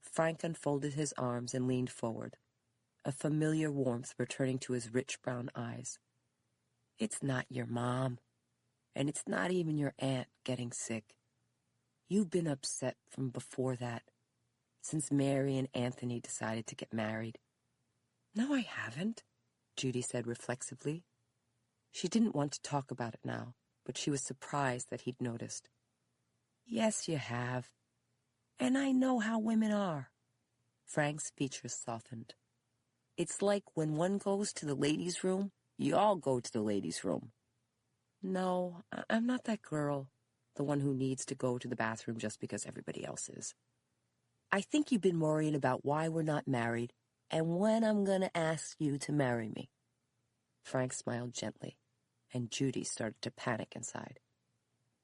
Frank unfolded his arms and leaned forward, a familiar warmth returning to his rich brown eyes. "It's not your mom, and it's not even your aunt getting sick. You've been upset from before that, since Mary and Anthony decided to get married." "No, I haven't," Judy said reflexively. She didn't want to talk about it now, but she was surprised that he'd noticed. "Yes, you have. And I know how women are." Frank's features softened. "It's like when one goes to the ladies' room, you all go to the ladies' room." "No, I'm not that girl, the one who needs to go to the bathroom just because everybody else is." "I think you've been worrying about why we're not married and when I'm going to ask you to marry me." Frank smiled gently, and Judy started to panic inside.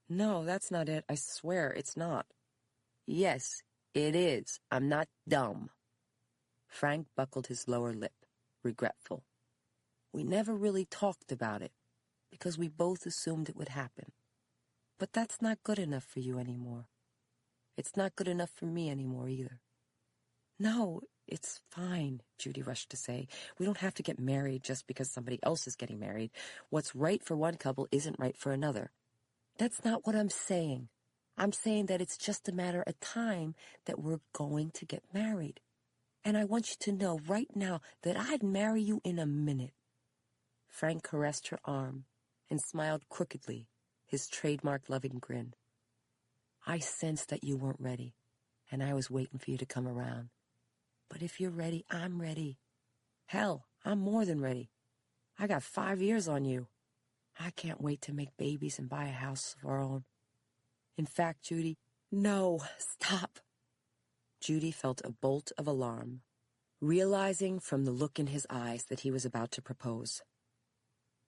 "No, that's not it. I swear it's not." "Yes, it is. I'm not dumb." Frank buckled his lower lip, regretful. "We never really talked about it, because we both assumed it would happen. But that's not good enough for you anymore. It's not good enough for me anymore either." "No, it's fine," Judy rushed to say. "We don't have to get married just because somebody else is getting married. What's right for one couple isn't right for another." "That's not what I'm saying. I'm saying that it's just a matter of time that we're going to get married. And I want you to know right now that I'd marry you in a minute." Frank caressed her arm and smiled crookedly, his trademark loving grin. I sensed that you weren't ready, and I was waiting for you to come around. But if you're ready, I'm ready. Hell, I'm more than ready. I got 5 years on you. I can't wait to make babies and buy a house of our own. In fact, Judy, no, stop. Judy felt a bolt of alarm, realizing from the look in his eyes that he was about to propose.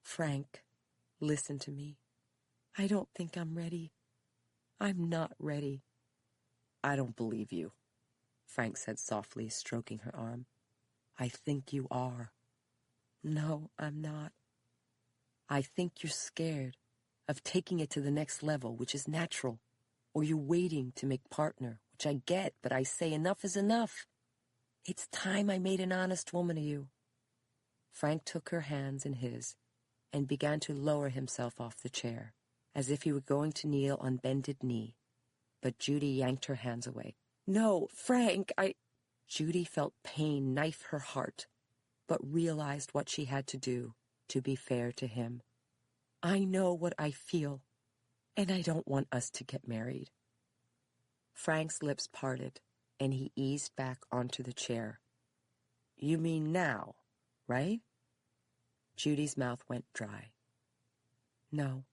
Frank, listen to me. I don't think I'm ready. I'm not ready. I don't believe you, Frank said softly, stroking her arm. I think you are. No, I'm not. I think you're scared of taking it to the next level, which is natural, or you're waiting to make partner, which I get, but I say enough is enough. It's time I made an honest woman of you. Frank took her hands in his and began to lower himself off the chair, as if he were going to kneel on bended knee. But Judy yanked her hands away. No, Frank, Judy felt pain knife her heart, but realized what she had to do to be fair to him. I know what I feel, and I don't want us to get married. Frank's lips parted, and he eased back onto the chair. You mean now, right? Judy's mouth went dry. No,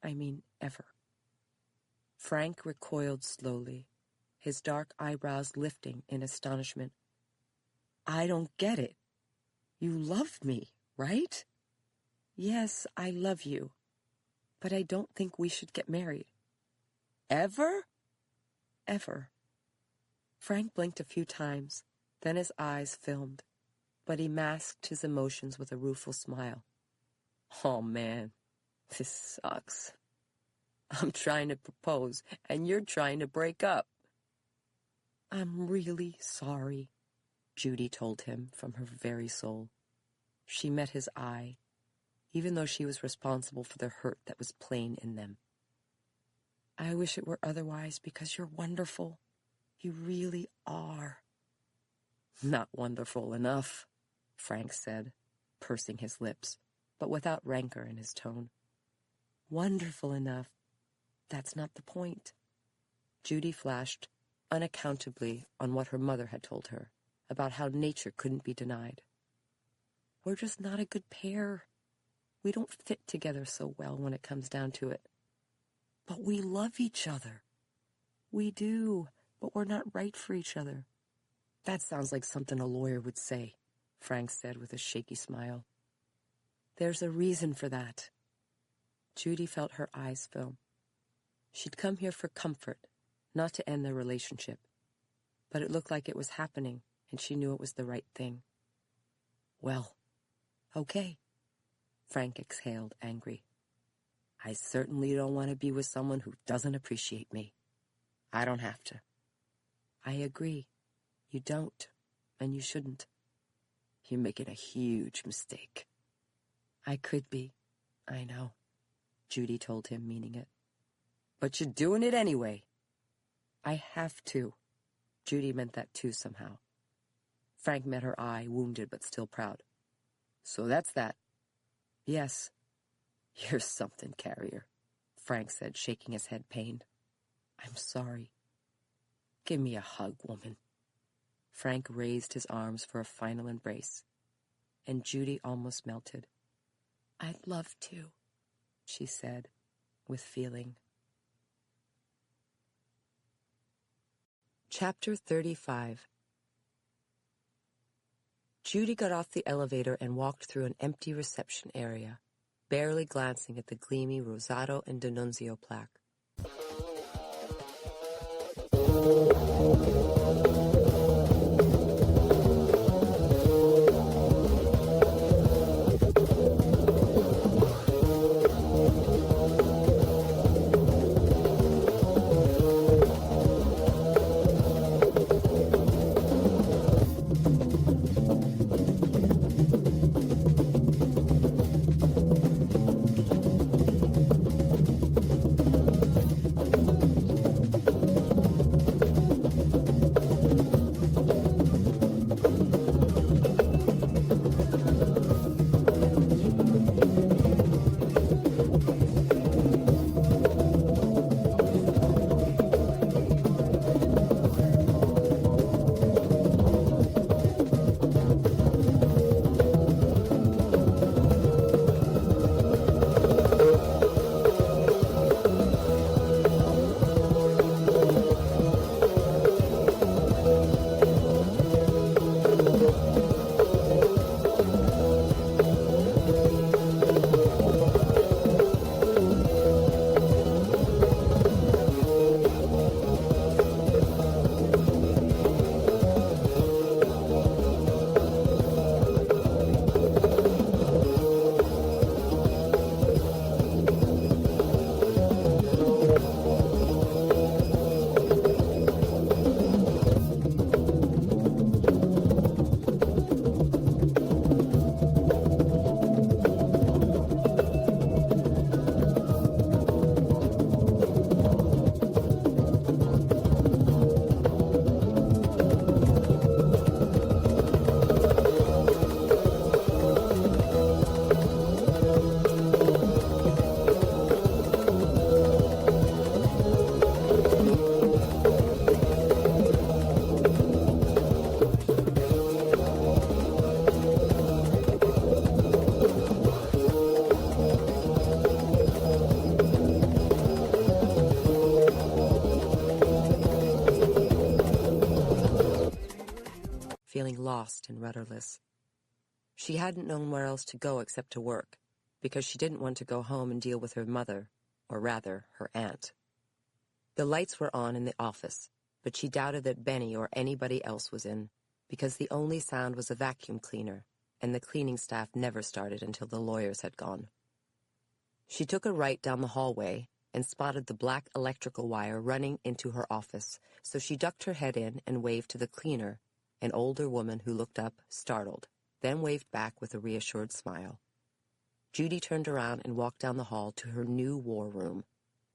I mean ever. Frank recoiled slowly, his dark eyebrows lifting in astonishment. I don't get it. You love me, right? Yes, I love you, but I don't think we should get married. Ever? Ever. Frank blinked a few times, then his eyes filmed, but he masked his emotions with a rueful smile. Oh, man, this sucks. I'm trying to propose, and you're trying to break up. I'm really sorry, Judy told him from her very soul. She met his eye, even though she was responsible for the hurt that was plain in them. I wish it were otherwise because you're wonderful. You really are. Not wonderful enough, Frank said, pursing his lips, but without rancor in his tone. Wonderful enough. That's not the point. Judy flashed unaccountably on what her mother had told her about how nature couldn't be denied. We're just not a good pair. We don't fit together so well when it comes down to it. But we love each other. We do, but we're not right for each other. That sounds like something a lawyer would say, Frank said with a shaky smile. There's a reason for that. Judy felt her eyes fill. She'd come here for comfort, not to end their relationship. But it looked like it was happening, and she knew it was the right thing. Well, okay, Frank exhaled, angry. I certainly don't want to be with someone who doesn't appreciate me. I don't have to. I agree. You don't, and you shouldn't. You're making a huge mistake. I could be, I know, Judy told him, meaning it. But you're doing it anyway. I have to. Judy meant that too somehow. Frank met her eye, wounded but still proud. So that's that. Yes. You're something, Carrier, Frank said, shaking his head, pained. I'm sorry. Give me a hug, woman. Frank raised his arms for a final embrace, and Judy almost melted. I'd love to, she said, with feeling. Chapter 35. Judy got off the elevator and walked through an empty reception area, barely glancing at the gleamy Rosato and D'Annunzio plaque. lost and rudderless. She hadn't known where else to go except to work, because she didn't want to go home and deal with her mother, or rather, her aunt. The lights were on in the office, but she doubted that Benny or anybody else was in, because the only sound was a vacuum cleaner, and the cleaning staff never started until the lawyers had gone. She took a right down the hallway and spotted the black electrical wire running into her office, so she ducked her head in and waved to the cleaner, an older woman who looked up, startled, then waved back with a reassured smile. Judy turned around and walked down the hall to her new war room,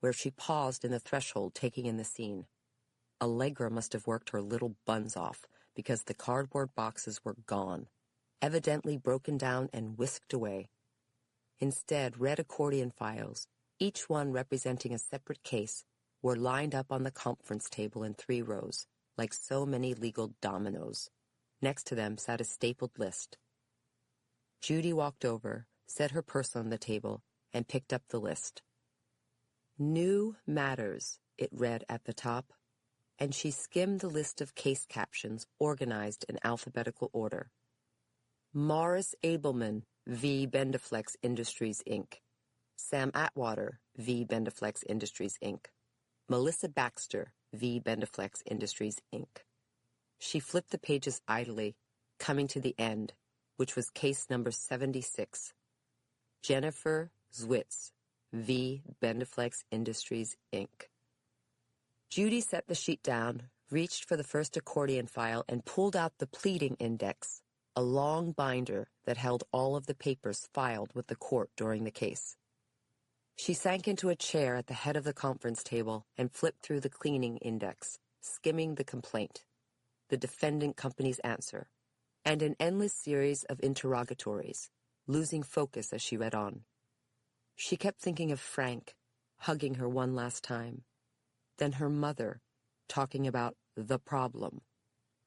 where she paused in the threshold taking in the scene. Allegra must have worked her little buns off, because the cardboard boxes were gone, evidently broken down and whisked away. Instead, red accordion files, each one representing a separate case, were lined up on the conference table in 3 rows, like so many legal dominoes. Next to them sat a stapled list. Judy walked over, set her purse on the table, and picked up the list. New Matters, it read at the top, and she skimmed the list of case captions organized in alphabetical order. Morris Abelman, v. Bendaflex Industries, Inc. Sam Atwater, v. Bendaflex Industries, Inc. Melissa Baxter, v. Bendaflex Industries, Inc. She flipped the pages idly, coming to the end, which was case number 76. Jennifer Zwitz, v. Bendaflex Industries, Inc. Judy set the sheet down, reached for the first accordion file, and pulled out the pleading index, a long binder that held all of the papers filed with the court during the case. She sank into a chair at the head of the conference table and flipped through the cleaning index, skimming the complaint, the defendant company's answer, and an endless series of interrogatories, losing focus as she read on. She kept thinking of Frank, hugging her one last time, then her mother, talking about the problem,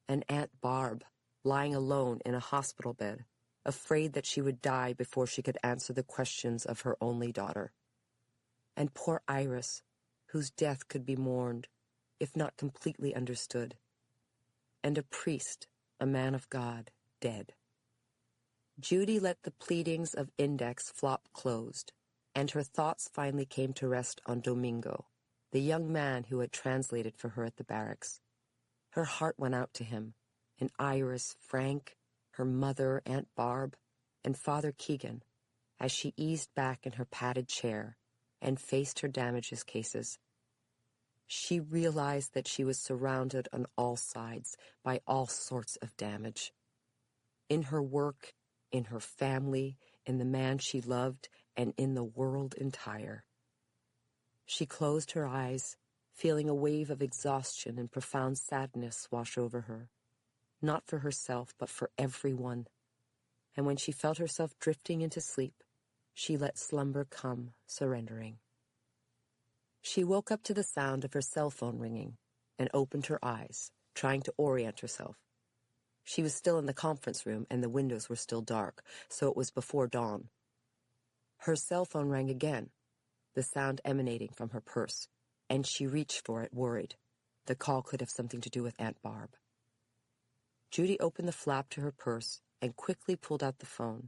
and Aunt Barb, lying alone in a hospital bed, afraid that she would die before she could answer the questions of her only daughter. And poor Iris, whose death could be mourned, if not completely understood. And a priest, a man of God, dead. Judy let the pleadings of index flop closed, and her thoughts finally came to rest on Domingo, the young man who had translated for her at the barracks. Her heart went out to him, and Iris, Frank, her mother, Aunt Barb, and Father Keegan, as she eased back in her padded chair and faced her damages cases. She realized that she was surrounded on all sides by all sorts of damage. In her work, in her family, in the man she loved, and in the world entire. She closed her eyes, feeling a wave of exhaustion and profound sadness wash over her, not for herself, but for everyone. And when she felt herself drifting into sleep, she let slumber come, surrendering. She woke up to the sound of her cell phone ringing and opened her eyes, trying to orient herself. She was still in the conference room and the windows were still dark, so it was before dawn. Her cell phone rang again, the sound emanating from her purse, and she reached for it, worried. The call could have something to do with Aunt Barb. Judy opened the flap to her purse and quickly pulled out the phone,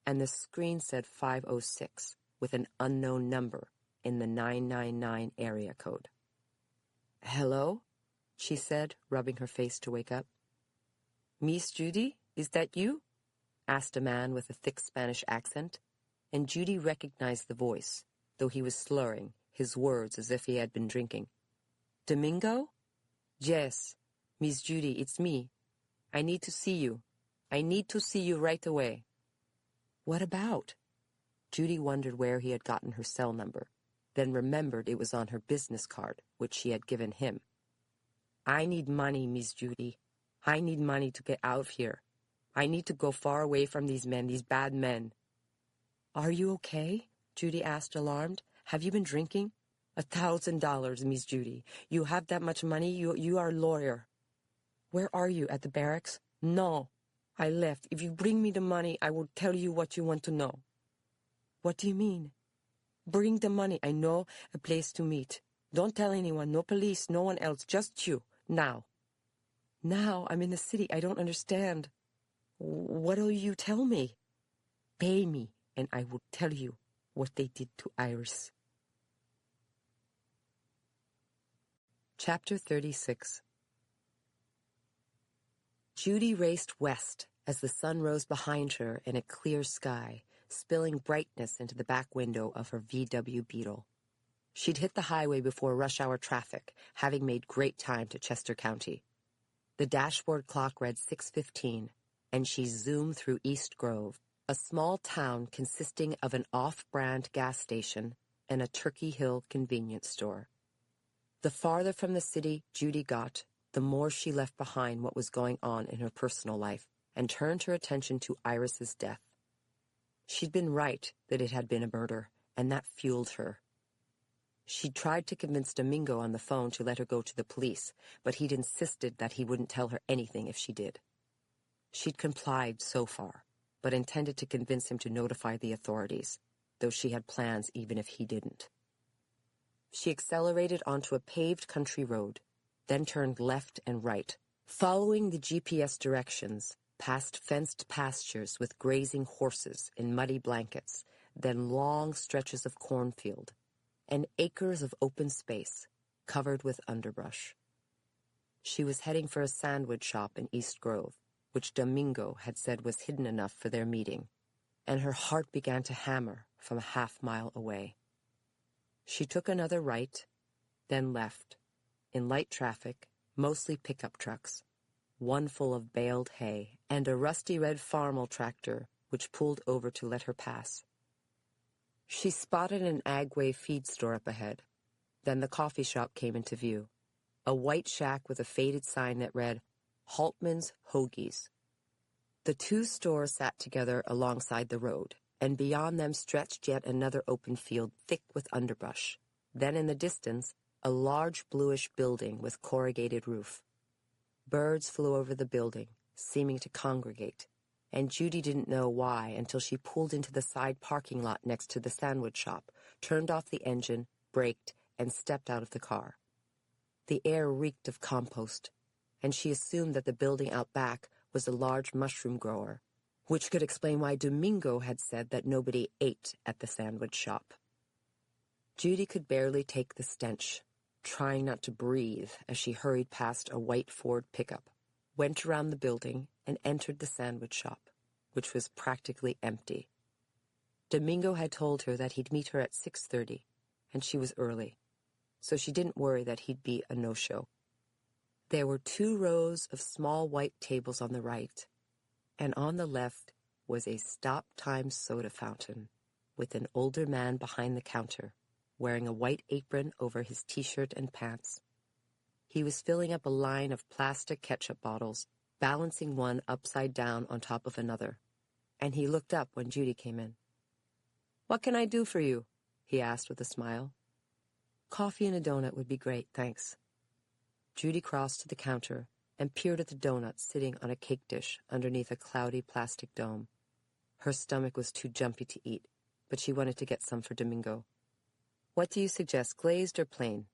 and the screen said 506 with an unknown number in the 999 area code. "Hello?" she said, rubbing her face to wake up. "Miss Judy, is that you?" asked a man with a thick Spanish accent, and Judy recognized the voice, though he was slurring his words as if he had been drinking. "Domingo?" "Yes, Miss Judy, it's me. I need to see you. I need to see you right away." "What about?" Judy wondered where he had gotten her cell number, then remembered it was on her business card, which she had given him. "I need money, Miss Judy. I need money to get out of here. I need to go far away from these men, these bad men." "Are you okay?" Judy asked, alarmed. "Have you been drinking?" $1,000, Miss Judy. You have that much money? You are a lawyer. "Where are you, at the barracks?" "No, I left. If you bring me the money, I will tell you what you want to know." "What do you mean?" "Bring the money. I know a place to meet. Don't tell anyone, no police, no one else, just you. Now." "Now? I'm in the city. I don't understand." What'll you tell me? Pay me, and I will tell you what they did to Iris. Chapter 36. Judy raced west as the sun rose behind her in a clear sky, spilling brightness into the back window of her VW Beetle. She'd hit the highway before rush hour traffic, having made great time to Chester County. The dashboard clock read 6:15, and she zoomed through East Grove, a small town consisting of an off-brand gas station and a Turkey Hill convenience store. The farther from the city Judy got, the more she left behind what was going on in her personal life and turned her attention to Iris's death. She'd been right that it had been a murder, and that fueled her. She'd tried to convince Domingo on the phone to let her go to the police, but he'd insisted that he wouldn't tell her anything if she did. She'd complied so far, but intended to convince him to notify the authorities, though she had plans even if he didn't. She accelerated onto a paved country road, then turned left and right, following the GPS directions, past fenced pastures with grazing horses in muddy blankets, then long stretches of cornfield, and acres of open space covered with underbrush. She was heading for a sandwich shop in East Grove, which Domingo had said was hidden enough for their meeting, and her heart began to hammer from a half-mile away. She took another right, then left, in light traffic, mostly pickup trucks, one full of baled hay, and a rusty red farmal tractor which pulled over to let her pass. She spotted an Agway feed store up ahead. Then the coffee shop came into view, a white shack with a faded sign that read, Haltman's Hoagies. The two stores sat together alongside the road, and beyond them stretched yet another open field thick with underbrush. Then in the distance, a large bluish building with corrugated roof. Birds flew over the building, seeming to congregate, and Judy didn't know why until she pulled into the side parking lot next to the sandwich shop, turned off the engine, braked, and stepped out of the car. The air reeked of compost, and she assumed that the building out back was a large mushroom grower, which could explain why Domingo had said that nobody ate at the sandwich shop. Judy could barely take the stench, trying not to breathe as she hurried past a white Ford pickup, went around the building, and entered the sandwich shop, which was practically empty. Domingo had told her that he'd meet her at 6:30, and she was early, so she didn't worry that he'd be a no-show. There were 2 rows of small white tables on the right, and on the left was a stop-time soda fountain with an older man behind the counter, wearing a white apron over his t-shirt and pants. He was filling up a line of plastic ketchup bottles, balancing one upside down on top of another, and he looked up when Judy came in. "What can I do for you?" he asked with a smile. "Coffee and a donut would be great, thanks." Judy crossed to the counter and peered at the donuts sitting on a cake dish underneath a cloudy plastic dome. Her stomach was too jumpy to eat, but she wanted to get some for Domingo. "What do you suggest, glazed or plain?"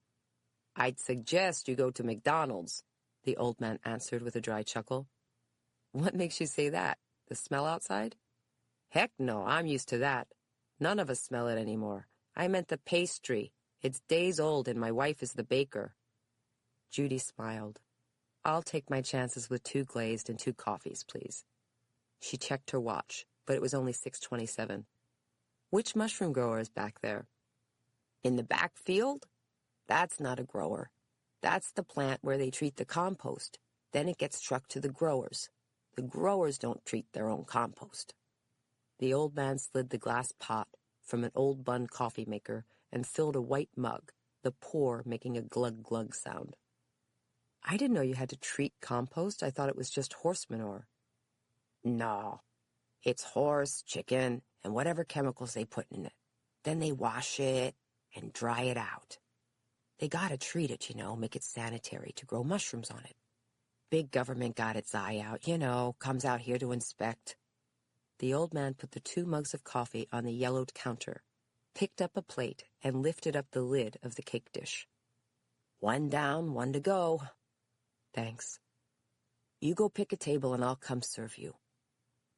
"I'd suggest you go to McDonald's," the old man answered with a dry chuckle. "What makes you say that? The smell outside?" "Heck no, I'm used to that. None of us smell it anymore. I meant the pastry. It's days old and my wife is the baker." Judy smiled. "I'll take my chances with 2 glazed and 2 coffees, please." She checked her watch, but it was only 6:27. "Which mushroom grower is back there?" "In the back field? That's not a grower. That's the plant where they treat the compost. Then it gets trucked to the growers. The growers don't treat their own compost." The old man slid the glass pot from an old bun coffee maker and filled a white mug, the pour making a glug-glug sound. "I didn't know you had to treat compost. I thought it was just horse manure." "No. It's horse, chicken, and whatever chemicals they put in it. Then they wash it and dry it out. They gotta treat it, make it sanitary to grow mushrooms on it. Big government got its eye out, comes out here to inspect." The old man put the 2 mugs of coffee on the yellowed counter, picked up a plate, and lifted up the lid of the cake dish. "One down, 1 to go." "Thanks." "You go pick a table and I'll come serve you."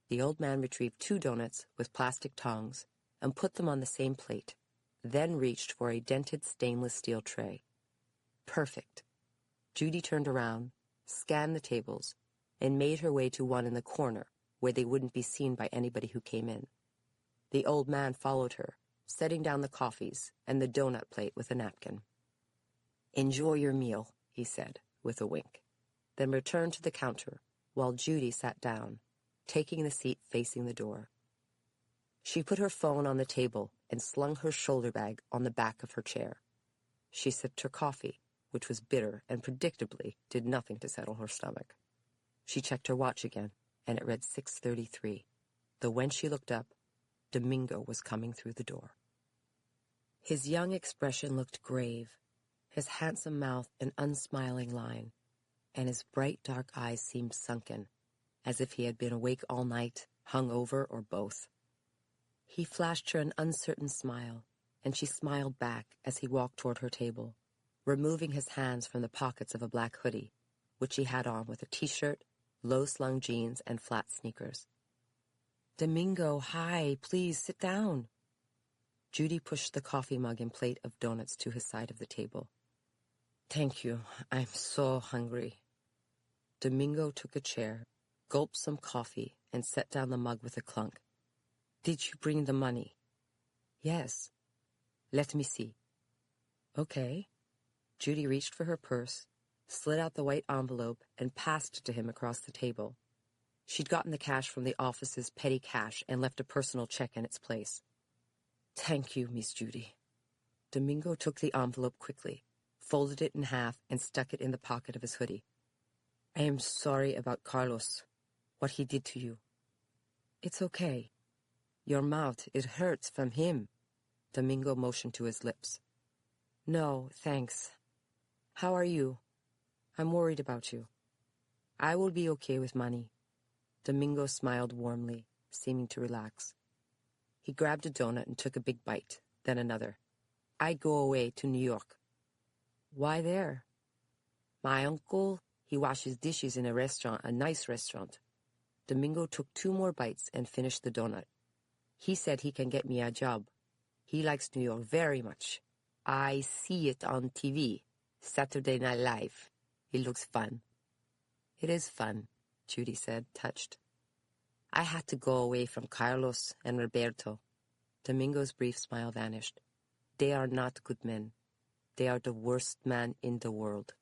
The old man retrieved 2 donuts with plastic tongs and put them on the same plate, then reached for a dented stainless steel tray. Perfect. Judy turned around, scanned the tables, and made her way to one in the corner where they wouldn't be seen by anybody who came in. The old man followed her, setting down the coffees and the donut plate with a napkin. "Enjoy your meal," he said, with a wink, then returned to the counter while Judy sat down, taking the seat facing the door. She put her phone on the table and slung her shoulder bag on the back of her chair. She sipped her coffee, which was bitter and predictably did nothing to settle her stomach. She checked her watch again, and it read 6:33, though when she looked up, Domingo was coming through the door. His young expression looked grave, his handsome mouth an unsmiling line, and his bright dark eyes seemed sunken, as if he had been awake all night, hung over, or both. He flashed her an uncertain smile, and she smiled back as he walked toward her table, removing his hands from the pockets of a black hoodie, which he had on with a t-shirt, low-slung jeans, and flat sneakers. "Domingo, hi, please sit down." Judy pushed the coffee mug and plate of donuts to his side of the table. "Thank you, I'm so hungry." Domingo took a chair, gulped some coffee, and set down the mug with a clunk. "Did you bring the money?" "Yes." "Let me see." "Okay." Judy reached for her purse, slid out the white envelope, and passed it to him across the table. She'd gotten the cash from the office's petty cash and left a personal check in its place. "Thank you, Miss Judy." Domingo took the envelope quickly, folded it in half, and stuck it in the pocket of his hoodie. "I am sorry about Carlos, what he did to you." "It's okay. Your mouth, it hurts from him." Domingo motioned to his lips. "No, thanks. How are you? I'm worried about you." "I will be okay with money." Domingo smiled warmly, seeming to relax. He grabbed a donut and took a big bite, then another. "I go away to New York." "Why there?" "My uncle, he washes dishes in a restaurant, a nice restaurant." Domingo took 2 more bites and finished the donut. "He said he can get me a job. He likes New York very much. I see it on TV, Saturday Night Live. It looks fun." "It is fun," Judy said, touched. "I had to go away from Carlos and Roberto." Domingo's brief smile vanished. "They are not good men. They are the worst man in the world."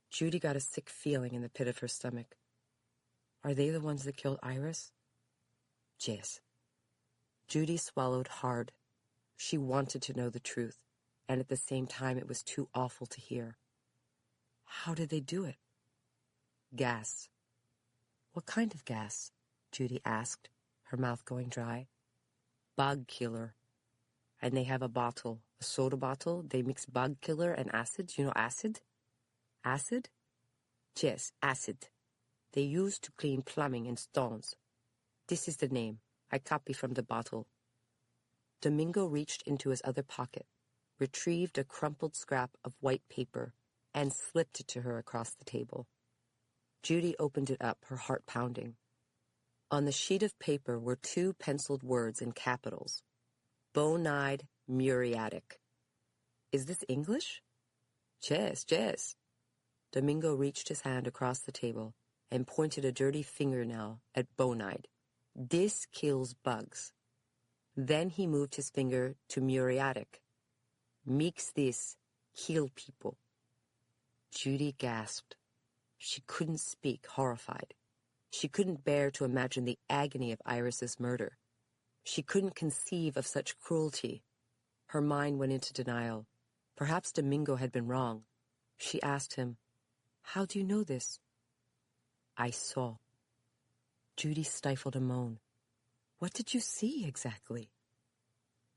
Judy got a sick feeling in the pit of her stomach. "Are they the ones that killed Iris?" "Yes." Judy swallowed hard. She wanted to know the truth, and at the same time it was too awful to hear. "How did they do it?" "Gas." "What kind of gas?" Judy asked, her mouth going dry. "Bug killer. And they have a bottle, a soda bottle. They mix bug killer and acid. You know acid?" "Acid?" "Yes, acid. They use to clean plumbing and stones. This is the name. I copy from the bottle." Domingo reached into his other pocket, retrieved a crumpled scrap of white paper, and slipped it to her across the table. Judy opened it up, her heart pounding. On the sheet of paper were 2 penciled words in capitals. Bone-eyed, muriatic. "Is this English?" "Yes, yes." Domingo reached his hand across the table and pointed a dirty fingernail at bone-eyed. "This kills bugs." Then he moved his finger to muriatic. "Mix this, kill people." Judy gasped. She couldn't speak, horrified. She couldn't bear to imagine the agony of Iris's murder. She couldn't conceive of such cruelty. Her mind went into denial. Perhaps Domingo had been wrong. She asked him, "How do you know this?" "I saw." Judy stifled a moan. "What did you see exactly?"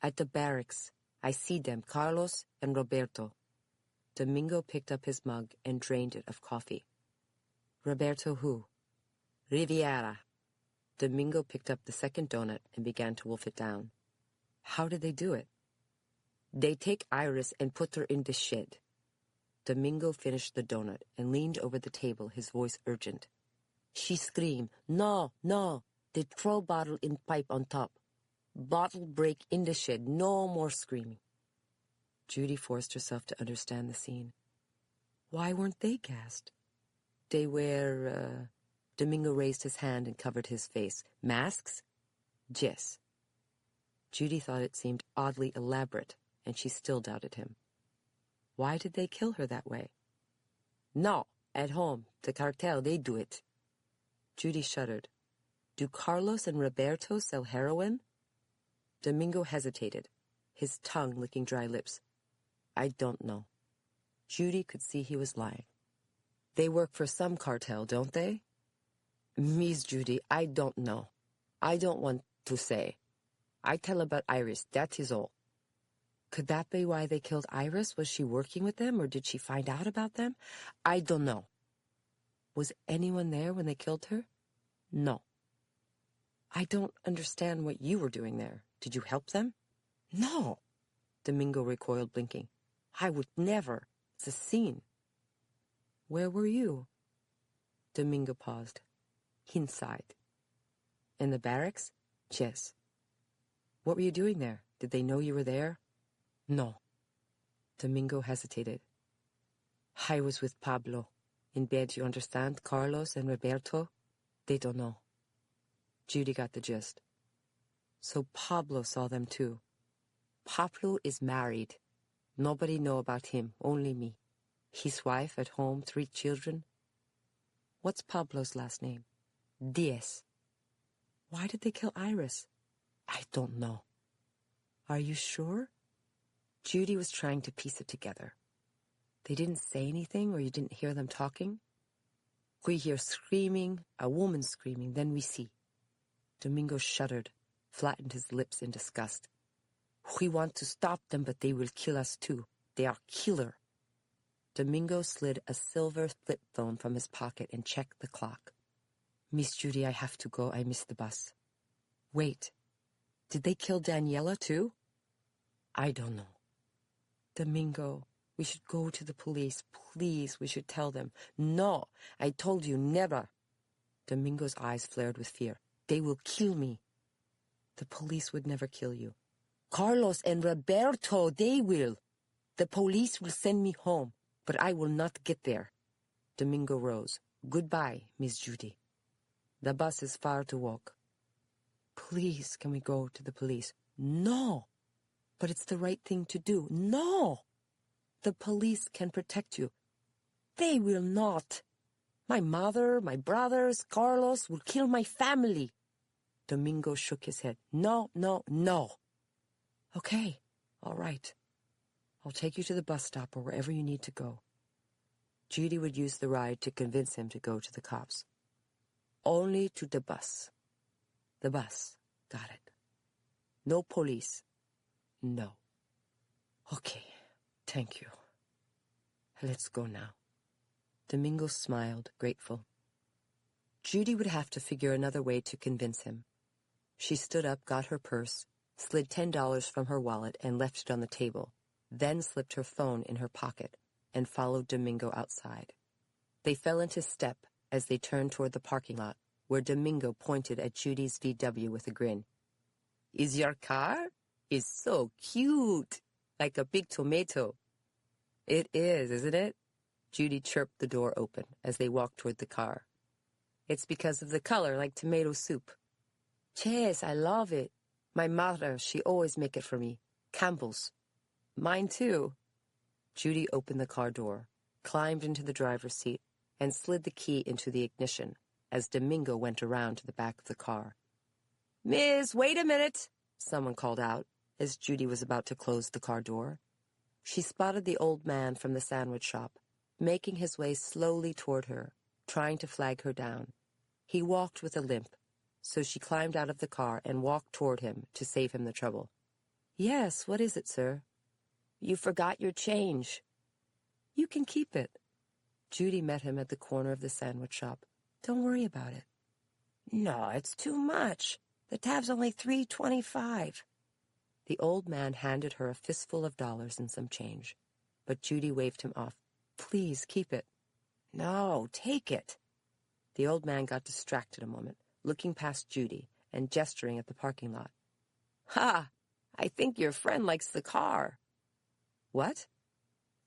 "At the barracks. I see them, Carlos and Roberto." Domingo picked up his mug and drained it of coffee. "Roberto who?" "Riviera." Domingo picked up the second donut and began to wolf it down. "How did they do it?" "They take Iris and put her in the shed." Domingo finished the donut and leaned over the table, his voice urgent. "She screamed, 'No, no, They throw bottle in pipe on top. Bottle break in the shed. No more screaming. Judy forced herself to understand the scene. Why weren't they gassed? They wear, Domingo raised his hand and covered his face. Masks? Yes. Judy thought it seemed oddly elaborate, and she still doubted him. Why did they kill her that way? No, at home, the cartel, they do it. Judy shuddered. Do Carlos and Roberto sell heroin? Domingo hesitated, his tongue licking dry lips. I don't know. Judy could see he was lying. They work for some cartel, don't they? Miss Judy, I don't know. I don't want to say. I tell about Iris, that is all. Could that be why they killed Iris? Was she working with them, or did she find out about them? I don't know. Was anyone there when they killed her? No. I don't understand what you were doing there. Did you help them? No. Domingo recoiled, blinking. I would never. It's a scene. Where were you? Domingo paused. Inside. In the barracks? Yes. What were you doing there? Did they know you were there? No. Domingo hesitated. I was with Pablo. In bed, you understand? Carlos and Roberto? They don't know. Judy got the gist. So Pablo saw them too. Pablo is married. Nobody know about him, only me. His wife at home, 3 children. What's Pablo's last name? Diaz. Why did they kill Iris? I don't know. Are you sure? Judy was trying to piece it together. They didn't say anything, or you didn't hear them talking? We hear screaming, a woman screaming, then we see. Domingo shuddered, flattened his lips in disgust. We want to stop them, but they will kill us too. They are killer. Domingo slid a silver flip phone from his pocket and checked the clock. Miss Judy, I have to go. I missed the bus. Wait. Did they kill Daniela too? I don't know. Domingo, we should go to the police. Please, we should tell them. No, I told you never. Domingo's eyes flared with fear. They will kill me. The police would never kill you. Carlos and Roberto, they will. The police will send me home, but I will not get there. Domingo rose. Goodbye, Miss Judy. The bus is far to walk. Please, can we go to the police? No. But it's the right thing to do. No. The police can protect you. They will not. My mother, my brothers, Carlos will kill my family. Domingo shook his head. No, no, no. Okay, all right. I'll take you to the bus stop or wherever you need to go. Judy would use the ride to convince him to go to the cops. Only to the bus. The bus. Got it. No police. No. Okay, thank you. Let's go now. Domingo smiled, grateful. Judy would have to figure another way to convince him. She stood up, got her purse, slid $10 from her wallet and left it on the table, then slipped her phone in her pocket and followed Domingo outside. They fell into step as they turned toward the parking lot, where Domingo pointed at Judy's VW with a grin. Is your car? It's so cute, like a big tomato. It is, isn't it? Judy chirped the door open as they walked toward the car. It's because of the color, like tomato soup. Yes, I love it. My mother, she always make it for me. Campbell's. Mine too. Judy opened the car door, climbed into the driver's seat, and slid the key into the ignition as Domingo went around to the back of the car. Miss, wait a minute, someone called out as Judy was about to close the car door. She spotted the old man from the sandwich shop, making his way slowly toward her, trying to flag her down. He walked with a limp, so she climbed out of the car and walked toward him to save him the trouble. Yes, what is it, sir? You forgot your change. You can keep it. Judy met him at the corner of the sandwich shop. Don't worry about it. No, it's too much. The tab's only $3.25. The old man handed her a fistful of dollars and some change, but Judy waved him off. Please, keep it. No, take it. The old man got distracted a moment. looking past Judy and gesturing at the parking lot. "Ha! I think your friend likes the car." "What?"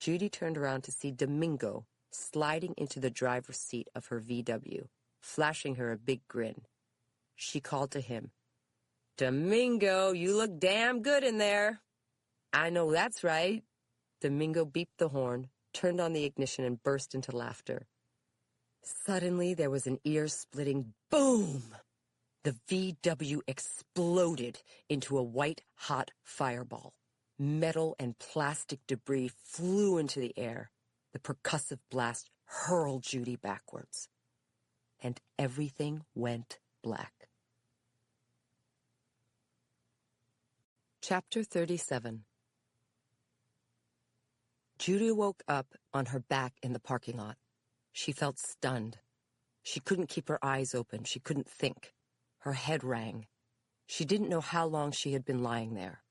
Judy turned around to see Domingo sliding into the driver's seat of her VW, flashing her a big grin. She called to him, "Domingo, you look damn good in there." "I know that's right." Domingo beeped the horn, turned on the ignition, and burst into laughter. Suddenly, there was an ear-splitting boom. The VW exploded into a white-hot fireball. Metal and plastic debris flew into the air. The percussive blast hurled Judy backwards. And everything went black. Chapter 37. Judy woke up on her back in the parking lot. She felt stunned. She couldn't keep her eyes open. She couldn't think. Her head rang. She didn't know how long she had been lying there.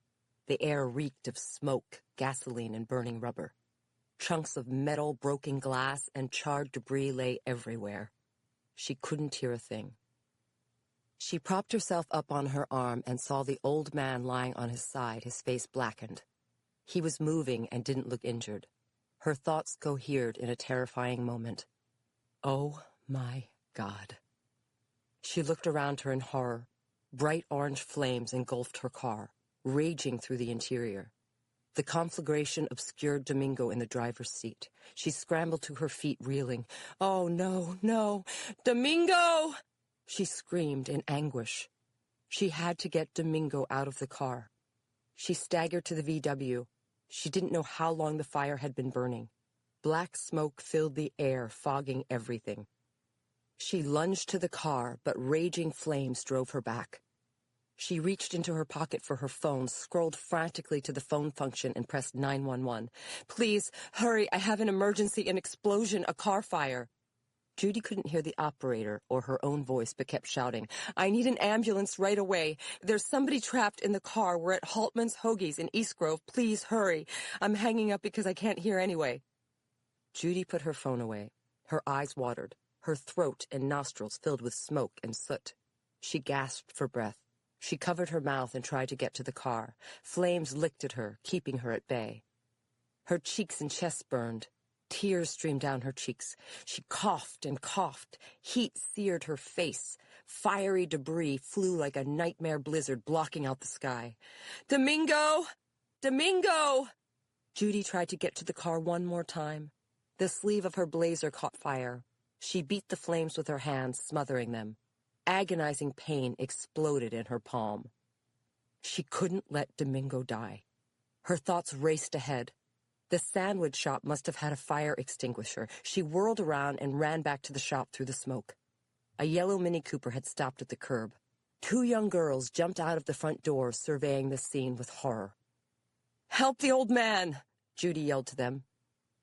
The air reeked of smoke, gasoline, and burning rubber. Chunks of metal, broken glass, and charred debris lay everywhere. She couldn't hear a thing. She propped herself up on her arm and saw the old man lying on his side, his face blackened. He was moving and didn't look injured. Her thoughts cohered in a terrifying moment. Oh, my God. She looked around her in horror. Bright orange flames engulfed her car, raging through the interior. The conflagration obscured Domingo in the driver's seat. She scrambled to her feet, reeling. "Oh, no, no! Domingo!" She screamed in anguish. She had to get Domingo out of the car. She staggered to the VW. She didn't know how long the fire had been burning. Black smoke filled the air, fogging everything. She lunged to the car, but raging flames drove her back. She reached into her pocket for her phone, scrolled frantically to the phone function, and pressed 911. "Please, hurry, I have an emergency, an explosion, a car fire." Judy couldn't hear the operator or her own voice, but kept shouting, "I need an ambulance right away. There's somebody trapped in the car. We're at Haltman's Hoagies in East Grove. Please hurry. I'm hanging up because I can't hear anyway." Judy put her phone away. Her eyes watered, her throat and nostrils filled with smoke and soot. She gasped for breath. She covered her mouth and tried to get to the car. Flames licked at her, keeping her at bay. Her cheeks and chest burned. Tears streamed down her cheeks. She coughed and coughed. Heat seared her face. Fiery debris flew like a nightmare blizzard, blocking out the sky. "Domingo! Domingo!" Judy tried to get to the car one more time. The sleeve of her blazer caught fire. She beat the flames with her hands, smothering them. Agonizing pain exploded in her palm. She couldn't let Domingo die. Her thoughts raced ahead. The sandwich shop must have had a fire extinguisher. She whirled around and ran back to the shop through the smoke. A yellow Mini Cooper had stopped at the curb. Two young girls jumped out of the front door, surveying the scene with horror. "Help the old man!" Judy yelled to them.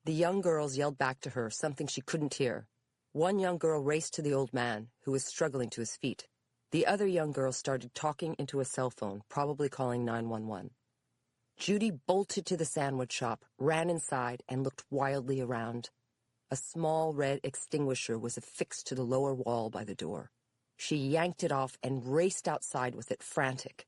The young girls yelled back to her, something she couldn't hear. One young girl raced to the old man, who was struggling to his feet. The other young girl started talking into a cell phone, probably calling 911. Judy bolted to the sandwich shop, ran inside, and looked wildly around. A small red extinguisher was affixed to the lower wall by the door. She yanked it off and raced outside with it, frantic.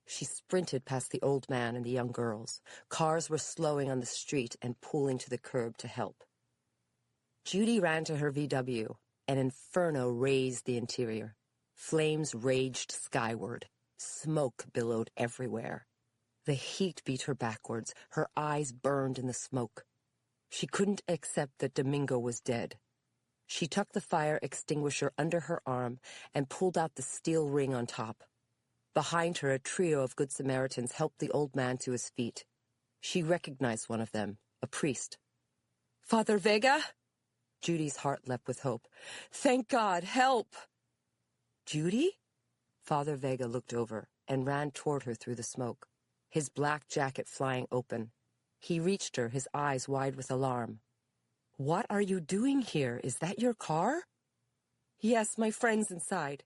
She sprinted past the old man and the young girls. Cars were slowing on the street and pulling to the curb to help. Judy ran to her VW. An inferno razed the interior. Flames raged skyward. Smoke billowed everywhere. The heat beat her backwards. Her eyes burned in the smoke. She couldn't accept that Domingo was dead. She tucked the fire extinguisher under her arm and pulled out the steel ring on top. Behind her, a trio of Good Samaritans helped the old man to his feet. She recognized one of them, a priest. "Father Vega?" Judy's heart leapt with hope. "Thank God! Help!" "Judy?" Father Vega looked over and ran toward her through the smoke, his black jacket flying open. He reached her, his eyes wide with alarm. "What are you doing here? Is that your car?" "Yes, my friend's inside."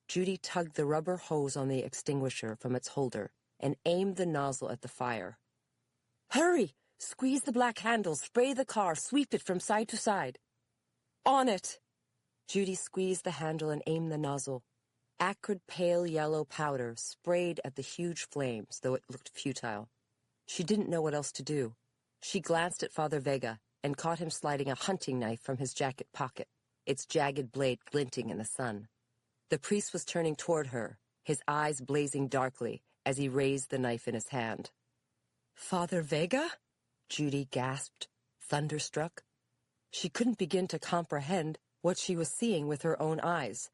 Judy tugged the rubber hose on the extinguisher from its holder and aimed the nozzle at the fire. "Hurry! Squeeze the black handle, spray the car, sweep it from side to side." "On it!" Judy squeezed the handle and aimed the nozzle. acrid pale yellow powder sprayed at the huge flames, though it looked futile. She didn't know what else to do. She glanced at Father Vega and caught him sliding a hunting knife from his jacket pocket, its jagged blade glinting in the sun. The priest was turning toward her, his eyes blazing darkly as he raised the knife in his hand. "Father Vega?" Judy gasped, thunderstruck. She couldn't begin to comprehend what she was seeing with her own eyes.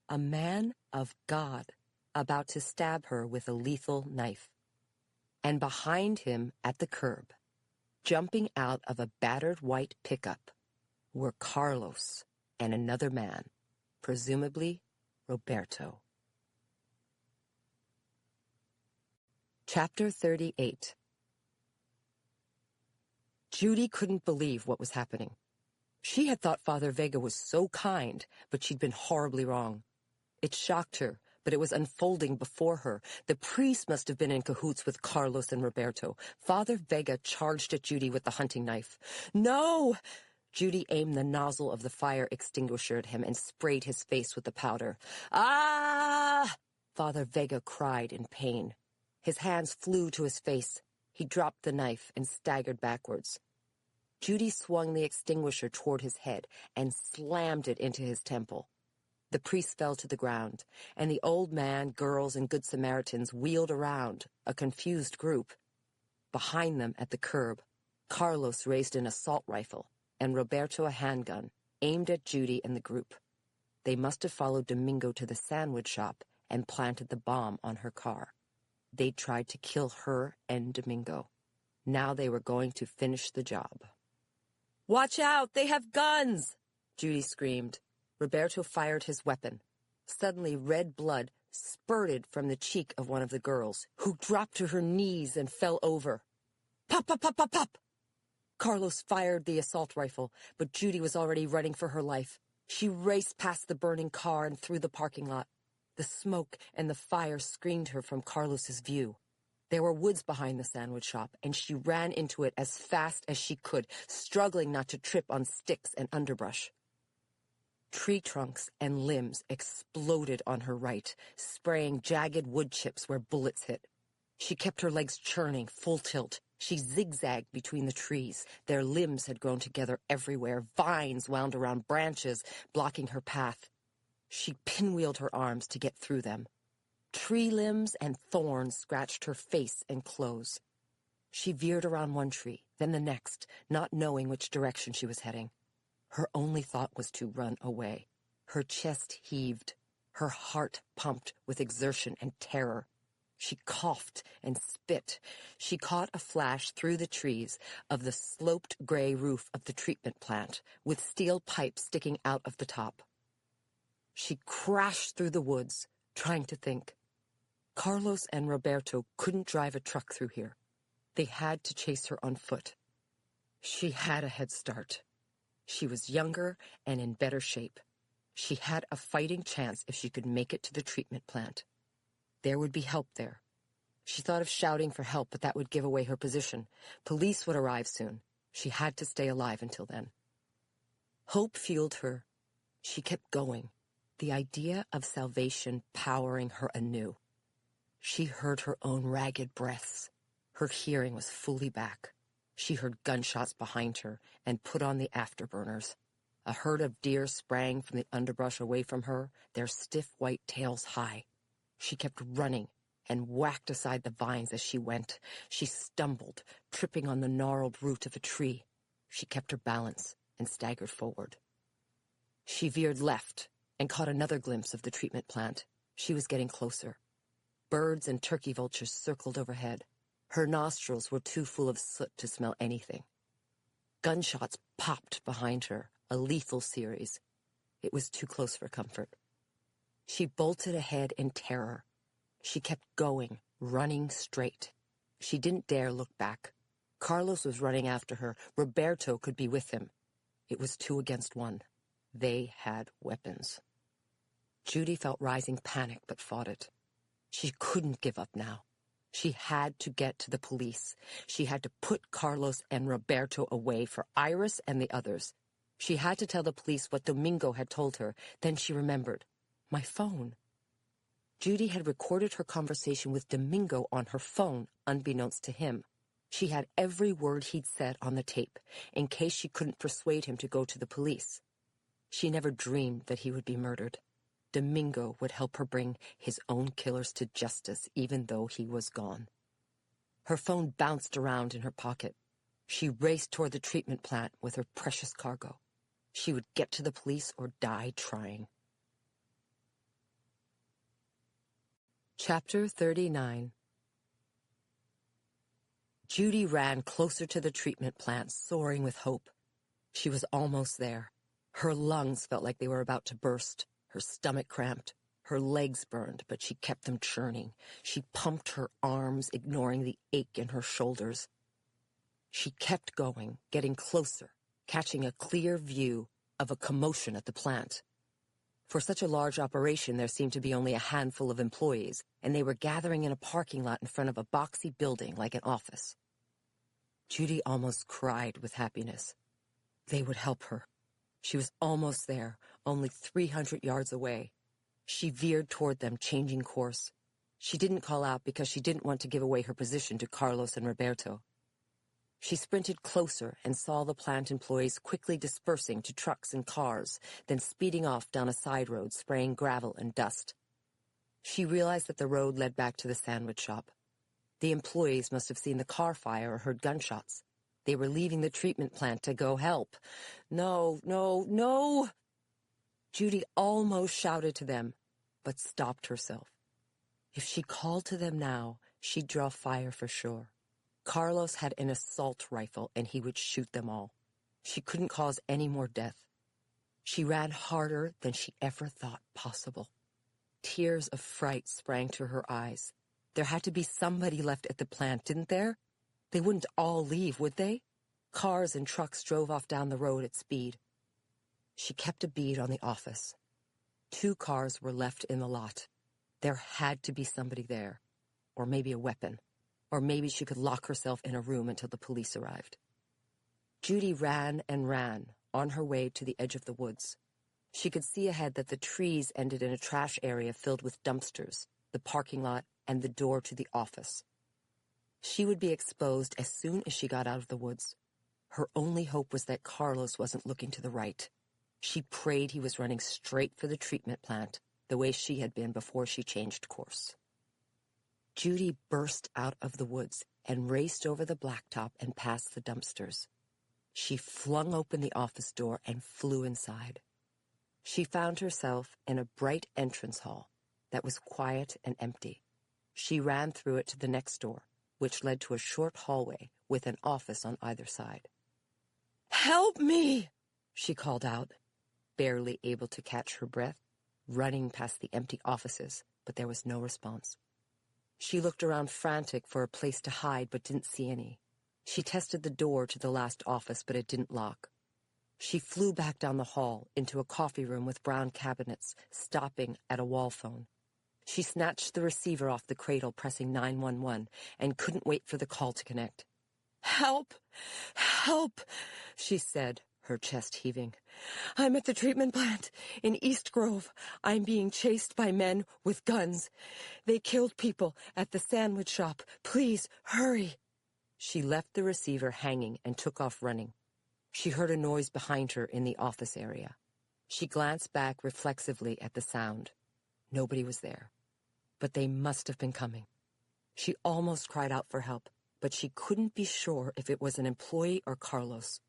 A man of God about to stab her with a lethal knife. And behind him at the curb, jumping out of a battered white pickup, were Carlos and another man, presumably Roberto. Chapter 38. Judy couldn't believe what was happening. She had thought Father Vega was so kind, but she'd been horribly wrong. It shocked her, but it was unfolding before her. The priest must have been in cahoots with Carlos and Roberto. Father Vega charged at Judy with the hunting knife. "No!" Judy aimed the nozzle of the fire extinguisher at him and sprayed his face with the powder. "Ah!" Father Vega cried in pain. His hands flew to his face. He dropped the knife and staggered backwards. Judy swung the extinguisher toward his head and slammed it into his temple. The priest fell to the ground, and the old man, girls, and Good Samaritans wheeled around, a confused group. Behind them, at the curb, Carlos raised an assault rifle, and Roberto a handgun, aimed at Judy and the group. They must have followed Domingo to the sandwich shop and planted the bomb on her car. They tried to kill her and Domingo. Now they were going to finish the job. "Watch out! They have guns!" Judy screamed. Roberto fired his weapon. Suddenly, red blood spurted from the cheek of one of the girls, who dropped to her knees and fell over. "Pop, pop, pop, pop, pop!" Carlos fired the assault rifle, but Judy was already running for her life. She raced past the burning car and through the parking lot. The smoke and the fire screened her from Carlos's view. There were woods behind the sandwich shop, and she ran into it as fast as she could, struggling not to trip on sticks and underbrush. Tree trunks and limbs exploded on her right, spraying jagged wood chips where bullets hit. She kept her legs churning, full tilt. She zigzagged between the trees. Their limbs had grown together everywhere. Vines wound around branches, blocking her path. She pinwheeled her arms to get through them. Tree limbs and thorns scratched her face and clothes. She veered around one tree, then the next, not knowing which direction she was heading. Her only thought was to run away. Her chest heaved. Her heart pumped with exertion and terror. She coughed and spit. She caught a flash through the trees of the sloped gray roof of the treatment plant, with steel pipes sticking out of the top. She crashed through the woods, trying to think. Carlos and Roberto couldn't drive a truck through here. They had to chase her on foot. She had a head start. She was younger and in better shape. She had a fighting chance if she could make it to the treatment plant. There would be help there. She thought of shouting for help, but that would give away her position. Police would arrive soon. She had to stay alive until then. Hope fueled her. She kept going, the idea of salvation powering her anew. She heard her own ragged breaths. Her hearing was fully back. She heard gunshots behind her and put on the afterburners. A herd of deer sprang from the underbrush away from her, their stiff white tails high. She kept running and whacked aside the vines as she went. She stumbled, tripping on the gnarled root of a tree. She kept her balance and staggered forward. She veered left and caught another glimpse of the treatment plant. She was getting closer. Birds and turkey vultures circled overhead. Her nostrils were too full of soot to smell anything. Gunshots popped behind her, a lethal series. It was too close for comfort. She bolted ahead in terror. She kept going, running straight. She didn't dare look back. Carlos was running after her. Roberto could be with him. It was 2 against 1. They had weapons. Judy felt rising panic, but fought it. She couldn't give up now. She had to get to the police. She had to put Carlos and Roberto away for Iris and the others. She had to tell the police what Domingo had told her. Then she remembered. My phone. Judy had recorded her conversation with Domingo on her phone, unbeknownst to him. She had every word he'd said on the tape, in case she couldn't persuade him to go to the police. She never dreamed that he would be murdered. Domingo would help her bring his own killers to justice, even though he was gone. Her phone bounced around in her pocket. She raced toward the treatment plant with her precious cargo. She would get to the police or die trying. Chapter 39. Judy ran closer to the treatment plant, soaring with hope. She was almost there. Her lungs felt like they were about to burst. Her stomach cramped. Her legs burned, but she kept them churning. She pumped her arms, ignoring the ache in her shoulders. She kept going, getting closer, catching a clear view of a commotion at the plant. For such a large operation, there seemed to be only a handful of employees, and they were gathering in a parking lot in front of a boxy building like an office. Judy almost cried with happiness. They would help her. She was almost there, only 300 yards away. She veered toward them, changing course. She didn't call out because she didn't want to give away her position to Carlos and Roberto. She sprinted closer and saw the plant employees quickly dispersing to trucks and cars, then speeding off down a side road, spraying gravel and dust. She realized that the road led back to the sandwich shop. The employees must have seen the car fire or heard gunshots. They were leaving the treatment plant to go help. No, no, no! Judy almost shouted to them, but stopped herself. If she called to them now, she'd draw fire for sure. Carlos had an assault rifle, and he would shoot them all. She couldn't cause any more death. She ran harder than she ever thought possible. Tears of fright sprang to her eyes. There had to be somebody left at the plant, didn't there? They wouldn't all leave, would they? Cars and trucks drove off down the road at speed. She kept a bead on the office. 2 cars were left in the lot. There had to be somebody there. Or maybe a weapon. Or maybe she could lock herself in a room until the police arrived. Judy ran and ran, on her way to the edge of the woods. She could see ahead that the trees ended in a trash area filled with dumpsters, the parking lot, and the door to the office. She would be exposed as soon as she got out of the woods. Her only hope was that Carlos wasn't looking to the right. She prayed he was running straight for the treatment plant, the way she had been before she changed course. Judy burst out of the woods and raced over the blacktop and past the dumpsters. She flung open the office door and flew inside. She found herself in a bright entrance hall that was quiet and empty. She ran through it to the next door, which led to a short hallway with an office on either side. "Help me!" she called out, barely able to catch her breath, running past the empty offices, but there was no response. She looked around frantic for a place to hide, but didn't see any. She tested the door to the last office, but it didn't lock. She flew back down the hall into a coffee room with brown cabinets, stopping at a wall phone. She snatched the receiver off the cradle, pressing 911, and couldn't wait for the call to connect. "Help! Help!" she said, her chest heaving. "I'm at the treatment plant in East Grove. I'm being chased by men with guns. They killed people at the sandwich shop. Please, hurry." She left the receiver hanging and took off running. She heard a noise behind her in the office area. She glanced back reflexively at the sound. Nobody was there. But they must have been coming. She almost cried out for help, but she couldn't be sure if it was an employee or Carlos.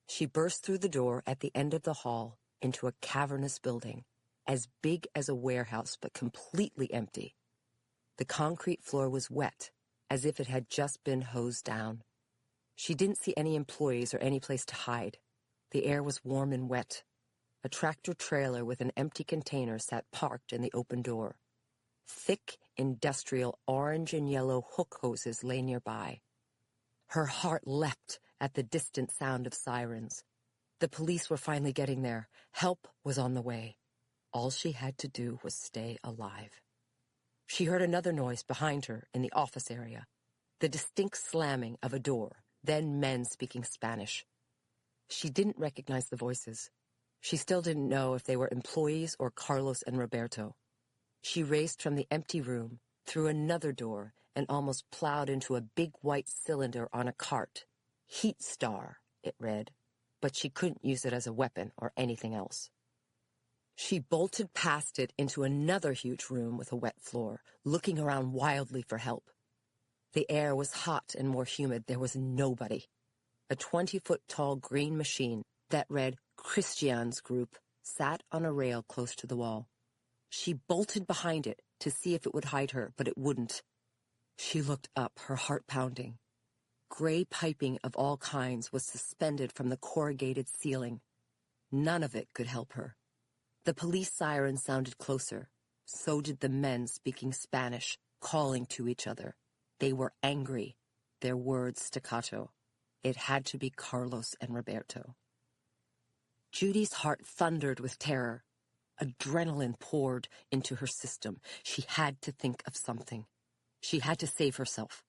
She burst through the door at the end of the hall into a cavernous building, as big as a warehouse but completely empty. The concrete floor was wet, as if it had just been hosed down. She didn't see any employees or any place to hide. The air was warm and wet. A tractor trailer with an empty container sat parked in the open door. Thick, industrial orange and yellow hook hoses lay nearby. Her heart leapt at the distant sound of sirens. The police were finally getting there. Help was on the way. All she had to do was stay alive. She heard another noise behind her in the office area, the distinct slamming of a door, then men speaking Spanish. She didn't recognize the voices. She still didn't know if they were employees or Carlos and Roberto. She raced from the empty room, through another door, and almost plowed into a big white cylinder on a cart. Heat Star, it read, but she couldn't use it as a weapon or anything else. She bolted past it into another huge room with a wet floor, looking around wildly for help. The air was hot and more humid. There was nobody. A 20-foot-tall green machine that read Christian's Group sat on a rail close to the wall. She bolted behind it to see if it would hide her, but it wouldn't. She looked up, her heart pounding. Gray piping of all kinds was suspended from the corrugated ceiling. None of it could help her. The police siren sounded closer. So did the men speaking Spanish, calling to each other. They were angry, their words staccato. It had to be Carlos and Roberto. Judy's heart thundered with terror. Adrenaline poured into her system. She had to think of something. She had to save herself.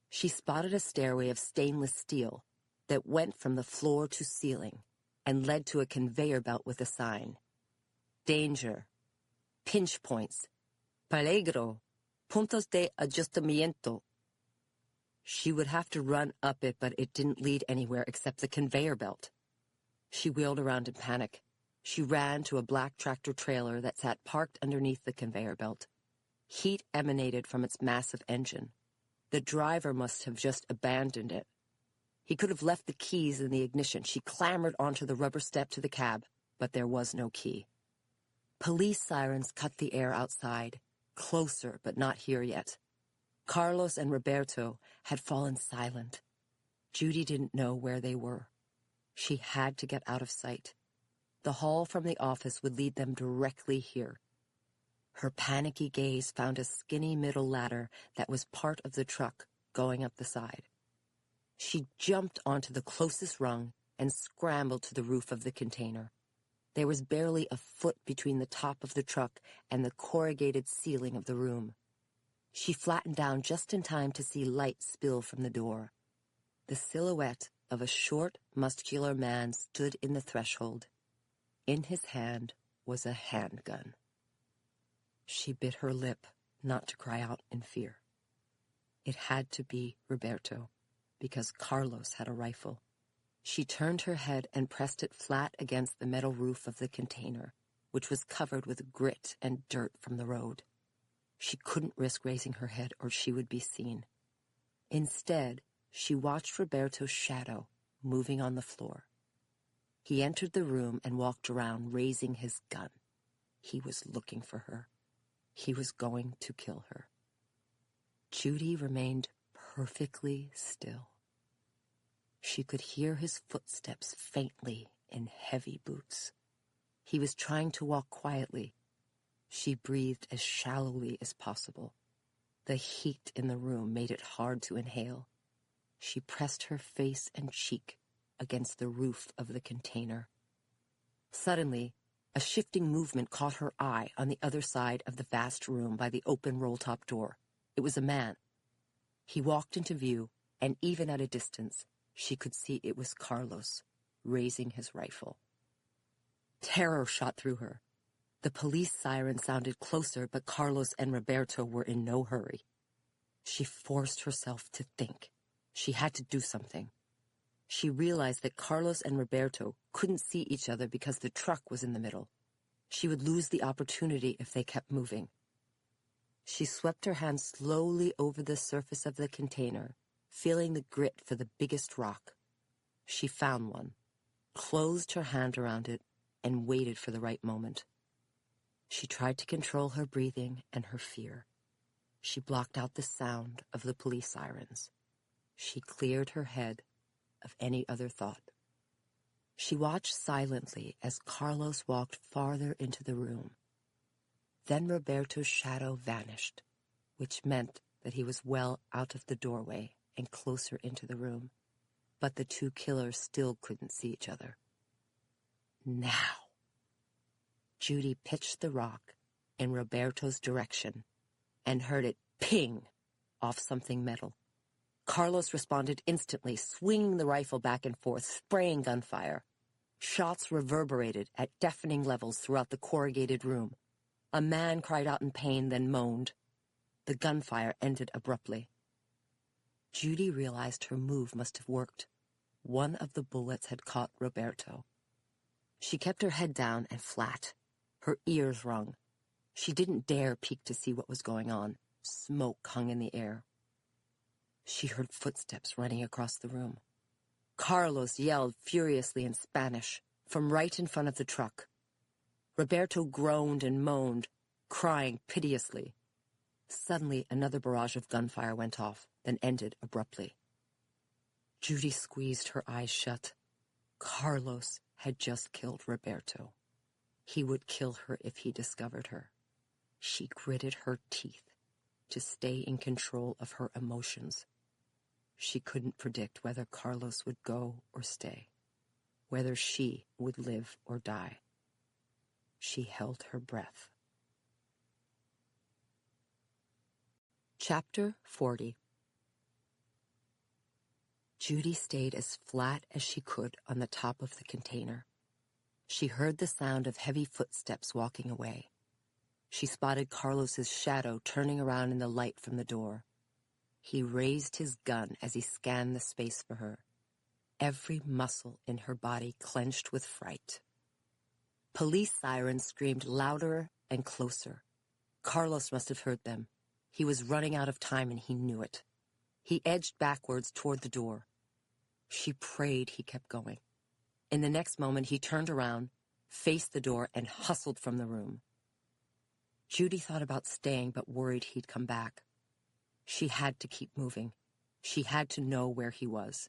She spotted a stairway of stainless steel that went from the floor to ceiling and led to a conveyor belt with a sign. Danger. Pinch points. Peligro. Puntos de ajustamiento. She would have to run up it, but it didn't lead anywhere except the conveyor belt. She wheeled around in panic. She ran to a black tractor trailer that sat parked underneath the conveyor belt. Heat emanated from its massive engine. The driver must have just abandoned it. He could have left the keys in the ignition. She clambered onto the rubber step to the cab, but there was no key. Police sirens cut the air outside, closer but not here yet. Carlos and Roberto had fallen silent. Judy didn't know where they were. She had to get out of sight. The hall from the office would lead them directly here. Her panicky gaze found a skinny middle ladder that was part of the truck going up the side. She jumped onto the closest rung and scrambled to the roof of the container. There was barely a foot between the top of the truck and the corrugated ceiling of the room. She flattened down just in time to see light spill from the door. The silhouette of a short, muscular man stood in the threshold. In his hand was a handgun. She bit her lip not to cry out in fear. It had to be Roberto, because Carlos had a rifle. She turned her head and pressed it flat against the metal roof of the container, which was covered with grit and dirt from the road. She couldn't risk raising her head or she would be seen. Instead, she watched Roberto's shadow moving on the floor. He entered the room and walked around, raising his gun. He was looking for her. He was going to kill her. Judy remained perfectly still. She could hear his footsteps faintly in heavy boots. He was trying to walk quietly. She breathed as shallowly as possible. The heat in the room made it hard to inhale. She pressed her face and cheek against the roof of the container. Suddenly, a shifting movement caught her eye on the other side of the vast room by the open roll-top door. It was a man. He walked into view, and even at a distance, she could see it was Carlos, raising his rifle. Terror shot through her. The police siren sounded closer, but Carlos and Roberto were in no hurry. She forced herself to think. She had to do something. She realized that Carlos and Roberto couldn't see each other because the truck was in the middle. She would lose the opportunity if they kept moving. She swept her hand slowly over the surface of the container, feeling the grit for the biggest rock. She found one, closed her hand around it, and waited for the right moment. She tried to control her breathing and her fear. She blocked out the sound of the police sirens. She cleared her head of any other thought. She watched silently as Carlos walked farther into the room. Then Roberto's shadow vanished, which meant that he was well out of the doorway and closer into the room. But the two killers still couldn't see each other. Now. Judy pitched the rock in Roberto's direction and heard it ping off something metal. Carlos responded instantly, swinging the rifle back and forth, spraying gunfire. Shots reverberated at deafening levels throughout the corrugated room. A man cried out in pain, then moaned. The gunfire ended abruptly. Judy realized her move must have worked. One of the bullets had caught Roberto. She kept her head down and flat. Her ears rung. She didn't dare peek to see what was going on. Smoke hung in the air. She heard footsteps running across the room. Carlos yelled furiously in Spanish from right in front of the truck. Roberto groaned and moaned, crying piteously. Suddenly, another barrage of gunfire went off, then ended abruptly. Judy squeezed her eyes shut. Carlos had just killed Roberto. He would kill her if he discovered her. She gritted her teeth to stay in control of her emotions. She couldn't predict whether Carlos would go or stay, whether she would live or die. She held her breath. Chapter 40. Judy stayed as flat as she could on the top of the container. She heard the sound of heavy footsteps walking away. She spotted Carlos's shadow turning around in the light from the door. He raised his gun as he scanned the space for her. Every muscle in her body clenched with fright. Police sirens screamed louder and closer. Carlos must have heard them. He was running out of time and he knew it. He edged backwards toward the door. She prayed he kept going. In the next moment, he turned around, faced the door, and hustled from the room. Judy thought about staying, but worried he'd come back. She had to keep moving. She had to know where he was.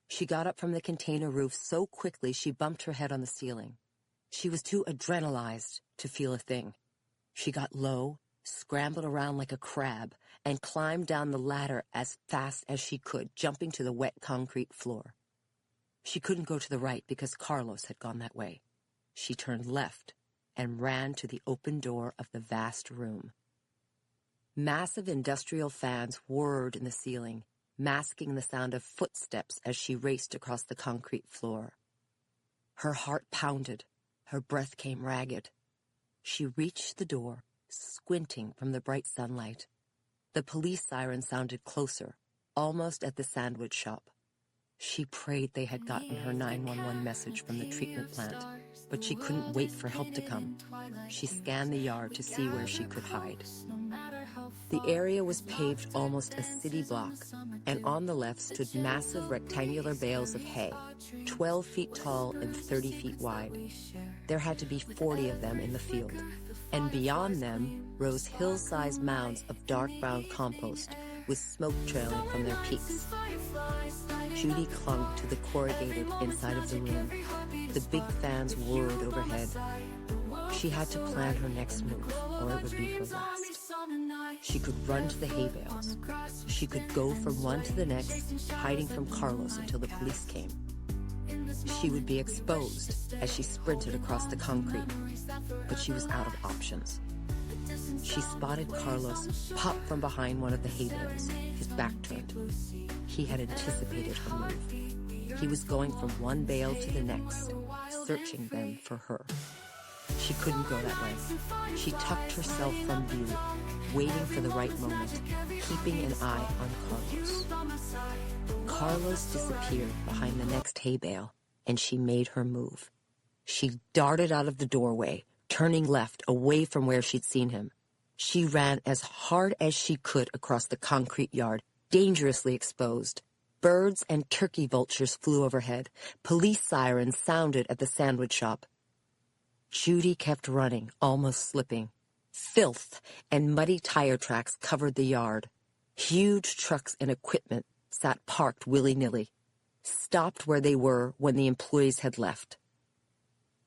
She got up from the container roof so quickly she bumped her head on the ceiling. She was too adrenalized to feel a thing. She got low, scrambled around like a crab, and climbed down the ladder as fast as she could, jumping to the wet concrete floor. She couldn't go to the right because Carlos had gone that way. She turned left and ran to the open door of the vast room. Massive industrial fans whirred in the ceiling, masking the sound of footsteps as she raced across the concrete floor. Her heart pounded. Her breath came ragged. She reached the door, squinting from the bright sunlight. The police siren sounded closer, almost at the sandwich shop. She prayed they had gotten her 911 message from the treatment plant, but she couldn't wait for help to come. She scanned the yard to see where she could hide. The area was paved almost a city block, and on the left stood massive rectangular bales of hay, 12 feet tall and 30 feet wide. There had to be 40 of them in the field, and beyond them rose hill-sized mounds of dark brown compost with smoke trailing from their peaks. Judy clung to the corrugated inside of the room. The big fans whirred overhead. She had to plan her next move, or it would be her last. She could run to the hay bales. She could go from one to the next, hiding from Carlos until the police came. She would be exposed as she sprinted across the concrete, but she was out of options. She spotted Carlos pop from behind one of the hay bales, his back turned. He had anticipated her move. He was going from one bale to the next, searching them for her. She couldn't go that way. She tucked herself from view, waiting for the right moment, keeping an eye on Carlos. Carlos disappeared behind the next hay bale, and she made her move. She darted out of the doorway, turning left, away from where she'd seen him. She ran as hard as she could across the concrete yard, dangerously exposed. Birds and turkey vultures flew overhead. Police sirens sounded at the sandwich shop. Judy kept running, almost slipping. Filth and muddy tire tracks covered the yard. Huge trucks and equipment sat parked willy-nilly, stopped where they were when the employees had left.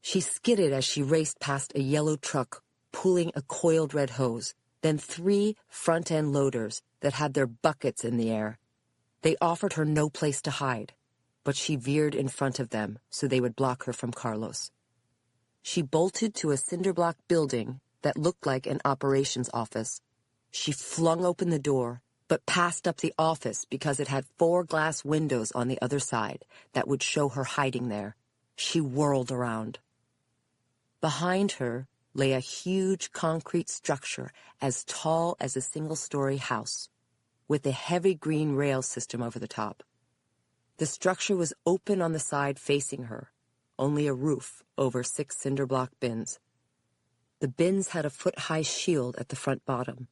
She skidded as she raced past a yellow truck pulling a coiled red hose, then 3 front-end loaders that had their buckets in the air. They offered her no place to hide, but she veered in front of them so they would block her from Carlos. She bolted to a cinder-block building that looked like an operations office. She flung open the door, but passed up the office because it had 4 glass windows on the other side that would show her hiding there. She whirled around. Behind her, lay a huge concrete structure as tall as a single-story house, with a heavy green rail system over the top. The structure was open on the side facing her, only a roof over 6 cinder block bins. The bins had a foot-high shield at the front bottom.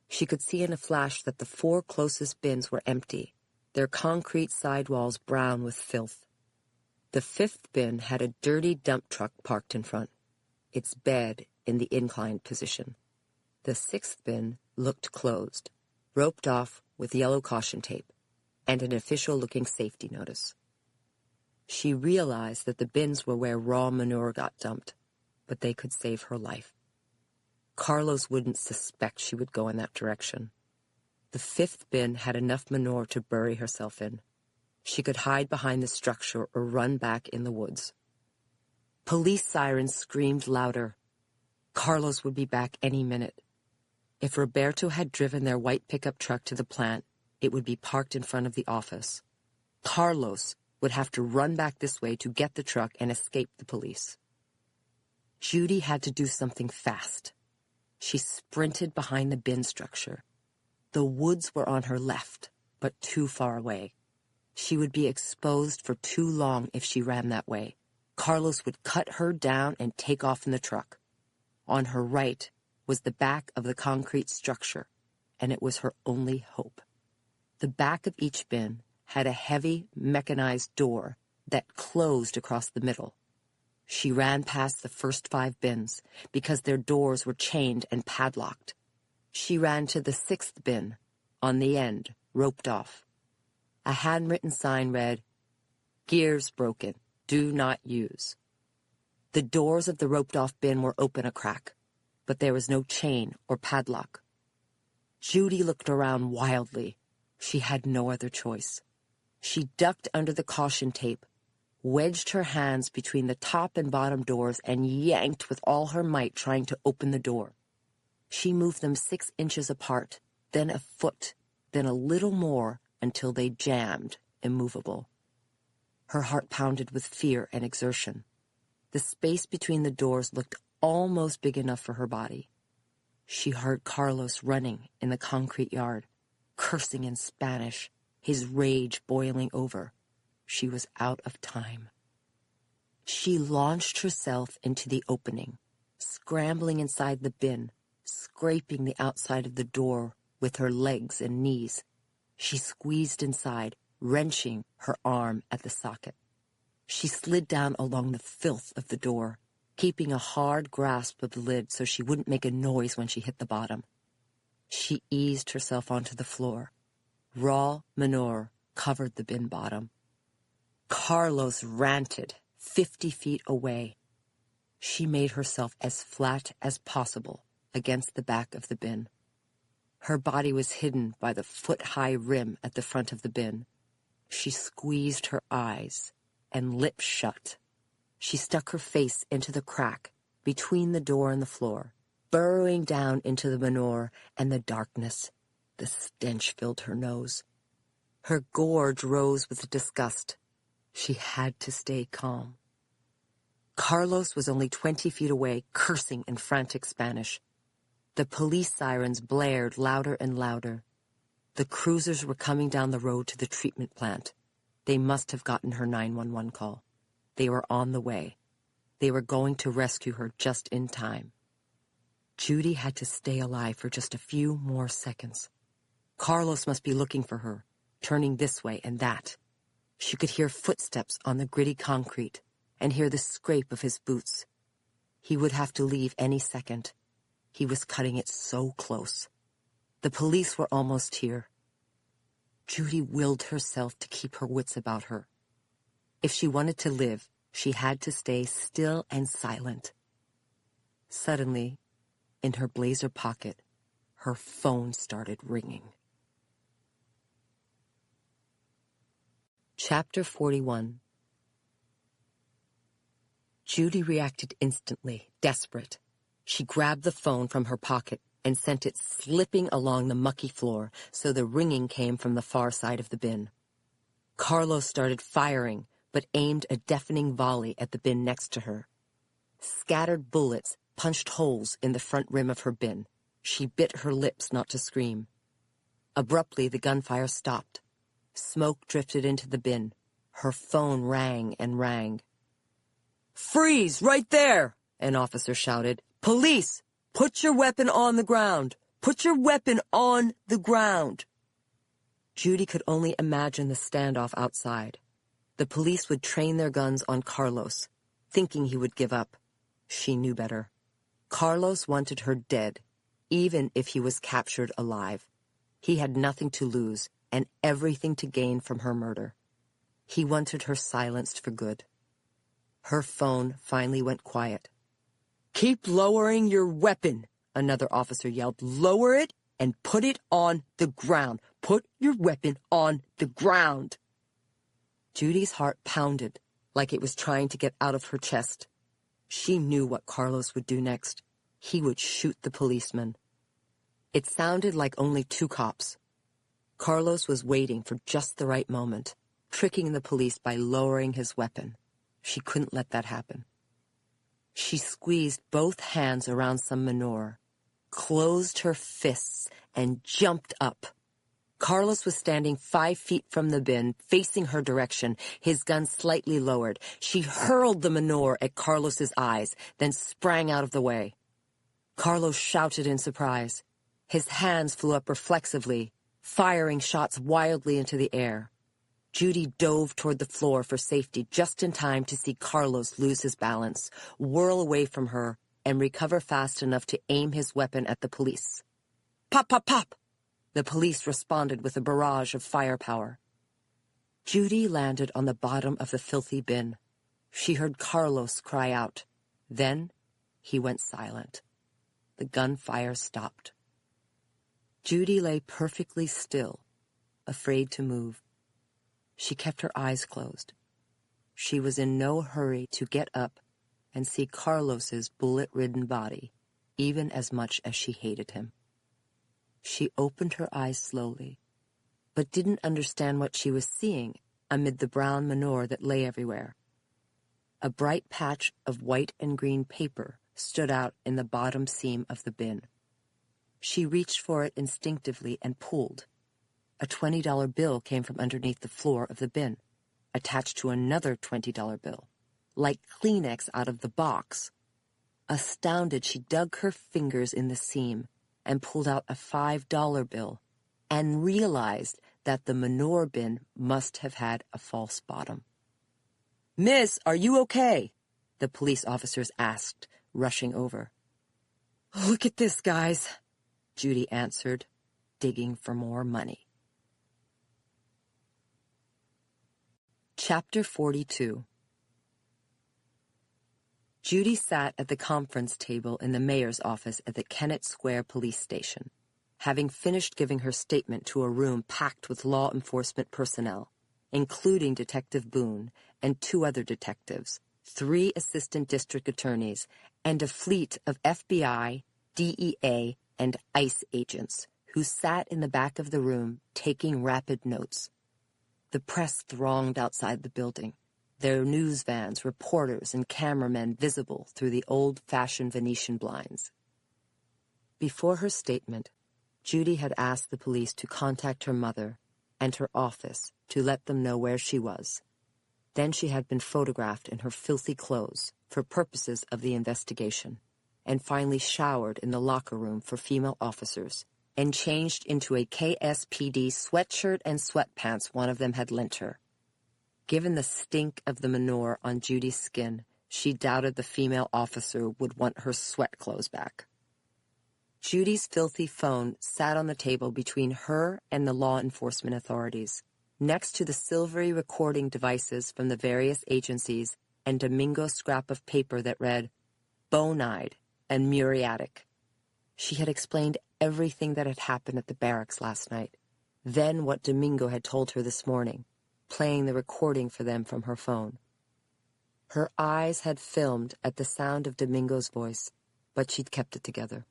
She could see in a flash that the 4 closest bins were empty, their concrete sidewalls brown with filth. The 5th bin had a dirty dump truck parked in front, its bed in the inclined position. The 6th bin looked closed, roped off with yellow caution tape, and an official-looking safety notice. She realized that the bins were where raw manure got dumped, but they could save her life. Carlos wouldn't suspect she would go in that direction. The 5th bin had enough manure to bury herself in. She could hide behind the structure or run back in the woods. Police sirens screamed louder. Carlos would be back any minute. If Roberto had driven their white pickup truck to the plant, it would be parked in front of the office. Carlos would have to run back this way to get the truck and escape the police. Judy had to do something fast. She sprinted behind the bin structure. The woods were on her left, but too far away. She would be exposed for too long if she ran that way. Carlos would cut her down and take off in the truck. On her right was the back of the concrete structure, and it was her only hope. The back of each bin had a heavy, mechanized door that closed across the middle. She ran past the first 5 bins because their doors were chained and padlocked. She ran to the 6th bin, on the end, roped off. A handwritten sign read, "Gears broken. Do not use." The doors of the roped-off bin were open a crack, but there was no chain or padlock. Judy looked around wildly. She had no other choice. She ducked under the caution tape, wedged her hands between the top and bottom doors, and yanked with all her might, trying to open the door. She moved them 6 inches apart, then a foot, then a little more, until they jammed, immovable. Her heart pounded with fear and exertion. The space between the doors looked almost big enough for her body. She heard Carlos running in the concrete yard, cursing in Spanish, his rage boiling over. She was out of time. She launched herself into the opening, scrambling inside the bin, scraping the outside of the door with her legs and knees. She squeezed inside, wrenching her arm at the socket. She slid down along the filth of the door, keeping a hard grasp of the lid so she wouldn't make a noise when she hit the bottom. She eased herself onto the floor. Raw manure covered the bin bottom. Carlos ranted 50 feet away. She made herself as flat as possible against the back of the bin. Her body was hidden by the foot-high rim at the front of the bin. She squeezed her eyes and lips shut. She stuck her face into the crack between the door and the floor, burrowing down into the manure and the darkness. The stench filled her nose. Her gorge rose with disgust. She had to stay calm. Carlos was only 20 feet away, cursing in frantic Spanish. The police sirens blared louder and louder. The cruisers were coming down the road to the treatment plant. They must have gotten her 911 call. They were on the way. They were going to rescue her just in time. Judy had to stay alive for just a few more seconds. Carlos must be looking for her, turning this way and that. She could hear footsteps on the gritty concrete and hear the scrape of his boots. He would have to leave any second. He was cutting it so close. The police were almost here. Judy willed herself to keep her wits about her. If she wanted to live, she had to stay still and silent. Suddenly, in her blazer pocket, her phone started ringing. Chapter 41. Judy reacted instantly, desperate. She grabbed the phone from her pocket and sent it slipping along the mucky floor so the ringing came from the far side of the bin. Carlos started firing, but aimed a deafening volley at the bin next to her. Scattered bullets punched holes in the front rim of her bin. She bit her lips not to scream. Abruptly, the gunfire stopped. Smoke drifted into the bin. Her phone rang and rang. "Freeze, right there!" an officer shouted. "Police! Put your weapon on the ground! Put your weapon on the ground!" Judy could only imagine the standoff outside. The police would train their guns on Carlos, thinking he would give up. She knew better. Carlos wanted her dead, even if he was captured alive. He had nothing to lose and everything to gain from her murder. He wanted her silenced for good. Her phone finally went quiet. "Keep lowering your weapon," another officer yelled. "Lower it and put it on the ground. Put your weapon on the ground." Judy's heart pounded like it was trying to get out of her chest. She knew what Carlos would do next. He would shoot the policeman. It sounded like only 2 cops. Carlos was waiting for just the right moment, tricking the police by lowering his weapon. She couldn't let that happen. She squeezed both hands around some manure, closed her fists, and jumped up. Carlos was standing 5 feet from the bin, facing her direction, his gun slightly lowered. She hurled the manure at Carlos's eyes, then sprang out of the way. Carlos shouted in surprise. His hands flew up reflexively, firing shots wildly into the air. Judy dove toward the floor for safety just in time to see Carlos lose his balance, whirl away from her, and recover fast enough to aim his weapon at the police. Pop, pop, pop! The police responded with a barrage of firepower. Judy landed on the bottom of the filthy bin. She heard Carlos cry out. Then he went silent. The gunfire stopped. Judy lay perfectly still, afraid to move. She kept her eyes closed. She was in no hurry to get up and see Carlos's bullet-ridden body, even as much as she hated him. She opened her eyes slowly, but didn't understand what she was seeing amid the brown manure that lay everywhere. A bright patch of white and green paper stood out in the bottom seam of the bin. She reached for it instinctively and pulled. A $20 bill came from underneath the floor of the bin, attached to another $20 bill, like Kleenex out of the box. Astounded, she dug her fingers in the seam and pulled out a $5 bill and realized that the manure bin must have had a false bottom. "Miss, are you okay?" the police officers asked, rushing over. "Look at this, guys," Judy answered, digging for more money. Chapter 42. Judy sat at the conference table in the mayor's office at the Kennett Square police station, having finished giving her statement to a room packed with law enforcement personnel, including Detective Boone and 2 other detectives, 3 assistant district attorneys, and a fleet of FBI, DEA, and ICE agents who sat in the back of the room taking rapid notes. The press thronged outside the building, their news vans, reporters, and cameramen visible through the old-fashioned Venetian blinds. Before her statement, Judy had asked the police to contact her mother and her office to let them know where she was. Then she had been photographed in her filthy clothes for purposes of the investigation, and finally showered in the locker room for female officers, and changed into a KSPD sweatshirt and sweatpants one of them had lent her. Given the stink of the manure on Judy's skin, she doubted the female officer would want her sweat clothes back. Judy's filthy phone sat on the table between her and the law enforcement authorities, next to the silvery recording devices from the various agencies and Domingo's scrap of paper that read, "Bone-eyed and muriatic." She had explained everything that had happened at the barracks last night, then what Domingo had told her this morning, playing the recording for them from her phone. Her eyes had filmed at the sound of Domingo's voice, but she'd kept it together.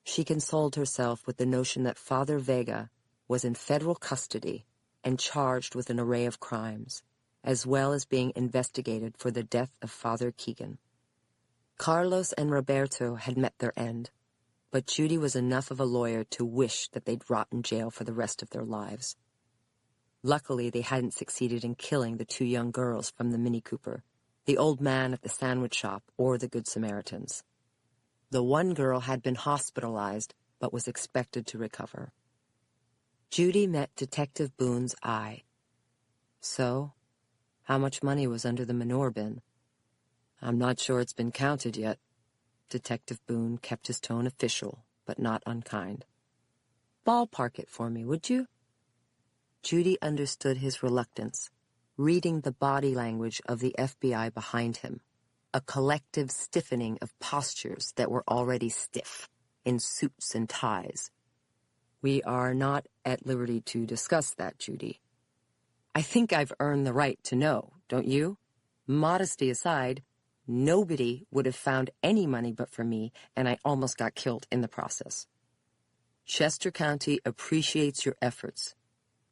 She consoled herself with the notion that Father Vega was in federal custody and charged with an array of crimes, as well as being investigated for the death of Father Keegan. Carlos and Roberto had met their end, but Judy was enough of a lawyer to wish that they'd rot in jail for the rest of their lives. Luckily, they hadn't succeeded in killing the two young girls from the Mini Cooper, the old man at the sandwich shop, or the Good Samaritans. The one girl had been hospitalized, but was expected to recover. Judy met Detective Boone's eye. So, how much money was under the manure bin? I'm not sure it's been counted yet. Detective Boone kept his tone official, but not unkind. Ballpark it for me, would you? Judy understood his reluctance, reading the body language of the FBI behind him, a collective stiffening of postures that were already stiff, in suits and ties. We are not at liberty to discuss that, Judy. I think I've earned the right to know, don't you? Modesty aside, nobody would have found any money but for me, and I almost got killed in the process. Chester County appreciates your efforts,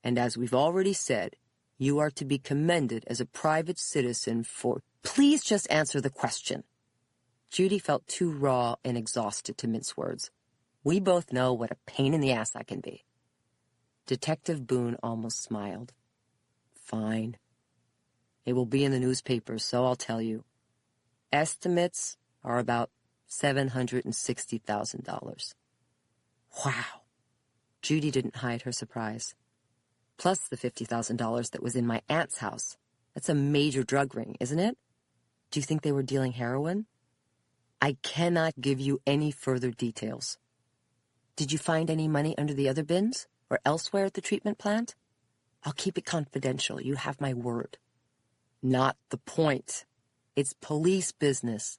and as we've already said, you are to be commended as a private citizen for... Please just answer the question. Judy felt too raw and exhausted to mince words. We both know what a pain in the ass I can be. Detective Boone almost smiled. Fine. It will be in the newspapers, so I'll tell you. Estimates are about $760,000. Wow. Judy didn't hide her surprise. Plus the $50,000 that was in my aunt's house. That's a major drug ring, isn't it? Do you think they were dealing heroin? I cannot give you any further details. Did you find any money under the other bins or elsewhere at the treatment plant? I'll keep it confidential. You have my word. Not the point. It's police business.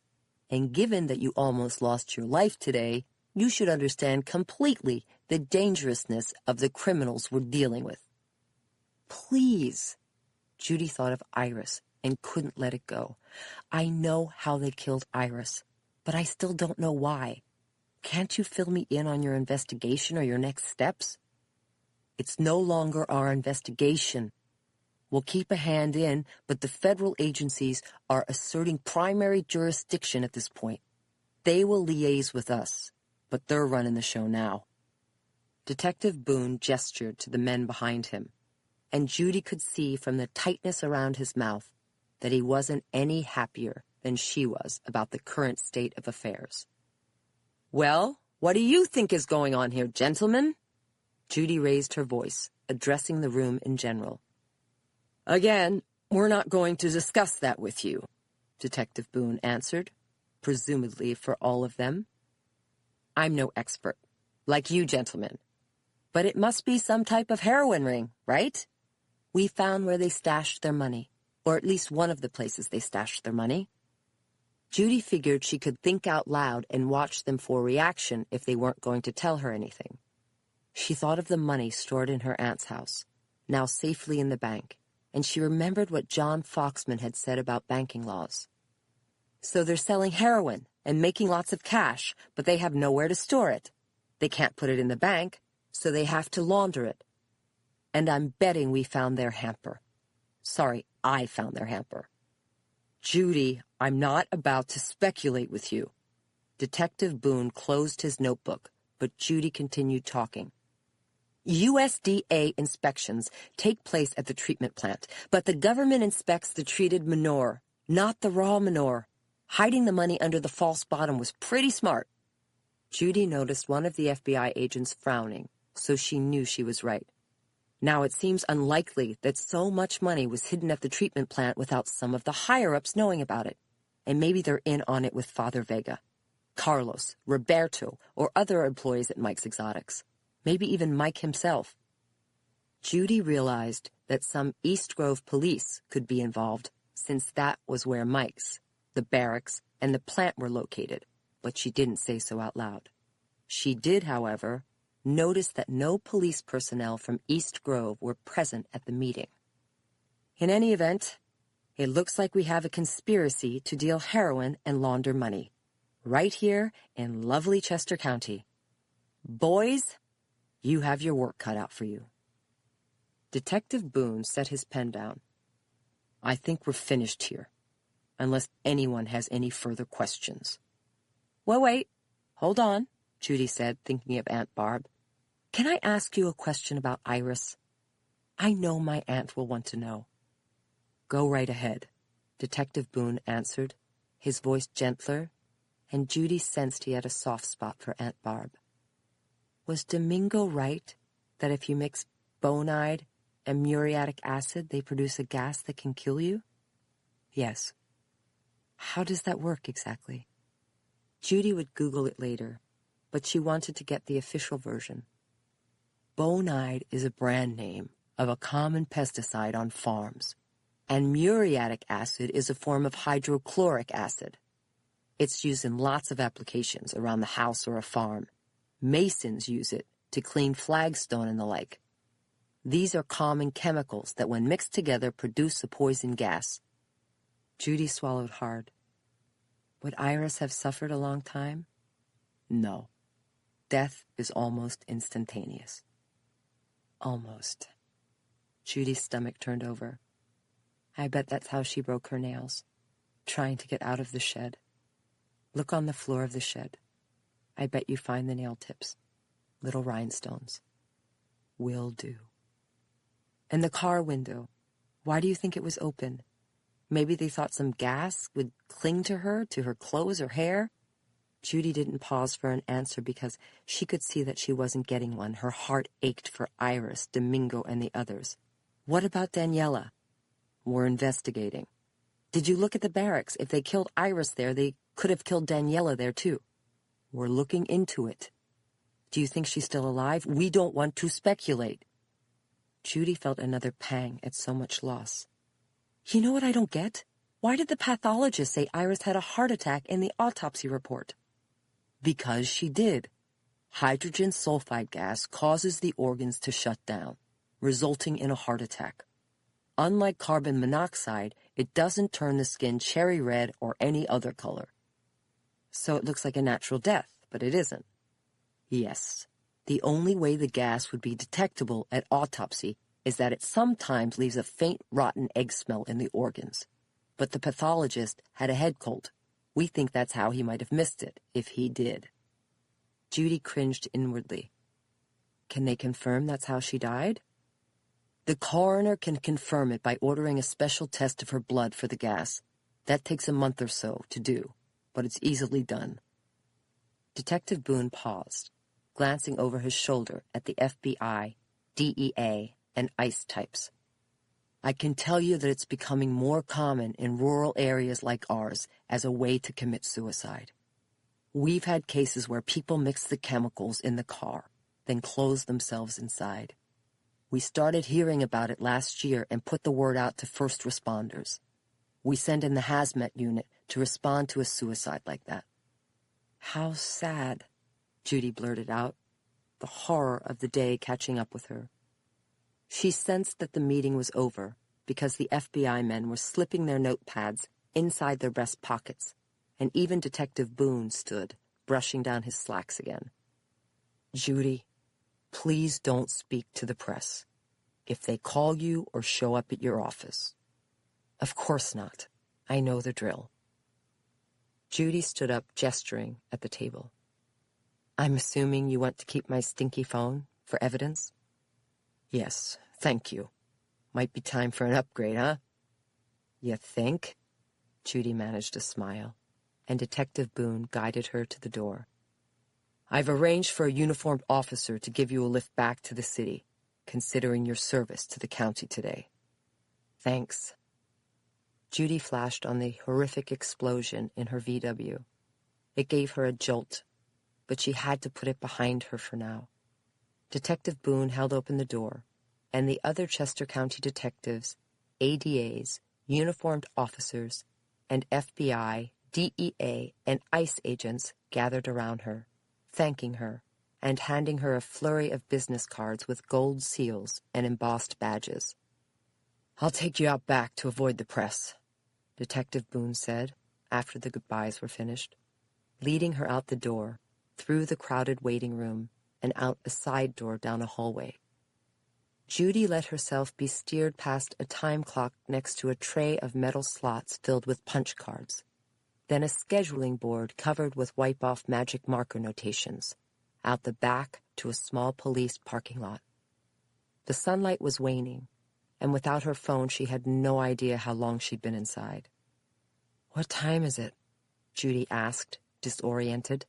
And given that you almost lost your life today, you should understand completely the dangerousness of the criminals we're dealing with. Please. Judy thought of Iris and couldn't let it go. I know how they killed Iris, but I still don't know why. Can't you fill me in on your investigation or your next steps? It's no longer our investigation. We'll keep a hand in, but the federal agencies are asserting primary jurisdiction at this point. They will liaise with us, but they're running the show now. Detective Boone gestured to the men behind him, and Judy could see from the tightness around his mouth that he wasn't any happier than she was about the current state of affairs. Well, what do you think is going on here, gentlemen? Judy raised her voice, addressing the room in general. Again, we're not going to discuss that with you, Detective Boone answered, presumably for all of them. I'm no expert, like you gentlemen, but it must be some type of heroin ring, right? We found where they stashed their money, or at least one of the places they stashed their money. Judy figured she could think out loud and watch them for reaction if they weren't going to tell her anything. She thought of the money stored in her aunt's house, now safely in the bank, and she remembered what John Foxman had said about banking laws. So they're selling heroin and making lots of cash, but they have nowhere to store it. They can't put it in the bank, so they have to launder it. And I'm betting we found their hamper. Sorry, I found their hamper. Judy, I'm not about to speculate with you. Detective Boone closed his notebook, but Judy continued talking. USDA inspections take place at the treatment plant, but the government inspects the treated manure, not the raw manure. Hiding the money under the false bottom was pretty smart. Judy noticed one of the FBI agents frowning, so she knew she was right. Now it seems unlikely that so much money was hidden at the treatment plant without some of the higher-ups knowing about it. And maybe they're in on it with Father Vega, Carlos, Roberto, or other employees at Mike's Exotics. Maybe even Mike himself. Judy realized that some East Grove police could be involved, since that was where Mike's, the barracks, and the plant were located, but she didn't say so out loud. She did, however, notice that no police personnel from East Grove were present at the meeting. In any event, it looks like we have a conspiracy to deal heroin and launder money, right here in lovely Chester County. Boys, you have your work cut out for you. Detective Boone set his pen down. I think we're finished here, unless anyone has any further questions. Wait. Hold on, Judy said, thinking of Aunt Barb. Can I ask you a question about Iris? I know my aunt will want to know. Go right ahead, Detective Boone answered, his voice gentler, and Judy sensed he had a soft spot for Aunt Barb. Was Domingo right that if you mix bonide and muriatic acid, they produce a gas that can kill you? Yes. How does that work exactly? Judy would Google it later, but she wanted to get the official version. Bonide is a brand name of a common pesticide on farms, and muriatic acid is a form of hydrochloric acid. It's used in lots of applications around the house or a farm. Masons use it to clean flagstone and the like. These are common chemicals that when mixed together produce a poison gas. Judy swallowed hard. Would Iris have suffered a long time? No. Death is almost instantaneous. Almost. Judy's stomach turned over. I bet that's how she broke her nails, trying to get out of the shed. Look on the floor of the shed. I bet you find the nail tips. Little rhinestones. Will do. And the car window. Why do you think it was open? Maybe they thought some gas would cling to her clothes or hair? Judy didn't pause for an answer because she could see that she wasn't getting one. Her heart ached for Iris, Domingo, and the others. What about Daniela? We're investigating. Did you look at the barracks? If they killed Iris there, they could have killed Daniela there too. We're looking into it. Do you think she's still alive? We don't want to speculate. Judy felt another pang at so much loss. You know what I don't get? Why did the pathologist say Iris had a heart attack in the autopsy report? Because she did. Hydrogen sulfide gas causes the organs to shut down, resulting in a heart attack. Unlike carbon monoxide, it doesn't turn the skin cherry red or any other color. So it looks like a natural death, but it isn't. Yes, the only way the gas would be detectable at autopsy is that it sometimes leaves a faint rotten egg smell in the organs. But the pathologist had a head cold. We think that's how he might have missed it, if he did. Judy cringed inwardly. Can they confirm that's how she died? The coroner can confirm it by ordering a special test of her blood for the gas. That takes a month or so to do, but it's easily done. Detective Boone paused, glancing over his shoulder at the FBI, DEA, and ICE types. I can tell you that it's becoming more common in rural areas like ours as a way to commit suicide. We've had cases where people mix the chemicals in the car, then close themselves inside. We started hearing about it last year and put the word out to first responders. We send in the hazmat unit to respond to a suicide like that. How sad, Judy blurted out, the horror of the day catching up with her. She sensed that the meeting was over because the FBI men were slipping their notepads inside their breast pockets, and even Detective Boone stood, brushing down his slacks again. Judy, please don't speak to the press if they call you or show up at your office. Of course not. I know the drill. Judy stood up, gesturing at the table. I'm assuming you want to keep my stinky phone for evidence? Yes, thank you. Might be time for an upgrade, huh? You think? Judy managed a smile, and Detective Boone guided her to the door. I've arranged for a uniformed officer to give you a lift back to the city, considering your service to the county today. Thanks. Judy flashed on the horrific explosion in her VW. It gave her a jolt, but she had to put it behind her for now. Detective Boone held open the door, and the other Chester County detectives, ADAs, uniformed officers, and FBI, DEA, and ICE agents gathered around her, thanking her, and handing her a flurry of business cards with gold seals and embossed badges. I'll take you out back to avoid the press, Detective Boone said, after the goodbyes were finished, leading her out the door, through the crowded waiting room, and out a side door down a hallway. Judy let herself be steered past a time clock next to a tray of metal slots filled with punch cards. then a scheduling board covered with wipe-off magic marker notations, out the back to a small police parking lot. The sunlight was waning, and without her phone she had no idea how long she'd been inside. "What time is it?" Judy asked, disoriented.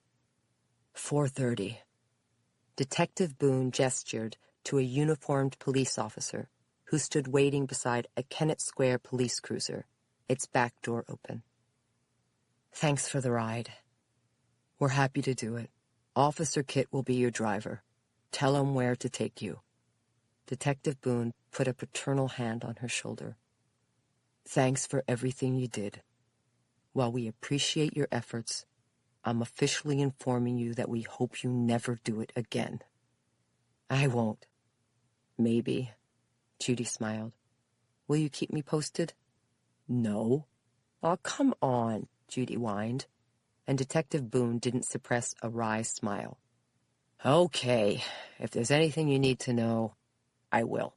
4:30. Detective Boone gestured to a uniformed police officer who stood waiting beside a Kennett Square police cruiser, its back door open. "Thanks for the ride." "We're happy to do it. Officer Kit will be your driver. Tell him where to take you." Detective Boone put a paternal hand on her shoulder. "Thanks for everything you did. While we appreciate your efforts, I'm officially informing you that we hope you never do it again." "I won't." "Maybe." Judy smiled. "Will you keep me posted?" "No." "Oh, come on," Judy whined, and Detective Boone didn't suppress a wry smile. "Okay, if there's anything you need to know, I will."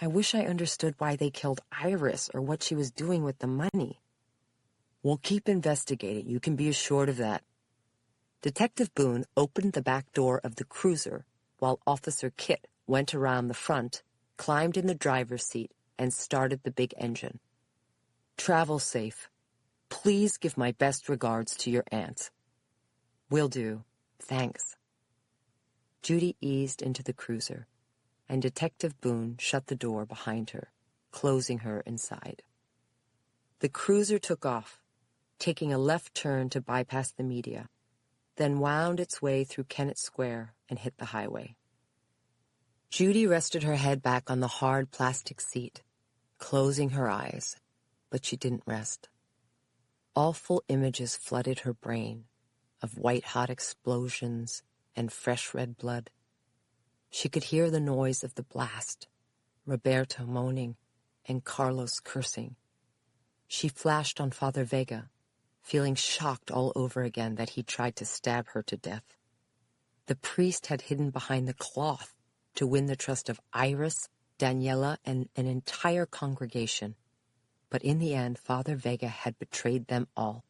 "I wish I understood why they killed Iris or what she was doing with the money." "We'll keep investigating, you can be assured of that." Detective Boone opened the back door of the cruiser while Officer Kit went around the front, climbed in the driver's seat, and started the big engine. "Travel safe. Please give my best regards to your aunt." "Will do. Thanks." Judy eased into the cruiser, and Detective Boone shut the door behind her, closing her inside. The cruiser took off, taking a left turn to bypass the media, then wound its way through Kennett Square and hit the highway. Judy rested her head back on the hard plastic seat, closing her eyes, but she didn't rest. Awful images flooded her brain of white-hot explosions and fresh red blood. She could hear the noise of the blast, Roberto moaning, and Carlos cursing. She flashed on Father Vega, feeling shocked all over again that he'd tried to stab her to death. The priest had hidden behind the cloth to win the trust of Iris, Daniela, and an entire congregation. But in the end, Father Vega had betrayed them all,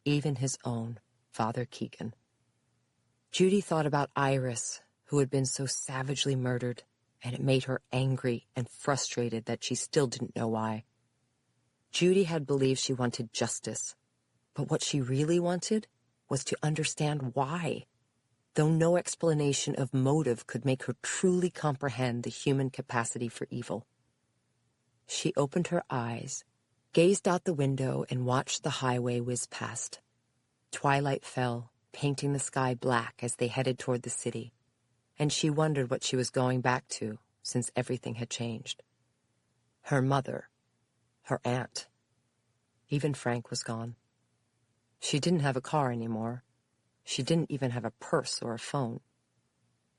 even his own Father Keegan. Judy thought about Iris, who had been so savagely murdered, and it made her angry and frustrated that she still didn't know why. Judy had believed she wanted justice, but what she really wanted was to understand why, though no explanation of motive could make her truly comprehend the human capacity for evil. She opened her eyes, gazed out the window, and watched the highway whiz past. Twilight fell, painting the sky black as they headed toward the city, and she wondered what she was going back to, since everything had changed. Her mother, her aunt. Even Frank was gone. She didn't have a car anymore. She didn't even have a purse or a phone.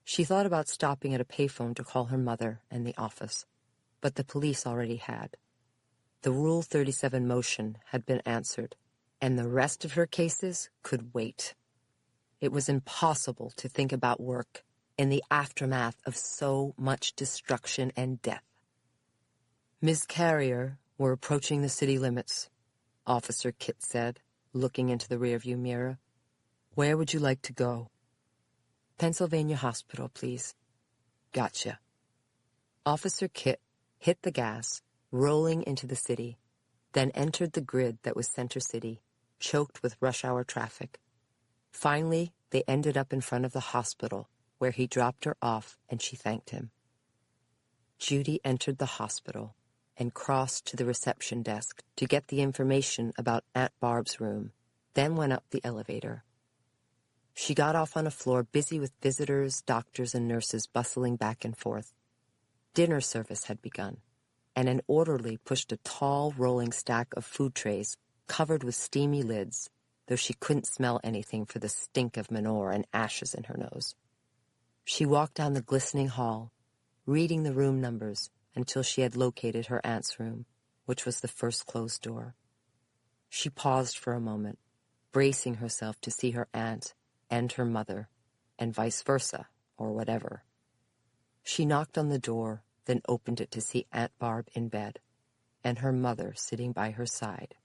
She thought about stopping at a payphone to call her mother and the office, but the police already had. The Rule 37 motion had been answered, and the rest of her cases could wait. It was impossible to think about work in the aftermath of so much destruction and death. "Miss Carrier, we're approaching the city limits," Officer Kit said, looking into the rearview mirror. "Where would you like to go?" "Pennsylvania Hospital, please." "Gotcha." Officer Kit hit the gas, rolling into the city, then entered the grid that was Center City, choked with rush-hour traffic. Finally, they ended up in front of the hospital, where he dropped her off, and she thanked him. Judy entered the hospital and crossed to the reception desk to get the information about Aunt Barb's room, then went up the elevator. She got off on a floor busy with visitors, doctors, and nurses bustling back and forth. Dinner service had begun, and an orderly pushed a tall, rolling stack of food trays covered with steamy lids, though she couldn't smell anything for the stink of manure and ashes in her nose. She walked down the glistening hall, reading the room numbers until she had located her aunt's room, which was the first closed door. She paused for a moment, bracing herself to see her aunt and her mother, and vice versa, or whatever. She knocked on the door, then opened it to see Aunt Barb in bed, and her mother sitting by her side,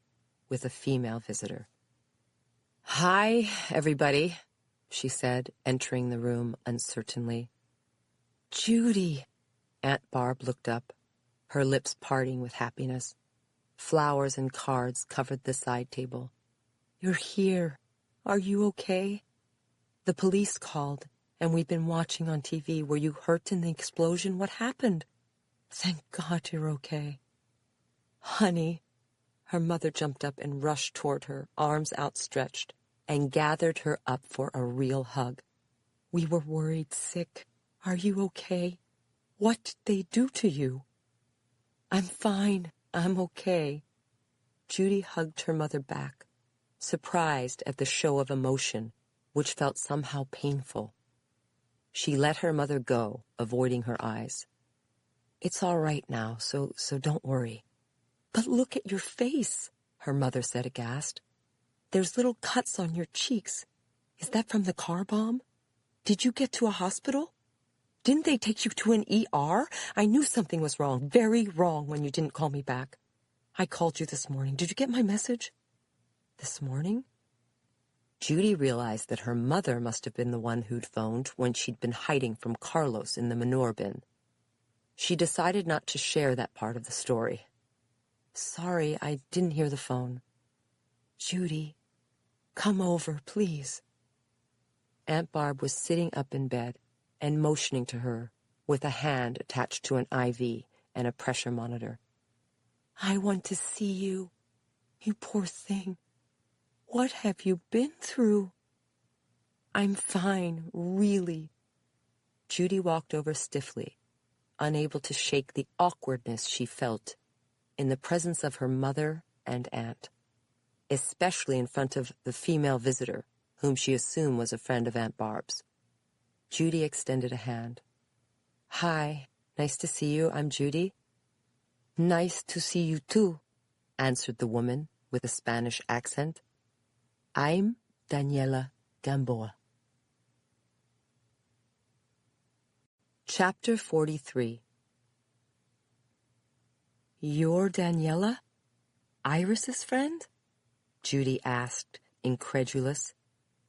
with a female visitor. "Hi, everybody," she said, entering the room uncertainly. "Judy!" Aunt Barb looked up, her lips parting with happiness. Flowers and cards covered the side table. "You're here. Are you okay? The police called, and we've been watching on TV. Were you hurt in the explosion? What happened? Thank God you're okay." "Honey." Her mother jumped up and rushed toward her, arms outstretched, and gathered her up for a real hug. "We were worried sick. Are you okay? What did they do to you?" "I'm fine. I'm okay." Judy hugged her mother back, surprised at the show of emotion, which felt somehow painful. She let her mother go, avoiding her eyes. "It's all right now, so don't worry." "But look at your face," her mother said aghast. "There's little cuts on your cheeks. Is that from the car bomb? Did you get to a hospital? Didn't they take you to an ER? I knew something was wrong, very wrong, when you didn't call me back. I called you this morning. Did you get my message?" "This morning?" Judy realized that her mother must have been the one who'd phoned when she'd been hiding from Carlos in the manure bin. She decided not to share that part of the story. "Sorry, I didn't hear the phone." "Judy, come over, please." Aunt Barb was sitting up in bed and motioning to her with a hand attached to an IV and a pressure monitor. "I want to see you. You poor thing. What have you been through?" "I'm fine, really." Judy walked over stiffly, unable to shake the awkwardness she felt in the presence of her mother and aunt, especially in front of the female visitor, whom she assumed was a friend of Aunt Barb's. Judy extended a hand. "Hi, nice to see you. I'm Judy." "Nice to see you too," answered the woman with a Spanish accent. "I'm Daniela Gamboa." Chapter 43. "You're Daniela? Iris's friend?" Judy asked, incredulous,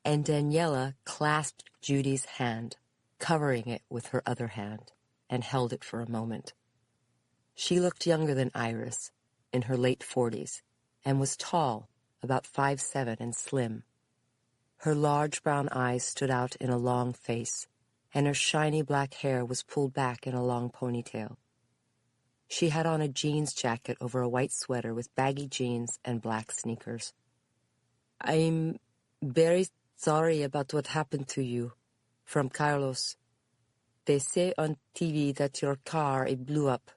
and Daniela clasped Judy's hand, covering it with her other hand, and held it for a moment. She looked younger than Iris, in her late 40s, and was tall, about 5'7" and slim. Her large brown eyes stood out in a long face, and her shiny black hair was pulled back in a long ponytail. She had on a jeans jacket over a white sweater with baggy jeans and black sneakers. "I'm very sorry about what happened to you. From Carlos. They say on TV that your car, it blew up.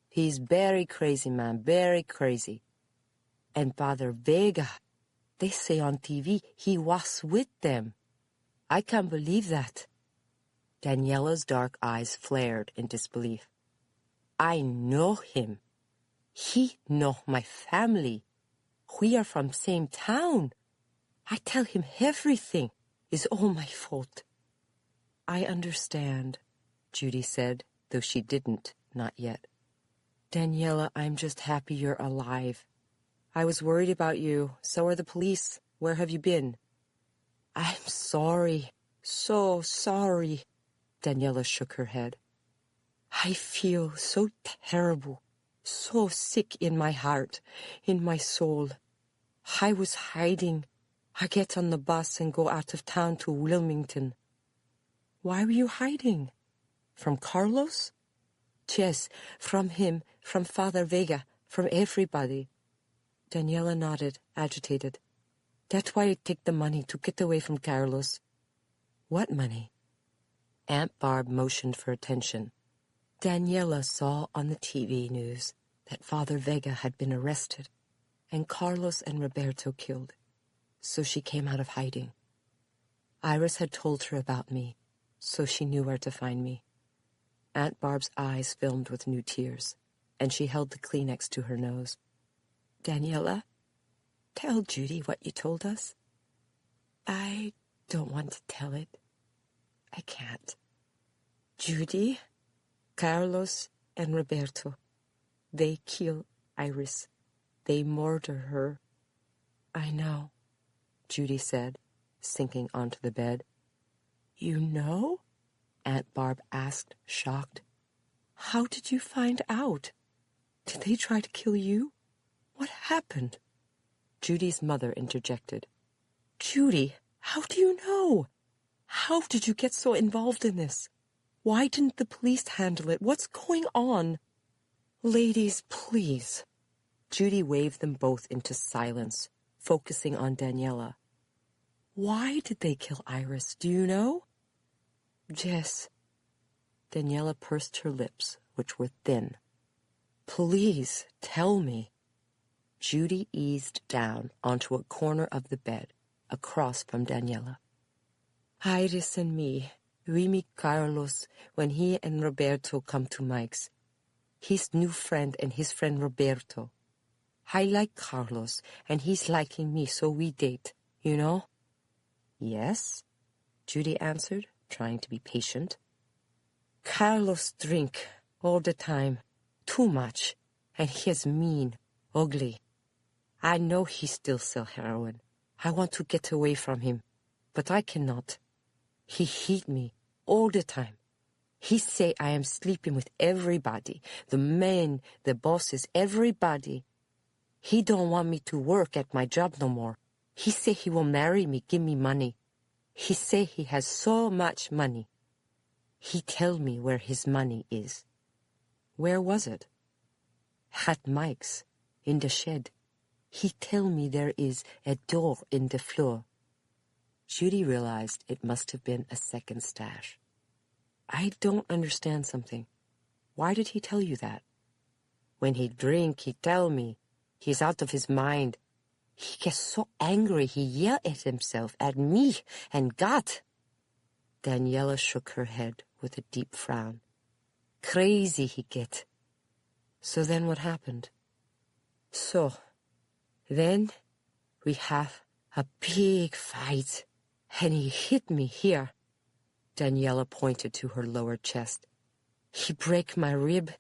He's very crazy, man, very crazy. And Father Vega, they say on TV he was with them. I can't believe that." Daniela's dark eyes flared in disbelief. "I know him. He know my family. We are from same town. I tell him everything. It's all my fault." "I understand," Judy said, though she didn't, not yet. "Daniela, I'm just happy you're alive. I was worried about you. So are the police. Where have you been?" "I'm sorry. So sorry." Daniela shook her head. "I feel so terrible, so sick in my heart, in my soul. I was hiding. I get on the bus and go out of town to Wilmington." "Why were you hiding? From Carlos?" "Yes, from him, from Father Vega, from everybody." Daniela nodded, agitated. "That's why I take the money to get away from Carlos." "What money?" Aunt Barb motioned for attention. Daniela saw on the TV news that Father Vega had been arrested and Carlos and Roberto killed, so she came out of hiding. Iris had told her about me, so she knew where to find me. Aunt Barb's eyes filmed with new tears, and she held the Kleenex to her nose. "Daniela, tell Judy what you told us." "I don't want to tell it. I can't." "Judy, Carlos and Roberto, they kill Iris. They murder her. I know, Judy said, sinking onto the bed. You know? Aunt Barb asked, shocked. How did you find out? Did they try to kill you? What happened? Judy's mother interjected. Judy, how do you know? How did you get so involved in this? Why didn't the police handle it? What's going on? Ladies, please. Judy waved them both into silence, focusing on Daniela. Why did they kill Iris? Do you know? Jess. Daniela pursed her lips, which were thin. Please, tell me. Judy eased down onto a corner of the bed, across from Daniela. Iris and me, we meet Carlos when he and Roberto come to Mike's. His new friend and his friend Roberto. I like Carlos, and he's liking me, so we date, you know? Yes, Judy answered, trying to be patient. Carlos drink all the time, too much, and he is mean, ugly. I know he still sell heroin. I want to get away from him, but I cannot. He hate me all the time. He say I am sleeping with everybody, the men, the bosses, everybody. He don't want me to work at my job no more. He say he will marry me, give me money. He say he has so much money. He tell me where his money is. Where was it? At Mike's, in the shed. He tell me there is a door in the floor. Judy realized it must have been a second stash. I don't understand something. Why did he tell you that? When he drink, he tell me. He's out of his mind. He gets so angry he yell at himself, at me, and God. Daniela shook her head with a deep frown. Crazy he get. So then what happened? So, then we have a big fight, and he hit me here. Daniela pointed to her lower chest. He break my rib.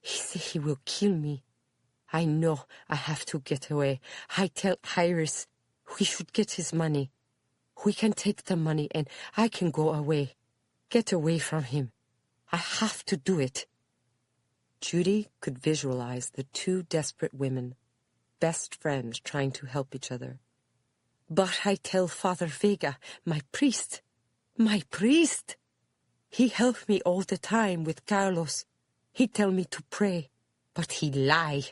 He say he will kill me. I know I have to get away. I tell Iris we should get his money. We can take the money and I can go away. Get away from him. I have to do it. Judy could visualize the two desperate women, best friends trying to help each other. But I tell Father Vega, my priest. He helped me all the time with Carlos. He tell me to pray, but he lie.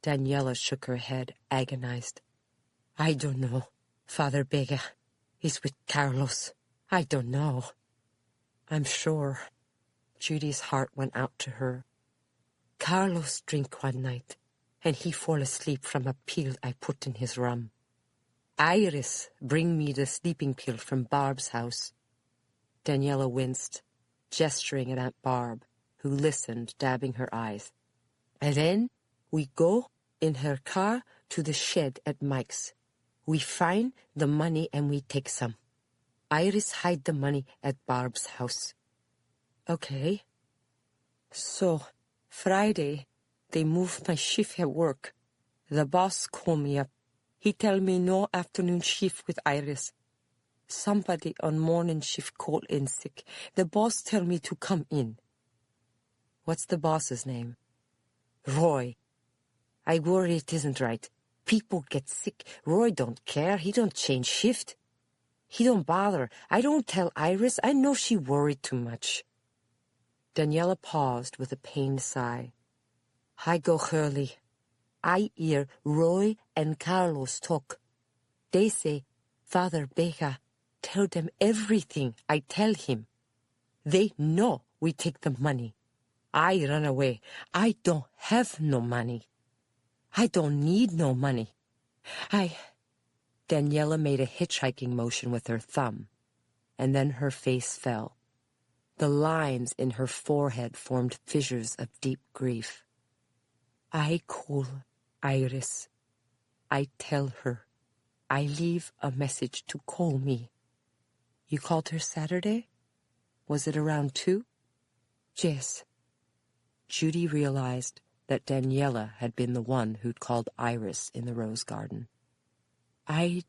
Daniela shook her head, agonized. I don't know. Father Vega is with Carlos. I don't know. I'm sure. Judy's heart went out to her. Carlos drink one night, and he fall asleep from a pill I put in his rum. Iris bring me the sleeping pill from Barb's house. Daniela winced, gesturing at Aunt Barb, who listened, dabbing her eyes. And then we go in her car to the shed at Mike's. We find the money and we take some. Iris hide the money at Barb's house. Okay. So, Friday, they moved my shift at work. The boss called me up. He tell me no afternoon shift with Iris. Somebody on morning shift called in sick. The boss tell me to come in. What's the boss's name? Roy. I worry it isn't right. People get sick. Roy don't care. He don't change shift. He don't bother. I don't tell Iris. I know she worried too much. Daniela paused with a pained sigh. I go early. I hear Roy and Carlos talk. They say, Father Vega, tell them everything I tell him. They know we take the money. I run away. I don't have no money. I don't need no money. Daniela made a hitchhiking motion with her thumb, and then her face fell. The lines in her forehead formed fissures of deep grief. I call Iris. I tell her. I leave a message to call me. You called her Saturday? Was it around 2? Yes. Judy realized that Daniela had been the one who'd called Iris in the rose garden. I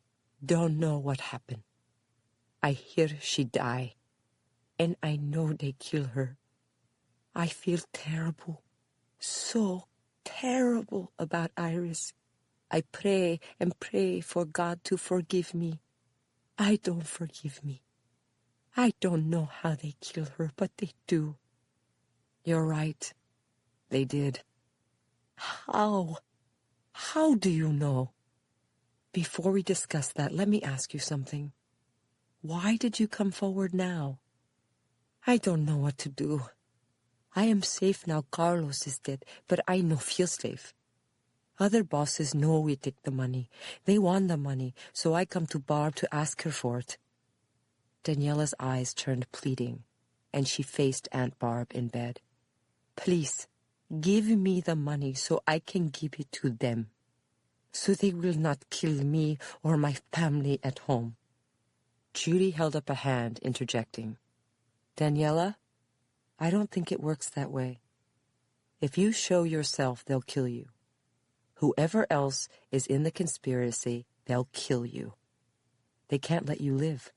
don't know what happened. I hear she die, and I know they kill her. I feel terrible, so terrible about Iris. I pray and pray for God to forgive me. I don't forgive me. I don't know how they kill her, but they do. You're right. They did. How? How do you know? Before we discuss that, let me ask you something. Why did you come forward now? I don't know what to do. I am safe now Carlos is dead, but I no feel safe. Other bosses know we take the money. They want the money, so I come to Barb to ask her for it. Daniela's eyes turned pleading, and she faced Aunt Barb in bed. Please, give me the money so I can give it to them, so they will not kill me or my family at home. Judy held up a hand, interjecting. Daniela, I don't think it works that way. If you show yourself, they'll kill you. Whoever else is in the conspiracy, they'll kill you. They can't let you live,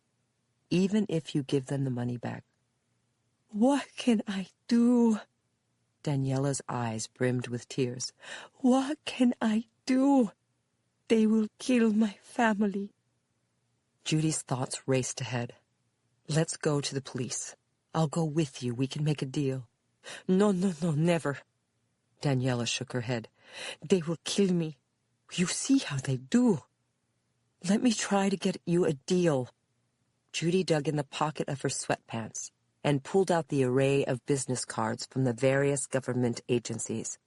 even if you give them the money back. What can I do? Daniela's eyes brimmed with tears. What can I do? They will kill my family. Judy's thoughts raced ahead. Let's go to the police. I'll go with you. We can make a deal. No, never. Daniela shook her head. They will kill me. You see how they do. Let me try to get you a deal. Judy dug in the pocket of her sweatpants and pulled out the array of business cards from the various government agencies.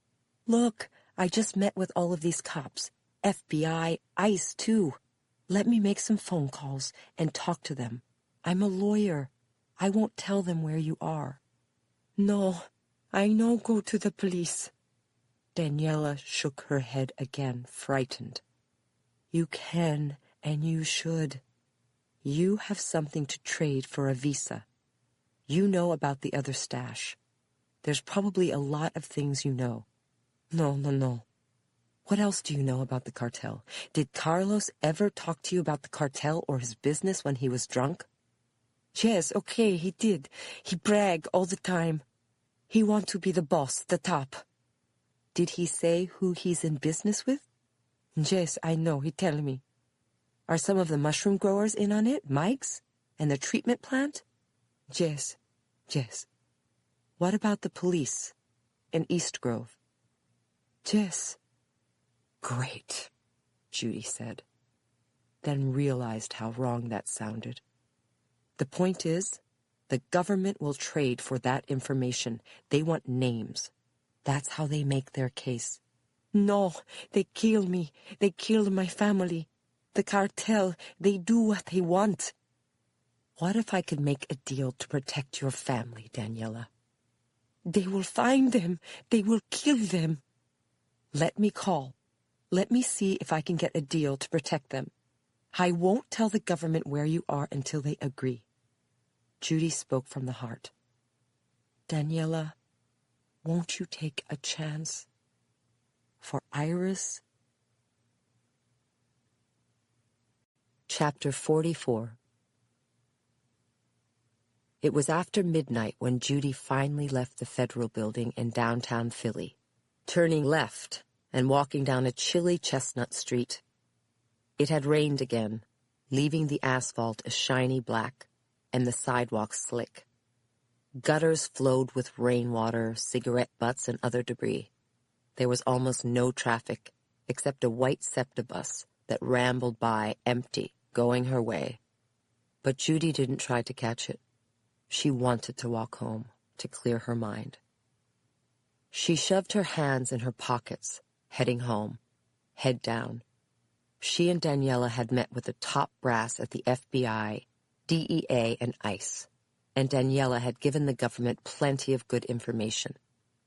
Look, I just met with all of these cops. FBI, ICE, too. Let me make some phone calls and talk to them. I'm a lawyer. I won't tell them where you are. No, I no go to the police. Daniela shook her head again, frightened. You can, and you should. You have something to trade for a visa. You know about the other stash. There's probably a lot of things you know. No. What else do you know about the cartel? Did Carlos ever talk to you about the cartel or his business when he was drunk? Yes, okay, he did. He brag all the time. He want to be the boss, the top. Did he say who he's in business with? Yes, I know, he tell me. Are some of the mushroom growers in on it, Mike's? And the treatment plant? Yes. What about the police in East Grove? Yes. Great, Judy said, then realized how wrong that sounded. The point is, the government will trade for that information. They want names. That's how they make their case. No, they kill me. They kill my family. The cartel, they do what they want. What if I could make a deal to protect your family, Daniela? They will find them. They will kill them. Let me call. Let me see if I can get a deal to protect them. I won't tell the government where you are until they agree. Judy spoke from the heart. Daniela, won't you take a chance for Iris? Chapter 44. It was after midnight when Judy finally left the Federal Building in downtown Philly, turning left and walking down a chilly Chestnut Street. It had rained again, leaving the asphalt a shiny black and the sidewalks slick. Gutters flowed with rainwater, cigarette butts, and other debris. There was almost no traffic, except a white SEPTA bus that rambled by empty, going her way. But Judy didn't try to catch it. She wanted to walk home, to clear her mind. She shoved her hands in her pockets, heading home, head down. She and Daniela had met with the top brass at the FBI, DEA, and ICE, and Daniela had given the government plenty of good information.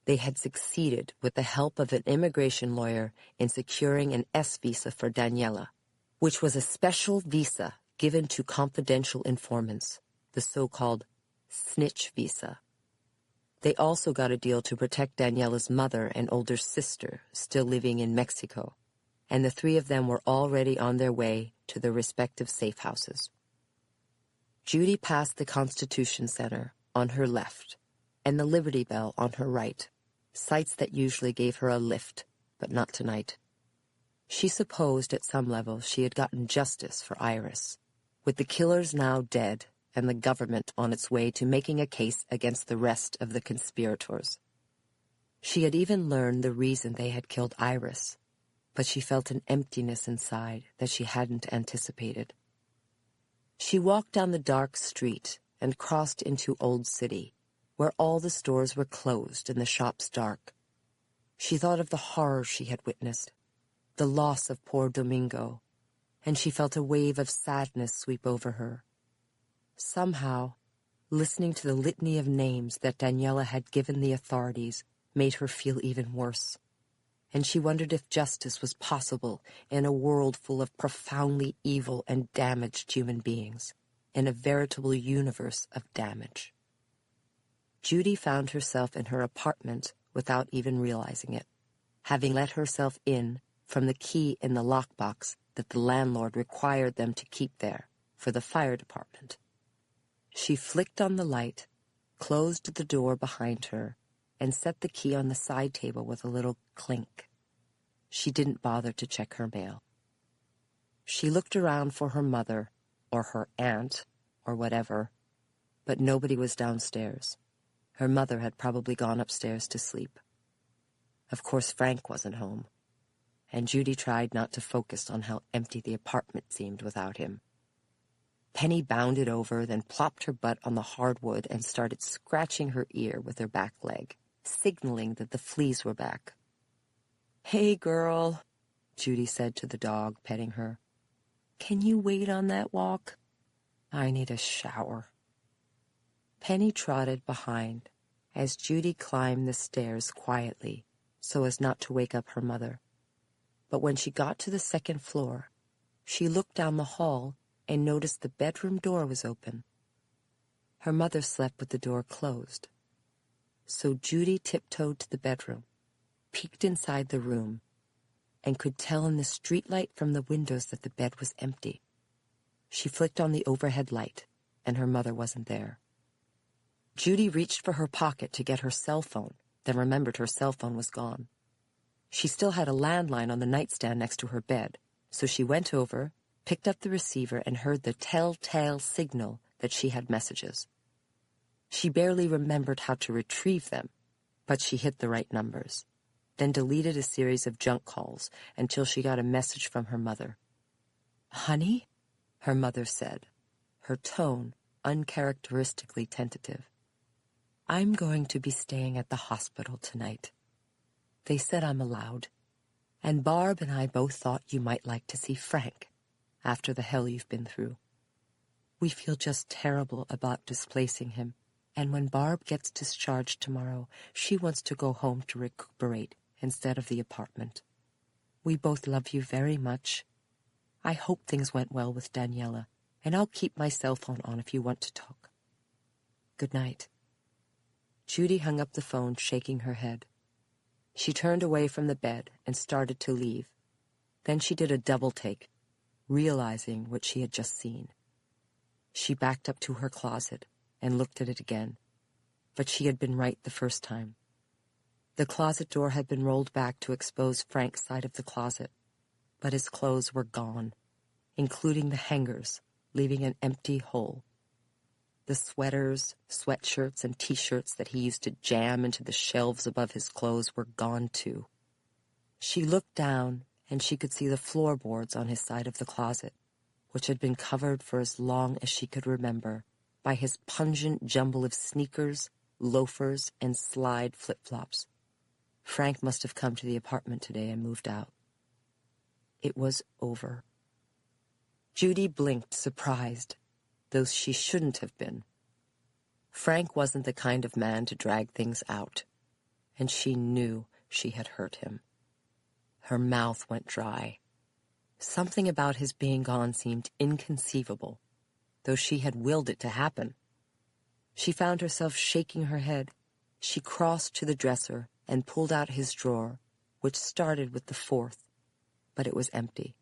They had succeeded, with the help of an immigration lawyer, in securing an S visa for Daniela, which was a special visa given to confidential informants, the so-called snitch visa. They also got a deal to protect Daniela's mother and older sister, still living in Mexico. and the three of them were already on their way to their respective safe houses. Judy passed the Constitution Center on her left and the Liberty Bell on her right, sights that usually gave her a lift, but not tonight. She supposed at some level she had gotten justice for Iris, with the killers now dead and the government on its way to making a case against the rest of the conspirators. She had even learned the reason they had killed Iris, but she felt an emptiness inside that she hadn't anticipated. She walked down the dark street and crossed into Old City, where all the stores were closed and the shops dark. She thought of the horror she had witnessed, the loss of poor Domingo, and she felt a wave of sadness sweep over her. Somehow, listening to the litany of names that Daniela had given the authorities made her feel even worse, and she wondered if justice was possible in a world full of profoundly evil and damaged human beings, in a veritable universe of damage. Judy found herself in her apartment without even realizing it, having let herself in from the key in the lockbox that the landlord required them to keep there for the fire department. She flicked on the light, closed the door behind her, and set the key on the side table with a little clink. She didn't bother to check her mail. She looked around for her mother, or her aunt, or whatever, but nobody was downstairs. Her mother had probably gone upstairs to sleep. Of course, Frank wasn't home, and Judy tried not to focus on how empty the apartment seemed without him. Penny bounded over, then plopped her butt on the hardwood and started scratching her ear with her back leg, signaling that the fleas were back. "Hey, girl," Judy said to the dog, petting her. "Can you wait on that walk? I need a shower." Penny trotted behind as Judy climbed the stairs quietly so as not to wake up her mother. But when she got to the second floor, she looked down the hall and noticed the bedroom door was open. Her mother slept with the door closed. So Judy tiptoed to the bedroom, peeked inside the room, and could tell in the streetlight from the windows that the bed was empty. She flicked on the overhead light, and her mother wasn't there. Judy reached for her pocket to get her cell phone, then remembered her cell phone was gone. She still had a landline on the nightstand next to her bed, so she went over, picked up the receiver, and heard the telltale signal that she had messages. She barely remembered how to retrieve them, but she hit the right numbers, then deleted a series of junk calls until she got a message from her mother. "Honey?" her mother said, her tone uncharacteristically tentative. "I'm going to be staying at the hospital tonight. They said I'm allowed, and Barb and I both thought you might like to see Frank after the hell you've been through. We feel just terrible about displacing him, and when Barb gets discharged tomorrow, she wants to go home to recuperate instead of the apartment. We both love you very much. I hope things went well with Daniela, and I'll keep my cell phone on if you want to talk. Good night." Judy hung up the phone, shaking her head. She turned away from the bed and started to leave. Then she did a double take, realizing what she had just seen. She backed up to her closet and looked at it again, but she had been right the first time. The closet door had been rolled back to expose Frank's side of the closet, but his clothes were gone, including the hangers, leaving an empty hole. The sweaters, sweatshirts, and T-shirts that he used to jam into the shelves above his clothes were gone too. She looked down, and she could see the floorboards on his side of the closet, which had been covered for as long as she could remember by his pungent jumble of sneakers, loafers, and slide flip-flops. Frank must have come to the apartment today and moved out. It was over. Judy blinked, surprised, though she shouldn't have been. Frank wasn't the kind of man to drag things out, and she knew she had hurt him. Her mouth went dry. Something about his being gone seemed inconceivable, though she had willed it to happen. She found herself shaking her head. She crossed to the dresser and pulled out his drawer, which started with the fourth. but it was empty.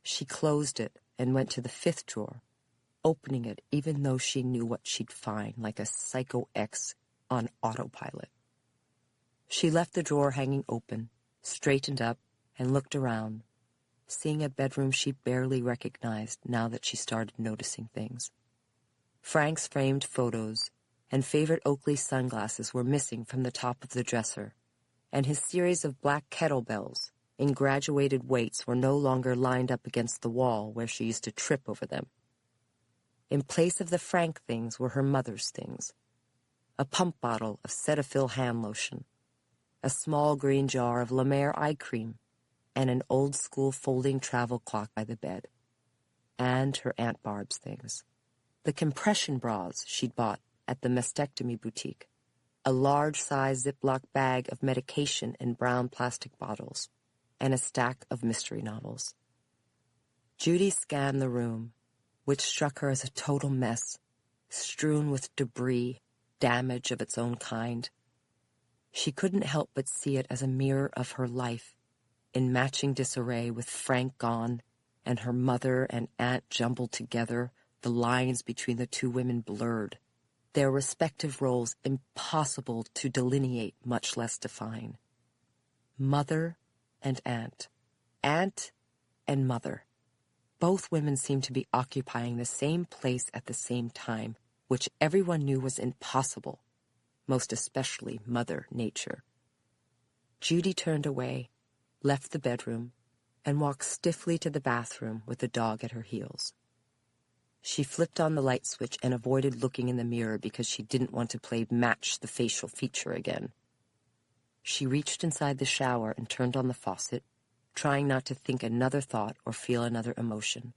She closed it and went to the 5th drawer, opening it even though she knew what she'd find, like a Psycho X on autopilot. She left the drawer hanging open, straightened up, and looked around, seeing a bedroom she barely recognized now that she started noticing things. Frank's framed photos and favorite Oakley sunglasses were missing from the top of the dresser, and his series of black kettlebells in graduated weights were no longer lined up against the wall where she used to trip over them. In place of the Frank things were her mother's things: a pump bottle of Cetaphil hand lotion, a small green jar of La Mer eye cream, and an old-school folding travel clock by the bed. And her Aunt Barb's things. The compression bras she'd bought at the mastectomy boutique, a large-size Ziploc bag of medication in brown plastic bottles, and a stack of mystery novels. Judy scanned the room, which struck her as a total mess, strewn with debris, damage of its own kind. She couldn't help but see it as a mirror of her life, in matching disarray with Frank gone and her mother and aunt jumbled together, the lines between the two women blurred, their respective roles impossible to delineate, much less define. Mother and aunt. Aunt and mother. Both women seemed to be occupying the same place at the same time, which everyone knew was impossible, most especially Mother Nature. Judy turned away, left the bedroom, and walked stiffly to the bathroom with the dog at her heels. She flipped on the light switch and avoided looking in the mirror because she didn't want to play match the facial feature again. She reached inside the shower and turned on the faucet, trying not to think another thought or feel another emotion.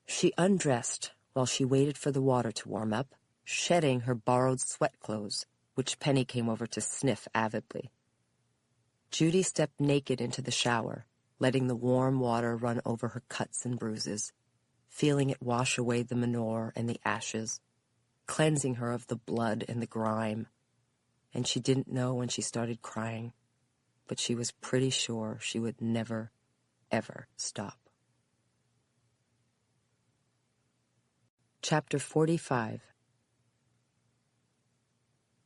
She undressed while she waited for the water to warm up, shedding her borrowed sweat clothes, which Penny came over to sniff avidly. Judy stepped naked into the shower, letting the warm water run over her cuts and bruises, feeling it wash away the manure and the ashes, cleansing her of the blood and the grime. And she didn't know when she started crying, but she was pretty sure she would never, ever stop. Chapter 45.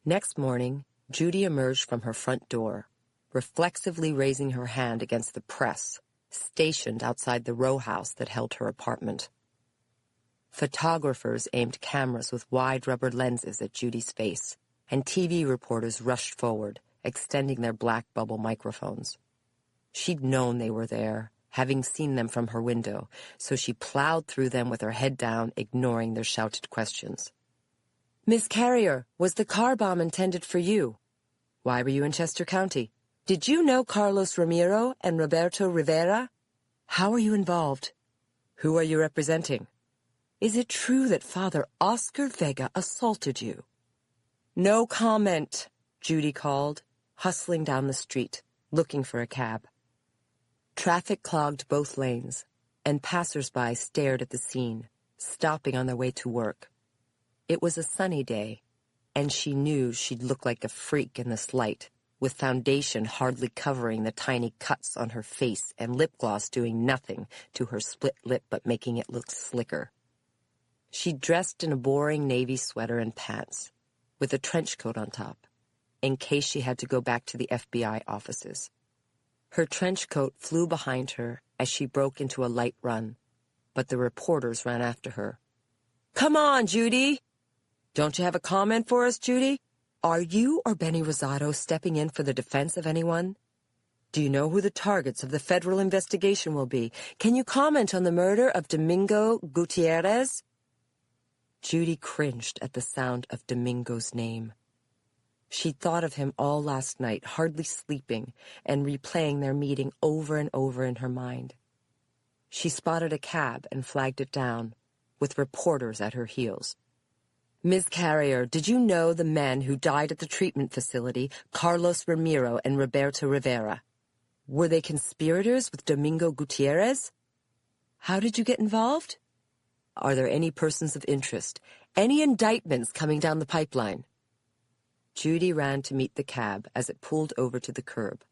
Next morning, Judy emerged from her front door, reflexively raising her hand against the press, stationed outside the row house that held her apartment. Photographers aimed cameras with wide rubber lenses at Judy's face, and TV reporters rushed forward, extending their black bubble microphones. She'd known they were there, having seen them from her window, so she plowed through them with her head down, ignoring their shouted questions. "Miss Carrier, was the car bomb intended for you? Why were you in Chester County? Did you know Carlos Ramiro and Roberto Rivera? How are you involved? Who are you representing? Is it true that Father Oscar Vega assaulted you?" "No comment," Judy called, hustling down the street, looking for a cab. Traffic clogged both lanes, and passers-by stared at the scene, stopping on their way to work. It was a sunny day, and she knew she'd look like a freak in this light, with foundation hardly covering the tiny cuts on her face and lip gloss doing nothing to her split lip but making it look slicker. She'd dressed in a boring navy sweater and pants, with a trench coat on top, in case she had to go back to the FBI offices. Her trench coat flew behind her as she broke into a light run, but the reporters ran after her. "Come on, Judy!" "Don't you have a comment for us, Judy? Are you or Benny Rosado stepping in for the defense of anyone? Do you know who the targets of the federal investigation will be? Can you comment on the murder of Domingo Gutierrez?" Judy cringed at the sound of Domingo's name. She'd thought of him all last night, hardly sleeping, and replaying their meeting over and over in her mind. She spotted a cab and flagged it down, with reporters at her heels. "Ms. Carrier, did you know the men who died at the treatment facility, Carlos Ramiro and Roberto Rivera? Were they conspirators with Domingo Gutierrez? How did you get involved? Are there any persons of interest? Any indictments coming down the pipeline?" Judy ran to meet the cab as it pulled over to the curb,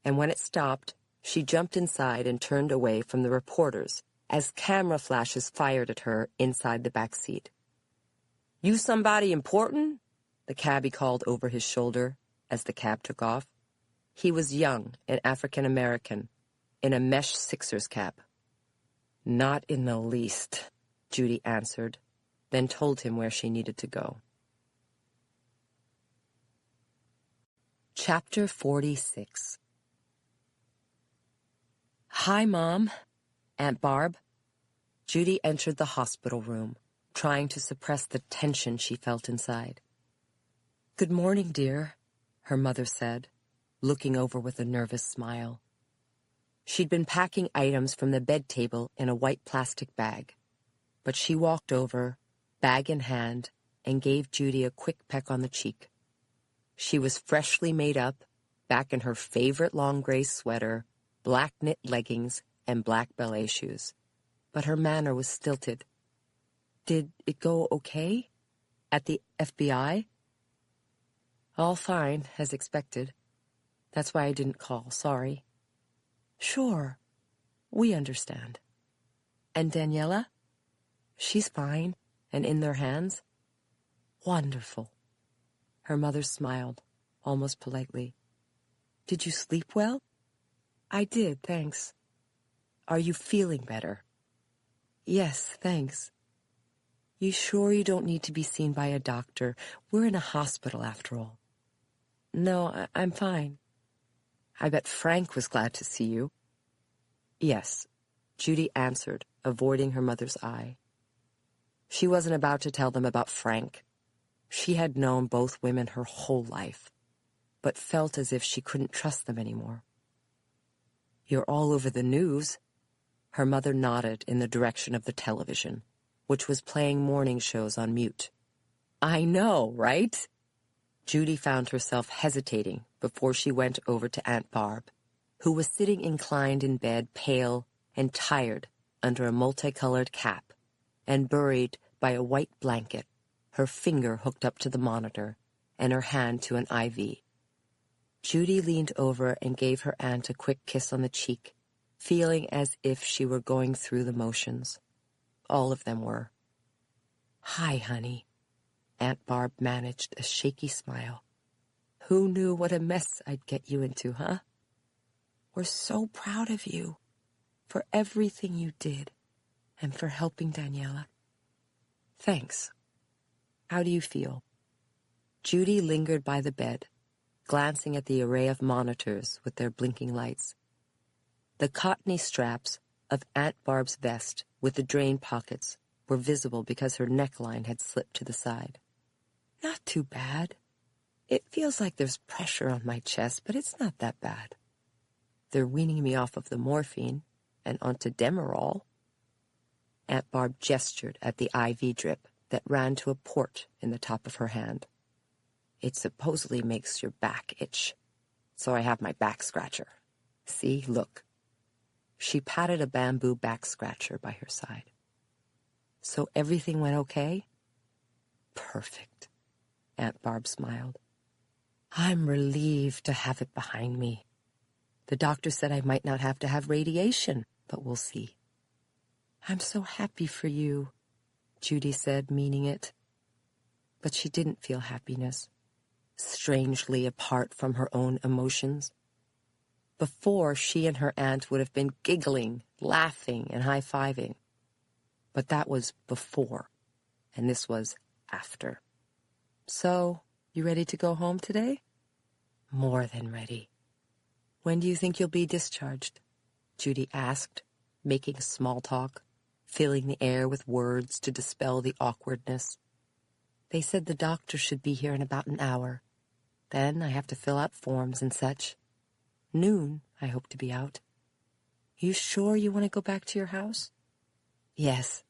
and when it stopped, She jumped inside and turned away from the reporters as camera flashes fired at her inside the back seat. "You somebody important?" the cabbie called over his shoulder as the cab took off. He was young and African-American, in a mesh Sixers cap. "Not in the least," Judy answered, then told him where she needed to go. Chapter 46. "Hi, Mom. Aunt Barb." Judy entered the hospital room, trying to suppress the tension she felt inside. "Good morning, dear," her mother said, looking over with a nervous smile. She'd been packing items from the bed table in a white plastic bag, but she walked over, bag in hand, and gave Judy a quick peck on the cheek. She was freshly made up, back in her favorite long gray sweater, black knit leggings, and black ballet shoes. But her manner was stilted. "Did it go okay? At the FBI?" "All fine, as expected. That's why I didn't call, sorry." "Sure. We understand." "And Daniela?" "She's fine, and in their hands." "Wonderful." Her mother smiled, almost politely. "Did you sleep well?" "I did, thanks." "Are you feeling better?" "Yes, thanks." "You sure you don't need to be seen by a doctor? We're in a hospital, after all." "No, I'm fine." "I bet Frank was glad to see you." "Yes," Judy answered, avoiding her mother's eye. She wasn't about to tell them about Frank. She had known both women her whole life, but felt as if she couldn't trust them anymore. "You're all over the news." Her mother nodded in the direction of the television, which was playing morning shows on mute. "I know, right?" Judy found herself hesitating before she went over to Aunt Barb, who was sitting inclined in bed, pale and tired under a multicolored cap, and buried by a white blanket, her finger hooked up to the monitor and her hand to an IV. Judy leaned over and gave her aunt a quick kiss on the cheek, feeling as if she were going through the motions. All of them were. "Hi, honey." Aunt Barb managed a shaky smile. "Who knew what a mess I'd get you into, huh? We're so proud of you, for everything you did, and for helping Daniela." "Thanks. How do you feel?" Judy lingered by the bed, glancing at the array of monitors with their blinking lights. The cottony straps of Aunt Barb's vest with the drain pockets were visible because her neckline had slipped to the side. "Not too bad. It feels like there's pressure on my chest, but it's not that bad. They're weaning me off of the morphine and onto Demerol." Aunt Barb gestured at the IV drip that ran to a port in the top of her hand. "It supposedly makes your back itch, so I have my back scratcher. See, look." She patted a bamboo back scratcher by her side. "So everything went okay?" "Perfect." Aunt Barb smiled. "I'm relieved to have it behind me. The doctor said I might not have to have radiation, but we'll see." "I'm so happy for you," Judy said, meaning it. But she didn't feel happiness, strangely apart from her own emotions. Before, she and her aunt would have been giggling, laughing, and high-fiving. But that was before, and this was after. "So, you ready to go home today?" "More than ready." "When do you think you'll be discharged?" Judy asked, making small talk, filling the air with words to dispel the awkwardness. "They said the doctor should be here in about an hour. Then I have to fill out forms and such. Noon, I hope to be out." "You sure you want to go back to your house?" "Yes.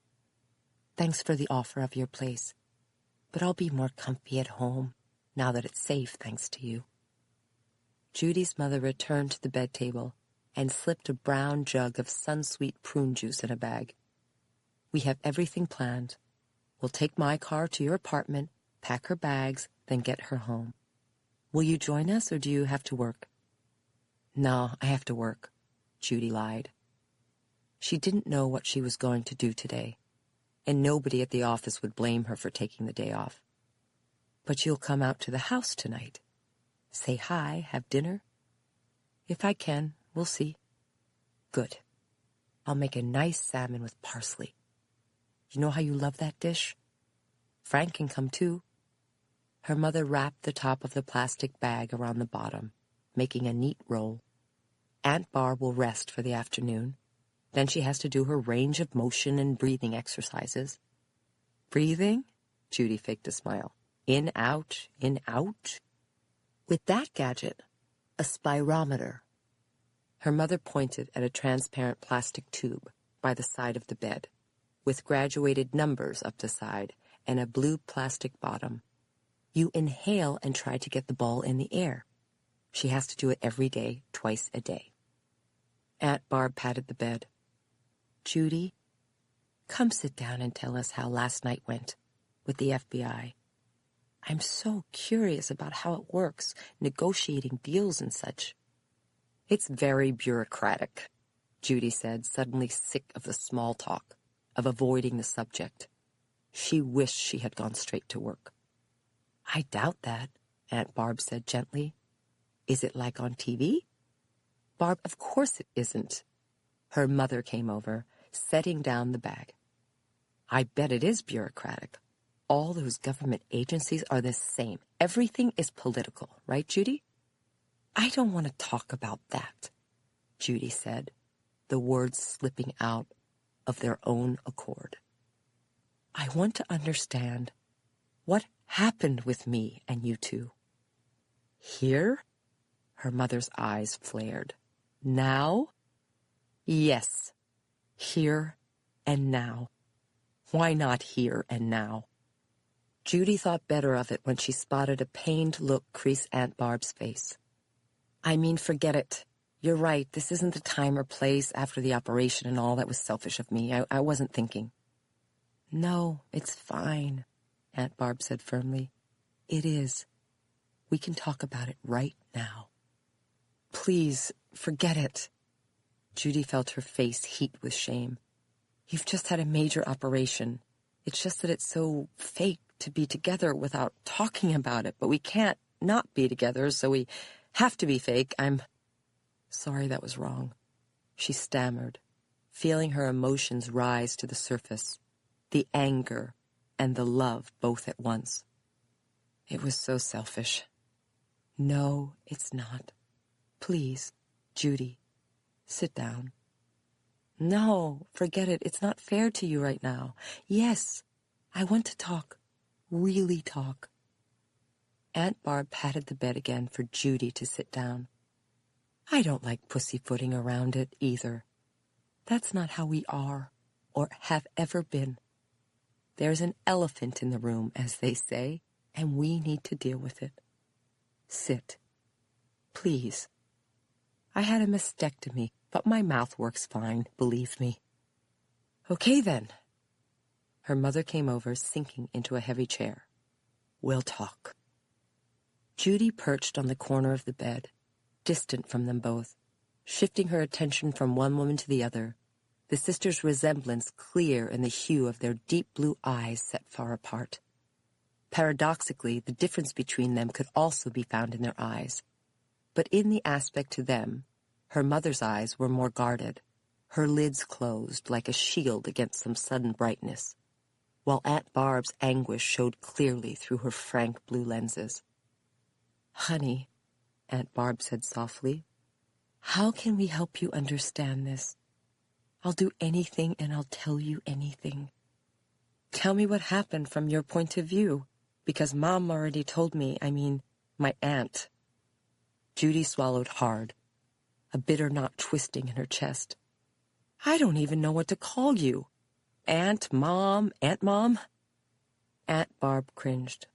Thanks for the offer of your place. But I'll be more comfy at home, now that it's safe, thanks to you." Judy's mother returned to the bed table and slipped a brown jug of Sunsweet prune juice in a bag. "We have everything planned. We'll take my car to your apartment, pack her bags, then get her home. Will you join us, or do you have to work?" "No, I have to work. Judy lied. She didn't know what she was going to do today, and nobody at the office would blame her for taking the day off. But you'll come out to the house tonight. Say hi, have dinner. If I can, we'll see. Good. I'll make a nice salmon with parsley. You know how you love that dish? Frank can come too. Her mother wrapped the top of the plastic bag around the bottom, making a neat roll. Aunt Barb will rest for the afternoon. Then she has to do her range of motion and breathing exercises. Breathing? Judy faked a smile. In, out, in, out. With that gadget, a spirometer. Her mother pointed at a transparent plastic tube by the side of the bed, with graduated numbers up the side and a blue plastic bottom. You inhale and try to get the ball in the air. She has to do it every day, twice a day. Aunt Barb patted the bed. Judy, come sit down and tell us how last night went with the FBI. I'm so curious about how it works, negotiating deals and such. It's very bureaucratic, Judy said, suddenly sick of the small talk, of avoiding the subject. She wished she had gone straight to work. I doubt that, Aunt Barb said gently. Is it like on TV? Barb, of course it isn't. Her mother came over, setting down the bag. I bet it is bureaucratic. All those government agencies are the same. Everything is political, right, Judy? I don't want to talk about that, Judy said, the words slipping out of their own accord. I want to understand what happened with me and you two. Here? Her mother's eyes flared. Now? Yes, here and now. Why not here and now? Judy thought better of it when she spotted a pained look crease Aunt Barb's face. I mean, forget it. You're right, this isn't the time or place after the operation and all. That was selfish of me. I wasn't thinking. No, it's fine, Aunt Barb said firmly. It is. We can talk about it right now. Please, forget it. Judy felt her face heat with shame. You've just had a major operation. It's just that it's so fake to be together without talking about it, but we can't not be together, so we have to be fake. I'm sorry that was wrong, she stammered, feeling her emotions rise to the surface, the anger and the love both at once. It was so selfish. No, it's not. Please, Judy, sit down. No, forget it. It's not fair to you right now. Yes, I want to talk. Really talk. Aunt Barb patted the bed again for Judy to sit down. I don't like pussyfooting around it either. That's not how we are or have ever been. There's an elephant in the room, as they say, and we need to deal with it. Sit. Please. I had a mastectomy, but my mouth works fine, believe me. Okay, then. Her mother came over, sinking into a heavy chair. We'll talk. Judy perched on the corner of the bed, distant from them both, shifting her attention from one woman to the other, the sisters' resemblance clear in the hue of their deep blue eyes set far apart. Paradoxically, the difference between them could also be found in their eyes. But in the aspect to them, her mother's eyes were more guarded, her lids closed like a shield against some sudden brightness, while Aunt Barb's anguish showed clearly through her frank blue lenses. Honey, Aunt Barb said softly, how can we help you understand this? I'll do anything and I'll tell you anything. Tell me what happened from your point of view, because Mom already told me, my aunt. Judy swallowed hard, a bitter knot twisting in her chest. I don't even know what to call you. Aunt Mom? Aunt Mom? Aunt Barb cringed.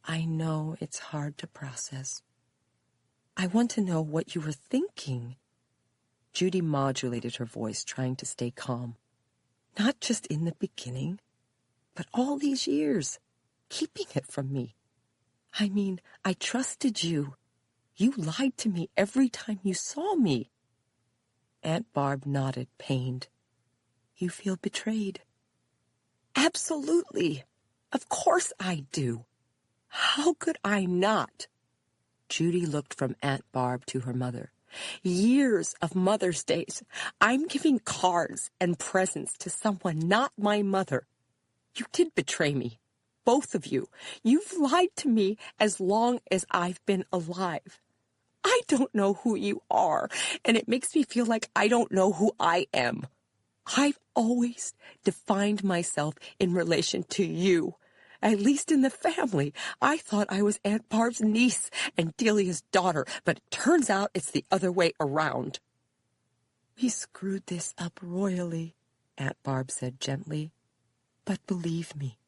I know it's hard to process. I want to know what you were thinking. Judy modulated her voice, trying to stay calm. Not just in the beginning, but all these years, keeping it from me. I trusted you. You lied to me every time you saw me. Aunt Barb nodded, pained. You feel betrayed? Absolutely. Of course I do. How could I not? Judy looked from Aunt Barb to her mother. Years of Mother's Days. I'm giving cards and presents to someone not my mother. You did betray me. Both of you. You've lied to me as long as I've been alive. I don't know who you are, and it makes me feel like I don't know who I am. I've always defined myself in relation to you. At least in the family. I thought I was Aunt Barb's niece and Delia's daughter, but it turns out it's the other way around. We screwed this up royally, Aunt Barb said gently. But believe me,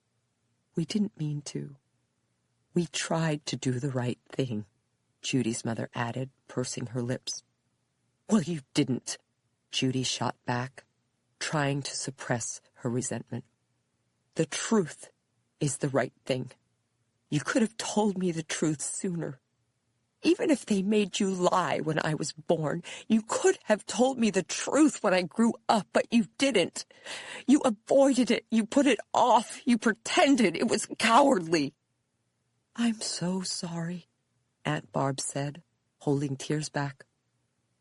we didn't mean to. We tried to do the right thing, Judy's mother added, pursing her lips. Well, you didn't, Judy shot back, trying to suppress her resentment. The truth is the right thing. You could have told me the truth sooner. Even if they made you lie when I was born, you could have told me the truth when I grew up, but you didn't. You avoided it. You put it off. You pretended. It was cowardly. I'm so sorry, Aunt Barb said, holding tears back.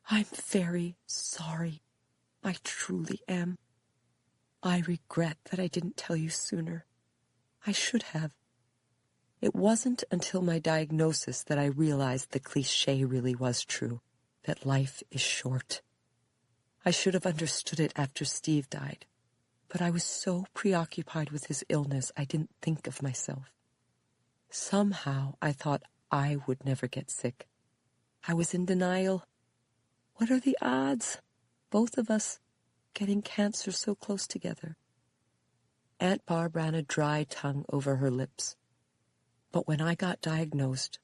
I'm very sorry. I truly am. I regret that I didn't tell you sooner. I should have. It wasn't until my diagnosis that I realized the cliché really was true, that life is short. I should have understood it after Steve died, but I was so preoccupied with his illness I didn't think of myself. Somehow I thought I would never get sick. I was in denial. What are the odds? Both of us getting cancer so close together. Aunt Barb ran a dry tongue over her lips. But when I got diagnosed,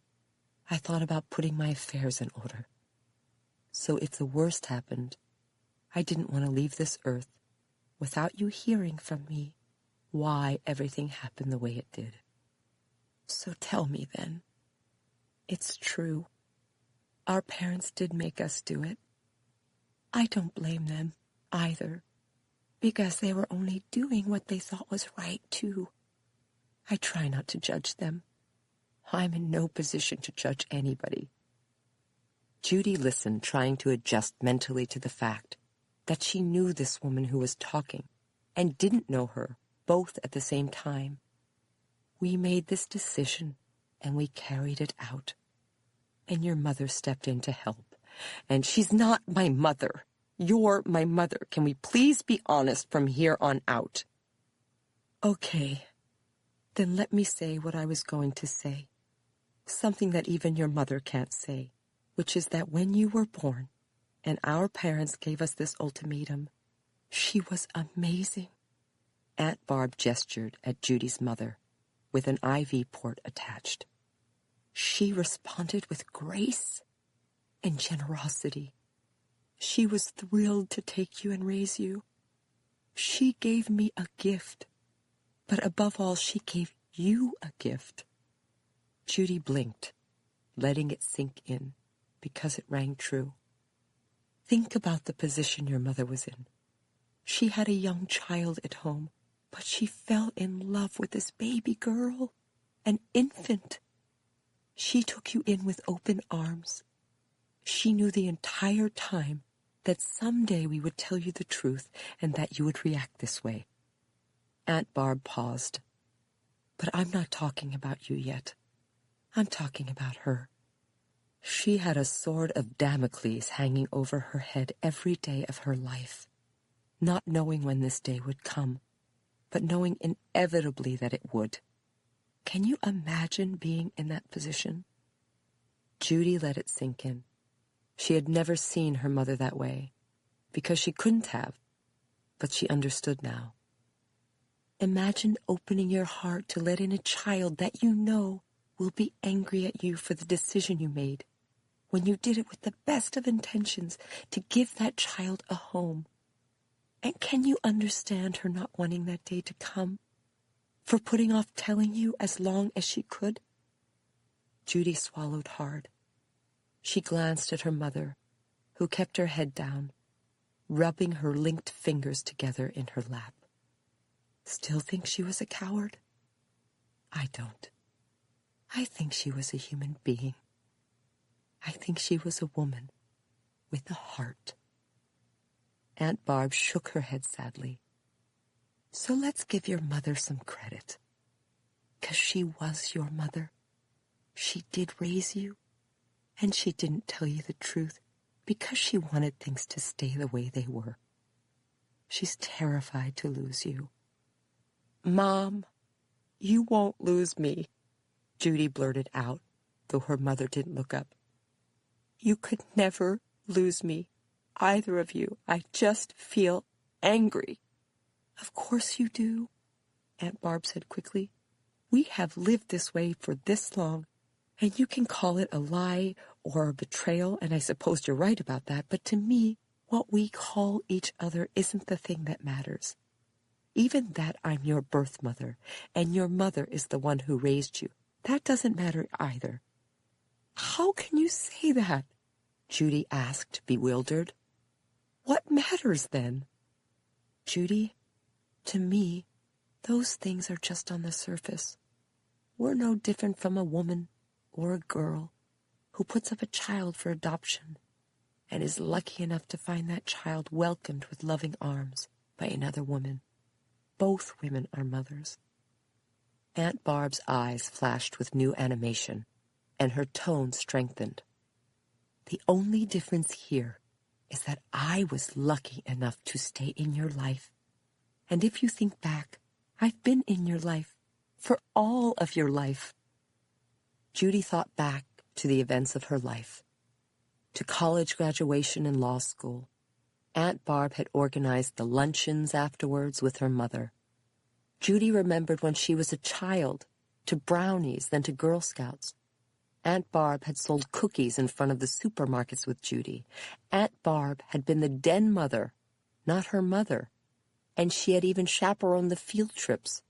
I thought about putting my affairs in order. So if the worst happened, I didn't want to leave this earth without you hearing from me why everything happened the way it did. So tell me then. It's true. Our parents did make us do it. I don't blame them either, because they were only doing what they thought was right, too. I try not to judge them. I'm in no position to judge anybody. Judy listened, trying to adjust mentally to the fact that she knew this woman who was talking and didn't know her, both at the same time. We made this decision, and we carried it out. And your mother stepped in to help. And she's not my mother. You're my mother. Can we please be honest from here on out? Okay. Then let me say what I was going to say. Something that even your mother can't say, which is that when you were born and our parents gave us this ultimatum, she was amazing. Aunt Barb gestured at Judy's mother with an IV port attached. She responded with grace and generosity. She was thrilled to take you and raise you. She gave me a gift, but above all, she gave you a gift. Judy blinked, letting it sink in, because it rang true. Think about the position your mother was in. She had a young child at home, but she fell in love with this baby girl, an infant. She took you in with open arms. She knew the entire time that someday we would tell you the truth and that you would react this way. Aunt Barb paused. But I'm not talking about you yet. I'm talking about her. She had a sword of Damocles hanging over her head every day of her life, not knowing when this day would come, but knowing inevitably that it would. Can you imagine being in that position? Judy let it sink in. She had never seen her mother that way, because she couldn't have, but she understood now. Imagine opening your heart to let in a child that you know will be angry at you for the decision you made, when you did it with the best of intentions to give that child a home. And can you understand her not wanting that day to come, for putting off telling you as long as she could? Judy swallowed hard. She glanced at her mother, who kept her head down, rubbing her linked fingers together in her lap. Still think she was a coward? I don't. I think she was a human being. I think she was a woman with a heart. Aunt Barb shook her head sadly. So let's give your mother some credit. 'Cause she was your mother. She did raise you, and she didn't tell you the truth because she wanted things to stay the way they were. She's terrified to lose you. Mom, you won't lose me, Judy blurted out, though her mother didn't look up. You could never lose me, either of you. I just feel angry. Of course you do, Aunt Barb said quickly. We have lived this way for this long, and you can call it a lie or a betrayal, and I suppose you're right about that, but to me, what we call each other isn't the thing that matters. Even that I'm your birth mother, and your mother is the one who raised you. That doesn't matter either. How can you say that? Judy asked, bewildered. What matters then? Judy, to me, those things are just on the surface. We're no different from a woman or a girl who puts up a child for adoption and is lucky enough to find that child welcomed with loving arms by another woman. Both women are mothers. Aunt Barb's eyes flashed with new animation, and her tone strengthened. The only difference here is that I was lucky enough to stay in your life. And if you think back, I've been in your life for all of your life. Judy thought back to the events of her life, to college graduation and law school. Aunt Barb had organized the luncheons afterwards with her mother. Judy remembered when she was a child, to brownies, then to Girl Scouts. Aunt Barb had sold cookies in front of the supermarkets with Judy. Aunt Barb had been the den mother, not her mother, and she had even chaperoned the field trips.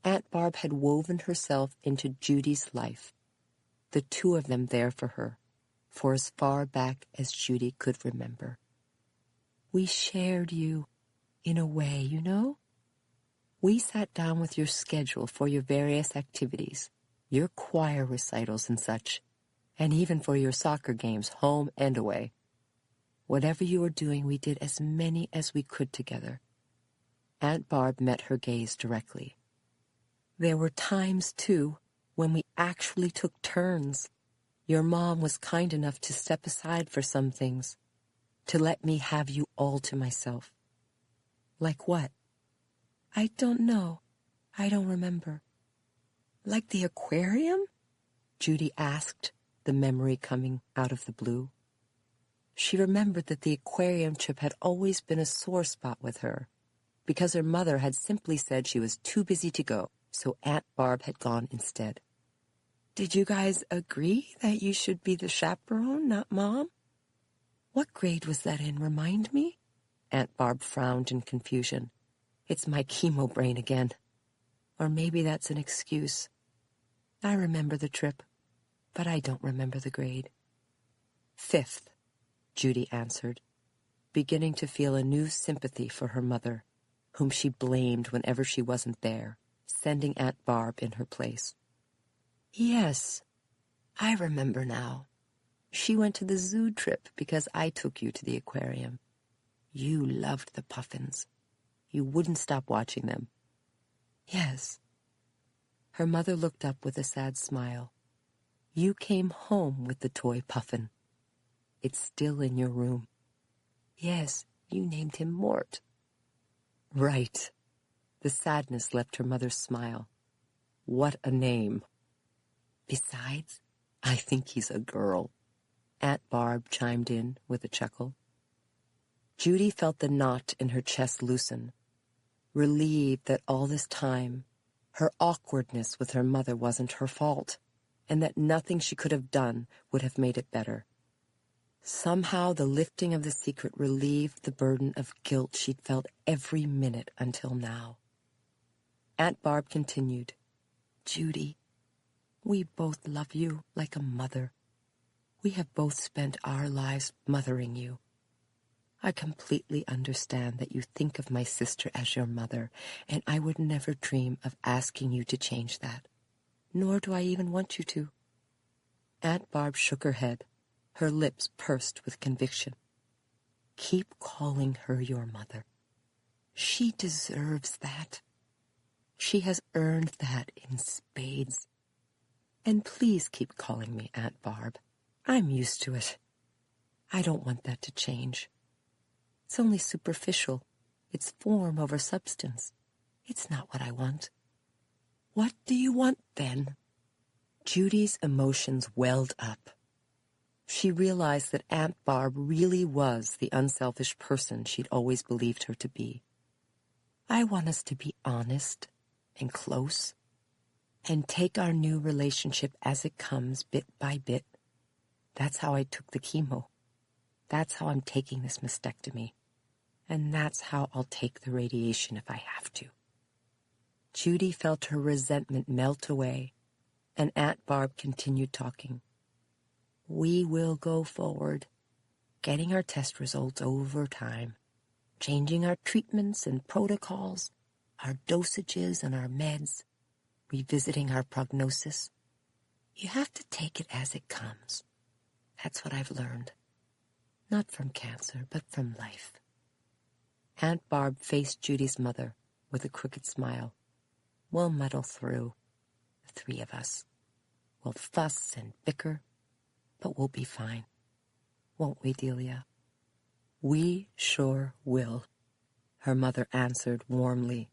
Aunt Barb had woven herself into Judy's life, the two of them there for her, for as far back as Judy could remember. We shared you, in a way, you know? We sat down with your schedule for your various activities, your choir recitals and such, and even for your soccer games, home and away. Whatever you were doing, we did as many as we could together. Aunt Barb met her gaze directly. There were times, too, when we actually took turns. Your mom was kind enough to step aside for some things, to let me have you all to myself. Like what? I don't know. I don't remember. Like the aquarium? Judy asked, the memory coming out of the blue. She remembered that the aquarium trip had always been a sore spot with her, because her mother had simply said she was too busy to go, so Aunt Barb had gone instead. Did you guys agree that you should be the chaperone, not Mom? What grade was that in, remind me? Aunt Barb frowned in confusion. It's my chemo brain again. Or maybe that's an excuse. I remember the trip, but I don't remember the grade. 5th, Judy answered, beginning to feel a new sympathy for her mother, whom she blamed whenever she wasn't there, sending Aunt Barb in her place. Yes, I remember now. She went to the zoo trip because I took you to the aquarium. You loved the puffins. You wouldn't stop watching them. Yes. Her mother looked up with a sad smile. You came home with the toy puffin. It's still in your room. Yes, you named him Mort. Right. The sadness left her mother's smile. What a name. Besides, I think he's a girl. Aunt Barb chimed in with a chuckle. Judy felt the knot in her chest loosen, relieved that all this time her awkwardness with her mother wasn't her fault, and that nothing she could have done would have made it better. Somehow the lifting of the secret relieved the burden of guilt she'd felt every minute until now. Aunt Barb continued, Judy, we both love you like a mother. We have both spent our lives mothering you. I completely understand that you think of my sister as your mother, and I would never dream of asking you to change that. Nor do I even want you to." Aunt Barb shook her head, her lips pursed with conviction. "Keep calling her your mother. She deserves that. She has earned that in spades. And please keep calling me Aunt Barb. I'm used to it. I don't want that to change. It's only superficial. It's form over substance. It's not what I want." "What do you want, then?" Judy's emotions welled up. She realized that Aunt Barb really was the unselfish person she'd always believed her to be. "I want us to be honest and close and take our new relationship as it comes, bit by bit. That's how I took the chemo. That's how I'm taking this mastectomy. And that's how I'll take the radiation if I have to." Judy felt her resentment melt away, and Aunt Barb continued talking. "We will go forward, getting our test results over time, changing our treatments and protocols, our dosages and our meds, revisiting our prognosis. You have to take it as it comes. That's what I've learned. Not from cancer, but from life." Aunt Barb faced Judy's mother with a crooked smile. "We'll muddle through, the three of us. We'll fuss and bicker, but we'll be fine. Won't we, Delia?" "We sure will," her mother answered warmly,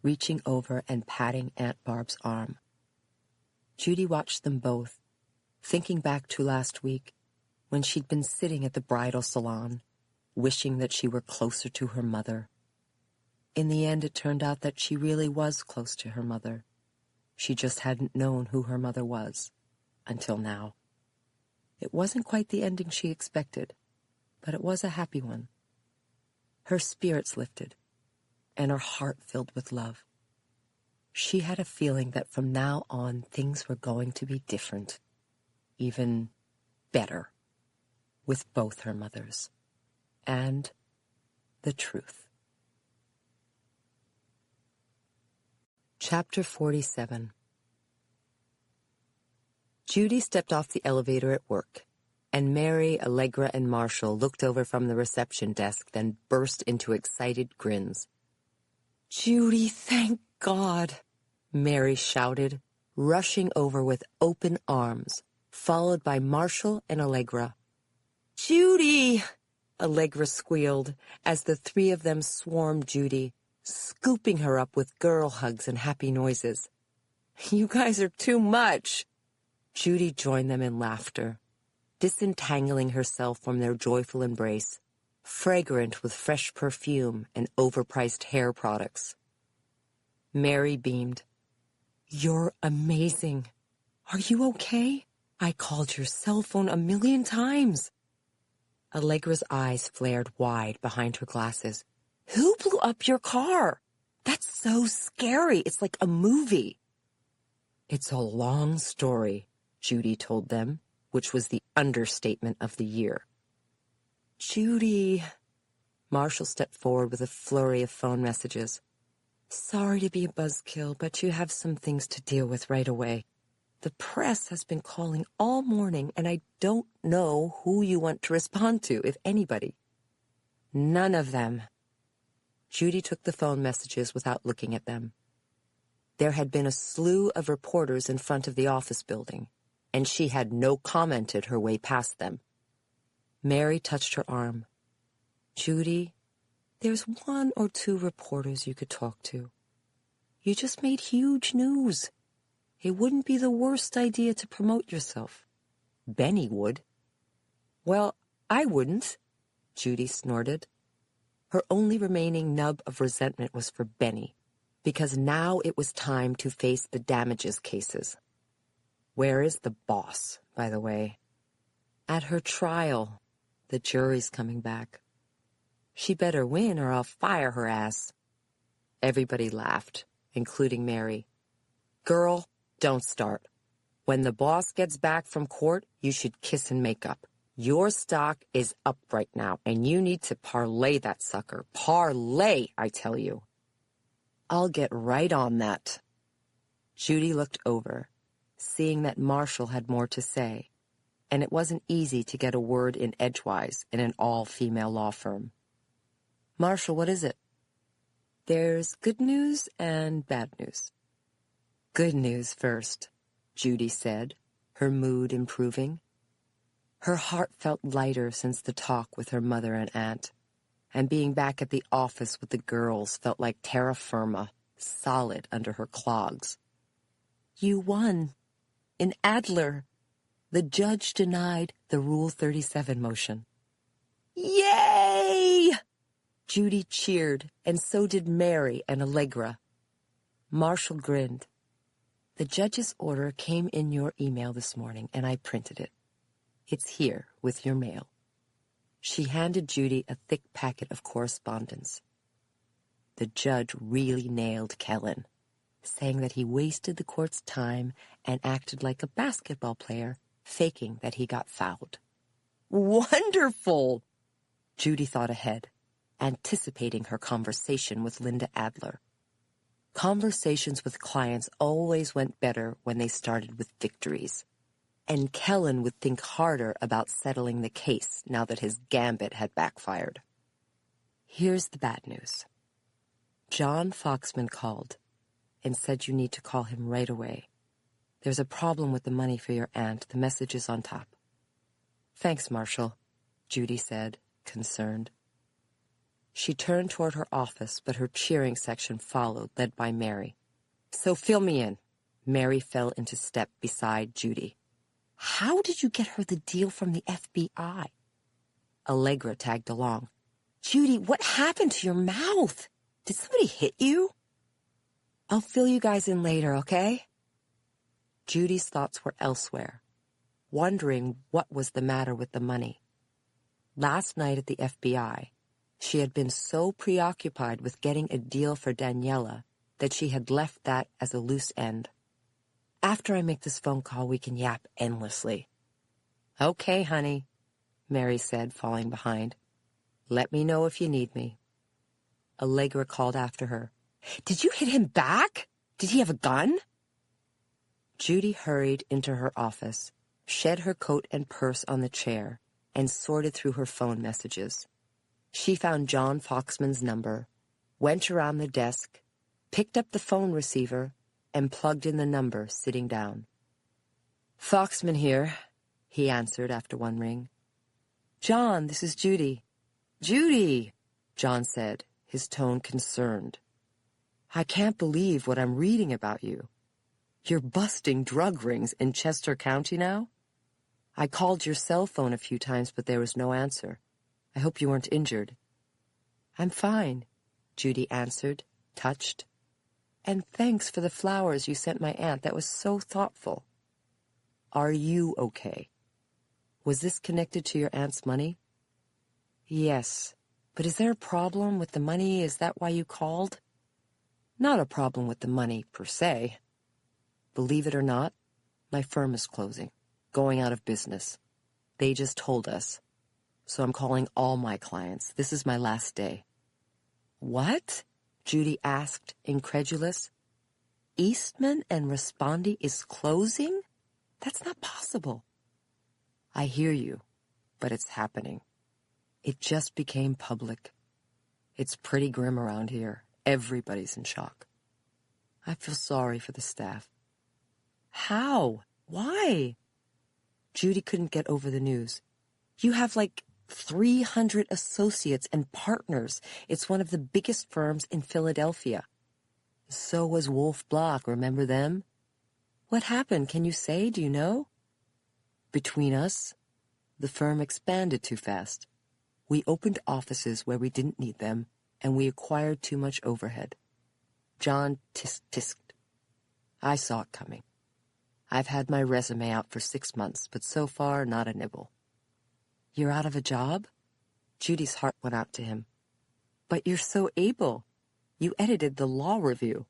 reaching over and patting Aunt Barb's arm. Judy watched them both, thinking back to last week when she'd been sitting at the bridal salon, wishing that she were closer to her mother. In the end, it turned out that she really was close to her mother. She just hadn't known who her mother was until now. It wasn't quite the ending she expected, but it was a happy one. Her spirits lifted, and her heart filled with love. She had a feeling that from now on things were going to be different, even better, with both her mothers, and the truth. Chapter 47. Judy stepped off the elevator at work, and Mary, Allegra, and Marshall looked over from the reception desk, then burst into excited grins. "Judy, thank God!" Mary shouted, rushing over with open arms, followed by Marshall and Allegra. "Judy!" Allegra squealed as the three of them swarmed Judy, scooping her up with girl hugs and happy noises. "You guys are too much!" Judy joined them in laughter, disentangling herself from their joyful embrace, fragrant with fresh perfume and overpriced hair products. Mary beamed. "You're amazing. Are you okay? I called your cell phone 1,000,000 times." Allegra's eyes flared wide behind her glasses. "Who blew up your car? That's so scary. It's like a movie." "It's a long story," Judy told them, which was the understatement of the year. "Judy," Marshall stepped forward with a flurry of phone messages. "Sorry to be a buzzkill, but you have some things to deal with right away. The press has been calling all morning, and I don't know who you want to respond to, if anybody." "None of them." Judy took the phone messages without looking at them. There had been a slew of reporters in front of the office building, and she had no commented her way past them. Mary touched her arm. "Judy, there's 1 or 2 reporters you could talk to. You just made huge news. It wouldn't be the worst idea to promote yourself. Benny would." "Well, I wouldn't," Judy snorted. Her only remaining nub of resentment was for Benny, because now it was time to face the damages cases. Where is the boss, by the way? At her trial. The jury's coming back. She better win or I'll fire her ass. Everybody laughed, including Mary. "Girl, don't start. When the boss gets back from court, you should kiss and make up. Your stock is up right now, and you need to parlay that sucker. Parlay, I tell you. I'll get right on that. Judy looked over, seeing that Marshall had more to say, and it wasn't easy to get a word in edgewise in an all-female law firm. Marshall, what is it? There's good news and bad news. Good news first, Judy said, her mood improving. Her heart felt lighter since the talk with her mother and aunt, and being back at the office with the girls felt like terra firma, solid under her clogs. You won. In Adler, the judge denied the Rule 37 motion. Yay! Judy cheered, and so did Mary and Allegra. Marshall grinned. The judge's order came in your email this morning, and I printed it. It's here with your mail. She handed Judy a thick packet of correspondence. The judge really nailed Kellen, saying that he wasted the court's time and acted like a basketball player, faking that he got fouled. Wonderful! Judy thought ahead, anticipating her conversation with Linda Adler. Conversations with clients always went better when they started with victories, and Kellen would think harder about settling the case now that his gambit had backfired. Here's the bad news. John Foxman called and said you need to call him right away. There's a problem with the money for your aunt. The message is on top. Thanks, Marshall, Judy said, concerned. She turned toward her office, but her cheering section followed, led by Mary. So fill me in. Mary fell into step beside Judy. How did you get her the deal from the FBI? Allegra tagged along. Judy, what happened to your mouth? Did somebody hit you? I'll fill you guys in later, okay? Judy's thoughts were elsewhere, wondering what was the matter with the money. Last night at the FBI, she had been so preoccupied with getting a deal for Daniela that she had left that as a loose end. After I make this phone call, we can yap endlessly. Okay, honey, Mary said, falling behind. Let me know if you need me. Allegra called after her. Did you hit him back? Did he have a gun? Judy hurried into her office, shed her coat and purse on the chair, and sorted through her phone messages. She found John Foxman's number, went around the desk, picked up the phone receiver, and plugged in the number, sitting down. Foxman here, he answered after one ring. John, this is Judy. Judy, John said, his tone concerned. I can't believe what I'm reading about you. You're busting drug rings in Chester County now? I called your cell phone a few times, but there was no answer. I hope you weren't injured. I'm fine, Judy answered, touched. And thanks for the flowers you sent my aunt. That was so thoughtful. Are you okay? Was this connected to your aunt's money? Yes, but is there a problem with the money? Is that why you called? Not a problem with the money, per se. Believe it or not, my firm is closing, going out of business. They just told us. So I'm calling all my clients. This is my last day. What? Judy asked, incredulous. Eastman and Respondi is closing? That's not possible. I hear you, but it's happening. It just became public. It's pretty grim around here. Everybody's in shock. I feel sorry for the staff. How? Why? Judy couldn't get over the news. You have like 300 associates and partners. It's one of the biggest firms in Philadelphia. So was Wolf Block, remember them? What happened? Can you say? Do you know? Between us, the firm expanded too fast. We opened offices where we didn't need them, and we acquired too much overhead. John tisk-tisked. I saw it coming. I've had my resume out for 6 months, but so far, not a nibble. You're out of a job? Judy's heart went out to him. But you're so able. You edited the law review.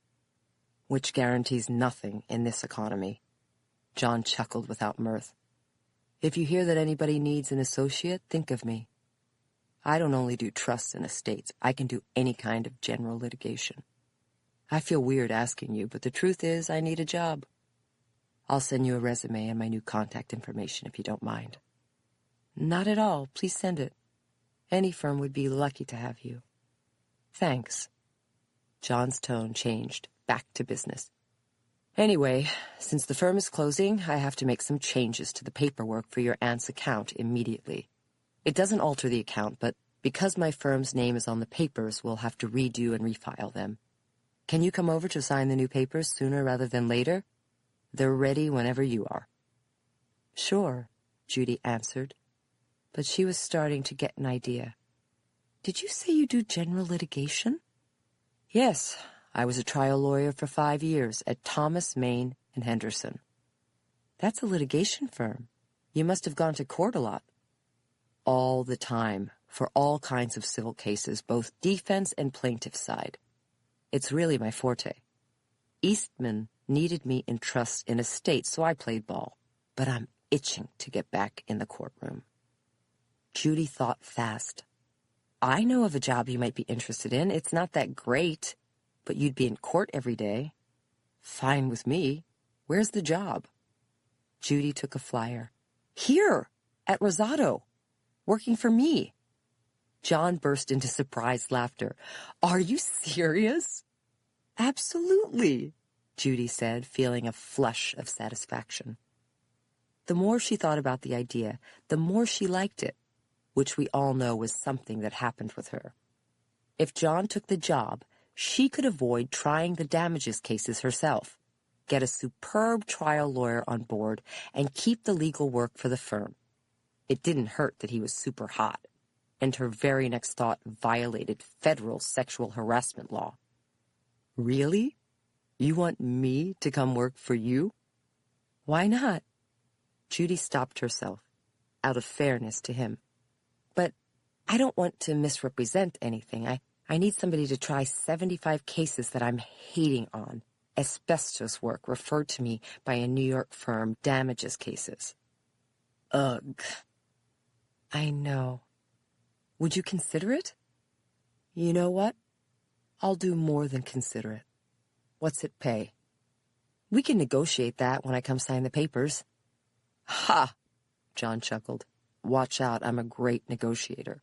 Which guarantees nothing in this economy. John chuckled without mirth. If you hear that anybody needs an associate, think of me. I don't only do trusts and estates. I can do any kind of general litigation. I feel weird asking you, but the truth is I need a job. I'll send you a resume and my new contact information if you don't mind. Not at all. Please send it. Any firm would be lucky to have you. Thanks. John's tone changed, back to business. Anyway, since the firm is closing, I have to make some changes to the paperwork for your aunt's account immediately. It doesn't alter the account, but because my firm's name is on the papers, we'll have to redo and refile them. Can you come over to sign the new papers sooner rather than later? They're ready whenever you are. Sure, Judy answered, but she was starting to get an idea. Did you say you do general litigation? Yes, I was a trial lawyer for 5 years at Thomas, Maine & Henderson. That's a litigation firm. You must have gone to court a lot. All the time, for all kinds of civil cases, both defense and plaintiff side. It's really my forte. Eastman needed me in trust in estates, so I played ball. But I'm itching to get back in the courtroom. Judy thought fast. I know of a job you might be interested in. It's not that great, but you'd be in court every day. Fine with me. Where's the job? Judy took a flyer. Here, at Rosado, working for me. John burst into surprised laughter. Are you serious? Absolutely, Judy said, feeling a flush of satisfaction. The more she thought about the idea, the more she liked it, which we all know was something that happened with her. If John took the job, she could avoid trying the damages cases herself, get a superb trial lawyer on board, and keep the legal work for the firm. It didn't hurt that he was super hot, and her very next thought violated federal sexual harassment law. Really? You want me to come work for you? Why not? Judy stopped herself, out of fairness to him. But I don't want to misrepresent anything. I need somebody to try 75 cases that I'm hating on. Asbestos work referred to me by a New York firm, damages cases. Ugh. I know. Would you consider it? You know what? I'll do more than consider it. What's it pay? We can negotiate that when I come sign the papers. Ha! John chuckled. Watch out, I'm a great negotiator.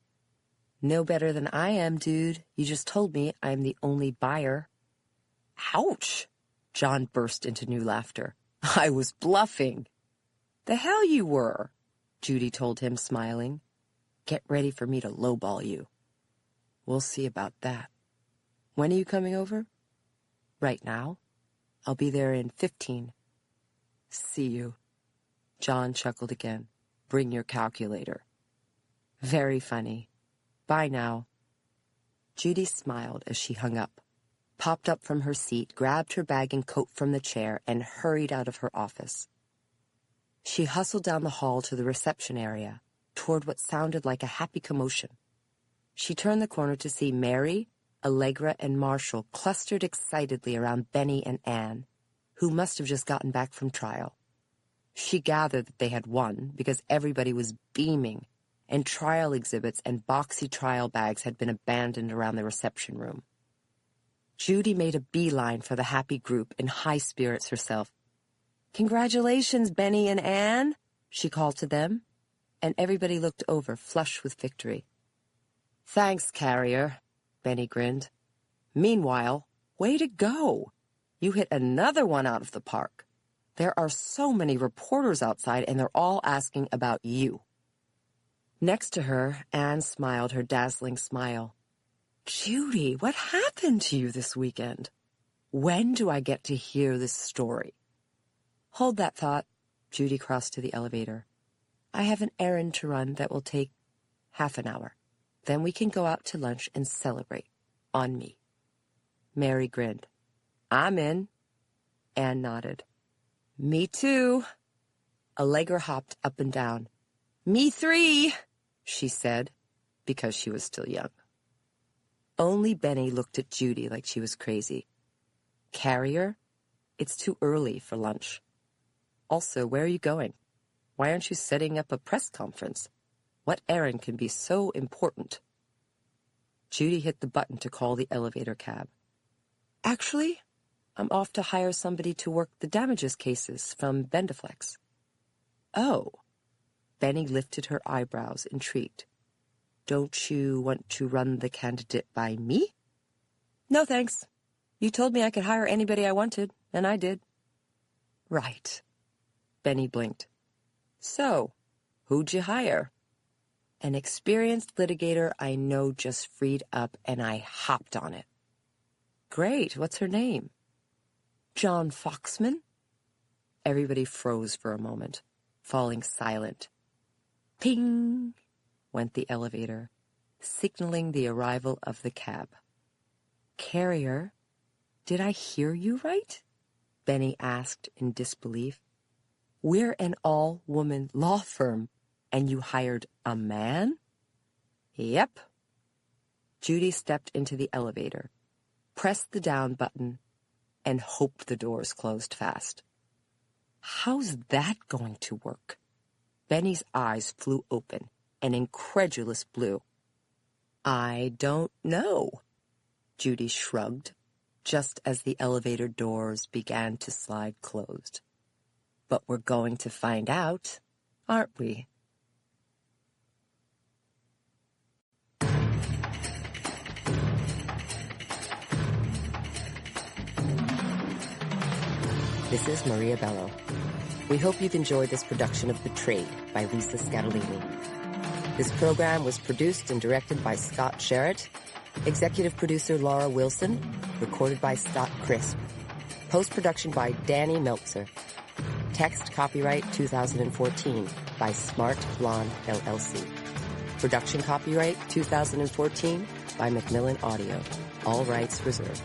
No better than I am, dude. You just told me I'm the only buyer. Ouch! John burst into new laughter. I was bluffing. The hell you were, Judy told him, smiling. Get ready for me to lowball you. We'll see about that. When are you coming over? Right now. I'll be there in 15. See you. John chuckled again. Bring your calculator. Very funny. Bye now. Judy smiled as she hung up, popped up from her seat, grabbed her bag and coat from the chair, and hurried out of her office. She hustled down the hall to the reception area, toward what sounded like a happy commotion. She turned the corner to see Mary, Allegra, and Marshall clustered excitedly around Benny and Anne, who must have just gotten back from trial. She gathered that they had won because everybody was beaming, and trial exhibits and boxy trial bags had been abandoned around the reception room. Judy made a beeline for the happy group in high spirits herself. Congratulations, Benny and Anne, she called to them, and everybody looked over, flushed with victory. Thanks, Carrier, Benny grinned. Meanwhile, way to go. You hit another one out of the park. There are so many reporters outside, and they're all asking about you. Next to her, Anne smiled her dazzling smile. Judy, what happened to you this weekend? When do I get to hear this story? Hold that thought. Judy crossed to the elevator. I have an errand to run that will take half an hour. Then we can go out to lunch and celebrate. On me. Mary grinned. I'm in. Anne nodded. Me too. Allegra hopped up and down. Me 3, she said, because she was still young. Only Benny looked at Judy like she was crazy. Carrier, it's too early for lunch. Also, where are you going? Why aren't you setting up a press conference? What errand can be so important? Judy hit the button to call the elevator cab. Actually, I'm off to hire somebody to work the damages cases from Bendaflex. Oh. Benny lifted her eyebrows, intrigued. Don't you want to run the candidate by me? No, thanks. You told me I could hire anybody I wanted, and I did. Right. Benny blinked. So, who'd you hire? An experienced litigator I know just freed up, and I hopped on it. Great. What's her name? John Foxman? Everybody froze for a moment, falling silent. Ping! Went the elevator, signaling the arrival of the cab. Carrier, did I hear you right? Benny asked in disbelief. We're an all-woman law firm, and you hired a man? Yep. Judy stepped into the elevator, pressed the down button, and hoped the doors closed fast. How's that going to work? Benny's eyes flew open, an incredulous blue. I don't know. Judy shrugged, just as the elevator doors began to slide closed. But we're going to find out, aren't we? This is Maria Bello. We hope you've enjoyed this production of The Trade by Lisa Scatolini. This program was produced and directed by Scott Sherritt, executive producer Laura Wilson, recorded by Scott Crisp, post-production by Danny Meltzer, text copyright 2014 by Smart Blonde LLC, production copyright 2014 by Macmillan Audio, all rights reserved.